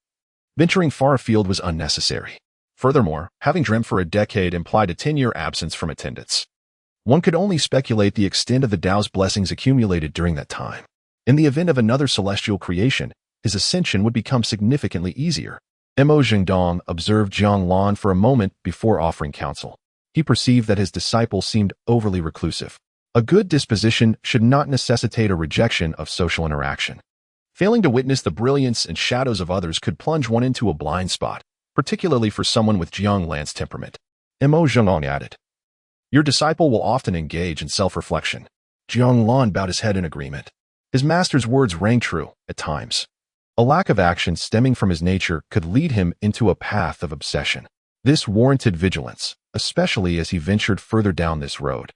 Venturing far afield was unnecessary. Furthermore, having dreamt for a decade implied a 10-year absence from attendance. One could only speculate the extent of the Tao's blessings accumulated during that time. In the event of another celestial creation, his ascension would become significantly easier. Imo Zhendong observed Jiang Lan for a moment before offering counsel. He perceived that his disciple seemed overly reclusive. A good disposition should not necessitate a rejection of social interaction. Failing to witness the brilliance and shadows of others could plunge one into a blind spot, particularly for someone with Jiang Lan's temperament. Imo Zhendong added, your disciple will often engage in self-reflection. Jiang Lan bowed his head in agreement. His master's words rang true at times. A lack of action stemming from his nature could lead him into a path of obsession. This warranted vigilance, especially as he ventured further down this road,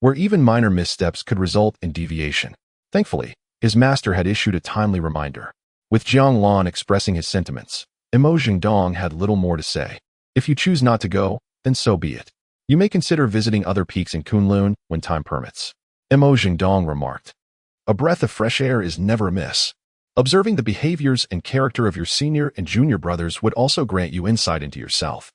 where even minor missteps could result in deviation. Thankfully, his master had issued a timely reminder. With Jiang Lan expressing his sentiments, Imo Zhendong had little more to say. If you choose not to go, then so be it. You may consider visiting other peaks in Kunlun when time permits. Imo Zhendong remarked. A breath of fresh air is never amiss. Observing the behaviors and character of your senior and junior brothers would also grant you insight into yourself.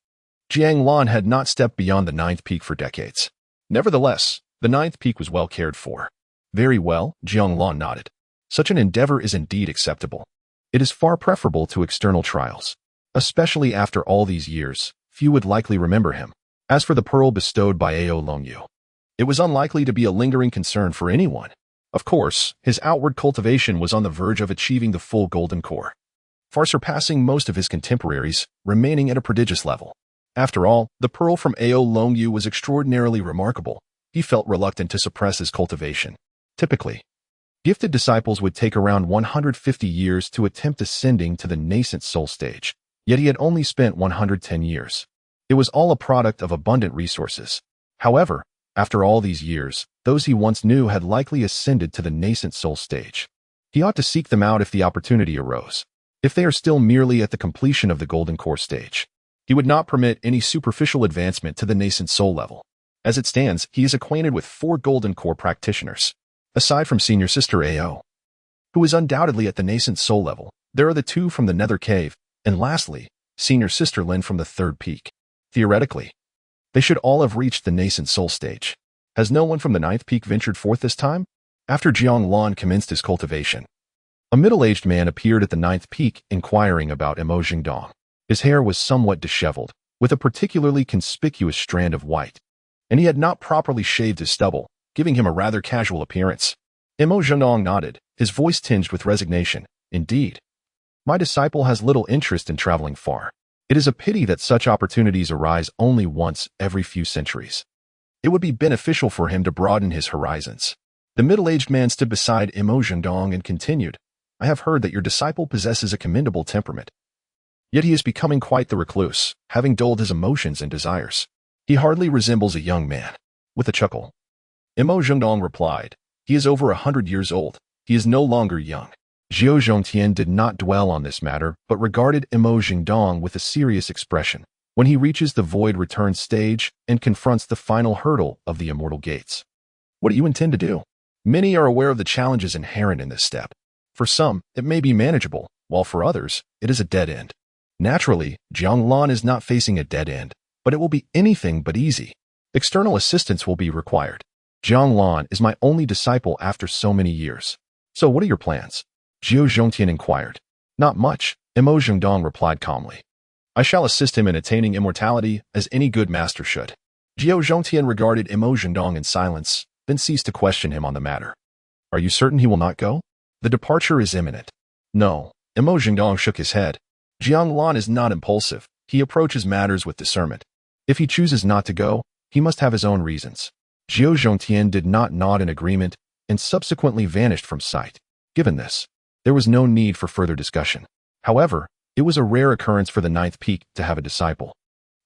Jiang Lan had not stepped beyond the 9th peak for decades. Nevertheless, the 9th peak was well cared for. Very well, Jiang Lan nodded. Such an endeavor is indeed acceptable. It is far preferable to external trials. Especially after all these years, few would likely remember him. As for the pearl bestowed by Ao Longyu, it was unlikely to be a lingering concern for anyone. Of course, his outward cultivation was on the verge of achieving the full golden core, far surpassing most of his contemporaries, remaining at a prodigious level. After all, the pearl from Ao Longyu was extraordinarily remarkable. He felt reluctant to suppress his cultivation. Typically, gifted disciples would take around 150 years to attempt ascending to the nascent soul stage, yet he had only spent 110 years. It was all a product of abundant resources. However, after all these years, those he once knew had likely ascended to the nascent soul stage. He ought to seek them out if the opportunity arose. If they are still merely at the completion of the golden core stage, he would not permit any superficial advancement to the nascent soul level. As it stands, he is acquainted with 4 golden core practitioners. Aside from senior sister Ao, who is undoubtedly at the nascent soul level, there are the 2 from the Nether Cave, and lastly, senior sister Lin from the 3rd peak. Theoretically, they should all have reached the nascent soul stage. Has no one from the 9th peak ventured forth this time? After Jiang Lan commenced his cultivation, a middle-aged man appeared at the 9th peak inquiring about Imo Zhendong. His hair was somewhat disheveled, with a particularly conspicuous strand of white, and he had not properly shaved his stubble, giving him a rather casual appearance. Imo Zhendong nodded, his voice tinged with resignation. Indeed, my disciple has little interest in traveling far. It is a pity that such opportunities arise only once every few centuries. It would be beneficial for him to broaden his horizons. The middle-aged man stood beside Imo Zhendong and continued, I have heard that your disciple possesses a commendable temperament. Yet he is becoming quite the recluse, having dulled his emotions and desires. He hardly resembles a young man. With a chuckle, Imo Zhendong replied, he is over 100 years old. He is no longer young. Zhou Zhongtian did not dwell on this matter, but regarded Imo Zhendong with a serious expression. When he reaches the void return stage and confronts the final hurdle of the immortal gates. What do you intend to do? Many are aware of the challenges inherent in this step. For some, it may be manageable, while for others, it is a dead end. Naturally, Jiang Lan is not facing a dead end, but it will be anything but easy. External assistance will be required. Jiang Lan is my only disciple after so many years. So what are your plans? Zhou Zhongtian inquired. Not much, Imo Zhendong replied calmly. I shall assist him in attaining immortality as any good master should. Zhou Zhongtian regarded Imo Zhendong in silence, then ceased to question him on the matter. Are you certain he will not go? The departure is imminent. No, Imo Zhendong shook his head. Jiang Lan is not impulsive. He approaches matters with discernment. If he chooses not to go, he must have his own reasons. Zhou Zhongtian did not nod in agreement and subsequently vanished from sight. Given this, there was no need for further discussion. However, it was a rare occurrence for the ninth peak to have a disciple,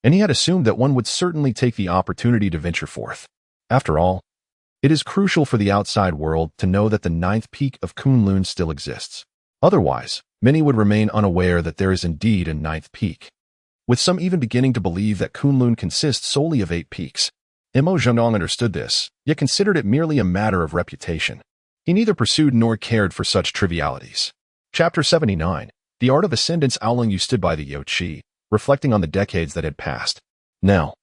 and he had assumed that one would certainly take the opportunity to venture forth. After all, it is crucial for the outside world to know that the ninth peak of Kunlun still exists. Otherwise, many would remain unaware that there is indeed a ninth peak, with some even beginning to believe that Kunlun consists solely of 8 peaks. Imo Zhendong understood this, yet considered it merely a matter of reputation. He neither pursued nor cared for such trivialities. Chapter 79. The Art of Ascendance. Aolong Yu stood by the Yaoqi, reflecting on the decades that had passed. Now,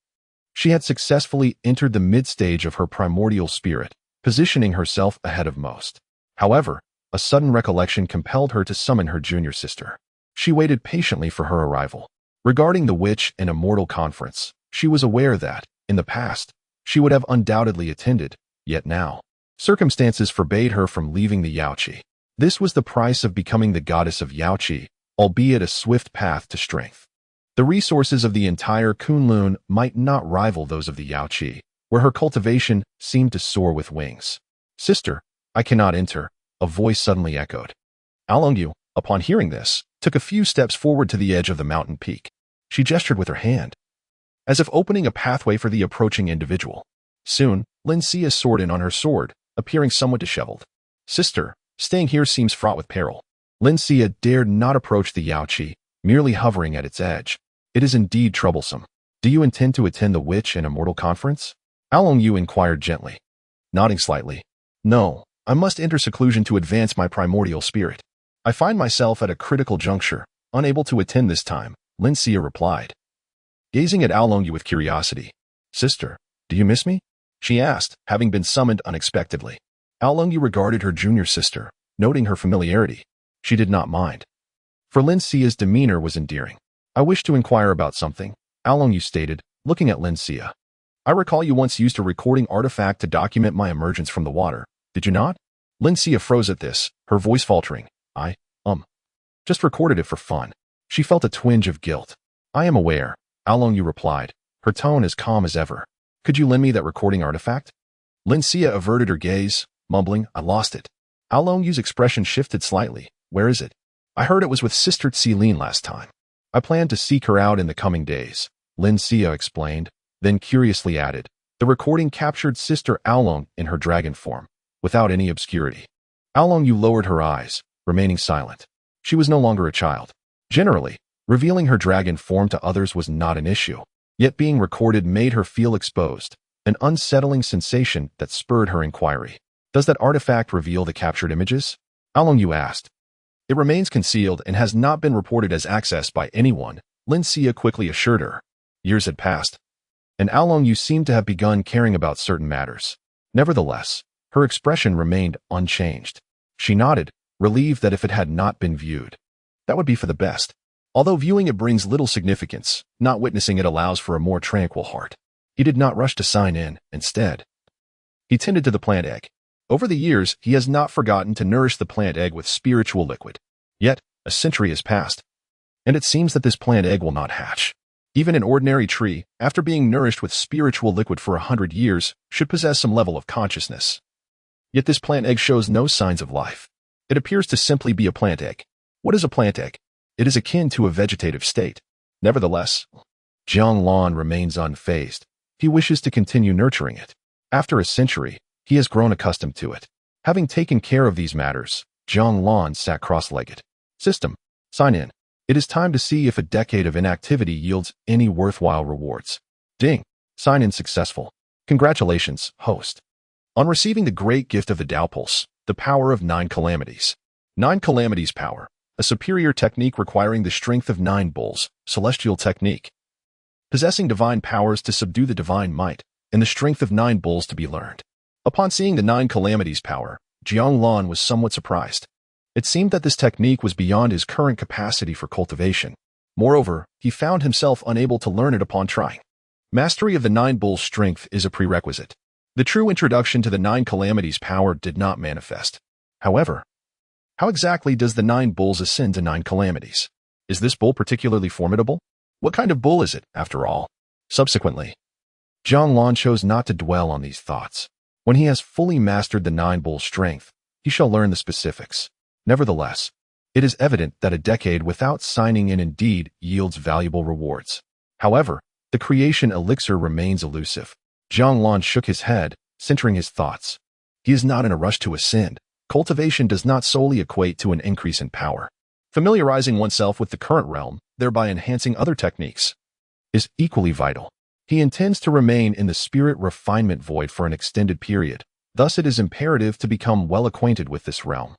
she had successfully entered the mid-stage of her primordial spirit, positioning herself ahead of most. However, a sudden recollection compelled her to summon her junior sister. She waited patiently for her arrival. Regarding the witch and immortal conference, she was aware that, in the past, she would have undoubtedly attended, yet now, circumstances forbade her from leaving the Yaoqi. This was the price of becoming the goddess of Yaoqi, albeit a swift path to strength. The resources of the entire Kunlun might not rival those of the Yaoqi, where her cultivation seemed to soar with wings. Sister, I cannot enter, a voice suddenly echoed. Aolong Yu, upon hearing this, took a few steps forward to the edge of the mountain peak. She gestured with her hand, as if opening a pathway for the approaching individual. Soon, Lin Xia soared in on her sword, appearing somewhat disheveled. Sister, staying here seems fraught with peril. Lin Xia dared not approach the Yaoqi, merely hovering at its edge. It is indeed troublesome. Do you intend to attend the Witch and Immortal Conference? Aolong Yu inquired gently. Nodding slightly. No, I must enter seclusion to advance my primordial spirit. I find myself at a critical juncture, unable to attend this time, Lin Xia replied. Gazing at Aolong Yu with curiosity. Sister, do you miss me? She asked, having been summoned unexpectedly. Aolong Yu regarded her junior sister, noting her familiarity. She did not mind. For Lin Xia's demeanor was endearing. I wish to inquire about something, Aolong Yu stated, looking at Lin Xia. I recall you once used a recording artifact to document my emergence from the water, did you not? Lin Xia froze at this, her voice faltering. Just recorded it for fun. She felt a twinge of guilt. I am aware, Aolong Yu replied, her tone as calm as ever. Could you lend me that recording artifact? Lin Xia averted her gaze, mumbling, I lost it. Aolong Yu's expression shifted slightly. Where is it? I heard it was with Sister Tsilin last time. I plan to seek her out in the coming days, Lin Xia explained, then curiously added. The recording captured Sister Aolong in her dragon form, without any obscurity. Aolong Yu lowered her eyes, remaining silent. She was no longer a child. Generally, revealing her dragon form to others was not an issue, yet being recorded made her feel exposed, an unsettling sensation that spurred her inquiry. Does that artifact reveal the captured images? Aolong Yu asked. It remains concealed and has not been reported as accessed by anyone, Lin Xia quickly assured her. Years had passed, and Aolong Yu seemed to have begun caring about certain matters. Nevertheless, her expression remained unchanged. She nodded, relieved that if it had not been viewed, that would be for the best. Although viewing it brings little significance, not witnessing it allows for a more tranquil heart. He did not rush to sign in. Instead, he tended to the plant egg. Over the years, he has not forgotten to nourish the plant egg with spiritual liquid. Yet, a century has passed, and it seems that this plant egg will not hatch. Even an ordinary tree, after being nourished with spiritual liquid for 100 years, should possess some level of consciousness. Yet this plant egg shows no signs of life. It appears to simply be a plant egg. What is a plant egg? It is akin to a vegetative state. Nevertheless, Jiang Lan remains unfazed. He wishes to continue nurturing it. After a century, he has grown accustomed to it. Having taken care of these matters, Jiang Lan sat cross-legged. System. Sign in. It is time to see if a decade of inactivity yields any worthwhile rewards. Ding. Sign in successful. Congratulations, host. On receiving the great gift of the Tao Pulse, the power of 9 calamities. 9 calamities power. A superior technique requiring the strength of 9 bulls, celestial technique. Possessing divine powers to subdue the divine might, and the strength of 9 bulls to be learned. Upon seeing the 9 calamities power, Jiang Lan was somewhat surprised. It seemed that this technique was beyond his current capacity for cultivation. Moreover, he found himself unable to learn it upon trying. Mastery of the 9 bulls' strength is a prerequisite. The true introduction to the 9 calamities power did not manifest. However, how exactly does the 9 bulls ascend to 9 calamities? Is this bull particularly formidable? What kind of bull is it, after all? Subsequently, Jiang Lan chose not to dwell on these thoughts. When he has fully mastered the 9 bulls' strength, he shall learn the specifics. Nevertheless, it is evident that a decade without signing in indeed yields valuable rewards. However, the creation elixir remains elusive. Jiang Lan shook his head, centering his thoughts. He is not in a rush to ascend. Cultivation does not solely equate to an increase in power. Familiarizing oneself with the current realm, thereby enhancing other techniques, is equally vital. He intends to remain in the spirit refinement void for an extended period. Thus, it is imperative to become well acquainted with this realm,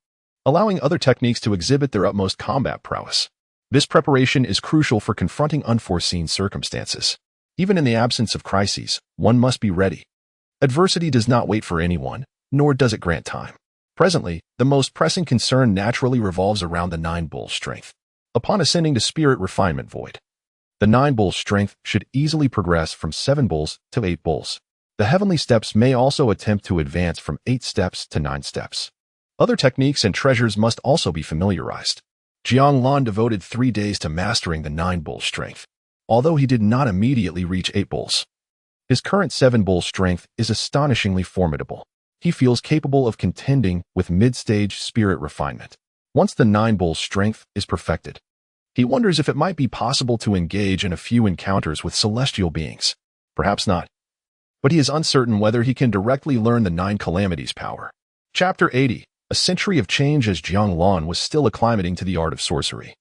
allowing other techniques to exhibit their utmost combat prowess. This preparation is crucial for confronting unforeseen circumstances. Even in the absence of crises, one must be ready. Adversity does not wait for anyone, nor does it grant time. Presently, the most pressing concern naturally revolves around the 9 bulls' strength. Upon ascending to spirit refinement void, the 9 bulls' strength should easily progress from 7 bulls to 8 bulls. The heavenly steps may also attempt to advance from 8 steps to 9 steps. Other techniques and treasures must also be familiarized. Jiang Lan devoted 3 days to mastering the 9 bulls' strength, although he did not immediately reach 8 bulls. His current 7 bulls' strength is astonishingly formidable. He feels capable of contending with mid-stage spirit refinement. Once the 9 bulls' strength is perfected, he wonders if it might be possible to engage in a few encounters with celestial beings. Perhaps not. But he is uncertain whether he can directly learn the 9 calamities power. Chapter 80. A century of change. As Jiang Lan was still acclimating to the art of sorcery,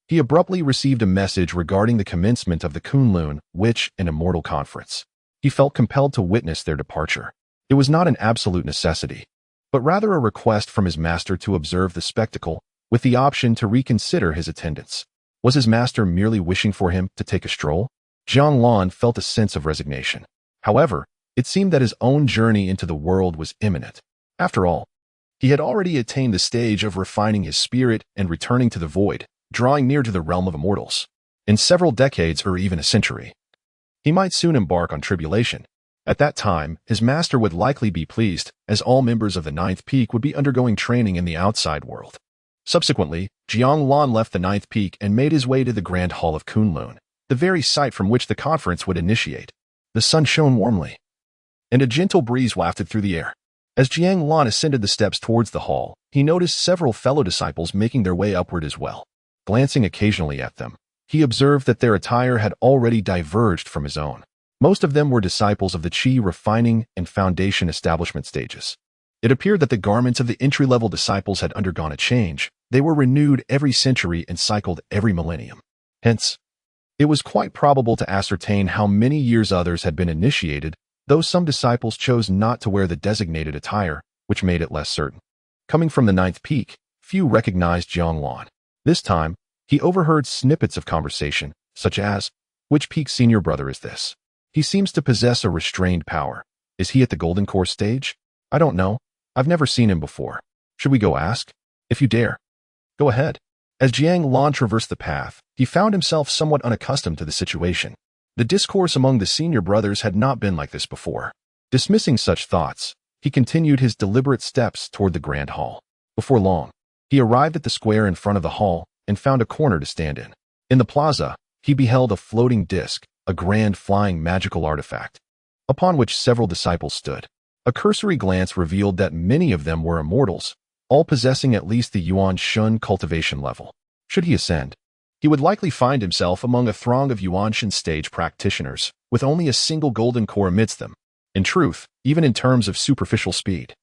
he abruptly received a message regarding the commencement of the Kunlun, Witch and Immortal Conference. He felt compelled to witness their departure. It was not an absolute necessity, but rather a request from his master to observe the spectacle, with the option to reconsider his attendance. Was his master merely wishing for him to take a stroll? Jiang Lan felt a sense of resignation. However, it seemed that his own journey into the world was imminent. After all, he had already attained the stage of refining his spirit and returning to the void, drawing near to the realm of immortals. In several decades or even a century, he might soon embark on tribulation. At that time, his master would likely be pleased, as all members of the 9th Peak would be undergoing training in the outside world. Subsequently, Jiang Lan left the 9th Peak and made his way to the Grand Hall of Kunlun, the very site from which the conference would initiate. The sun shone warmly, and a gentle breeze wafted through the air. As Jiang Lan ascended the steps towards the hall, he noticed several fellow disciples making their way upward as well. Glancing occasionally at them, he observed that their attire had already diverged from his own. Most of them were disciples of the Qi refining and foundation establishment stages. It appeared that the garments of the entry-level disciples had undergone a change. They were renewed every century and cycled every millennium. Hence, it was quite probable to ascertain how many years others had been initiated, though some disciples chose not to wear the designated attire, which made it less certain. Coming from the 9th Peak, few recognized Jiang Lan. This time, he overheard snippets of conversation, such as, "Which peak senior brother is this? He seems to possess a restrained power. Is he at the Golden Course stage? I don't know. I've never seen him before. Should we go ask? If you dare. Go ahead." As Jiang Lan traversed the path, he found himself somewhat unaccustomed to the situation. The discourse among the senior brothers had not been like this before. Dismissing such thoughts, he continued his deliberate steps toward the Grand Hall. Before long, he arrived at the square in front of the hall and found a corner to stand in. In the plaza, he beheld a floating disc, a grand flying magical artifact, upon which several disciples stood. A cursory glance revealed that many of them were immortals, all possessing at least the Yuan Shun cultivation level. Should he ascend, he would likely find himself among a throng of Yuan Shun stage practitioners, with only a single golden core amidst them. In truth, even in terms of superficial speed,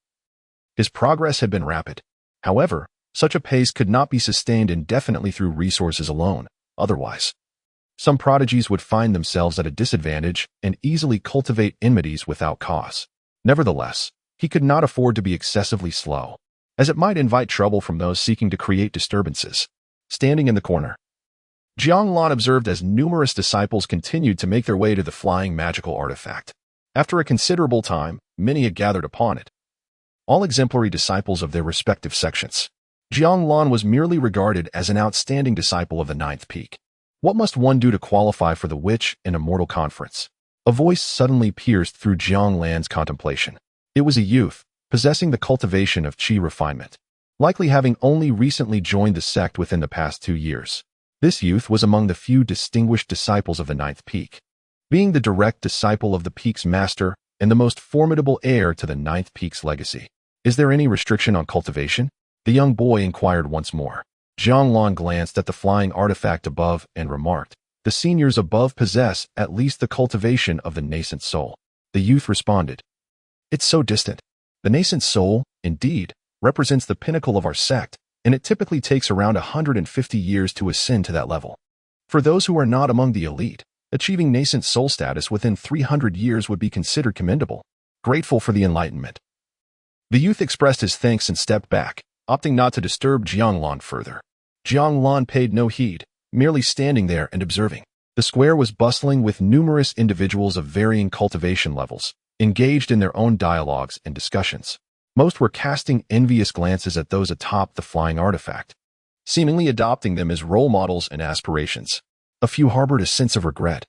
his progress had been rapid. However, such a pace could not be sustained indefinitely through resources alone. Otherwise, some prodigies would find themselves at a disadvantage and easily cultivate enmities without cause. Nevertheless, he could not afford to be excessively slow, as it might invite trouble from those seeking to create disturbances. Standing in the corner, Jiang Lan observed as numerous disciples continued to make their way to the flying magical artifact. After a considerable time, many had gathered upon it, all exemplary disciples of their respective sections. Jiang Lan was merely regarded as an outstanding disciple of the ninth peak. What must one do to qualify for the Witch and Immortal Conference? A voice suddenly pierced through Jiang Lan's contemplation. It was a youth, possessing the cultivation of qi refinement, likely having only recently joined the sect within the past 2 years. This youth was among the few distinguished disciples of the ninth peak, being the direct disciple of the peak's master and the most formidable heir to the ninth peak's legacy. Is there any restriction on cultivation? The young boy inquired once more. Jiang Lan glanced at the flying artifact above and remarked, "The seniors above possess at least the cultivation of the nascent soul." The youth responded, "It's so distant. The nascent soul, indeed, represents the pinnacle of our sect, and it typically takes around 150 years to ascend to that level. For those who are not among the elite, achieving nascent soul status within 300 years would be considered commendable. Grateful for the enlightenment." The youth expressed his thanks and stepped back, opting not to disturb Jiang Lan further. Jiang Lan paid no heed, merely standing there and observing. The square was bustling with numerous individuals of varying cultivation levels, engaged in their own dialogues and discussions. Most were casting envious glances at those atop the flying artifact, seemingly adopting them as role models and aspirations. A few harbored a sense of regret,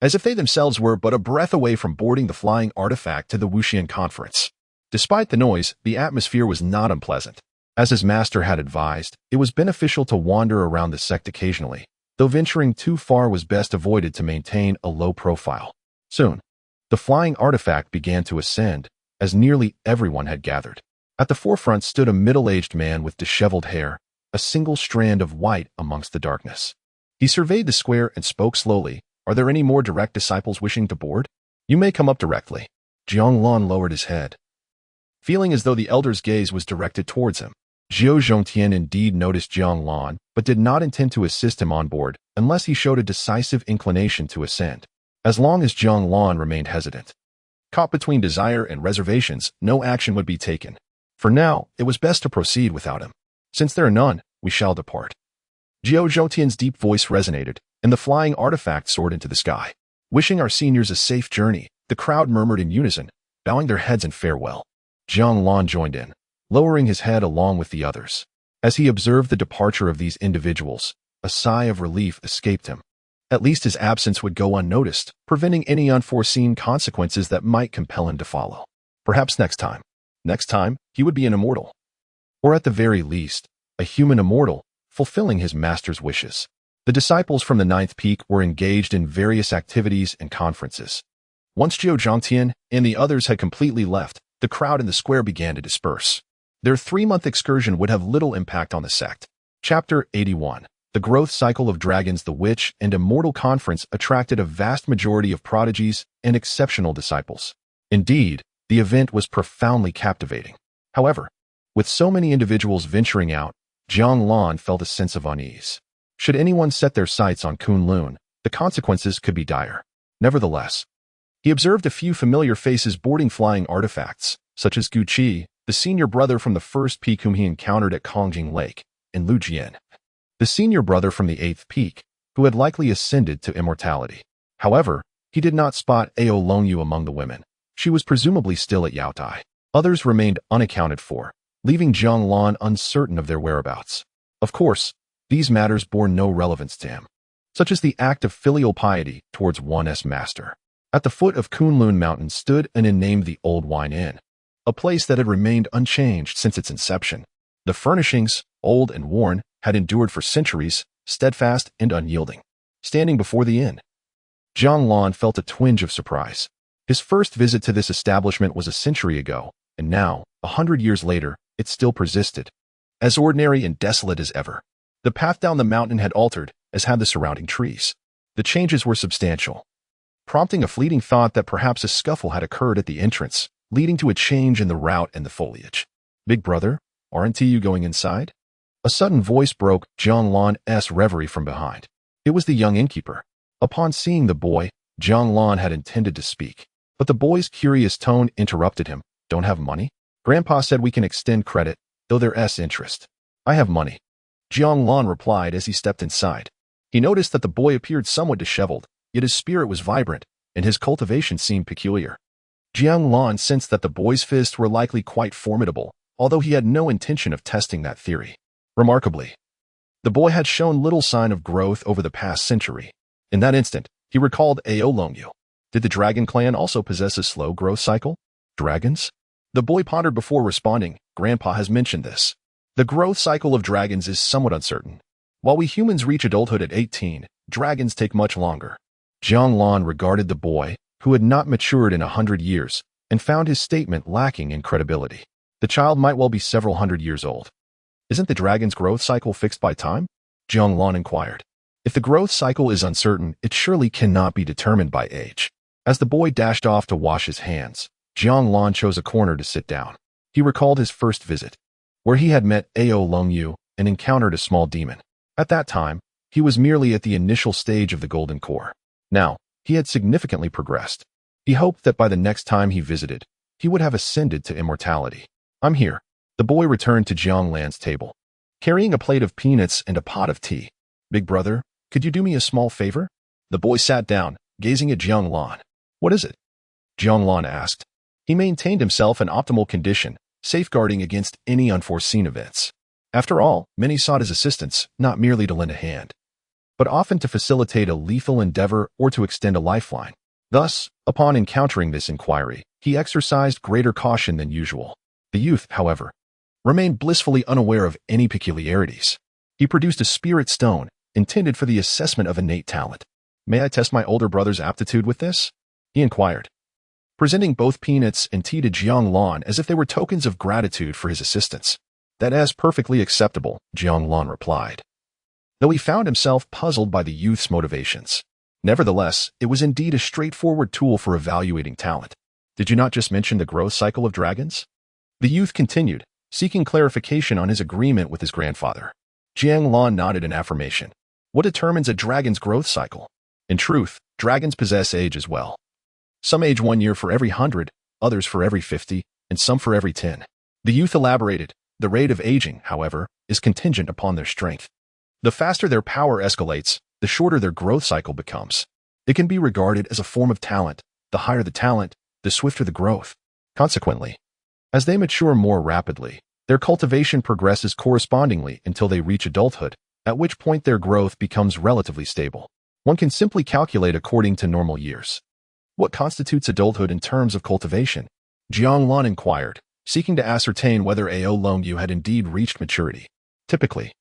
as if they themselves were but a breath away from boarding the flying artifact to the Wuxian conference. Despite the noise, the atmosphere was not unpleasant. As his master had advised, it was beneficial to wander around the sect occasionally, though venturing too far was best avoided to maintain a low profile. Soon, the flying artifact began to ascend, as nearly everyone had gathered. At the forefront stood a middle-aged man with disheveled hair, a single strand of white amongst the darkness. He surveyed the square and spoke slowly. "Are there any more direct disciples wishing to board? You may come up directly." Jiang Lan lowered his head, feeling as though the elder's gaze was directed towards him. Zhou Zhongtian indeed noticed Jiang Lan, but did not intend to assist him on board unless he showed a decisive inclination to ascend. As long as Jiang Lan remained hesitant, caught between desire and reservations, no action would be taken. For now, it was best to proceed without him. "Since there are none, we shall depart." Zhou Zhongtian's deep voice resonated, and the flying artifact soared into the sky. "Wishing our seniors a safe journey," the crowd murmured in unison, bowing their heads in farewell. Jiang Lan joined in, lowering his head along with the others. As he observed the departure of these individuals, a sigh of relief escaped him. At least his absence would go unnoticed, preventing any unforeseen consequences that might compel him to follow. Perhaps next time, he would be an immortal. Or at the very least, a human immortal, fulfilling his master's wishes. The disciples from the ninth peak were engaged in various activities and conferences. Once Zhou Zhongtian and the others had completely left, the crowd in the square began to disperse. Their 3-month excursion would have little impact on the sect. Chapter 81. The growth cycle of dragons. The Witch and Immortal Conference attracted a vast majority of prodigies and exceptional disciples. Indeed, the event was profoundly captivating. However, with so many individuals venturing out, Jiang Lan felt a sense of unease. Should anyone set their sights on Kunlun, the consequences could be dire. Nevertheless, he observed a few familiar faces boarding flying artifacts, such as Gu Qi, the senior brother from the first peak whom he encountered at Kongjing Lake, and Lu Jian, the senior brother from the 8th peak, who had likely ascended to immortality. However, he did not spot Ao Longyu among the women. She was presumably still at Yaotai. Others remained unaccounted for, leaving Jiang Lan uncertain of their whereabouts. Of course, these matters bore no relevance to him, such as the act of filial piety towards one's master. At the foot of Kunlun Mountain stood an inn named the Old Wine Inn, a place that had remained unchanged since its inception. The furnishings, old and worn, had endured for centuries, steadfast and unyielding. standing before the inn. Jiang Lan felt a twinge of surprise. His first visit to this establishment was a century ago, and now, 100 years later, it still persisted. As ordinary and desolate as ever. The path down the mountain had altered, as had the surrounding trees. The changes were substantial, prompting a fleeting thought that perhaps a scuffle had occurred at the entrance, leading to a change in the route and the foliage. "Big brother, aren't you going inside?" A sudden voice broke Jiang Lan's reverie from behind. It was the young innkeeper. Upon seeing the boy, Jiang Lan had intended to speak, but the boy's curious tone interrupted him. "Don't have money? Grandpa said we can extend credit, though there's interest." "I have money," Jiang Lan replied as he stepped inside. He noticed that the boy appeared somewhat disheveled, yet his spirit was vibrant, and his cultivation seemed peculiar. Jiang Lan sensed that the boy's fists were likely quite formidable, although he had no intention of testing that theory. Remarkably, the boy had shown little sign of growth over the past century. In that instant, he recalled Aolongyu. Did the dragon clan also possess a slow growth cycle? Dragons? The boy pondered before responding. Grandpa has mentioned this. The growth cycle of dragons is somewhat uncertain. While we humans reach adulthood at 18, dragons take much longer. Jiang Lan regarded the boy, who had not matured in 100 years, and found his statement lacking in credibility. The child might well be several hundred years old. Isn't the dragon's growth cycle fixed by time? Jiang Lan inquired. If the growth cycle is uncertain, it surely cannot be determined by age. As the boy dashed off to wash his hands, Jiang Lan chose a corner to sit down. He recalled his first visit, where he had met Aolongyu and encountered a small demon. At that time, he was merely at the initial stage of the golden core. Now, he had significantly progressed. He hoped that by the next time he visited, he would have ascended to immortality. "I'm here." The boy returned to Jiang Lan's table, carrying a plate of peanuts and a pot of tea. "Big brother, could you do me a small favor?" The boy sat down, gazing at Jiang Lan. "What is it?" Jiang Lan asked. He maintained himself in optimal condition, safeguarding against any unforeseen events. After all, many sought his assistance, not merely to lend a hand, but often to facilitate a lethal endeavor or to extend a lifeline. Thus, upon encountering this inquiry, he exercised greater caution than usual. The youth, however, remained blissfully unaware of any peculiarities. He produced a spirit stone, intended for the assessment of innate talent. "May I test my older brother's aptitude with this?" he inquired, presenting both peanuts and tea to Jiang Lan as if they were tokens of gratitude for his assistance. "That is perfectly acceptable," Jiang Lan replied, though he found himself puzzled by the youth's motivations. Nevertheless, it was indeed a straightforward tool for evaluating talent. "Did you not just mention the growth cycle of dragons?" The youth continued, seeking clarification on his agreement with his grandfather. Jiang Lan nodded in affirmation. "What determines a dragon's growth cycle?" "In truth, dragons possess age as well. Some age 1 year for every 100, others for every 50, and some for every 10. The youth elaborated. The rate of aging, however, is contingent upon their strength. The faster their power escalates, the shorter their growth cycle becomes. It can be regarded as a form of talent. The higher the talent, the swifter the growth. Consequently, as they mature more rapidly, their cultivation progresses correspondingly until they reach adulthood, at which point their growth becomes relatively stable. One can simply calculate according to normal years. "What constitutes adulthood in terms of cultivation?" Jiang Lan inquired, seeking to ascertain whether Aolongyu had indeed reached maturity. "Typically,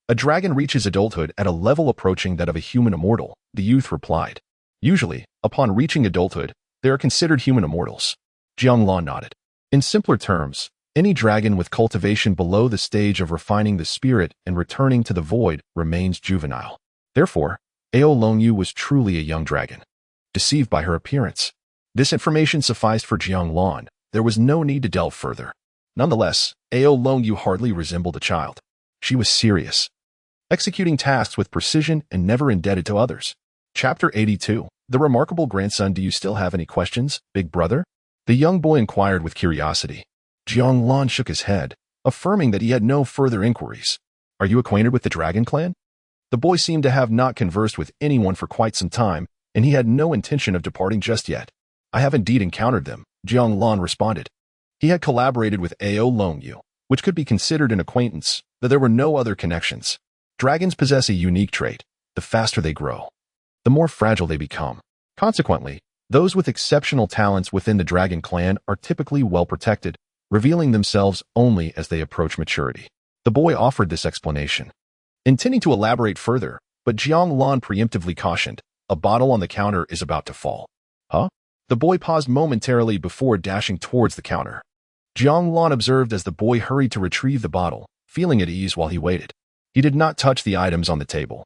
a dragon reaches adulthood at a level approaching that of a human immortal," the youth replied. "Usually, upon reaching adulthood, they are considered human immortals." Jiang Lan nodded. In simpler terms, any dragon with cultivation below the stage of refining the spirit and returning to the void remains juvenile. Therefore, Aolongyu was truly a young dragon. Deceived by her appearance. This information sufficed for Jiang Lan. There was no need to delve further. Nonetheless, Aolongyu hardly resembled a child. She was serious, executing tasks with precision and never indebted to others. Chapter 82. The remarkable grandson. "Do you still have any questions, big brother?" the young boy inquired with curiosity. Jiang Lan shook his head, affirming that he had no further inquiries. "Are you acquainted with the Dragon Clan?" The boy seemed to have not conversed with anyone for quite some time, and he had no intention of departing just yet. "I have indeed encountered them," Jiang Lan responded. He had collaborated with Aolongyu, which could be considered an acquaintance, though there were no other connections. Dragons possess a unique trait. The faster they grow, the more fragile they become. Consequently, those with exceptional talents within the Dragon Clan are typically well protected, revealing themselves only as they approach maturity. The boy offered this explanation. Intending to elaborate further, but Jiang Lan preemptively cautioned, "A bottle on the counter is about to fall." Huh? The boy paused momentarily before dashing towards the counter. Jiang Lan observed as the boy hurried to retrieve the bottle, feeling at ease while he waited. He did not touch the items on the table,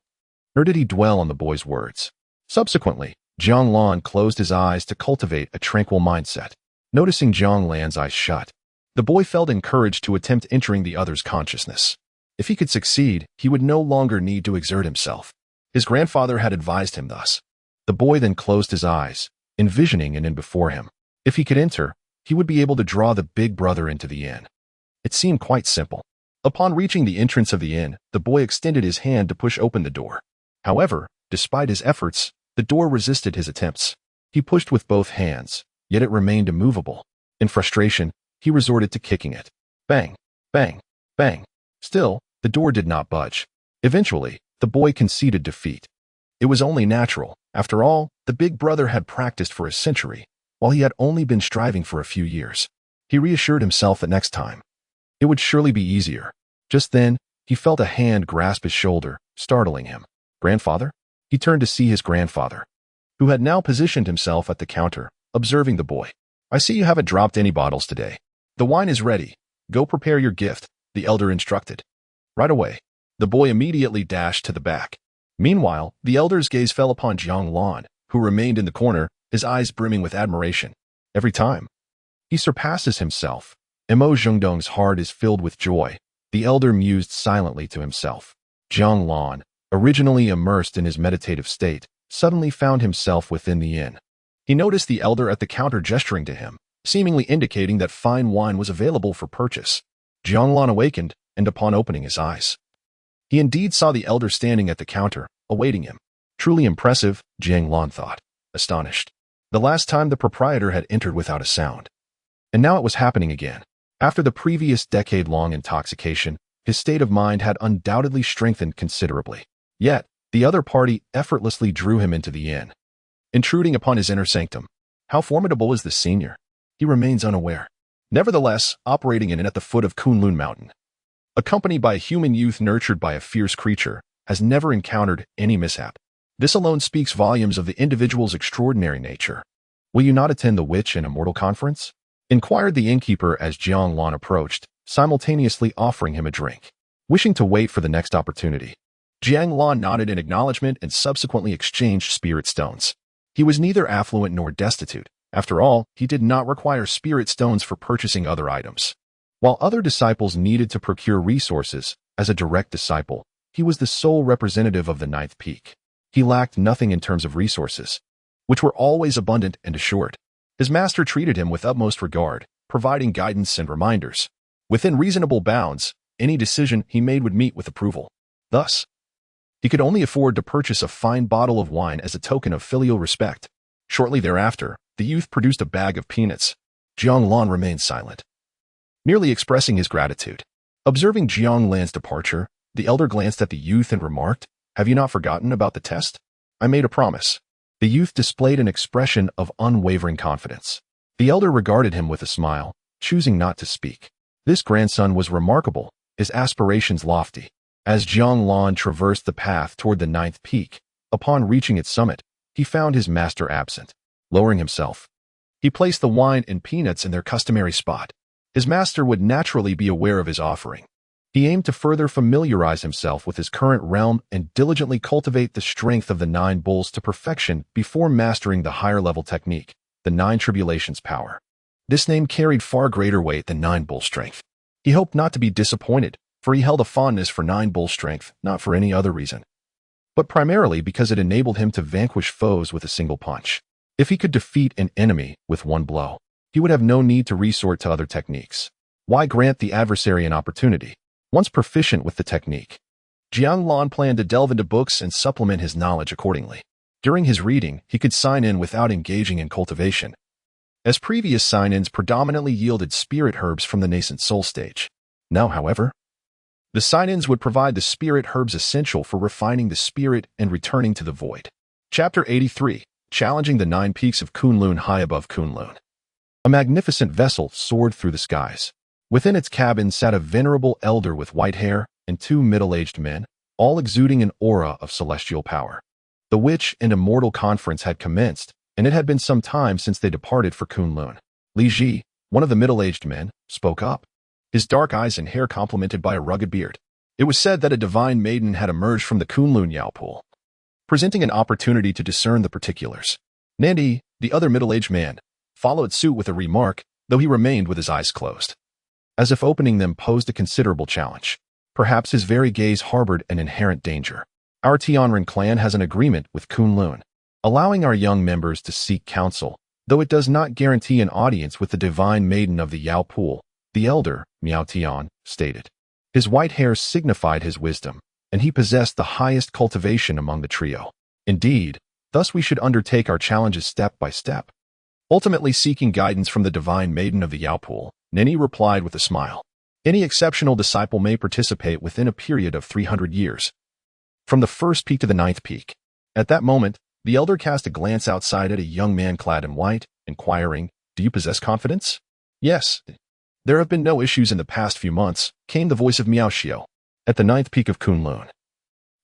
nor did he dwell on the boy's words. Subsequently, Jiang Lan closed his eyes to cultivate a tranquil mindset. Noticing Jiang Lan's eyes shut, the boy felt encouraged to attempt entering the other's consciousness. If he could succeed, he would no longer need to exert himself. His grandfather had advised him thus. The boy then closed his eyes, envisioning an inn before him. If he could enter, he would be able to draw the big brother into the inn. It seemed quite simple. Upon reaching the entrance of the inn, the boy extended his hand to push open the door. However, despite his efforts, the door resisted his attempts. He pushed with both hands, yet it remained immovable. In frustration, he resorted to kicking it. Bang, bang, bang. Still, the door did not budge. Eventually, the boy conceded defeat. It was only natural. After all, the big brother had practiced for a century, while he had only been striving for a few years. He reassured himself that next time, it would surely be easier. Just then, he felt a hand grasp his shoulder, startling him. Grandfather? He turned to see his grandfather, who had now positioned himself at the counter, observing the boy. "I see you haven't dropped any bottles today. The wine is ready. Go prepare your gift," the elder instructed. Right away, the boy immediately dashed to the back. Meanwhile, the elder's gaze fell upon Jiang Lan, who remained in the corner, his eyes brimming with admiration. Every time he surpasses himself, Mo Zhengdong's heart is filled with joy. The elder mused silently to himself. Jiang Lan, originally immersed in his meditative state, suddenly found himself within the inn. He noticed the elder at the counter gesturing to him, seemingly indicating that fine wine was available for purchase. Jiang Lan awakened, and upon opening his eyes, he indeed saw the elder standing at the counter, awaiting him. Truly impressive, Jiang Lan thought, astonished. The last time the proprietor had entered without a sound. And now it was happening again. After the previous decade-long intoxication, his state of mind had undoubtedly strengthened considerably. Yet, the other party effortlessly drew him into the inn, intruding upon his inner sanctum. How formidable is this senior? He remains unaware. Nevertheless, operating in and at the foot of Kunlun Mountain, accompanied by a human youth nurtured by a fierce creature, has never encountered any mishap. This alone speaks volumes of the individual's extraordinary nature. "Will you not attend the Witch and Immortal Conference?" inquired the innkeeper as Jiang Lan approached, simultaneously offering him a drink. Wishing to wait for the next opportunity, Jiang Lan nodded in acknowledgement and subsequently exchanged spirit stones. He was neither affluent nor destitute. After all, he did not require spirit stones for purchasing other items. While other disciples needed to procure resources, as a direct disciple, he was the sole representative of the ninth peak. He lacked nothing in terms of resources, which were always abundant and assured. His master treated him with utmost regard, providing guidance and reminders. Within reasonable bounds, any decision he made would meet with approval. Thus, he could only afford to purchase a fine bottle of wine as a token of filial respect. Shortly thereafter, the youth produced a bag of peanuts. Jiang Lan remained silent, merely expressing his gratitude. Observing Jiang Lan's departure, the elder glanced at the youth and remarked, "Have you not forgotten about the test? I made a promise." The youth displayed an expression of unwavering confidence. The elder regarded him with a smile, choosing not to speak. This grandson was remarkable, his aspirations lofty. As Jiang Lan traversed the path toward the ninth peak, upon reaching its summit, he found his master absent. Lowering himself, he placed the wine and peanuts in their customary spot. His master would naturally be aware of his offering. He aimed to further familiarize himself with his current realm and diligently cultivate the strength of the nine bulls to perfection before mastering the higher-level technique, the nine tribulations power. This name carried far greater weight than nine bull strength. He hoped not to be disappointed, for he held a fondness for nine bull strength, not for any other reason, but primarily because it enabled him to vanquish foes with a single punch. If he could defeat an enemy with one blow, he would have no need to resort to other techniques. Why grant the adversary an opportunity? Once proficient with the technique, Jiang Lan planned to delve into books and supplement his knowledge accordingly. During his reading, he could sign in without engaging in cultivation, as previous sign-ins predominantly yielded spirit herbs from the nascent soul stage. Now, however, the sign-ins would provide the spirit herbs essential for refining the spirit and returning to the void. Chapter 83, Challenging the Nine Peaks of Kunlun. High above Kunlun, a magnificent vessel soared through the skies. Within its cabin sat a venerable elder with white hair and two middle-aged men, all exuding an aura of celestial power. The witch and immortal conference had commenced, and it had been some time since they departed for Kunlun. Li Ji, one of the middle-aged men, spoke up, his dark eyes and hair complemented by a rugged beard. It was said that a divine maiden had emerged from the Kunlun Yao pool, presenting an opportunity to discern the particulars. Nandi, the other middle-aged man, followed suit with a remark, though he remained with his eyes closed, as if opening them posed a considerable challenge. Perhaps his very gaze harbored an inherent danger. Our Tianren clan has an agreement with Kunlun, allowing our young members to seek counsel, though it does not guarantee an audience with the divine maiden of the Yao pool, the elder, Miao Tian, stated. His white hair signified his wisdom, and he possessed the highest cultivation among the trio. Indeed, thus we should undertake our challenges step by step, ultimately seeking guidance from the divine maiden of the Yao pool. Nini replied with a smile. Any exceptional disciple may participate within a period of 300 years, from the first peak to the 9th peak. At that moment, the elder cast a glance outside at a young man clad in white, inquiring, "Do you possess confidence?" "Yes. There have been no issues in the past few months," came the voice of Miao Xiao. At the 9th peak of Kunlun,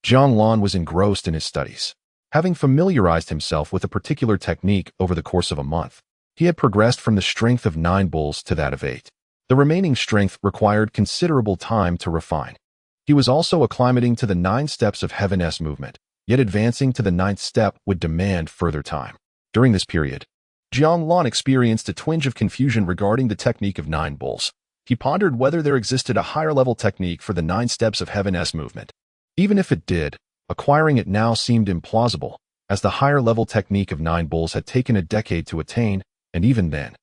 Jiang Lan was engrossed in his studies. Having familiarized himself with a particular technique over the course of a month, he had progressed from the strength of 9 bulls to that of 8. The remaining strength required considerable time to refine. He was also acclimating to the 9 steps of Heaven-S movement, yet advancing to the 9th step would demand further time. During this period, Jiang Lan experienced a twinge of confusion regarding the technique of 9 bulls. He pondered whether there existed a higher-level technique for the 9 steps of Heaven-S movement. Even if it did, acquiring it now seemed implausible, as the higher-level technique of 9 bulls had taken a decade to attain, and even then,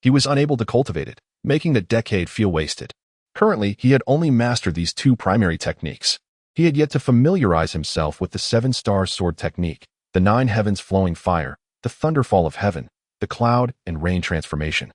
he was unable to cultivate it, making the decade feel wasted. Currently, he had only mastered these 2 primary techniques. He had yet to familiarize himself with the 7-star sword technique, the 9 heavens flowing fire, the thunderfall of heaven, the cloud and rain transformation,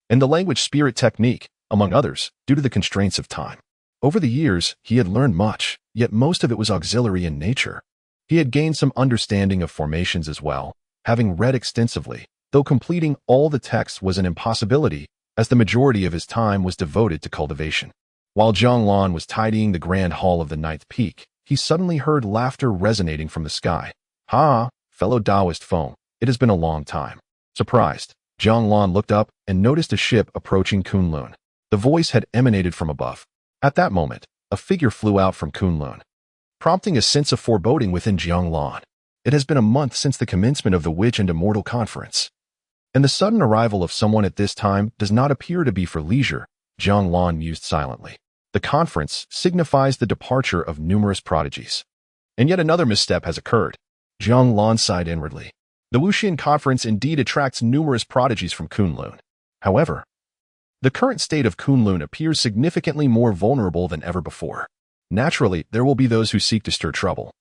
and the language spirit technique, among others, due to the constraints of time. Over the years, he had learned much, yet most of it was auxiliary in nature. He had gained some understanding of formations as well, having read extensively, though completing all the texts was an impossibility, as the majority of his time was devoted to cultivation. While Jiang Lan was tidying the grand hall of the 9th peak, he suddenly heard laughter resonating from the sky. "Ha, fellow Taoist foam, it has been a long time." Surprised, Jiang Lan looked up and noticed a ship approaching Kunlun. The voice had emanated from above. At that moment, a figure flew out from Kunlun, prompting a sense of foreboding within Jiang Lan. It has been a month since the commencement of the Witch and Immortal Conference, and the sudden arrival of someone at this time does not appear to be for leisure, Jiang Lan mused silently. The conference signifies the departure of numerous prodigies. And yet another misstep has occurred. Jiang Lan sighed inwardly. The Wuxian conference indeed attracts numerous prodigies from Kunlun. However, the current state of Kunlun appears significantly more vulnerable than ever before. Naturally, there will be those who seek to stir trouble,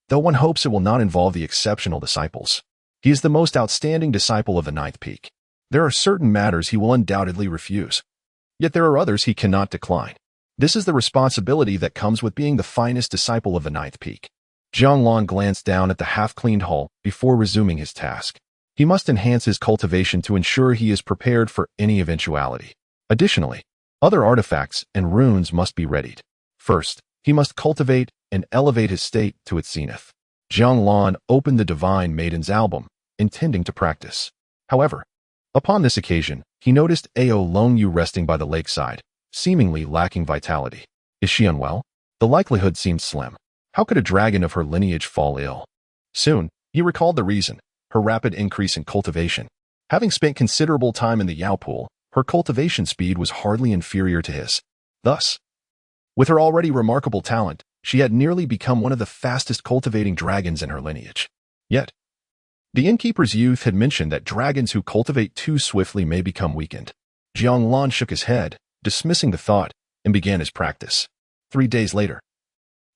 though one hopes it will not involve the exceptional disciples. He is the most outstanding disciple of the 9th peak. There are certain matters he will undoubtedly refuse, yet there are others he cannot decline. This is the responsibility that comes with being the finest disciple of the 9th peak. Jiang Lan glanced down at the half-cleaned hull before resuming his task. He must enhance his cultivation to ensure he is prepared for any eventuality. Additionally, other artifacts and runes must be readied. First, he must cultivate and elevate his state to its zenith. Jiang Lan opened the Divine Maiden's album, intending to practice. However, upon this occasion, he noticed Ao Longyu resting by the lakeside, seemingly lacking vitality. Is she unwell? The likelihood seemed slim. How could a dragon of her lineage fall ill? Soon, he recalled the reason: her rapid increase in cultivation. Having spent considerable time in the Yao pool, her cultivation speed was hardly inferior to his. Thus, with her already remarkable talent, she had nearly become one of the fastest cultivating dragons in her lineage. Yet, the innkeeper's youth had mentioned that dragons who cultivate too swiftly may become weakened. Jiang Lan shook his head, dismissing the thought, and began his practice. 3 days later,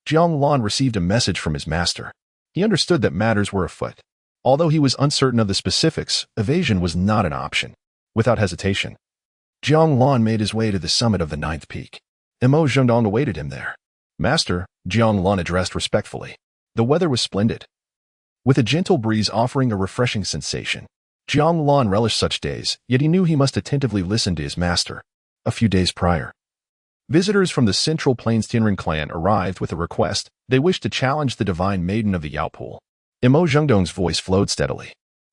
Jiang Lan received a message from his master. He understood that matters were afoot. Although he was uncertain of the specifics, evasion was not an option. Without hesitation, Jiang Lan made his way to the summit of the 9th peak. Mo Zhendong awaited him there. "Master," Jiang Lan addressed respectfully. The weather was splendid, with a gentle breeze offering a refreshing sensation. Jiang Lan relished such days, yet he knew he must attentively listen to his master. A few days prior, Visitors from the Central Plains Tianren clan arrived with a request. They wished to challenge the divine maiden of the Yaopool. Imo Zhengdong's voice flowed steadily.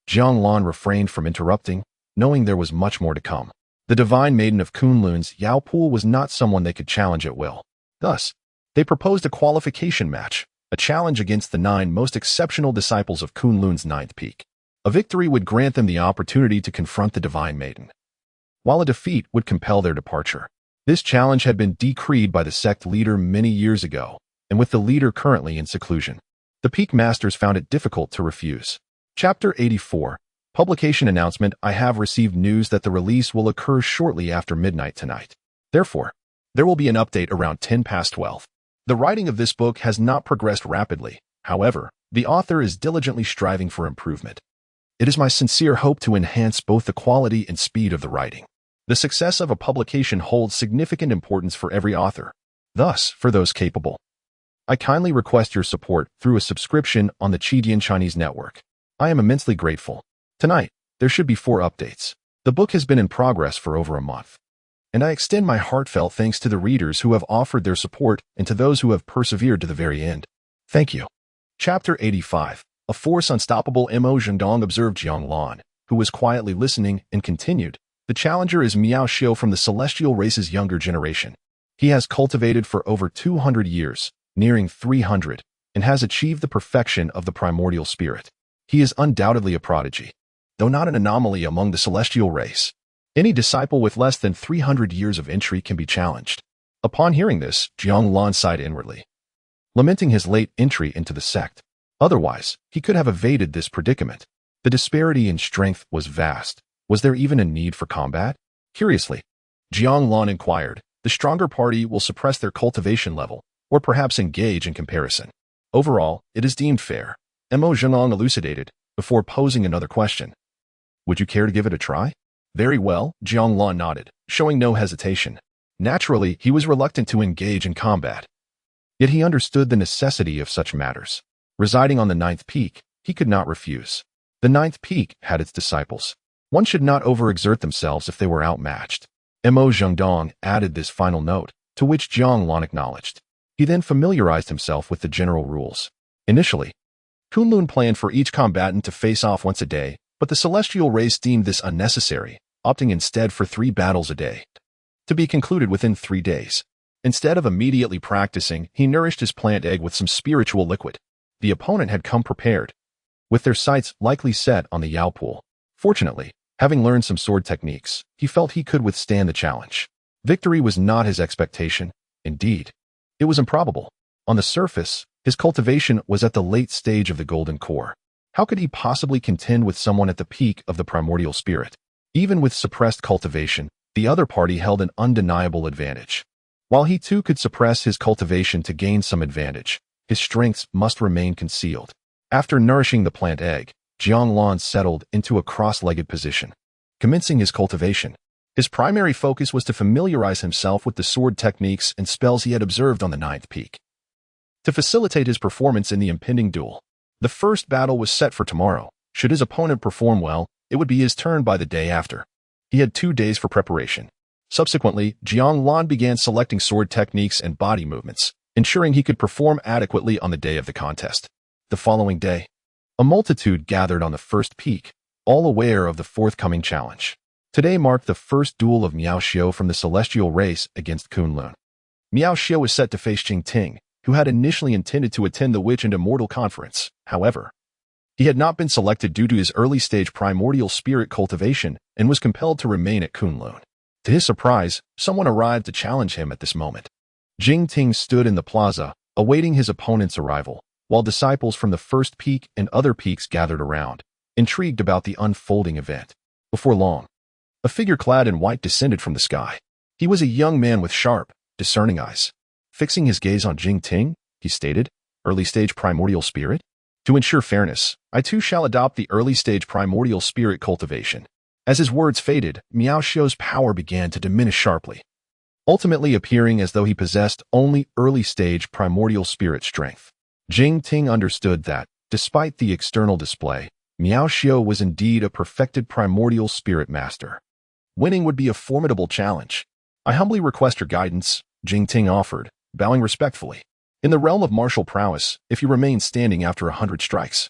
Jiang Lan refrained from interrupting, knowing there was much more to come. The divine maiden of Kunlun's Yaopool was not someone they could challenge at will. Thus, they proposed a qualification match, a challenge against the 9 most exceptional disciples of Kunlun's 9th peak. A victory would grant them the opportunity to confront the divine maiden, while a defeat would compel their departure. This challenge had been decreed by the sect leader many years ago, and with the leader currently in seclusion, the peak masters found it difficult to refuse. Chapter 84. Publication announcement. I have received news that the release will occur shortly after midnight tonight. Therefore, there will be an update around 10 past 12. The writing of this book has not progressed rapidly. However, the author is diligently striving for improvement. It is my sincere hope to enhance both the quality and speed of the writing. The success of a publication holds significant importance for every author. Thus, for those capable, I kindly request your support through a subscription on the Qidian Chinese network. I am immensely grateful. Tonight, there should be 4 updates. The book has been in progress for over a month, and I extend my heartfelt thanks to the readers who have offered their support and to those who have persevered to the very end. Thank you. Chapter 85. A force unstoppable. Mo Zhendong observed Jiang Lan, who was quietly listening, and continued. The challenger is Miao Xiu from the celestial race's younger generation. He has cultivated for over 200 years, nearing 300, and has achieved the perfection of the primordial spirit. He is undoubtedly a prodigy, though not an anomaly among the celestial race. Any disciple with less than 300 years of entry can be challenged. Upon hearing this, Jiang Lan sighed inwardly, lamenting his late entry into the sect. Otherwise, he could have evaded this predicament. The disparity in strength was vast. Was there even a need for combat? Curiously, Jiang Lan inquired, the stronger party will suppress their cultivation level, or perhaps engage in comparison. Overall, it is deemed fair. Mo Zhenong elucidated, before posing another question. Would you care to give it a try? Very well, Jiang Lan nodded, showing no hesitation. Naturally, he was reluctant to engage in combat. Yet he understood the necessity of such matters. Residing on the 9th peak, he could not refuse. The 9th peak had its disciples. One should not overexert themselves if they were outmatched. Mo Zhengdong added this final note, to which Jiang Lan acknowledged. He then familiarized himself with the general rules. Initially, Kunlun planned for each combatant to face off once a day, but the celestial race deemed this unnecessary, opting instead for 3 battles a day, to be concluded within 3 days. Instead of immediately practicing, he nourished his plant egg with some spiritual liquid. The opponent had come prepared, with their sights likely set on the Yaopool. Fortunately, having learned some sword techniques, he felt he could withstand the challenge. Victory was not his expectation. Indeed, it was improbable. On the surface, his cultivation was at the late stage of the golden core. How could he possibly contend with someone at the peak of the primordial spirit? Even with suppressed cultivation, the other party held an undeniable advantage. While he too could suppress his cultivation to gain some advantage, his strengths must remain concealed. After nourishing the plant egg, Jiang Lan settled into a cross-legged position. Commencing his cultivation, his primary focus was to familiarize himself with the sword techniques and spells he had observed on the 9th peak, to facilitate his performance in the impending duel. The first battle was set for tomorrow. Should his opponent perform well, it would be his turn by the day after. He had 2 days for preparation. Subsequently, Jiang Lan began selecting sword techniques and body movements, ensuring he could perform adequately on the day of the contest. The following day, a multitude gathered on the 1st peak, all aware of the forthcoming challenge. Today marked the first duel of Miao Xiu from the celestial race against Kunlun. Miao Xiu was set to face Jing Ting, who had initially intended to attend the Witch and Immortal Conference. However, he had not been selected due to his early-stage primordial spirit cultivation and was compelled to remain at Kunlun. To his surprise, someone arrived to challenge him at this moment. Jing Ting stood in the plaza, awaiting his opponent's arrival, while disciples from the 1st peak and other peaks gathered around, intrigued about the unfolding event. Before long, a figure clad in white descended from the sky. He was a young man with sharp, discerning eyes. Fixing his gaze on Jing Ting, he stated, early-stage primordial spirit? To ensure fairness, I too shall adopt the early-stage primordial spirit cultivation. As his words faded, Miao Xiu's power began to diminish sharply, ultimately appearing as though he possessed only early-stage primordial spirit strength. Jing Ting understood that, despite the external display, Miao Xiu was indeed a perfected primordial spirit master. Winning would be a formidable challenge. I humbly request your guidance, Jing Ting offered, bowing respectfully. In the realm of martial prowess, if you remain standing after 100 strikes,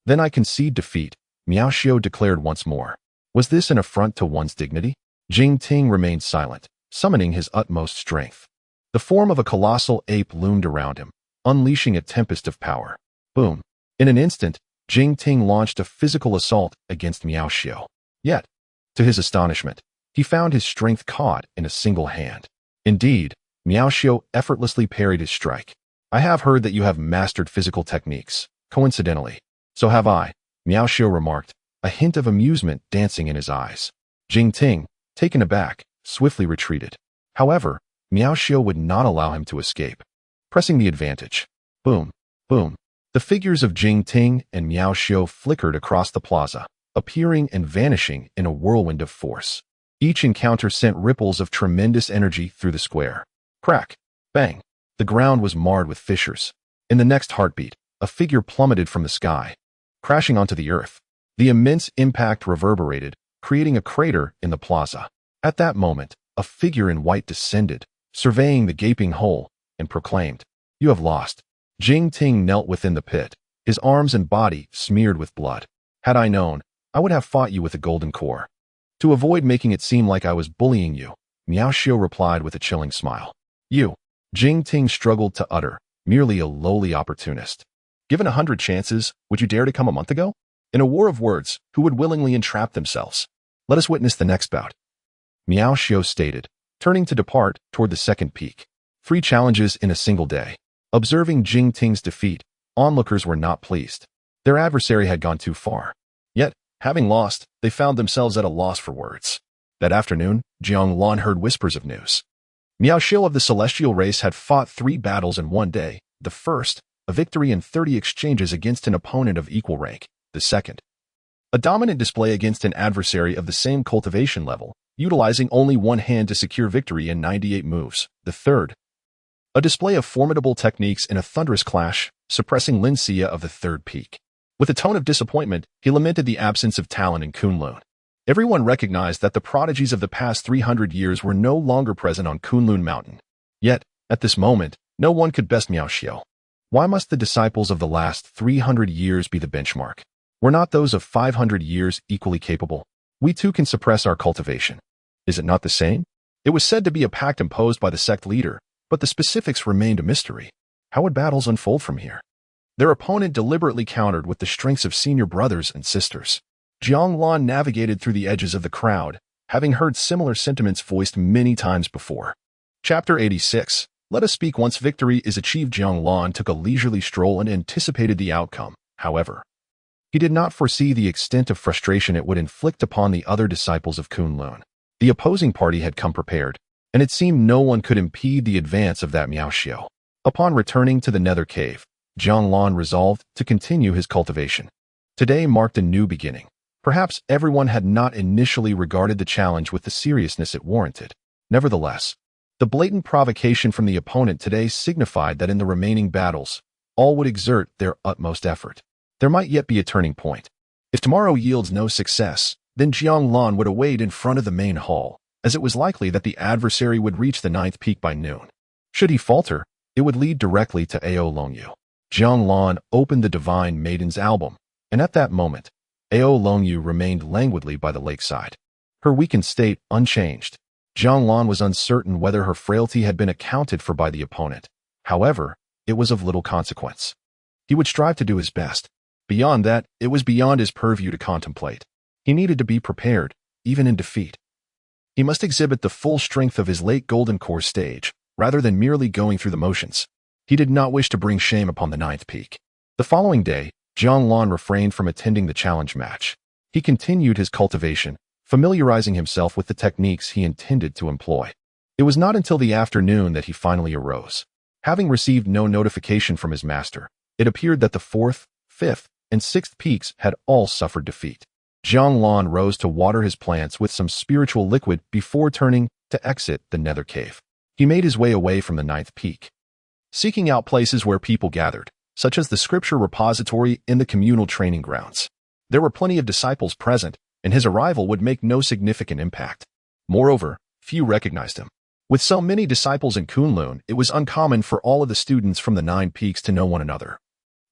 then I concede defeat, Miao Xiao declared once more. Was this an affront to one's dignity? Jing Ting remained silent, summoning his utmost strength. The form of a colossal ape loomed around him, unleashing a tempest of power. Boom! In an instant, Jing Ting launched a physical assault against Miao Xiao. Yet, to his astonishment, he found his strength caught in a single hand. Indeed, Miao Xiao effortlessly parried his strike. I have heard that you have mastered physical techniques. Coincidentally, so have I, Miao Xiao remarked, a hint of amusement dancing in his eyes. Jing Ting, taken aback, swiftly retreated. However, Miao Xiao would not allow him to escape. Pressing the advantage. Boom, boom. The figures of Jing Ting and Miao Xiao flickered across the plaza, appearing and vanishing in a whirlwind of force. Each encounter sent ripples of tremendous energy through the square. Crack, bang. The ground was marred with fissures. In the next heartbeat, a figure plummeted from the sky, crashing onto the earth. The immense impact reverberated, creating a crater in the plaza. At that moment, a figure in white descended, surveying the gaping hole, and proclaimed, "You have lost." Jing Ting knelt within the pit, his arms and body smeared with blood. "Had I known, I would have fought you with a golden core." To avoid making it seem like I was bullying you, Miao Xiao replied with a chilling smile. "You," Jing Ting struggled to utter, "merely a lowly opportunist. Given 100 chances, would you dare to come a month ago? In a war of words, who would willingly entrap themselves? Let us witness the next bout." Miao Xiao stated, turning to depart toward the second peak. 3 challenges in a single day. Observing Jing Ting's defeat, onlookers were not pleased. Their adversary had gone too far. Yet, having lost, they found themselves at a loss for words. That afternoon, Jiang Lan heard whispers of news. Miao Xiao of the celestial race had fought 3 battles in one day. The first, a victory in 30 exchanges against an opponent of equal rank. The second, a dominant display against an adversary of the same cultivation level, utilizing only one hand to secure victory in 98 moves. The third, a display of formidable techniques in a thunderous clash, suppressing Lin Xia of the third peak. With a tone of disappointment, he lamented the absence of talent in Kunlun. Everyone recognized that the prodigies of the past 300 years were no longer present on Kunlun Mountain. Yet, at this moment, no one could best Miao Xiao. Why must the disciples of the last 300 years be the benchmark? Were not those of 500 years equally capable? We too can suppress our cultivation. Is it not the same? It was said to be a pact imposed by the sect leader, but the specifics remained a mystery. How would battles unfold from here? Their opponent deliberately countered with the strengths of senior brothers and sisters. Jiang Lan navigated through the edges of the crowd, having heard similar sentiments voiced many times before. Chapter 86. Let us speak once victory is achieved. Jiang Lan took a leisurely stroll and anticipated the outcome. However, he did not foresee the extent of frustration it would inflict upon the other disciples of Kunlun. The opposing party had come prepared, and it seemed no one could impede the advance of that Miao Xiao. Upon returning to the nether cave, Jiang Lan resolved to continue his cultivation. Today marked a new beginning. Perhaps everyone had not initially regarded the challenge with the seriousness it warranted. Nevertheless, the blatant provocation from the opponent today signified that in the remaining battles, all would exert their utmost effort. There might yet be a turning point. If tomorrow yields no success, then Jiang Lan would await in front of the main hall, as it was likely that the adversary would reach the 9th peak by noon. Should he falter, it would lead directly to Ao Longyu. Jiang Lan opened the Divine Maiden's album, and at that moment, Ao Longyu remained languidly by the lakeside. Her weakened state unchanged. Jiang Lan was uncertain whether her frailty had been accounted for by the opponent. However, it was of little consequence. He would strive to do his best. Beyond that, it was beyond his purview to contemplate. He needed to be prepared, even in defeat. He must exhibit the full strength of his late golden core stage, rather than merely going through the motions. He did not wish to bring shame upon the 9th peak. The following day, Jiang Lan refrained from attending the challenge match. He continued his cultivation, familiarizing himself with the techniques he intended to employ. It was not until the afternoon that he finally arose. Having received no notification from his master, it appeared that the 4th, 5th, and 6th peaks had all suffered defeat. Jiang Lan rose to water his plants with some spiritual liquid before turning to exit the nether cave. He made his way away from the 9th peak, seeking out places where people gathered, such as the scripture repository and the communal training grounds. There were plenty of disciples present, and his arrival would make no significant impact. Moreover, few recognized him. With so many disciples in Kunlun, it was uncommon for all of the students from the 9 peaks to know one another,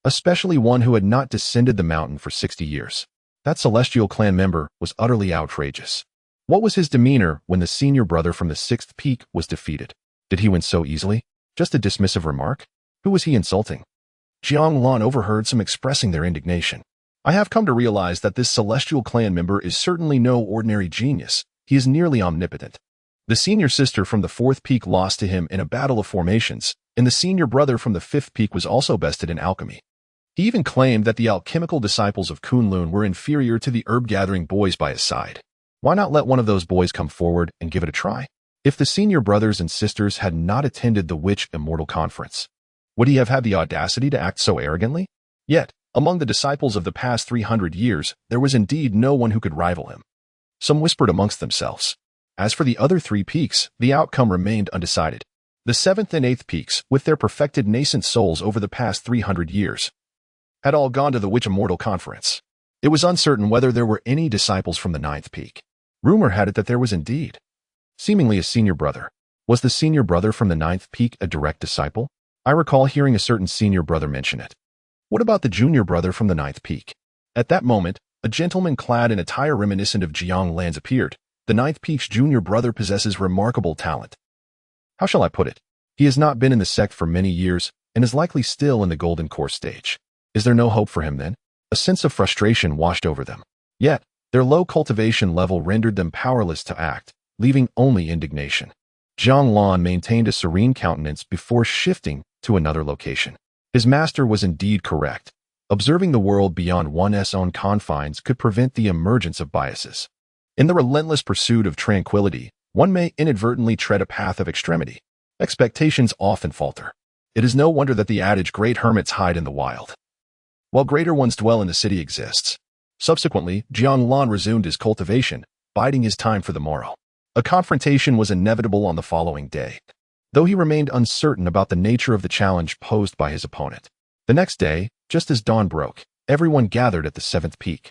especially one who had not descended the mountain for 60 years. That celestial clan member was utterly outrageous. What was his demeanor when the senior brother from the 6th peak was defeated? Did he win so easily? Just a dismissive remark? Who was he insulting? Jiang Lan overheard some expressing their indignation. I have come to realize that this celestial clan member is certainly no ordinary genius. He is nearly omnipotent. The senior sister from the 4th peak lost to him in a battle of formations, and the senior brother from the 5th peak was also bested in alchemy. He even claimed that the alchemical disciples of Kunlun were inferior to the herb-gathering boys by his side. Why not let one of those boys come forward and give it a try? If the senior brothers and sisters had not attended the Witch Immortal Conference, would he have had the audacity to act so arrogantly? Yet, among the disciples of the past 300 years, there was indeed no one who could rival him. Some whispered amongst themselves. As for the other 3 peaks, the outcome remained undecided. The 7th and 8th peaks, with their perfected nascent souls over the past 300 years, had all gone to the Witch Immortal Conference. It was uncertain whether there were any disciples from the 9th peak. Rumor had it that there was indeed. Seemingly a senior brother. Was the senior brother from the 9th peak a direct disciple? I recall hearing a certain senior brother mention it. What about the junior brother from the 9th peak? At that moment, a gentleman clad in attire reminiscent of Jiang Lan's appeared. The 9th peak's junior brother possesses remarkable talent. How shall I put it? He has not been in the sect for many years and is likely still in the golden core stage. Is there no hope for him then? A sense of frustration washed over them. Yet, their low cultivation level rendered them powerless to act, leaving only indignation. Jiang Lan maintained a serene countenance before shifting to another location. His master was indeed correct. Observing the world beyond one's own confines could prevent the emergence of biases. In the relentless pursuit of tranquility, one may inadvertently tread a path of extremity. Expectations often falter. It is no wonder that the adage great hermits hide in the wild, while greater ones dwell in the city exists. Subsequently, Jiang Lan resumed his cultivation, biding his time for the morrow. A confrontation was inevitable on the following day, though he remained uncertain about the nature of the challenge posed by his opponent. The next day, just as dawn broke, everyone gathered at the 7th peak,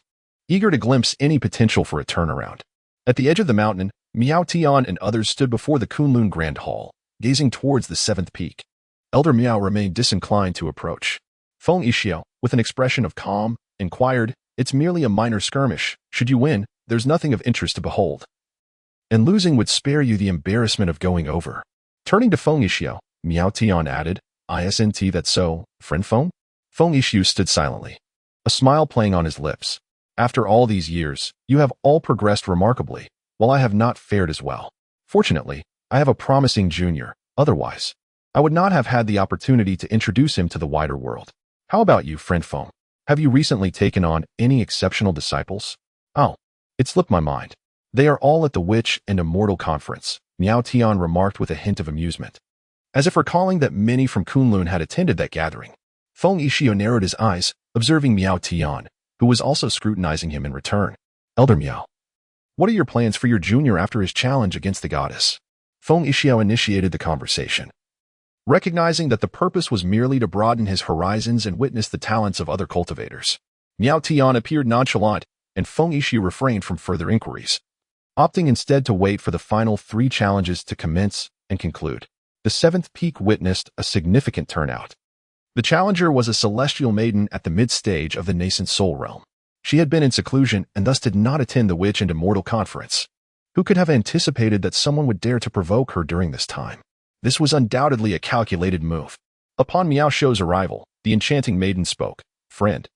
eager to glimpse any potential for a turnaround. At the edge of the mountain, Miao Tian and others stood before the Kunlun Grand Hall, gazing towards the 7th peak. Elder Miao remained disinclined to approach. Feng Yixiao, with an expression of calm, inquired, "It's merely a minor skirmish. Should you win, there's nothing of interest to behold. And losing would spare you the embarrassment of going over." Turning to Feng Yixiao, Miao Tian added, "Isn't that so, friend Feng?" Feng Yixiao stood silently, a smile playing on his lips. "After all these years, you have all progressed remarkably, while I have not fared as well. Fortunately, I have a promising junior. Otherwise, I would not have had the opportunity to introduce him to the wider world. How about you, friend Feng? Have you recently taken on any exceptional disciples?" "Oh, it slipped my mind. They are all at the Witch and Immortal Conference," Miao Tian remarked with a hint of amusement, as if recalling that many from Kunlun had attended that gathering. Feng Yixiao narrowed his eyes, observing Miao Tian, who was also scrutinizing him in return. "Elder Miao, what are your plans for your junior after his challenge against the goddess?" Feng Yixiao initiated the conversation, recognizing that the purpose was merely to broaden his horizons and witness the talents of other cultivators. Miao Tian appeared nonchalant, and Feng Yixiao refrained from further inquiries, opting instead to wait for the final 3 challenges to commence and conclude. The 7th peak witnessed a significant turnout. The challenger was a celestial maiden at the mid-stage of the nascent soul realm. She had been in seclusion and thus did not attend the Witch and Immortal Conference. Who could have anticipated that someone would dare to provoke her during this time? This was undoubtedly a calculated move. Upon Miao Shou's arrival, the enchanting maiden spoke. "Friend,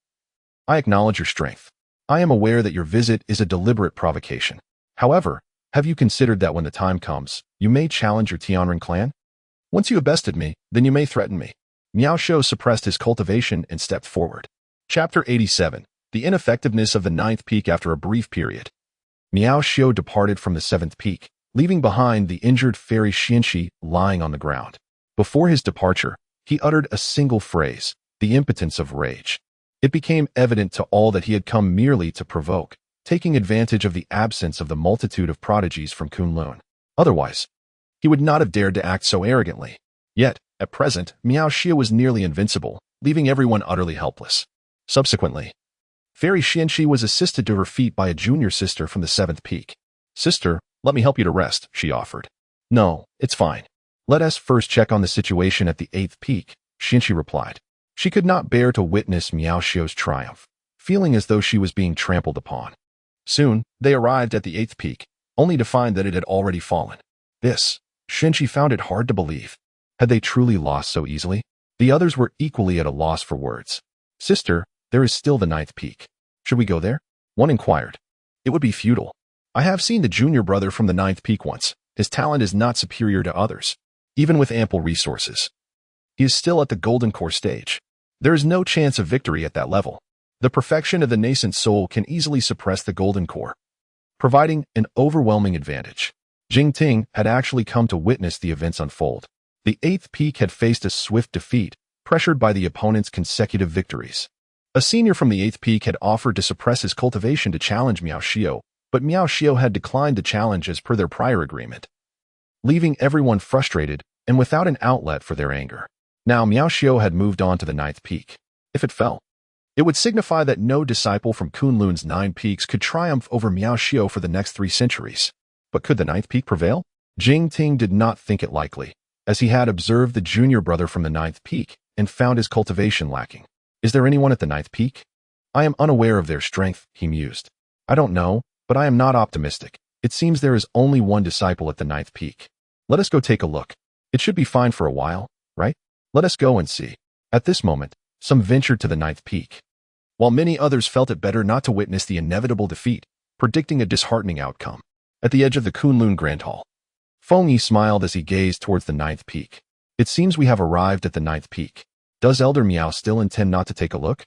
I acknowledge your strength. I am aware that your visit is a deliberate provocation. However, have you considered that when the time comes, you may challenge your Tianren clan? Once you have bested me, then you may threaten me." Miao Shou suppressed his cultivation and stepped forward. Chapter 87. The Ineffectiveness of the 9th Peak After a Brief Period. Miao Shou departed from the 7th peak, leaving behind the injured fairy Xianxi lying on the ground. Before his departure, he uttered a single phrase, the impotence of rage. It became evident to all that he had come merely to provoke, taking advantage of the absence of the multitude of prodigies from Kunlun. Otherwise, he would not have dared to act so arrogantly. Yet, at present, Miao Xia was nearly invincible, leaving everyone utterly helpless. Subsequently, Fairy Xianxi was assisted to her feet by a junior sister from the 7th peak. "Sister, let me help you to rest," she offered. No, it's fine. Let us first check on the situation at the 8th peak, Xinchi replied. She could not bear to witness Miao Xiao's triumph, feeling as though she was being trampled upon. Soon, they arrived at the 8th peak, only to find that it had already fallen. This, Xinchi found it hard to believe. Had they truly lost so easily? The others were equally at a loss for words. Sister, there is still the 9th peak. Should we go there? One inquired. It would be futile. I have seen the junior brother from the 9th peak once. His talent is not superior to others, even with ample resources. He is still at the golden core stage. There is no chance of victory at that level. The perfection of the nascent soul can easily suppress the golden core, providing an overwhelming advantage. Jing Ting had actually come to witness the events unfold. The 8th peak had faced a swift defeat, pressured by the opponent's consecutive victories. A senior from the 8th peak had offered to suppress his cultivation to challenge Miao Xiao, but Miao Xiao had declined the challenge as per their prior agreement, leaving everyone frustrated and without an outlet for their anger. Now Miao Xiao had moved on to the 9th peak. If it fell, it would signify that no disciple from Kunlun's 9 peaks could triumph over Miao Xiao for the next 3 centuries. But could the 9th peak prevail? Jing Ting did not think it likely, as he had observed the junior brother from the 9th peak and found his cultivation lacking. Is there anyone at the 9th peak? I am unaware of their strength, he mused. I don't know, but I am not optimistic. It seems there is only one disciple at the 9th peak. Let us go take a look. It should be fine for a while, right? Let us go and see. At this moment, some ventured to the 9th peak, while many others felt it better not to witness the inevitable defeat, predicting a disheartening outcome. At the edge of the Kunlun Grand Hall, Feng Yi smiled as he gazed towards the 9th peak. It seems we have arrived at the 9th peak. Does Elder Miao still intend not to take a look?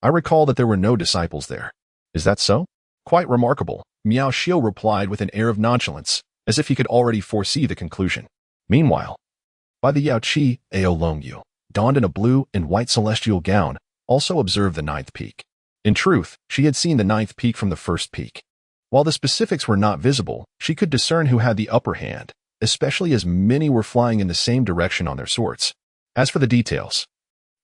I recall that there were no disciples there. Is that so? Quite remarkable, Miao Xiao replied with an air of nonchalance, as if he could already foresee the conclusion. Meanwhile, by the Yao Qi, Ao Longyu, donned in a blue and white celestial gown, also observed the 9th peak. In truth, she had seen the 9th peak from the 1st peak. While the specifics were not visible, she could discern who had the upper hand, especially as many were flying in the same direction on their swords. As for the details,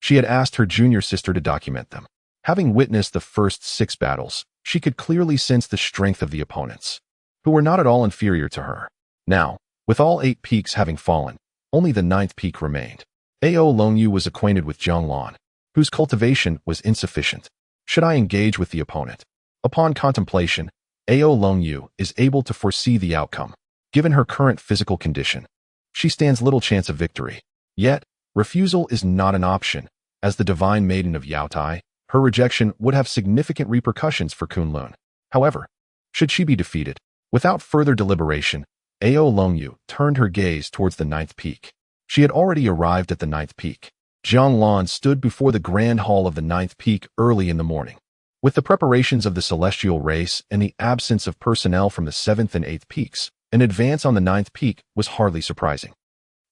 she had asked her junior sister to document them. Having witnessed the first 6 battles, she could clearly sense the strength of the opponents, who were not at all inferior to her. Now, with all 8 peaks having fallen, only the 9th peak remained. Ao Longyu was acquainted with Jiang Lan, whose cultivation was insufficient. Should I engage with the opponent? Upon contemplation, Ao Longyu is able to foresee the outcome. Given her current physical condition, she stands little chance of victory. Yet, refusal is not an option. As the divine maiden of Yaotai, her rejection would have significant repercussions for Kunlun. However, should she be defeated, without further deliberation, Ao Longyu turned her gaze towards the 9th peak. She had already arrived at the 9th peak. Jiang Lan stood before the grand hall of the 9th peak early in the morning. With the preparations of the celestial race and the absence of personnel from the 7th and 8th peaks, an advance on the 9th peak was hardly surprising.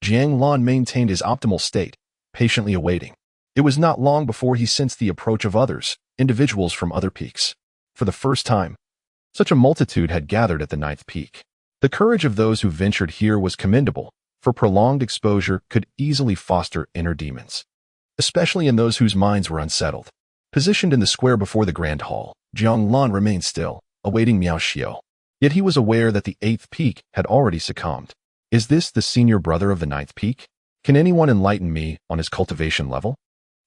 Jiang Lan maintained his optimal state, patiently awaiting. It was not long before he sensed the approach of others, individuals from other peaks. For the first time, such a multitude had gathered at the 9th peak. The courage of those who ventured here was commendable, for prolonged exposure could easily foster inner demons, especially in those whose minds were unsettled. Positioned in the square before the grand hall, Jiang Lan remained still, awaiting Miao Xiao. Yet he was aware that the 8th peak had already succumbed. Is this the senior brother of the 9th peak? Can anyone enlighten me on his cultivation level?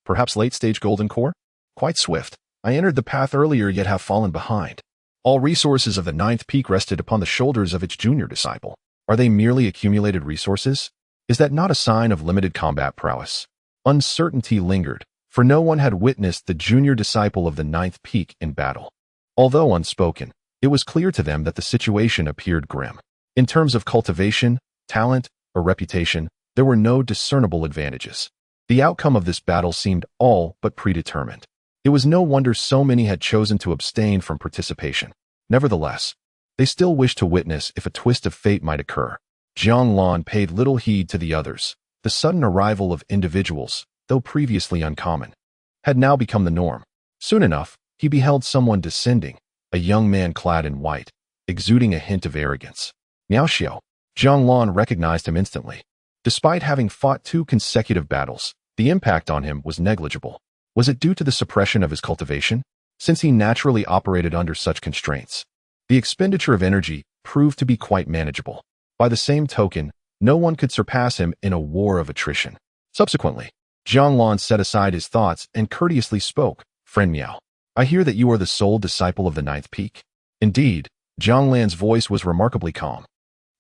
Perhaps late-stage golden core? Quite swift. I entered the path earlier yet have fallen behind. All resources of the 9th peak rested upon the shoulders of its junior disciple. Are they merely accumulated resources? Is that not a sign of limited combat prowess? Uncertainty lingered, for no one had witnessed the junior disciple of the 9th peak in battle. Although unspoken, it was clear to them that the situation appeared grim. In terms of cultivation, talent, or reputation, there were no discernible advantages. The outcome of this battle seemed all but predetermined. It was no wonder so many had chosen to abstain from participation. Nevertheless, they still wished to witness if a twist of fate might occur. Jiang Lan paid little heed to the others. The sudden arrival of individuals, though previously uncommon, had now become the norm. Soon enough, he beheld someone descending, a young man clad in white, exuding a hint of arrogance. Miao Xiao. Jiang Lan recognized him instantly. Despite having fought 2 consecutive battles, the impact on him was negligible. Was it due to the suppression of his cultivation? Since he naturally operated under such constraints, the expenditure of energy proved to be quite manageable. By the same token, no one could surpass him in a war of attrition. Subsequently, Jiang Lan set aside his thoughts and courteously spoke. Friend Miao, I hear that you are the sole disciple of the ninth peak. Indeed, Jiang Lan's voice was remarkably calm.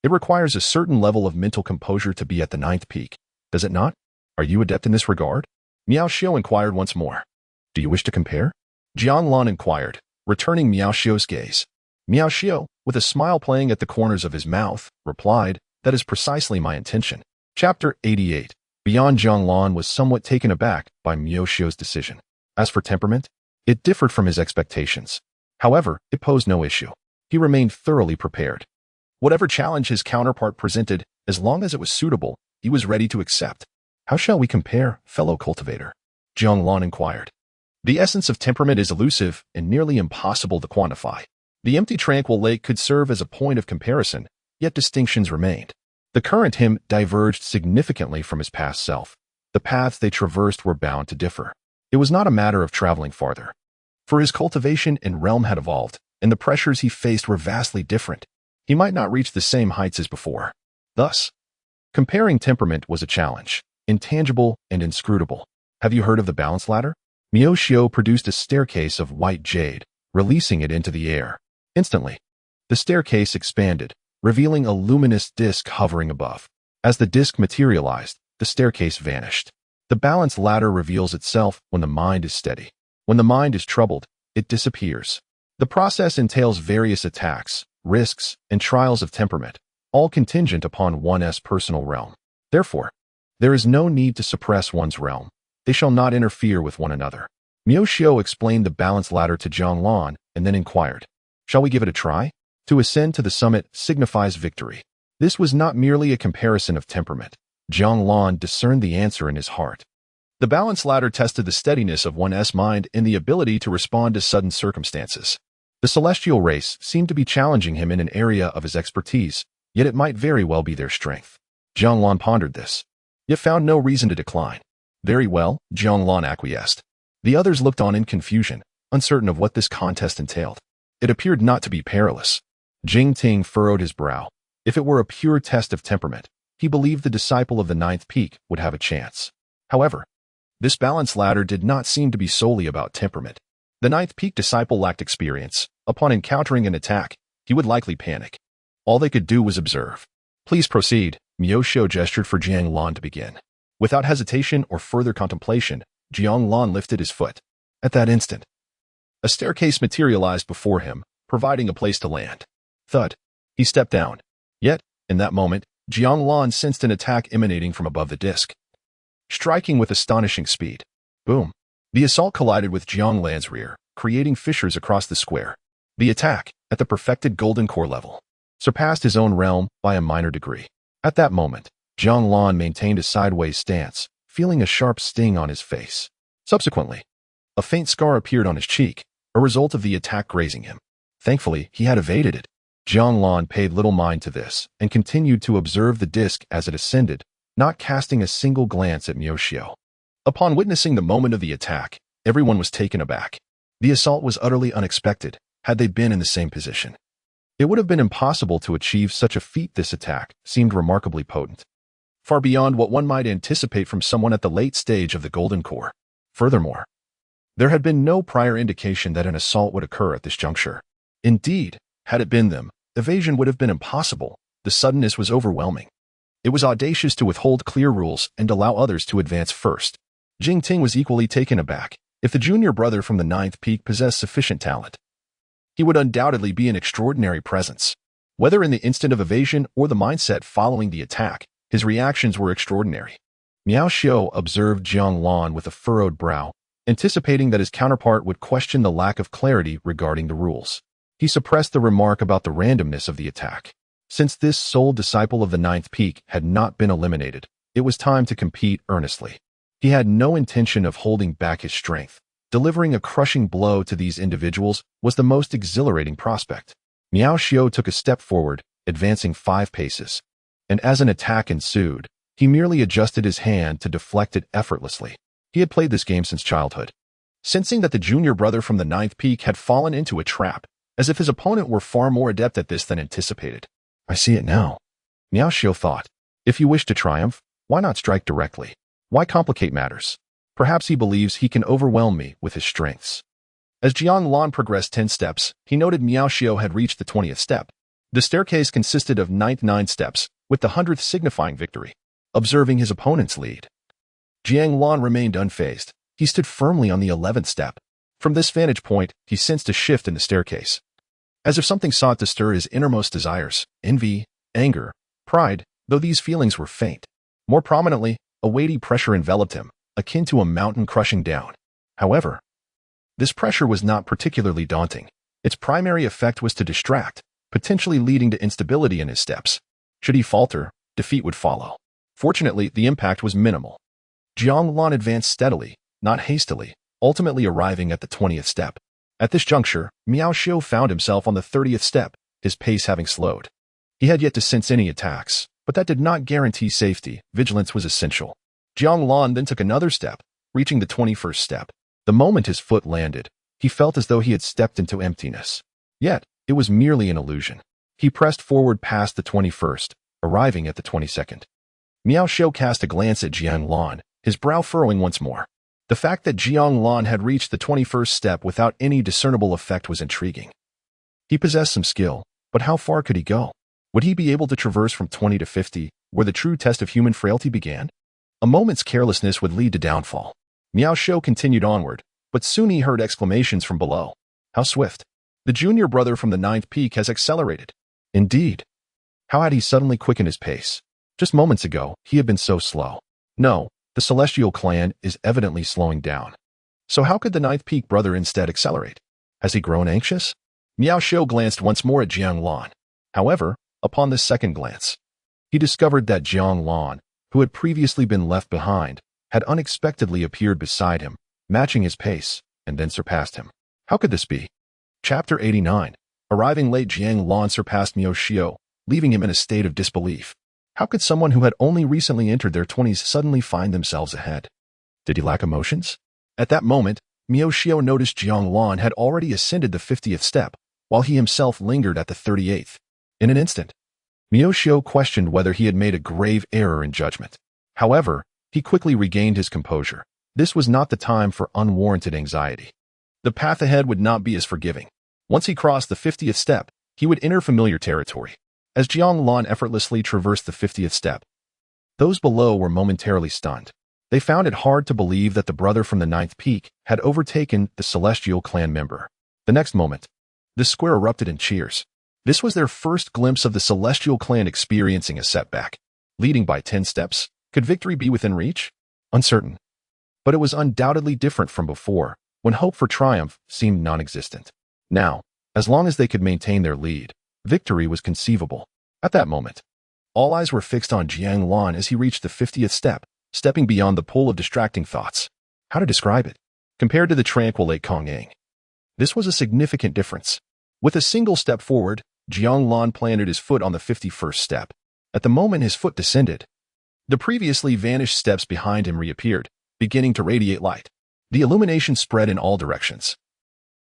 It requires a certain level of mental composure to be at the ninth peak, does it not? Are you adept in this regard? Miao Xiao inquired once more. Do you wish to compare? Jiang Lan inquired, returning Miao Xiao's gaze. Miao Xiao, with a smile playing at the corners of his mouth, replied, That is precisely my intention. Chapter 88. Beyond Jiang Lan was somewhat taken aback by Miao Xiao's decision. As for temperament, it differed from his expectations. However, it posed no issue. He remained thoroughly prepared. Whatever challenge his counterpart presented, as long as it was suitable, he was ready to accept. How shall we compare, fellow cultivator? Jiang Lan inquired. The essence of temperament is elusive and nearly impossible to quantify. The empty tranquil lake could serve as a point of comparison, yet distinctions remained. The current him diverged significantly from his past self. The paths they traversed were bound to differ. It was not a matter of traveling farther. For his cultivation and realm had evolved, and the pressures he faced were vastly different. He might not reach the same heights as before. Thus, comparing temperament was a challenge, intangible and inscrutable. Have you heard of the balance ladder? Miao Xiao produced a staircase of white jade, releasing it into the air. Instantly, the staircase expanded, revealing a luminous disk hovering above. As the disk materialized, the staircase vanished. The balance ladder reveals itself when the mind is steady. When the mind is troubled, it disappears. The process entails various attacks, risks, and trials of temperament, all contingent upon one's personal realm. Therefore, there is no need to suppress one's realm. They shall not interfere with one another. Miao Xiao explained the balance ladder to Jiang Lan and then inquired, Shall we give it a try? To ascend to the summit signifies victory. This was not merely a comparison of temperament. Jiang Lan discerned the answer in his heart. The balance ladder tested the steadiness of one's mind and the ability to respond to sudden circumstances. The celestial race seemed to be challenging him in an area of his expertise, yet it might very well be their strength. Jiang Lan pondered this, yet found no reason to decline. Very well, Jiang Lan acquiesced. The others looked on in confusion, uncertain of what this contest entailed. It appeared not to be perilous. Jing Ting furrowed his brow. If it were a pure test of temperament, he believed the disciple of the ninth peak would have a chance. However, this balance ladder did not seem to be solely about temperament. The ninth peak disciple lacked experience. Upon encountering an attack, he would likely panic. All they could do was observe. Please proceed, Miao Xiao gestured for Jiang Lan to begin. Without hesitation or further contemplation, Jiang Lan lifted his foot. At that instant, a staircase materialized before him, providing a place to land. Thud. He stepped down. Yet, in that moment, Jiang Lan sensed an attack emanating from above the disk. Striking with astonishing speed. Boom. The assault collided with Jiang Lan's rear, creating fissures across the square. The attack, at the perfected golden core level, surpassed his own realm by a minor degree. At that moment, Jiang Lan maintained a sideways stance, feeling a sharp sting on his face. Subsequently, a faint scar appeared on his cheek, a result of the attack grazing him. Thankfully, he had evaded it. Jiang Lan paid little mind to this and continued to observe the disk as it ascended, not casting a single glance at Miao Xiao. Upon witnessing the moment of the attack, everyone was taken aback. The assault was utterly unexpected, had they been in the same position. It would have been impossible to achieve such a feat. This attack seemed remarkably potent, far beyond what one might anticipate from someone at the late stage of the golden core. Furthermore, there had been no prior indication that an assault would occur at this juncture. Indeed, had it been them, evasion would have been impossible. The suddenness was overwhelming. It was audacious to withhold clear rules and allow others to advance first. Jing Ting was equally taken aback. If the junior brother from the ninth peak possessed sufficient talent, he would undoubtedly be an extraordinary presence. Whether in the instant of evasion or the mindset following the attack, his reactions were extraordinary. Miao Xiao observed Jiang Lan with a furrowed brow, anticipating that his counterpart would question the lack of clarity regarding the rules. He suppressed the remark about the randomness of the attack. Since this sole disciple of the ninth peak had not been eliminated, it was time to compete earnestly. He had no intention of holding back his strength. Delivering a crushing blow to these individuals was the most exhilarating prospect. Miao Xiao took a step forward, advancing 5 paces. And as an attack ensued, he merely adjusted his hand to deflect it effortlessly. He had played this game since childhood. Sensing that the junior brother from the ninth peak had fallen into a trap, as if his opponent were far more adept at this than anticipated. I see it now. Miao Xiu thought. If you wish to triumph, why not strike directly? Why complicate matters? Perhaps he believes he can overwhelm me with his strengths. As Jiang Lan progressed 10 steps, he noted Miao Xiu had reached the 20th step. The staircase consisted of 9 steps, with the 100th signifying victory. Observing his opponent's lead, Jiang Lan remained unfazed. He stood firmly on the 11th step. From this vantage point, he sensed a shift in the staircase. As if something sought to stir his innermost desires, envy, anger, pride, though these feelings were faint. More prominently, a weighty pressure enveloped him, akin to a mountain crushing down. However, this pressure was not particularly daunting. Its primary effect was to distract, potentially leading to instability in his steps. Should he falter, defeat would follow. Fortunately, the impact was minimal. Jiang Lan advanced steadily, not hastily, ultimately arriving at the 20th step. At this juncture, Miao Xiu found himself on the 30th step, his pace having slowed. He had yet to sense any attacks, but that did not guarantee safety. Vigilance was essential. Jiang Lan then took another step, reaching the 21st step. The moment his foot landed, he felt as though he had stepped into emptiness. Yet, it was merely an illusion. He pressed forward past the 21st, arriving at the 22nd. Miao Xiu cast a glance at Jiang Lan, his brow furrowing once more. The fact that Jiang Lan had reached the 21st step without any discernible effect was intriguing. He possessed some skill, but how far could he go? Would he be able to traverse from 20 to 50, where the true test of human frailty began? A moment's carelessness would lead to downfall. Miao Xiu continued onward, but soon he heard exclamations from below. How swift! The junior brother from the 9th peak has accelerated. Indeed. How had he suddenly quickened his pace? Just moments ago, he had been so slow. No, the celestial clan is evidently slowing down. So how could the 9th peak brother instead accelerate? Has he grown anxious? Miao Xiu glanced once more at Jiang Lan. However, upon this second glance, he discovered that Jiang Lan, who had previously been left behind, had unexpectedly appeared beside him, matching his pace, and then surpassed him. How could this be? Chapter 89. Arriving late, Jiang Lan surpassed Miao Xiu, leaving him in a state of disbelief. How could someone who had only recently entered their 20s suddenly find themselves ahead? Did he lack emotions? At that moment, Miao Xiu noticed Jiang Lan had already ascended the 50th step, while he himself lingered at the 38th. In an instant, Miao Xiu questioned whether he had made a grave error in judgment. However, he quickly regained his composure. This was not the time for unwarranted anxiety. The path ahead would not be as forgiving. Once he crossed the 50th step, he would enter familiar territory. As Jiang Lan effortlessly traversed the 50th step, those below were momentarily stunned. They found it hard to believe that the brother from the 9th peak had overtaken the celestial clan member. The next moment, the square erupted in cheers. This was their first glimpse of the celestial clan experiencing a setback. Leading by 10 steps, could victory be within reach? Uncertain. But it was undoubtedly different from before, when hope for triumph seemed non-existent. Now, as long as they could maintain their lead, victory was conceivable. At that moment, all eyes were fixed on Jiang Lan as he reached the 50th step, stepping beyond the pool of distracting thoughts. How to describe it? Compared to the tranquil Lake Kongyang, this was a significant difference. With a single step forward, Jiang Lan planted his foot on the 51st step. At the moment his foot descended, the previously vanished steps behind him reappeared, beginning to radiate light. The illumination spread in all directions,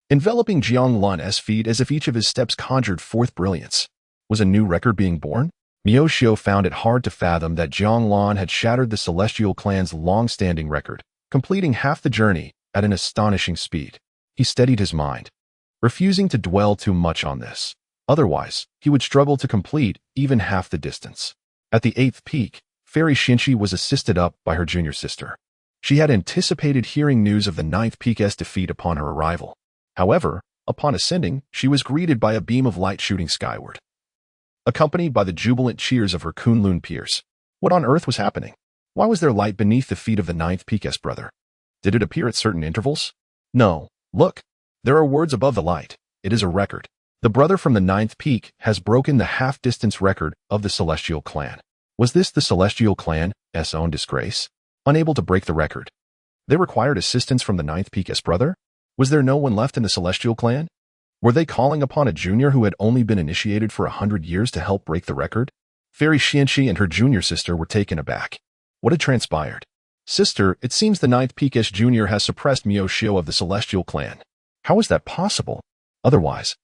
enveloping Jiang Lan's feet as if each of his steps conjured forth brilliance. Was a new record being born? Miao Xiu found it hard to fathom that Jiang Lan had shattered the celestial clan's long-standing record, completing half the journey at an astonishing speed. He steadied his mind, refusing to dwell too much on this. Otherwise, he would struggle to complete even half the distance. At the 8th peak, Fairy Xinqi was assisted up by her junior sister. She had anticipated hearing news of the 9th peak's defeat upon her arrival. However, upon ascending, she was greeted by a beam of light shooting skyward, accompanied by the jubilant cheers of her Kunlun peers. What on earth was happening? Why was there light beneath the feet of the 9th peak's brother? Did it appear at certain intervals? No. Look, there are words above the light. It is a record. The brother from the 9th peak has broken the half-distance record of the celestial clan. Was this the celestial clan's own disgrace? Unable to break the record, they required assistance from the 9th peak's brother? Was there no one left in the celestial clan? Were they calling upon a junior who had only been initiated for 100 years to help break the record? Fairy Xinqi and her junior sister were taken aback. What had transpired? Sister, it seems the 9th peak's junior has suppressed Miao Xiu of the celestial clan. How is that possible? Otherwise,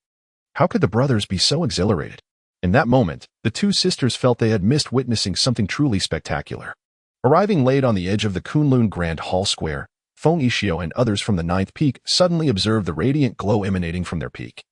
how could the brothers be so exhilarated? In that moment, the two sisters felt they had missed witnessing something truly spectacular. Arriving late on the edge of the Kunlun Grand Hall Square, Feng Yixio and others from the ninth peak suddenly observed the radiant glow emanating from their peak.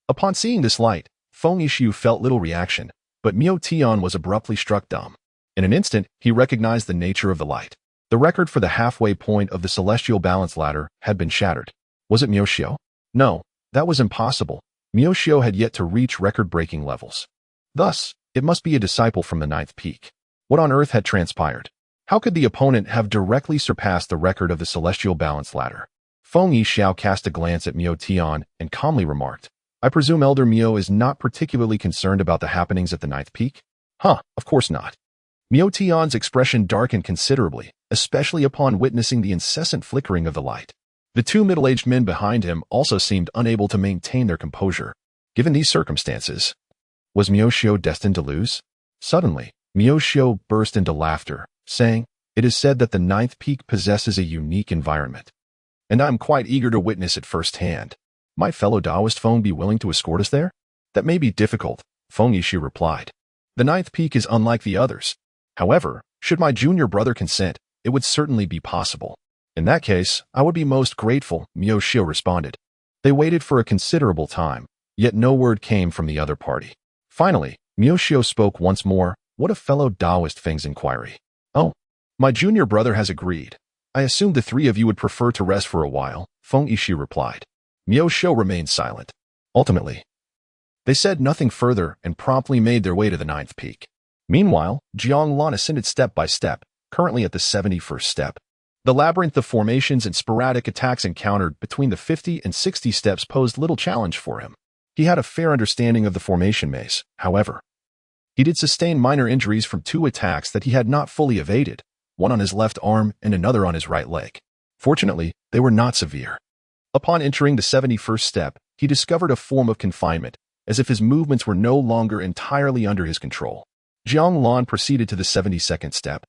Upon seeing this light, Feng Yixio felt little reaction, but Miao Tian was abruptly struck dumb. In an instant, he recognized the nature of the light. The record for the halfway point of the celestial balance ladder had been shattered. Was it Miao Xiao? No, that was impossible. Miao Xiao had yet to reach record-breaking levels. Thus, it must be a disciple from the ninth peak. What on earth had transpired? How could the opponent have directly surpassed the record of the celestial balance ladder? Feng Yixio cast a glance at Miao Tian and calmly remarked, I presume Elder Miao is not particularly concerned about the happenings at the ninth peak? Of course not. Miao Tian's expression darkened considerably, especially upon witnessing the incessant flickering of the light. The two middle-aged men behind him also seemed unable to maintain their composure. Given these circumstances, was Miao Xiao destined to lose? Suddenly, Miao Xiao burst into laughter, saying, It is said that the ninth peak possesses a unique environment, and I am quite eager to witness it firsthand. Might fellow Taoist Feng be willing to escort us there? That may be difficult, Feng Yixi replied. The ninth peak is unlike the others. However, should my junior brother consent, it would certainly be possible. In that case, I would be most grateful, Miao Xiao responded. They waited for a considerable time, yet no word came from the other party. Finally, Miao Xiao spoke once more. What of fellow Taoist Feng's inquiry? Oh, my junior brother has agreed. I assumed the three of you would prefer to rest for a while, Feng Yixi replied. Miao Xiao remained silent. Ultimately, they said nothing further and promptly made their way to the ninth peak. Meanwhile, Jiang Lan ascended step by step, currently at the 71st step. The labyrinth of formations and sporadic attacks encountered between the 50 and 60 steps posed little challenge for him. He had a fair understanding of the formation maze, however. He did sustain minor injuries from two attacks that he had not fully evaded, one on his left arm and another on his right leg. Fortunately, they were not severe. Upon entering the 71st step, he discovered a form of confinement, as if his movements were no longer entirely under his control. Jiang Lan proceeded to the 72nd step,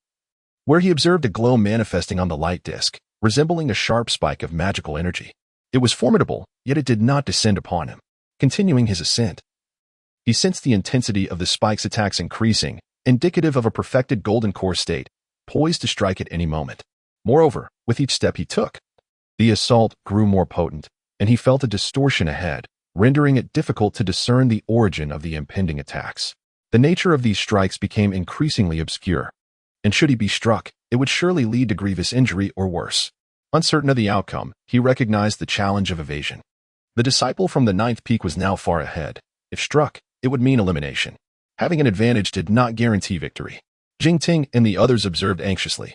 where he observed a glow manifesting on the light disk, resembling a sharp spike of magical energy. It was formidable, yet it did not descend upon him. Continuing his ascent, he sensed the intensity of the spike's attacks increasing, indicative of a perfected golden core state, poised to strike at any moment. Moreover, with each step he took, the assault grew more potent, and he felt a distortion ahead, rendering it difficult to discern the origin of the impending attacks. The nature of these strikes became increasingly obscure, and should he be struck, it would surely lead to grievous injury or worse. Uncertain of the outcome, he recognized the challenge of evasion. The disciple from the ninth peak was now far ahead. If struck, it would mean elimination. Having an advantage did not guarantee victory. Jingting and the others observed anxiously.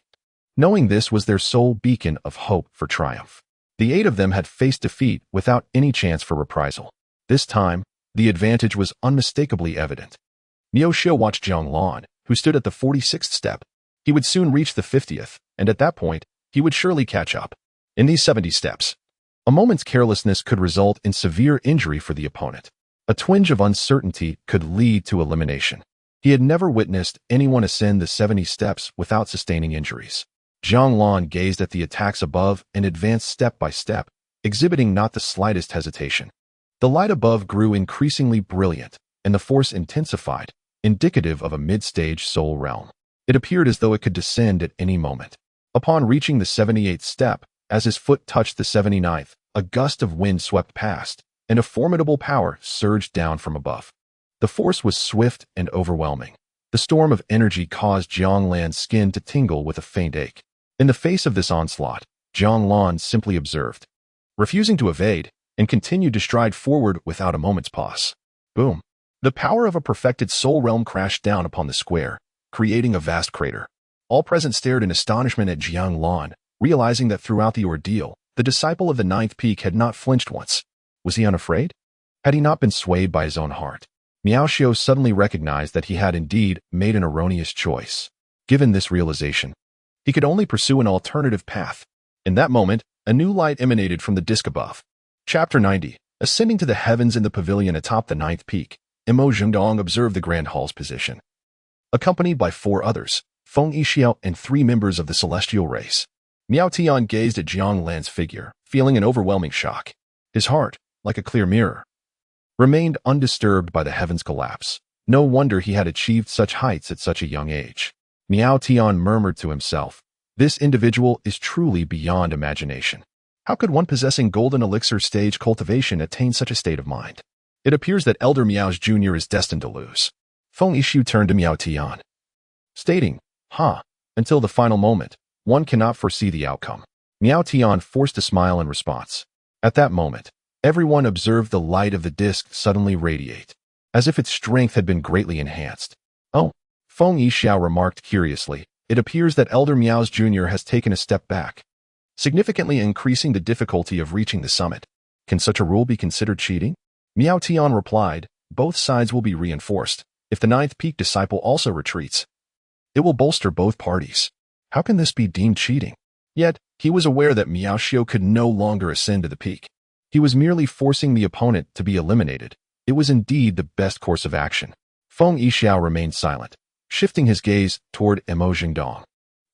Knowing this was their sole beacon of hope for triumph. The 8 of them had faced defeat without any chance for reprisal. This time, the advantage was unmistakably evident. Miao Xiao watched Jiang Lan, who stood at the 46th step. He would soon reach the 50th, and at that point, he would surely catch up. In these 70 steps, a moment's carelessness could result in severe injury for the opponent. A twinge of uncertainty could lead to elimination. He had never witnessed anyone ascend the 70 steps without sustaining injuries. Jiang Lan gazed at the attacks above and advanced step by step, exhibiting not the slightest hesitation. The light above grew increasingly brilliant, and the force intensified, indicative of a mid-stage soul realm. It appeared as though it could descend at any moment. Upon reaching the 78th step, as his foot touched the 79th, a gust of wind swept past, and a formidable power surged down from above. The force was swift and overwhelming. The storm of energy caused Jiang Lan's skin to tingle with a faint ache. In the face of this onslaught, Jiang Lan simply observed, refusing to evade, and continued to stride forward without a moment's pause. Boom! The power of a perfected soul realm crashed down upon the square, creating a vast crater. All present stared in astonishment at Jiang Lan, realizing that throughout the ordeal, the disciple of the ninth peak had not flinched once. Was he unafraid? Had he not been swayed by his own heart? Miao Xiao suddenly recognized that he had indeed made an erroneous choice. Given this realization, he could only pursue an alternative path. In that moment, a new light emanated from the disk above. Chapter 90. Ascending to the heavens in the pavilion atop the ninth peak, Imo Zhengdong observed the Grand Hall's position. Accompanied by 4 others, Feng Yixio and 3 members of the celestial race, Miao Tian gazed at Jiang Lan's figure, feeling an overwhelming shock. His heart, like a clear mirror, remained undisturbed by the heavens' collapse. No wonder he had achieved such heights at such a young age. Miao Tian murmured to himself, "This individual is truly beyond imagination. How could one possessing golden elixir stage cultivation attain such a state of mind? It appears that Elder Miao's junior is destined to lose." Feng Yishu turned to Miao Tian, stating, until the final moment, one cannot foresee the outcome." Miao Tian forced a smile in response. At that moment, everyone observed the light of the disc suddenly radiate, as if its strength had been greatly enhanced. "Oh," Feng Yishu remarked curiously, "it appears that Elder Miao's junior has taken a step back, significantly increasing the difficulty of reaching the summit. Can such a rule be considered cheating?" Miao Tian replied, "Both sides will be reinforced. If the ninth peak disciple also retreats, it will bolster both parties. How can this be deemed cheating?" Yet, he was aware that Miao Xiu could no longer ascend to the peak. He was merely forcing the opponent to be eliminated. It was indeed the best course of action. Feng Yishu remained silent, shifting his gaze toward Mo Jingdong,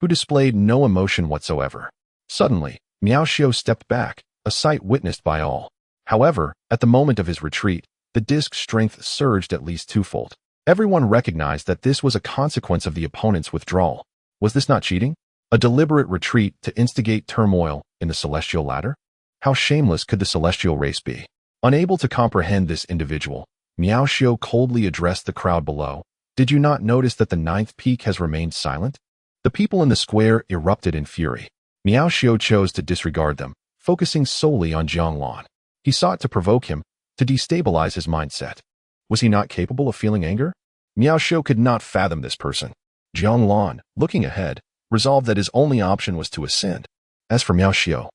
who displayed no emotion whatsoever. Suddenly, Miao Xiu stepped back, a sight witnessed by all. However, at the moment of his retreat, the disc's strength surged at least twofold. Everyone recognized that this was a consequence of the opponent's withdrawal. Was this not cheating? A deliberate retreat to instigate turmoil in the celestial ladder? How shameless could the celestial race be? Unable to comprehend this individual, Miao Xiu coldly addressed the crowd below. "Did you not notice that the ninth peak has remained silent?" The people in the square erupted in fury. Miao Xiu chose to disregard them, focusing solely on Jiang Lan. He sought to provoke him, to destabilize his mindset. Was he not capable of feeling anger? Miao Xiu could not fathom this person. Jiang Lan, looking ahead, resolved that his only option was to ascend. As for Miao Xiu,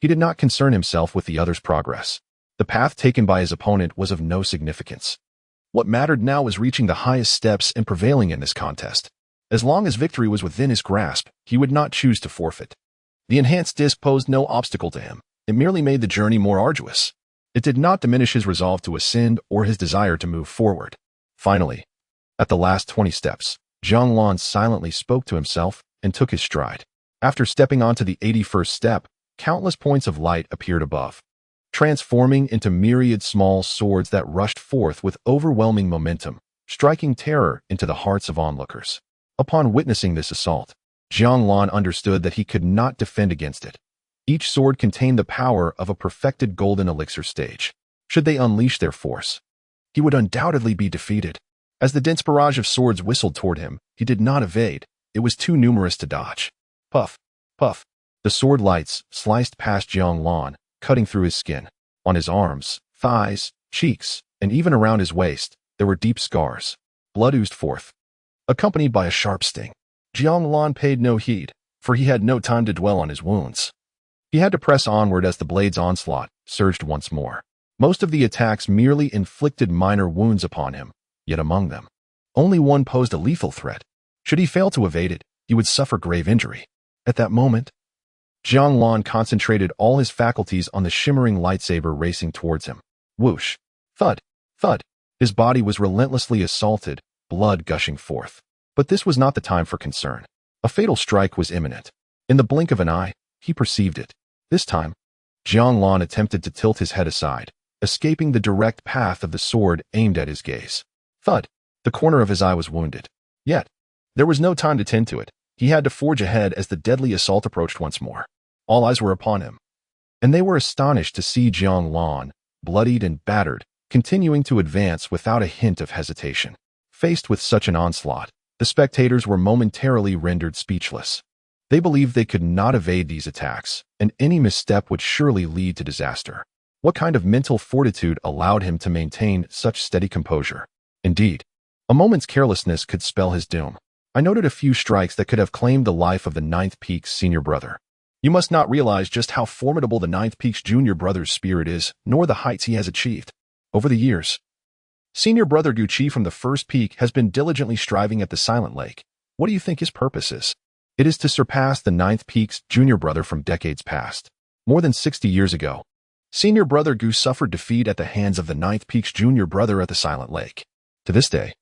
he did not concern himself with the other's progress. The path taken by his opponent was of no significance. What mattered now was reaching the highest steps and prevailing in this contest. As long as victory was within his grasp, he would not choose to forfeit. The enhanced disc posed no obstacle to him. It merely made the journey more arduous. It did not diminish his resolve to ascend or his desire to move forward. Finally, at the last 20 steps, Jiang Lan silently spoke to himself and took his stride. After stepping onto the 81st step, countless points of light appeared above, transforming into myriad small swords that rushed forth with overwhelming momentum, striking terror into the hearts of onlookers. Upon witnessing this assault, Jiang Lan understood that he could not defend against it. Each sword contained the power of a perfected golden elixir stage. Should they unleash their force, he would undoubtedly be defeated. As the dense barrage of swords whistled toward him, he did not evade. It was too numerous to dodge. Puff, puff. The sword lights sliced past Jiang Lan, cutting through his skin. On his arms, thighs, cheeks, and even around his waist, there were deep scars. Blood oozed forth, accompanied by a sharp sting. Jiang Lan paid no heed, for he had no time to dwell on his wounds. He had to press onward as the blade's onslaught surged once more. Most of the attacks merely inflicted minor wounds upon him, yet among them, only one posed a lethal threat. Should he fail to evade it, he would suffer grave injury. At that moment, Jiang Lan concentrated all his faculties on the shimmering lightsaber racing towards him. Whoosh! Thud! Thud! His body was relentlessly assaulted, blood gushing forth. But this was not the time for concern. A fatal strike was imminent. In the blink of an eye, he perceived it. This time, Jiang Lan attempted to tilt his head aside, escaping the direct path of the sword aimed at his gaze. Thud! The corner of his eye was wounded. Yet, there was no time to tend to it. He had to forge ahead as the deadly assault approached once more. All eyes were upon him, and they were astonished to see Jiang Lan, bloodied and battered, continuing to advance without a hint of hesitation. Faced with such an onslaught, the spectators were momentarily rendered speechless. They believed they could not evade these attacks, and any misstep would surely lead to disaster. What kind of mental fortitude allowed him to maintain such steady composure? Indeed, a moment's carelessness could spell his doom. I noted a few strikes that could have claimed the life of the Ninth Peak's senior brother. You must not realize just how formidable the Ninth Peak's junior brother's spirit is, nor the heights he has achieved. Over the years, senior brother Guqi from the First Peak has been diligently striving at the Silent Lake. What do you think his purpose is? It is to surpass the Ninth Peak's junior brother from decades past. More than 60 years ago, senior brother Gu suffered defeat at the hands of the Ninth Peak's junior brother at the Silent Lake. To this day,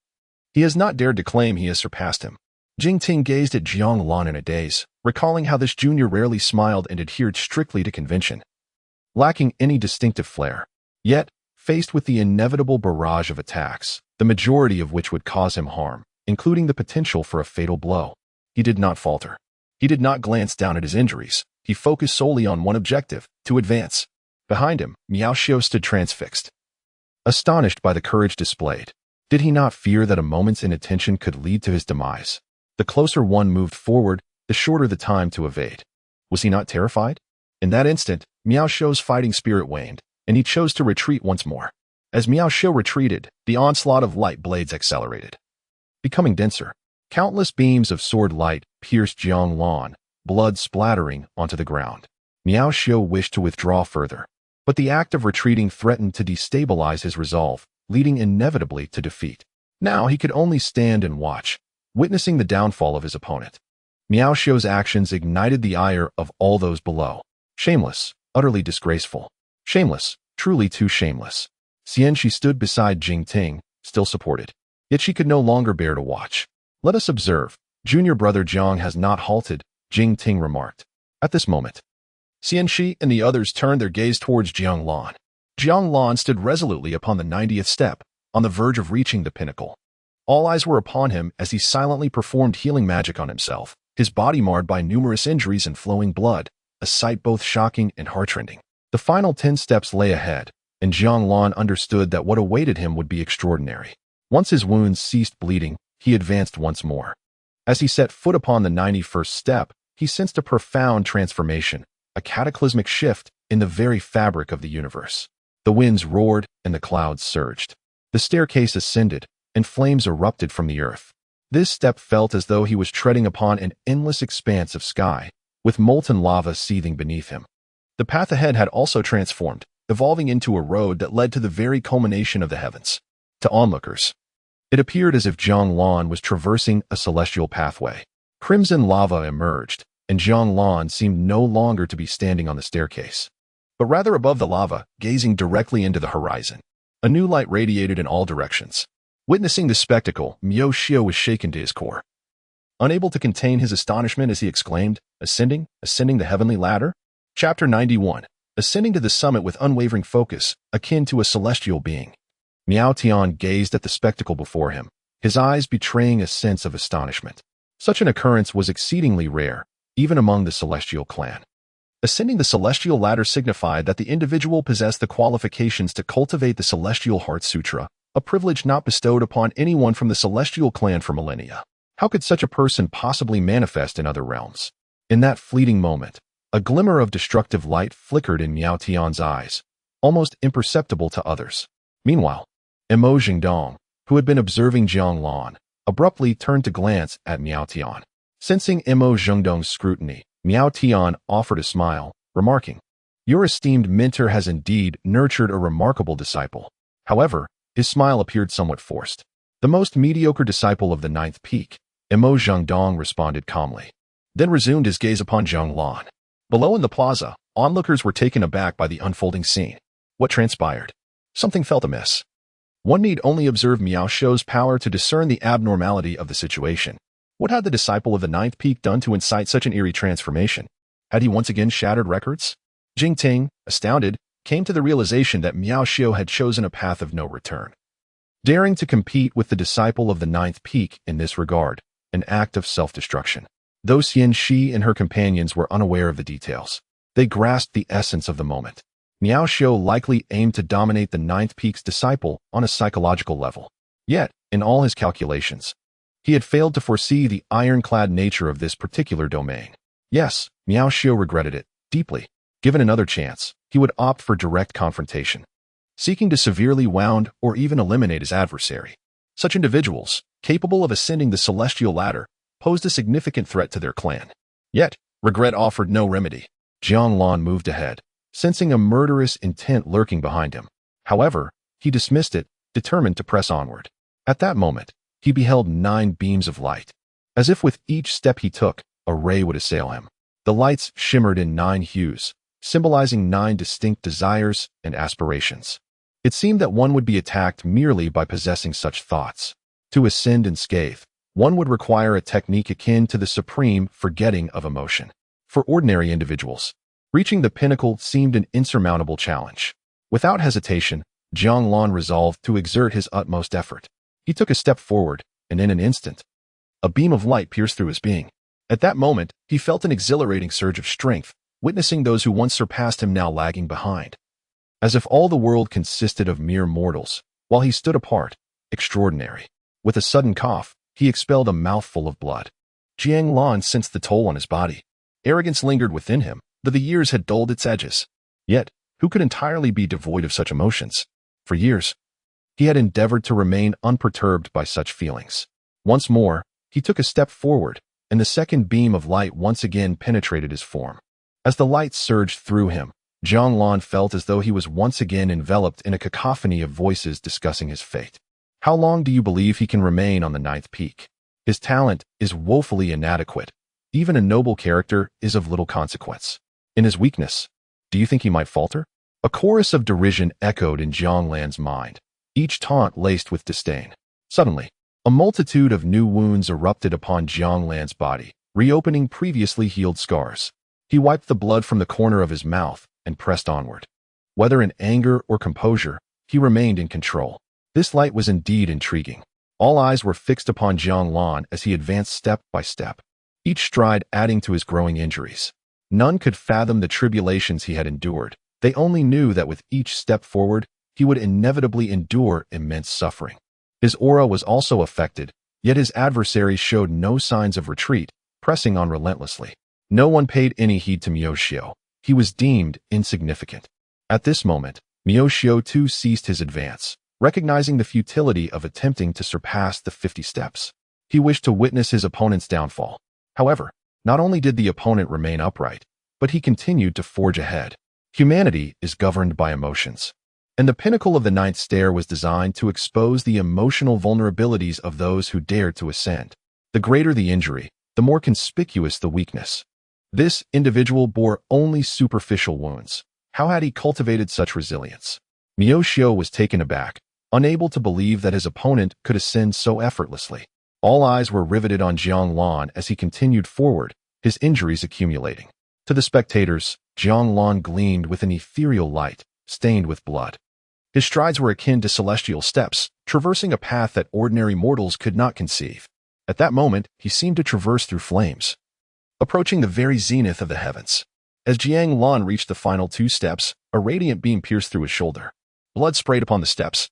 he has not dared to claim he has surpassed him. Jing Ting gazed at Jiang Lan in a daze, recalling how this junior rarely smiled and adhered strictly to convention, lacking any distinctive flair. Yet, faced with the inevitable barrage of attacks, the majority of which would cause him harm, including the potential for a fatal blow. He did not falter. He did not glance down at his injuries. He focused solely on one objective: to advance. Behind him, Miao Xiu stood transfixed, astonished by the courage displayed. Did he not fear that a moment's inattention could lead to his demise? The closer one moved forward, the shorter the time to evade. Was he not terrified? In that instant, Miao Xiu's fighting spirit waned, and he chose to retreat once more. As Miao Xiu retreated, the onslaught of light blades accelerated, becoming denser. Countless beams of sword light pierced Jiang Lan, blood splattering onto the ground. Miao Xiu wished to withdraw further, but the act of retreating threatened to destabilize his resolve, leading inevitably to defeat. Now he could only stand and watch, witnessing the downfall of his opponent. Miao Xiu's actions ignited the ire of all those below. Shameless, utterly disgraceful. Shameless, truly too shameless. Xianxi stood beside Jing Ting, still supported. Yet she could no longer bear to watch. Let us observe. Junior brother Jiang has not halted, Jing Ting remarked. At this moment, Xianxi and the others turned their gaze towards Jiang Lan. Jiang Lan stood resolutely upon the 90th step, on the verge of reaching the pinnacle. All eyes were upon him as he silently performed healing magic on himself, his body marred by numerous injuries and flowing blood, a sight both shocking and heart-rending. The final 10 steps lay ahead, and Jiang Lan understood that what awaited him would be extraordinary. Once his wounds ceased bleeding, he advanced once more. As he set foot upon the 91st step, he sensed a profound transformation, a cataclysmic shift in the very fabric of the universe. The winds roared and the clouds surged. The staircase ascended, and flames erupted from the earth. This step felt as though he was treading upon an endless expanse of sky, with molten lava seething beneath him. The path ahead had also transformed, evolving into a road that led to the very culmination of the heavens. To onlookers, it appeared as if Jiang Lan was traversing a celestial pathway. Crimson lava emerged, and Jiang Lan seemed no longer to be standing on the staircase, but rather above the lava, gazing directly into the horizon. A new light radiated in all directions. Witnessing this spectacle, Miao Xiu was shaken to his core. Unable to contain his astonishment as he exclaimed, ascending the heavenly ladder? Chapter 91. Ascending to the summit with unwavering focus, akin to a celestial being. Miao Tian gazed at the spectacle before him, his eyes betraying a sense of astonishment. Such an occurrence was exceedingly rare, even among the celestial clan. Ascending the celestial ladder signified that the individual possessed the qualifications to cultivate the celestial heart sutra, a privilege not bestowed upon anyone from the celestial clan for millennia. How could such a person possibly manifest in other realms? In that fleeting moment, a glimmer of destructive light flickered in Miao Tian's eyes, almost imperceptible to others. Meanwhile, Emo Jingdong, who had been observing Jiang Lan, abruptly turned to glance at Miao Tian. Sensing Emo Jingdong's scrutiny, Miao Tian offered a smile, remarking, "Your esteemed mentor has indeed nurtured a remarkable disciple." However, his smile appeared somewhat forced. "The most mediocre disciple of the 9th peak," Emo Jingdong responded calmly, then resumed his gaze upon Jiang Lan. Below in the plaza, onlookers were taken aback by the unfolding scene. What transpired? Something felt amiss. One need only observe Miao Xiu's power to discern the abnormality of the situation. What had the disciple of the 9th peak done to incite such an eerie transformation? Had he once again shattered records? Jing Ting, astounded, came to the realization that Miao Xiu had chosen a path of no return, daring to compete with the disciple of the 9th peak in this regard, an act of self-destruction. Though Xianxi and her companions were unaware of the details, they grasped the essence of the moment. Miao Xiu likely aimed to dominate the 9th peak's disciple on a psychological level. Yet, in all his calculations, he had failed to foresee the ironclad nature of this particular domain. Yes, Miao Xiu regretted it deeply. Given another chance, he would opt for direct confrontation, seeking to severely wound or even eliminate his adversary. Such individuals, capable of ascending the celestial ladder, posed a significant threat to their clan. Yet, regret offered no remedy. Jiang Lan moved ahead, sensing a murderous intent lurking behind him. However, he dismissed it, determined to press onward. At that moment, he beheld 9 beams of light. As if with each step he took, a ray would assail him. The lights shimmered in 9 hues, symbolizing 9 distinct desires and aspirations. It seemed that one would be attacked merely by possessing such thoughts. To ascend unscathed, one would require a technique akin to the supreme forgetting of emotion. For ordinary individuals, reaching the pinnacle seemed an insurmountable challenge. Without hesitation, Jiang Lan resolved to exert his utmost effort. He took a step forward, and in an instant, a beam of light pierced through his being. At that moment, he felt an exhilarating surge of strength, witnessing those who once surpassed him now lagging behind. As if all the world consisted of mere mortals, while he stood apart, extraordinary. With a sudden cough, he expelled a mouthful of blood. Jiang Lan sensed the toll on his body. Arrogance lingered within him, though the years had dulled its edges. Yet, who could entirely be devoid of such emotions? For years, he had endeavored to remain unperturbed by such feelings. Once more, he took a step forward, and the second beam of light once again penetrated his form. As the light surged through him, Jiang Lan felt as though he was once again enveloped in a cacophony of voices discussing his fate. How long do you believe he can remain on the ninth peak? His talent is woefully inadequate. Even a noble character is of little consequence. In his weakness, do you think he might falter? A chorus of derision echoed in Jiang Lan's mind, each taunt laced with disdain. Suddenly, a multitude of new wounds erupted upon Jiang Lan's body, reopening previously healed scars. He wiped the blood from the corner of his mouth and pressed onward. Whether in anger or composure, he remained in control. This light was indeed intriguing. All eyes were fixed upon Jiang Lan as he advanced step by step, each stride adding to his growing injuries. None could fathom the tribulations he had endured. They only knew that with each step forward, he would inevitably endure immense suffering. His aura was also affected, yet his adversaries showed no signs of retreat, pressing on relentlessly. No one paid any heed to Miyoshio. He was deemed insignificant. At this moment, Miyoshio too ceased his advance, recognizing the futility of attempting to surpass the 50 steps. He wished to witness his opponent's downfall. However, not only did the opponent remain upright, but he continued to forge ahead. Humanity is governed by emotions, and the pinnacle of the ninth stair was designed to expose the emotional vulnerabilities of those who dared to ascend. The greater the injury, the more conspicuous the weakness. This individual bore only superficial wounds. How had he cultivated such resilience? Miyoshio was taken aback, unable to believe that his opponent could ascend so effortlessly. All eyes were riveted on Jiang Lan as he continued forward, his injuries accumulating. To the spectators, Jiang Lan gleamed with an ethereal light, stained with blood. His strides were akin to celestial steps, traversing a path that ordinary mortals could not conceive. At that moment, he seemed to traverse through flames, approaching the very zenith of the heavens. As Jiang Lan reached the final 2 steps, a radiant beam pierced through his shoulder. Blood sprayed upon the steps,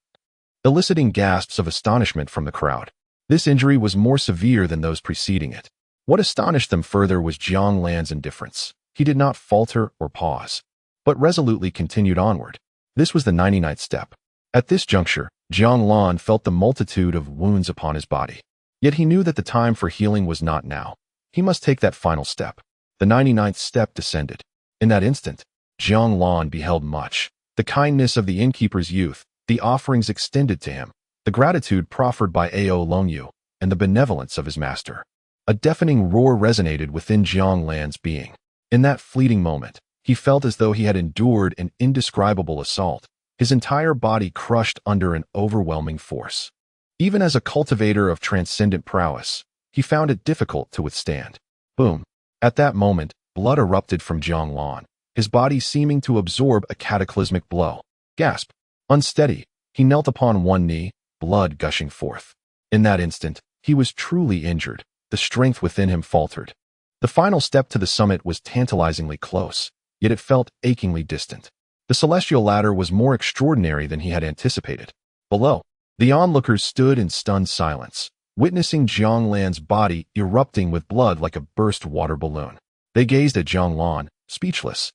eliciting gasps of astonishment from the crowd. This injury was more severe than those preceding it. What astonished them further was Jiang Lan's indifference. He did not falter or pause, but resolutely continued onward. This was the 99th step. At this juncture, Jiang Lan felt the multitude of wounds upon his body. Yet he knew that the time for healing was not now. He must take that final step. The 99th step descended. In that instant, Jiang Lan beheld much. The kindness of the innkeeper's youth, the offerings extended to him, the gratitude proffered by Ao Longyu, and the benevolence of his master. A deafening roar resonated within Jiang Lan's being. In that fleeting moment, he felt as though he had endured an indescribable assault, his entire body crushed under an overwhelming force. Even as a cultivator of transcendent prowess, he found it difficult to withstand. Boom. At that moment, blood erupted from Jiang Lan, his body seeming to absorb a cataclysmic blow. Gasp. Unsteady, he knelt upon one knee, blood gushing forth. In that instant, he was truly injured. The strength within him faltered. The final step to the summit was tantalizingly close, yet it felt achingly distant. The celestial ladder was more extraordinary than he had anticipated. Below, the onlookers stood in stunned silence, witnessing Jiang Lan's body erupting with blood like a burst water balloon. They gazed at Jiang Lan, speechless,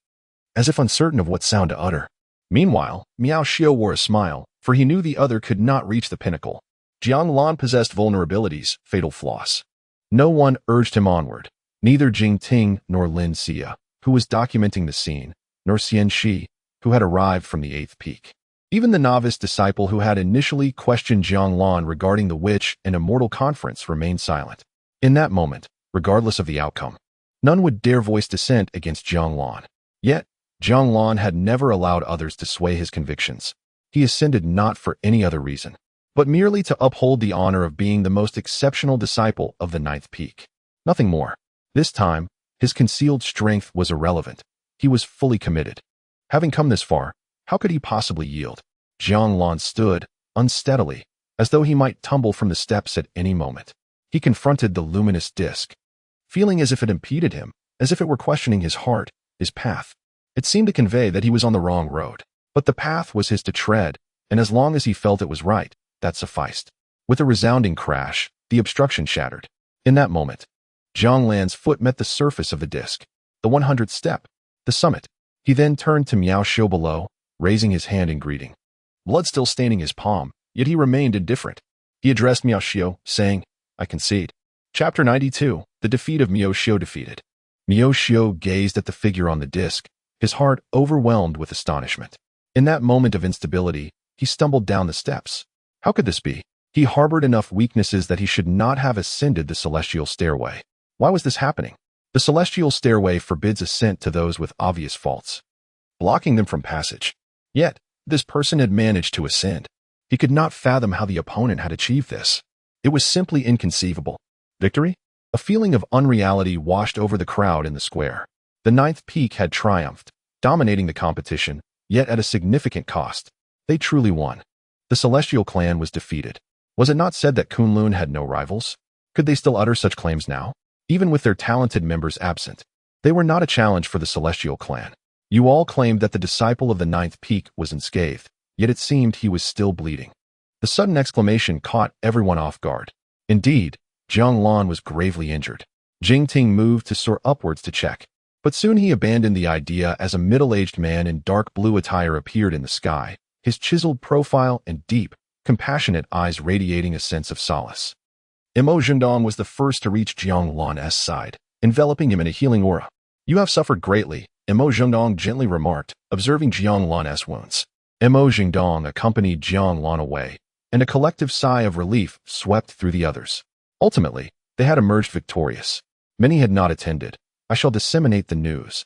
as if uncertain of what sound to utter. Meanwhile, Miao Xiao wore a smile, for he knew the other could not reach the pinnacle. Jiang Lan possessed vulnerabilities, fatal flaws. No one urged him onward, neither Jing Ting nor Lin Xia, who was documenting the scene, nor Xian Shi, who had arrived from the 8th peak. Even the novice disciple who had initially questioned Jiang Lan regarding the witch and immortal conference remained silent. In that moment, regardless of the outcome, none would dare voice dissent against Jiang Lan. Yet, Jiang Lan had never allowed others to sway his convictions. He ascended not for any other reason, but merely to uphold the honor of being the most exceptional disciple of the 9th peak. Nothing more. This time, his concealed strength was irrelevant. He was fully committed. Having come this far, how could he possibly yield? Jiang Lan stood, unsteadily, as though he might tumble from the steps at any moment. He confronted the luminous disk, feeling as if it impeded him, as if it were questioning his heart, his path. It seemed to convey that he was on the wrong road. But the path was his to tread, and as long as he felt it was right, that sufficed. With a resounding crash, the obstruction shattered. In that moment, Jiang Lan's foot met the surface of the disk, the 100th step, the summit. He then turned to Miao Xiu below, raising his hand in greeting. Blood still staining his palm, yet he remained indifferent. He addressed Miao Xiu, saying, I concede. Chapter 92, The Defeat of Miao Xiu Defeated. Miao Xiu gazed at the figure on the disk, his heart overwhelmed with astonishment. In that moment of instability, he stumbled down the steps. How could this be? He harbored enough weaknesses that he should not have ascended the celestial stairway. Why was this happening? The celestial stairway forbids ascent to those with obvious faults, blocking them from passage. Yet, this person had managed to ascend. He could not fathom how the opponent had achieved this. It was simply inconceivable. Victory? A feeling of unreality washed over the crowd in the square. The 9th peak had triumphed, dominating the competition, yet at a significant cost. They truly won. The celestial clan was defeated. Was it not said that Kunlun had no rivals? Could they still utter such claims now? Even with their talented members absent, they were not a challenge for the celestial clan. You all claimed that the disciple of the 9th peak was unscathed, yet it seemed he was still bleeding. The sudden exclamation caught everyone off guard. Indeed, Jiang Lan was gravely injured. Jingting moved to soar upwards to check, but soon he abandoned the idea as a middle-aged man in dark blue attire appeared in the sky, his chiseled profile and deep, compassionate eyes radiating a sense of solace. Mo Zhendong was the first to reach Jiang Lan's side, enveloping him in a healing aura. You have suffered greatly, Mo Zhendong gently remarked, observing Jiang Lan's wounds. Mo Zhendong accompanied Jiang Lan away, and a collective sigh of relief swept through the others. Ultimately, they had emerged victorious. Many had not attended. I shall disseminate the news,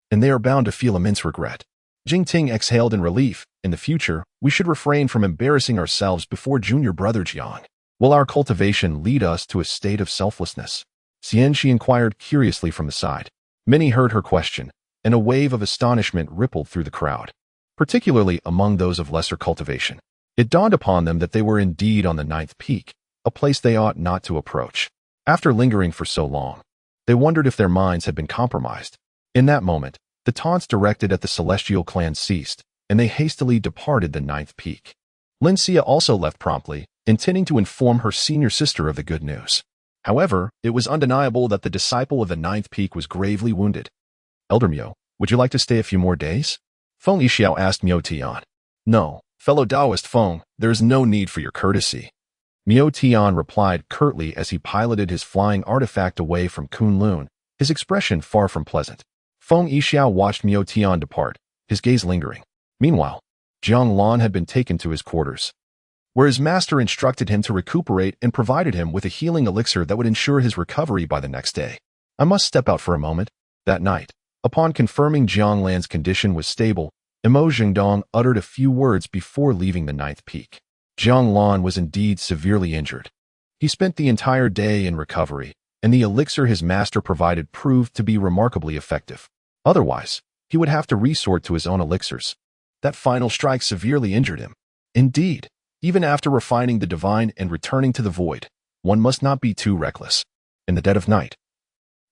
and they are bound to feel immense regret. Jingting exhaled in relief. In the future, we should refrain from embarrassing ourselves before junior brother Jiang. Will our cultivation lead us to a state of selflessness? Xianxi inquired curiously from the side. Many heard her question, and a wave of astonishment rippled through the crowd, particularly among those of lesser cultivation. It dawned upon them that they were indeed on the 9th peak, a place they ought not to approach. After lingering for so long, they wondered if their minds had been compromised. In that moment, the taunts directed at the celestial clan ceased, and they hastily departed the 9th peak. Lin Xia also left promptly, intending to inform her senior sister of the good news. However, it was undeniable that the disciple of the 9th peak was gravely wounded. Elder Miao, would you like to stay a few more days? Feng Yixiao asked Miao Tian. No, fellow Taoist Feng, there is no need for your courtesy. Miao Tian replied curtly as he piloted his flying artifact away from Kunlun, his expression far from pleasant. Feng Yixiao watched Miao Tian depart, his gaze lingering. Meanwhile, Jiang Lan had been taken to his quarters, where his master instructed him to recuperate and provided him with a healing elixir that would ensure his recovery by the next day. I must step out for a moment. That night, upon confirming Jiang Lan's condition was stable, Mo Zhendong uttered a few words before leaving the 9th peak. Jiang Lan was indeed severely injured. He spent the entire day in recovery, and the elixir his master provided proved to be remarkably effective. Otherwise, he would have to resort to his own elixirs. That final strike severely injured him. Indeed, even after refining the divine and returning to the void, one must not be too reckless. In the dead of night,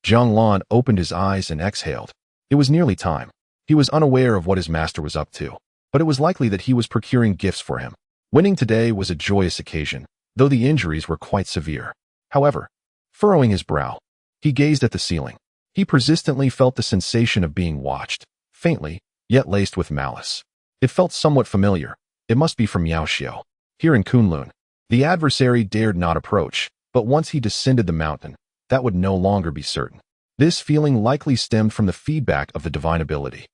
Jiang Lan opened his eyes and exhaled. It was nearly time. He was unaware of what his master was up to, but it was likely that he was procuring gifts for him. Winning today was a joyous occasion, though the injuries were quite severe. However, furrowing his brow, he gazed at the ceiling. He persistently felt the sensation of being watched, faintly, yet laced with malice. It felt somewhat familiar. It must be from Miao Xiu. Here in Kunlun, the adversary dared not approach, but once he descended the mountain, that would no longer be certain. This feeling likely stemmed from the feedback of the divine ability.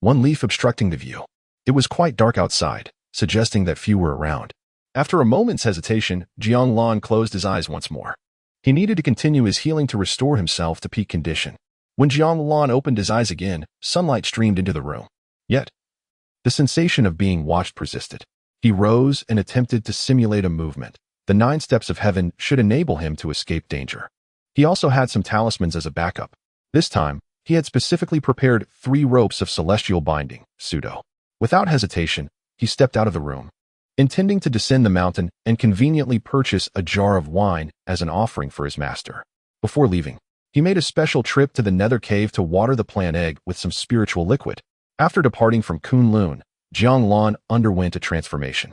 One leaf obstructing the view. It was quite dark outside, suggesting that few were around. After a moment's hesitation, Jiang Lan closed his eyes once more. He needed to continue his healing to restore himself to peak condition. When Jiang Lan opened his eyes again, sunlight streamed into the room. Yet, the sensation of being watched persisted. He rose and attempted to simulate a movement. The 9 steps of heaven should enable him to escape danger. He also had some talismans as a backup. This time, he had specifically prepared 3 ropes of celestial binding, pseudo. Without hesitation, he stepped out of the room. intending to descend the mountain and conveniently purchase a jar of wine as an offering for his master. Before leaving, he made a special trip to the nether cave to water the plant egg with some spiritual liquid. After departing from Kunlun, Jiang Lan underwent a transformation.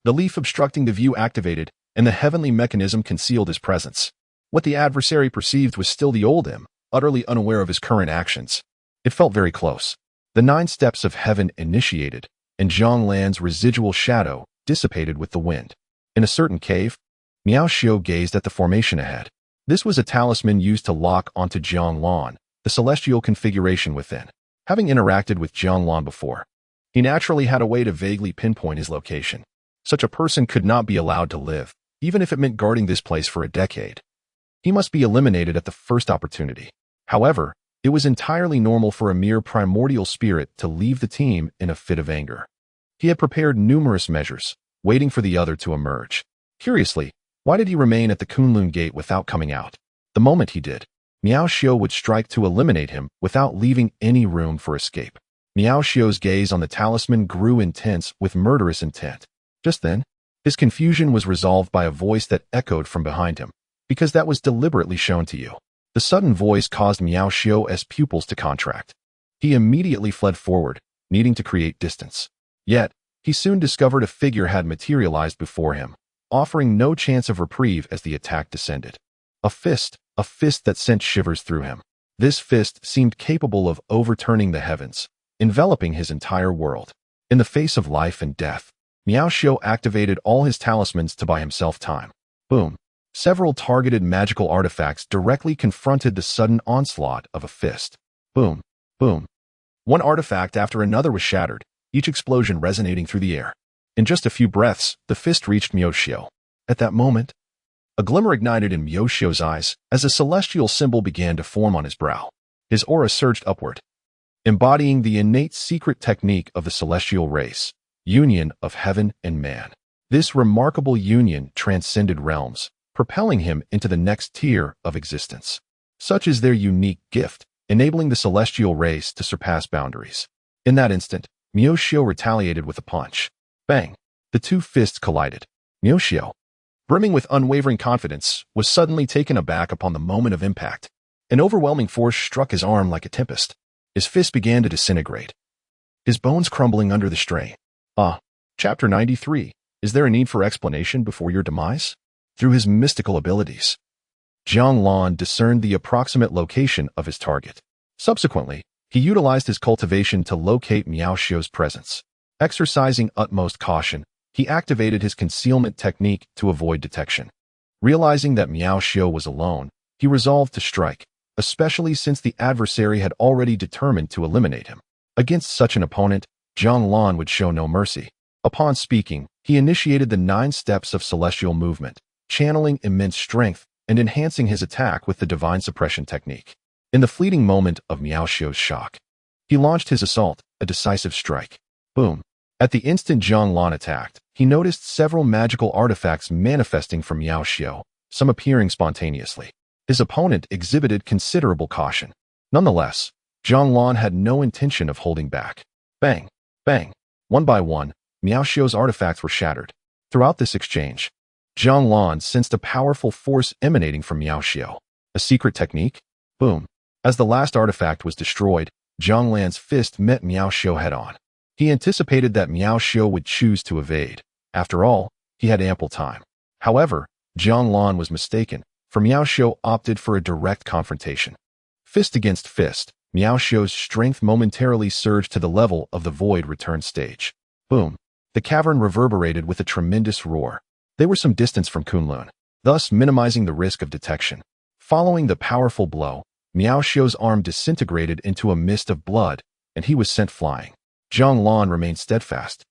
The leaf obstructing the view activated, and the heavenly mechanism concealed his presence. What the adversary perceived was still the old him, utterly unaware of his current actions. It felt very close. The 9 steps of heaven initiated, and Jiang Lan's residual shadow dissipated with the wind. In a certain cave, Miao Xiu gazed at the formation ahead. This was a talisman used to lock onto Jiang Lan, the celestial configuration within. Having interacted with Jiang Lan before, he naturally had a way to vaguely pinpoint his location. Such a person could not be allowed to live, even if it meant guarding this place for a decade. He must be eliminated at the first opportunity. However, it was entirely normal for a mere primordial spirit to leave the team in a fit of anger. He had prepared numerous measures, waiting for the other to emerge. Curiously, why did he remain at the Kunlun gate without coming out? The moment he did, Miao Xiu would strike to eliminate him without leaving any room for escape. Miao Xiu's gaze on the talisman grew intense with murderous intent. Just then, his confusion was resolved by a voice that echoed from behind him, because that was deliberately shown to you. The sudden voice caused Miao Xiu's pupils to contract. He immediately fled forward, needing to create distance. Yet, he soon discovered a figure had materialized before him, offering no chance of reprieve as the attack descended. A fist that sent shivers through him. This fist seemed capable of overturning the heavens, enveloping his entire world. In the face of life and death, Miao Xiu activated all his talismans to buy himself time. Boom. Several targeted magical artifacts directly confronted the sudden onslaught of a fist. Boom. Boom. One artifact after another was shattered, each explosion resonating through the air. In just a few breaths, the fist reached Miao Xiu. At that moment, a glimmer ignited in Miao Xiu's eyes as a celestial symbol began to form on his brow. His aura surged upward, embodying the innate secret technique of the celestial race, union of heaven and man. This remarkable union transcended realms, propelling him into the next tier of existence. Such is their unique gift, enabling the celestial race to surpass boundaries. In that instant, Miao Xiu retaliated with a punch. Bang! The 2 fists collided. Miao Xiu, brimming with unwavering confidence, was suddenly taken aback upon the moment of impact. An overwhelming force struck his arm like a tempest. His fist began to disintegrate, his bones crumbling under the strain. Chapter 93. Is there a need for explanation before your demise? Through his mystical abilities, Jiang Lan discerned the approximate location of his target. Subsequently, he utilized his cultivation to locate Miao Xiu's presence. Exercising utmost caution, he activated his concealment technique to avoid detection. Realizing that Miao Xiu was alone, he resolved to strike, especially since the adversary had already determined to eliminate him. Against such an opponent, Jiang Lan would show no mercy. Upon speaking, he initiated the 9 steps of celestial movement, channeling immense strength and enhancing his attack with the divine suppression technique. In the fleeting moment of Miao Xiu's shock, he launched his assault, a decisive strike. Boom. At the instant Jiang Lan attacked, he noticed several magical artifacts manifesting from Miao Xiu, some appearing spontaneously. His opponent exhibited considerable caution. Nonetheless, Jiang Lan had no intention of holding back. Bang! Bang! One by one, Miao Xiu's artifacts were shattered. Throughout this exchange, Jiang Lan sensed a powerful force emanating from Miao Xiu. A secret technique? Boom. As the last artifact was destroyed, Jiang Lan's fist met Miao Xiu head-on. He anticipated that Miao Xiu would choose to evade. After all, he had ample time. However, Jiang Lan was mistaken, for Miao Xiu opted for a direct confrontation. Fist against fist, Miao Xiu's strength momentarily surged to the level of the void return stage. Boom. The cavern reverberated with a tremendous roar. They were some distance from Kunlun, thus minimizing the risk of detection. Following the powerful blow, Miao Xiu's arm disintegrated into a mist of blood, and he was sent flying. Jiang Lan remained steadfast,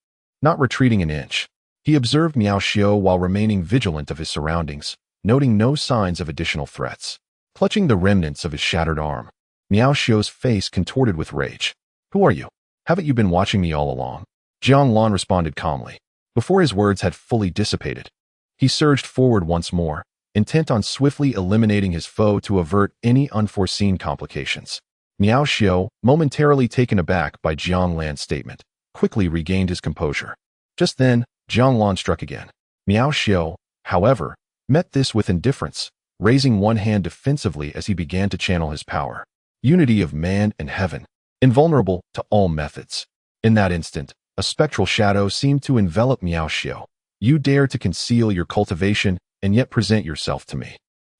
not retreating an inch. He observed Miao Xiu while remaining vigilant of his surroundings, noting no signs of additional threats. Clutching the remnants of his shattered arm, Miao Xiu's face contorted with rage. "Who are you? Haven't you been watching me all along?" Jiang Lan responded calmly. Before his words had fully dissipated, he surged forward once more, intent on swiftly eliminating his foe to avert any unforeseen complications. Miao Xiu, momentarily taken aback by Jiang Lan's statement, quickly regained his composure. Just then, Jiang Lan struck again. Miao Xiao, however, met this with indifference, raising one hand defensively as he began to channel his power. Unity of man and heaven, invulnerable to all methods. In that instant, a spectral shadow seemed to envelop Miao Xiao. You dare to conceal your cultivation and yet present yourself to me.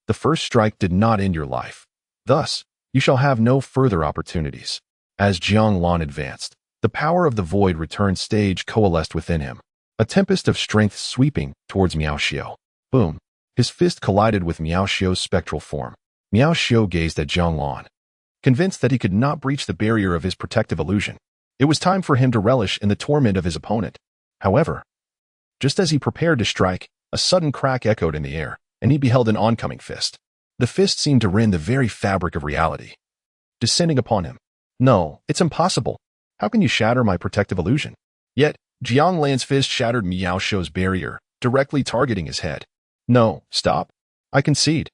The first strike did not end your life. Thus, you shall have no further opportunities. As Jiang Lan advanced, the power of the void returned stage coalesced within him, a tempest of strength sweeping towards Miao Xiao. Boom! His fist collided with Miao Xiao's spectral form. Miao Xiao gazed at Jiang Lan, convinced that he could not breach the barrier of his protective illusion. It was time for him to relish in the torment of his opponent. However, just as he prepared to strike, a sudden crack echoed in the air, and he beheld an oncoming fist. The fist seemed to rend the very fabric of reality, descending upon him. No, it's impossible. How can you shatter my protective illusion? Yet, Jiang Lan's fist shattered Miao Xiao's barrier, directly targeting his head. No, stop. I concede.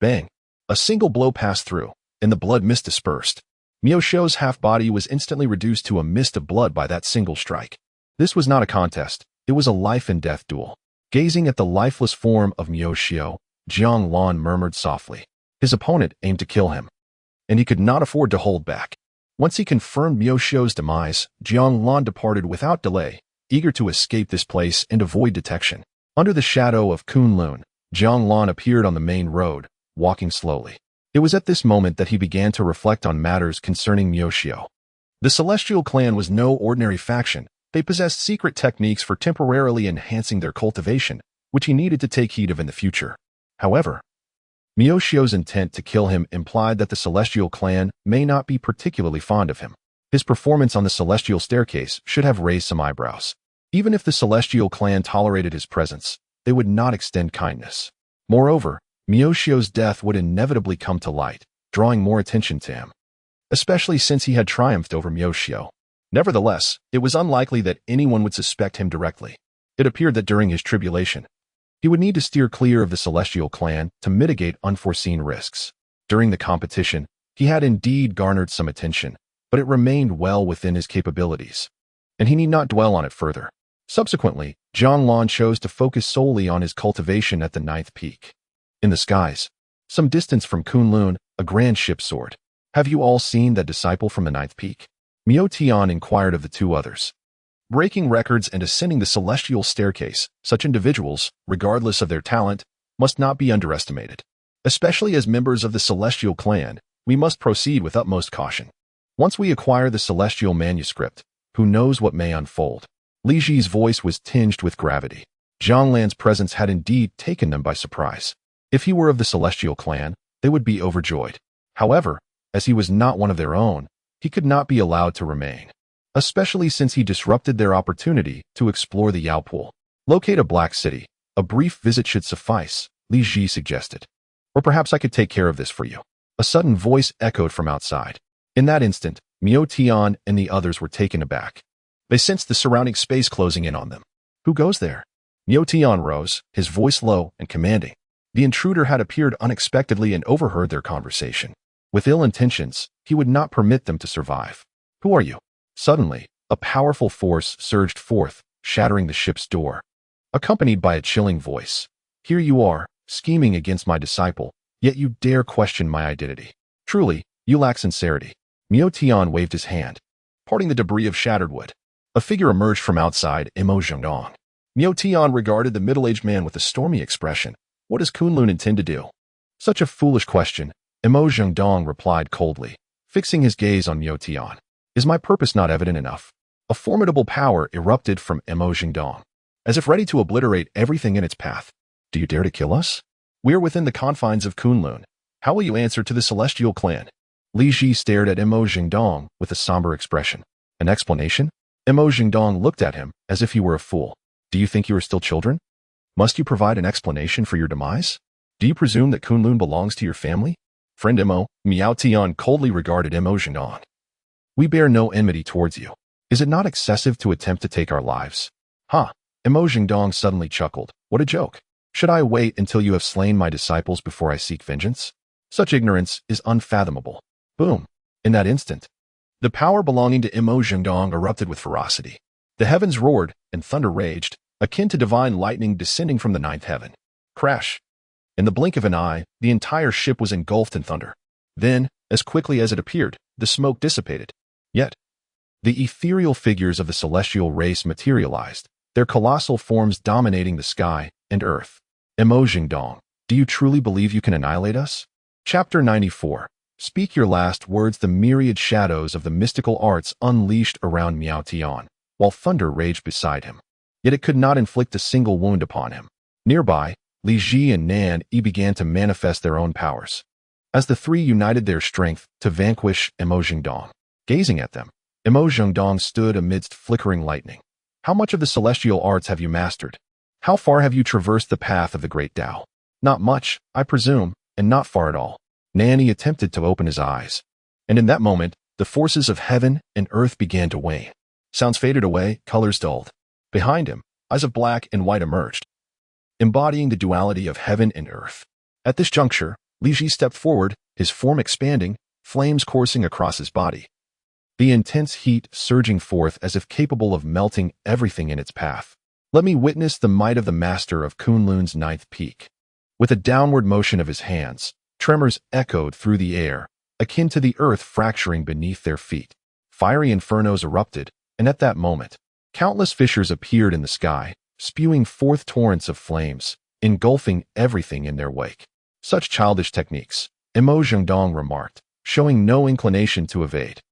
Bang. A single blow passed through, and the blood mist dispersed. Miao Xiao's half-body was instantly reduced to a mist of blood by that single strike. This was not a contest. It was a life-and-death duel. Gazing at the lifeless form of Miao Xiao, Jiang Lan murmured softly. His opponent aimed to kill him, and he could not afford to hold back. Once he confirmed Miao Xiao's demise, Jiang Lan departed without delay, eager to escape this place and avoid detection. Under the shadow of Kunlun, Jiang Lan appeared on the main road, walking slowly. It was at this moment that he began to reflect on matters concerning Miao Xiao. The Celestial Clan was no ordinary faction. They possessed secret techniques for temporarily enhancing their cultivation, which he needed to take heed of in the future. However, Miao Xiao's intent to kill him implied that the Celestial Clan may not be particularly fond of him. His performance on the Celestial Staircase should have raised some eyebrows. Even if the Celestial Clan tolerated his presence, they would not extend kindness. Moreover, Miao Xiao's death would inevitably come to light, drawing more attention to him, especially since he had triumphed over Miao Xiao. Nevertheless, it was unlikely that anyone would suspect him directly. It appeared that during his tribulation, he would need to steer clear of the Celestial Clan to mitigate unforeseen risks. During the competition, he had indeed garnered some attention, but it remained well within his capabilities, and he need not dwell on it further. Subsequently, Jiang Lan chose to focus solely on his cultivation at the 9th peak. In the skies, some distance from Kunlun, a grand ship soared. Have you all seen that disciple from the 9th peak? Miao Tian inquired of the two others. Breaking records and ascending the celestial staircase, such individuals, regardless of their talent, must not be underestimated. Especially as members of the Celestial Clan, we must proceed with utmost caution. Once we acquire the celestial manuscript, who knows what may unfold? Li Ji's voice was tinged with gravity. Jiang Lan's presence had indeed taken them by surprise. If he were of the Celestial Clan, they would be overjoyed. However, as he was not one of their own, he could not be allowed to remain, especially since he disrupted their opportunity to explore the Yao Pool. Locate a black city. A brief visit should suffice, Li Ji suggested. Or perhaps I could take care of this for you. A sudden voice echoed from outside. In that instant, Miao Tian and the others were taken aback. They sensed the surrounding space closing in on them. Who goes there? Miao Tian rose, his voice low and commanding. The intruder had appeared unexpectedly and overheard their conversation. With ill intentions, he would not permit them to survive. Who are you? Suddenly, a powerful force surged forth, shattering the ship's door. Accompanied by a chilling voice. Here you are, scheming against my disciple, yet you dare question my identity. Truly, you lack sincerity. Miao Tian waved his hand, parting the debris of shattered wood. A figure emerged from outside Imo Zhengdong. Miao Tian regarded the middle-aged man with a stormy expression. What does Kunlun intend to do? Such a foolish question, Imo Zhengdong replied coldly, fixing his gaze on Miao Tian. Is my purpose not evident enough? A formidable power erupted from Imo Zhengdong, as if ready to obliterate everything in its path. Do you dare to kill us? We are within the confines of Kunlun. How will you answer to the Celestial Clan? Li Ji stared at Imo Zhengdong with a somber expression. An explanation? Imo Zhengdong looked at him as if he were a fool. Do you think you are still children? Must you provide an explanation for your demise? Do you presume that Kunlun belongs to your family? Friend Imo, Miao Tian coldly regarded Imo Zhengdong. We bear no enmity towards you. Is it not excessive to attempt to take our lives? Ha! Imo Zhengdong suddenly chuckled. What a joke. Should I wait until you have slain my disciples before I seek vengeance? Such ignorance is unfathomable. Boom! In that instant, the power belonging to Imo Zhengdong erupted with ferocity. The heavens roared, and thunder raged, akin to divine lightning descending from the ninth heaven. Crash! In the blink of an eye, the entire ship was engulfed in thunder. Then, as quickly as it appeared, the smoke dissipated. Yet, the ethereal figures of the celestial race materialized, their colossal forms dominating the sky and earth. Dong, do you truly believe you can annihilate us? Chapter 94. Speak your last words. The myriad shadows of the mystical arts unleashed around Miao Tian, while thunder raged beside him. Yet it could not inflict a single wound upon him. Nearby, Li Ji and Nan Yi began to manifest their own powers. As the three united their strength to vanquish Dong. Gazing at them, Dong stood amidst flickering lightning. How much of the celestial arts have you mastered? How far have you traversed the path of the great Tao? Not much, I presume, and not far at all. Nan Yi attempted to open his eyes. And in that moment, the forces of heaven and earth began to wane. Sounds faded away, colors dulled. Behind him, eyes of black and white emerged, embodying the duality of heaven and earth. At this juncture, Li Ji stepped forward, his form expanding, flames coursing across his body. The intense heat surging forth as if capable of melting everything in its path. Let me witness the might of the master of Kunlun's ninth peak. With a downward motion of his hands, tremors echoed through the air, akin to the earth fracturing beneath their feet. Fiery infernos erupted, and at that moment, countless fissures appeared in the sky, spewing forth torrents of flames, engulfing everything in their wake. Such childish techniques, Dong remarked, showing no inclination to evade.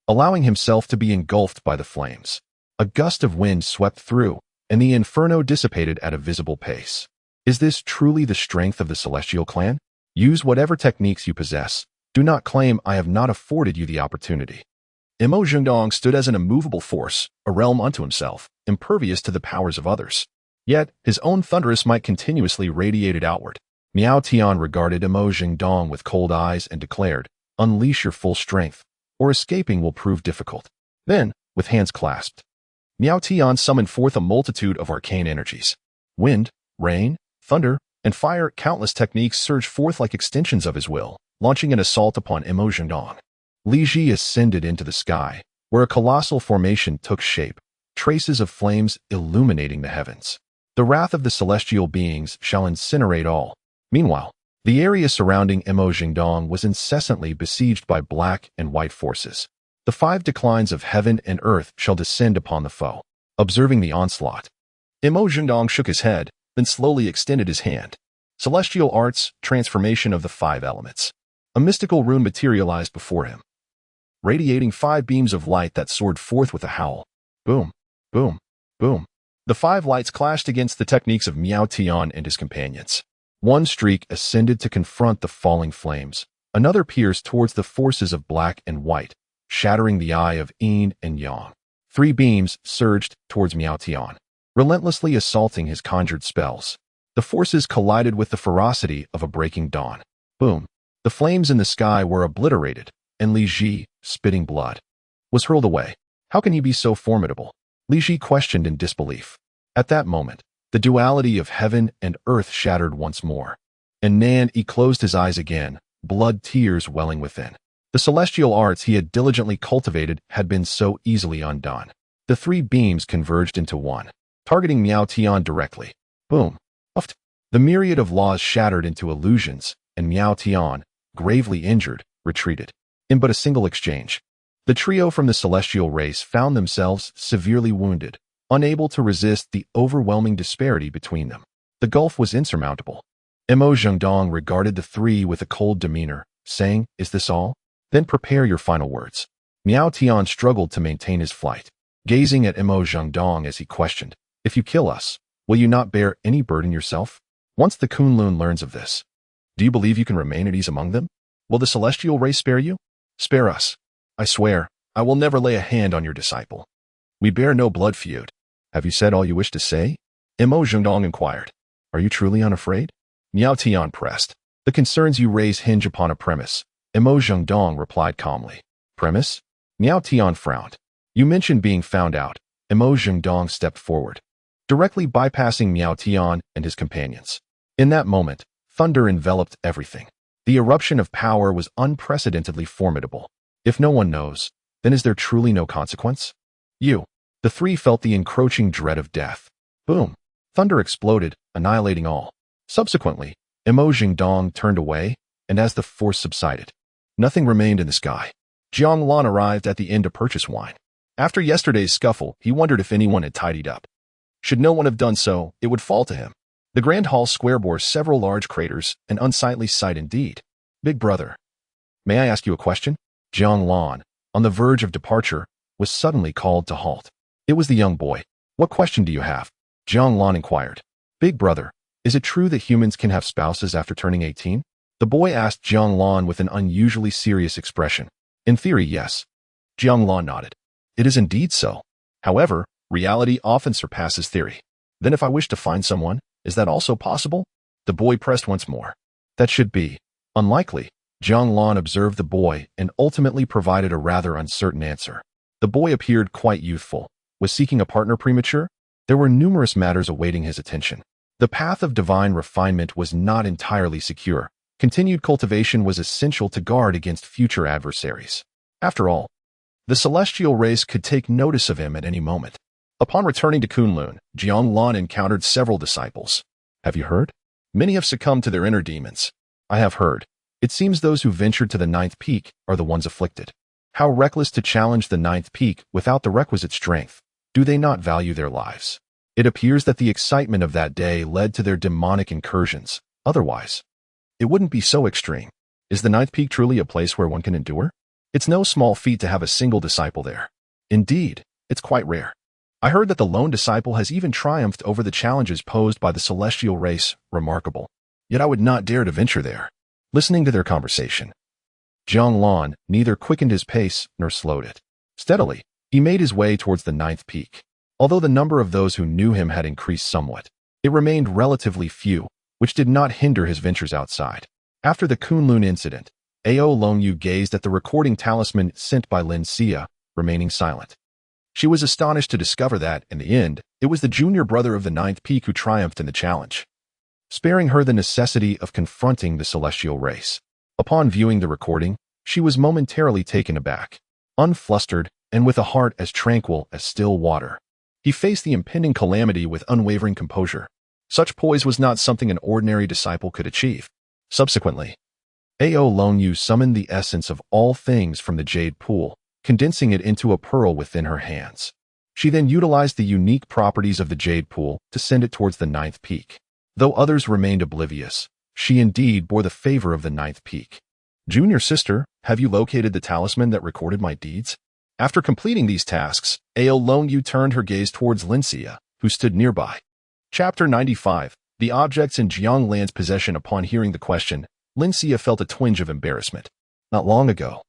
Allowing himself to be engulfed by the flames. A gust of wind swept through, and the inferno dissipated at a visible pace. Is this truly the strength of the celestial clan? Use whatever techniques you possess. Do not claim I have not afforded you the opportunity. Dong stood as an immovable force, a realm unto himself, impervious to the powers of others. Yet, his own thunderous might continuously radiated outward. Miao Tian regarded Dong with cold eyes and declared, "Unleash your full strength, or escaping will prove difficult." Then, with hands clasped, Miao Tian summoned forth a multitude of arcane energies. Wind, rain, thunder, and fire, countless techniques surged forth like extensions of his will, launching an assault upon Dong. Li Ji ascended into the sky, where a colossal formation took shape, traces of flames illuminating the heavens. The wrath of the celestial beings shall incinerate all. Meanwhile, the area surrounding Dong was incessantly besieged by black and white forces. The 5 declines of heaven and earth shall descend upon the foe. Observing the onslaught, Dong shook his head, then slowly extended his hand. Celestial arts, transformation of the 5 elements. A mystical rune materialized before him, radiating 5 beams of light that soared forth with a howl. Boom, boom, boom. The 5 lights clashed against the techniques of Miao Tian and his companions. One streak ascended to confront the falling flames. Another pierced towards the forces of black and white, shattering the eye of yin and yang. 3 beams surged towards Miao Tian, relentlessly assaulting his conjured spells. The forces collided with the ferocity of a breaking dawn. Boom. The flames in the sky were obliterated, and Li Ji, spitting blood, was hurled away. How can he be so formidable? Li Ji questioned in disbelief. At that moment, the duality of heaven and earth shattered once more, and Nan Yi closed his eyes again, blood tears welling within. The celestial arts he had diligently cultivated had been so easily undone. The 3 beams converged into one, targeting Miao Tian directly. Boom. Uft. The myriad of laws shattered into illusions, and Miao Tian, gravely injured, retreated. In but a single exchange, the trio from the celestial race found themselves severely wounded, unable to resist the overwhelming disparity between them. The gulf was insurmountable. Dong regarded the 3 with a cold demeanor, saying, "Is this all? Then prepare your final words." Miao Tian struggled to maintain his flight, gazing at Dong as he questioned, "If you kill us, will you not bear any burden yourself? Once the Kunlun learns of this, do you believe you can remain at ease among them? Will the celestial race spare you? Spare us. I swear, I will never lay a hand on your disciple. We bear no blood feud. Have you said all you wish to say?" Dong inquired. "Are you truly unafraid?" Miao Tian pressed. "The concerns you raise hinge upon a premise," Dong replied calmly. "Premise?" Miao Tian frowned. "You mentioned being found out." Dong stepped forward, directly bypassing Miao Tian and his companions. In that moment, thunder enveloped everything. The eruption of power was unprecedentedly formidable. If no one knows, then is there truly no consequence? You, The three felt the encroaching dread of death. Boom! Thunder exploded, annihilating all. Subsequently, Imo Dong turned away, and as the force subsided, nothing remained in the sky. Jiang Lan arrived at the inn to purchase wine. After yesterday's scuffle, he wondered if anyone had tidied up. Should no one have done so, it would fall to him. The Grand Hall Square bore several large craters, an unsightly sight indeed. Big brother, may I ask you a question? Jiang Lan, on the verge of departure, was suddenly called to halt. It was the young boy. What question do you have? Jiang Lan inquired. Big brother, is it true that humans can have spouses after turning 18? The boy asked Jiang Lan with an unusually serious expression. In theory, yes. Jiang Lan nodded. It is indeed so. However, reality often surpasses theory. Then if I wish to find someone, is that also possible? The boy pressed once more. That should be unlikely. Jiang Lan observed the boy and ultimately provided a rather uncertain answer. The boy appeared quite youthful. Was seeking a partner premature? There were numerous matters awaiting his attention. The path of divine refinement was not entirely secure. Continued cultivation was essential to guard against future adversaries. After all, the celestial race could take notice of him at any moment. Upon returning to Kunlun, Jiang Lan encountered several disciples. Have you heard? Many have succumbed to their inner demons. I have heard. It seems those who ventured to the ninth peak are the ones afflicted. How reckless to challenge the ninth peak without the requisite strength. Do they not value their lives? It appears that the excitement of that day led to their demonic incursions. Otherwise, it wouldn't be so extreme. Is the ninth peak truly a place where one can endure? It's no small feat to have a single disciple there. Indeed, it's quite rare. I heard that the lone disciple has even triumphed over the challenges posed by the celestial race. Remarkable. Yet I would not dare to venture there. Listening to their conversation, Jiang Lan neither quickened his pace nor slowed it. Steadily, he made his way towards the ninth peak. Although the number of those who knew him had increased somewhat, it remained relatively few, which did not hinder his ventures outside. After the Kunlun incident, Ao Longyu gazed at the recording talisman sent by Lin Xia, remaining silent. She was astonished to discover that, in the end, it was the junior brother of the ninth peak who triumphed in the challenge, sparing her the necessity of confronting the celestial race. Upon viewing the recording, she was momentarily taken aback. Unflustered, and with a heart as tranquil as still water, he faced the impending calamity with unwavering composure. Such poise was not something an ordinary disciple could achieve. Subsequently, Ao Longyu summoned the essence of all things from the jade pool, condensing it into a pearl within her hands. She then utilized the unique properties of the jade pool to send it towards the ninth peak. Though others remained oblivious, she indeed bore the favor of the ninth peak. Junior sister, have you located the talisman that recorded my deeds? After completing these tasks, Ao Longyu turned her gaze towards Lin Xia, who stood nearby. Chapter 95. The objects in Jiang Lan's possession. Upon hearing the question, Lin Xia felt a twinge of embarrassment. Not long ago,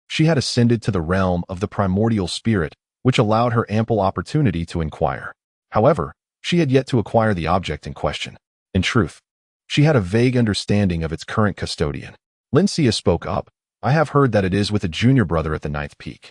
she had ascended to the realm of the primordial spirit, which allowed her ample opportunity to inquire. However, she had yet to acquire the object in question. In truth, she had a vague understanding of its current custodian. Lin Xia spoke up. I have heard that it is with a junior brother at the ninth peak.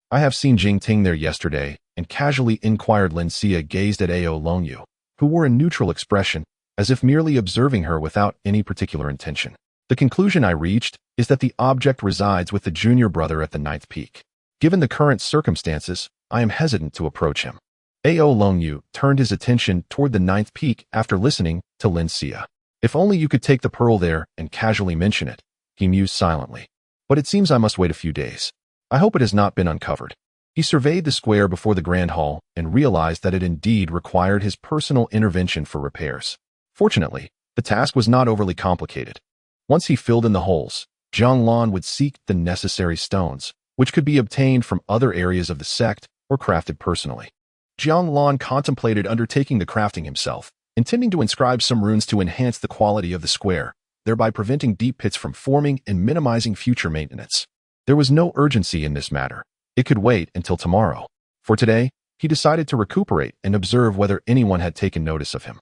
I have seen Jing Ting there yesterday, and casually inquired. Lin Xia gazed at Ao Longyu, who wore a neutral expression, as if merely observing her without any particular intention. The conclusion I reached is that the object resides with the junior brother at the ninth peak. Given the current circumstances, I am hesitant to approach him. Ao Longyu turned his attention toward the ninth peak after listening to Lin Xia. If only you could take the pearl there and casually mention it, he mused silently. But it seems I must wait a few days. I hope it has not been uncovered. He surveyed the square before the Grand Hall and realized that it indeed required his personal intervention for repairs. Fortunately, the task was not overly complicated. Once he filled in the holes, Jiang Lan would seek the necessary stones, which could be obtained from other areas of the sect or crafted personally. Jiang Lan contemplated undertaking the crafting himself, intending to inscribe some runes to enhance the quality of the square, thereby preventing deep pits from forming and minimizing future maintenance. There was no urgency in this matter. It could wait until tomorrow. For today, he decided to recuperate and observe whether anyone had taken notice of him.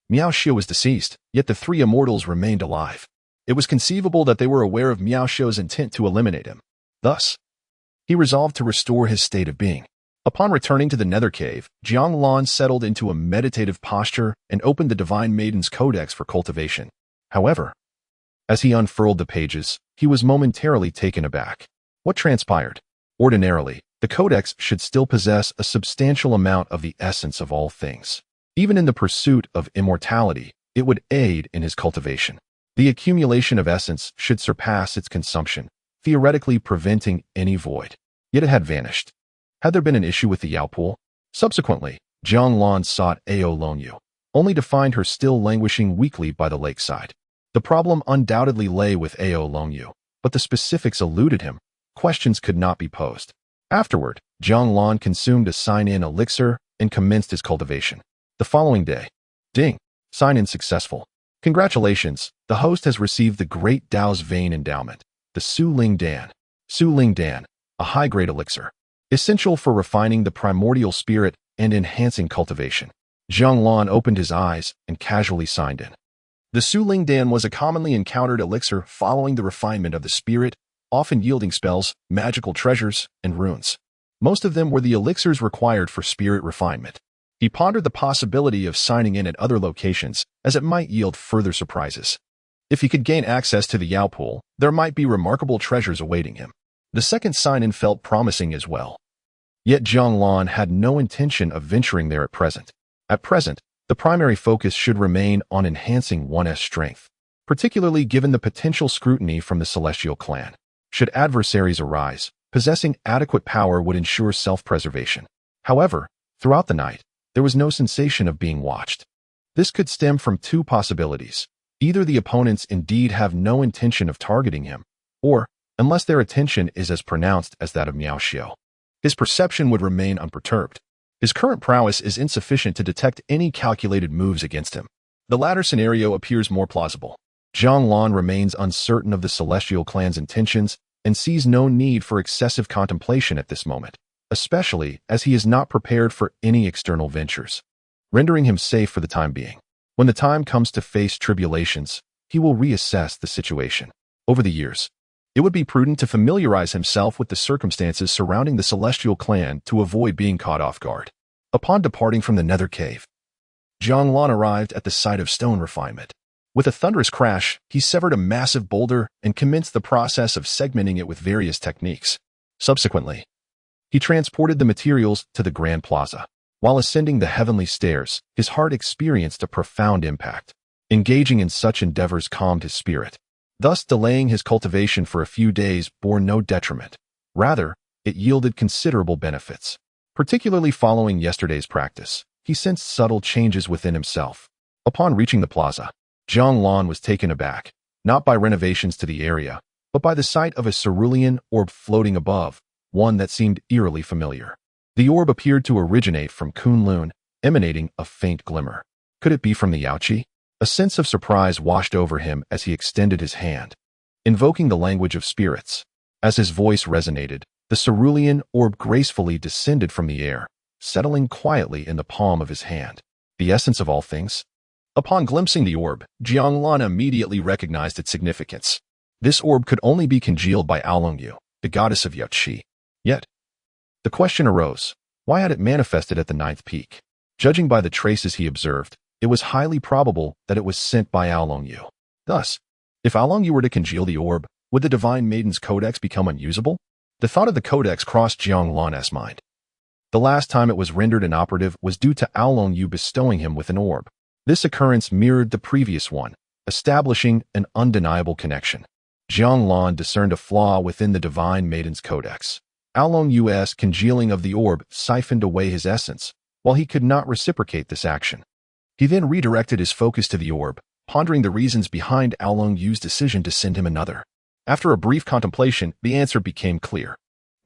Miao Xiu was deceased, yet the three immortals remained alive. It was conceivable that they were aware of Miao Xiu's intent to eliminate him. Thus, he resolved to restore his state of being. Upon returning to the nether cave, Jiang Lan settled into a meditative posture and opened the Divine Maiden's Codex for cultivation. However, as he unfurled the pages, he was momentarily taken aback. What transpired? Ordinarily, the codex should still possess a substantial amount of the essence of all things. Even in the pursuit of immortality, it would aid in his cultivation. The accumulation of essence should surpass its consumption, theoretically preventing any void. Yet it had vanished. Had there been an issue with the Yao pool? Subsequently, Jiang Lan sought Ao Longyu, only to find her still languishing weakly by the lakeside. The problem undoubtedly lay with Ao Longyu, but the specifics eluded him. Questions could not be posed. Afterward, Jiang Lan consumed a sign-in elixir and commenced his cultivation. The following day, ding, sign-in successful. Congratulations, the host has received the Great Tao's Vein Endowment, the Su Ling Dan. Su Ling Dan, a high-grade elixir, essential for refining the primordial spirit and enhancing cultivation. Jiang Lan opened his eyes and casually signed in. The Su Ling Dan was a commonly encountered elixir following the refinement of the spirit, often yielding spells, magical treasures, and runes. Most of them were the elixirs required for spirit refinement. He pondered the possibility of signing in at other locations, as it might yield further surprises. If he could gain access to the Yao pool, there might be remarkable treasures awaiting him. The second sign-in felt promising as well. Yet Jiang Lan had no intention of venturing there at present. At present, the primary focus should remain on enhancing one's strength, particularly given the potential scrutiny from the Celestial Clan. Should adversaries arise, possessing adequate power would ensure self-preservation. However, throughout the night, there was no sensation of being watched. This could stem from two possibilities. Either the opponents indeed have no intention of targeting him, or, unless their attention is as pronounced as that of Miao Xiao, his perception would remain unperturbed. His current prowess is insufficient to detect any calculated moves against him. The latter scenario appears more plausible. Jiang Lan remains uncertain of the Celestial Clan's intentions and sees no need for excessive contemplation at this moment, especially as he is not prepared for any external ventures, rendering him safe for the time being. When the time comes to face tribulations, he will reassess the situation. Over the years, it would be prudent to familiarize himself with the circumstances surrounding the Celestial Clan to avoid being caught off guard. Upon departing from the Nether Cave, Jiang Lan arrived at the site of stone refinement. With a thunderous crash, he severed a massive boulder and commenced the process of segmenting it with various techniques. Subsequently, he transported the materials to the Grand Plaza. While ascending the heavenly stairs, his heart experienced a profound impact. Engaging in such endeavors calmed his spirit. Thus, delaying his cultivation for a few days bore no detriment. Rather, it yielded considerable benefits. Particularly following yesterday's practice, he sensed subtle changes within himself. Upon reaching the plaza, Jiang Lan was taken aback, not by renovations to the area, but by the sight of a cerulean orb floating above, one that seemed eerily familiar. The orb appeared to originate from Kunlun, emanating a faint glimmer. Could it be from the Yaoqi? A sense of surprise washed over him as he extended his hand, invoking the language of spirits. As his voice resonated, the cerulean orb gracefully descended from the air, settling quietly in the palm of his hand. The essence of all things? Upon glimpsing the orb, Jiang Lan immediately recognized its significance. This orb could only be congealed by Ao Longyu, the goddess of Yaoqi. Yet, the question arose, why had it manifested at the ninth peak? Judging by the traces he observed, it was highly probable that it was sent by Ao Longyu. Thus, if Ao Longyu were to congeal the orb, would the Divine Maiden's Codex become unusable? The thought of the Codex crossed Jiang Lan's mind. The last time it was rendered inoperative was due to Ao Longyu bestowing him with an orb. This occurrence mirrored the previous one, establishing an undeniable connection. Jiang Lan discerned a flaw within the Divine Maiden's Codex. Ao Longyu's congealing of the orb siphoned away his essence, while he could not reciprocate this action. He then redirected his focus to the orb, pondering the reasons behind Ao Longyu's decision to send him another. After a brief contemplation, the answer became clear.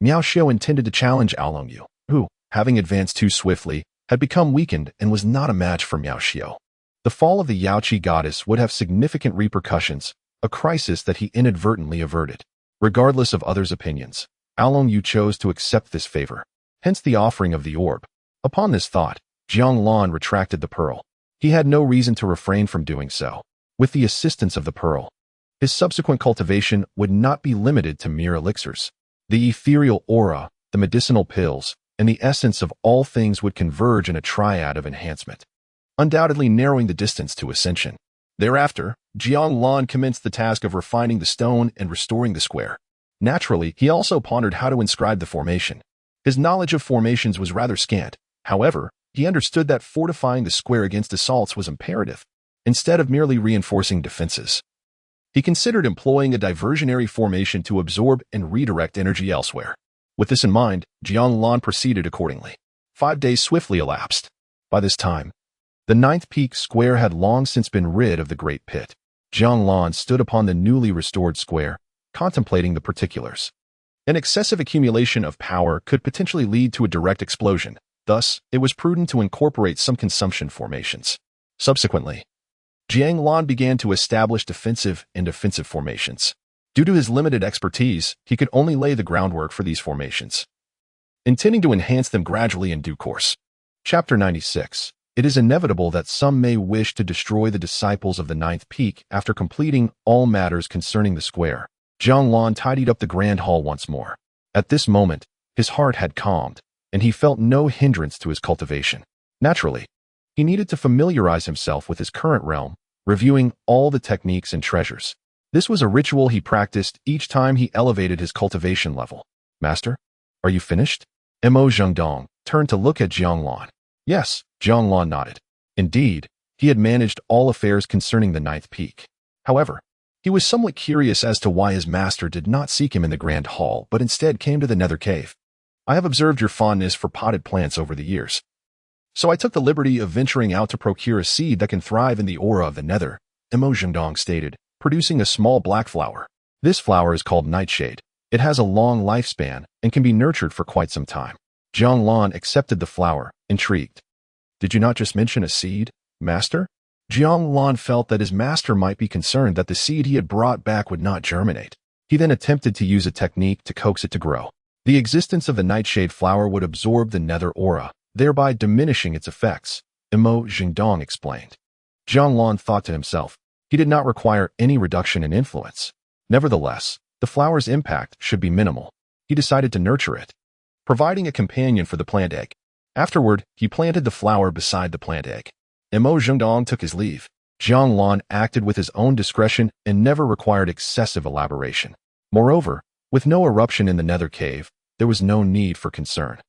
Miao Xiao intended to challenge Ao Longyu, who, having advanced too swiftly, had become weakened and was not a match for Miao Xiao. The fall of the Yaoqi goddess would have significant repercussions, a crisis that he inadvertently averted. Regardless of others' opinions, Ao Longyu chose to accept this favor, hence the offering of the orb. Upon this thought, Jiang Lan retracted the pearl. He had no reason to refrain from doing so. With the assistance of the pearl, his subsequent cultivation would not be limited to mere elixirs. The ethereal aura, the medicinal pills, and the essence of all things would converge in a triad of enhancement, undoubtedly narrowing the distance to ascension. Thereafter, Jiang Lan commenced the task of refining the stone and restoring the square. Naturally, he also pondered how to inscribe the formation. His knowledge of formations was rather scant. However, he understood that fortifying the square against assaults was imperative, instead of merely reinforcing defenses. He considered employing a diversionary formation to absorb and redirect energy elsewhere. With this in mind, Jiang Lan proceeded accordingly. 5 days swiftly elapsed. By this time, the ninth peak square had long since been rid of the great pit. Jiang Lan stood upon the newly restored square, contemplating the particulars. An excessive accumulation of power could potentially lead to a direct explosion. Thus, it was prudent to incorporate some consumption formations. Subsequently, Jiang Lan began to establish defensive and offensive formations. Due to his limited expertise, he could only lay the groundwork for these formations, intending to enhance them gradually in due course. Chapter 96. It is inevitable that some may wish to destroy the disciples of the ninth peak after completing all matters concerning the square. Jiang Lan tidied up the grand hall once more. At this moment, his heart had calmed, and he felt no hindrance to his cultivation. Naturally, he needed to familiarize himself with his current realm, reviewing all the techniques and treasures. This was a ritual he practiced each time he elevated his cultivation level. Master, are you finished? Mo Zhengdong turned to look at Jiang Lan. Yes, Jiang Lan nodded. Indeed, he had managed all affairs concerning the ninth peak. However, he was somewhat curious as to why his master did not seek him in the grand hall, but instead came to the nether cave. I have observed your fondness for potted plants over the years, so I took the liberty of venturing out to procure a seed that can thrive in the aura of the nether, Mo Zhengdong stated, producing a small black flower. This flower is called nightshade. It has a long lifespan and can be nurtured for quite some time. Jiang Lan accepted the flower, intrigued. Did you not just mention a seed, master? Jiang Lan felt that his master might be concerned that the seed he had brought back would not germinate. He then attempted to use a technique to coax it to grow. The existence of the nightshade flower would absorb the nether aura, thereby diminishing its effects, Mo Zhengdong explained. Jiang Lan thought to himself, he did not require any reduction in influence. Nevertheless, the flower's impact should be minimal. He decided to nurture it, providing a companion for the plant egg. Afterward, he planted the flower beside the plant egg. Mo Zhengdong took his leave. Jiang Lan acted with his own discretion and never required excessive elaboration. Moreover, with no eruption in the nether cave, there was no need for concern.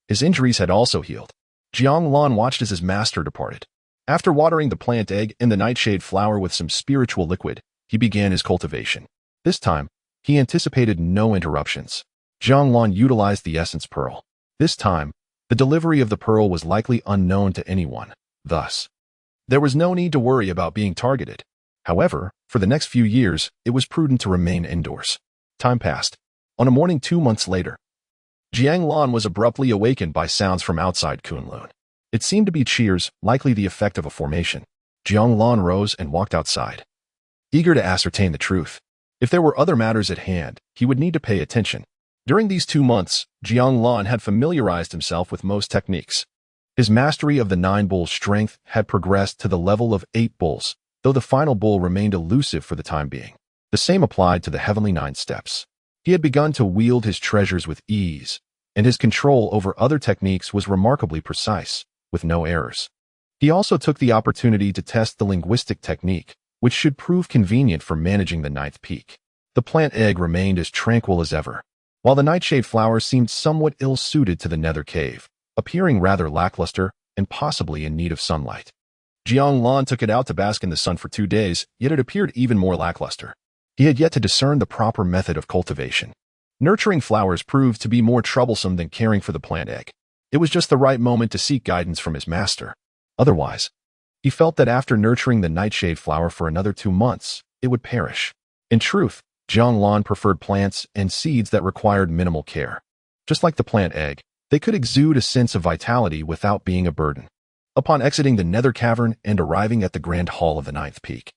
His injuries had also healed. Jiang Lan watched as his master departed. After watering the plant egg and the nightshade flower with some spiritual liquid, he began his cultivation. This time, he anticipated no interruptions. Jiang Lan utilized the essence pearl. This time, the delivery of the pearl was likely unknown to anyone. Thus, there was no need to worry about being targeted. However, for the next few years, it was prudent to remain indoors. Time passed. On a morning 2 months later, Jiang Lan was abruptly awakened by sounds from outside Kunlun. It seemed to be cheers, likely the effect of a formation. Jiang Lan rose and walked outside, eager to ascertain the truth. If there were other matters at hand, he would need to pay attention. During these 2 months, Jiang Lan had familiarized himself with most techniques. His mastery of the 9 bulls' strength had progressed to the level of 8 bulls, though the final bull remained elusive for the time being. The same applied to the heavenly 9 steps. He had begun to wield his treasures with ease, and his control over other techniques was remarkably precise, with no errors. He also took the opportunity to test the linguistic technique, which should prove convenient for managing the ninth peak. The plant egg remained as tranquil as ever, while the nightshade flower seemed somewhat ill-suited to the nether cave, appearing rather lackluster and possibly in need of sunlight. Jiang Lan took it out to bask in the sun for 2 days, yet it appeared even more lackluster. He had yet to discern the proper method of cultivation. Nurturing flowers proved to be more troublesome than caring for the plant egg. It was just the right moment to seek guidance from his master. Otherwise, he felt that after nurturing the nightshade flower for another 2 months, it would perish. In truth, Jiang Lan preferred plants and seeds that required minimal care. Just like the plant egg, they could exude a sense of vitality without being a burden. Upon exiting the nether cavern and arriving at the grand hall of the ninth peak,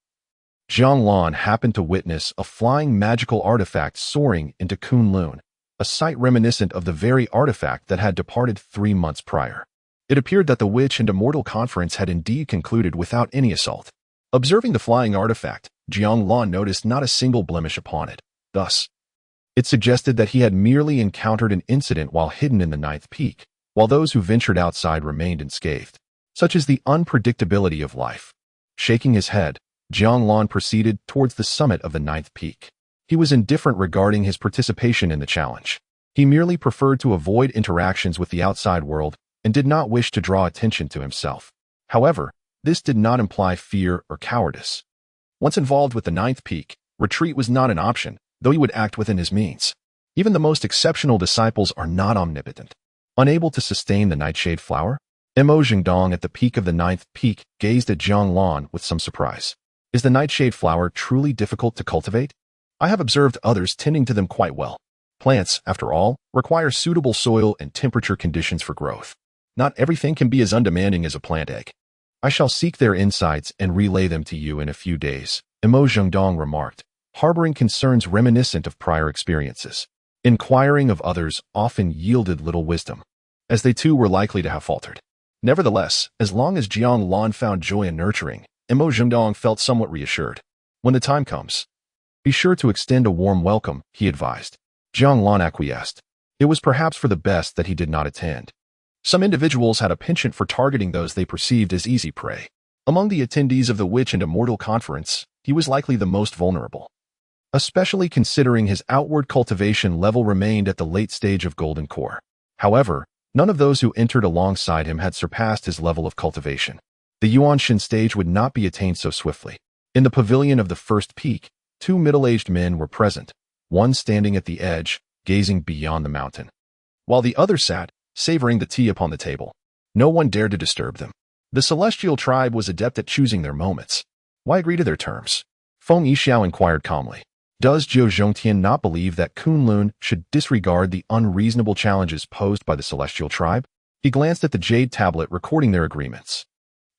Jiang Lan happened to witness a flying magical artifact soaring into Kunlun, a sight reminiscent of the very artifact that had departed 3 months prior. It appeared that the witch and immortal conference had indeed concluded without any assault. Observing the flying artifact, Jiang Lan noticed not a single blemish upon it. Thus, it suggested that he had merely encountered an incident while hidden in the ninth peak, while those who ventured outside remained unscathed. Such is the unpredictability of life. Shaking his head, Jiang Lan proceeded towards the summit of the ninth peak. He was indifferent regarding his participation in the challenge. He merely preferred to avoid interactions with the outside world and did not wish to draw attention to himself. However, this did not imply fear or cowardice. Once involved with the ninth peak, retreat was not an option, though he would act within his means. Even the most exceptional disciples are not omnipotent. Unable to sustain the nightshade flower, Mo Jingdong at the peak of the ninth peak gazed at Jiang Lan with some surprise. Is the nightshade flower truly difficult to cultivate? I have observed others tending to them quite well. Plants, after all, require suitable soil and temperature conditions for growth. Not everything can be as undemanding as a plant egg. I shall seek their insights and relay them to you in a few days, Mo Jingdong remarked, harboring concerns reminiscent of prior experiences. Inquiring of others often yielded little wisdom, as they too were likely to have faltered. Nevertheless, as long as Jiang Lan found joy in nurturing, Mo Jingdong felt somewhat reassured. When the time comes, be sure to extend a warm welcome, he advised. Jiang Lan acquiesced. It was perhaps for the best that he did not attend. Some individuals had a penchant for targeting those they perceived as easy prey. Among the attendees of the Witch and Immortal Conference, he was likely the most vulnerable, especially considering his outward cultivation level remained at the late stage of Golden Core. However, none of those who entered alongside him had surpassed his level of cultivation. The Yuanshin stage would not be attained so swiftly. In the pavilion of the first peak, two middle-aged men were present, one standing at the edge, gazing beyond the mountain, while the other sat, savoring the tea upon the table. No one dared to disturb them. The celestial tribe was adept at choosing their moments. Why agree to their terms? Feng Yixiao inquired calmly. Does Zhou Zhongtian not believe that Kunlun should disregard the unreasonable challenges posed by the celestial tribe? He glanced at the jade tablet recording their agreements.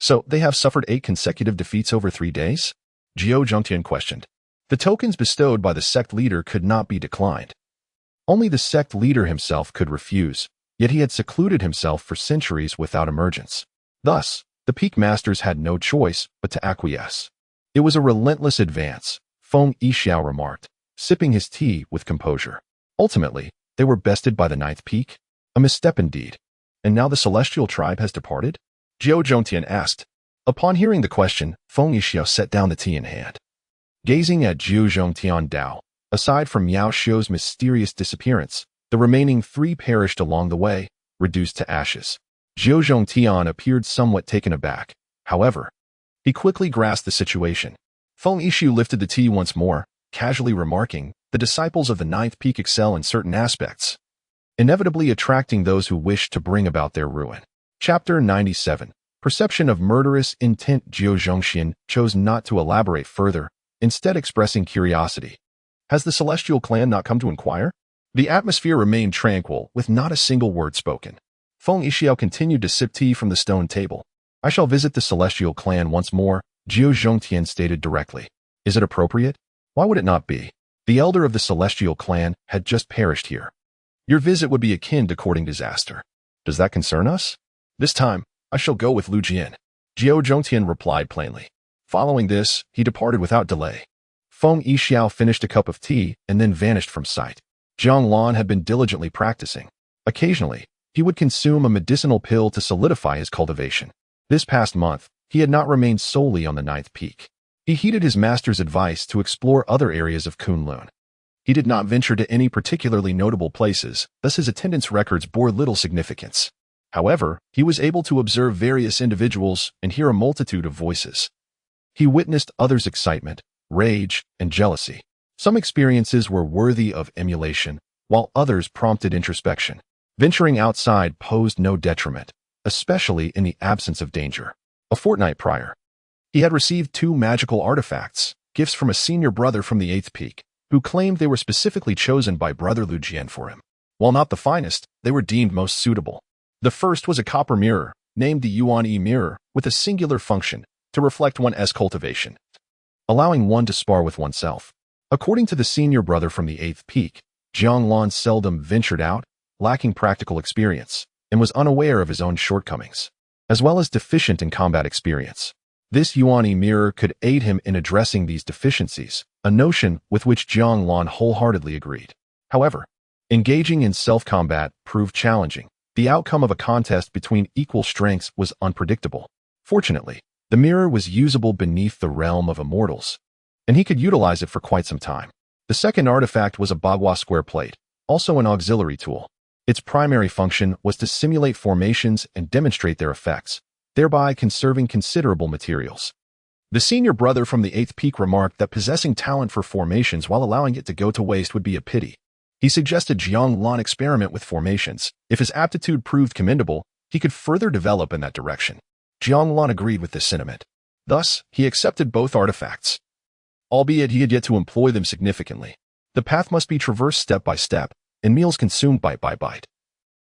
So, they have suffered 8 consecutive defeats over 3 days? Zhou Zhongtian questioned. The tokens bestowed by the sect leader could not be declined. Only the sect leader himself could refuse, yet he had secluded himself for centuries without emergence. Thus, the peak masters had no choice but to acquiesce. It was a relentless advance, Feng Yixiao remarked, sipping his tea with composure. Ultimately, they were bested by the ninth peak. A misstep indeed. And now the celestial tribe has departed? Zhou Zhongtian asked. Upon hearing the question, Feng Yixiao set down the tea in hand. Gazing at Zhou Zhongtian Dao, aside from Yao Xiu's mysterious disappearance, the remaining 3 perished along the way, reduced to ashes. Zhou Zhongtian appeared somewhat taken aback. However, he quickly grasped the situation. Feng Yixiao lifted the tea once more, casually remarking, the disciples of the ninth peak excel in certain aspects, inevitably attracting those who wish to bring about their ruin. Chapter 97. Perception of murderous intent. Zhou Zhongxian chose not to elaborate further, instead expressing curiosity. Has the celestial clan not come to inquire? The atmosphere remained tranquil, with not a single word spoken. Feng Yixiao continued to sip tea from the stone table. I shall visit the celestial clan once more, Zhou Zhongtian stated directly. Is it appropriate? Why would it not be? The elder of the celestial clan had just perished here. Your visit would be akin to courting disaster. Does that concern us? This time, I shall go with Lu Jian. Zhou Zhongtian replied plainly. Following this, he departed without delay. Feng Yixiao finished a cup of tea and then vanished from sight. Jiang Lan had been diligently practicing. Occasionally, he would consume a medicinal pill to solidify his cultivation. This past month, he had not remained solely on the ninth peak. He heeded his master's advice to explore other areas of Kunlun. He did not venture to any particularly notable places, thus his attendance records bore little significance. However, he was able to observe various individuals and hear a multitude of voices. He witnessed others' excitement, rage, and jealousy. Some experiences were worthy of emulation, while others prompted introspection. Venturing outside posed no detriment, especially in the absence of danger. A fortnight prior, he had received 2 magical artifacts, gifts from a senior brother from the 8th peak, who claimed they were specifically chosen by Brother Lu Jian for him. While not the finest, they were deemed most suitable. The first was a copper mirror, named the Yuan Yi mirror, with a singular function, to reflect one's cultivation, allowing one to spar with oneself. According to the senior brother from the 8th peak, Jiang Lan seldom ventured out, lacking practical experience, and was unaware of his own shortcomings, as well as deficient in combat experience. This Yuan Yi mirror could aid him in addressing these deficiencies, a notion with which Jiang Lan wholeheartedly agreed. However, engaging in self-combat proved challenging. The outcome of a contest between equal strengths was unpredictable. Fortunately, the mirror was usable beneath the realm of immortals, and he could utilize it for quite some time. The second artifact was a Bagua square plate, also an auxiliary tool. Its primary function was to simulate formations and demonstrate their effects, thereby conserving considerable materials. The senior brother from the 8th peak remarked that possessing talent for formations while allowing it to go to waste would be a pity. He suggested Jiang Lan experiment with formations. If his aptitude proved commendable, he could further develop in that direction. Jiang Lan agreed with this sentiment. Thus, he accepted both artifacts, albeit he had yet to employ them significantly. The path must be traversed step by step, and meals consumed bite by bite.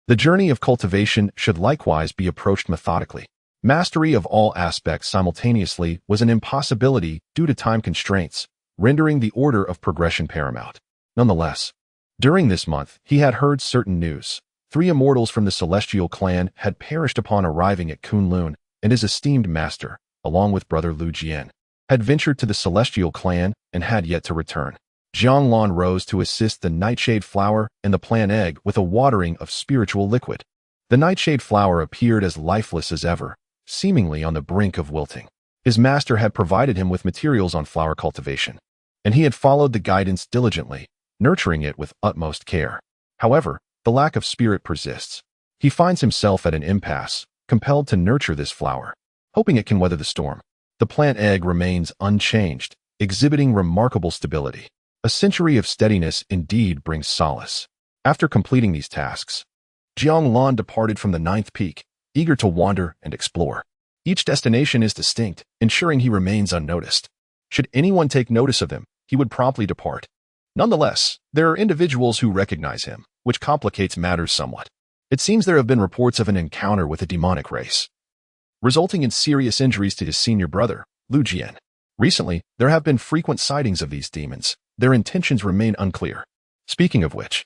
The journey of cultivation should likewise be approached methodically. Mastery of all aspects simultaneously was an impossibility due to time constraints, rendering the order of progression paramount. Nonetheless, during this month, he had heard certain news. 3 immortals from the Celestial clan had perished upon arriving at Kunlun, and his esteemed master, along with brother Lu Jian, had ventured to the Celestial clan and had yet to return. Jiang Lan rose to assist the nightshade flower and the plant egg with a watering of spiritual liquid. The nightshade flower appeared as lifeless as ever, seemingly on the brink of wilting. His master had provided him with materials on flower cultivation, and he had followed the guidance diligently, nurturing it with utmost care. However, the lack of spirit persists. He finds himself at an impasse, compelled to nurture this flower, hoping it can weather the storm. The plant egg remains unchanged, exhibiting remarkable stability. A century of steadiness indeed brings solace. After completing these tasks, Jiang Lan departed from the 9th peak, eager to wander and explore. Each destination is distinct, ensuring he remains unnoticed. Should anyone take notice of him, he would promptly depart. Nonetheless, there are individuals who recognize him, which complicates matters somewhat. It seems there have been reports of an encounter with a demonic race, resulting in serious injuries to his senior brother, Lu Jian. Recently, there have been frequent sightings of these demons. Their intentions remain unclear. Speaking of which,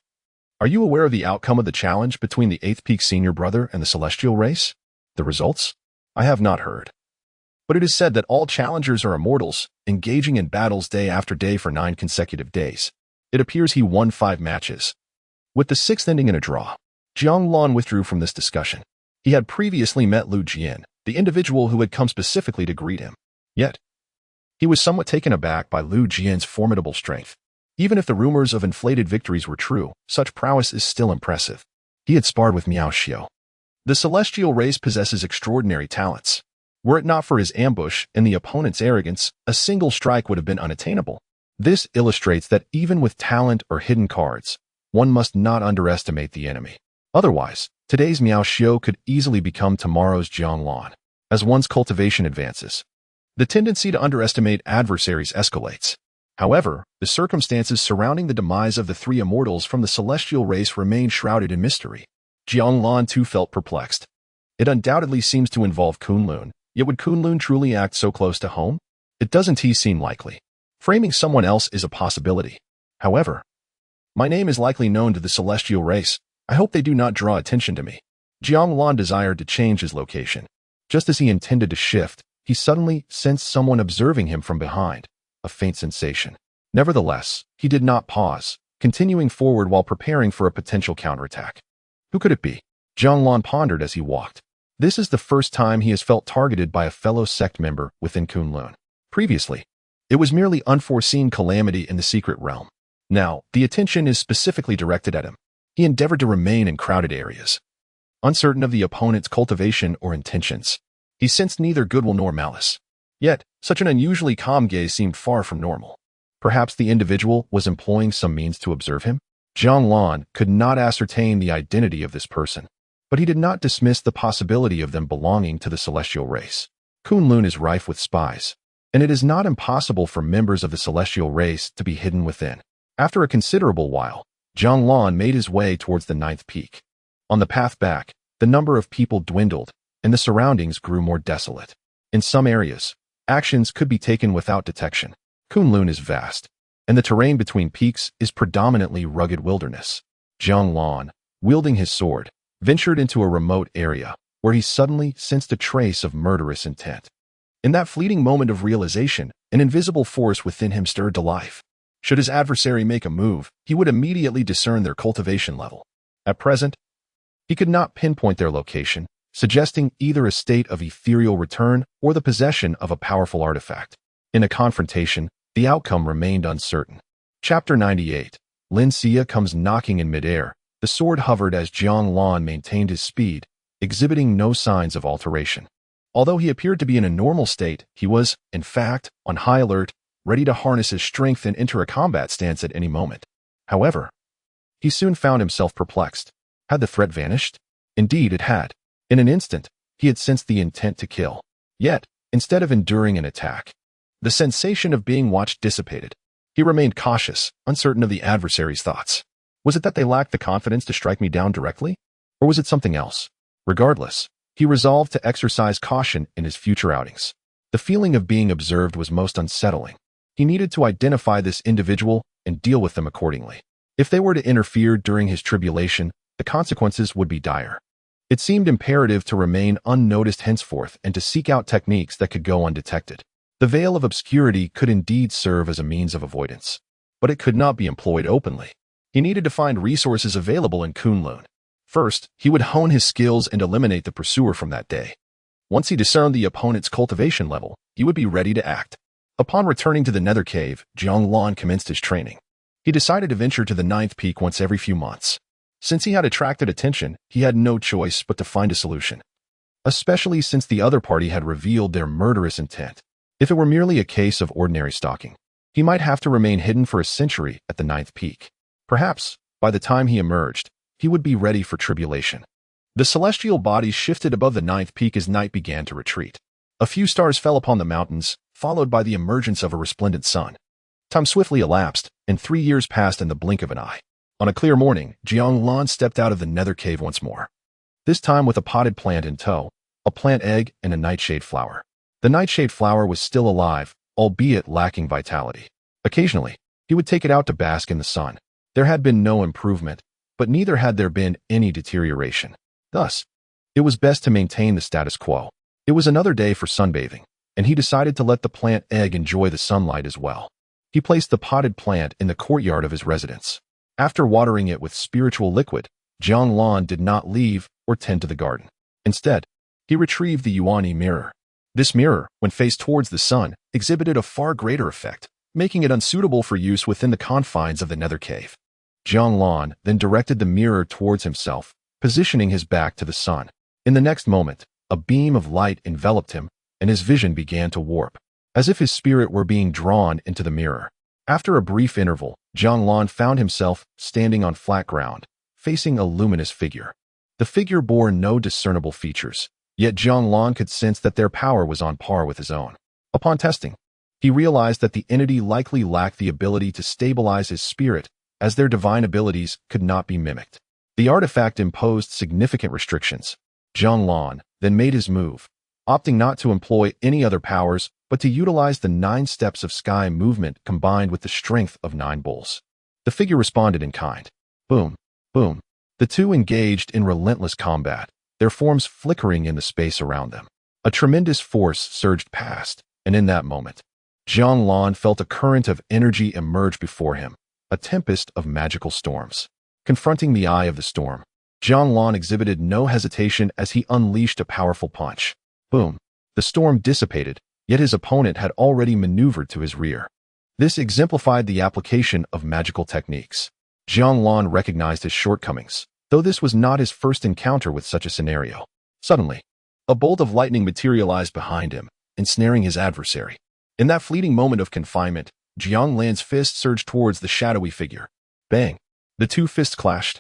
are you aware of the outcome of the challenge between the 8th peak senior brother and the Celestial race? The results? I have not heard. But it is said that all challengers are immortals, engaging in battles day after day for 9 consecutive days. It appears he won 5 matches, with the 6th ending in a draw. Jiang Lan withdrew from this discussion. He had previously met Lu Jian, the individual who had come specifically to greet him. Yet, he was somewhat taken aback by Lu Jian's formidable strength. Even if the rumors of inflated victories were true, such prowess is still impressive. He had sparred with Miao Xiao. The Celestial race possesses extraordinary talents. Were it not for his ambush and the opponent's arrogance, a single strike would have been unattainable. This illustrates that even with talent or hidden cards, one must not underestimate the enemy. Otherwise, today's Miao Xiao could easily become tomorrow's Jiang Lan. As one's cultivation advances, the tendency to underestimate adversaries escalates. However, the circumstances surrounding the demise of the 3 immortals from the Celestial race remain shrouded in mystery. Jiang Lan too felt perplexed. It undoubtedly seems to involve Kunlun, yet would Kunlun truly act so close to home? It doesn't seem likely. Framing someone else is a possibility. However, my name is likely known to the Celestial race. I hope they do not draw attention to me. Jiang Lan desired to change his location. Just as he intended to shift, he suddenly sensed someone observing him from behind. A faint sensation. Nevertheless, he did not pause, continuing forward while preparing for a potential counterattack. Who could it be? Jiang Lan pondered as he walked. This is the first time he has felt targeted by a fellow sect member within Kunlun. Previously, it was merely unforeseen calamity in the secret realm. Now, the attention is specifically directed at him. He endeavored to remain in crowded areas, uncertain of the opponent's cultivation or intentions. He sensed neither goodwill nor malice. Yet, such an unusually calm gaze seemed far from normal. Perhaps the individual was employing some means to observe him? Jiang Lan could not ascertain the identity of this person, but he did not dismiss the possibility of them belonging to the Celestial race. Kunlun is rife with spies, and it is not impossible for members of the Celestial race to be hidden within. After a considerable while, Jiang Lan made his way towards the 9th peak. On the path back, the number of people dwindled, and the surroundings grew more desolate. In some areas, actions could be taken without detection. Kunlun is vast, and the terrain between peaks is predominantly rugged wilderness. Jiang Lan, wielding his sword, ventured into a remote area where he suddenly sensed a trace of murderous intent. In that fleeting moment of realization, an invisible force within him stirred to life. Should his adversary make a move, he would immediately discern their cultivation level. At present, he could not pinpoint their location, suggesting either a state of ethereal return or the possession of a powerful artifact. In a confrontation, the outcome remained uncertain. Chapter 98. Lin Xia comes knocking in midair. The sword hovered as Jiang Lan maintained his speed, exhibiting no signs of alteration. Although he appeared to be in a normal state, he was, in fact, on high alert, ready to harness his strength and enter a combat stance at any moment. However, he soon found himself perplexed. Had the threat vanished? Indeed, it had. In an instant, he had sensed the intent to kill. Yet, instead of enduring an attack, the sensation of being watched dissipated. He remained cautious, uncertain of the adversary's thoughts. Was it that they lacked the confidence to strike me down directly? Or was it something else? Regardless, he resolved to exercise caution in his future outings. The feeling of being observed was most unsettling. He needed to identify this individual and deal with them accordingly. If they were to interfere during his tribulation, the consequences would be dire. It seemed imperative to remain unnoticed henceforth and to seek out techniques that could go undetected. The veil of obscurity could indeed serve as a means of avoidance, but it could not be employed openly. He needed to find resources available in Kunlun. First, he would hone his skills and eliminate the pursuer from that day. Once he discerned the opponent's cultivation level, he would be ready to act. Upon returning to the nether cave, Jiang Lan commenced his training. He decided to venture to the 9th peak once every few months. Since he had attracted attention, he had no choice but to find a solution. Especially since the other party had revealed their murderous intent. If it were merely a case of ordinary stalking, he might have to remain hidden for a century at the 9th peak. Perhaps, by the time he emerged, he would be ready for tribulation. The celestial bodies shifted above the 9th peak as night began to retreat. A few stars fell upon the mountains, followed by the emergence of a resplendent sun. Time swiftly elapsed, and 3 years passed in the blink of an eye. On a clear morning, Jiang Lan stepped out of the nether cave once more. This time with a potted plant in tow, a plant egg, and a nightshade flower. The nightshade flower was still alive, albeit lacking vitality. Occasionally, he would take it out to bask in the sun. There had been no improvement, but neither had there been any deterioration. Thus, it was best to maintain the status quo. It was another day for sunbathing, and he decided to let the plant egg enjoy the sunlight as well. He placed the potted plant in the courtyard of his residence. After watering it with spiritual liquid, Jiang Lan did not leave or tend to the garden. Instead, he retrieved the Yuani mirror. This mirror, when faced towards the sun, exhibited a far greater effect, making it unsuitable for use within the confines of the nether cave. Jiang Lan then directed the mirror towards himself, positioning his back to the sun. In the next moment, a beam of light enveloped him, and his vision began to warp, as if his spirit were being drawn into the mirror. After a brief interval, Jiang Lan found himself standing on flat ground, facing a luminous figure. The figure bore no discernible features, yet Jiang Lan could sense that their power was on par with his own. Upon testing, he realized that the entity likely lacked the ability to stabilize his spirit, as their divine abilities could not be mimicked. The artifact imposed significant restrictions. Jiang Lan then made his move, opting not to employ any other powers, but to utilize the 9 steps of sky movement combined with the strength of 9 bulls. The figure responded in kind. Boom, boom. The two engaged in relentless combat, their forms flickering in the space around them. A tremendous force surged past, and in that moment, Jiang Lan felt a current of energy emerge before him, a tempest of magical storms. Confronting the eye of the storm, Jiang Lan exhibited no hesitation as he unleashed a powerful punch. Boom. The storm dissipated, yet his opponent had already maneuvered to his rear. This exemplified the application of magical techniques. Jiang Lan recognized his shortcomings, though this was not his first encounter with such a scenario. Suddenly, a bolt of lightning materialized behind him, ensnaring his adversary. In that fleeting moment of confinement, Jiang Lan's fist surged towards the shadowy figure. Bang! The two fists clashed.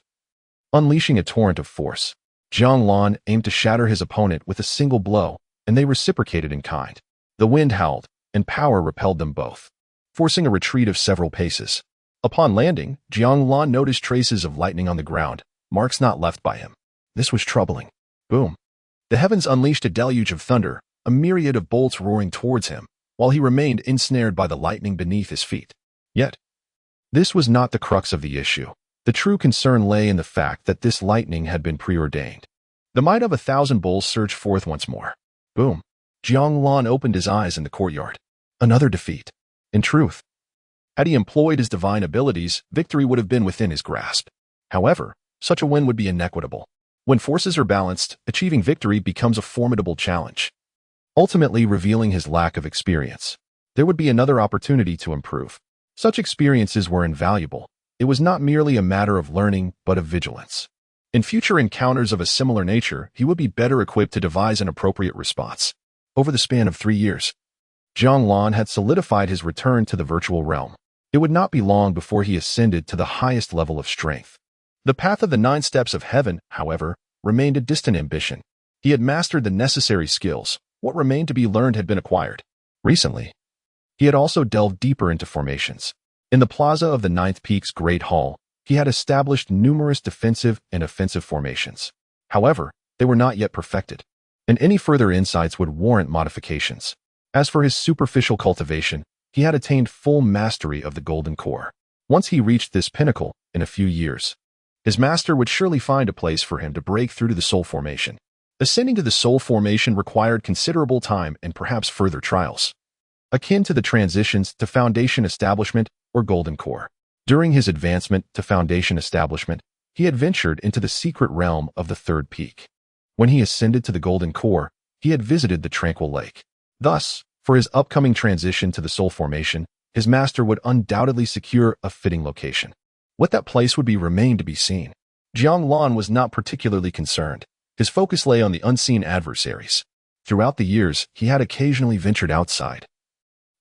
Unleashing a torrent of force, Jiang Lan aimed to shatter his opponent with a single blow, and they reciprocated in kind. The wind howled, and power repelled them both, forcing a retreat of several paces. Upon landing, Jiang Lan noticed traces of lightning on the ground, marks not left by him. This was troubling. Boom! The heavens unleashed a deluge of thunder, a myriad of bolts roaring towards him, while he remained ensnared by the lightning beneath his feet. Yet, this was not the crux of the issue. The true concern lay in the fact that this lightning had been preordained. The might of 1,000 bulls surged forth once more. Boom! Jiang Lan opened his eyes in the courtyard. Another defeat. In truth, had he employed his divine abilities, victory would have been within his grasp. However, such a win would be inequitable. When forces are balanced, achieving victory becomes a formidable challenge, ultimately revealing his lack of experience. There would be another opportunity to improve. Such experiences were invaluable. It was not merely a matter of learning, but of vigilance. In future encounters of a similar nature, he would be better equipped to devise an appropriate response. Over the span of 3 years, Jiang Lan had solidified his return to the virtual realm. It would not be long before he ascended to the highest level of strength. The path of the 9 steps of heaven, however, remained a distant ambition. He had mastered the necessary skills. What remained to be learned had been acquired. Recently, he had also delved deeper into formations. In the plaza of the 9th Peak's Great Hall, he had established numerous defensive and offensive formations. However, they were not yet perfected, and any further insights would warrant modifications. As for his superficial cultivation, he had attained full mastery of the golden core. Once he reached this pinnacle, in a few years, his master would surely find a place for him to break through to the soul formation. Ascending to the soul formation required considerable time and perhaps further trials, akin to the transitions to foundation establishment or golden core. During his advancement to foundation establishment, he had ventured into the secret realm of the 3rd peak. When he ascended to the golden core, he had visited the tranquil lake. Thus, for his upcoming transition to the soul formation, his master would undoubtedly secure a fitting location. What that place would be remained to be seen. Jiang Lan was not particularly concerned. His focus lay on the unseen adversaries. Throughout the years, he had occasionally ventured outside.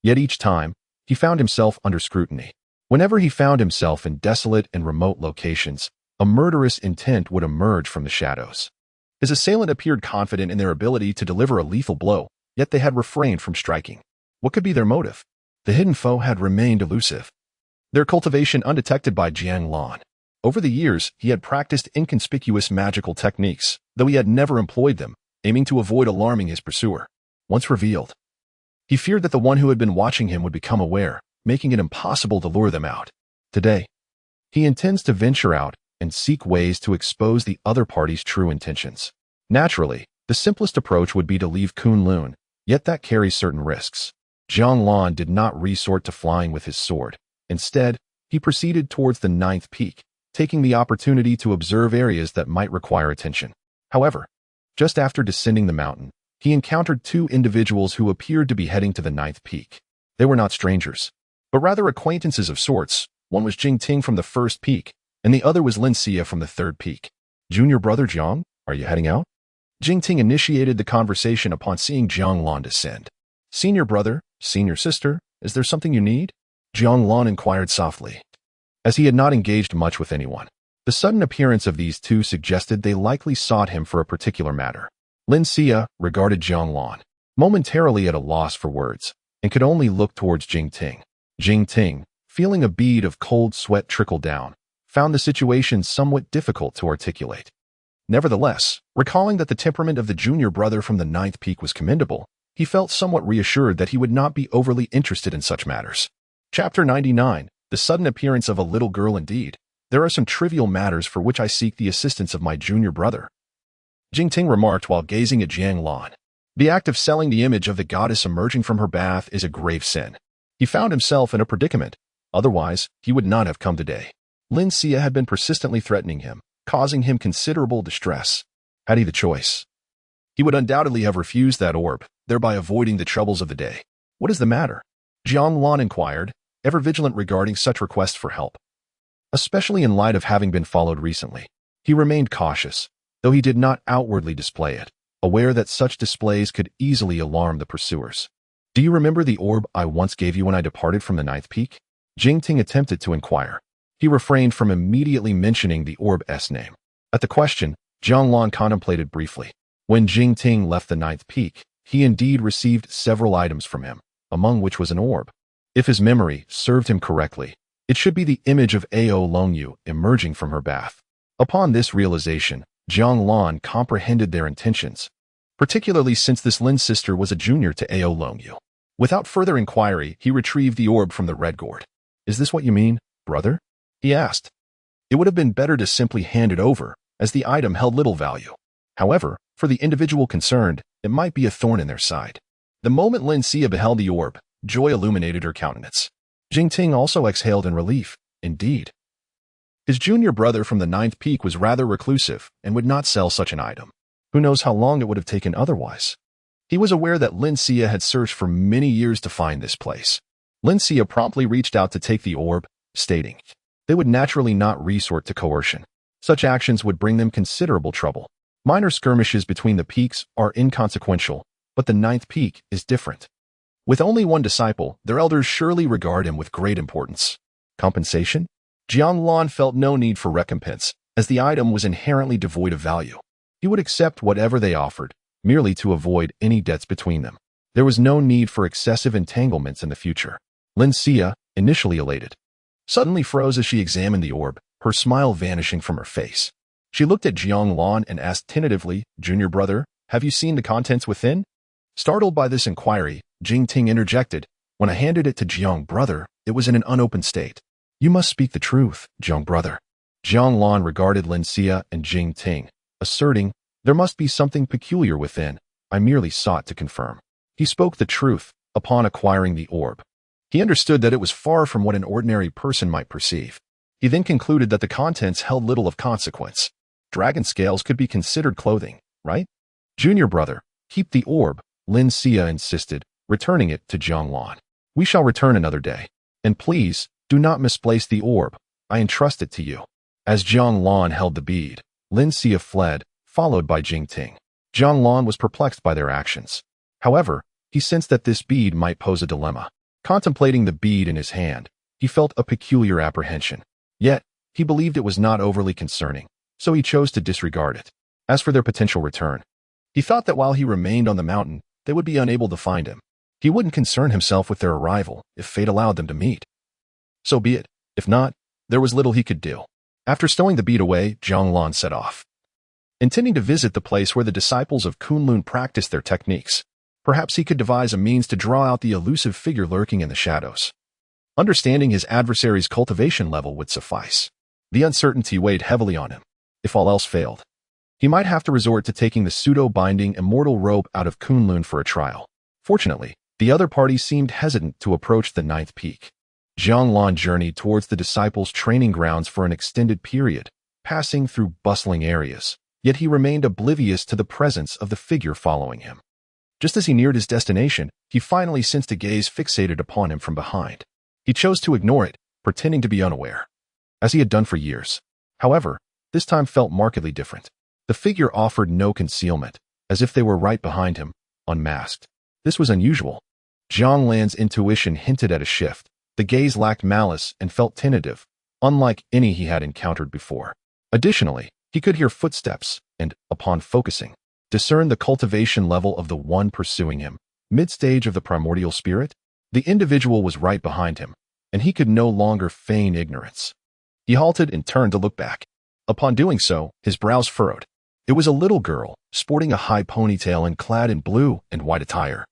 Yet each time, he found himself under scrutiny. Whenever he found himself in desolate and remote locations, a murderous intent would emerge from the shadows. His assailant appeared confident in their ability to deliver a lethal blow, yet they had refrained from striking. What could be their motive? The hidden foe had remained elusive. Their cultivation undetected by Jiang Lan. Over the years, he had practiced inconspicuous magical techniques, though he had never employed them, aiming to avoid alarming his pursuer. Once revealed, he feared that the one who had been watching him would become aware, making it impossible to lure them out. Today, he intends to venture out and seek ways to expose the other party's true intentions. Naturally, the simplest approach would be to leave Kunlun, yet that carries certain risks. Jiang Lan did not resort to flying with his sword. Instead, he proceeded towards the 9th peak, taking the opportunity to observe areas that might require attention. However, just after descending the mountain, he encountered 2 individuals who appeared to be heading to the 9th peak. They were not strangers, but rather acquaintances of sorts. One was Jing from the 1st peak, and the other was Lin Xia from the 3rd peak. Junior brother Jiang, are you heading out? Jing initiated the conversation upon seeing Jiang Lan descend. Senior brother, senior sister, is there something you need? Jiang Lan inquired softly. As he had not engaged much with anyone, the sudden appearance of these 2 suggested they likely sought him for a particular matter. Lin Xia regarded Jiang Lan, momentarily at a loss for words, and could only look towards Jing. Jing, feeling a bead of cold sweat trickle down, found the situation somewhat difficult to articulate. Nevertheless, recalling that the temperament of the junior brother from the 9th peak was commendable, he felt somewhat reassured that he would not be overly interested in such matters. Chapter 99, The Sudden Appearance of a Little Girl. Indeed, there are some trivial matters for which I seek the assistance of my junior brother, Jing remarked while gazing at Jiang Lan. The act of selling the image of the goddess emerging from her bath is a grave sin. He found himself in a predicament. Otherwise, he would not have come today. Lin Xia had been persistently threatening him, causing him considerable distress. Had he the choice, he would undoubtedly have refused that orb, thereby avoiding the troubles of the day. What is the matter? Jiang Lan inquired, ever vigilant regarding such requests for help. Especially in light of having been followed recently, he remained cautious, though he did not outwardly display it, aware that such displays could easily alarm the pursuers. Do you remember the orb I once gave you when I departed from the 9th peak? Jing attempted to inquire. He refrained from immediately mentioning the orb's name. At the question, Jiang Lan contemplated briefly. When Jing left the 9th peak, he indeed received several items from him, among which was an orb. If his memory served him correctly, it should be the image of Ao Longyu emerging from her bath. Upon this realization, Jiang Lan comprehended their intentions, particularly since this Lin sister was a junior to Ao Longyu. Without further inquiry, he retrieved the orb from the red gourd. Is this what you mean, brother? He asked. It would have been better to simply hand it over, as the item held little value. However, for the individual concerned, it might be a thorn in their side. The moment Lin Xia beheld the orb, joy illuminated her countenance. Jing also exhaled in relief. Indeed, his junior brother from the 9th peak was rather reclusive and would not sell such an item. Who knows how long it would have taken otherwise? He was aware that Lin Xia had searched for many years to find this place. Lin Xia promptly reached out to take the orb, stating, they would naturally not resort to coercion. Such actions would bring them considerable trouble. Minor skirmishes between the peaks are inconsequential, but the ninth peak is different. With only one disciple, their elders surely regard him with great importance. Compensation? Jiang Lan felt no need for recompense, as the item was inherently devoid of value. He would accept whatever they offered, merely to avoid any debts between them. There was no need for excessive entanglements in the future. Lin Xia, initially elated, suddenly froze as she examined the orb, her smile vanishing from her face. She looked at Jiang Lan and asked tentatively, "Junior brother, have you seen the contents within?" Startled by this inquiry, Jing Ting interjected. "When I handed it to Jiang brother, it was in an unopened state." "You must speak the truth, Jiang brother." Jiang Lan regarded Lin Xia and Jing Ting, asserting, "There must be something peculiar within. I merely sought to confirm." He spoke the truth upon acquiring the orb. He understood that it was far from what an ordinary person might perceive. He then concluded that the contents held little of consequence. Dragon scales could be considered clothing, right? "Junior brother, keep the orb," Lin Xia insisted, returning it to Jiang Lan. "We shall return another day. And please, do not misplace the orb. I entrust it to you." As Jiang Lan held the bead, Lin Xia fled, followed by Jing Ting. Jiang Lan was perplexed by their actions. However, he sensed that this bead might pose a dilemma. Contemplating the bead in his hand, he felt a peculiar apprehension. Yet, he believed it was not overly concerning, so he chose to disregard it. As for their potential return, he thought that while he remained on the mountain, they would be unable to find him. He wouldn't concern himself with their arrival if fate allowed them to meet. So be it. If not, there was little he could do. After stowing the bead away, Jiang Lan set off, intending to visit the place where the disciples of Kunlun practiced their techniques. Perhaps he could devise a means to draw out the elusive figure lurking in the shadows. Understanding his adversary's cultivation level would suffice. The uncertainty weighed heavily on him. If all else failed, he might have to resort to taking the pseudo-binding immortal robe out of Kunlun for a trial. Fortunately, the other party seemed hesitant to approach the ninth peak. Jiang Lan journeyed towards the disciples' training grounds for an extended period, passing through bustling areas, yet he remained oblivious to the presence of the figure following him. Just as he neared his destination, he finally sensed a gaze fixated upon him from behind. He chose to ignore it, pretending to be unaware, as he had done for years. However, this time felt markedly different. The figure offered no concealment, as if they were right behind him, unmasked. This was unusual. Jiang Lan's intuition hinted at a shift. The gaze lacked malice and felt tentative, unlike any he had encountered before. Additionally, he could hear footsteps and, upon focusing, discern the cultivation level of the one pursuing him. Mid-stage of the primordial spirit, the individual was right behind him, and he could no longer feign ignorance. He halted and turned to look back. Upon doing so, his brows furrowed. It was a little girl, sporting a high ponytail and clad in blue and white attire,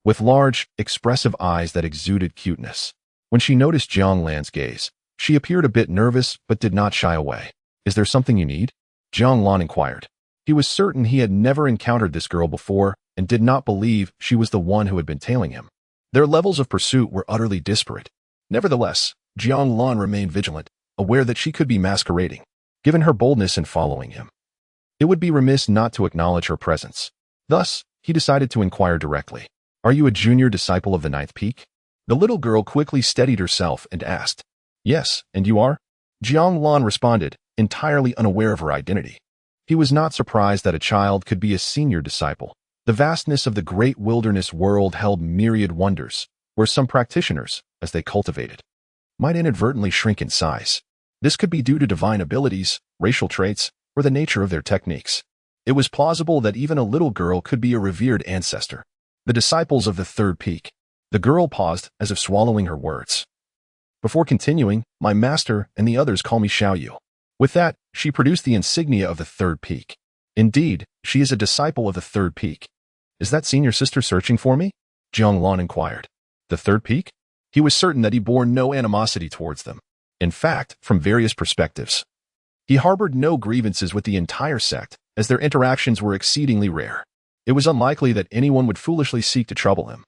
with large, expressive eyes that exuded cuteness. When she noticed Jiang Lan's gaze, she appeared a bit nervous but did not shy away. "Is there something you need?" Jiang Lan inquired. He was certain he had never encountered this girl before and did not believe she was the one who had been tailing him. Their levels of pursuit were utterly disparate. Nevertheless, Jiang Lan remained vigilant, aware that she could be masquerading, given her boldness in following him. It would be remiss not to acknowledge her presence. Thus, he decided to inquire directly. "Are you a junior disciple of the ninth peak?" The little girl quickly steadied herself and asked. "Yes, and you are?" Jiang Lan responded, entirely unaware of her identity. He was not surprised that a child could be a senior disciple. The vastness of the great wilderness world held myriad wonders, where some practitioners, as they cultivated, might inadvertently shrink in size. This could be due to divine abilities, racial traits, or the nature of their techniques. It was plausible that even a little girl could be a revered ancestor. The disciples of the third peak. The girl paused as if swallowing her words. Before continuing, "My master and the others call me Xiaoyu." With that, she produced the insignia of the third peak. "Indeed, she is a disciple of the third peak. Is that senior sister searching for me?" Jiang Lan inquired. The third peak? He was certain that he bore no animosity towards them. In fact, from various perspectives, he harbored no grievances with the entire sect, as their interactions were exceedingly rare. It was unlikely that anyone would foolishly seek to trouble him.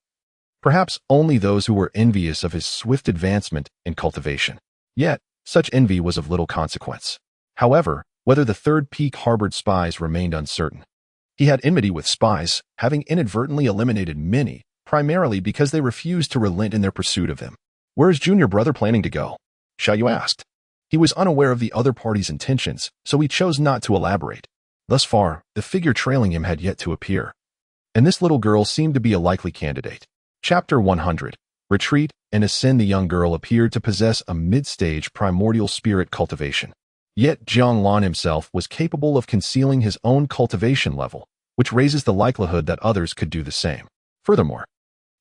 Perhaps only those who were envious of his swift advancement in cultivation. Yet, such envy was of little consequence. However, whether the third peak harbored spies remained uncertain. He had enmity with spies, having inadvertently eliminated many, primarily because they refused to relent in their pursuit of him. "Where is junior brother planning to go?" Xiaoyu asked. He was unaware of the other party's intentions, so he chose not to elaborate. Thus far, the figure trailing him had yet to appear, and this little girl seemed to be a likely candidate. Chapter 100. Retreat and Ascend. The young girl appeared to possess a mid-stage primordial spirit cultivation. Yet Jiang Lan himself was capable of concealing his own cultivation level, which raises the likelihood that others could do the same. Furthermore,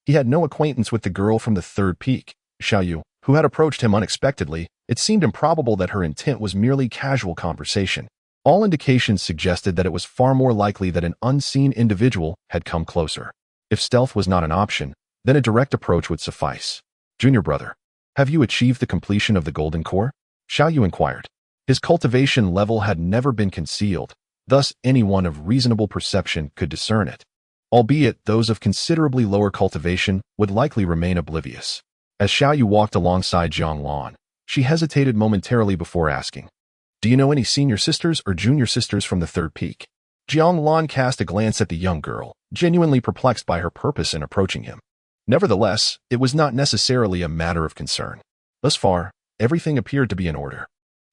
he had no acquaintance with the girl from the third peak, Xiaoyu, who had approached him unexpectedly. It seemed improbable that her intent was merely casual conversation. All indications suggested that it was far more likely that an unseen individual had come closer. If stealth was not an option, then a direct approach would suffice. Junior brother, have you achieved the completion of the golden core? Xiaoyu inquired. His cultivation level had never been concealed, thus anyone of reasonable perception could discern it. Albeit those of considerably lower cultivation would likely remain oblivious. As Xiaoyu walked alongside Jiang Lan, she hesitated momentarily before asking, "Do you know any senior sisters or junior sisters from the third peak?" Jiang Lan cast a glance at the young girl, genuinely perplexed by her purpose in approaching him. Nevertheless, it was not necessarily a matter of concern. Thus far, everything appeared to be in order.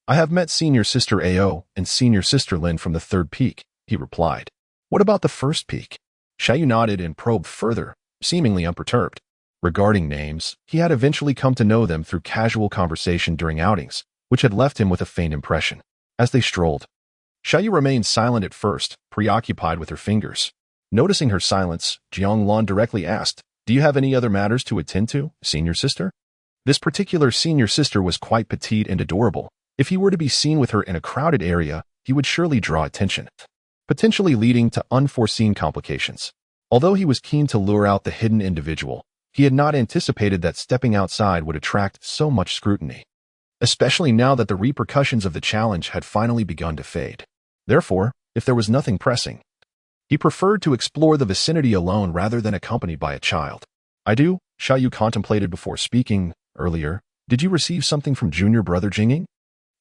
"I have met senior sister Ao and senior sister Lin from the third peak," he replied. "What about the first peak?" Xiaoyu nodded and probed further, seemingly unperturbed. Regarding names, he had eventually come to know them through casual conversation during outings, which had left him with a faint impression. As they strolled, Xiaoyu remained silent at first, preoccupied with her fingers. Noticing her silence, Jiang Lan directly asked, "Do you have any other matters to attend to, senior sister?" This particular senior sister was quite petite and adorable. If he were to be seen with her in a crowded area, he would surely draw attention, potentially leading to unforeseen complications. Although he was keen to lure out the hidden individual, he had not anticipated that stepping outside would attract so much scrutiny, especially now that the repercussions of the challenge had finally begun to fade. Therefore, if there was nothing pressing, he preferred to explore the vicinity alone rather than accompanied by a child. "I do," Xiaoyu contemplated before speaking. "Earlier, did you receive something from junior brother Jingying?"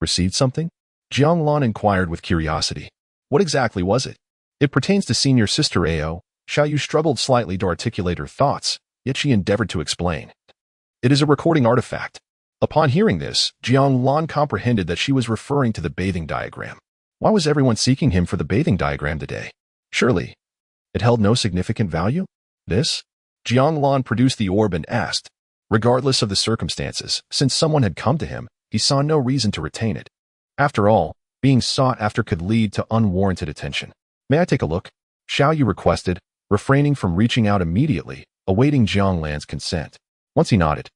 "Received something?" Jiang Lan inquired with curiosity. "What exactly was it?" "It pertains to senior sister Ao." Xiaoyu struggled slightly to articulate her thoughts, yet she endeavored to explain. "It is a recording artifact." Upon hearing this, Jiang Lan comprehended that she was referring to the bathing diagram. Why was everyone seeking him for the bathing diagram today? Surely, it held no significant value? This? Jiang Lan produced the orb and asked. Regardless of the circumstances, since someone had come to him, he saw no reason to retain it. After all, being sought after could lead to unwarranted attention. "May I take a look?" Xiaoyu requested, refraining from reaching out immediately, awaiting Jiang Lan's consent. Once he nodded,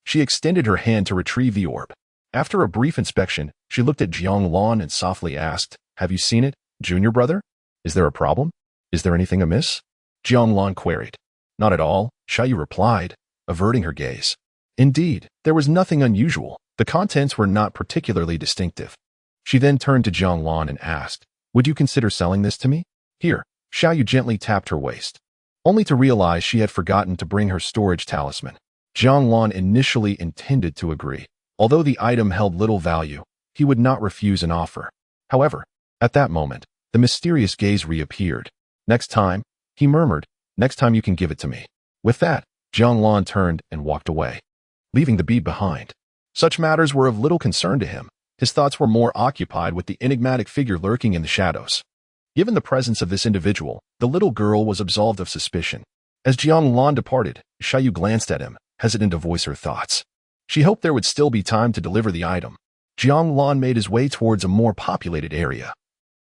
she extended her hand to retrieve the orb. After a brief inspection, she looked at Jiang Lan and softly asked, "Have you seen it, junior brother? Is there a problem? Is there anything amiss?" Jiang Lan queried. "Not at all," Xiaoyu replied, averting her gaze. Indeed, there was nothing unusual. The contents were not particularly distinctive. She then turned to Jiang Lan and asked, "Would you consider selling this to me?" "Here." Xiaoyu gently tapped her waist, only to realize she had forgotten to bring her storage talisman. Jiang Lan initially intended to agree. Although the item held little value, he would not refuse an offer. However, at that moment, the mysterious gaze reappeared. "Next time," he murmured, "next time you can give it to me." With that, Jiang Lan turned and walked away, leaving the bead behind. Such matters were of little concern to him. His thoughts were more occupied with the enigmatic figure lurking in the shadows. Given the presence of this individual, the little girl was absolved of suspicion. As Jiang Lan departed, Xiaoyu glanced at him, hesitant to voice her thoughts. She hoped there would still be time to deliver the item. Jiang Lan made his way towards a more populated area,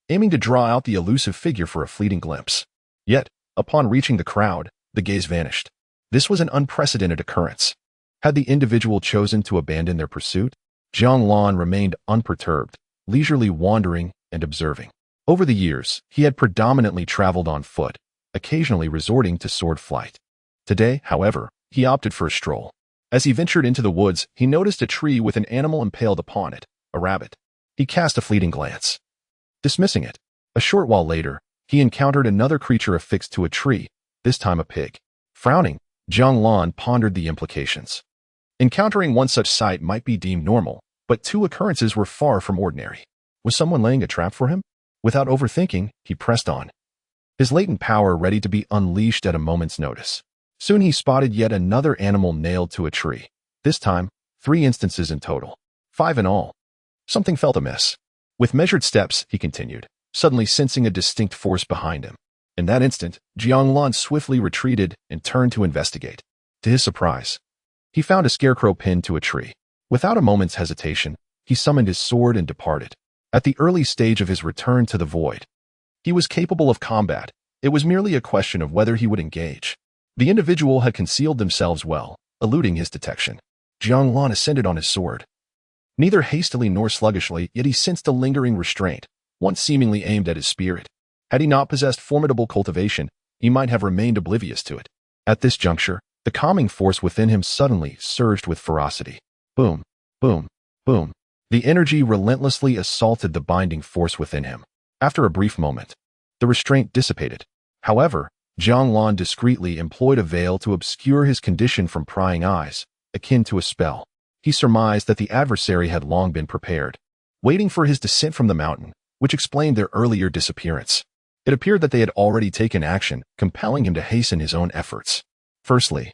aiming to draw out the elusive figure for a fleeting glimpse. Yet, upon reaching the crowd, the gaze vanished. This was an unprecedented occurrence. Had the individual chosen to abandon their pursuit? Jiang Lan remained unperturbed, leisurely wandering and observing. Over the years, he had predominantly traveled on foot, occasionally resorting to sword flight. Today, however, he opted for a stroll. As he ventured into the woods, he noticed a tree with an animal impaled upon it, a rabbit. He cast a fleeting glance, dismissing it. A short while later, he encountered another creature affixed to a tree, this time a pig. Frowning, Jiang Lan pondered the implications. Encountering one such sight might be deemed normal, but two occurrences were far from ordinary. Was someone laying a trap for him? Without overthinking, he pressed on, his latent power ready to be unleashed at a moment's notice. Soon he spotted yet another animal nailed to a tree. This time, 3 instances in total. 5 in all. Something felt amiss. With measured steps, he continued, suddenly sensing a distinct force behind him. In that instant, Jiang Lan swiftly retreated and turned to investigate. To his surprise, he found a scarecrow pinned to a tree. Without a moment's hesitation, he summoned his sword and departed. At the early stage of his return to the void, he was capable of combat. It was merely a question of whether he would engage. The individual had concealed themselves well, eluding his detection. Jiang Lan ascended on his sword. Neither hastily nor sluggishly, yet he sensed a lingering restraint, once seemingly aimed at his spirit. Had he not possessed formidable cultivation, he might have remained oblivious to it. At this juncture, the calming force within him suddenly surged with ferocity. Boom, boom, boom. The energy relentlessly assaulted the binding force within him. After a brief moment, the restraint dissipated. However, Jiang Lan discreetly employed a veil to obscure his condition from prying eyes, akin to a spell. He surmised that the adversary had long been prepared, waiting for his descent from the mountain, which explained their earlier disappearance. It appeared that they had already taken action, compelling him to hasten his own efforts. Firstly,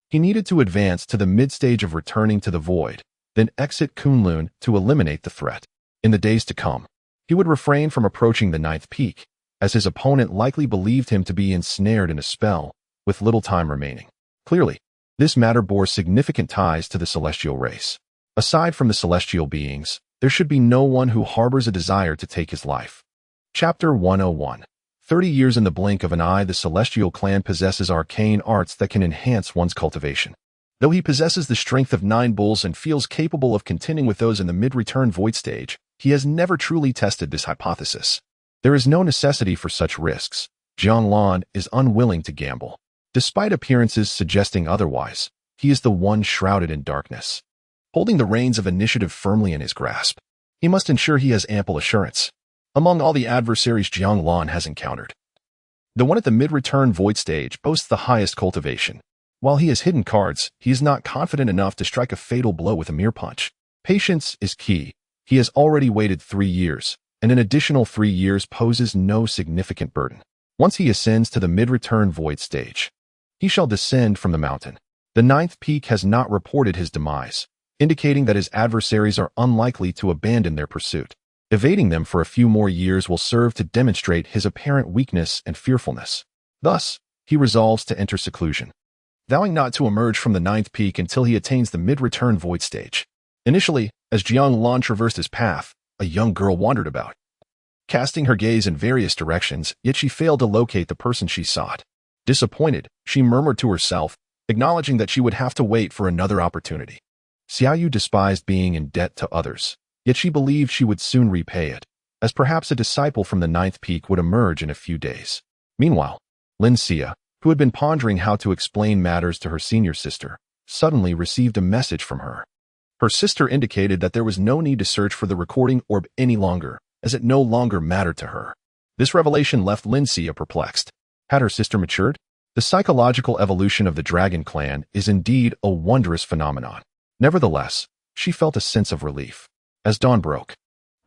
he needed to advance to the mid-stage of returning to the void, then exit Kunlun to eliminate the threat. In the days to come, he would refrain from approaching the ninth peak, as his opponent likely believed him to be ensnared in a spell, with little time remaining. Clearly, this matter bore significant ties to the celestial race. Aside from the celestial beings, there should be no one who harbors a desire to take his life. Chapter 101. 30 years in the blink of an eye. The celestial clan possesses arcane arts that can enhance one's cultivation. Though he possesses the strength of 9 bulls and feels capable of contending with those in the mid-return void stage, he has never truly tested this hypothesis. There is no necessity for such risks. Jiang Lan is unwilling to gamble. Despite appearances suggesting otherwise, he is the one shrouded in darkness. Holding the reins of initiative firmly in his grasp, he must ensure he has ample assurance. Among all the adversaries Jiang Lan has encountered, the one at the mid-return void stage boasts the highest cultivation. While he has hidden cards, he is not confident enough to strike a fatal blow with a mere punch. Patience is key. He has already waited 3 years, and an additional 3 years poses no significant burden. Once he ascends to the mid-return void stage, he shall descend from the mountain. The ninth peak has not reported his demise, indicating that his adversaries are unlikely to abandon their pursuit. Evading them for a few more years will serve to demonstrate his apparent weakness and fearfulness. Thus, he resolves to enter seclusion, vowing not to emerge from the ninth peak until he attains the mid-return void stage. Initially, as Jiang Lan traversed his path, a young girl wandered about, casting her gaze in various directions, yet she failed to locate the person she sought. Disappointed, she murmured to herself, acknowledging that she would have to wait for another opportunity. Xiaoyu despised being in debt to others, yet she believed she would soon repay it, as perhaps a disciple from the ninth peak would emerge in a few days. Meanwhile, Lin Xia, who had been pondering how to explain matters to her senior sister, suddenly received a message from her. Her sister indicated that there was no need to search for the recording orb any longer, as it no longer mattered to her. This revelation left Lin Xia perplexed. Had her sister matured? The psychological evolution of the Dragon Clan is indeed a wondrous phenomenon. Nevertheless, she felt a sense of relief. As dawn broke,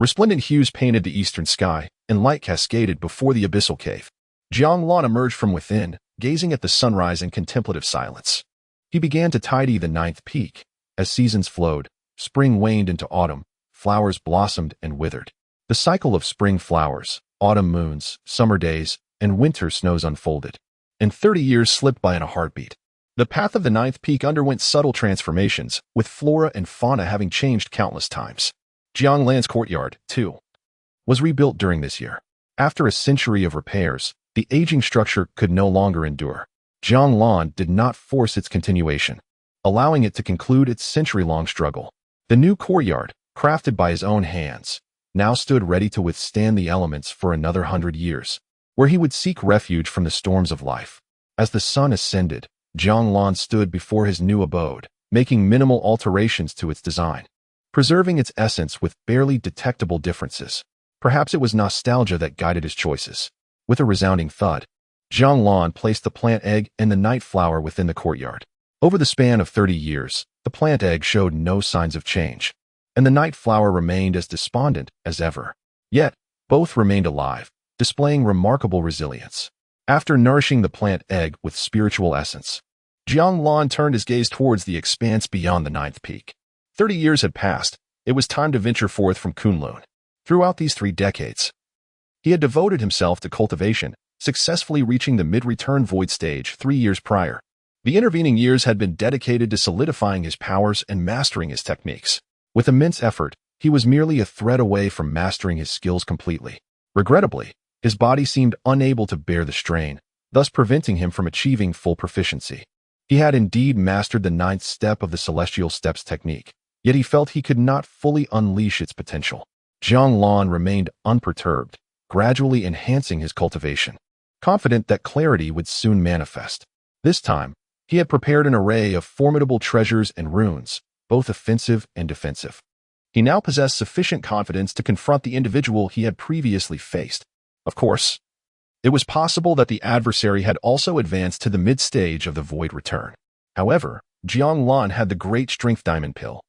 resplendent hues painted the eastern sky, and light cascaded before the abyssal cave. Jiang Lan emerged from within, gazing at the sunrise in contemplative silence. He began to tidy the ninth peak. As seasons flowed, spring waned into autumn, flowers blossomed and withered. The cycle of spring flowers, autumn moons, summer days, and winter snows unfolded, and 30 years slipped by in a heartbeat. The path of the ninth peak underwent subtle transformations, with flora and fauna having changed countless times. Jiang Lan's courtyard, too, was rebuilt during this year. After a century of repairs, the aging structure could no longer endure. Jiang Lan did not force its continuation, allowing it to conclude its century-long struggle. The new courtyard, crafted by his own hands, now stood ready to withstand the elements for another 100 years, where he would seek refuge from the storms of life. As the sun ascended, Jiang Lan stood before his new abode, making minimal alterations to its design, preserving its essence with barely detectable differences. Perhaps it was nostalgia that guided his choices. With a resounding thud, Jiang Lan placed the plant egg and the night flower within the courtyard. Over the span of 30 years, the plant egg showed no signs of change, and the night flower remained as despondent as ever. Yet, both remained alive, displaying remarkable resilience. After nourishing the plant egg with spiritual essence, Jiang Lan turned his gaze towards the expanse beyond the ninth peak. 30 years had passed, it was time to venture forth from Kunlun. Throughout these 3 decades, he had devoted himself to cultivation, successfully reaching the mid-return void stage 3 years prior. The intervening years had been dedicated to solidifying his powers and mastering his techniques. With immense effort, he was merely a thread away from mastering his skills completely. Regrettably, his body seemed unable to bear the strain, thus preventing him from achieving full proficiency. He had indeed mastered the 9th step of the Celestial Steps technique, yet he felt he could not fully unleash its potential. Jiang Lan remained unperturbed, gradually enhancing his cultivation, confident that clarity would soon manifest. This time, he had prepared an array of formidable treasures and runes, both offensive and defensive. He now possessed sufficient confidence to confront the individual he had previously faced. Of course, it was possible that the adversary had also advanced to the mid-stage of the Void Return. However, Jiang Lan had the Great Strength Diamond Pill,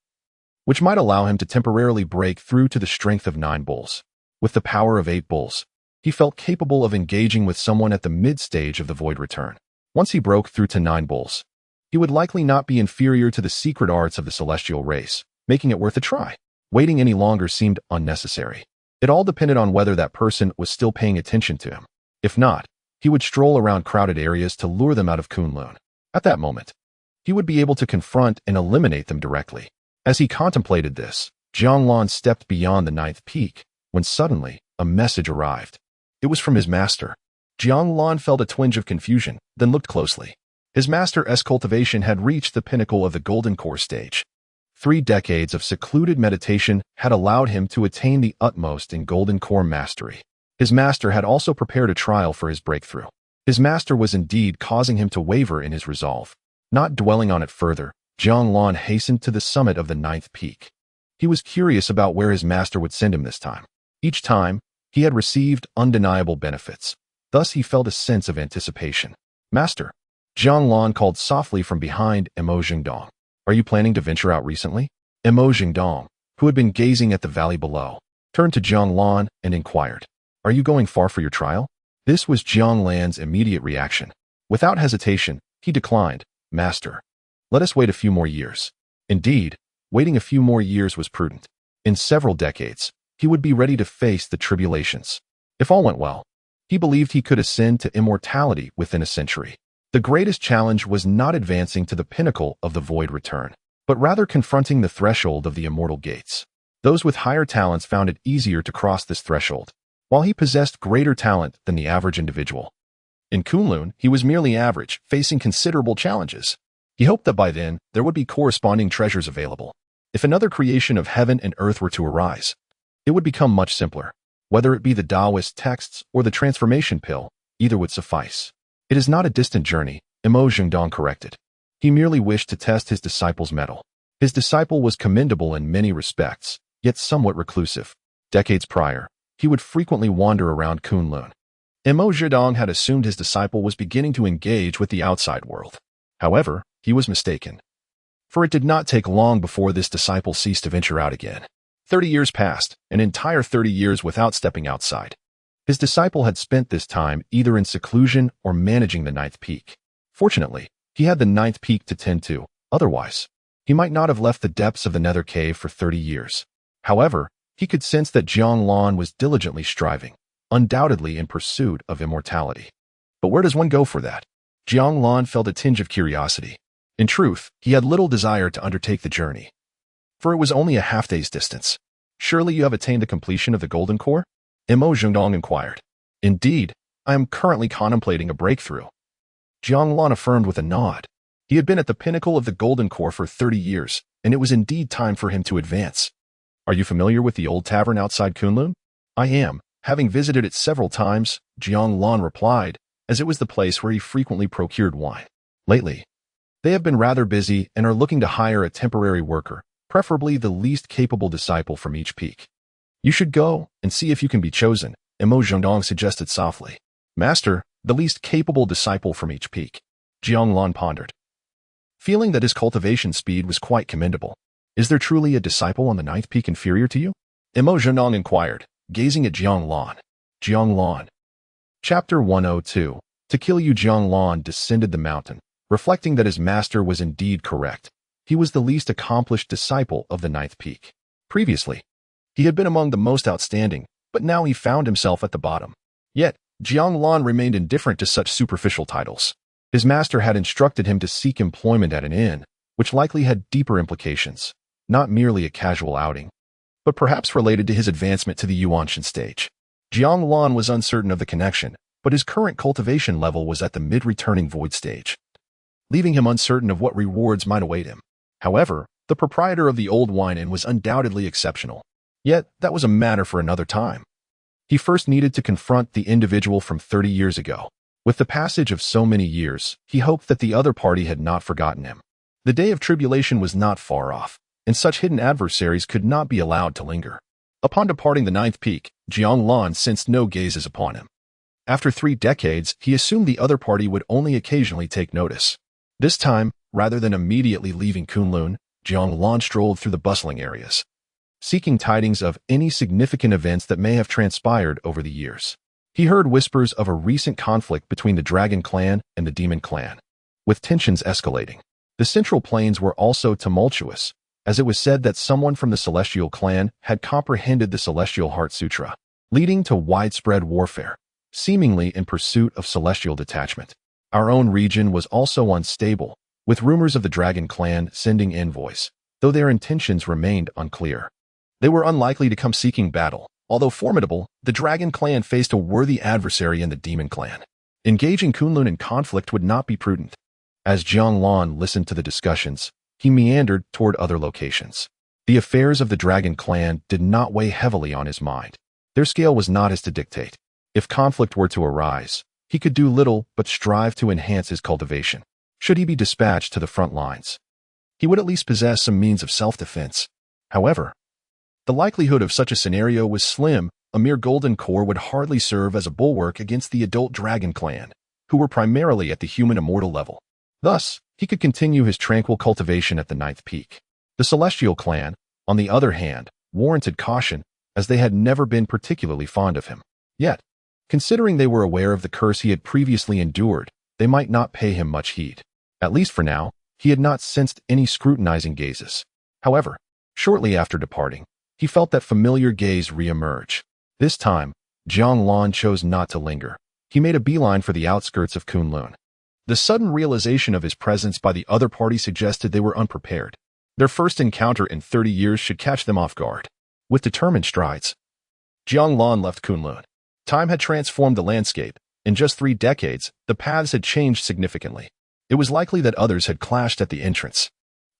which might allow him to temporarily break through to the strength of 9 bulls. With the power of 8 bulls, he felt capable of engaging with someone at the mid-stage of the Void Return. Once he broke through to 9 bulls, he would likely not be inferior to the secret arts of the celestial race, making it worth a try. Waiting any longer seemed unnecessary. It all depended on whether that person was still paying attention to him. If not, he would stroll around crowded areas to lure them out of Kunlun. At that moment, he would be able to confront and eliminate them directly. As he contemplated this, Jiang Lan stepped beyond the 9th peak, when suddenly, a message arrived. It was from his master. Jiang Lan felt a twinge of confusion, then looked closely. His master's cultivation had reached the pinnacle of the Golden Core stage. 3 decades of secluded meditation had allowed him to attain the utmost in Golden Core mastery. His master had also prepared a trial for his breakthrough. His master was indeed causing him to waver in his resolve. Not dwelling on it further, Jiang Lan hastened to the summit of the 9th peak. He was curious about where his master would send him this time. Each time, he had received undeniable benefits. Thus he felt a sense of anticipation. Master, Jiang Lan called softly from behind Emo Jingdong. Are you planning to venture out recently? Emo Jingdong, who had been gazing at the valley below, turned to Jiang Lan and inquired, Are you going far for your trial? This was Jiang Lan's immediate reaction. Without hesitation, he declined, Master, let us wait a few more years. Indeed, waiting a few more years was prudent. In several decades, he would be ready to face the tribulations. If all went well, he believed he could ascend to immortality within a century. The greatest challenge was not advancing to the pinnacle of the Void Return, but rather confronting the threshold of the immortal gates. Those with higher talents found it easier to cross this threshold, while he possessed greater talent than the average individual. In Kunlun, he was merely average, facing considerable challenges. He hoped that by then, there would be corresponding treasures available. If another creation of heaven and earth were to arise, it would become much simpler. Whether it be the Taoist texts or the transformation pill, either would suffice. It is not a distant journey, Emo Jingdong corrected. He merely wished to test his disciple's mettle. His disciple was commendable in many respects, yet somewhat reclusive. Decades prior, he would frequently wander around Kunlun. Emo Jingdong had assumed his disciple was beginning to engage with the outside world. However, he was mistaken. For it did not take long before this disciple ceased to venture out again. 30 years passed, an entire 30 years without stepping outside. His disciple had spent this time either in seclusion or managing the 9th peak. Fortunately, he had the 9th peak to tend to. Otherwise, he might not have left the depths of the nether cave for 30 years. However, he could sense that Jiang Lan was diligently striving, undoubtedly in pursuit of immortality. But where does one go for that? Jiang Lan felt a tinge of curiosity. In truth, he had little desire to undertake the journey, for it was only a half-day's distance. Surely you have attained the completion of the Golden Core? Emo Jingdong inquired. Indeed, I am currently contemplating a breakthrough. Jiang Lan affirmed with a nod. He had been at the pinnacle of the Golden Core for 30 years, and it was indeed time for him to advance. Are you familiar with the old tavern outside Kunlun? I am, having visited it several times, Jiang Lan replied, as it was the place where he frequently procured wine. Lately, they have been rather busy and are looking to hire a temporary worker, preferably the least capable disciple from each peak. You should go and see if you can be chosen, Emo Jingdong suggested softly. Master, the least capable disciple from each peak. Jiang Lan pondered, feeling that his cultivation speed was quite commendable. Is there truly a disciple on the 9th peak inferior to you? Emo Jingdong inquired, gazing at Jiang Lan. Jiang Lan. Chapter 102. To kill you, Jiang Lan descended the mountain, reflecting that his master was indeed correct. He was the least accomplished disciple of the 9th peak. Previously, he had been among the most outstanding, but now he found himself at the bottom. Yet, Jiang Lan remained indifferent to such superficial titles. His master had instructed him to seek employment at an inn, which likely had deeper implications, not merely a casual outing, but perhaps related to his advancement to the Yuanshan stage. Jiang Lan was uncertain of the connection, but his current cultivation level was at the mid-returning void stage, leaving him uncertain of what rewards might await him. However, the proprietor of the old wine inn was undoubtedly exceptional. Yet, that was a matter for another time. He first needed to confront the individual from 30 years ago. With the passage of so many years, he hoped that the other party had not forgotten him. The day of tribulation was not far off, and such hidden adversaries could not be allowed to linger. Upon departing the ninth peak, Jiang Lan sensed no gazes upon him. After 3 decades, he assumed the other party would only occasionally take notice. This time, rather than immediately leaving Kunlun, Jiang Lan strolled through the bustling areas, seeking tidings of any significant events that may have transpired over the years. He heard whispers of a recent conflict between the Dragon Clan and the Demon Clan, with tensions escalating. The Central Plains were also tumultuous, as it was said that someone from the Celestial Clan had comprehended the Celestial Heart Sutra, leading to widespread warfare, seemingly in pursuit of celestial detachment. Our own region was also unstable, with rumors of the Dragon Clan sending envoys, though their intentions remained unclear. They were unlikely to come seeking battle. Although formidable, the Dragon Clan faced a worthy adversary in the Demon Clan. Engaging Kunlun in conflict would not be prudent. As Jiang Lan listened to the discussions, he meandered toward other locations. The affairs of the Dragon Clan did not weigh heavily on his mind. Their scale was not his to dictate. If conflict were to arise, he could do little but strive to enhance his cultivation. Should he be dispatched to the front lines, he would at least possess some means of self-defense. However, the likelihood of such a scenario was slim. A mere golden core would hardly serve as a bulwark against the adult Dragon Clan, who were primarily at the human immortal level. Thus, he could continue his tranquil cultivation at the ninth peak. The Celestial Clan, on the other hand, warranted caution, as they had never been particularly fond of him. Yet, considering they were aware of the curse he had previously endured, they might not pay him much heed. At least for now, he had not sensed any scrutinizing gazes. However, shortly after departing, he felt that familiar gaze re-emerge. This time, Jiang Lan chose not to linger. He made a beeline for the outskirts of Kunlun. The sudden realization of his presence by the other party suggested they were unprepared. Their first encounter in 30 years should catch them off guard. With determined strides, Jiang Lan left Kunlun. Time had transformed the landscape. In just 3 decades, the paths had changed significantly. It was likely that others had clashed at the entrance.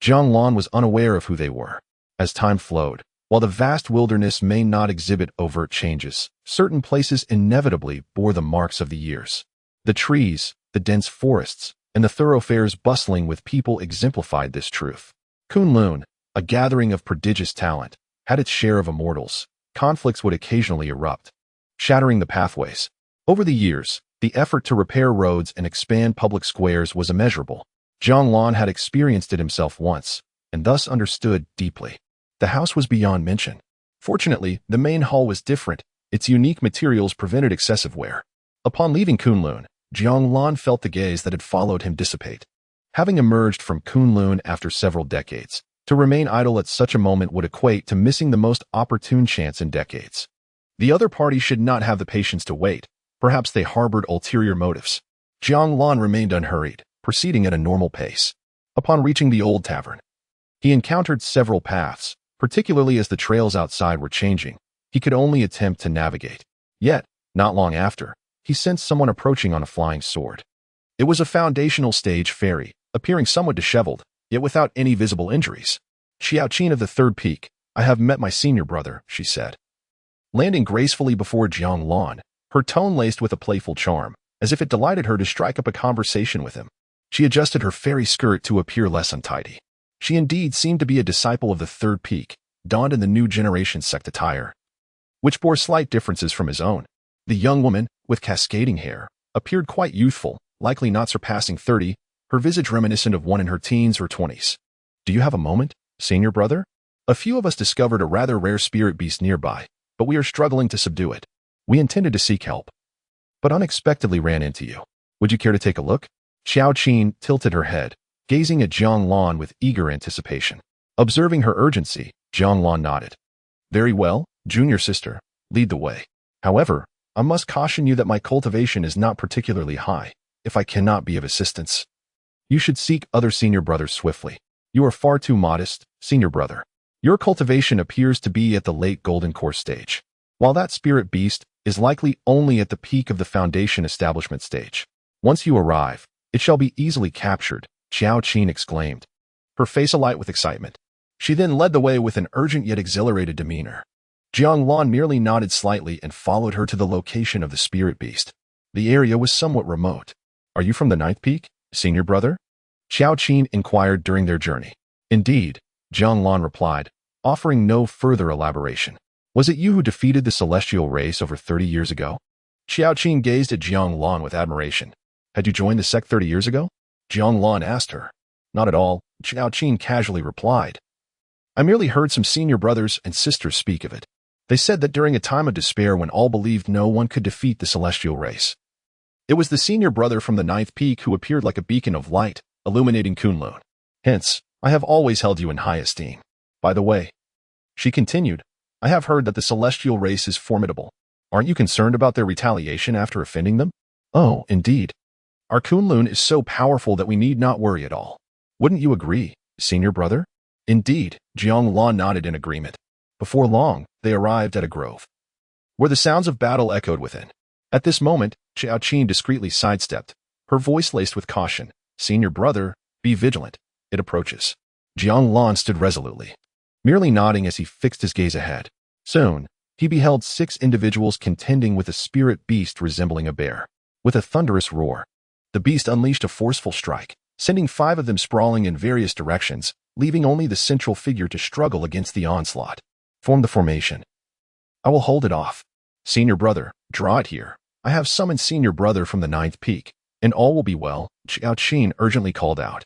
Jiang Lan was unaware of who they were. As time flowed, while the vast wilderness may not exhibit overt changes, certain places inevitably bore the marks of the years. The trees, the dense forests, and the thoroughfares bustling with people exemplified this truth. Kunlun, a gathering of prodigious talent, had its share of immortals. Conflicts would occasionally erupt, shattering the pathways. Over the years, the effort to repair roads and expand public squares was immeasurable. Jiang Lan had experienced it himself once, and thus understood deeply. The house was beyond mention. Fortunately, the main hall was different. Its unique materials prevented excessive wear. Upon leaving Kunlun, Jiang Lan felt the gaze that had followed him dissipate. Having emerged from Kunlun after several decades, to remain idle at such a moment would equate to missing the most opportune chance in decades. The other party should not have the patience to wait. Perhaps they harbored ulterior motives. Jiang Lan remained unhurried, proceeding at a normal pace. Upon reaching the old tavern, he encountered several paths, particularly as the trails outside were changing. He could only attempt to navigate. Yet, not long after, he sensed someone approaching on a flying sword. It was a foundational stage fairy, appearing somewhat disheveled, yet without any visible injuries. "Xiao Qin of the third peak, I have met my senior brother," she said. Landing gracefully before Jiang Lan, her tone laced with a playful charm, as if it delighted her to strike up a conversation with him. She adjusted her fairy skirt to appear less untidy. She indeed seemed to be a disciple of the third peak, donned in the new generation sect attire, which bore slight differences from his own. The young woman, with cascading hair, appeared quite youthful, likely not surpassing 30, her visage reminiscent of one in her teens or 20s. "Do you have a moment, senior brother? A few of us discovered a rather rare spirit beast nearby, but we are struggling to subdue it. We intended to seek help, but unexpectedly ran into you. Would you care to take a look?" Xiao Qin tilted her head, gazing at Jiang Lan with eager anticipation. Observing her urgency, Jiang Lan nodded. Very well, junior sister, lead the way. However, I must caution you that my cultivation is not particularly high, if I cannot be of assistance. You should seek other senior brothers swiftly. You are far too modest, senior brother. Your cultivation appears to be at the late golden core stage, while that spirit beast is likely only at the peak of the foundation establishment stage. Once you arrive, it shall be easily captured, Xiao Qin exclaimed, her face alight with excitement. She then led the way with an urgent yet exhilarated demeanor. Jiang Lan merely nodded slightly and followed her to the location of the spirit beast. The area was somewhat remote. Are you from the ninth peak, senior brother? Xiao Qin inquired during their journey. Indeed, Jiang Lan replied, offering no further elaboration. Was it you who defeated the celestial race over 30 years ago? Xiao Qin gazed at Jiang Lan with admiration. Had you joined the sect 30 years ago? Jiang Lan asked her. Not at all, Xiao Qin casually replied. I merely heard some senior brothers and sisters speak of it. They said that during a time of despair when all believed no one could defeat the celestial race, it was the senior brother from the ninth peak who appeared like a beacon of light, illuminating Kunlun. Hence, I have always held you in high esteem. By the way, she continued, I have heard that the celestial race is formidable. Aren't you concerned about their retaliation after offending them? Oh, indeed. Our Kunlun is so powerful that we need not worry at all. Wouldn't you agree, senior brother? Indeed, Jiang Lan nodded in agreement. Before long, they arrived at a grove, where the sounds of battle echoed within. At this moment, Xiao Qin discreetly sidestepped, her voice laced with caution. Senior brother, be vigilant. It approaches. Jiang Lan stood resolutely, merely nodding as he fixed his gaze ahead. Soon, he beheld 6 individuals contending with a spirit beast resembling a bear. With a thunderous roar, the beast unleashed a forceful strike, sending 5 of them sprawling in various directions, leaving only the central figure to struggle against the onslaught. Form the formation. I will hold it off. Senior brother, draw it here. I have summoned senior brother from the ninth peak, and all will be well, Xiao Qin urgently called out.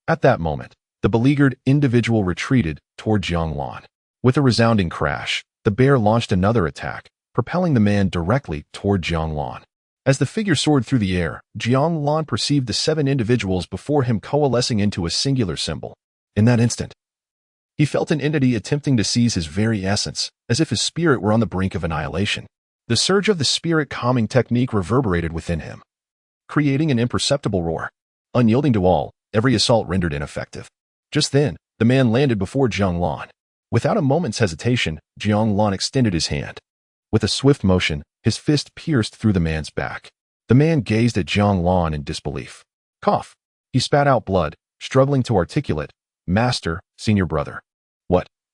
At that moment, the beleaguered individual retreated toward Jiang Lan. With a resounding crash, the bear launched another attack, propelling the man directly toward Jiang Lan. As the figure soared through the air, Jiang Lan perceived the 7 individuals before him coalescing into a singular symbol. In that instant, he felt an entity attempting to seize his very essence, as if his spirit were on the brink of annihilation. The surge of the spirit calming technique reverberated within him, creating an imperceptible roar. Unyielding to all, every assault rendered ineffective. Just then, the man landed before Jiang Lan. Without a moment's hesitation, Jiang Lan extended his hand. With a swift motion, his fist pierced through the man's back. The man gazed at Jiang Lan in disbelief. Cough. He spat out blood, struggling to articulate, Master, senior brother.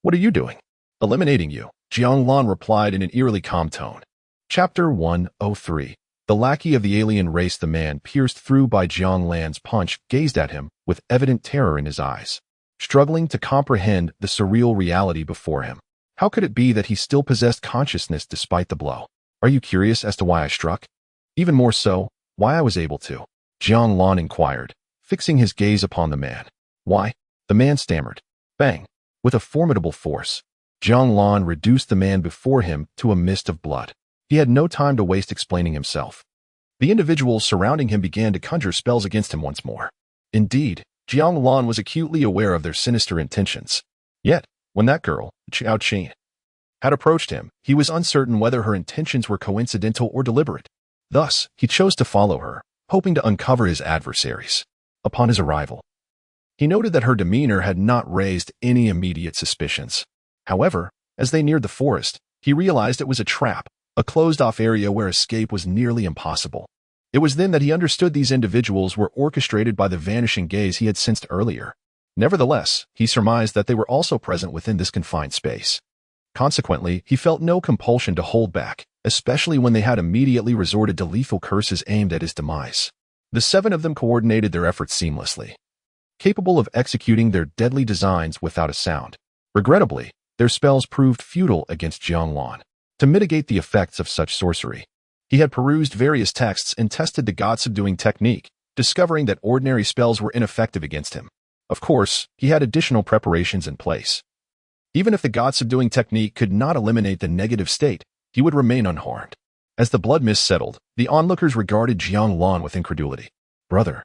What are you doing? Eliminating you, Jiang Lan replied in an eerily calm tone. Chapter 103. The lackey of the alien race. The man pierced through by Jiang Lan's punch gazed at him with evident terror in his eyes, struggling to comprehend the surreal reality before him. How could it be that he still possessed consciousness despite the blow? Are you curious as to why I struck? Even more so, why I was able to? Jiang Lan inquired, fixing his gaze upon the man. Why? The man stammered. Bang! With a formidable force, Jiang Lan reduced the man before him to a mist of blood. He had no time to waste explaining himself. The individuals surrounding him began to conjure spells against him once more. Indeed, Jiang Lan was acutely aware of their sinister intentions. Yet, when that girl, Xiao Qin, had approached him, he was uncertain whether her intentions were coincidental or deliberate. Thus, he chose to follow her, hoping to uncover his adversaries. Upon his arrival, he noted that her demeanor had not raised any immediate suspicions. However, as they neared the forest, he realized it was a trap, a closed-off area where escape was nearly impossible. It was then that he understood these individuals were orchestrated by the vanishing gaze he had sensed earlier. Nevertheless, he surmised that they were also present within this confined space. Consequently, he felt no compulsion to hold back, especially when they had immediately resorted to lethal curses aimed at his demise. The 7 of them coordinated their efforts seamlessly, capable of executing their deadly designs without a sound. Regrettably, their spells proved futile against Jiang Lan. To mitigate the effects of such sorcery, he had perused various texts and tested the god-subduing technique, discovering that ordinary spells were ineffective against him. Of course, he had additional preparations in place. Even if the god-subduing technique could not eliminate the negative state, he would remain unharmed. As the blood mist settled, the onlookers regarded Jiang Lan with incredulity. Brother,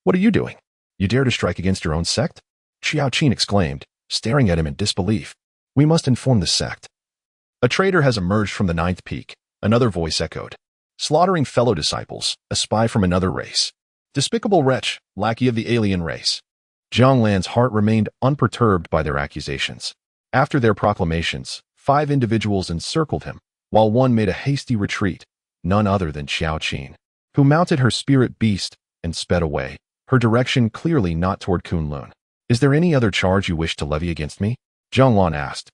what are you doing? You dare to strike against your own sect? Xiao Qin exclaimed, staring at him in disbelief. We must inform the sect. A traitor has emerged from the ninth peak, another voice echoed. Slaughtering fellow disciples, a spy from another race. Despicable wretch, lackey of the alien race. Jiang Lan's heart remained unperturbed by their accusations. After their proclamations, 5 individuals encircled him, while one made a hasty retreat, none other than Xiao Qin, who mounted her spirit beast and sped away, her direction clearly not toward Kunlun. Is there any other charge you wish to levy against me? Jiang Lan asked,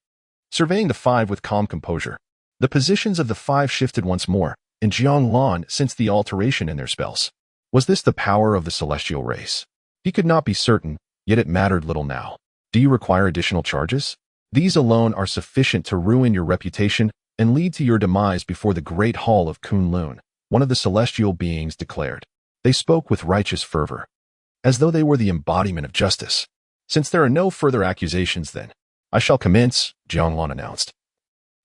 surveying the 5 with calm composure. The positions of the 5 shifted once more, and Jiang Lan sensed the alteration in their spells. Was this the power of the celestial race? He could not be certain, yet it mattered little now. Do you require additional charges? These alone are sufficient to ruin your reputation and lead to your demise before the great hall of Kunlun, one of the celestial beings declared. They spoke with righteous fervor, as though they were the embodiment of justice. Since there are no further accusations then, I shall commence, Jiang Lan announced.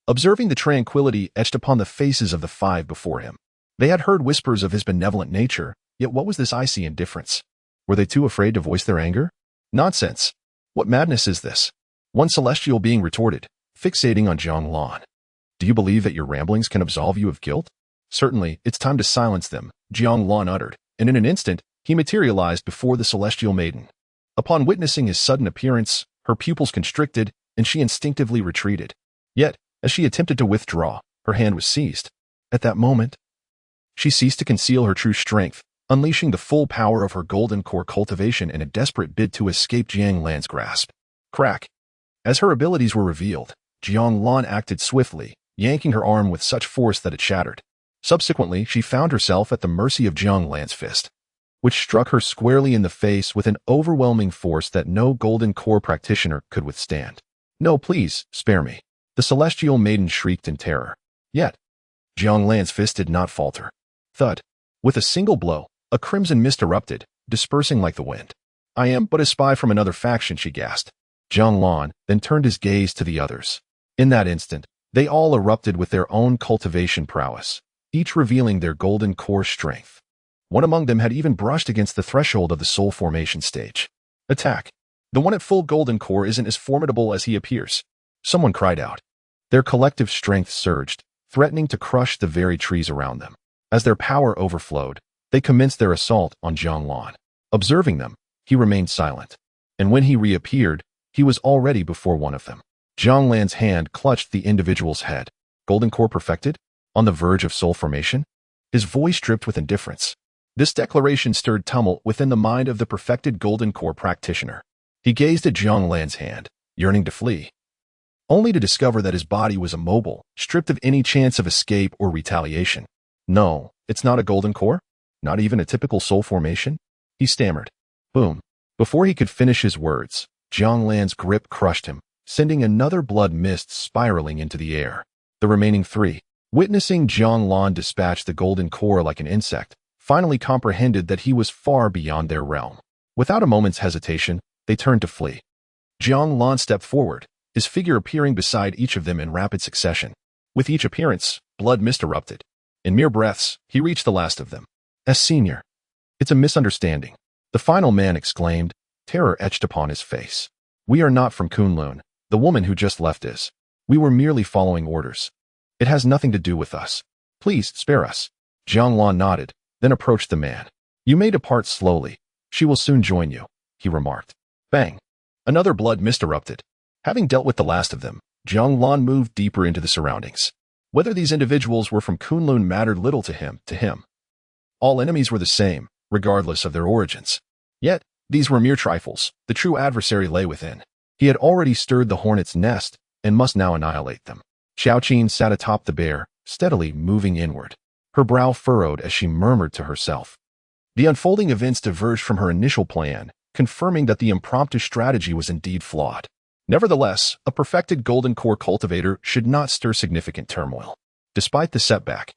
Observing the tranquility etched upon the faces of the 5 before him, they had heard whispers of his benevolent nature, yet what was this icy indifference? Were they too afraid to voice their anger? Nonsense! What madness is this? One celestial being retorted, fixating on Jiang Lan. Do you believe that your ramblings can absolve you of guilt? Certainly, it's time to silence them, Jiang Lan uttered, and in an instant, he materialized before the celestial maiden. Upon witnessing his sudden appearance, her pupils constricted, and she instinctively retreated. Yet, as she attempted to withdraw, her hand was seized. At that moment, she ceased to conceal her true strength, unleashing the full power of her golden core cultivation in a desperate bid to escape Jiang Lan's grasp. Crack! As her abilities were revealed, Jiang Lan acted swiftly, yanking her arm with such force that it shattered. Subsequently, she found herself at the mercy of Jiang Lan's fist, which struck her squarely in the face with an overwhelming force that no golden core practitioner could withstand. No, please, spare me. The celestial maiden shrieked in terror. Yet, Jiang Lan's fist did not falter. Thud. With a single blow, a crimson mist erupted, dispersing like the wind. I am but a spy from another faction, she gasped. Jiang Lan then turned his gaze to the others. In that instant, they all erupted with their own cultivation prowess, each revealing their golden core strength. One among them had even brushed against the threshold of the soul formation stage. Attack! The one at full golden core isn't as formidable as he appears. Someone cried out. Their collective strength surged, threatening to crush the very trees around them. As their power overflowed, they commenced their assault on Jiang Lan. Observing them, he remained silent. And when he reappeared, he was already before one of them. Jiang Lan's hand clutched the individual's head. Golden core perfected? On the verge of soul formation? His voice dripped with indifference. This declaration stirred tumult within the mind of the perfected golden core practitioner. He gazed at Jiang Lan's hand, yearning to flee, only to discover that his body was immobile, stripped of any chance of escape or retaliation. No, it's not a golden core? Not even a typical soul formation? He stammered. Boom. Before he could finish his words, Jiang Lan's grip crushed him, sending another blood mist spiraling into the air. The remaining 3, witnessing Jiang Lan dispatch the golden core like an insect, finally comprehended that he was far beyond their realm. Without a moment's hesitation, they turned to flee. Jiang Lan stepped forward, his figure appearing beside each of them in rapid succession. With each appearance, blood mist erupted. In mere breaths, he reached the last of them. Senior. It's a misunderstanding. The final man exclaimed, terror etched upon his face. We are not from Kunlun. The woman who just left is. We were merely following orders. It has nothing to do with us. Please, spare us. Jiang Lan nodded, then approached the man. You may depart slowly. She will soon join you, he remarked. Bang. Another blood mist erupted. Having dealt with the last of them, Jiang Lan moved deeper into the surroundings. Whether these individuals were from Kunlun mattered little to him. All enemies were the same, regardless of their origins. Yet, these were mere trifles. The true adversary lay within. He had already stirred the hornet's nest and must now annihilate them. Xiao Qin sat atop the bear, steadily moving inward. Her brow furrowed as she murmured to herself. The unfolding events diverged from her initial plan, confirming that the impromptu strategy was indeed flawed. Nevertheless, a perfected golden core cultivator should not stir significant turmoil. Despite the setback,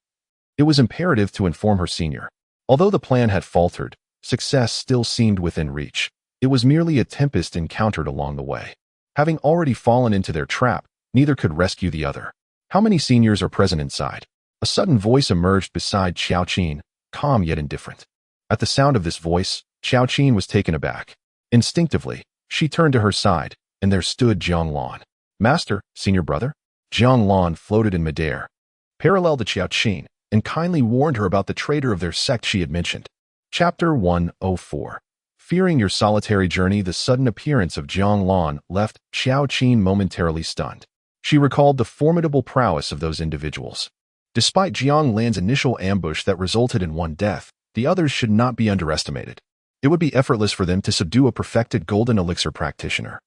it was imperative to inform her senior. Although the plan had faltered, success still seemed within reach. It was merely a tempest encountered along the way. Having already fallen into their trap, neither could rescue the other. How many seniors are present inside? A sudden voice emerged beside Xiao Qin, calm yet indifferent. At the sound of this voice, Xiao Qin was taken aback. Instinctively, she turned to her side, and there stood Jiang Lan. Master, senior brother? Jiang Lan floated in midair, parallel to Qiao Qin, and kindly warned her about the traitor of their sect she had mentioned. Chapter 104. Fearing your solitary journey, the sudden appearance of Jiang Lan left Qiao Qin momentarily stunned. She recalled the formidable prowess of those individuals. Despite Jiang Lan's initial ambush that resulted in one death, the others should not be underestimated. It would be effortless for them to subdue a perfected golden elixir practitioner,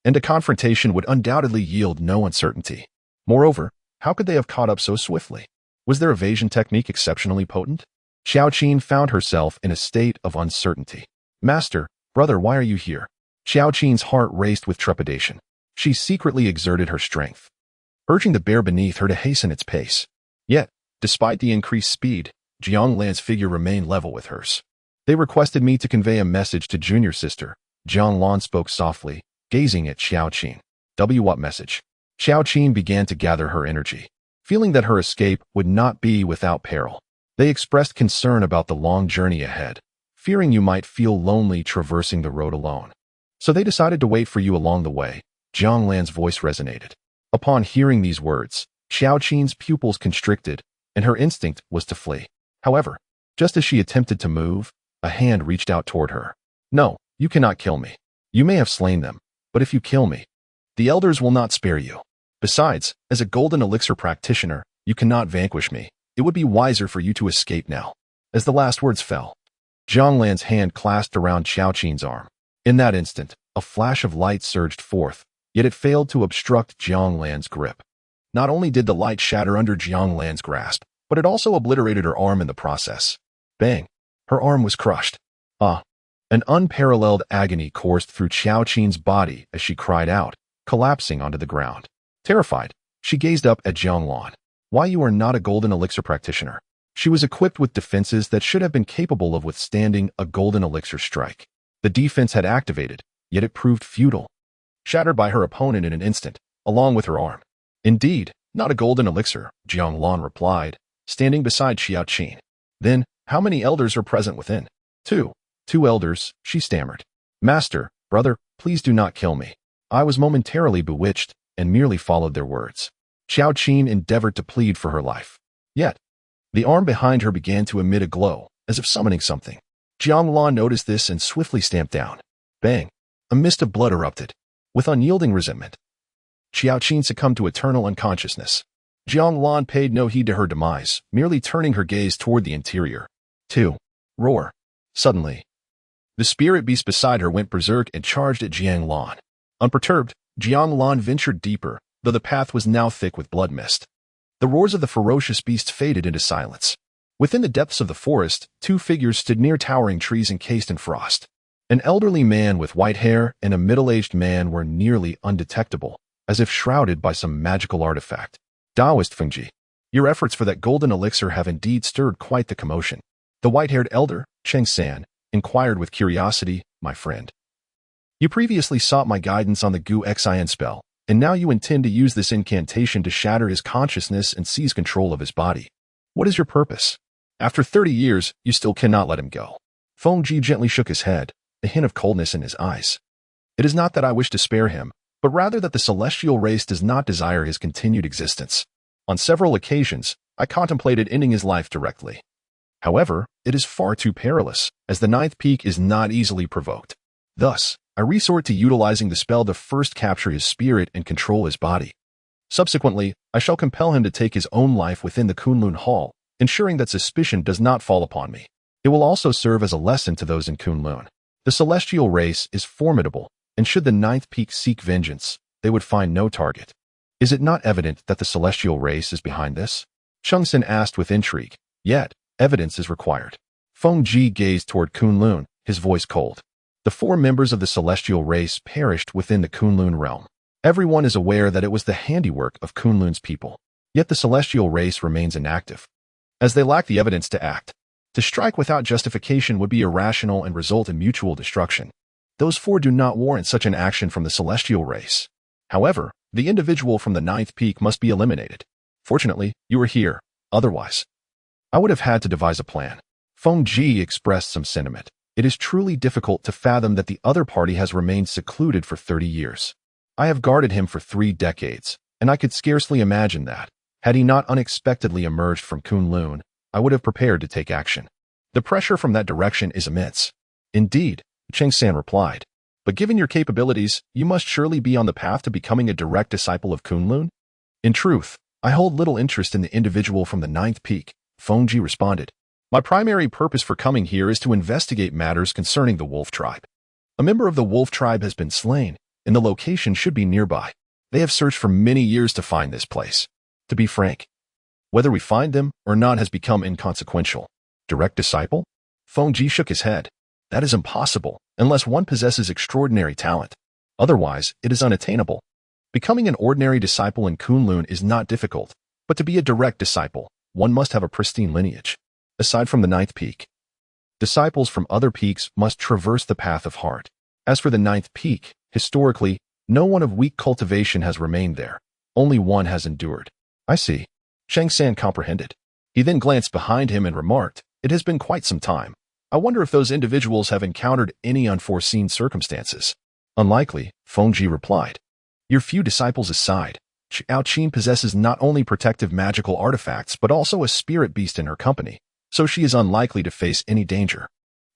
and a confrontation would undoubtedly yield no uncertainty. Moreover, how could they have caught up so swiftly? Was their evasion technique exceptionally potent? Qiao Qin found herself in a state of uncertainty. Master, brother, why are you here? Qiao Qin's heart raced with trepidation. She secretly exerted her strength, urging the bear beneath her to hasten its pace. Yet, despite the increased speed, Jiang Lan's figure remained level with hers. They requested me to convey a message to junior sister. Jiang Lan spoke softly, gazing at Qiao Qin. What message? Qiao Qin began to gather her energy, feeling that her escape would not be without peril. They expressed concern about the long journey ahead, fearing you might feel lonely traversing the road alone. So they decided to wait for you along the way. Jiang Lan's voice resonated. Upon hearing these words, Qiao Qin's pupils constricted, and her instinct was to flee. However, just as she attempted to move, a hand reached out toward her. No, you cannot kill me. You may have slain them, but if you kill me, the elders will not spare you. Besides, as a golden elixir practitioner, you cannot vanquish me. It would be wiser for you to escape now. As the last words fell, Jiang Lan's hand clasped around Qiao Qin's arm. In that instant, a flash of light surged forth, yet it failed to obstruct Jiang Lan's grip. Not only did the light shatter under Jiang Lan's grasp, but it also obliterated her arm in the process. Bang! Her arm was crushed. An unparalleled agony coursed through Qiao Qin's body as she cried out, collapsing onto the ground. Terrified, she gazed up at Jiang Lan. Why, you are not a golden elixir practitioner. She was equipped with defenses that should have been capable of withstanding a golden elixir strike. The defense had activated, yet it proved futile, shattered by her opponent in an instant, along with her arm. Indeed, not a golden elixir, Jiang Lan replied, standing beside Qiao Qin. Then, how many elders are present within? Two elders, she stammered. Master, brother, please do not kill me. I was momentarily bewitched and merely followed their words. Qiao Qin endeavored to plead for her life. Yet, the arm behind her began to emit a glow, as if summoning something. Jiang Lan noticed this and swiftly stamped down. Bang! A mist of blood erupted. With unyielding resentment, Qiao Qin succumbed to eternal unconsciousness. Jiang Lan paid no heed to her demise, merely turning her gaze toward the interior. 2. Roar. Suddenly, the spirit beast beside her went berserk and charged at Jiang Lan. Unperturbed, Jiang Lan ventured deeper, though the path was now thick with blood mist. The roars of the ferocious beast faded into silence. Within the depths of the forest, two figures stood near towering trees encased in frost. An elderly man with white hair and a middle-aged man were nearly undetectable, as if shrouded by some magical artifact. Taoist Fengji, your efforts for that golden elixir have indeed stirred quite the commotion. The white-haired elder, Cheng San, inquired with curiosity, my friend. You previously sought my guidance on the Gu Xin spell, and now you intend to use this incantation to shatter his consciousness and seize control of his body. What is your purpose? After 30 years, you still cannot let him go. Feng Ji gently shook his head, a hint of coldness in his eyes. It is not that I wish to spare him, but rather that the celestial race does not desire his continued existence. On several occasions, I contemplated ending his life directly. However, it is far too perilous, as the ninth peak is not easily provoked. Thus, I resort to utilizing the spell to first capture his spirit and control his body. Subsequently, I shall compel him to take his own life within the Kunlun Hall, ensuring that suspicion does not fall upon me. It will also serve as a lesson to those in Kunlun. The celestial race is formidable, and should the ninth peak seek vengeance, they would find no target. Is it not evident that the celestial race is behind this? Chengsen asked with intrigue. Yet, evidence is required. Feng Ji gazed toward Kunlun, his voice cold. The 4 members of the celestial race perished within the Kunlun realm. Everyone is aware that it was the handiwork of Kunlun's people. Yet the celestial race remains inactive, as they lack the evidence to act. To strike without justification would be irrational and result in mutual destruction. Those 4 do not warrant such an action from the celestial race. However, the individual from the ninth peak must be eliminated. Fortunately, you are here. Otherwise, I would have had to devise a plan. Feng Ji expressed some sentiment. It is truly difficult to fathom that the other party has remained secluded for 30 years. I have guarded him for 3 decades, and I could scarcely imagine that, had he not unexpectedly emerged from Kunlun, I would have prepared to take action. The pressure from that direction is immense. Indeed, Cheng San replied. But given your capabilities, you must surely be on the path to becoming a direct disciple of Kunlun? In truth, I hold little interest in the individual from the 9th peak, Fengji responded. My primary purpose for coming here is to investigate matters concerning the wolf tribe. A member of the wolf tribe has been slain, and the location should be nearby. They have searched for many years to find this place. To be frank, whether we find them or not has become inconsequential. Direct disciple? Fengji shook his head. That is impossible, unless one possesses extraordinary talent. Otherwise, it is unattainable. Becoming an ordinary disciple in Kunlun is not difficult, but to be a direct disciple, one must have a pristine lineage. Aside from the 9th peak, disciples from other peaks must traverse the path of heart. As for the 9th peak, historically, no one of weak cultivation has remained there. Only one has endured. I see. Cheng San comprehended. He then glanced behind him and remarked, It has been quite some time. I wonder if those individuals have encountered any unforeseen circumstances. Unlikely, Fengji replied. Your few disciples aside, Xiao Qin possesses not only protective magical artifacts but also a spirit beast in her company, so she is unlikely to face any danger.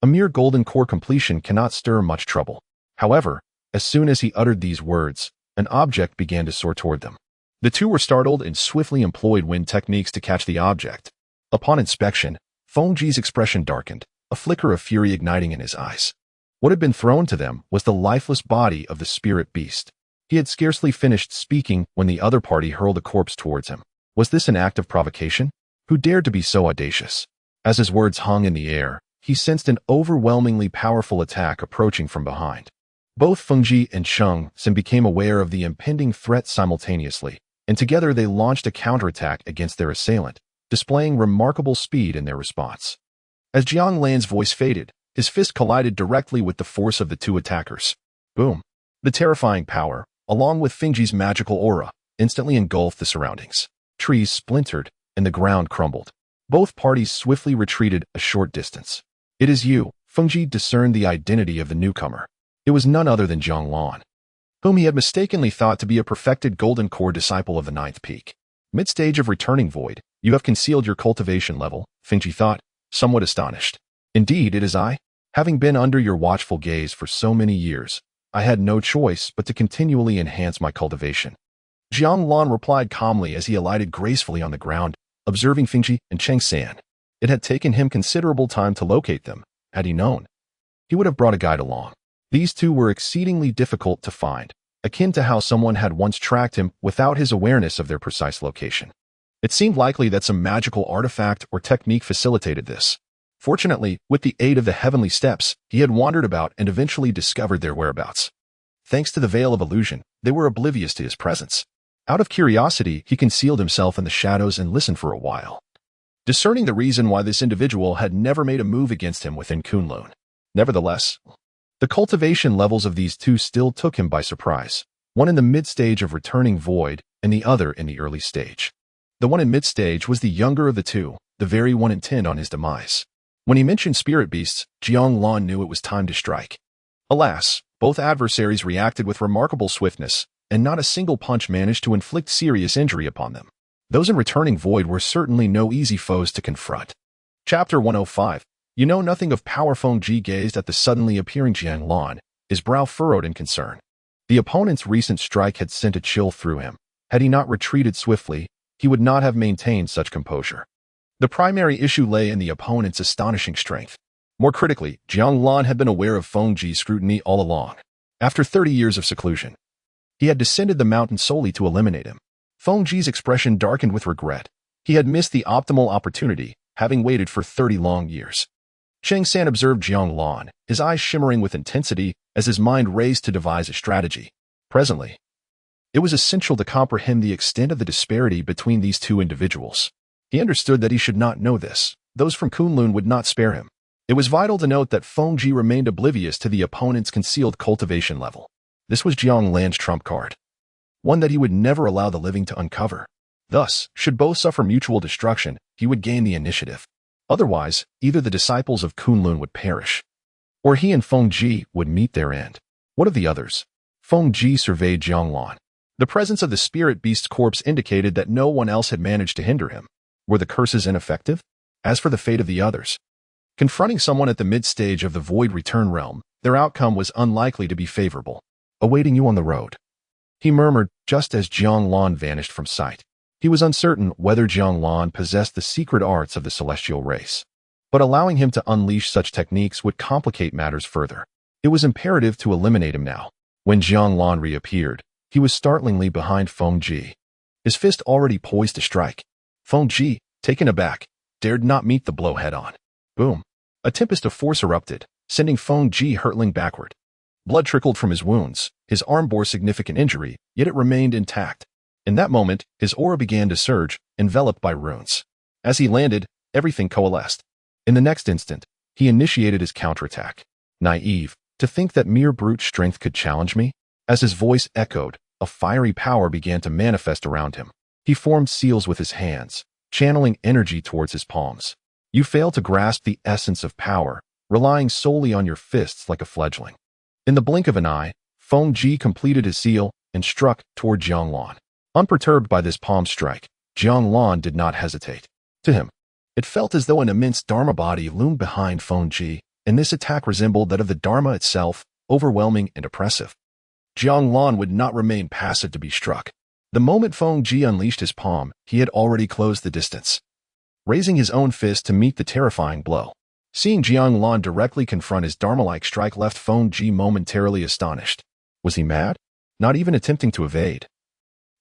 A mere golden core completion cannot stir much trouble. However, as soon as he uttered these words, an object began to soar toward them. The two were startled and swiftly employed wind techniques to catch the object. Upon inspection, Fengji's expression darkened, a flicker of fury igniting in his eyes. What had been thrown to them was the lifeless body of the spirit beast. He had scarcely finished speaking when the other party hurled a corpse towards him. Was this an act of provocation? Who dared to be so audacious? As his words hung in the air, he sensed an overwhelmingly powerful attack approaching from behind. Both Fengji and Cheng San became aware of the impending threat simultaneously, and together they launched a counterattack against their assailant, displaying remarkable speed in their response. As Jiang Lan's voice faded, his fist collided directly with the force of the two attackers. Boom! The terrifying power, along with Fengji's magical aura, instantly engulfed the surroundings. Trees splintered, and the ground crumbled. Both parties swiftly retreated a short distance. It is you, Fengji discerned the identity of the newcomer. It was none other than Jiang Lan, whom he had mistakenly thought to be a perfected golden core disciple of the 9th peak. Mid-stage of returning void, you have concealed your cultivation level, Fengji thought, somewhat astonished. Indeed, it is I. Having been under your watchful gaze for so many years, I had no choice but to continually enhance my cultivation. Jiang Lan replied calmly as he alighted gracefully on the ground, observing Fengji and Cheng San. It had taken him considerable time to locate them. Had he known, he would have brought a guide along. These two were exceedingly difficult to find, akin to how someone had once tracked him without his awareness of their precise location. It seemed likely that some magical artifact or technique facilitated this. Fortunately, with the aid of the heavenly steps, he had wandered about and eventually discovered their whereabouts. Thanks to the veil of illusion, they were oblivious to his presence. Out of curiosity, he concealed himself in the shadows and listened for a while, discerning the reason why this individual had never made a move against him within Kunlun. Nevertheless, the cultivation levels of these two still took him by surprise, one in the mid-stage of returning void and the other in the early stage. The one in mid-stage was the younger of the two, the very one intent on his demise. When he mentioned spirit beasts, Jiang Lan knew it was time to strike. Alas, both adversaries reacted with remarkable swiftness, and not a single punch managed to inflict serious injury upon them. Those in returning void were certainly no easy foes to confront. Chapter 105. You know nothing of power. Fengji gazed at the suddenly appearing Jiang Lan, his brow furrowed in concern. The opponent's recent strike had sent a chill through him. Had he not retreated swiftly, he would not have maintained such composure. The primary issue lay in the opponent's astonishing strength. More critically, Jiang Lan had been aware of Fengji's scrutiny all along. After 30 years of seclusion, he had descended the mountain solely to eliminate him. Fengji's expression darkened with regret. He had missed the optimal opportunity, having waited for 30 long years. Cheng San observed Jiang Lan, his eyes shimmering with intensity as his mind raced to devise a strategy. Presently, it was essential to comprehend the extent of the disparity between these two individuals. He understood that he should not know this. Those from Kunlun would not spare him. It was vital to note that Fengji remained oblivious to the opponent's concealed cultivation level. This was Jiang Lan's trump card, one that he would never allow the living to uncover. Thus, should both suffer mutual destruction, he would gain the initiative. Otherwise, either the disciples of Kunlun would perish, or he and Fengji would meet their end. What of the others? Feng Ji surveyed Jiang Lan. The presence of the spirit beast's corpse indicated that no one else had managed to hinder him. Were the curses ineffective? As for the fate of the others, confronting someone at the mid-stage of the Void Return realm, their outcome was unlikely to be favorable. Awaiting you on the road, he murmured just as Jiang Lan vanished from sight. He was uncertain whether Jiang Lan possessed the secret arts of the celestial race, but allowing him to unleash such techniques would complicate matters further. It was imperative to eliminate him now. When Jiang Lan reappeared, he was startlingly behind Feng Ji, his fist already poised to strike. Feng Ji, taken aback, dared not meet the blow head-on. Boom! A tempest of force erupted, sending Feng Ji hurtling backward. Blood trickled from his wounds. His arm bore significant injury, yet it remained intact. In that moment, his aura began to surge, enveloped by runes. As he landed, everything coalesced. In the next instant, he initiated his counterattack. Naive, to think that mere brute strength could challenge me? As his voice echoed, a fiery power began to manifest around him. He formed seals with his hands, channeling energy towards his palms. You fail to grasp the essence of power, relying solely on your fists like a fledgling. In the blink of an eye, Feng Ji completed his seal and struck toward Jiang Lan. Unperturbed by this palm strike, Jiang Lan did not hesitate. To him, it felt as though an immense Dharma body loomed behind Feng Ji, and this attack resembled that of the Dharma itself, overwhelming and oppressive. Jiang Lan would not remain passive to be struck. The moment Feng Ji unleashed his palm, he had already closed the distance, raising his own fist to meet the terrifying blow. Seeing Jiang Lan directly confront his Dharma-like strike left Feng Ji momentarily astonished. Was he mad? Not even attempting to evade.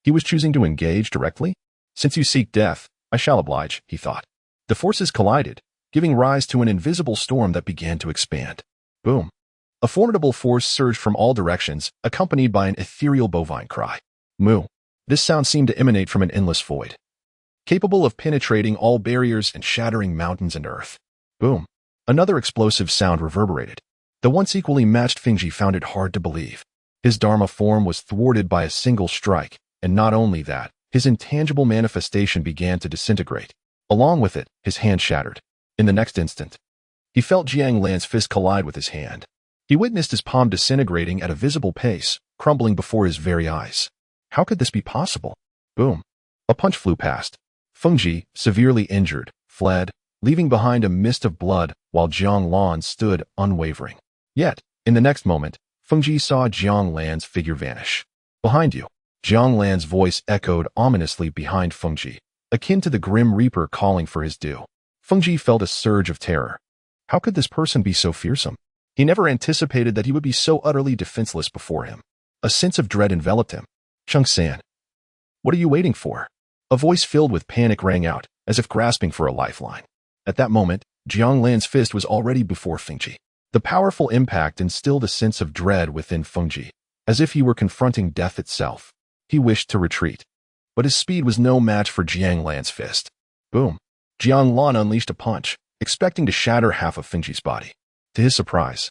He was choosing to engage directly? Since you seek death, I shall oblige, he thought. The forces collided, giving rise to an invisible storm that began to expand. Boom. A formidable force surged from all directions, accompanied by an ethereal bovine cry. Moo. This sound seemed to emanate from an endless void, capable of penetrating all barriers and shattering mountains and earth. Boom. Another explosive sound reverberated. The once equally matched Feng Ji found it hard to believe. His Dharma form was thwarted by a single strike, and not only that, his intangible manifestation began to disintegrate. Along with it, his hand shattered. In the next instant, he felt Jiang Lan's fist collide with his hand. He witnessed his palm disintegrating at a visible pace, crumbling before his very eyes. How could this be possible? Boom. A punch flew past. Feng Ji, severely injured, fled, leaving behind a mist of blood while Jiang Lan stood unwavering. Yet, in the next moment, Feng Ji saw Jiang Lan's figure vanish. Behind you. Jiang Lan's voice echoed ominously behind Feng Ji, akin to the Grim Reaper calling for his due. Feng Ji felt a surge of terror. How could this person be so fearsome? He never anticipated that he would be so utterly defenseless before him. A sense of dread enveloped him. Chung-san. What are you waiting for? A voice filled with panic rang out, as if grasping for a lifeline. At that moment, Jiang Lan's fist was already before Feng Ji. The powerful impact instilled a sense of dread within Feng Ji, as if he were confronting death itself. He wished to retreat, but his speed was no match for Jiang Lan's fist. Boom. Jiang Lan unleashed a punch, expecting to shatter half of Feng Ji's body. To his surprise,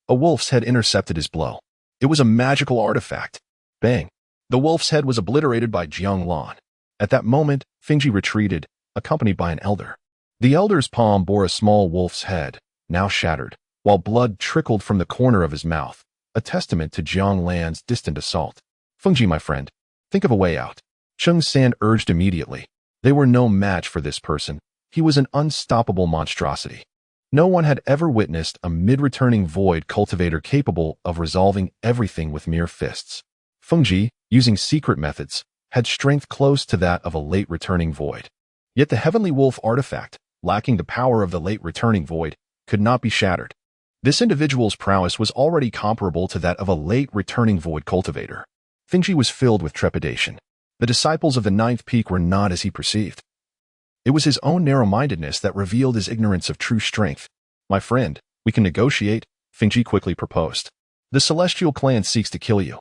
a wolf's head intercepted his blow. It was a magical artifact. Bang. The wolf's head was obliterated by Jiang Lan. At that moment, Feng Ji retreated, accompanied by an elder. The elder's palm bore a small wolf's head, now shattered, while blood trickled from the corner of his mouth, a testament to Jiang Lan's distant assault. Feng Ji, my friend, think of a way out. Chung-san urged immediately. They were no match for this person. He was an unstoppable monstrosity. No one had ever witnessed a mid-returning void cultivator capable of resolving everything with mere fists. Feng Ji, using secret methods, had strength close to that of a late-returning void. Yet the heavenly wolf artifact, lacking the power of the late-returning void, could not be shattered. This individual's prowess was already comparable to that of a late-returning void cultivator. Feng Ji was filled with trepidation. The disciples of the ninth peak were not as he perceived. It was his own narrow-mindedness that revealed his ignorance of true strength. My friend, we can negotiate, Feng Ji quickly proposed. The celestial clan seeks to kill you.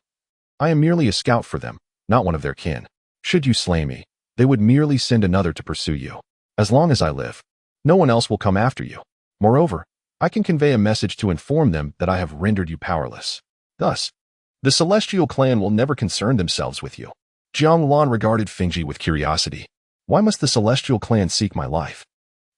I am merely a scout for them, not one of their kin. Should you slay me, they would merely send another to pursue you. As long as I live, no one else will come after you. Moreover, I can convey a message to inform them that I have rendered you powerless. Thus, the celestial clan will never concern themselves with you. Jiang Lan regarded Feng Ji with curiosity. Why must the celestial clan seek my life?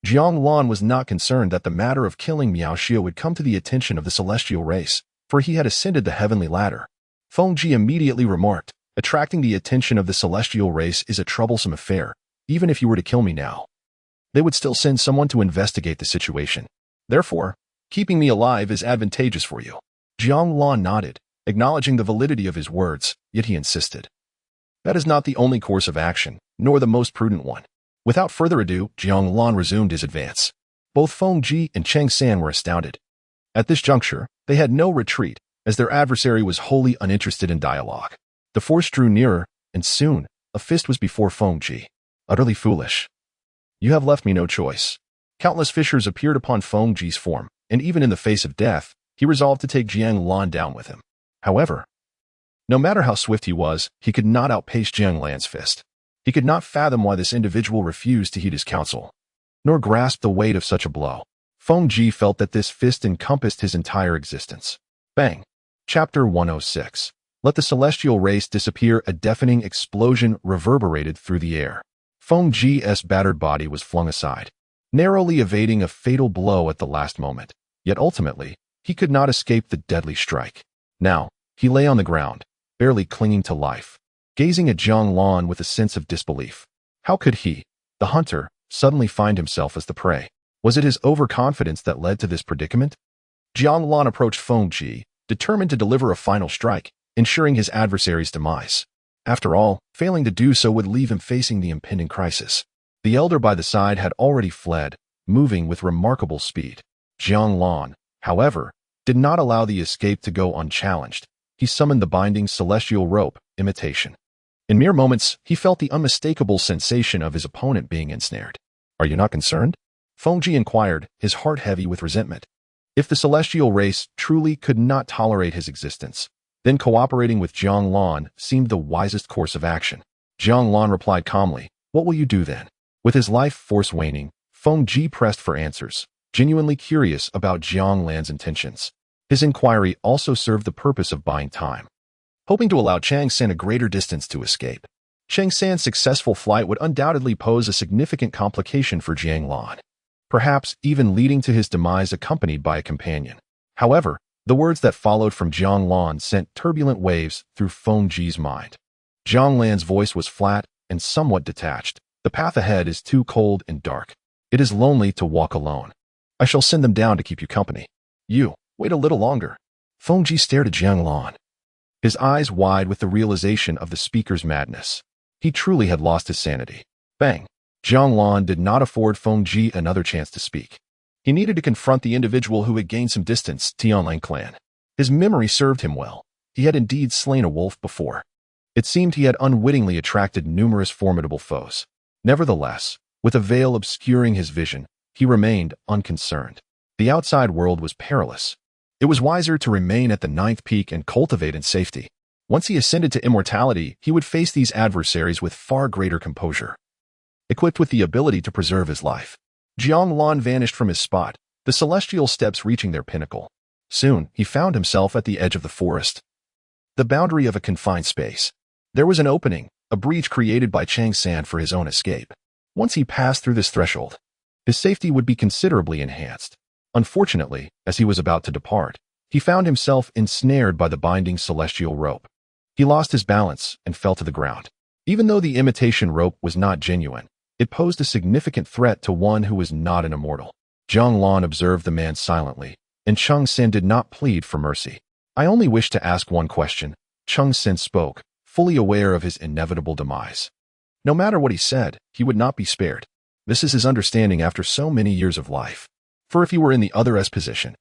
Jiang Lan was not concerned that the matter of killing Miao Xia would come to the attention of the celestial race, for he had ascended the heavenly ladder. Feng Ji immediately remarked, attracting the attention of the celestial race is a troublesome affair. Even if you were to kill me now, they would still send someone to investigate the situation. Therefore, keeping me alive is advantageous for you. Jiang Lan nodded, acknowledging the validity of his words, yet he insisted. That is not the only course of action, nor the most prudent one. Without further ado, Jiang Lan resumed his advance. Both Feng Ji and Cheng San were astounded. At this juncture, they had no retreat, as their adversary was wholly uninterested in dialogue. The force drew nearer, and soon, a fist was before Feng Ji. Utterly foolish. You have left me no choice. Countless fissures appeared upon Feng Ji's form, and even in the face of death, he resolved to take Jiang Lan down with him. However, no matter how swift he was, he could not outpace Jiang Lan's fist. He could not fathom why this individual refused to heed his counsel, nor grasp the weight of such a blow. Feng Ji felt that this fist encompassed his entire existence. Bang! Chapter 106. Let the celestial race disappear. A deafening explosion reverberated through the air. Feng Ji's battered body was flung aside, narrowly evading a fatal blow at the last moment. Yet ultimately, he could not escape the deadly strike. Now, he lay on the ground, barely clinging to life, gazing at Jiang Lan with a sense of disbelief. How could he, the hunter, suddenly find himself as the prey? Was it his overconfidence that led to this predicament? Jiang Lan approached Feng Ji, determined to deliver a final strike, ensuring his adversary's demise. After all, failing to do so would leave him facing the impending crisis. The elder by the side had already fled, moving with remarkable speed. Jiang Lan, however, did not allow the escape to go unchallenged. He summoned the binding celestial rope, imitation. In mere moments, he felt the unmistakable sensation of his opponent being ensnared. Are you not concerned? Feng Ji inquired, his heart heavy with resentment. If the celestial race truly could not tolerate his existence, then cooperating with Jiang Lan seemed the wisest course of action. Jiang Lan replied calmly, what will you do then? With his life force waning, Feng Ji pressed for answers, genuinely curious about Jiang Lan's intentions. His inquiry also served the purpose of buying time, hoping to allow Chang San a greater distance to escape. Chang San's successful flight would undoubtedly pose a significant complication for Jiang Lan, perhaps even leading to his demise accompanied by a companion. However, the words that followed from Jiang Lan sent turbulent waves through Feng Ji's mind. Jiang Lan's voice was flat and somewhat detached. The path ahead is too cold and dark. It is lonely to walk alone. I shall send them down to keep you company. You, wait a little longer. Feng Ji stared at Jiang Lan, his eyes wide with the realization of the speaker's madness. He truly had lost his sanity. Bang! Jiang Lan did not afford Feng Ji another chance to speak. He needed to confront the individual who had gained some distance, Tianlang clan. His memory served him well. He had indeed slain a wolf before. It seemed he had unwittingly attracted numerous formidable foes. Nevertheless, with a veil obscuring his vision, he remained unconcerned. The outside world was perilous. It was wiser to remain at the ninth peak and cultivate in safety. Once he ascended to immortality, he would face these adversaries with far greater composure, equipped with the ability to preserve his life. Jiang Lan vanished from his spot, the celestial steps reaching their pinnacle. Soon, he found himself at the edge of the forest, the boundary of a confined space. There was an opening, a breach created by Chang San for his own escape. Once he passed through this threshold, his safety would be considerably enhanced. Unfortunately, as he was about to depart, he found himself ensnared by the binding celestial rope. He lost his balance and fell to the ground. Even though the imitation rope was not genuine, it posed a significant threat to one who was not an immortal. Jiang Lan observed the man silently, and Cheng Sen did not plead for mercy. I only wish to ask one question. Cheng Sen spoke, fully aware of his inevitable demise. No matter what he said, he would not be spared. This is his understanding after so many years of life. For if he were in the other's position,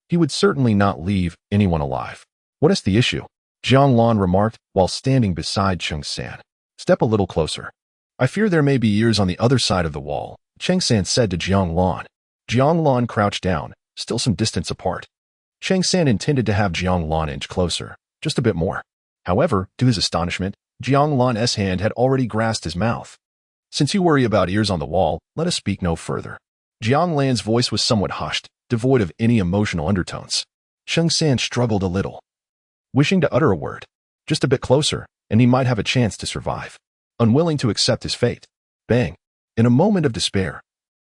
he would certainly not leave anyone alive. What is the issue? Jiang Lan remarked while standing beside Cheng San. Step a little closer. I fear there may be ears on the other side of the wall, Cheng San said to Jiang Lan. Jiang Lan crouched down, still some distance apart. Cheng San intended to have Jiang Lan inch closer, just a bit more. However, to his astonishment, Jiang Lan's hand had already grasped his mouth. Since you worry about ears on the wall, let us speak no further. Jiang Lan's voice was somewhat hushed, devoid of any emotional undertones. Cheng San struggled a little, wishing to utter a word. Just a bit closer, and he might have a chance to survive. Unwilling to accept his fate. Bang! In a moment of despair,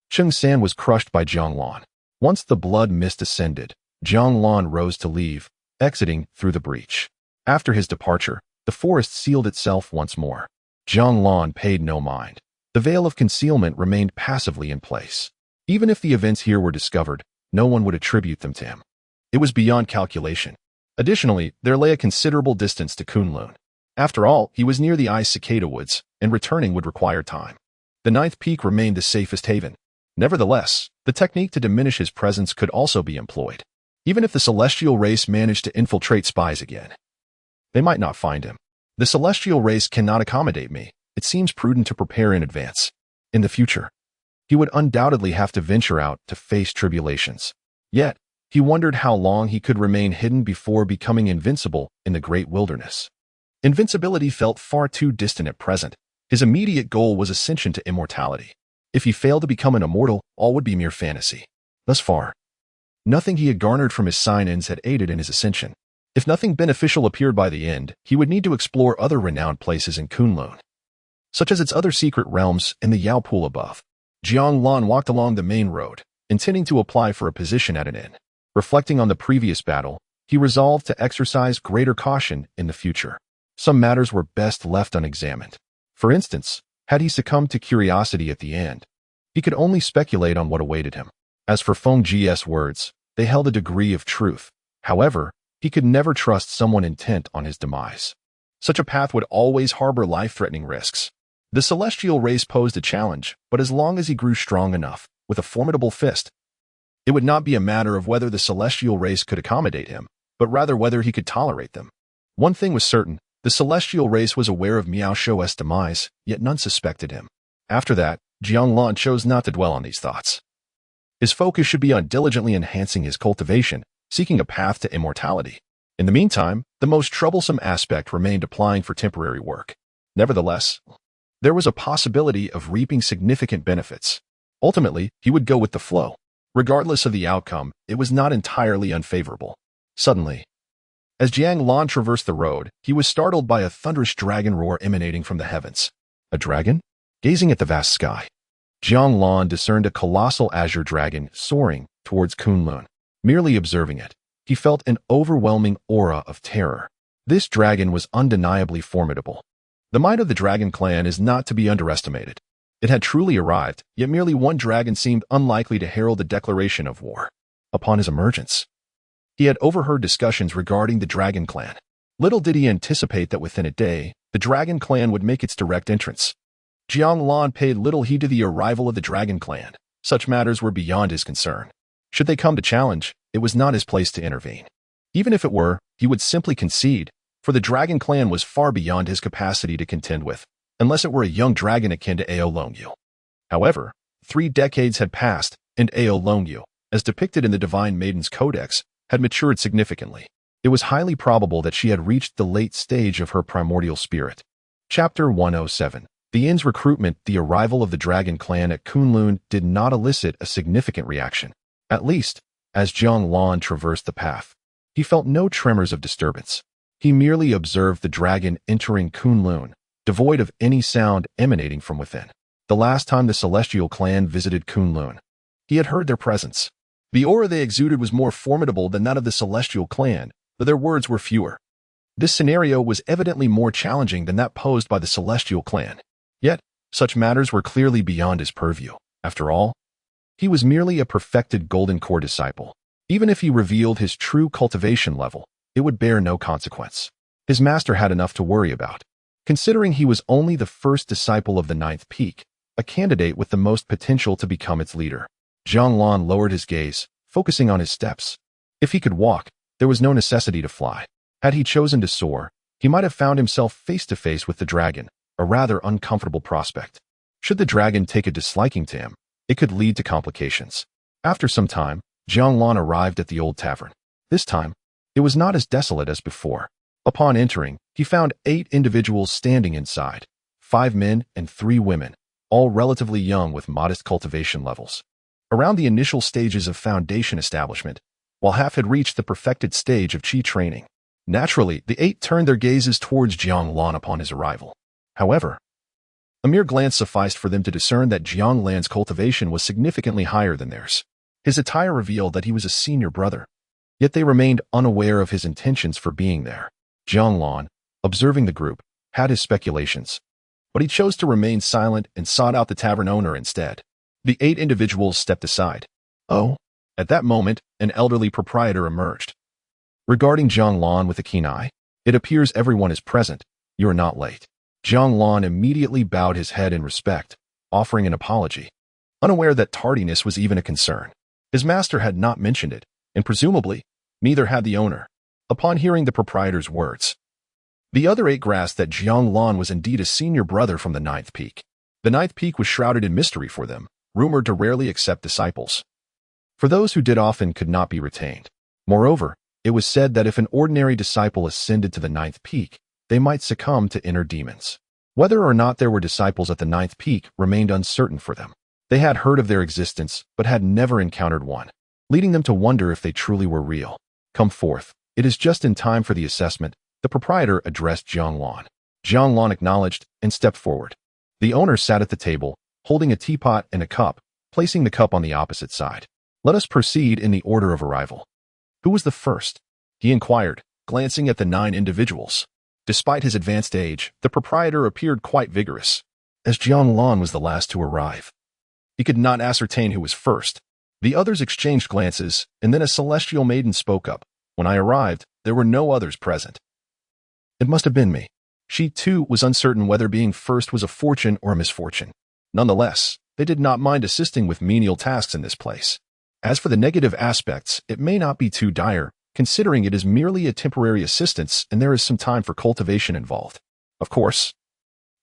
Cheng San was crushed by Jiang Lan. Once the blood mist ascended, Jiang Lan rose to leave, exiting through the breach. After his departure, the forest sealed itself once more. Jiang Lan paid no mind. The veil of concealment remained passively in place. Even if the events here were discovered, no one would attribute them to him. It was beyond calculation. Additionally, there lay a considerable distance to Kunlun. After all, he was near the ice cicada woods, and returning would require time. The ninth peak remained the safest haven. Nevertheless, the technique to diminish his presence could also be employed. Even if the celestial race managed to infiltrate spies again, they might not find him. The celestial race cannot accommodate me. It seems prudent to prepare in advance. In the future, he would undoubtedly have to venture out to face tribulations. Yet, he wondered how long he could remain hidden before becoming invincible in the great wilderness. Invincibility felt far too distant at present. His immediate goal was ascension to immortality. If he failed to become an immortal, all would be mere fantasy. Thus far, nothing he had garnered from his sign-ins had aided in his ascension. If nothing beneficial appeared by the end, he would need to explore other renowned places in Kunlun, such as its other secret realms and the Yao Pool above. Jiang Lan walked along the main road, intending to apply for a position at an inn. Reflecting on the previous battle, he resolved to exercise greater caution in the future. Some matters were best left unexamined. For instance, had he succumbed to curiosity at the end, he could only speculate on what awaited him. As for Feng Jie's words, they held a degree of truth. However, he could never trust someone intent on his demise. Such a path would always harbor life-threatening risks. The celestial race posed a challenge, but as long as he grew strong enough, with a formidable fist, it would not be a matter of whether the celestial race could accommodate him, but rather whether he could tolerate them. One thing was certain, the celestial race was aware of Miao Shou's demise, yet none suspected him. After that, Jiang Lan chose not to dwell on these thoughts. His focus should be on diligently enhancing his cultivation, seeking a path to immortality. In the meantime, the most troublesome aspect remained applying for temporary work. Nevertheless, there was a possibility of reaping significant benefits. Ultimately, he would go with the flow. Regardless of the outcome, it was not entirely unfavorable. Suddenly, as Jiang Lan traversed the road, he was startled by a thunderous dragon roar emanating from the heavens. A dragon? Gazing at the vast sky, Jiang Lan discerned a colossal azure dragon soaring towards Kunlun. Merely observing it, he felt an overwhelming aura of terror. This dragon was undeniably formidable. The might of the dragon clan is not to be underestimated. It had truly arrived, yet merely one dragon seemed unlikely to herald a declaration of war. Upon his emergence, he had overheard discussions regarding the dragon clan. Little did he anticipate that within a day, the dragon clan would make its direct entrance. Jiang Lan paid little heed to the arrival of the dragon clan. Such matters were beyond his concern. Should they come to challenge, it was not his place to intervene. Even if it were, he would simply concede, for the dragon clan was far beyond his capacity to contend with, unless it were a young dragon akin to Ao Longyu. However, 3 decades had passed, and Ao Longyu, as depicted in the Divine Maiden's Codex, had matured significantly. It was highly probable that she had reached the late stage of her primordial spirit. Chapter 107. The inn's recruitment. The arrival of the dragon clan at Kunlun did not elicit a significant reaction. At least, as Jiang Lan traversed the path, he felt no tremors of disturbance. He merely observed the dragon entering Kunlun, devoid of any sound emanating from within. The last time the celestial clan visited Kunlun, he had heard their presence. The aura they exuded was more formidable than that of the celestial clan, though their words were fewer. This scenario was evidently more challenging than that posed by the celestial clan. Yet, such matters were clearly beyond his purview. After all, he was merely a perfected Golden Core disciple. Even if he revealed his true cultivation level, it would bear no consequence. His master had enough to worry about. Considering he was only the first disciple of the 9th peak, a candidate with the most potential to become its leader, Jiang Lan lowered his gaze, focusing on his steps. If he could walk, there was no necessity to fly. Had he chosen to soar, he might have found himself face to face with the dragon, a rather uncomfortable prospect. Should the dragon take a disliking to him, it could lead to complications. After some time, Jiang Lan arrived at the old tavern. This time, it was not as desolate as before. Upon entering, he found 8 individuals standing inside, 5 men and 3 women, all relatively young with modest cultivation levels. Around the initial stages of foundation establishment, while half had reached the perfected stage of Qi training. Naturally, the 8 turned their gazes towards Jiang Lan upon his arrival. However, a mere glance sufficed for them to discern that Jiang Lan's cultivation was significantly higher than theirs. His attire revealed that he was a senior brother, yet they remained unaware of his intentions for being there. Jiang Lan, observing the group, had his speculations, but he chose to remain silent and sought out the tavern owner instead. The 8 individuals stepped aside. Oh, at that moment, an elderly proprietor emerged. Regarding Jiang Lan with a keen eye, it appears everyone is present. You are not late. Jiang Lan immediately bowed his head in respect, offering an apology, unaware that tardiness was even a concern. His master had not mentioned it, and presumably, neither had the owner. Upon hearing the proprietor's words, the other 8 grasped that Jiang Lan was indeed a senior brother from the 9th peak. The 9th peak was shrouded in mystery for them, rumored to rarely accept disciples. For those who did often could not be retained. Moreover, it was said that if an ordinary disciple ascended to the 9th peak, they might succumb to inner demons. Whether or not there were disciples at the 9th peak remained uncertain for them. They had heard of their existence, but had never encountered one, leading them to wonder if they truly were real. Come forth. It is just in time for the assessment. The proprietor addressed Jiang Lan. Jiang Lan acknowledged and stepped forward. The owner sat at the table, holding a teapot and a cup, placing the cup on the opposite side. Let us proceed in the order of arrival. Who was the first? He inquired, glancing at the 9 individuals. Despite his advanced age, the proprietor appeared quite vigorous, as Jiang Lan was the last to arrive. He could not ascertain who was first. The others exchanged glances, and then a celestial maiden spoke up. When I arrived, there were no others present. It must have been me. She, too, was uncertain whether being first was a fortune or a misfortune. Nonetheless, they did not mind assisting with menial tasks in this place. As for the negative aspects, it may not be too dire, considering it is merely a temporary assistance and there is some time for cultivation involved. Of course,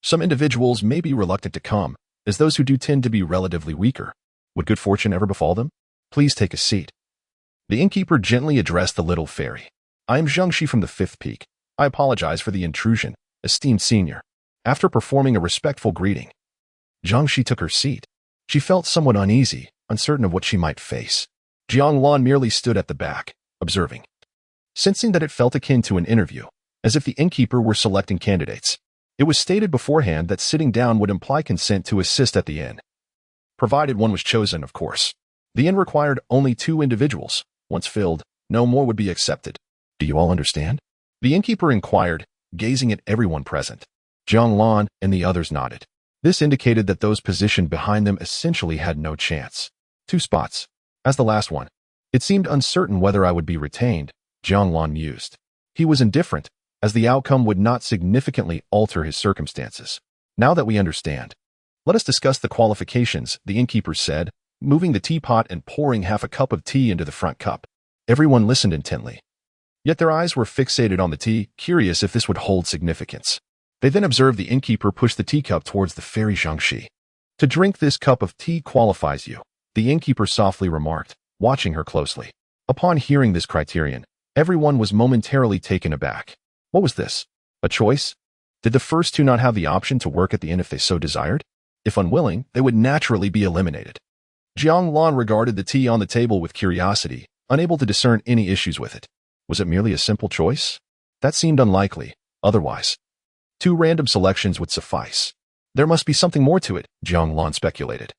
some individuals may be reluctant to come, as those who do tend to be relatively weaker. Would good fortune ever befall them? Please take a seat. The innkeeper gently addressed the little fairy. I am Jiangxi from the 5th peak. I apologize for the intrusion, esteemed senior. After performing a respectful greeting, Jiangxi took her seat. She felt somewhat uneasy, uncertain of what she might face. Jiang Lan merely stood at the back, observing, sensing that it felt akin to an interview, as if the innkeeper were selecting candidates. It was stated beforehand that sitting down would imply consent to assist at the inn. Provided one was chosen, of course. The inn required only 2 individuals. Once filled, no more would be accepted. Do you all understand? The innkeeper inquired, gazing at everyone present. Jiang Lan and the others nodded. This indicated that those positioned behind them essentially had no chance. 2 spots. As the last one. It seemed uncertain whether I would be retained, Jiang Lan mused. He was indifferent, as the outcome would not significantly alter his circumstances. Now that we understand, let us discuss the qualifications, the innkeeper said, moving the teapot and pouring half a cup of tea into the front cup. Everyone listened intently. Yet their eyes were fixated on the tea, curious if this would hold significance. They then observed the innkeeper push the teacup towards the fairy Jiangxi. To drink this cup of tea qualifies you, the innkeeper softly remarked, watching her closely. Upon hearing this criterion, everyone was momentarily taken aback. What was this? A choice? Did the first 2 not have the option to work at the inn if they so desired? If unwilling, they would naturally be eliminated. Jiang Lan regarded the tea on the table with curiosity, unable to discern any issues with it. Was it merely a simple choice? That seemed unlikely. Otherwise, 2 random selections would suffice. There must be something more to it, Jiang Lan speculated.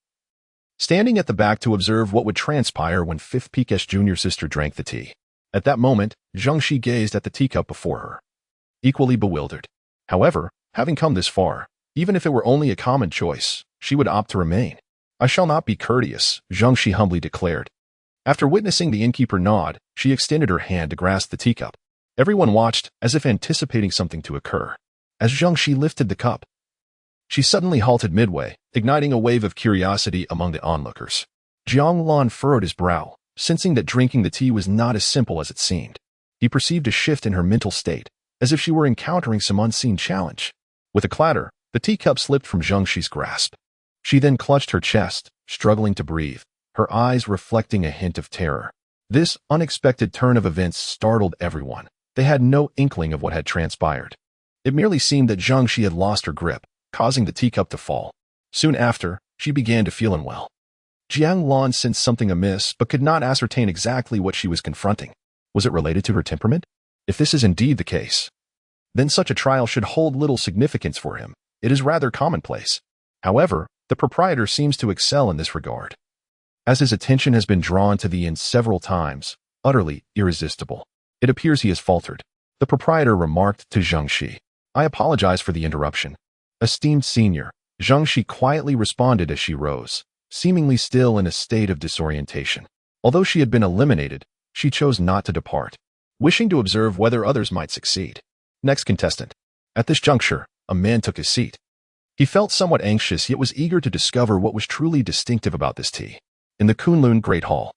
Standing at the back to observe what would transpire when 5th Peak's junior sister drank the tea. At that moment, Jiangxi gazed at the teacup before her, equally bewildered. However, having come this far, even if it were only a common choice, she would opt to remain. I shall not be courteous, Jiangxi humbly declared. After witnessing the innkeeper nod, she extended her hand to grasp the teacup. Everyone watched, as if anticipating something to occur. As Jiangxi lifted the cup, she suddenly halted midway, igniting a wave of curiosity among the onlookers. Jiang Lan furrowed his brow, sensing that drinking the tea was not as simple as it seemed. He perceived a shift in her mental state, as if she were encountering some unseen challenge. With a clatter, the teacup slipped from Jiangxi's grasp. She then clutched her chest, struggling to breathe, her eyes reflecting a hint of terror. This unexpected turn of events startled everyone. They had no inkling of what had transpired. It merely seemed that Jiangxi had lost her grip, causing the teacup to fall. Soon after, she began to feel unwell. Jiang Lan sensed something amiss but could not ascertain exactly what she was confronting. Was it related to her temperament? If this is indeed the case, then such a trial should hold little significance for him. It is rather commonplace. However, the proprietor seems to excel in this regard, as his attention has been drawn to the inn several times, utterly irresistible. It appears he has faltered. The proprietor remarked to Zhang Shi. I apologize for the interruption. Esteemed senior, Zhang Shi quietly responded as she rose, seemingly still in a state of disorientation. Although she had been eliminated, she chose not to depart, wishing to observe whether others might succeed. Next contestant. At this juncture, a man took his seat. He felt somewhat anxious yet was eager to discover what was truly distinctive about this tea. In the Kunlun Great Hall,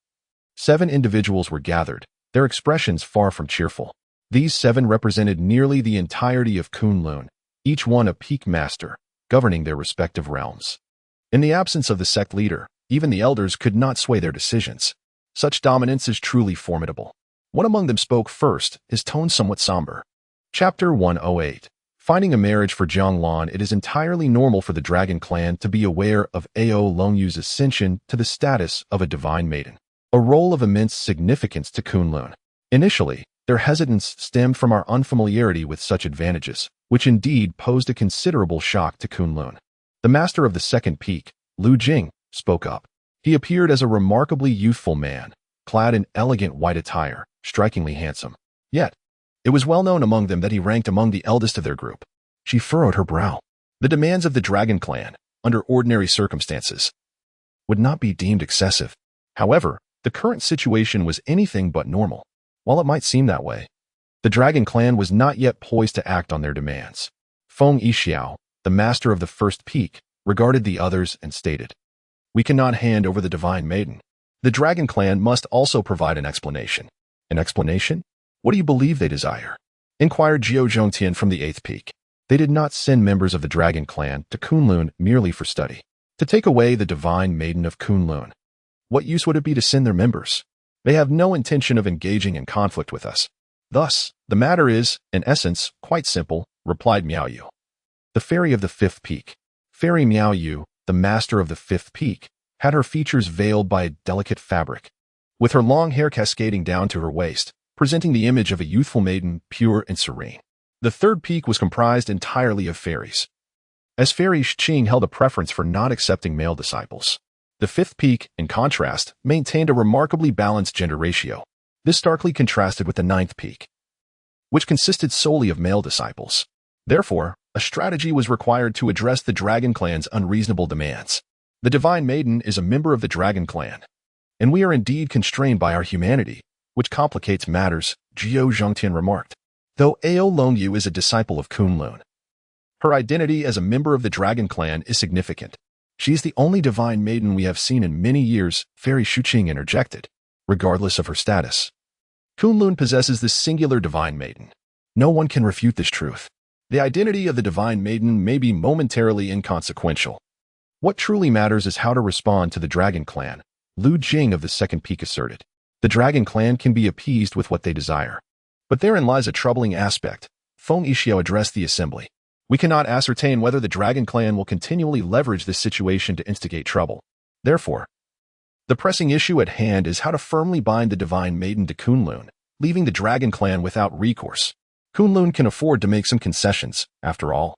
7 individuals were gathered, their expressions far from cheerful. These 7 represented nearly the entirety of Kunlun, each one a peak master, governing their respective realms. In the absence of the sect leader, even the elders could not sway their decisions. Such dominance is truly formidable. One among them spoke first, his tone somewhat somber. Chapter 108. Finding a marriage for Jiang Lan. It is entirely normal for the Dragon Clan to be aware of Ao Longyu's ascension to the status of a divine maiden, a role of immense significance to Kunlun. Initially, their hesitance stemmed from our unfamiliarity with such advantages, which indeed posed a considerable shock to Kunlun. The master of the second peak, Lu Jing, spoke up. He appeared as a remarkably youthful man, clad in elegant white attire, strikingly handsome. Yet, it was well known among them that he ranked among the eldest of their group. She furrowed her brow. The demands of the Dragon Clan, under ordinary circumstances, would not be deemed excessive. However, the current situation was anything but normal. While it might seem that way, the Dragon Clan was not yet poised to act on their demands. Feng Yixiao, the master of the first peak, regarded the others and stated, "We cannot hand over the divine maiden. The Dragon Clan must also provide an explanation." An explanation? What do you believe they desire? Inquired Jiao Zhongtian from the 8th peak. They did not send members of the Dragon Clan to Kunlun merely for study. To take away the divine maiden of Kunlun. What use would it be to send their members? They have no intention of engaging in conflict with us. Thus, the matter is, in essence, quite simple, replied Miao Yu. The fairy of the 5th peak. Fairy Miao Yu, the master of the 5th peak, had her features veiled by a delicate fabric, with her long hair cascading down to her waist, presenting the image of a youthful maiden, pure and serene. The 3rd peak was comprised entirely of fairies. As Fairy Qing held a preference for not accepting male disciples. The 5th peak, in contrast, maintained a remarkably balanced gender ratio. This starkly contrasted with the 9th peak, which consisted solely of male disciples. Therefore, a strategy was required to address the Dragon Clan's unreasonable demands. The Divine Maiden is a member of the Dragon Clan, and we are indeed constrained by our humanity, which complicates matters, Jiao Zhongtian remarked. Though Ao Longyu is a disciple of Kunlun, her identity as a member of the Dragon Clan is significant. She is the only divine maiden we have seen in many years, Fairy Shuqing interjected, regardless of her status. Kunlun possesses this singular divine maiden. No one can refute this truth. The identity of the divine maiden may be momentarily inconsequential. What truly matters is how to respond to the Dragon Clan, Lu Jing of the 2nd peak asserted. The Dragon Clan can be appeased with what they desire. But therein lies a troubling aspect. Feng Yixiao addressed the assembly. We cannot ascertain whether the Dragon Clan will continually leverage this situation to instigate trouble. Therefore, the pressing issue at hand is how to firmly bind the Divine Maiden to Kunlun, leaving the Dragon Clan without recourse. Kunlun can afford to make some concessions, after all.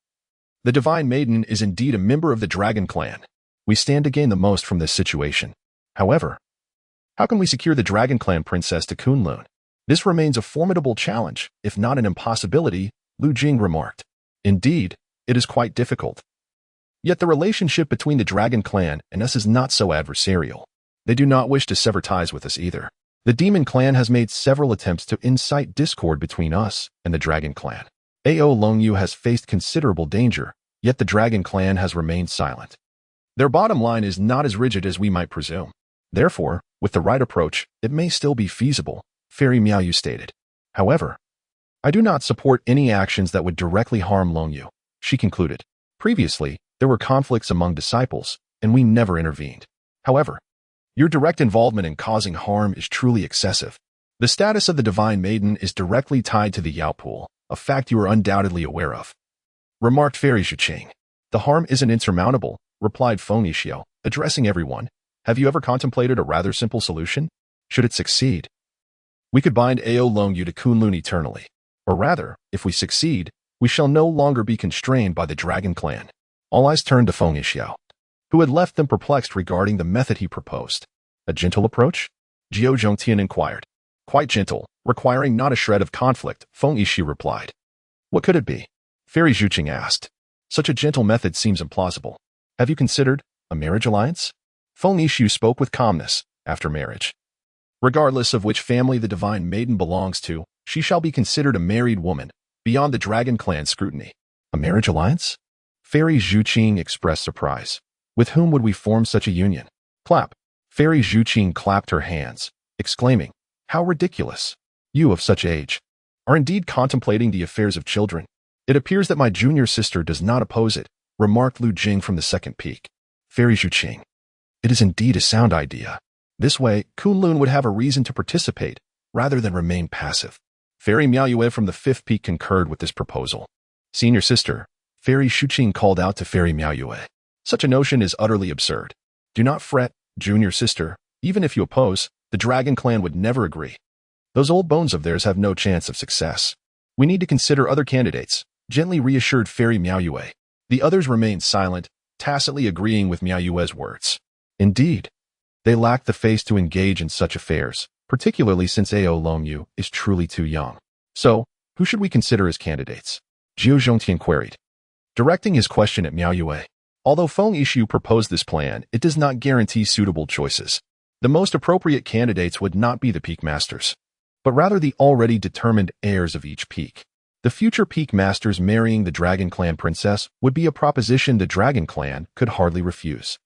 The Divine Maiden is indeed a member of the Dragon Clan. We stand to gain the most from this situation. However, how can we secure the Dragon Clan princess to Kunlun? This remains a formidable challenge, if not an impossibility, Lu Jing remarked. Indeed, it is quite difficult. Yet the relationship between the Dragon Clan and us is not so adversarial. They do not wish to sever ties with us either. The Demon Clan has made several attempts to incite discord between us and the Dragon Clan. Ao Longyu has faced considerable danger, yet the Dragon Clan has remained silent. Their bottom line is not as rigid as we might presume. Therefore, with the right approach, it may still be feasible, Fairy Miao Yu stated. However, I do not support any actions that would directly harm Longyu, she concluded. Previously, there were conflicts among disciples, and we never intervened. However, your direct involvement in causing harm is truly excessive. The status of the Divine Maiden is directly tied to the Yao Pool, a fact you are undoubtedly aware of, remarked Fairy Shuqing. The harm isn't insurmountable, replied Feng Yixiao, addressing everyone. Have you ever contemplated a rather simple solution? Should it succeed, we could bind Ao Longyu to Kunlun eternally. Or rather, if we succeed, we shall no longer be constrained by the Dragon Clan. All eyes turned to Feng Yixiao, who had left them perplexed regarding the method he proposed. A gentle approach? Jiao Zhongtian inquired. Quite gentle, requiring not a shred of conflict, Feng Yixi replied. What could it be? Fairy Zhuqing asked. Such a gentle method seems implausible. Have you considered a marriage alliance? Feng Yixi spoke with calmness. After marriage, regardless of which family the divine maiden belongs to, she shall be considered a married woman, beyond the dragon clan's scrutiny. A marriage alliance? Fairy Zhuqing expressed surprise. With whom would we form such a union? Clap. Fairy Zhuqing clapped her hands, exclaiming, How ridiculous! You of such age are indeed contemplating the affairs of children. It appears that my junior sister does not oppose it, remarked Lu Jing from the second peak. Fairy Zhuqing. It is indeed a sound idea. This way, Kunlun would have a reason to participate, rather than remain passive. Fairy Miaoyue from the fifth peak concurred with this proposal. Senior sister, Fairy Zhuqing called out to Fairy Miaoyue. Such a notion is utterly absurd. Do not fret, junior sister. Even if you oppose, the dragon clan would never agree. Those old bones of theirs have no chance of success. We need to consider other candidates, gently reassured Fairy Miaoyue. The others remained silent, tacitly agreeing with Miaoyue's words. Indeed, they lacked the face to engage in such affairs, particularly since Ao Longyu is truly too young. So, who should we consider as candidates? Jiao Zhongtian queried, directing his question at Miaoyue. Although Feng Yixu proposed this plan, it does not guarantee suitable choices. The most appropriate candidates would not be the peak masters, but rather the already determined heirs of each peak. The future peak masters marrying the Dragon Clan princess would be a proposition the Dragon Clan could hardly refuse.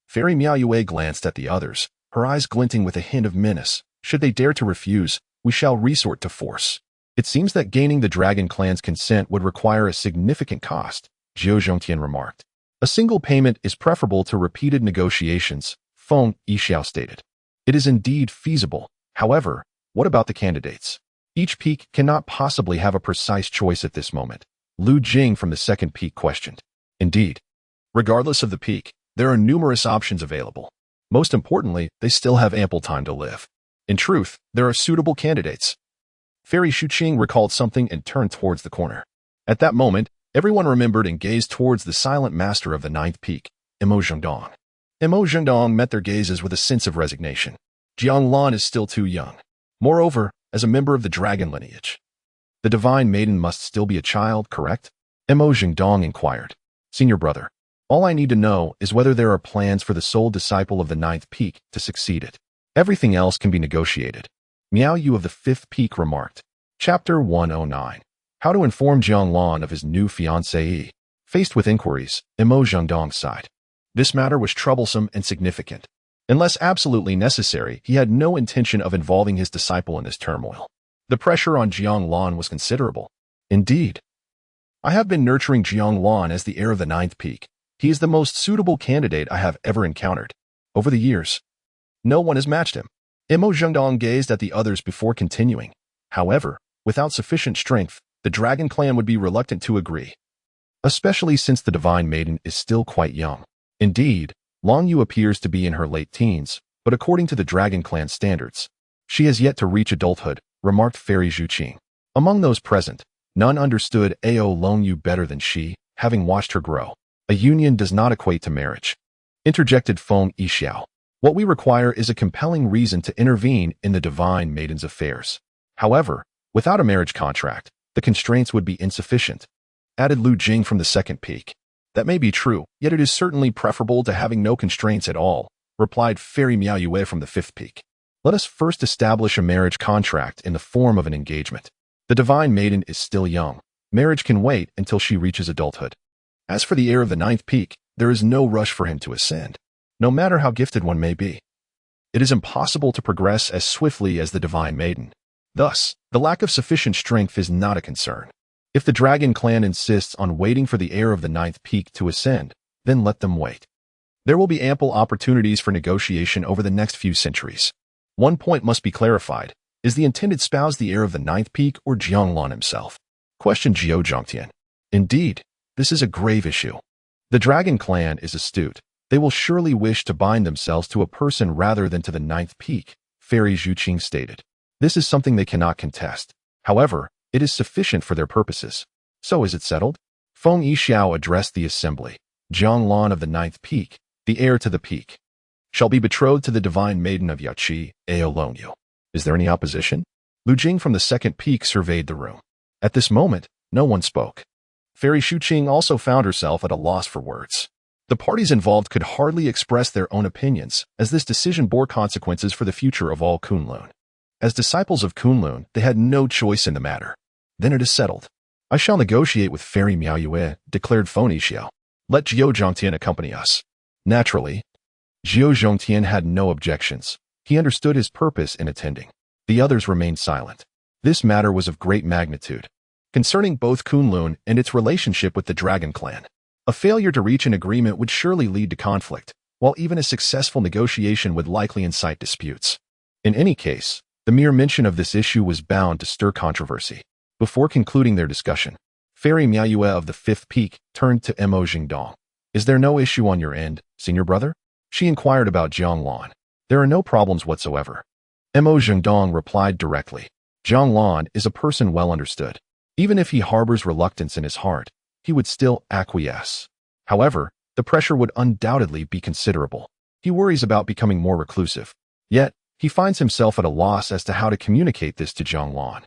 Fairy Miaoyue glanced at the others, her eyes glinting with a hint of menace. Should they dare to refuse, we shall resort to force. It seems that gaining the Dragon Clan's consent would require a significant cost, Jiao Zhongtian remarked. A single payment is preferable to repeated negotiations, Feng Yixi stated. It is indeed feasible. However, what about the candidates? Each peak cannot possibly have a precise choice at this moment, Lu Jing from the second peak questioned. Indeed, regardless of the peak, there are numerous options available. Most importantly, they still have ample time to live. In truth, there are suitable candidates. Fairy Zhuqing recalled something and turned towards the corner. At that moment, everyone remembered and gazed towards the silent master of the ninth peak, Imo Zhengdong. Imo Zhengdong met their gazes with a sense of resignation. Jiang Lan is still too young. Moreover, as a member of the dragon lineage, the divine maiden must still be a child, correct? Imo Zhengdong inquired. Senior brother, all I need to know is whether there are plans for the sole disciple of the ninth peak to succeed it. Everything else can be negotiated. Miao Yu of the fifth peak remarked. Chapter 109. How to inform Jiang Lan of his new fiancée. Faced with inquiries, Imo Zhengdong sighed. This matter was troublesome and significant. Unless absolutely necessary, he had no intention of involving his disciple in this turmoil. The pressure on Jiang Lan was considerable. Indeed, I have been nurturing Jiang Lan as the heir of the ninth peak. He is the most suitable candidate I have ever encountered. Over the years, no one has matched him. Imo Zhengdong gazed at the others before continuing. However, without sufficient strength, the Dragon Clan would be reluctant to agree, especially since the Divine Maiden is still quite young. Indeed, Longyu appears to be in her late teens, but according to the Dragon Clan standards, she has yet to reach adulthood, remarked Fairy Zhuqing. Among those present, none understood Ao Longyu better than she, having watched her grow. A union does not equate to marriage, interjected Feng Yixi. What we require is a compelling reason to intervene in the Divine Maiden's affairs. However, without a marriage contract, the constraints would be insufficient, added Lu Jing from the second peak. That may be true, yet it is certainly preferable to having no constraints at all, replied Fairy Miaoyue from the fifth peak. Let us first establish a marriage contract in the form of an engagement. The Divine Maiden is still young. Marriage can wait until she reaches adulthood. As for the heir of the ninth peak, there is no rush for him to ascend, no matter how gifted one may be. It is impossible to progress as swiftly as the Divine Maiden. Thus, the lack of sufficient strength is not a concern. If the Dragon Clan insists on waiting for the heir of the ninth peak to ascend, then let them wait. There will be ample opportunities for negotiation over the next few centuries. One point must be clarified. Is the intended spouse the heir of the ninth peak or Jiang Lan himself? Questioned Jiao Zhongtian. Indeed, this is a grave issue. The Dragon Clan is astute. They will surely wish to bind themselves to a person rather than to the ninth peak, Fairy Zhuqing stated. This is something they cannot contest. However, it is sufficient for their purposes. So is it settled? Feng Yixi addressed the assembly. Jiang Lan of the ninth peak, the heir to the peak, shall be betrothed to the Divine Maiden of Yachi, Ao Longyu. Is there any opposition? Lu Jing from the second peak surveyed the room. At this moment, no one spoke. Fairy Shuqing also found herself at a loss for words. The parties involved could hardly express their own opinions, as this decision bore consequences for the future of all Kunlun. As disciples of Kunlun, they had no choice in the matter. Then it is settled. I shall negotiate with Fairy Miao Yue, declared Foni Xiao. Let Jiao Zhongtian accompany us. Naturally, Jiao Zhongtian had no objections. He understood his purpose in attending. The others remained silent. This matter was of great magnitude, concerning both Kunlun and its relationship with the Dragon Clan. A failure to reach an agreement would surely lead to conflict, while even a successful negotiation would likely incite disputes. In any case, the mere mention of this issue was bound to stir controversy. Before concluding their discussion, Fairy Miao Yue of the fifth peak turned to Mo Jingdong. Is there no issue on your end, senior brother? She inquired about Jiang Lan. There are no problems whatsoever. Mo Jingdong replied directly. Jiang Lan is a person well understood. Even if he harbors reluctance in his heart, he would still acquiesce. However, the pressure would undoubtedly be considerable. He worries about becoming more reclusive. Yet, he finds himself at a loss as to how to communicate this to Jiang Lan,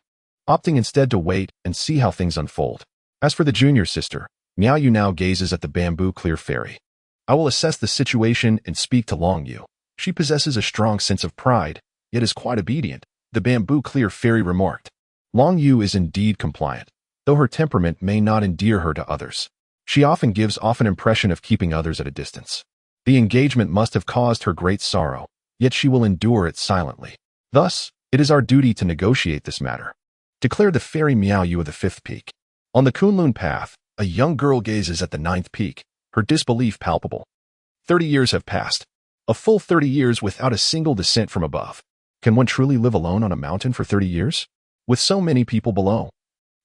opting instead to wait and see how things unfold. As for the junior sister, Miao Yu now gazes at the bamboo clear fairy. I will assess the situation and speak to Long Yu. She possesses a strong sense of pride, yet is quite obedient, the bamboo clear fairy remarked. Long Yu is indeed compliant, though her temperament may not endear her to others. She often gives off an impression of keeping others at a distance. The engagement must have caused her great sorrow, yet she will endure it silently. Thus, it is our duty to negotiate this matter, declared the Fairy Miao Yu of the fifth peak. On the Kunlun path, a young girl gazes at the ninth peak, her disbelief palpable. 30 years have passed. A full 30 years without a single descent from above. Can one truly live alone on a mountain for 30 years? With so many people below?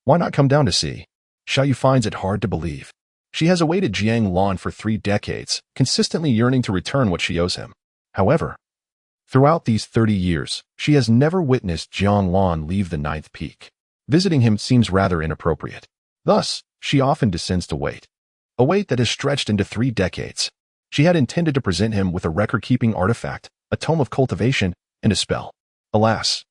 Why not come down to see? Xiaoyu finds it hard to believe. She has awaited Jiang Lan for 3 decades, consistently yearning to return what she owes him. However, throughout these 30 years, she has never witnessed Jiang Lan leave the ninth peak. Visiting him seems rather inappropriate. Thus, she often descends to wait. A wait that has stretched into 3 decades. She had intended to present him with a record-keeping artifact, a tome of cultivation, and a spell. Alas,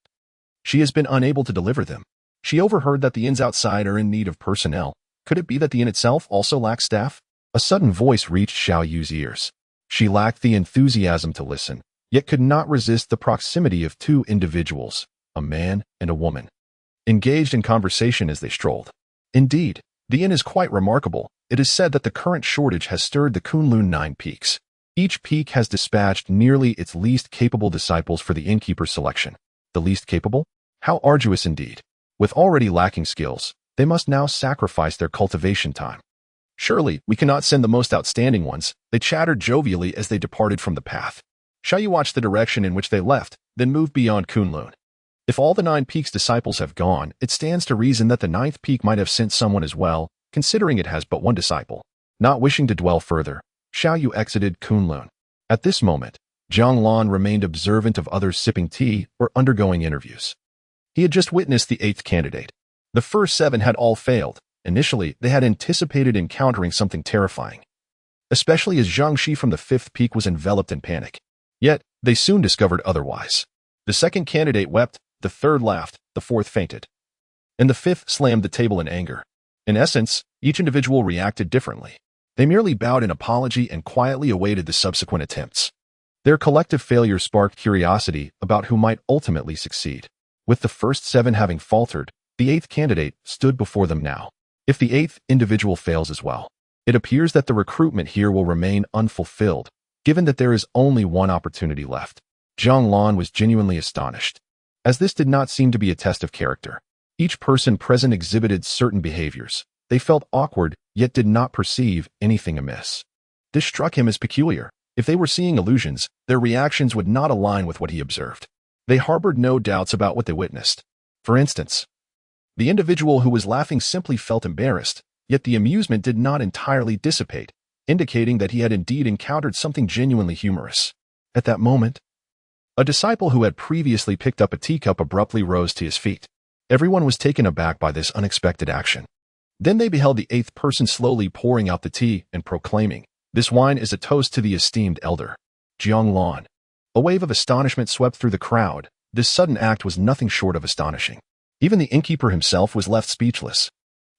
she has been unable to deliver them. She overheard that the inns outside are in need of personnel. Could it be that the inn itself also lacks staff? A sudden voice reached Xiao Yu's ears. She lacked the enthusiasm to listen, yet could not resist the proximity of 2 individuals, a man and a woman, engaged in conversation as they strolled. Indeed, the inn is quite remarkable. It is said that the current shortage has stirred the Kunlun 9 peaks. Each peak has dispatched nearly its least capable disciples for the innkeeper's selection. The least capable? How arduous indeed. With already lacking skills, they must now sacrifice their cultivation time. Surely, we cannot send the most outstanding ones, they chattered jovially as they departed from the path. Xiaoyu watched the direction in which they left, then moved beyond Kunlun. If all the 9 peaks' disciples have gone, it stands to reason that the 9th peak might have sent someone as well, considering it has but 1 disciple. Not wishing to dwell further, Xiaoyu exited Kunlun. At this moment, Jiang Lan remained observant of others sipping tea or undergoing interviews. He had just witnessed the 8th candidate. The first 7 had all failed. Initially, they had anticipated encountering something terrifying, especially as Zhang Shi from the 5th peak was enveloped in panic. Yet, they soon discovered otherwise. The 2nd candidate wept, the 3rd laughed, the 4th fainted, and the 5th slammed the table in anger. In essence, each individual reacted differently. They merely bowed in apology and quietly awaited the subsequent attempts. Their collective failure sparked curiosity about who might ultimately succeed. With the first 7 having faltered, the 8th candidate stood before them now. If the 8th individual fails as well, it appears that the recruitment here will remain unfulfilled, given that there is only 1 opportunity left. Jiang Lan was genuinely astonished, as this did not seem to be a test of character. Each person present exhibited certain behaviors. They felt awkward, yet did not perceive anything amiss. This struck him as peculiar. If they were seeing illusions, their reactions would not align with what he observed. They harbored no doubts about what they witnessed. For instance, the individual who was laughing simply felt embarrassed, yet the amusement did not entirely dissipate, indicating that he had indeed encountered something genuinely humorous. At that moment, a disciple who had previously picked up a teacup abruptly rose to his feet. Everyone was taken aback by this unexpected action. Then they beheld the 8th person slowly pouring out the tea and proclaiming, "This wine is a toast to the esteemed elder, Jiang Lan." A wave of astonishment swept through the crowd, This sudden act was nothing short of astonishing. Even the innkeeper himself was left speechless.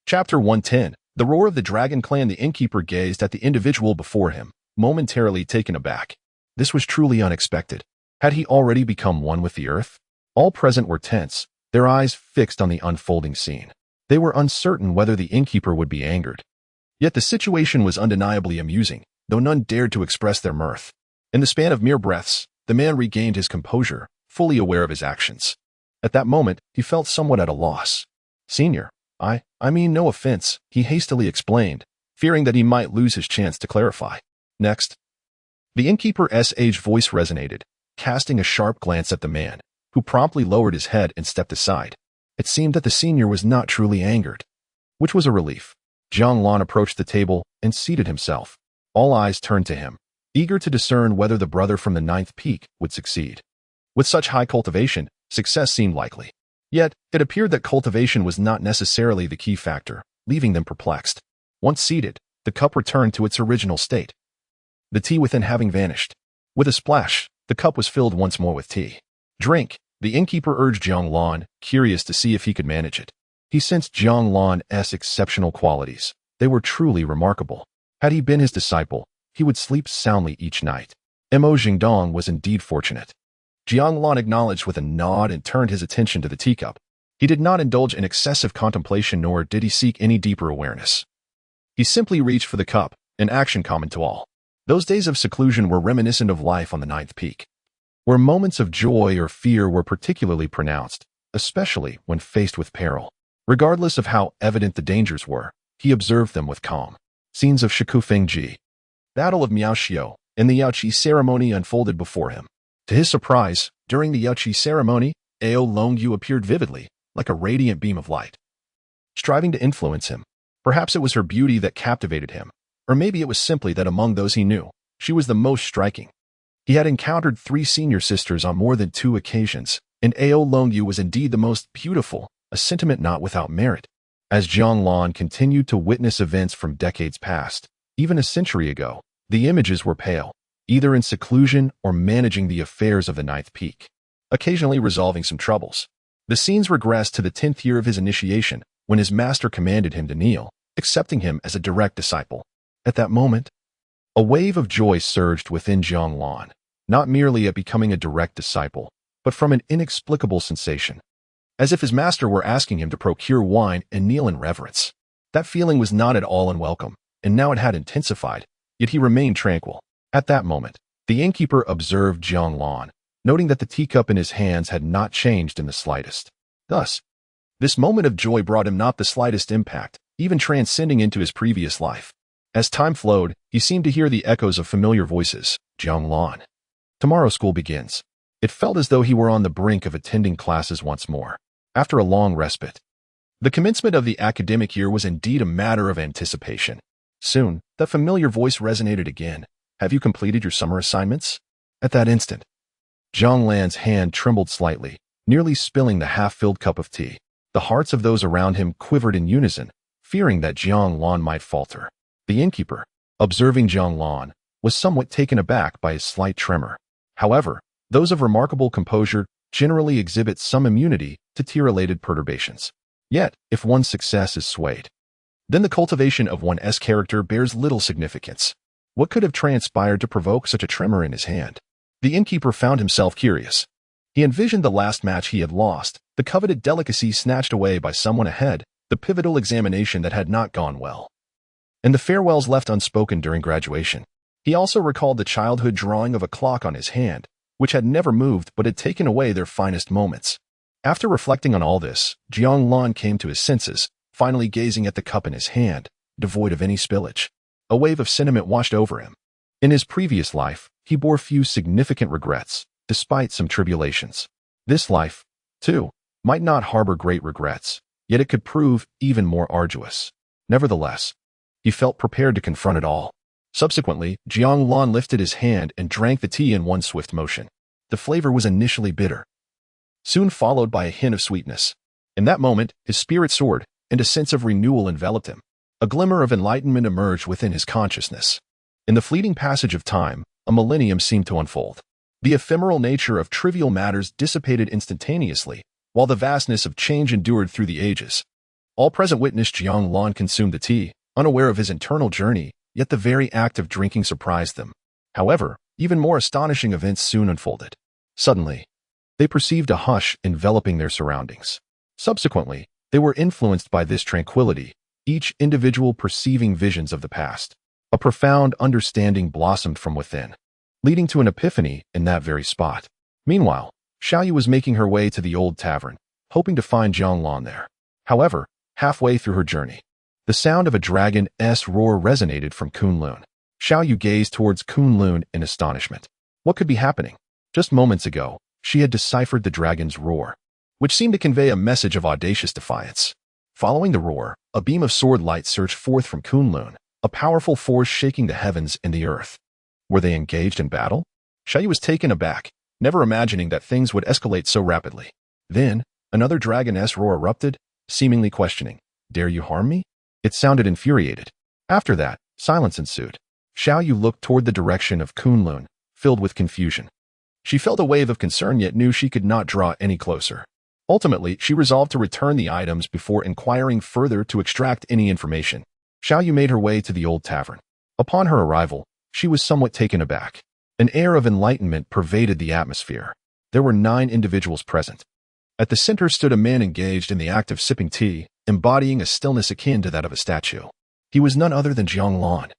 Chapter 110. The Roar of the Dragon Clan. The innkeeper gazed at the individual before him, momentarily taken aback. This was truly unexpected. Had he already become one with the earth? All present were tense, their eyes fixed on the unfolding scene. They were uncertain whether the innkeeper would be angered. Yet the situation was undeniably amusing, though none dared to express their mirth. In the span of mere breaths, the man regained his composure, fully aware of his actions. At that moment, he felt somewhat at a loss. "Senior, I mean no offense," he hastily explained, fearing that he might lose his chance to clarify. "Next." The innkeeper's aged voice resonated, casting a sharp glance at the man, who promptly lowered his head and stepped aside. It seemed that the senior was not truly angered, which was a relief. Jiang Lan approached the table and seated himself. All eyes turned to him, eager to discern whether the brother from the ninth peak would succeed. With such high cultivation, success seemed likely. Yet, it appeared that cultivation was not necessarily the key factor, leaving them perplexed. Once seated, the cup returned to its original state, the tea within having vanished. With a splash, the cup was filled once more with tea. "Drink," the innkeeper urged Jiang Lan, curious to see if he could manage it. He sensed Jiang Lan's exceptional qualities. They were truly remarkable. Had he been his disciple, he would sleep soundly each night. Mo Jingdong was indeed fortunate. Jiang Lan acknowledged with a nod and turned his attention to the teacup. He did not indulge in excessive contemplation, nor did he seek any deeper awareness. He simply reached for the cup, an action common to all. Those days of seclusion were reminiscent of life on the ninth peak, where moments of joy or fear were particularly pronounced, especially when faced with peril. Regardless of how evident the dangers were, he observed them with calm. Scenes of Shikufengji, Battle of Miaoxiu, and the Yaoqi ceremony unfolded before him. To his surprise, during the Yaoqi ceremony, Ao Longyu appeared vividly, like a radiant beam of light, striving to influence him. Perhaps it was her beauty that captivated him, or maybe it was simply that among those he knew, she was the most striking. He had encountered 3 senior sisters on more than 2 occasions, and Ao Longyu was indeed the most beautiful, a sentiment not without merit. As Jiang Lan continued to witness events from decades past, even a century ago, the images were pale, either in seclusion or managing the affairs of the ninth peak, occasionally resolving some troubles. The scenes regressed to the 10th year of his initiation, when his master commanded him to kneel, accepting him as a direct disciple. At that moment, a wave of joy surged within Jiang Lan, not merely at becoming a direct disciple, but from an inexplicable sensation, as if his master were asking him to procure wine and kneel in reverence. That feeling was not at all unwelcome, and now it had intensified, yet he remained tranquil. At that moment, the innkeeper observed Jiang Lan, noting that the teacup in his hands had not changed in the slightest. Thus, this moment of joy brought him not the slightest impact, even transcending into his previous life. As time flowed, he seemed to hear the echoes of familiar voices. "Jiang Lan. Tomorrow school begins." It felt as though he were on the brink of attending classes once more, after a long respite. The commencement of the academic year was indeed a matter of anticipation. Soon, that familiar voice resonated again. "Have you completed your summer assignments?" At that instant, Jiang Lan's hand trembled slightly, nearly spilling the half-filled cup of tea. The hearts of those around him quivered in unison, fearing that Jiang Lan might falter. The innkeeper, observing Jiang Lan, was somewhat taken aback by his slight tremor. However, those of remarkable composure generally exhibit some immunity to tear-related perturbations. Yet, if one's success is swayed, then the cultivation of one's character bears little significance. What could have transpired to provoke such a tremor in his hand? The innkeeper found himself curious. He envisioned the last match he had lost, the coveted delicacy snatched away by someone ahead, the pivotal examination that had not gone well, and the farewells left unspoken during graduation. He also recalled the childhood drawing of a clock on his hand, which had never moved but had taken away their finest moments. After reflecting on all this, Jiang Lan came to his senses, finally gazing at the cup in his hand, devoid of any spillage. A wave of sentiment washed over him. In his previous life, he bore few significant regrets, despite some tribulations. This life, too, might not harbor great regrets, yet it could prove even more arduous. Nevertheless, he felt prepared to confront it all. Subsequently, Jiang Lan lifted his hand and drank the tea in one swift motion. The flavor was initially bitter, soon followed by a hint of sweetness. In that moment, his spirit soared, and a sense of renewal enveloped him. A glimmer of enlightenment emerged within his consciousness. In the fleeting passage of time, a millennium seemed to unfold. The ephemeral nature of trivial matters dissipated instantaneously, while the vastness of change endured through the ages. All present witnessed Jiang Lan consume the tea, unaware of his internal journey, yet the very act of drinking surprised them. However, even more astonishing events soon unfolded. Suddenly, they perceived a hush enveloping their surroundings. Subsequently, they were influenced by this tranquility, each individual perceiving visions of the past. A profound understanding blossomed from within, leading to an epiphany in that very spot. Meanwhile, Xiaoyu was making her way to the old tavern, hoping to find Jiang Lan there. However, halfway through her journey, the sound of a dragon's roar resonated from Kunlun. Xiaoyu gazed towards Kunlun in astonishment. What could be happening? Just moments ago, she had deciphered the dragon's roar, which seemed to convey a message of audacious defiance. Following the roar, a beam of sword light surged forth from Kunlun, a powerful force shaking the heavens and the earth. Were they engaged in battle? Xiaoyu was taken aback, never imagining that things would escalate so rapidly. Then, another dragon's roar erupted, seemingly questioning, "Dare you harm me?" It sounded infuriated. After that, silence ensued. Xiaoyu looked toward the direction of Kunlun, filled with confusion. She felt a wave of concern yet knew she could not draw any closer. Ultimately, she resolved to return the items before inquiring further to extract any information. Xiaoyu made her way to the old tavern. Upon her arrival, she was somewhat taken aback. An air of enlightenment pervaded the atmosphere. There were 9 individuals present. At the center stood a man engaged in the act of sipping tea, embodying a stillness akin to that of a statue. He was none other than Jiang Lan,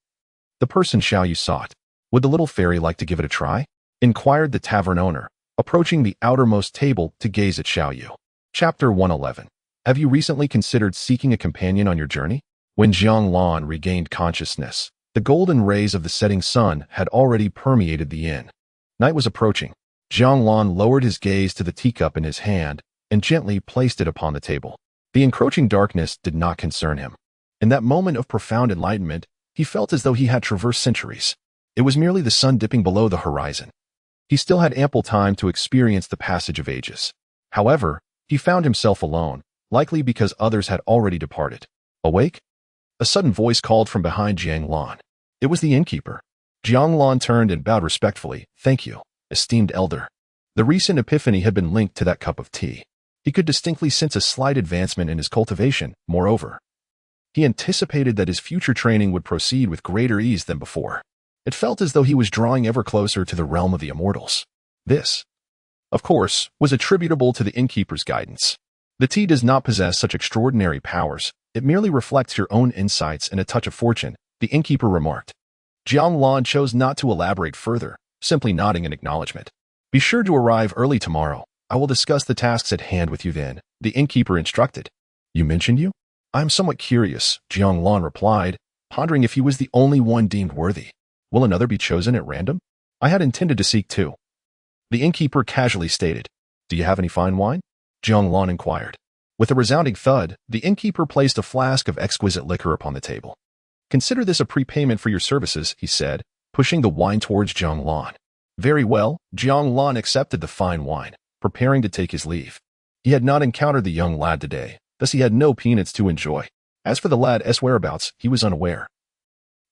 the person Xiaoyu sought. Would the little fairy like to give it a try? Inquired the tavern owner, approaching the outermost table to gaze at Xiaoyu. Chapter 111. Have you recently considered seeking a companion on your journey? When Jiang Lan regained consciousness, the golden rays of the setting sun had already permeated the inn. Night was approaching. Jiang Lan lowered his gaze to the teacup in his hand and gently placed it upon the table. The encroaching darkness did not concern him. In that moment of profound enlightenment, he felt as though he had traversed centuries. It was merely the sun dipping below the horizon. He still had ample time to experience the passage of ages. However, he found himself alone, likely because others had already departed. Awake? A sudden voice called from behind Jiang Lan. It was the innkeeper. Jiang Lan turned and bowed respectfully. Thank you, esteemed elder. The recent epiphany had been linked to that cup of tea. He could distinctly sense a slight advancement in his cultivation. Moreover, he anticipated that his future training would proceed with greater ease than before. It felt as though he was drawing ever closer to the realm of the immortals. This, of course, was attributable to the innkeeper's guidance. The tea does not possess such extraordinary powers. It merely reflects your own insights and a touch of fortune, the innkeeper remarked. Jiang Lan chose not to elaborate further, simply nodding in acknowledgement. Be sure to arrive early tomorrow. I will discuss the tasks at hand with you then, the innkeeper instructed. You mentioned you? I am somewhat curious, Jiang Lan replied, pondering if he was the only one deemed worthy. Will another be chosen at random? I had intended to seek 2. The innkeeper casually stated. Do you have any fine wine? Jiang Lan inquired. With a resounding thud, the innkeeper placed a flask of exquisite liquor upon the table. Consider this a prepayment for your services, he said, pushing the wine towards Jiang Lan. Very well, Jiang Lan accepted the fine wine, preparing to take his leave. He had not encountered the young lad today, thus he had no peanuts to enjoy. As for the lad's whereabouts, he was unaware.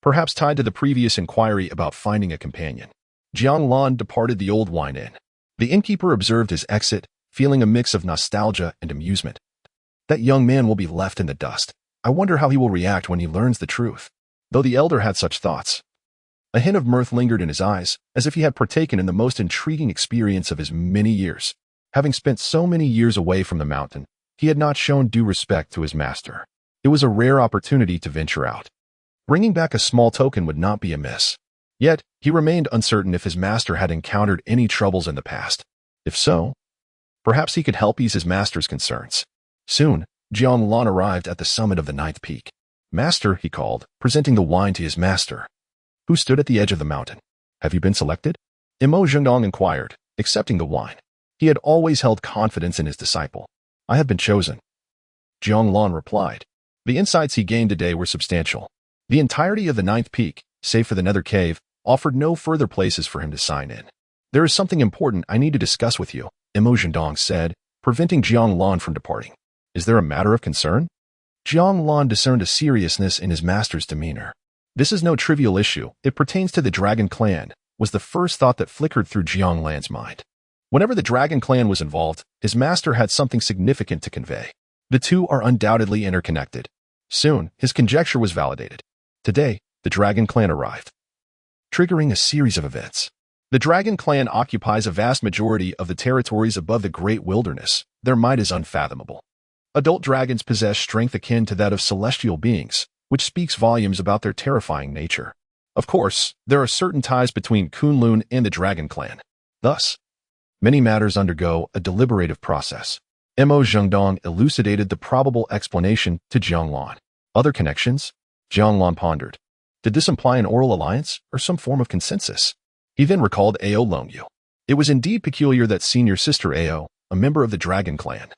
Perhaps tied to the previous inquiry about finding a companion. Jiang Lan departed the old wine inn. The innkeeper observed his exit, feeling a mix of nostalgia and amusement. That young man will be left in the dust. I wonder how he will react when he learns the truth. Though the elder had such thoughts, a hint of mirth lingered in his eyes, as if he had partaken in the most intriguing experience of his many years. Having spent so many years away from the mountain, he had not shown due respect to his master. It was a rare opportunity to venture out. Bringing back a small token would not be amiss. Yet, he remained uncertain if his master had encountered any troubles in the past. If so, perhaps he could help ease his master's concerns. Soon, Jiang Lan arrived at the summit of the 9th peak. Master, he called, presenting the wine to his master, who stood at the edge of the mountain. Have you been selected? Imo Zhengdong inquired, accepting the wine. He had always held confidence in his disciple. I have been chosen. Jiang Lan replied. The insights he gained today were substantial. The entirety of the 9th peak, save for the nether cave, offered no further places for him to sign in. There is something important I need to discuss with you, Imo Zhengdong said, preventing Jiang Lan from departing. Is there a matter of concern? Jiang Lan discerned a seriousness in his master's demeanor. This is no trivial issue. It pertains to the dragon clan, was the first thought that flickered through Jiang Lan's mind. Whenever the Dragon Clan was involved, his master had something significant to convey. The two are undoubtedly interconnected. Soon, his conjecture was validated. Today, the Dragon Clan arrived, triggering a series of events. The Dragon Clan occupies a vast majority of the territories above the Great Wilderness. Their might is unfathomable. Adult dragons possess strength akin to that of celestial beings, which speaks volumes about their terrifying nature. Of course, there are certain ties between Kunlun and the Dragon Clan. Thus, many matters undergo a deliberative process. Mo Zhengdong elucidated the probable explanation to Jiang Lan. Other connections? Jiang Lan pondered. Did this imply an oral alliance or some form of consensus? He then recalled Ao Longyu. It was indeed peculiar that senior sister Ao, a member of the Dragon Clan,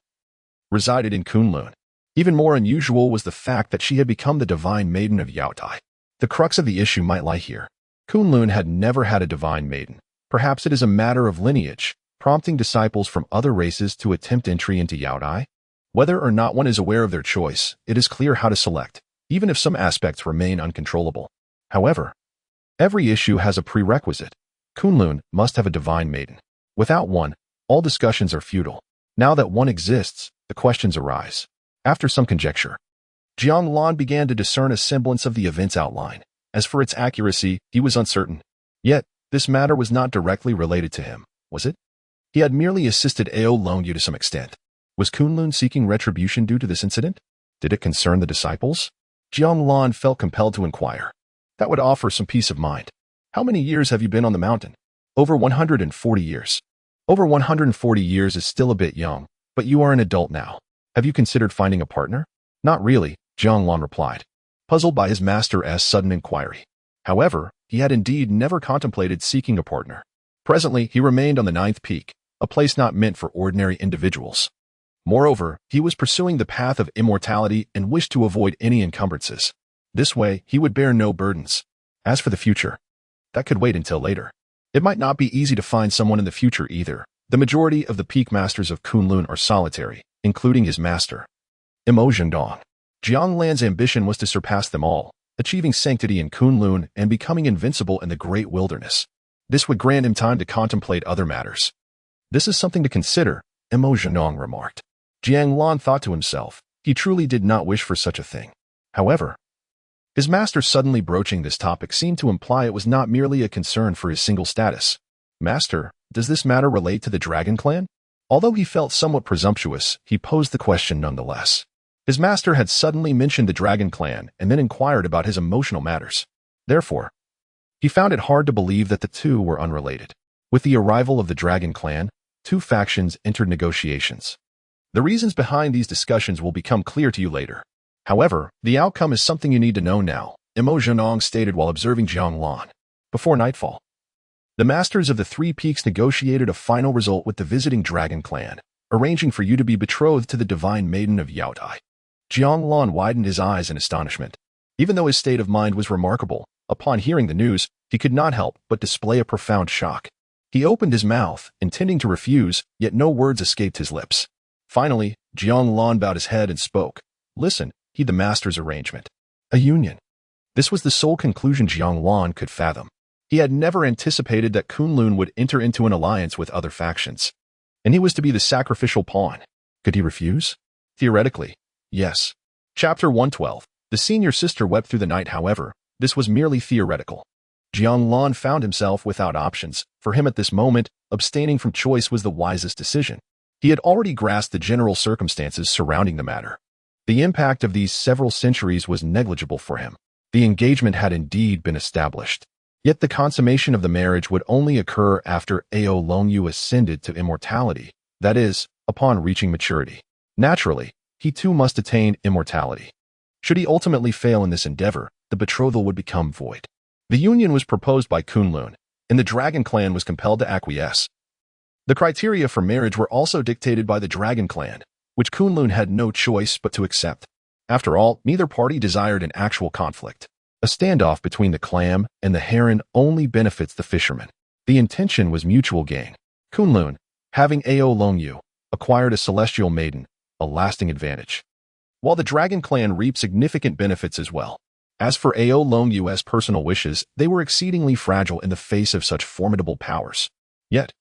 resided in Kunlun. Even more unusual was the fact that she had become the divine maiden of Yaotai. The crux of the issue might lie here. Kunlun had never had a divine maiden. Perhaps it is a matter of lineage, prompting disciples from other races to attempt entry into Yaotai. Whether or not one is aware of their choice, it is clear how to select, even if some aspects remain uncontrollable. However, every issue has a prerequisite. Kunlun must have a divine maiden. Without one, all discussions are futile. Now that one exists, the questions arise. After some conjecture, Jiang Lan began to discern a semblance of the event's outline. As for its accuracy, he was uncertain. Yet, this matter was not directly related to him, was it? He had merely assisted Ao Longyu to some extent. Was Kunlun seeking retribution due to this incident? Did it concern the disciples? Jiang Lan felt compelled to inquire. That would offer some peace of mind. How many years have you been on the mountain? Over 140 years. Over 140 years is still a bit young, but you are an adult now. Have you considered finding a partner? Not really, Jiang Lan replied, puzzled by his master's sudden inquiry. However, he had indeed never contemplated seeking a partner. Presently, he remained on the 9th peak, a place not meant for ordinary individuals. Moreover, he was pursuing the path of immortality and wished to avoid any encumbrances. This way, he would bear no burdens. As for the future, that could wait until later. It might not be easy to find someone in the future either. The majority of the peak masters of Kunlun are solitary, including his master, Mo Zhengdong. Jiang Lan's ambition was to surpass them all, achieving sanctity in Kunlun and becoming invincible in the Great Wilderness. This would grant him time to contemplate other matters. This is something to consider, Mo Zhengdong remarked. Jiang Lan thought to himself, he truly did not wish for such a thing. However, his master suddenly broaching this topic seemed to imply it was not merely a concern for his single status. Master, does this matter relate to the Dragon Clan? Although he felt somewhat presumptuous, he posed the question nonetheless. His master had suddenly mentioned the Dragon Clan and then inquired about his emotional matters. Therefore, he found it hard to believe that the two were unrelated. With the arrival of the Dragon Clan, two factions entered negotiations. The reasons behind these discussions will become clear to you later. However, the outcome is something you need to know now, Mo Zhengdong stated while observing Jiang Lan. Before nightfall, the masters of the 3 peaks negotiated a final result with the visiting Dragon Clan, arranging for you to be betrothed to the divine maiden of Yaotai. Jiang Lan widened his eyes in astonishment. Even though his state of mind was remarkable, upon hearing the news, he could not help but display a profound shock. He opened his mouth, intending to refuse, yet no words escaped his lips. Finally, Jiang Lan bowed his head and spoke. Listen, heed the master's arrangement. A union. This was the sole conclusion Jiang Lan could fathom. He had never anticipated that Kunlun would enter into an alliance with other factions, and he was to be the sacrificial pawn. Could he refuse? Theoretically, yes. Chapter 112. The senior sister wept through the night. However, this was merely theoretical. Jiang Lan found himself without options. For him at this moment, abstaining from choice was the wisest decision. He had already grasped the general circumstances surrounding the matter. The impact of these several centuries was negligible for him. The engagement had indeed been established. Yet the consummation of the marriage would only occur after Ao Longyu ascended to immortality, that is, upon reaching maturity. Naturally, he too must attain immortality. Should he ultimately fail in this endeavor, the betrothal would become void. The union was proposed by Kunlun, and the Dragon Clan was compelled to acquiesce. The criteria for marriage were also dictated by the Dragon Clan, which Kunlun had no choice but to accept. After all, neither party desired an actual conflict. A standoff between the clam and the heron only benefits the fisherman. The intention was mutual gain. Kunlun, having Ao Longyu, acquired a celestial maiden, a lasting advantage, while the Dragon Clan reaped significant benefits as well. As for Ao Long U's personal wishes, they were exceedingly fragile in the face of such formidable powers. Yet,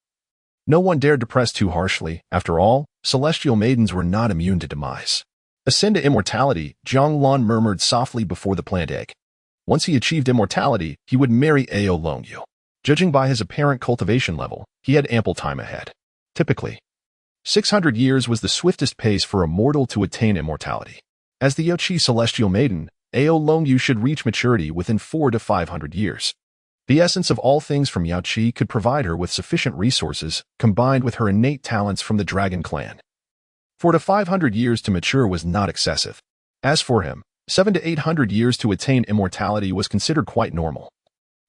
no one dared to press too harshly. After all, celestial maidens were not immune to demise. Ascend to immortality, Jiang Lan murmured softly before the plant egg. Once he achieved immortality, he would marry Ao Long Yu. Judging by his apparent cultivation level, he had ample time ahead. Typically, 600 years was the swiftest pace for a mortal to attain immortality. As the Yochi celestial maiden, Ao Long Yu should reach maturity within 400 to 500 years. The essence of all things from Yaoqi could provide her with sufficient resources, combined with her innate talents from the dragon clan. 400 to 500 years to mature was not excessive. As for him, 700 to 800 years to attain immortality was considered quite normal,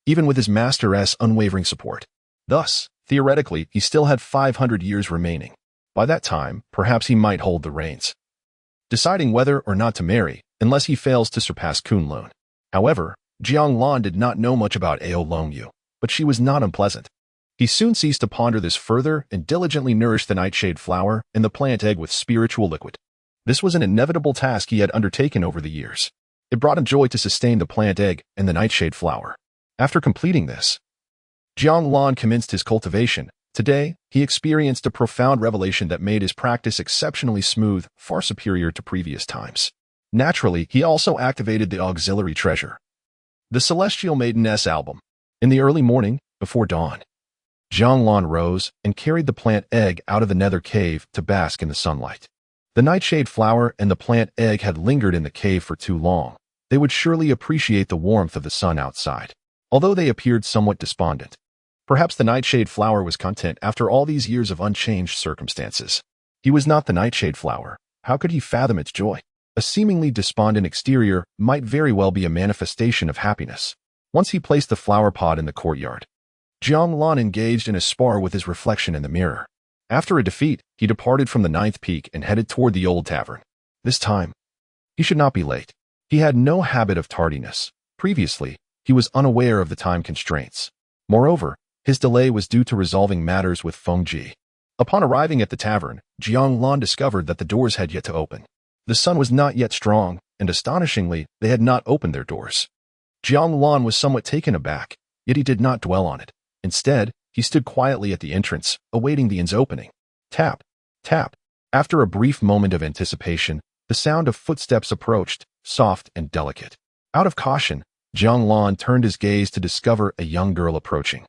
even with his master's unwavering support. Thus, theoretically, he still had 500 years remaining. By that time, perhaps he might hold the reins, deciding whether or not to marry, unless he fails to surpass Kunlun. However, Jiang Lan did not know much about Ao Long Yu, but she was not unpleasant. He soon ceased to ponder this further and diligently nourished the nightshade flower and the plant egg with spiritual liquid. This was an inevitable task he had undertaken over the years. It brought him joy to sustain the plant egg and the nightshade flower. After completing this, Jiang Lan commenced his cultivation. Today, he experienced a profound revelation that made his practice exceptionally smooth, far superior to previous times. Naturally, he also activated the auxiliary treasure, the Celestial Maiden's album. In the early morning, before dawn, Jiang Lan rose and carried the plant egg out of the nether cave to bask in the sunlight. The nightshade flower and the plant egg had lingered in the cave for too long. They would surely appreciate the warmth of the sun outside, although they appeared somewhat despondent. Perhaps the nightshade flower was content after all these years of unchanged circumstances. He was not the nightshade flower. How could he fathom its joy? A seemingly despondent exterior might very well be a manifestation of happiness. Once he placed the flower pot in the courtyard, Jiang Lan engaged in a spar with his reflection in the mirror. After a defeat, he departed from the ninth peak and headed toward the old tavern. This time, he should not be late. He had no habit of tardiness. Previously, he was unaware of the time constraints. Moreover, his delay was due to resolving matters with Feng Ji. Upon arriving at the tavern, Jiang Lan discovered that the doors had yet to open. The sun was not yet strong, and astonishingly, they had not opened their doors. Jiang Lan was somewhat taken aback, yet he did not dwell on it. Instead, he stood quietly at the entrance, awaiting the inn's opening. Tap, tap. After a brief moment of anticipation, the sound of footsteps approached, soft and delicate. Out of caution, Jiang Lan turned his gaze to discover a young girl approaching.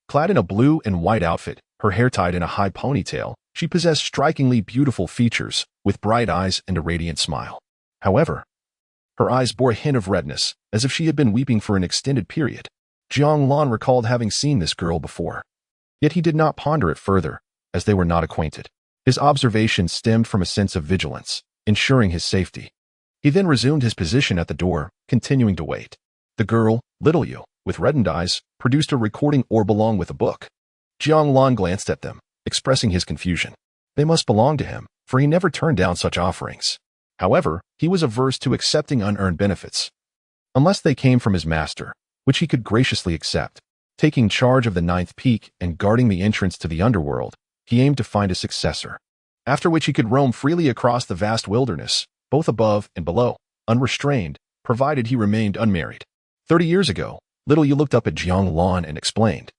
Clad in a blue and white outfit, her hair tied in a high ponytail, she possessed strikingly beautiful features, with bright eyes and a radiant smile. However, her eyes bore a hint of redness, as if she had been weeping for an extended period. Jiang Lan recalled having seen this girl before. Yet he did not ponder it further, as they were not acquainted. His observation stemmed from a sense of vigilance, ensuring his safety. He then resumed his position at the door, continuing to wait. The girl, little Yu, with reddened eyes, produced a recording orb along with a book. Jiang Lan glanced at them, expressing his confusion. They must belong to him, for he never turned down such offerings. However, he was averse to accepting unearned benefits, unless they came from his master, which he could graciously accept. Taking charge of the ninth peak and guarding the entrance to the underworld, he aimed to find a successor, after which he could roam freely across the vast wilderness, both above and below, unrestrained, provided he remained unmarried. 30 years ago, little Yu looked up at Jiang Lan and explained,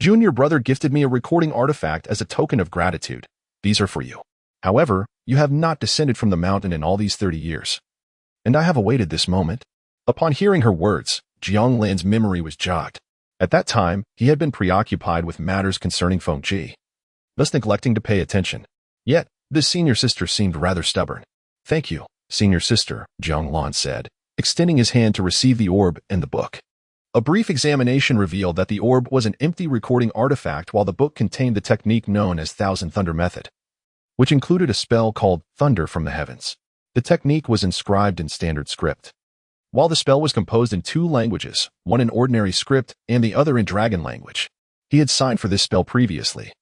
"Junior brother gifted me a recording artifact as a token of gratitude. These are for you. However, you have not descended from the mountain in all these 30 years, and I have awaited this moment." Upon hearing her words, Jiang Lan's memory was jogged. At that time, he had been preoccupied with matters concerning Feng Ji, thus neglecting to pay attention. Yet, this senior sister seemed rather stubborn. "Thank you, senior sister," Jiang Lan said, extending his hand to receive the orb and the book. A brief examination revealed that the orb was an empty recording artifact while the book contained the technique known as Thousand Thunder Method, which included a spell called Thunder from the Heavens. The technique was inscribed in standard script. While the spell was composed in 2 languages, one in ordinary script and the other in dragon language. He had signed for this spell previously,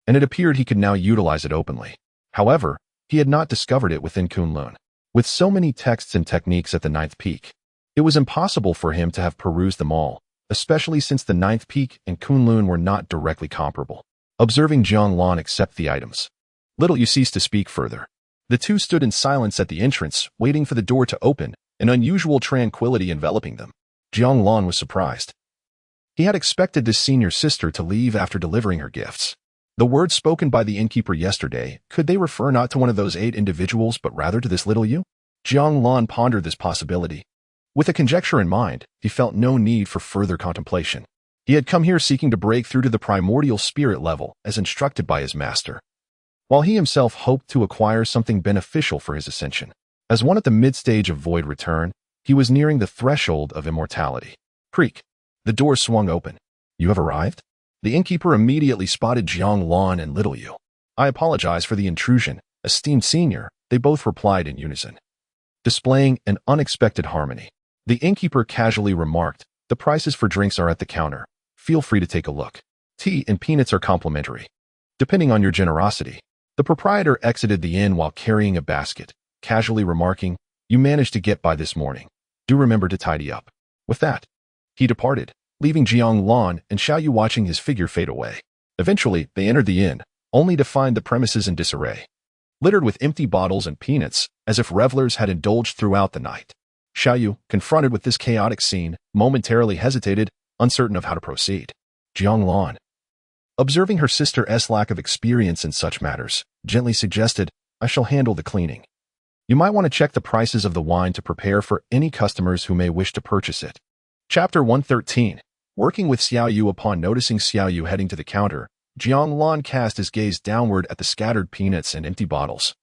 and it appeared he could now utilize it openly. However, he had not discovered it within Kunlun. With so many texts and techniques at the ninth peak, it was impossible for him to have perused them all, especially since the ninth peak and Kunlun were not directly comparable. Observing Jiang Lan accept the items, little Yu ceased to speak further. The two stood in silence at the entrance, waiting for the door to open, an unusual tranquility enveloping them. Jiang Lan was surprised. He had expected this senior sister to leave after delivering her gifts. The words spoken by the innkeeper yesterday, could they refer not to one of those 8 individuals but rather to this little you? Jiang Lan pondered this possibility. With a conjecture in mind, he felt no need for further contemplation. He had come here seeking to break through to the primordial spirit level as instructed by his master, while he himself hoped to acquire something beneficial for his ascension. As one at the mid-stage of void return, he was nearing the threshold of immortality. Creak. The door swung open. You have arrived? The innkeeper immediately spotted Jiang Lan and Little Yu. I apologize for the intrusion, esteemed senior, they both replied in unison, displaying an unexpected harmony. The innkeeper casually remarked, the prices for drinks are at the counter. Feel free to take a look. Tea and peanuts are complimentary, depending on your generosity. The proprietor exited the inn while carrying a basket, casually remarking, you managed to get by this morning. Do remember to tidy up. With that, he departed, leaving Jiang Lan and Xiaoyu watching his figure fade away. Eventually, they entered the inn, only to find the premises in disarray, littered with empty bottles and peanuts, as if revelers had indulged throughout the night. Xiaoyu, confronted with this chaotic scene, momentarily hesitated, uncertain of how to proceed. Jiang Lan, observing her sister's lack of experience in such matters, gently suggested, I shall handle the cleaning. You might want to check the prices of the wine to prepare for any customers who may wish to purchase it. Chapter 113. Working with Xiaoyu. Upon noticing Xiaoyu heading to the counter, Jiang Lan cast his gaze downward at the scattered peanuts and empty bottles,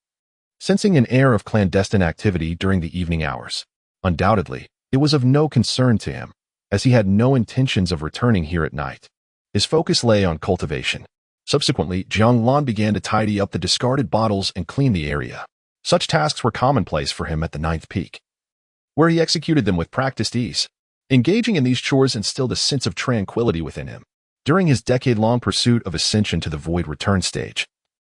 sensing an air of clandestine activity during the evening hours. Undoubtedly, it was of no concern to him, as he had no intentions of returning here at night. His focus lay on cultivation. Subsequently, Jiang Lan began to tidy up the discarded bottles and clean the area. Such tasks were commonplace for him at the 9th peak, where he executed them with practiced ease. Engaging in these chores instilled a sense of tranquility within him. During his decade-long pursuit of ascension to the void return stage,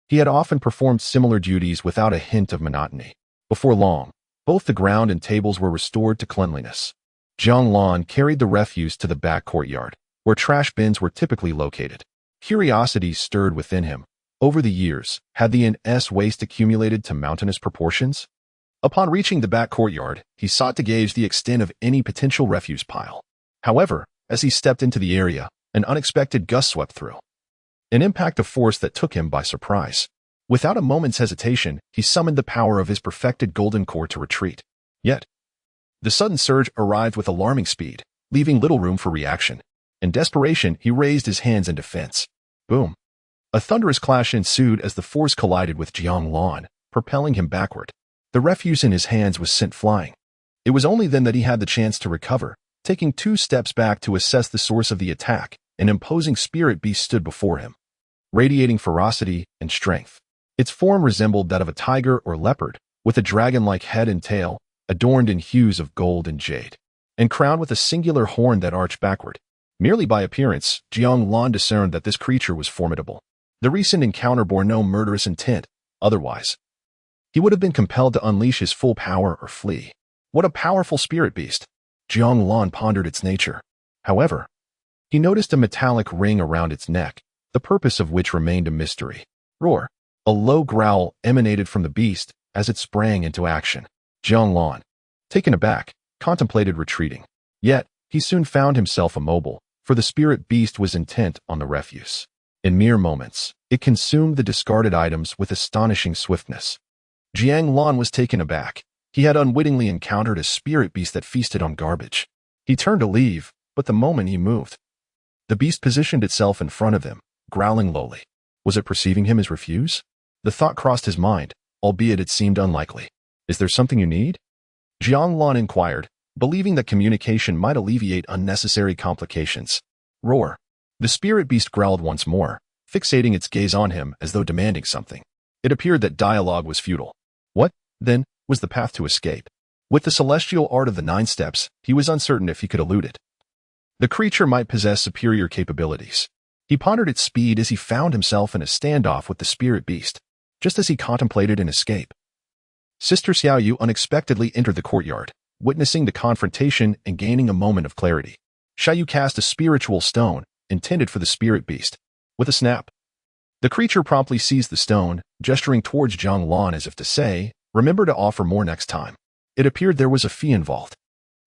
he had often performed similar duties without a hint of monotony. Before long, both the ground and tables were restored to cleanliness. Jiang Lan carried the refuse to the back courtyard, where trash bins were typically located. Curiosity stirred within him. Over the years, had the inn's waste accumulated to mountainous proportions? Upon reaching the back courtyard, he sought to gauge the extent of any potential refuse pile. However, as he stepped into the area, an unexpected gust swept through, an impact of force that took him by surprise. Without a moment's hesitation, he summoned the power of his perfected golden core to retreat. Yet, the sudden surge arrived with alarming speed, leaving little room for reaction. In desperation, he raised his hands in defense. Boom! A thunderous clash ensued as the force collided with Jiang Lan, propelling him backward. The refuse in his hands was sent flying. It was only then that he had the chance to recover. Taking 2 steps back to assess the source of the attack, an imposing spirit beast stood before him, radiating ferocity and strength. Its form resembled that of a tiger or leopard, with a dragon-like head and tail, adorned in hues of gold and jade, and crowned with a singular horn that arched backward. Merely by appearance, Jiang Lan discerned that this creature was formidable. The recent encounter bore no murderous intent. Otherwise, he would have been compelled to unleash his full power or flee. What a powerful spirit beast! Jiang Lan pondered its nature. However, he noticed a metallic ring around its neck, the purpose of which remained a mystery. Roar! A low growl emanated from the beast as it sprang into action. Jiang Lan, taken aback, contemplated retreating. Yet, he soon found himself immobile, for the spirit beast was intent on the refuse. In mere moments, it consumed the discarded items with astonishing swiftness. Jiang Lan was taken aback. He had unwittingly encountered a spirit beast that feasted on garbage. He turned to leave, but the moment he moved, the beast positioned itself in front of him, growling lowly. Was it perceiving him as refuse? The thought crossed his mind, albeit it seemed unlikely. Is there something you need? Jiang Lan inquired, believing that communication might alleviate unnecessary complications. Roar! The spirit beast growled once more, fixating its gaze on him as though demanding something. It appeared that dialogue was futile. What, then, was the path to escape? With the celestial art of the 9 steps, he was uncertain if he could elude it. The creature might possess superior capabilities. He pondered its speed as he found himself in a standoff with the spirit beast, just as he contemplated an escape. Sister Xiaoyu unexpectedly entered the courtyard, witnessing the confrontation and gaining a moment of clarity. Xiaoyu cast a spiritual stone, intended for the spirit beast. With a snap, the creature promptly seized the stone, gesturing towards Jiang Lan as if to say, remember to offer more next time. It appeared there was a fee involved.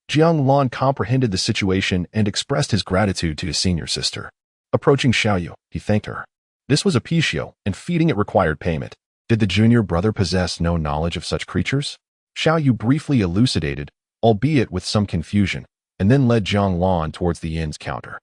Jiang Lan comprehended the situation and expressed his gratitude to his senior sister. Approaching Xiaoyu, he thanked her. This was a Pishio, and feeding it required payment. Did the junior brother possess no knowledge of such creatures? Xiaoyu briefly elucidated, albeit with some confusion, and then led Jiang Lan towards the inn's counter.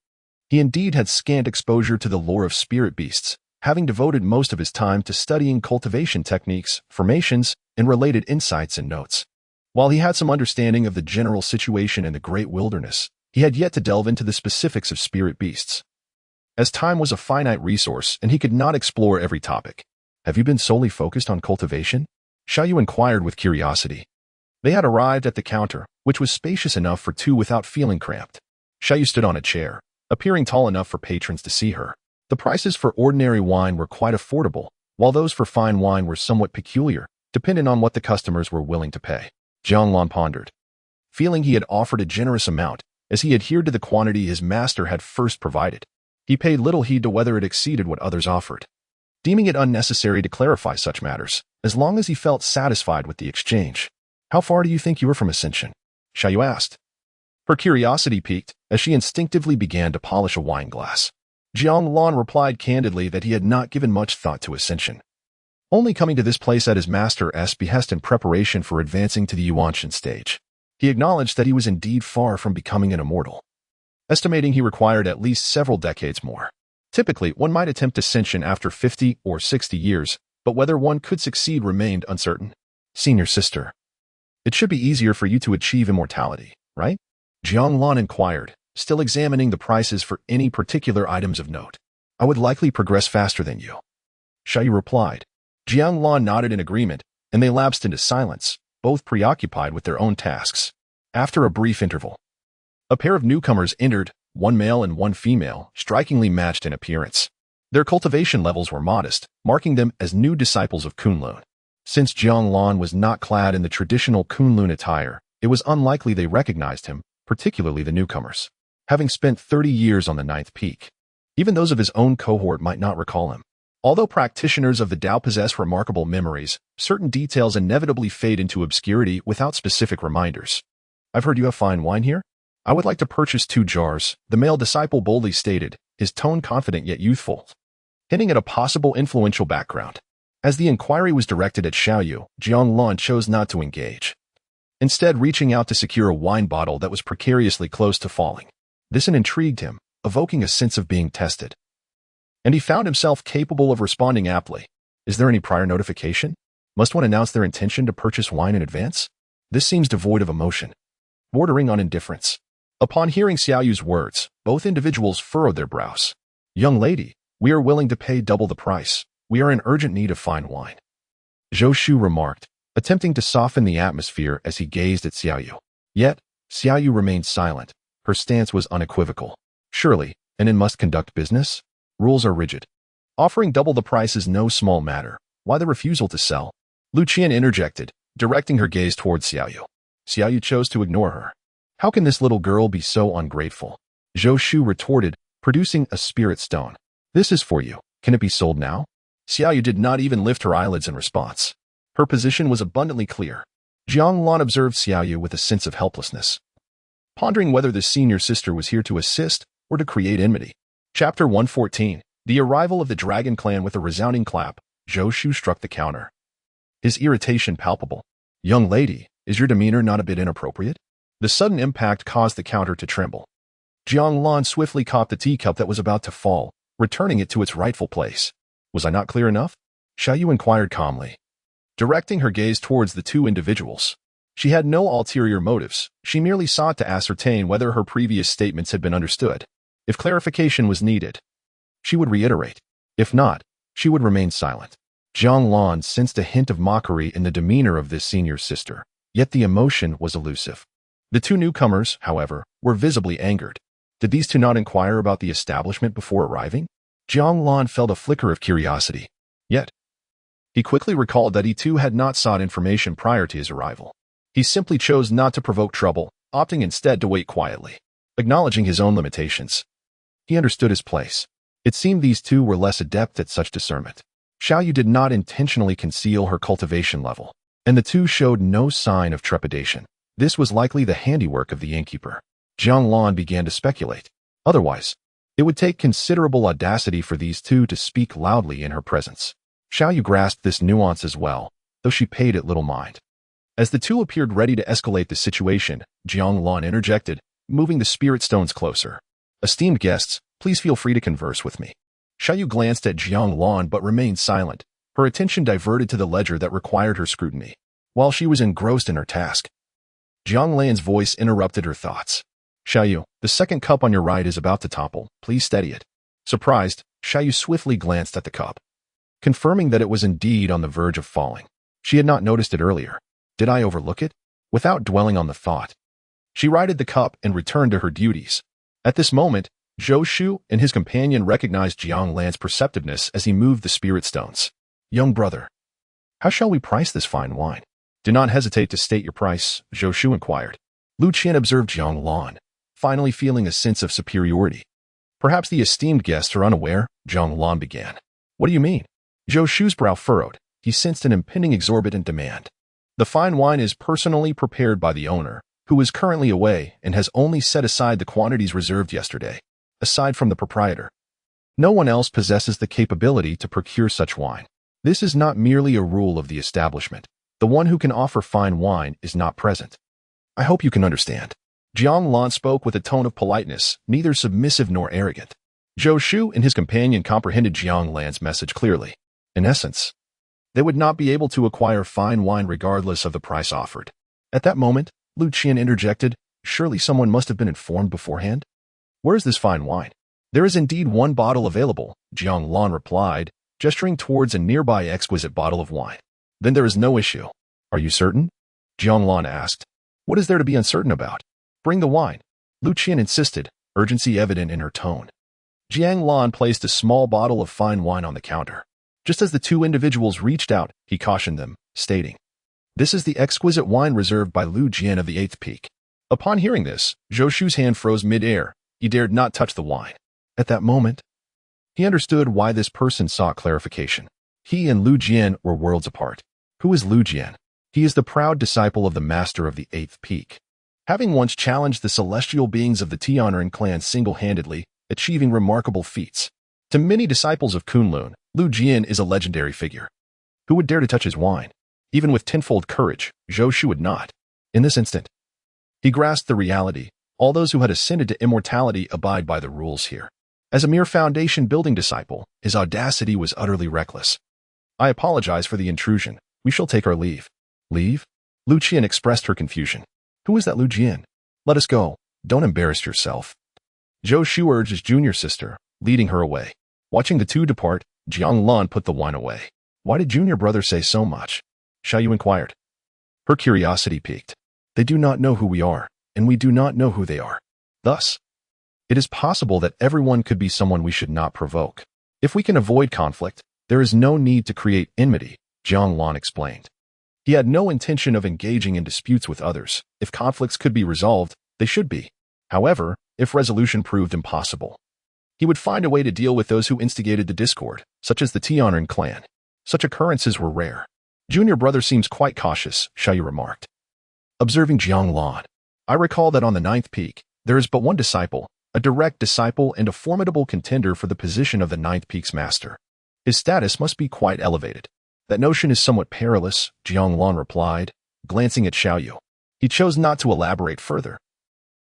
He indeed had scant exposure to the lore of spirit beasts, having devoted most of his time to studying cultivation techniques, formations, and related insights and notes. While he had some understanding of the general situation in the great wilderness, he had yet to delve into the specifics of spirit beasts. As time was a finite resource and he could not explore every topic. Have you been solely focused on cultivation? Xiaoyu inquired with curiosity. They had arrived at the counter, which was spacious enough for two without feeling cramped. Xiaoyu stood on a chair, appearing tall enough for patrons to see her. The prices for ordinary wine were quite affordable, while those for fine wine were somewhat peculiar, depending on what the customers were willing to pay. Jiang Lan pondered, feeling he had offered a generous amount, as he adhered to the quantity his master had first provided. He paid little heed to whether it exceeded what others offered, deeming it unnecessary to clarify such matters, as long as he felt satisfied with the exchange. How far do you think you are from ascension? Xiaoyu asked. Her curiosity piqued as she instinctively began to polish a wine glass. Jiang Lan replied candidly that he had not given much thought to ascension, only coming to this place at his master's behest in preparation for advancing to the Yuanshan stage. He acknowledged that he was indeed far from becoming an immortal, estimating he required at least several decades more. Typically, one might attempt ascension after 50 or 60 years, but whether one could succeed remained uncertain. Senior sister, it should be easier for you to achieve immortality, right? Jiang Lan inquired, still examining the prices for any particular items of note. I would likely progress faster than you, Xiaoyu replied. Jiang Lan nodded in agreement, and they lapsed into silence, both preoccupied with their own tasks. After a brief interval, a pair of newcomers entered, one male and one female, strikingly matched in appearance. Their cultivation levels were modest, marking them as new disciples of Kunlun. Since Jiang Lan was not clad in the traditional Kunlun attire, it was unlikely they recognized him, particularly the newcomers. Having spent 30 years on the ninth peak, even those of his own cohort might not recall him. Although practitioners of the Tao possess remarkable memories, certain details inevitably fade into obscurity without specific reminders. I've heard you have fine wine here? I would like to purchase 2 jars, the male disciple boldly stated, his tone confident yet youthful, hinting at a possible influential background. As the inquiry was directed at Xiaoyu, Jiang Lan chose not to engage, instead reaching out to secure a wine bottle that was precariously close to falling. This intrigued him, evoking a sense of being tested, and he found himself capable of responding aptly. Is there any prior notification? Must one announce their intention to purchase wine in advance? This seems devoid of emotion, bordering on indifference. Upon hearing Xiaoyu's words, both individuals furrowed their brows. Young lady, we are willing to pay double the price. We are in urgent need of fine wine, Zhou Shu remarked, attempting to soften the atmosphere as he gazed at Xiaoyu. Yet, Xiaoyu remained silent. Her stance was unequivocal. Surely, an inn must conduct business? Rules are rigid. Offering double the price is no small matter. Why the refusal to sell? Lu Qian interjected, directing her gaze towards Xiaoyu. Xiaoyu chose to ignore her. How can this little girl be so ungrateful? Zhou Shu retorted, producing a spirit stone. This is for you. Can it be sold now? Xiaoyu did not even lift her eyelids in response. Her position was abundantly clear. Jiang Lan observed Xiaoyu with a sense of helplessness, pondering whether the senior sister was here to assist or to create enmity. Chapter 114. The arrival of the dragon clan. With a resounding clap, Zhou Shu struck the counter, his irritation palpable. Young lady, is your demeanor not a bit inappropriate? The sudden impact caused the counter to tremble. Jiang Lan swiftly caught the teacup that was about to fall, returning it to its rightful place. Was I not clear enough? Xiaoyu inquired calmly, directing her gaze towards the two individuals. She had no ulterior motives. She merely sought to ascertain whether her previous statements had been understood. If clarification was needed, she would reiterate. If not, she would remain silent. Jiang Lan sensed a hint of mockery in the demeanor of this senior sister, yet the emotion was elusive. The two newcomers, however, were visibly angered. Did these two not inquire about the establishment before arriving? Jiang Lan felt a flicker of curiosity. Yet, he quickly recalled that he too had not sought information prior to his arrival. He simply chose not to provoke trouble, opting instead to wait quietly. Acknowledging his own limitations, he understood his place. It seemed these two were less adept at such discernment. Xiaoyu did not intentionally conceal her cultivation level. and the two showed no sign of trepidation. This was likely the handiwork of the innkeeper. Jiang Lan began to speculate. Otherwise, it would take considerable audacity for these two to speak loudly in her presence. Xiaoyu grasped this nuance as well, though she paid it little mind. As the two appeared ready to escalate the situation, Jiang Lan interjected, moving the spirit stones closer. "Esteemed guests, please feel free to converse with me." Xiaoyu glanced at Jiang Lan but remained silent, her attention diverted to the ledger that required her scrutiny. While she was engrossed in her task, Jiang Lan's voice interrupted her thoughts. "Xiaoyu, the second cup on your right is about to topple. Please steady it." Surprised, Xiaoyu swiftly glanced at the cup, confirming that it was indeed on the verge of falling. She had not noticed it earlier. Did I overlook it? Without dwelling on the thought, she righted the cup and returned to her duties. At this moment, Zhou Shu and his companion recognized Jiang Lan's perceptiveness as he moved the spirit stones. "Young brother, how shall we price this fine wine?" "Do not hesitate to state your price," Zhou Shu inquired. Lu Qian observed Jiang Lan, finally feeling a sense of superiority. "Perhaps the esteemed guests are unaware," Jiang Lan began. "What do you mean?" Zhou Shu's brow furrowed. He sensed an impending exorbitant demand. "The fine wine is personally prepared by the owner, who is currently away and has only set aside the quantities reserved yesterday. Aside from the proprietor, no one else possesses the capability to procure such wine. This is not merely a rule of the establishment. The one who can offer fine wine is not present. I hope you can understand." Jiang Lan spoke with a tone of politeness, neither submissive nor arrogant. Zhou Shu and his companion comprehended Jiang Lan's message clearly. In essence, they would not be able to acquire fine wine regardless of the price offered. At that moment, Lu Qian interjected, "Surely someone must have been informed beforehand? Where is this fine wine?" "There is indeed one bottle available," Jiang Lan replied, gesturing towards a nearby exquisite bottle of wine. "Then there is no issue." "Are you certain?" Jiang Lan asked. "What is there to be uncertain about? Bring the wine," Lu Qian insisted, urgency evident in her tone. Jiang Lan placed a small bottle of fine wine on the counter. Just as the two individuals reached out, he cautioned them, stating, "This is the exquisite wine reserved by Lu Jian of the 8th Peak." Upon hearing this, Zhou Shu's hand froze mid-air. He dared not touch the wine. At that moment, he understood why this person sought clarification. He and Lu Jian were worlds apart. Who is Lu Jian? He is the proud disciple of the master of the 8th Peak, having once challenged the celestial beings of the Tianren clan single-handedly, achieving remarkable feats. To many disciples of Kunlun, Lu Jian is a legendary figure. Who would dare to touch his wine? Even with tenfold courage, Zhou Shu would not. In this instant, he grasped the reality. All those who had ascended to immortality abide by the rules here. As a mere foundation-building disciple, his audacity was utterly reckless. "I apologize for the intrusion. We shall take our leave." "Leave?" Lu Qian expressed her confusion. "Who is that Lu Jian? Let us go. Don't embarrass yourself." Zhou Shu urged his junior sister, leading her away. Watching the two depart, Jiang Lan put the wine away. "Why did junior brother say so much?" Xiaoyu inquired. Her curiosity piqued. "They do not know who we are, and we do not know who they are. Thus, it is possible that everyone could be someone we should not provoke. If we can avoid conflict, there is no need to create enmity," Jiang Lan explained. He had no intention of engaging in disputes with others. If conflicts could be resolved, they should be. However, if resolution proved impossible, he would find a way to deal with those who instigated the discord, such as the Tianren clan. Such occurrences were rare. "Junior brother seems quite cautious," Xiaoyu remarked. Observing Jiang Lan, "I recall that on the 9th Peak, there is but one disciple, a direct disciple and a formidable contender for the position of the 9th Peak's master. His status must be quite elevated." "That notion is somewhat perilous," Jiang Lan replied, glancing at Xiaoyu. He chose not to elaborate further,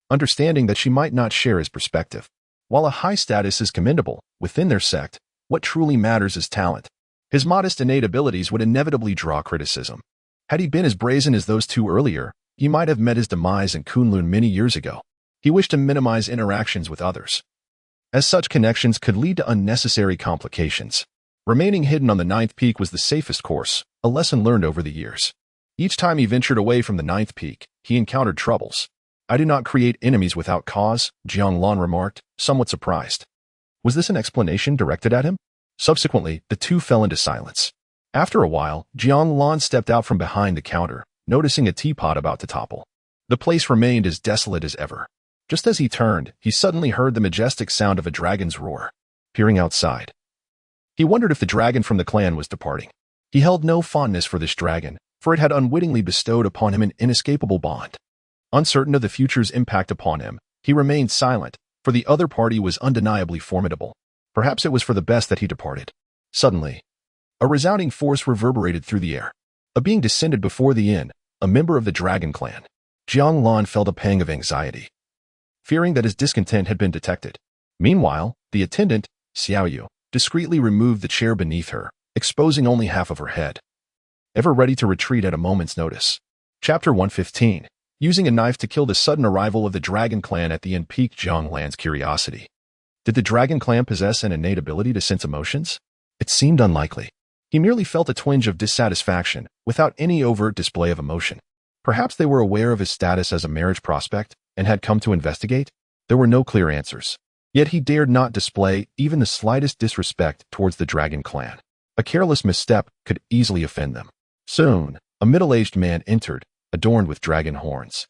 understanding that she might not share his perspective. While a high status is commendable, within their sect, what truly matters is talent. His modest innate abilities would inevitably draw criticism. Had he been as brazen as those two earlier, he might have met his demise in Kunlun many years ago. He wished to minimize interactions with others, as such connections could lead to unnecessary complications. Remaining hidden on the 9th Peak was the safest course, a lesson learned over the years. Each time he ventured away from the 9th Peak, he encountered troubles. "I do not create enemies without cause," Jiang Lan remarked, somewhat surprised. Was this an explanation directed at him? Subsequently, the two fell into silence. After a while, Jiang Lan stepped out from behind the counter, noticing a teapot about to topple. The place remained as desolate as ever. Just as he turned, he suddenly heard the majestic sound of a dragon's roar. Peering outside, he wondered if the dragon from the clan was departing. He held no fondness for this dragon, for it had unwittingly bestowed upon him an inescapable bond. Uncertain of the future's impact upon him, he remained silent, for the other party was undeniably formidable. Perhaps it was for the best that he departed. Suddenly, a resounding force reverberated through the air. A being descended before the inn, a member of the dragon clan. Jiang Lan felt a pang of anxiety, fearing that his discontent had been detected. Meanwhile, the attendant, Xiaoyu, discreetly removed the chair beneath her, exposing only half of her head, ever ready to retreat at a moment's notice. Chapter 115. Using a knife to kill the sudden arrival of the dragon clan at the inn piqued Jiang Lan's curiosity. Did the dragon clan possess an innate ability to sense emotions? It seemed unlikely. He merely felt a twinge of dissatisfaction, without any overt display of emotion. Perhaps they were aware of his status as a marriage prospect, and had come to investigate? There were no clear answers. Yet he dared not display even the slightest disrespect towards the dragon clan. A careless misstep could easily offend them. Soon, a middle-aged man entered, adorned with dragon horns.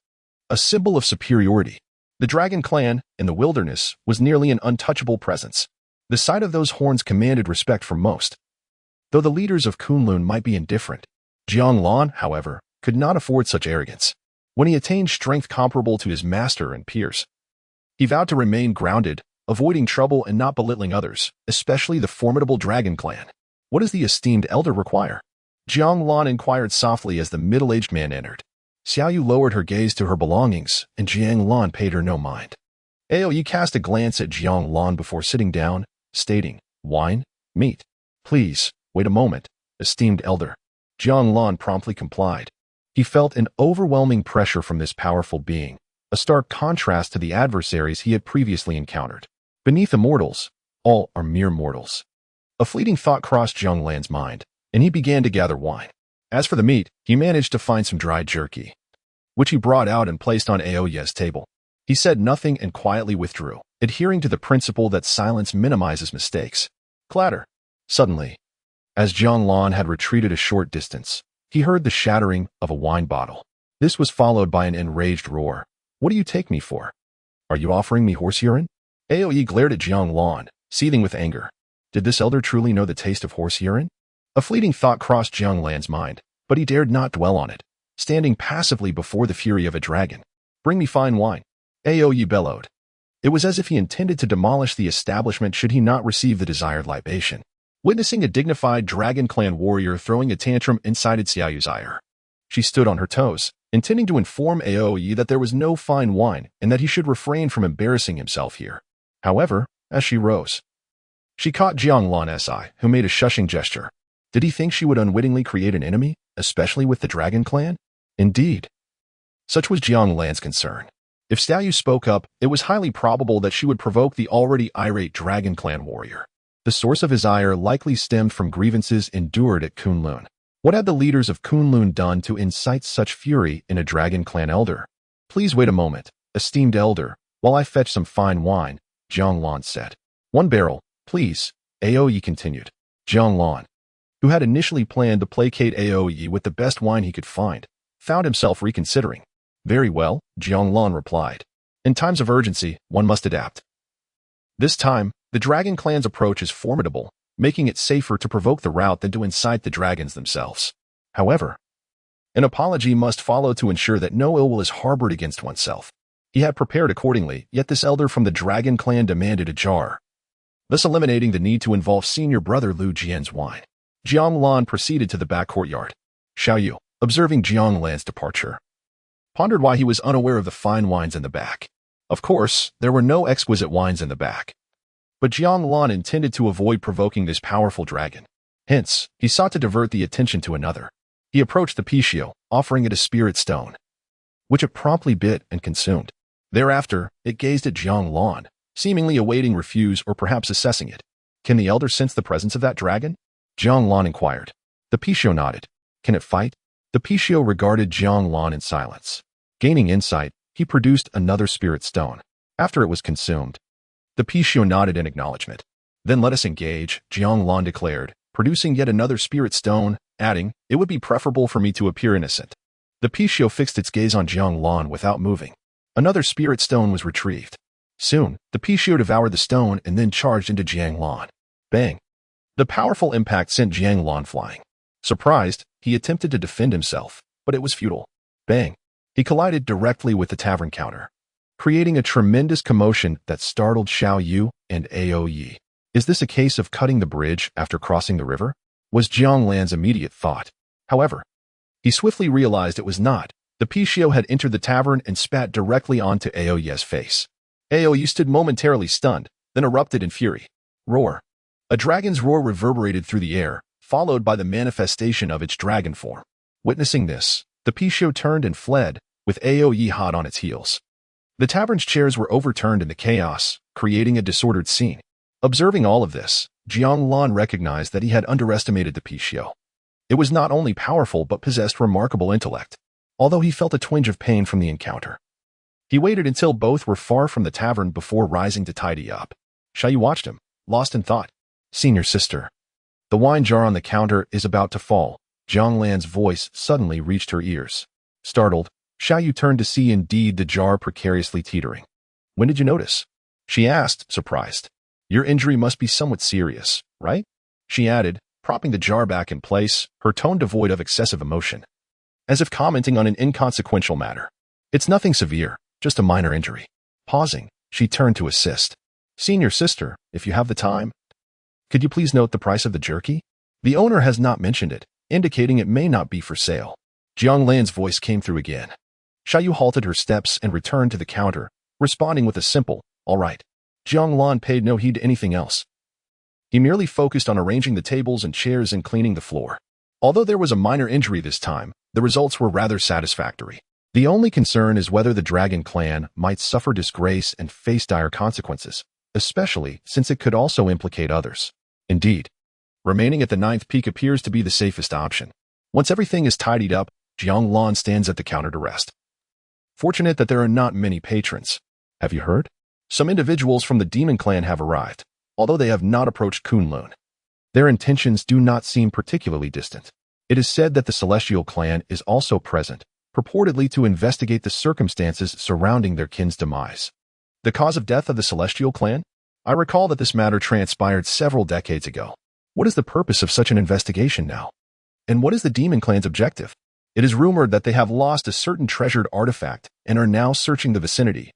A symbol of superiority. The dragon clan, in the wilderness, was nearly an untouchable presence. The sight of those horns commanded respect from most. Though the leaders of Kunlun might be indifferent, Jiang Lan, however, could not afford such arrogance. When he attained strength comparable to his master and peers, he vowed to remain grounded, avoiding trouble and not belittling others, especially the formidable dragon clan. What does the esteemed elder require? Jiang Lan inquired softly as the middle-aged man entered. Xiaoyu lowered her gaze to her belongings, and Jiang Lan paid her no mind. Aoyi cast a glance at Jiang Lan before sitting down, stating, "Wine? Meat? Please, wait a moment, esteemed elder." Jiang Lan promptly complied. He felt an overwhelming pressure from this powerful being, a stark contrast to the adversaries he had previously encountered. Beneath immortals, all are mere mortals. A fleeting thought crossed Jiang Lan's mind, and he began to gather wine. As for the meat, he managed to find some dried jerky, which he brought out and placed on Aoye's table. He said nothing and quietly withdrew, adhering to the principle that silence minimizes mistakes. Clatter. Suddenly, as Jiang Lan had retreated a short distance, he heard the shattering of a wine bottle. This was followed by an enraged roar. "What do you take me for? Are you offering me horse urine?" Aoye glared at Jiang Lan, seething with anger. Did this elder truly know the taste of horse urine? A fleeting thought crossed Jiang Lan's mind, but he dared not dwell on it, standing passively before the fury of a dragon. "Bring me fine wine," Aoye bellowed. It was as if he intended to demolish the establishment should he not receive the desired libation. Witnessing a dignified dragon clan warrior throwing a tantrum incited Xiaoyu's ire. She stood on her toes, intending to inform Aoye that there was no fine wine and that he should refrain from embarrassing himself here. However, as she rose, she caught Jiang Lan's eye, who made a shushing gesture. Did he think she would unwittingly create an enemy, especially with the dragon clan? Indeed. Such was Jiang Lan's concern. If Xiaoyu spoke up, it was highly probable that she would provoke the already irate dragon clan warrior. The source of his ire likely stemmed from grievances endured at Kunlun. What had the leaders of Kunlun done to incite such fury in a dragon clan elder? "Please wait a moment, esteemed elder, while I fetch some fine wine," Jiang Lan said. "1 barrel, please," Aoye continued. Jiang Lan, who had initially planned to placate Aoye with the best wine he could find, found himself reconsidering. "Very well," Jiang Lan replied. "In times of urgency, one must adapt." This time, the dragon clan's approach is formidable, making it safer to provoke the rout than to incite the dragons themselves. However, an apology must follow to ensure that no ill will is harbored against oneself. He had prepared accordingly, yet this elder from the dragon clan demanded a jar, thus eliminating the need to involve senior brother Lu Jian's wine. Jiang Lan proceeded to the back courtyard. Xiaoyu, observing Jiang Lan's departure, pondered why he was unaware of the fine wines in the back. Of course, there were no exquisite wines in the back. But Jiang Lan intended to avoid provoking this powerful dragon. Hence, he sought to divert the attention to another. He approached the Pichio, offering it a spirit stone, which it promptly bit and consumed. Thereafter, it gazed at Jiang Lan, seemingly awaiting refuse or perhaps assessing it. "Can the elder sense the presence of that dragon?" Jiang Lan inquired. The Pichio nodded. "Can it fight?" The Pichio regarded Jiang Lan in silence. Gaining insight, he produced another spirit stone. After it was consumed, the Pichio nodded in acknowledgement. "Then let us engage," Jiang Lan declared, producing yet another spirit stone, adding, "It would be preferable for me to appear innocent." The Pichio fixed its gaze on Jiang Lan without moving. Another spirit stone was retrieved. Soon, the Pichio devoured the stone and then charged into Jiang Lan. Bang! The powerful impact sent Jiang Lan flying. Surprised, He attempted to defend himself, but it was futile. Bang! He collided directly with the tavern counter, creating a tremendous commotion that startled Xiao Yu and Ao Yi. Is this a case of cutting the bridge after crossing the river? Was Jiang Lan's immediate thought. However, he swiftly realized it was not. The Pishio had entered the tavern and spat directly onto Ao Yi's face. Ao Yi stood momentarily stunned, then erupted in fury. Roar. A dragon's roar reverberated through the air, followed by the manifestation of its dragon form. Witnessing this, the Pishio turned and fled, with Ao Yi hot on its heels. The tavern's chairs were overturned in the chaos, creating a disordered scene. Observing all of this, Jiang Lan recognized that he had underestimated the Pishio. It was not only powerful but possessed remarkable intellect, although he felt a twinge of pain from the encounter. He waited until both were far from the tavern before rising to tidy up. Xiao Yu watched him, lost in thought. Senior sister. The wine jar on the counter is about to fall. Jiang Lan's voice suddenly reached her ears. Startled, Xiao Yu turned to see indeed the jar precariously teetering. When did you notice? She asked, surprised. Your injury must be somewhat serious, right? She added, propping the jar back in place, her tone devoid of excessive emotion, as if commenting on an inconsequential matter. It's nothing severe, just a minor injury. Pausing, she turned to assist. Senior sister, if you have the time, could you please note the price of the jerky? The owner has not mentioned it, indicating it may not be for sale. Jiang Lan's voice came through again. Xiao Yu halted her steps and returned to the counter, responding with a simple, all right. Jiang Lan paid no heed to anything else. He merely focused on arranging the tables and chairs and cleaning the floor. Although there was a minor injury this time, the results were rather satisfactory. The only concern is whether the Dragon clan might suffer disgrace and face dire consequences, especially since it could also implicate others. Indeed, remaining at the 9th peak appears to be the safest option. Once everything is tidied up, Jiang Lan stands at the counter to rest. Fortunate that there are not many patrons. Have you heard? Some individuals from the Demon clan have arrived, although they have not approached Kunlun. Their intentions do not seem particularly distant. It is said that the Celestial clan is also present, purportedly to investigate the circumstances surrounding their kin's demise. The cause of death of the Celestial clan? I recall that this matter transpired several decades ago. What is the purpose of such an investigation now? And what is the Demon clan's objective? It is rumored that they have lost a certain treasured artifact and are now searching the vicinity,